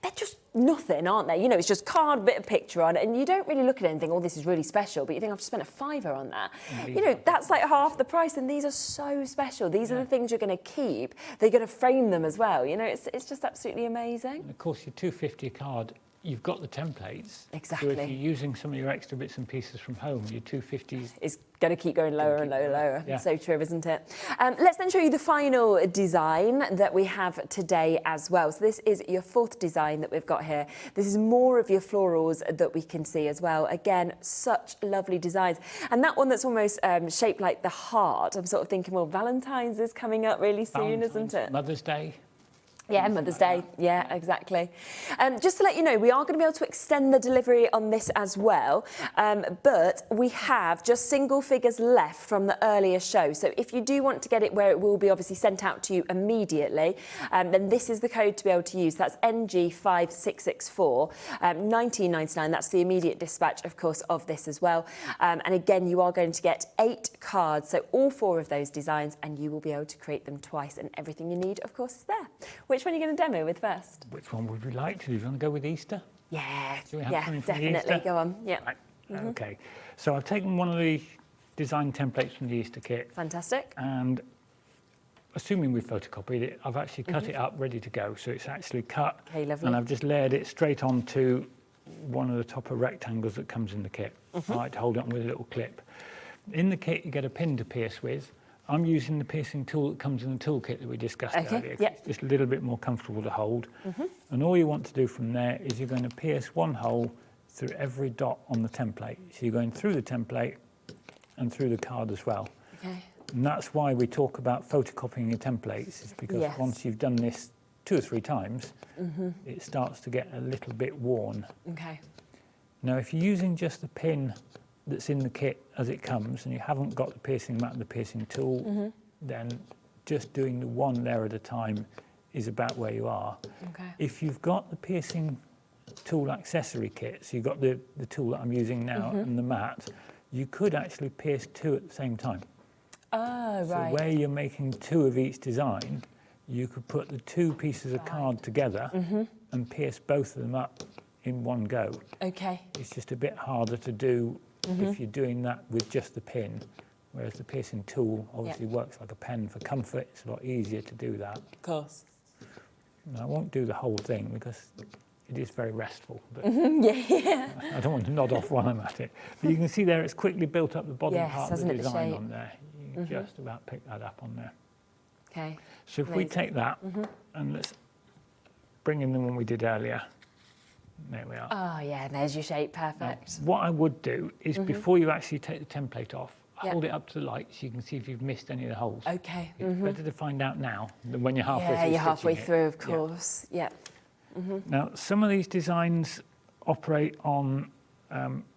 they're just nothing, aren't they? You know, it's just card, bit of picture on it, and you don't really look at it and think, oh, this is really special, but you think, I've just spent a £5 on that. You know, that's like half the price, and these are so special. These are the things you're going to keep. They're going to frame them as well. You know, it's just absolutely amazing. And of course, your £250 a card, you've got the templates. Exactly. So if you're using some of your extra bits and pieces from home, your £250s is going to keep going lower and lower. Yeah. So true, isn't it? Let's then show you the final design that we have today as well. So this is your 4th design that we've got here. This is more of your florals that we can see as well. Again, such lovely designs. And that one that's almost shaped like the heart, I'm sort of thinking, well, Valentine's is coming up really soon, isn't it? Mother's Day. Yeah, Mother's Day. Yeah, exactly. Just to let you know, we are going to be able to extend the delivery on this as well, but we have just single figures left from the earlier show. So if you do want to get it where it will be obviously sent out to you immediately, then this is the code to be able to use. That's NG5664, 19.99. That's the immediate dispatch, of course, of this as well. And again, you are going to get 8 cards, so all 4 of those designs, and you will be able to create them twice, and everything you need, of course, is there. Which one are you going to demo with first? Which one would we like to do? Do you want to go with Easter? Yeah, something from definitely. Easter? Go on. Yeah. Right. Okay. So I've taken one of the design templates from the Easter kit. Fantastic. And assuming we've photocopied it, I've actually cut it up, ready to go. So it's actually cut. Okay, lovely. And I've just layered it straight onto one of the top of rectangles that comes in the kit. I like to hold it on with a little clip. In the kit, you get a pin to pierce with. I'm using the piercing tool that comes in the toolkit that we discussed earlier. Yep. It's just a little bit more comfortable to hold. And all you want to do from there is you're going to pierce one hole through every dot on the template. So you're going through the template and through the card as well. Okay. And that's why we talk about photocopying your templates, is because once you've done this 2 or 3 times, it starts to get a little bit worn. Okay. Now, if you're using just the pin that's in the kit as it comes and you haven't got the piercing mat and the piercing tool, then just doing the one layer at a time is about where you are. Okay. If you've got the piercing tool accessory kit, so you've got the tool that I'm using now and the mat, you could actually pierce 2 at the same time. Oh, right. So where you're making 2 of each design, you could put the 2 pieces of card together and pierce both of them up in one go. Okay. It's just a bit harder to do if you're doing that with just the pin, whereas the piercing tool obviously works like a pen for comfort. It's a lot easier to do that. Of course. Now, I won't do the whole thing because it is very restful. But Yeah. I don't want to nod off while I'm at it. But you can see there it's quickly built up the bottom part of the hasn't it, the design shape? on there. You can just about pick that up on there. Okay. So if we take that and let's bring in the one we did earlier. There we are. Oh, yeah, there's your shape. Perfect. What I would do is before you actually take the template off, hold it up to the light so you can see if you've missed any of the holes. Okay. It's better to find out now than when you're halfway through. Yeah, you're halfway stitching it. through, of course. Yeah. Now, some of these designs operate on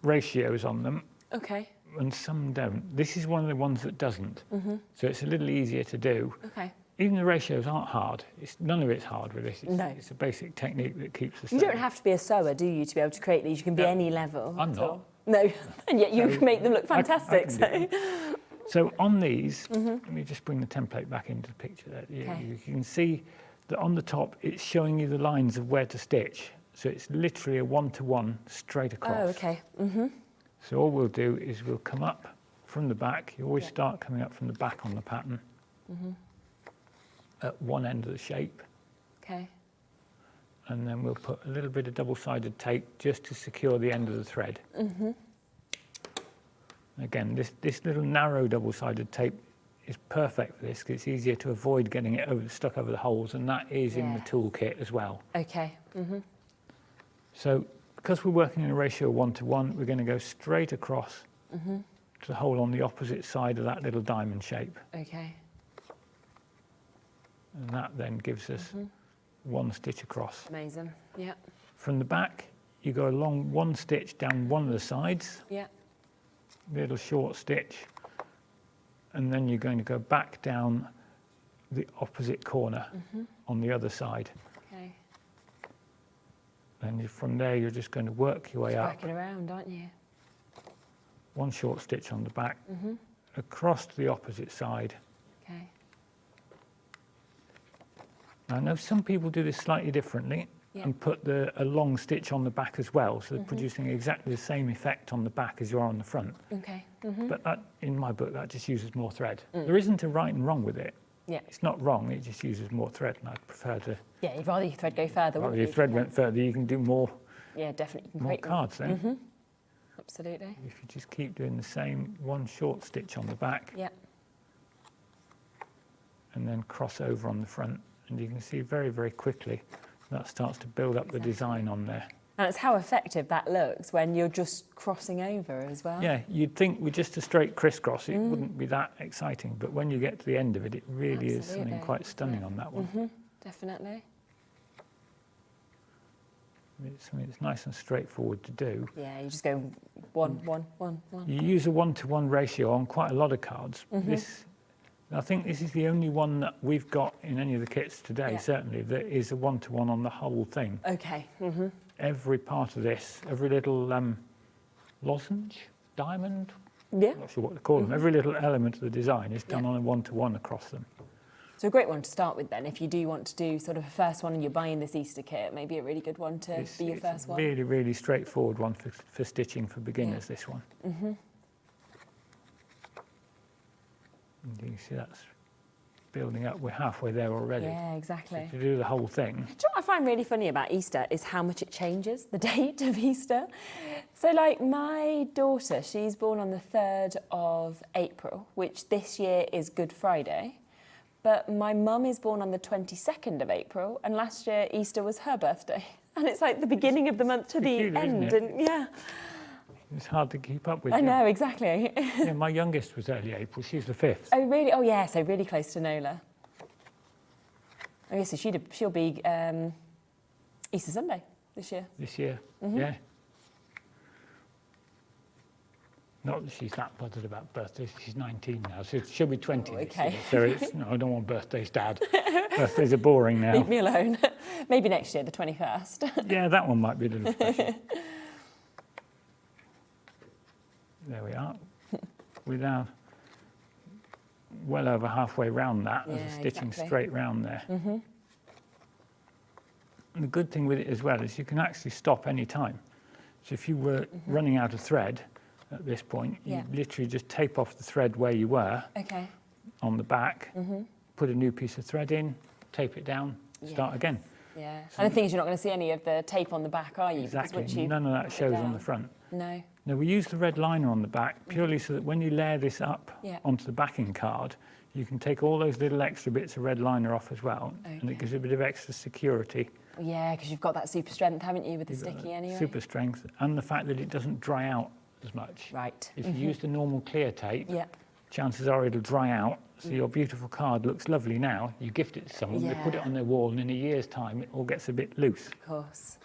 ratios on them, Okay. and some don't. This is one of the ones that doesn't, so it's a little easier to do. Okay. Even the ratios aren't hard. None of it's hard with this. No. It's a basic technique that keeps us. You don't have to be a sewer, do you, to be able to create these? You can be any level. I'm not. No, and yet you So make them look fantastic. I can do So on these, let me just bring the template back into the picture there. You can see that on the top, it's showing you the lines of where to stitch. So it's literally a one-to-one straight across. Oh, okay. So all we'll do is we'll come up from the back. You always start coming up from the back on the pattern at one end of the shape. Okay. And then we'll put a little bit of double-sided tape just to secure the end of the thread. Again, this little narrow double-sided tape is perfect for this because it's easier to avoid getting it stuck over the holes, and that is in the toolkit as well. Okay. So because we're working in a ratio of 1-to-1, we're going to go straight across to the hole on the opposite side of that little diamond shape. Okay. And that then gives us one stitch across. Amazing. Yeah. From the back, you go along one stitch down one of the sides, Yeah. little short stitch, and then you're going to go back down the opposite corner on the other side. Okay. And from there, you're just going to work your way up. Working around, aren't you? One short stitch on the back, across to the opposite side. Okay. Now, I know some people do this slightly differently and put a long stitch on the back as well, so they're producing exactly the same effect on the back as you are on the front. Okay. But that, in my book, that just uses more thread. There isn't a right and wrong with it. Yeah. It's not wrong, it just uses more thread, and I'd prefer to... Yeah, you'd rather your thread go further, Well, wouldn't if you? your thread went further, you can do more, Yeah, definitely. You can more create them. cards then. Absolutely. If you just keep doing the same one short stitch on the back Yeah. and then cross over on the front, and you can see very, very quickly that starts to build up the design on there. And it's how effective that looks when you're just crossing over as well. Yeah, you'd think with just a straight crisscross it wouldn't be that exciting, but when you get to the end of it, it really is something Absolutely. quite stunning on that one. Definitely. It's something that's nice and straightforward to do. Yeah, you just go 1, 1, 1, 1. You use a 1-to-1 ratio on quite a lot of cards. I think this is the only one that we've got in any of the kits today, certainly, that is a 1-to-1 on the whole thing. Okay. Every part of this, every little lozenge, diamond, I'm not sure what to call them, every little element of the design is done on a 1-to-1 across them. So a great one to start with then, if you do want to do sort of a first one and you're buying this Easter kit, maybe a really good one to be your first one. Really, really straightforward one for stitching for beginners, this one. You can see that's building up. We're halfway there already. Yeah, exactly. So to do the whole thing. Do you know what I find really funny about Easter is how much it changes, the date of Easter. So like my daughter, she's born on the 3rd of April, which this year is Good Friday. But my mum is born on the 22nd of April, and last year Easter was her birthday. And it's like the beginning of the month to the end. And yeah. It's hard to keep up with. I know, exactly. Yeah, my youngest was early April. She's the 5th. Oh, really? Oh, yeah, so really close to Nola. Oh, yeah, so she'll be Easter Sunday this year. This year, yeah. Not that she's that bothered about birthdays. She's 19 now, so she'll be 20 this year. So it's, no, I don't want birthdays, Dad. Birthdays are boring now. Leave me alone. Maybe next year, the 21st. Yeah, that one might be a little special. There we are. We're now well over halfway round that. There's a stitching straight round there. And the good thing with it as well is you can actually stop any time. So if you were running out of thread at this point, you literally just tape off the thread where you were on the back, put a new piece of thread in, tape it down, start again. Yeah, and the thing is you're not going to see any of the tape on the back, are you? Exactly, none of that shows on the front. No. No, we use the red liner on the back purely so that when you layer this up onto the backing card, you can take all those little extra bits of red liner off as well, and it gives you a bit of extra security. Yeah, because you've got that super strength, haven't you, with the sticky anyway? Super strength, and the fact that it doesn't dry out as much. Right. If you use the normal clear tape, chances are it'll dry out, so your beautiful card looks lovely now. You gift it to someone, they put it on their wall, and in a year's time, it all gets a bit loose. Of course.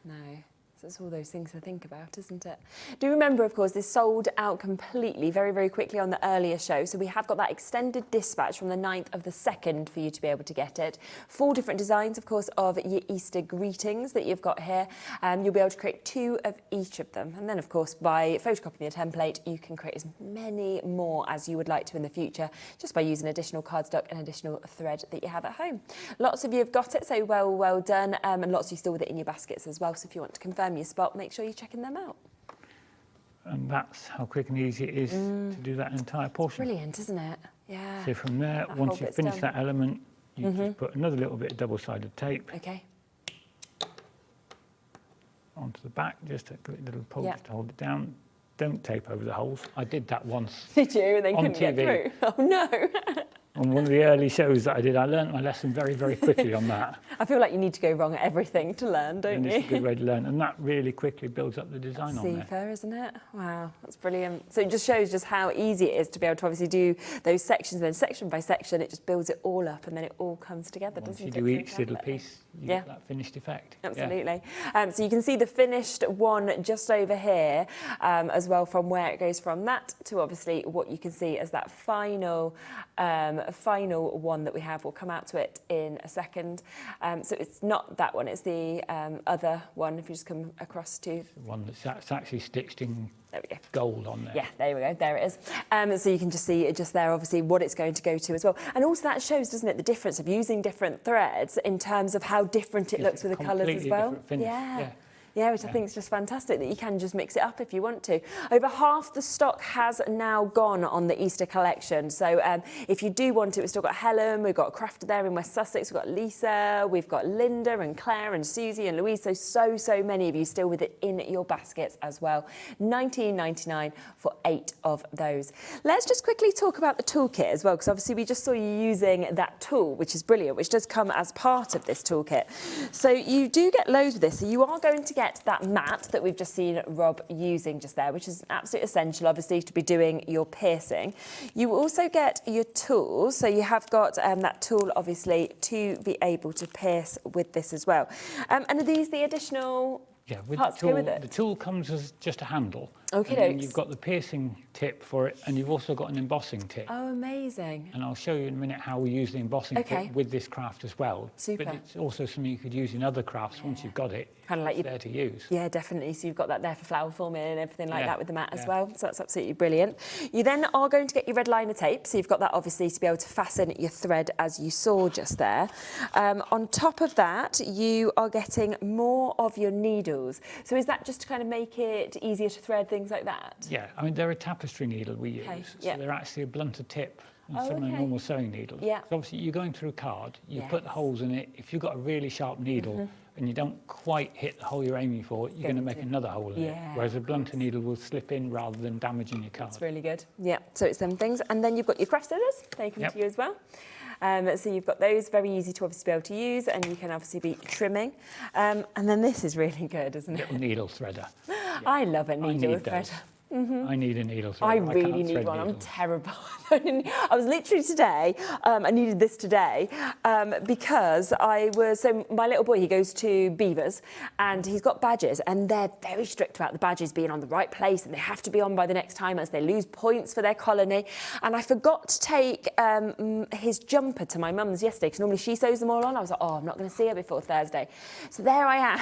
No. So it's all those things to think about, isn't it? Do remember, of course, this sold out completely very, very quickly on the earlier show. So we have got that extended dispatch from the 9th of the 2nd for you to be able to get it. 4 different designs, of course, of your Easter greetings that you've got here. You'll be able to create 2 of each of them. And then, of course, by photocopying your template, you can create as many more as you would like to in the future, just by using additional cardstock and additional thread that you have at home. Lots of you have got it, so well done. And lots of you still with it in your baskets as well. So if you want to confirm your spot, make sure you're checking them out. And that's how quick and easy it is to do that entire portion. Brilliant, isn't it? Yeah. So from there, once you've finished that element, you just put another little bit of double-sided tape onto the back, just a little pull just to hold it down. Don't tape over the holes. I did that once. Did you? And then on couldn't TV. get through? Oh no. On one of the early shows that I did, I learnt my lesson very, very quickly on that. I feel like you need to go wrong at everything to learn, don't and you? it's a good way to learn, and that really quickly builds up the design on there. Super, isn't it? Wow, that's brilliant. So it just shows just how easy it is to be able to obviously do those sections, and then section by section, it just builds it all up, and then it all comes together, doesn't it? Once you do each little piece, you get that finished effect. Absolutely. So you can see the finished one just over here as well, from where it goes from that to obviously what you can see as that final one that we have. We'll come out to it in a second. So it's not that one, it's the other one, if you just come across to... The one that's actually stitched in gold on there. Yeah, there we go, there it is. So you can just see it just there, obviously, what it's going to go to as well. And also that shows, doesn't it, the difference of using different threads in terms of how different it looks with the colours as well. Yeah, which I think is just fantastic that you can just mix it up if you want to. Over half the stock has now gone on the Easter collection. So if you do want it, we've still got Helen, we've got Crafter there in West Sussex, we've got Lisa, we've got Linda and Claire and Susie and Louise. So many of you still with it in your baskets as well. £19.99 for 8 of those. Let's just quickly talk about the toolkit as well, because obviously we just saw you using that tool, which is brilliant, which does come as part of this toolkit. So you do get loads of this. So you are going to get get that mat that we've just seen Rob using just there, which is absolutely essential, obviously, to be doing your piercing. You also get your tools. So you have got that tool, obviously, to be able to pierce with this as well. And are these the additional parts to go with it? The tool comes as just a handle. Okay, and then you've got the piercing tip for it, and you've also got an embossing tip. Oh, amazing. And I'll show you in a minute how we use the embossing tip with this craft as well. Super. But it's also something you could use in other crafts once you've got it. Kind of like there to use. Yeah, definitely. So you've got that there for flower forming and everything like that with the mat as well. So that's absolutely brilliant. You then are going to get your red liner tape. So you've got that obviously to be able to fasten your thread as you saw just there. On top of that, you are getting more of your needles. So is that just to kind of make it easier to thread, things like that? Yeah, I mean, they're a tapestry needle we use. So they're actually a blunter tip than some of the normal sewing needles. Yeah. So obviously, you're going through a card, you put the holes in it. If you've got a really sharp needle and you don't quite hit the hole you're aiming for, you're going to make another hole in it. Whereas a blunter needle will slip in rather than damaging your card. That's really good. Yeah, so it's them things. And then you've got your craft scissors. They come to you as well. So you've got those, very easy to obviously be able to use, and you can obviously be trimming. And then this is really good, isn't it? Little needle thredder. I love a needle thredder. I need a needle threader. I really need one. I'm terrible. I was literally today, I needed this today because so my little boy, he goes to Beavers and he's got badges, and they're very strict about the badges being on the right place, and they have to be on by the next time as they lose points for their colony. And I forgot to take his jumper to my mum's yesterday because normally she sews them all on. I was like, oh, I'm not going to see her before Thursday. So there I am,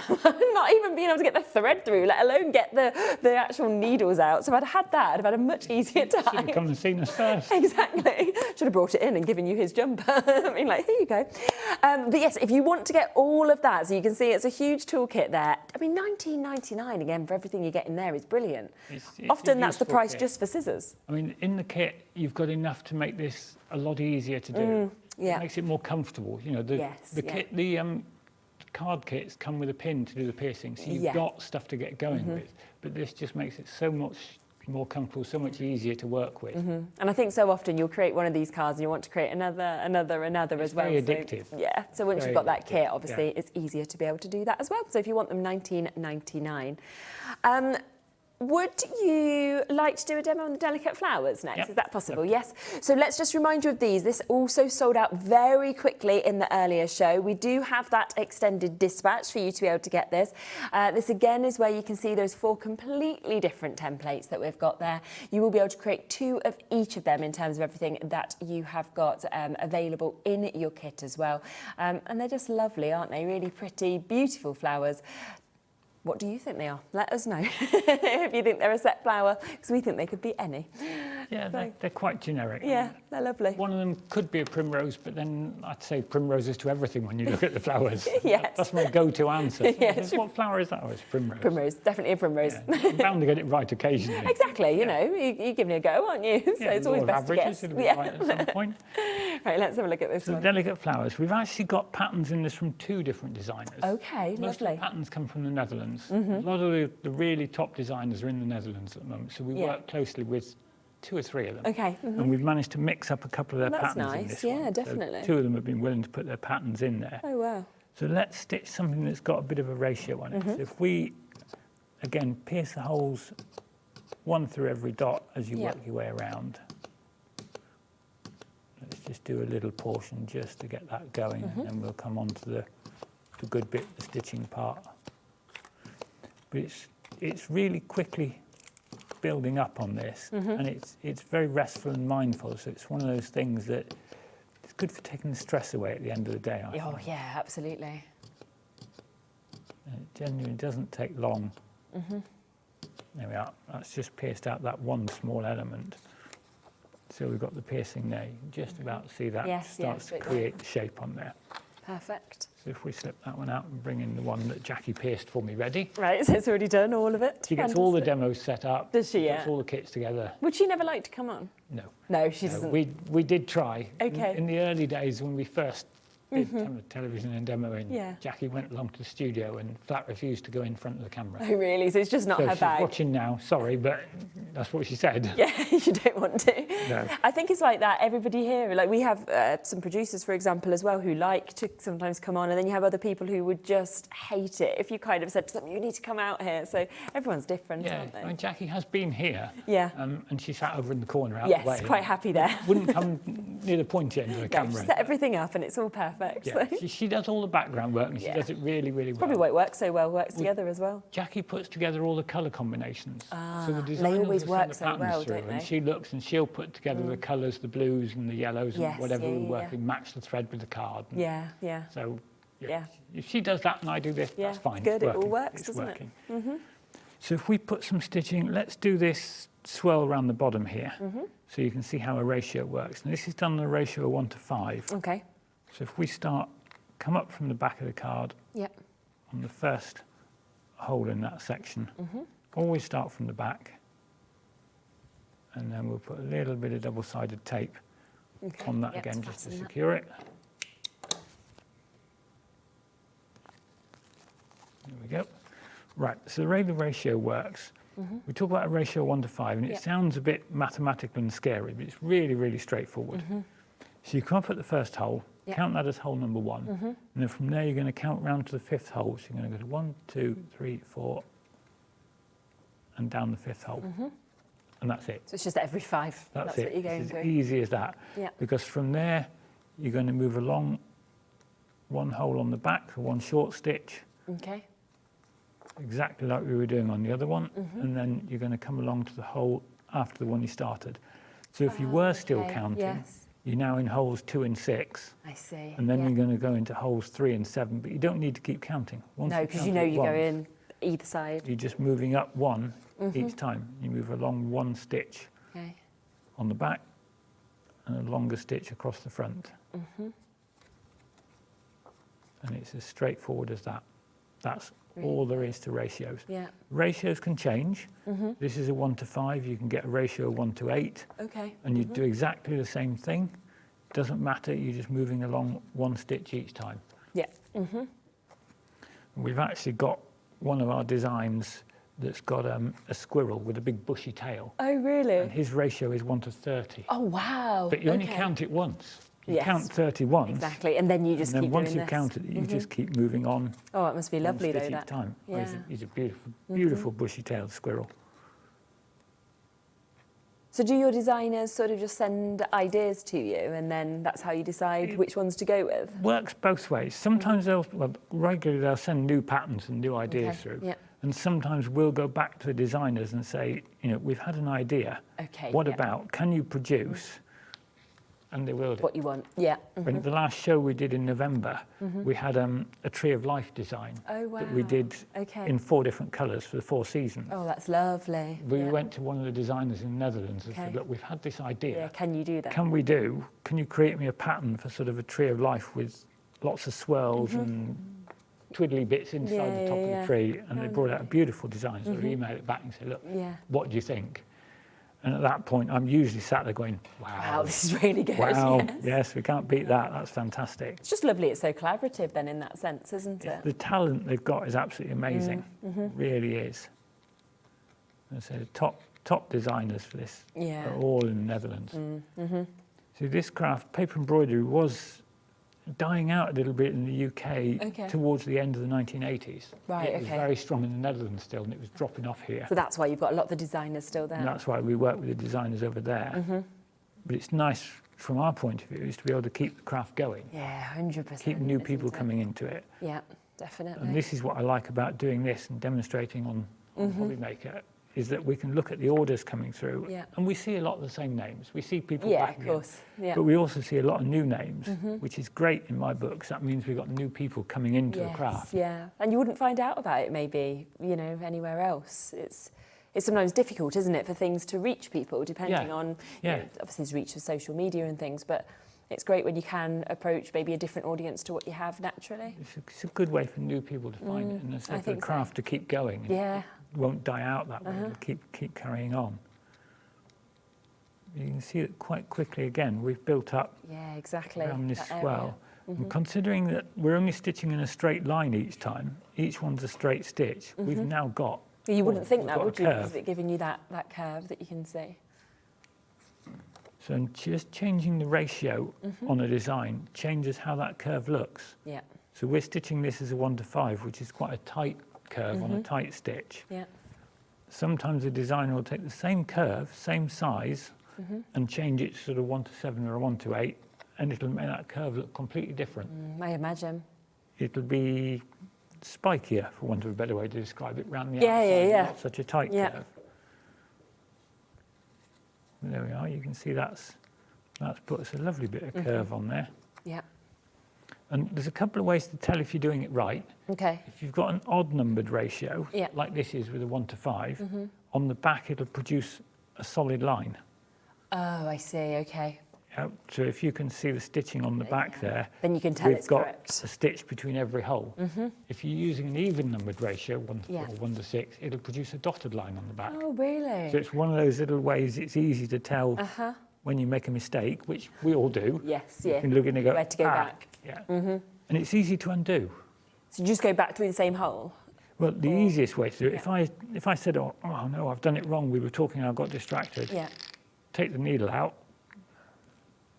not even being able to get the thread through, let alone get the actual needles out. So if I'd had that, I'd have had a much easier time. Should have come and seen us first. Exactly. Should have brought it in and given you his jumper. I mean, like, here you go. But yes, if you want to get all of that, so you can see it's a huge toolkit there. I mean, $19.99 again for everything you get in there is brilliant. It's Often that's the price kit. just for scissors. I mean, in the kit, you've got enough to make this a lot easier to do. Yeah. It makes it more comfortable. You know, the card kits come with a pin to do the piercing, so you've got stuff to get going with. But this just makes it so much more comfortable, so much easier to work with. And I think so often you'll create one of these cards and you want to create another as well. Very addictive. So once you've got that kit, obviously it's easier to be able to do that as well. So if you want them, $19.99. Would you like to do a demo on the delicate flowers next? Is that possible? Yes. So let's just remind you of these. This also sold out very quickly in the earlier show. We do have that extended dispatch for you to be able to get this. This again is where you can see those 4 completely different templates that we've got there. You will be able to create 2 of each of them in terms of everything that you have got available in your kit as well. And they're just lovely, aren't they? Really pretty, beautiful flowers. What do you think they are? Let us know if you think they're a set flower, because we think they could be any. Yeah, they're quite generic. Yeah, they're lovely. One of them could be a primrose, but then I'd say primroses to everything when you look at the flowers. Yes. That's my go-to answer. Yes. What flower is that? Oh, it's primrose. Primrose, definitely a primrose. Yeah. I'm bound to get it right occasionally. Exactly, you know, you're giving it a go, aren't you? So it's always best to guess. It'll be right at some point. Right, let's have a look at this one. Delicate flowers. We've actually got patterns in this from 2 different designers. Okay, Most lovely. of the patterns come from the Netherlands. A lot of the really top designers are in the Netherlands at the moment, so we work closely with 2 or 3 of them. Okay. And we've managed to mix up a couple of their That's patterns in nice. this one. Yeah, definitely. So 2 of them have been willing to put their patterns in there. Oh, wow. So let's stitch something that's got a bit of a ratio on it. So if we, again, pierce the holes 1 through every dot as you work your way around. Let's just do a little portion just to get that going, and then we'll come on to the good bit, the stitching part. But it's really quickly building up on this, and it's very restful and mindful. So it's one of those things that it's good for taking the stress away at the end of the day. I think. Yeah, absolutely. And it genuinely doesn't take long. There we are. That's just pierced out that one small element. So we've got the piercing there. You can just about see that starts to create the shape on there. Perfect. So if we slip that one out and bring in the one that Jackie pierced for me ready. Right, so it's already done, all of it. She gets all the demos set up. Does she, Puts all the kits together. Would she never like to come on? No. No, she doesn't. We did try. Okay. In the early days when we first did television and demoing. Yeah. Jackie went along to the studio and flat refused to go in front of the camera. Oh, really? So it's just not So her she's bag? watching now, sorry, but that's what she said. Yeah, you don't want to. No. I think it's like that, everybody here. Like, we have some producers, for example, as well, who like to sometimes come on, and then you have other people who would just hate it if you kind of said to them, you need to come out here. So everyone's different, Yeah, aren't they? I mean, Jackie has been here. Yeah. And she sat over in the corner out Yes, the way. quite happy there. Wouldn't come near the pointy end of the No, camera. she set everything up and it's all perfect. Yeah, So. she does all the background work and she Yeah. does it really, really well. Probably won't work so well, works together as well. Jackie puts together all the colour combinations. So the they designers always will send work the so patterns well, through don't and they? she looks and she'll put together the colours, the blues and the yellows Yes, and whatever yeah, we're yeah, working, match the thread with the card. And Yeah. So Yeah. if she does that and I do this, Yeah, that's fine. it's good, It's it all working. works, It's doesn't working. it? Mm-hmm. So if we put some stitching, let's do this swirl around the bottom here. Mm-hmm. So you can see how a ratio works. And this is done on a ratio of 1 to 5. Okay. So if we come up from the back of the card Yep. on the first hole in that section, Mm-hmm. always start from the back. And then we'll put a little bit of double-sided tape on that Yep, again to just to fasten that. secure it. There we go. Right, so the way the ratio works, we talk about a ratio 1 to 5, and it Yep. sounds a bit mathematical and scary, but it's really, really straightforward. So you come up at the first hole, Yep. count that as hole number 1, and then from there you're going to count round to the 5th hole. So you're going to go to 1, 2, 3, 4, and down the 5th hole. And that's it. So it's just every 5. That's what it. you're going It's through. as easy as that. Yeah. Because from there, you're going to move along one hole on the back, so one short stitch, Okay. exactly like we were doing on the other one, and then you're going to come along to the hole after the one you started. So if you were still okay, counting, yes. you're now in holes 2 and 6, I see. and then yeah. you're going to go into holes 3 and 7, but you don't need to keep counting. Once No, because count you know it you go once, in either side. You're just moving up one each time. You move along one stitch Okay. on the back and a longer stitch across the front. And it's as straightforward as that. That's all there is to ratios. Yeah. Ratios can change. This is a 1 to 5. You can get a ratio of 1 to 8. Okay. And you do exactly the same thing. Doesn't matter. You're just moving along one stitch each time. Yeah. We've actually got one of our designs that's got a squirrel with a big bushy tail. Oh, really? And his ratio is 1 to 30. Oh, wow. But you only Okay. count it once. You Yes. count 30 once. Exactly, and then you just and then keep once doing you've this. counted it, you just keep moving on. Oh, it must be lovely one though. stitch That. each time. Oh, Yeah. he's a beautiful, beautiful bushy-tailed squirrel. So do your designers sort of just send ideas to you, and then that's how you decide which ones to go with? Works both ways. Sometimes regularly they'll send new patterns and new ideas Okay, through. yeah. And sometimes we'll go back to the designers and say, we've had an idea. Okay, What yeah. about, can you produce? And they will do. What you want, yeah. When the last show we did in November, we had a Tree of Life design Oh, wow. that we did Okay. in 4 different colours for the 4 seasons. Oh, that's lovely. We yeah. went to one of the designers in the Netherlands and Okay. said, look, we've had this idea. Yeah, can you do that? Can you create me a pattern for sort of a Tree of Life with lots of swirls and twiddly bits inside Yeah, the top yeah, of yeah. the tree? And Oh, they brought out a nice. beautiful design. So we emailed it back and said, look, Yeah. what do you think? And at that point, I'm usually sat there going, Wow, this is really good. wow, yes. yes, we can't beat that. That's fantastic. It's just lovely. It's so collaborative then in that sense, isn't it? The talent they've got is absolutely amazing. Really is. And so top designers for this Yeah. are all in the Netherlands. So this craft, paper embroidery, was dying out a little bit in the UK Okay. towards the end of the 1980s. Right, It was okay. very strong in the Netherlands still, and it was dropping off here. So that's why you've got a lot of the designers still there. And that's why we work with the designers over there. But it's nice from our point of view is to be able to keep the craft going, Yeah, 100%. keep new isn't people it? coming into it. Yeah, definitely. And this is what I like about doing this and demonstrating on Hobbymaker, is that we can look at the orders coming through Yeah. and we see a lot of the same names. We see people Yeah, back of again, course. Yeah. but we also see a lot of new names, which is great in my books. That means we've got new people coming into the craft. Yeah, and you wouldn't find out about it maybe, anywhere else. It's sometimes difficult, isn't it, for things to reach people, depending Yeah. on, Yeah. obviously there's reach of social media and things, but it's great when you can approach maybe a different audience to what you have naturally. It's a good way for new people to find it, and I for the think so. craft to keep going. Yeah. It won't die out that way. It'll keep carrying on. You can see it quite quickly again. We've built up Yeah, exactly. around this that area. swell. And considering that we're only stitching in a straight line each time, each one's a straight stitch, we've now got... You wouldn't think that, got a would you? curve. Is it giving you that curve that you can see? So just changing the ratio on a design changes how that curve looks. Yeah. So we're stitching this as a 1:5, which is quite a tight curve on a tight stitch. Yeah. Sometimes the designer will take the same curve, same size, and change it to sort of 1:7 or a 1:8, and it'll make that curve look completely different. I imagine. It'll be spikier, for want of a better way to describe it, round the Yeah, outside, yeah, yeah. not such a tight curve. There we are, you can see that's put us a lovely bit of curve on there. Yeah. And there's a couple of ways to tell if you're doing it right. Okay. If you've got an odd numbered ratio, Yeah. like this is with a 1:5, on the back it'll produce a solid line. Oh, I see, okay. Yep. So if you can see the stitching on the back there, Then you can tell we've it's got correct. a stitch between every hole. If you're using an even numbered ratio, 1:6, it'll produce a dotted line on the back. Oh, really? So it's one of those little ways it's easy to tell when you make a mistake, which we all do. Yes, You can look in and go, where to go back. Yeah. And it's easy to undo. So you just go back through the same hole? Well, the easiest way to do it, if I said, oh no, I've done it wrong, we were talking, I got distracted. Yeah. Take the needle out,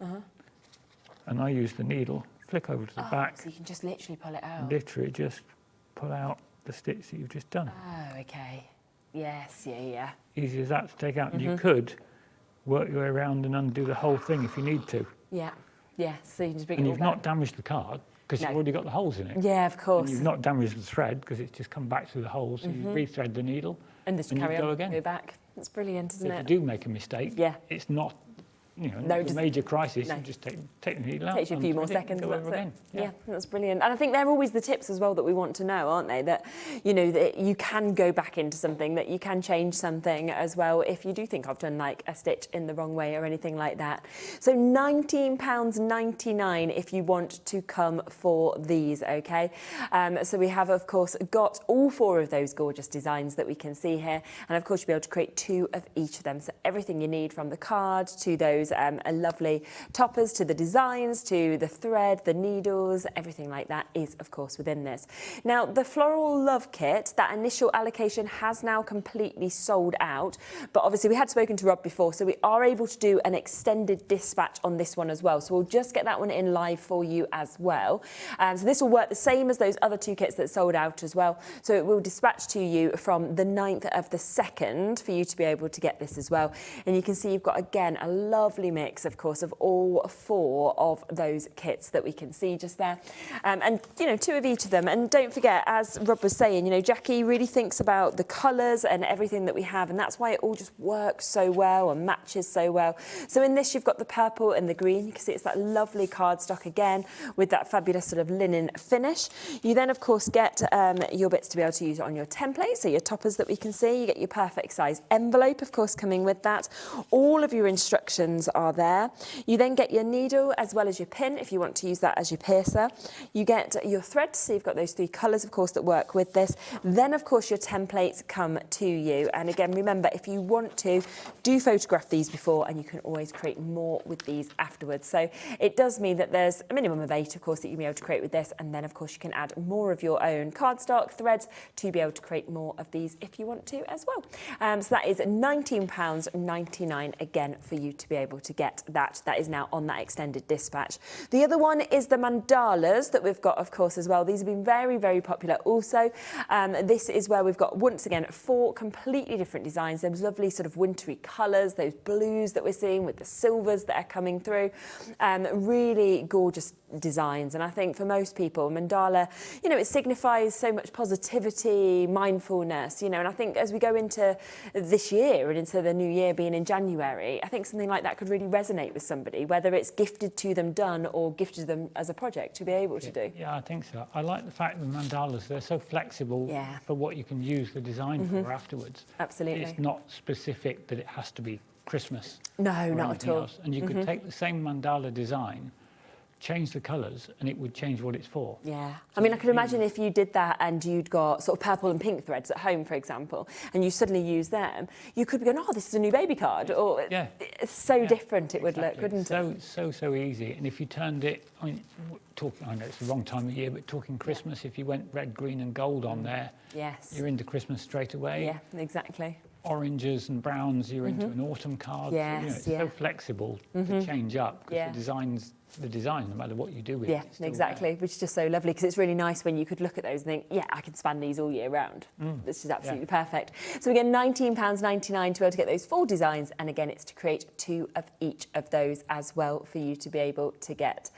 and I use the needle, flick over to the back. So you can just literally pull it out? Literally just pull out the stitch that you've just done. Oh, okay. Yes, yeah. Easy as that to take out. And you could work your way around and undo the whole thing if you need to. Yeah, so you can just bring And it all you've back. not damaged the card, because you've already got the holes in it. Yeah, of course. And you've not damaged the thread, because it's just come back through the holes, so you re-thread the needle, and just you carry go on, again. go back. That's brilliant, isn't If it? you do make a mistake, it's not, not a major crisis. no. You just take the needle out. Takes you a few more unthread it, seconds. and go That's over it. again. Yeah, that's brilliant. And I think they're always the tips as well that we want to know, aren't they? That that you can go back into something, that you can change something as well if you do think I've done like a stitch in the wrong way or anything like that. So £19.99 if you want to come for these. Okay. So we have of course got all 4 of those gorgeous designs that we can see here, and of course you'll be able to create 2 of each of them. So everything you need from the card to those lovely toppers, to the designs, to the thread, the needles, everything like that is of course within this. Now the Floral Love Kit, that initial allocation has now completely sold out, but obviously we had spoken to Rob before, so we are able to do an extended dispatch on this one as well. So we'll just get that one in live for you as well. So this will work the same as those other 2 kits that sold out as well. So it will dispatch to you from the 9th of the 2nd for you to be able to get this as well. And you can see you've got again a lovely mix of course of all 4 of those kits that we can see just there, and 2 of each of them. And don't forget, as Rob was saying, Jackie really thinks about the colours and everything that we have, and that's why it all just works so well and matches so well. So in this you've got the purple and the green. You can see it's that lovely cardstock again with that fabulous sort of linen finish. You then of course get your bits to be able to use it on your template, so your toppers that we can see. You get your perfect size envelope of course coming with that. All of your instructions are there. You then get your needle as well as your pin if you want to use that as your piercer. You get your thread, so you've got those 3 colours of course that work with this. Then of course your templates come to you, and again remember, if you want to, do photograph these before, and you can always create more with these afterwards. So it does mean that there's a minimum of 8 of course that you'll be able to create with this, and then of course you can add more of your own cardstock threads to be able to create more of these if you want to as well. So that is £19.99 again for you to be able to get that. That is now on that extended dispatch. The other one is the mandalas that we've got of course as well. These have been very, very popular also. This is where we've got once again 4 completely different designs. Those lovely sort of wintry colours, those blues that we're seeing with the silvers that are coming through. Really gorgeous designs, and I think for most people mandala, it signifies so much positivity, mindfulness, and I think as we go into this year and into the new year being in January, I think something like that could really resonate with somebody, whether it's gifted to them done or gifted them as a project to be able to do. Yeah, I think so. I like the fact that mandalas, they're so flexible for what you can use the design for afterwards. Absolutely. It's not specific that it has to be Christmas. No, or not at anything all. else. And you could take the same mandala design change the colours and it would change what it's for. Yeah. I mean, I can imagine if you did that and you'd got sort of purple and pink threads at home, for example, and you suddenly use them, you could be going, oh, this is a new baby card. Or it's so different it would look, wouldn't it? So easy. And if you turned it, I mean, I know it's the wrong time of year, but talking Christmas, if you went red, green and gold on there, yes, you're into Christmas straight away. Yeah, exactly. Oranges and browns, you're into an autumn card. Yes, it's so flexible to change up because the design, no matter what you do with it. Yeah, exactly, which is just so lovely because it's really nice when you could look at those and think, yeah, I can span these all year round. This is absolutely perfect. So again, £19.99 to be able to get those 4 designs, and again, it's to create 2 of each of those as well for you to be able to get.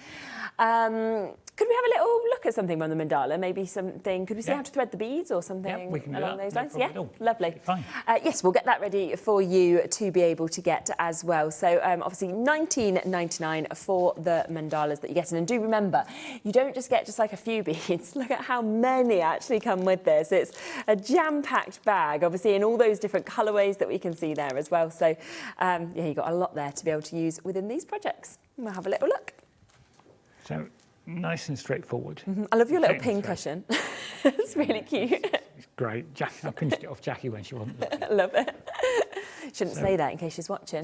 Could we have a little look at something on the mandala? Maybe something, could we see how to thread the beads or something we can along do those that. lines? No Lovely. Fine. Yes, we'll get that ready for you to be able to get as well. So obviously £19.99 for the mandalas that you get. And do remember, you don't just get like a few beads. Look at how many actually come with this. It's a jam-packed bag, obviously, in all those different colourways that we can see there as well. So yeah, you've got a lot there to be able to use within these projects. We'll have a little look. So nice and straightforward. I love your little pin cushion. It's really cute. It's great. I pinched it off Jackie when she wasn't looking. I love it. Shouldn't say that in case she's watching.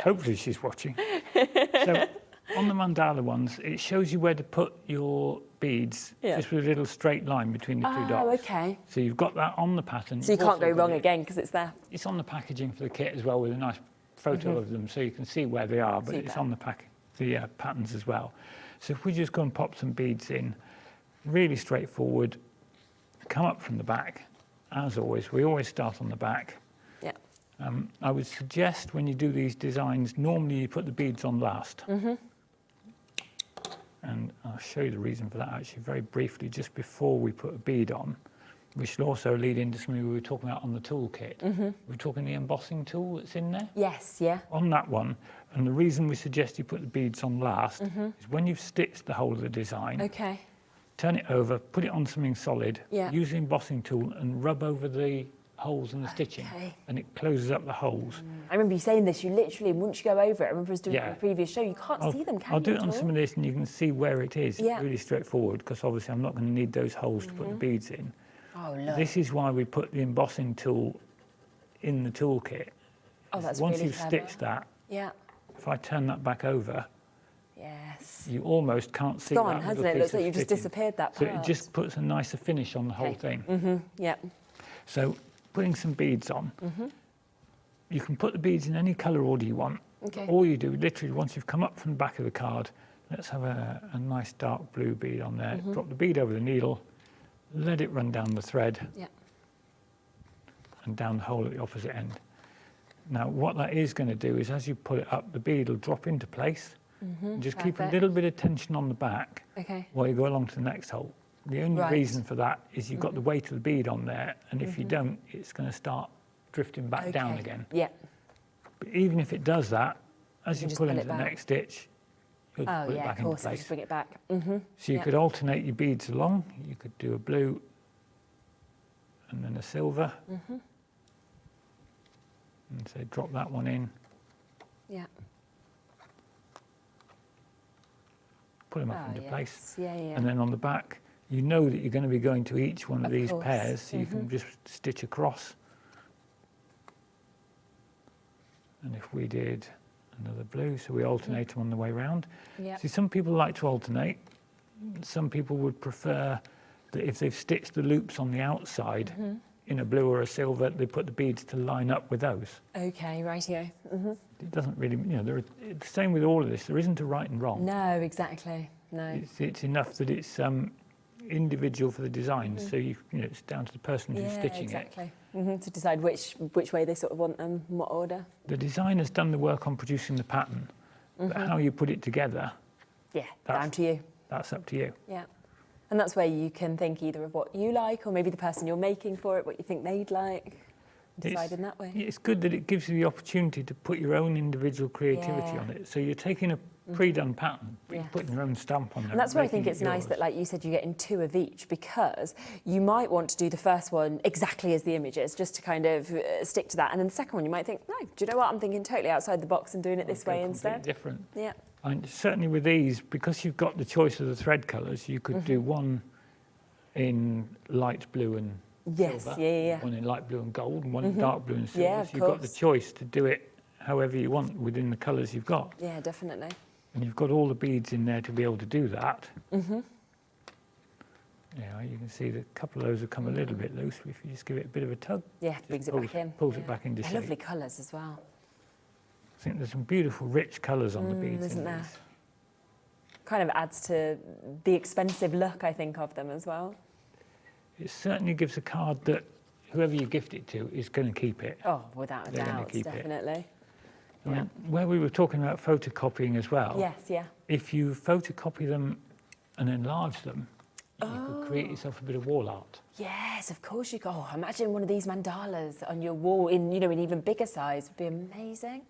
Hopefully she's watching. So on the mandala ones, it shows you where to put your beads, just with a little straight line between the 2 dots. Oh, okay. So you've got that on the pattern. So you can't go wrong again because it's there. It's on the packaging for the kit as well with a nice photo of them so you can see where they are, but it's on the patterns as well. So if we just go and pop some beads in, really straightforward, come up from the back. As always, we always start on the back. Yeah. I would suggest when you do these designs, normally you put the beads on last. And I'll show you the reason for that actually very briefly, just before we put a bead on, which will also lead into something we were talking about on the toolkit. We're talking the embossing tool that's in there. Yes, yeah. On that one, and the reason we suggest you put the beads on last is when you've stitched the whole of the design, turn it over, put it on something solid, use the embossing tool and rub over the holes in the stitching, and it closes up the holes. I remember you saying this, you literally, once you go over it, I remember us doing it in the previous show, you can't see them, can you? I'll do it on some of this and you can see where it is. Yeah. It's really straightforward because obviously I'm not going to need those holes to put the beads in. Oh, look. This is why we put the embossing tool in the toolkit. Oh, that's Once really you've clever. stitched that, if I turn that back over, you almost can't see It's gone, that hasn't little it? It piece looks like of you've just stitching. disappeared that So part. it just puts a nicer finish on the whole thing. Yeah. So putting some beads on, you can put the beads in any colour order you want. Okay. All you do, literally, once you've come up from the back of the card, let's have a nice dark blue bead on there. Drop the bead over the needle, let it run down the thread and down the hole at the opposite end. Now, what that is going to do is as you put it up, the bead will drop into place. And just keep a little bit of tension on the back while you go along to the next hole. The only reason for that is you've got the weight of the bead on there, and if you don't, it's going to start drifting back down again. Yeah. But even if it does that, as you just pull pull into it the back. next stitch, you'll Oh, put it yeah, back of course, into I'll place. just bring it back. So you could alternate your beads along. You could do a blue and then a silver. And say drop that one in. Yeah. Put them up into place. Yeah. And then on the back, you know that you're going to be going to each one of these course. pairs, so you can just stitch across. And if we did another blue, so we alternate them on the way round. Yeah. See, some people like to alternate. Some people would prefer that if they've stitched the loops on the outside in a blue or a silver, they put the beads to line up with those. Okay, rightio. It doesn't really, the same with all of this. There isn't a right and wrong. No, exactly. No. It's enough that it's individual for the design, so it's down to the person who's stitching it. To decide which way they sort of want them, in what order. The designer's done the work on producing the pattern, but how you put it together, down to you. That's up to you. Yeah. And that's where you can think either of what you like or maybe the person you're making for it, what you think they'd like. Decide in that way. It's good that it gives you the opportunity to put your own individual creativity on it. So you're taking a pre-done pattern, but you're putting your own stamp on there. And that's where I think it's nice that, like you said, you're getting 2 of each, because you might want to do the first one exactly as the images, just to kind of stick to that. And then the second one, you might think, no, do you know what? I'm thinking totally outside the box and doing it this way instead. Different. Yeah. And certainly with these, because you've got the choice of the thread colours, you could do one in light blue and silver, one in light blue and gold, and one in dark blue and silver. Yeah, of so you've got the choice to do it however you want within the colours you've got. Yeah, definitely. And you've got all the beads in there to be able to do that. Yeah, you can see that a couple of those have come a little bit loose. If you just give it a bit of a tug, yeah, brings it back in. Pulls it back into They're shape. lovely colours as well. I think there's some beautiful, rich colours on the beads. Isn't there? Kind of adds to the expensive look, I think, of them as well. It certainly gives a card that whoever you gift it to is going to keep it. Oh, without a doubt, definitely. I mean, where we were talking about photocopying as well. Yes, yeah. If you photocopy them and enlarge them, you could create yourself a bit of wall art. Yes, of course you go. Oh, imagine one of these mandalas on your wall in, you know, in even bigger size would be amazing.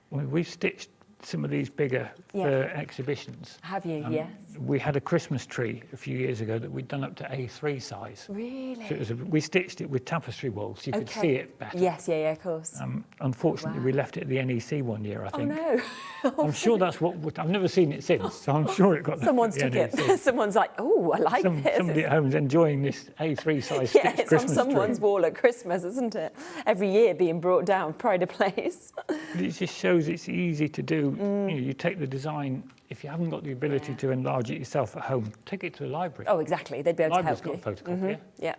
We've stitched some of these bigger for exhibitions. Have you? Yes. We had a Christmas tree a few years ago that we'd done up to A3 size. Really? So it was we stitched it with tapestry walls, so you could see it better. Yes, yeah, of course. Unfortunately, we left it at the NEC one year, I think. Oh, no. I'm sure that's what... I've never seen it since, so I'm sure it got... Someone's took it. Someone's like, oh, I like this. Somebody at home's enjoying this A3 size yeah, stitched it's Christmas on someone's tree. wall at Christmas, isn't it? Every year being brought down, pride of place. But it just shows it's easy to do. You know, you take the design, if you haven't got the ability to enlarge it yourself at home, take it to the library. Oh, exactly. They'd be able to help you. Library's got a photocopier. Yeah.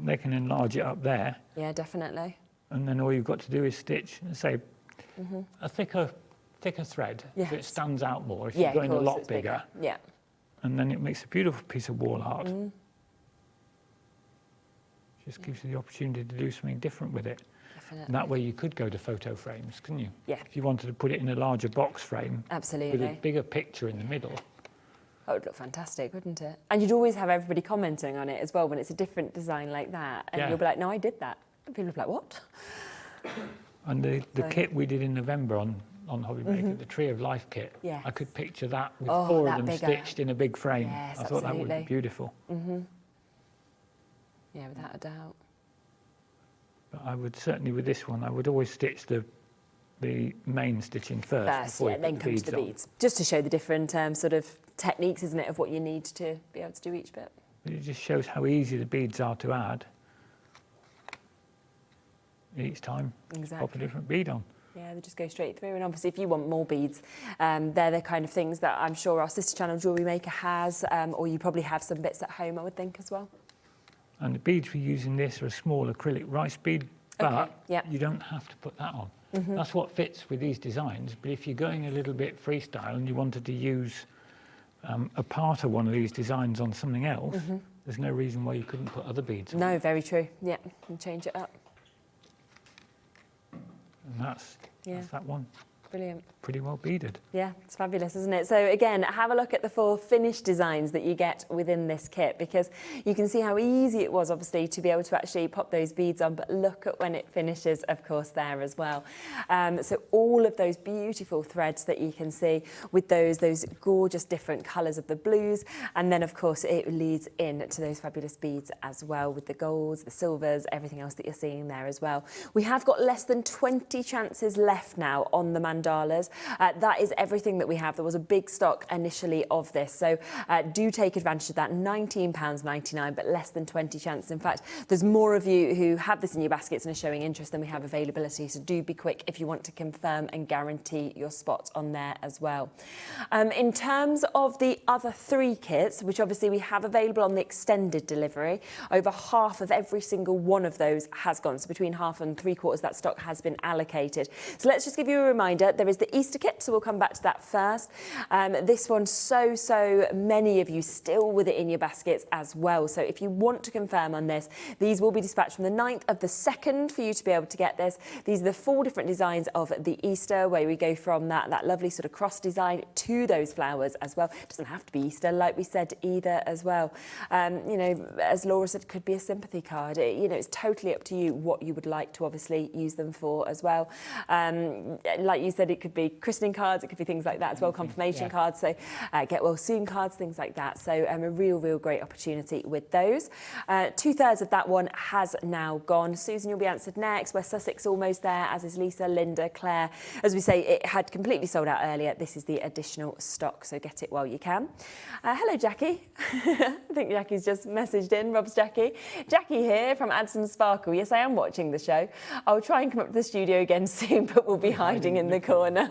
They can enlarge it up there. Yeah, definitely. And then all you've got to do is stitch, say, a thicker thread so it stands out more if you're going a lot bigger. Yeah. And then it makes a beautiful piece of wall art. Just gives you the opportunity to do something different with it. Definitely. And that way you could go to photo frames, couldn't you? Yeah. If you wanted to put it in a larger box frame. Absolutely. With a bigger picture in the middle. That would look fantastic, wouldn't it? And you'd always have everybody commenting on it as well when it's a different design like that. And you'll be like, no, I did that. And people will be like, what? And the kit we did in November on Hobby Maker, the Tree of Life kit, Yes. I could picture that with four of them bigger. stitched in a big frame. Yes, I thought that would be absolutely. beautiful. Yeah, without a doubt. But I would certainly, with this one, I would always stitch the main stitching first before you then put come to the on. beads. Just to show the different sort of techniques, isn't it, of what you need to be able to do each bit. It just shows how easy the beads are to add. Each time, pop a different bead on. Yeah, they just go straight through. And obviously, if you want more beads, they're the kind of things that I'm sure our sister channel Jewellery Maker has, or you probably have some bits at home, I would think, as well. And the beads we use in this are a small acrylic rice bead, but you don't have to put that on. That's what fits with these designs. But if you're going a little bit freestyle and you wanted to use a part of one of these designs on something else, there's no reason why you couldn't put other beads on. No, very true. Yeah, and change it up. And that's that one. Brilliant. Pretty well beaded. Yeah, it's fabulous, isn't it? So again, have a look at the 4 finished designs that you get within this kit, because you can see how easy it was, obviously, to be able to actually pop those beads on, but look at when it finishes, of course, there as well. So all of those beautiful threads that you can see with those gorgeous different colours of the blues, and then, of course, it leads in to those fabulous beads as well with the golds, the silvers, everything else that you're seeing there as well. We have got less than 20 chances left now on the mandalas. That is everything that we have. There was a big stock initially of this, so do take advantage of that. £19.99, but less than 20 chances. In fact, there's more of you who have this in your baskets and are showing interest than we have availability, so do be quick if you want to confirm and guarantee your spot on there as well. In terms of the other 3 kits, which obviously we have available on the extended delivery, over half of every single one of those has gone, so between half and 3/4 that stock has been allocated. So let's just give you a reminder. There is the Easter kit, so we'll come back to that first. This one, so many of you still with it in your baskets as well. So if you want to confirm on this, these will be dispatched from the 9th of the 2nd for you to be able to get this. These are the 4 different designs of the Easter, where we go from that lovely sort of cross design to those flowers as well. It doesn't have to be Easter, like we said, either as well. You know, as Laura said, it could be a sympathy card. You know, it's totally up to you what you would like to obviously use them for as well. Like you said, said it could be christening cards, it could be things like that as well, confirmation cards, so get well soon cards, things like that. So a real great opportunity with those. 2/3 of that one has now gone. Susan, you'll be answered next. West Sussex almost there, as is Lisa, Linda, Claire. As we say, it had completely sold out earlier. This is the additional stock, so get it while you can. Hello, Jackie. I think Jackie's just messaged in. Rob's Jackie. Jackie here from Addison Sparkle. Yes, I am watching the show. I'll try and come up to the studio again soon, but we'll be hiding in the corner.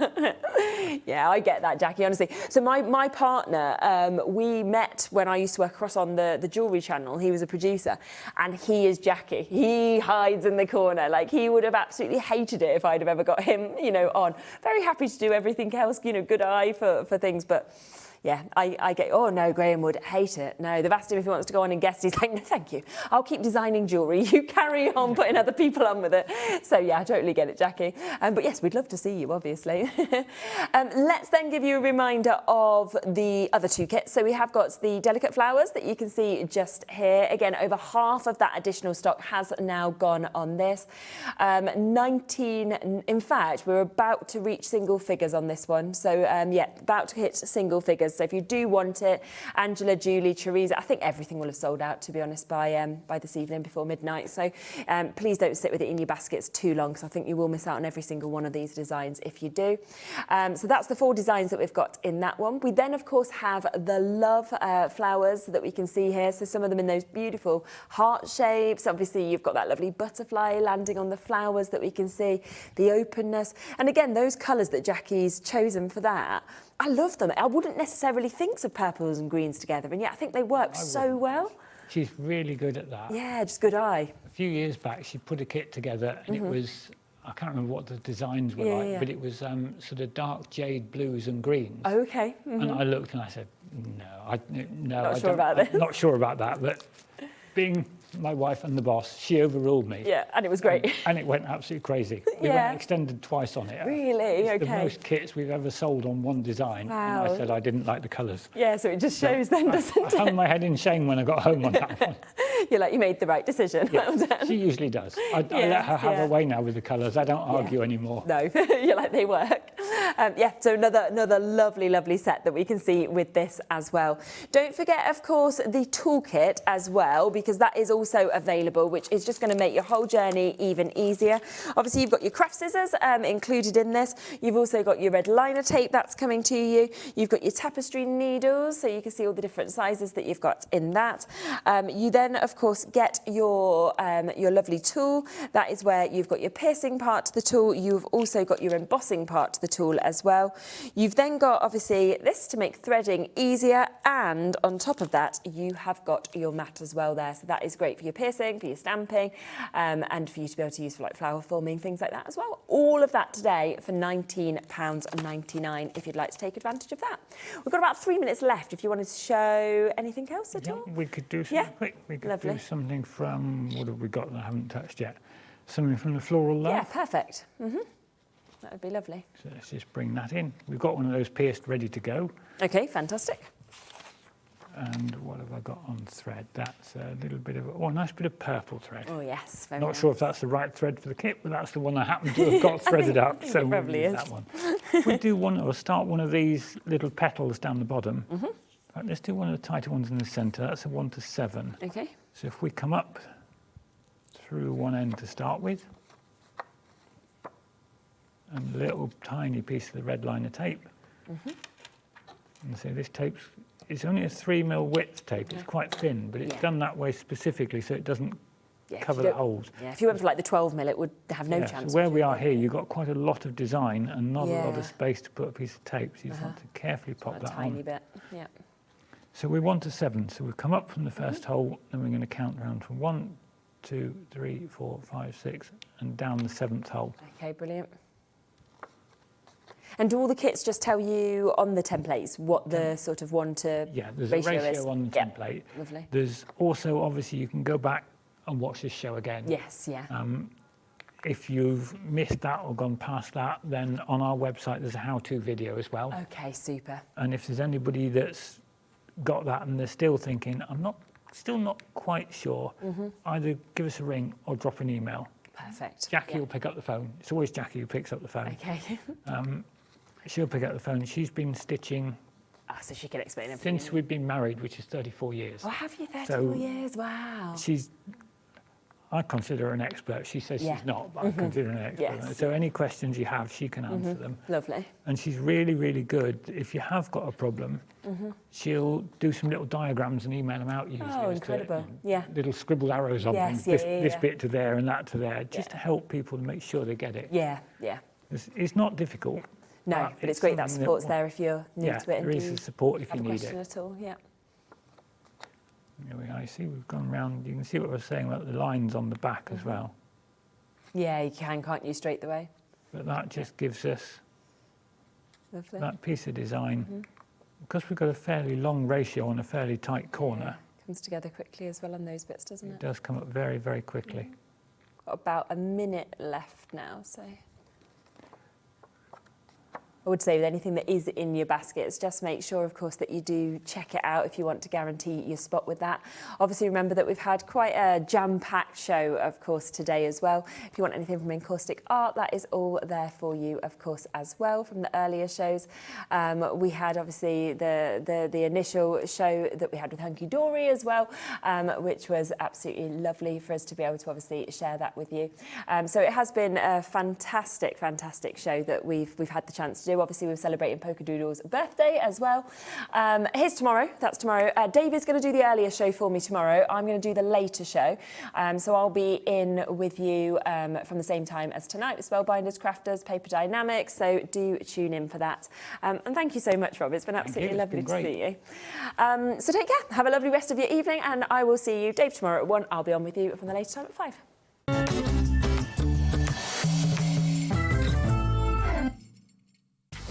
Yeah, I get that, Jackie, honestly. So my partner, we met when I used to work across on the jewellery channel. He was a producer, and he is Jackie. He hides in the corner. Like, he would have absolutely hated it if I'd have ever got him, you know, on. Very happy to do everything else, you know, good eye for things, but yeah, I get, oh no, Graham would hate it. No, they've asked him if he wants to go on and guest. He's like, no, thank you. I'll keep designing jewellery. You carry on putting other people on with it. So yeah, I totally get it, Jackie. But yes, we'd love to see you, obviously. Let's then give you a reminder of the other two kits. So we have got the delicate flowers that you can see just here. Again, over half of that additional stock has now gone on this. 19, in fact, we're about to reach single figures on this one. So yeah, about to hit single figures. So if you do want it, Angela, Julie, Teresa, I think everything will have sold out, to be honest, by this evening before midnight. So please don't sit with it in your baskets too long, because I think you will miss out on every single one of these designs if you do. So that's the 4 designs that we've got in that one. We then, of course, have the love flowers that we can see here. So some of them in those beautiful heart shapes. Obviously, you've got that lovely butterfly landing on the flowers that we can see, the openness. And again, those colours that Jackie's chosen for that, I love them. I wouldn't necessarily think of purples and greens together, and yet I think they work so well. She's really good at that. Yeah, just good eye. A few years back, she put a kit together, and it was, I can't remember what the designs were like, but it was sort of dark jade blues and greens. Oh, okay. And I looked and I said, no, Not sure about this. I'm not sure about that, but being my wife and the boss, she overruled me. Yeah, and it was great. And it went absolutely crazy. We went extended twice on it. Really? It's okay. the most kits we've ever sold on one design. Wow. And I said I didn't like the colours. Yeah, so it just shows then, doesn't it? I hung my head in shame when I got home on that one. You're like, you made the right decision. Yeah, well done. she usually does. I let her have her way now with the colours. I don't argue anymore. No, you're like, they work. Yeah, so another lovely set that we can see with this as well. Don't forget, of course, the toolkit as well, because that is also available, which is just going to make your whole journey even easier. Obviously, you've got your craft scissors included in this. You've also got your red liner tape that's coming to you. You've got your tapestry needles, so you can see all the different sizes that you've got in that. You then, of course, get your lovely tool. That is where you've got your piercing part to the tool. You've also got your embossing part to the tool as well. You've then got, obviously, this to make threading easier, and on top of that, you have got your mat as well there. So that is great for your piercing, for your stamping, and for you to be able to use for like flower forming, things like that as well. All of that today for £19.99 if you'd like to take advantage of that. We've got about 3 minutes left if you wanted to show anything else at all. We could do something quick. We could do something from, what have we got that I haven't touched yet? Something from the Floral Love. Yeah, perfect. That would be lovely. So let's just bring that in. We've got one of those pierced ready to go. Okay, fantastic. And what have I got on thread? That's a little bit of, a nice bit of purple thread. Oh, yes. Very Not sure if that's the right thread for the kit, but that's the one I happen to have got threaded up. So it probably we'll is. use that one. We do one, or start one of these little petals down the bottom. Right, let's do one of the tighter ones in the centre. That's a 1 to 7. Okay. So if we come up through one end to start with, and a little tiny piece of the red liner tape. And so this tape's, it's only a 3mm width tape. It's quite thin, but it's done that way specifically so it doesn't cover the holes. Yeah, if you went for like the 12mm, it would have no chance. So where we are here, you've got quite a lot of design and not a lot of space to put a piece of tape. So you just want to carefully pop that on. A tiny bit, yeah. So we're 1 to 7. So we come up from the first hole, then we're going to count around from 1, 2, 3, 4, 5, 6, and down the 7th hole. Okay, brilliant. And do all the kits just tell you on the templates what the sort of 1 to there's ratio a ratio is? on the template. Lovely. There's also, obviously, you can go back and watch this show again. Yes, yeah. If you've missed that or gone past that, then on our website there's a how-to video as well. Okay, super. And if there's anybody that's got that and they're still thinking, still not quite sure, either give us a ring or drop an email. Perfect. Jackie will pick up the phone. It's always Jackie who picks up the phone. Okay. She'll pick up the phone. She's been stitching so she can explain everything. since we've been married, which is 34 years. Oh, have you 34 years? Wow. I consider her an expert. She says she's not, but I consider her an expert. Yes. So any questions you have, she can answer them. Lovely. And she's really, really good. If you have got a problem, she'll do some little diagrams and email them out usually. Oh, incredible. Little scribbled arrows on them. Yes, This bit to there and that to there, just to help people to make sure they get it. Yeah. It's not difficult. No, but it's great that support's there if you're new to it. Yeah, there is support if you need it. At all. Yeah. There we are. You see, we've gone round. You can see what I was saying about the lines on the back as well. Yeah, you can't you, straight the way? But that just gives us Lovely. that piece of design. Because we've got a fairly long ratio on a fairly tight corner, Comes together quickly as well on those bits, doesn't it it? does come up very, very quickly. Got about a minute left now, so. I would say with anything that is in your baskets, just make sure, of course, that you do check it out if you want to guarantee your spot with that. Obviously, remember that we've had quite a jam-packed show, of course, today as well. If you want anything from Encaustic Art, that is all there for you, of course, as well from the earlier shows. We had, obviously, the initial show that we had with Hunkydory as well, which was absolutely lovely for us to be able to, obviously, share that with you. So it has been a fantastic, fantastic show that we've had the chance to do. Obviously, we're celebrating Polkadoodles' birthday as well. Here's tomorrow. That's tomorrow. Dave is going to do the earlier show for me tomorrow. I'm going to do the later show. So I'll be in with you from the same time as tonight with Spellbinders, Crafters, Paper Dynamics. So do tune in for that. And thank you so much, Rob. It's been absolutely lovely to see you. So take care. Have a lovely rest of your evening. And I will see you, Dave, tomorrow at 1. I'll be on with you from the later time at 5.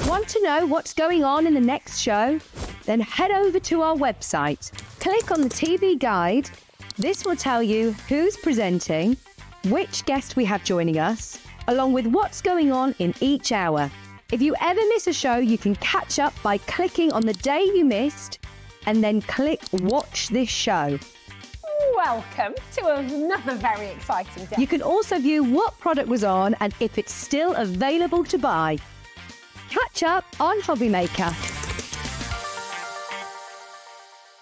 Want to know what's going on in the next show? Then head over to our website. Click on the TV guide. This will tell you who's presenting, which guest we have joining us, along with what's going on in each hour. If you ever miss a show, you can catch up by clicking on the day you missed and then click Watch This Show. Welcome to another very exciting day. You can also view what product was on and if it's still available to buy. Catch up on Hobby Maker.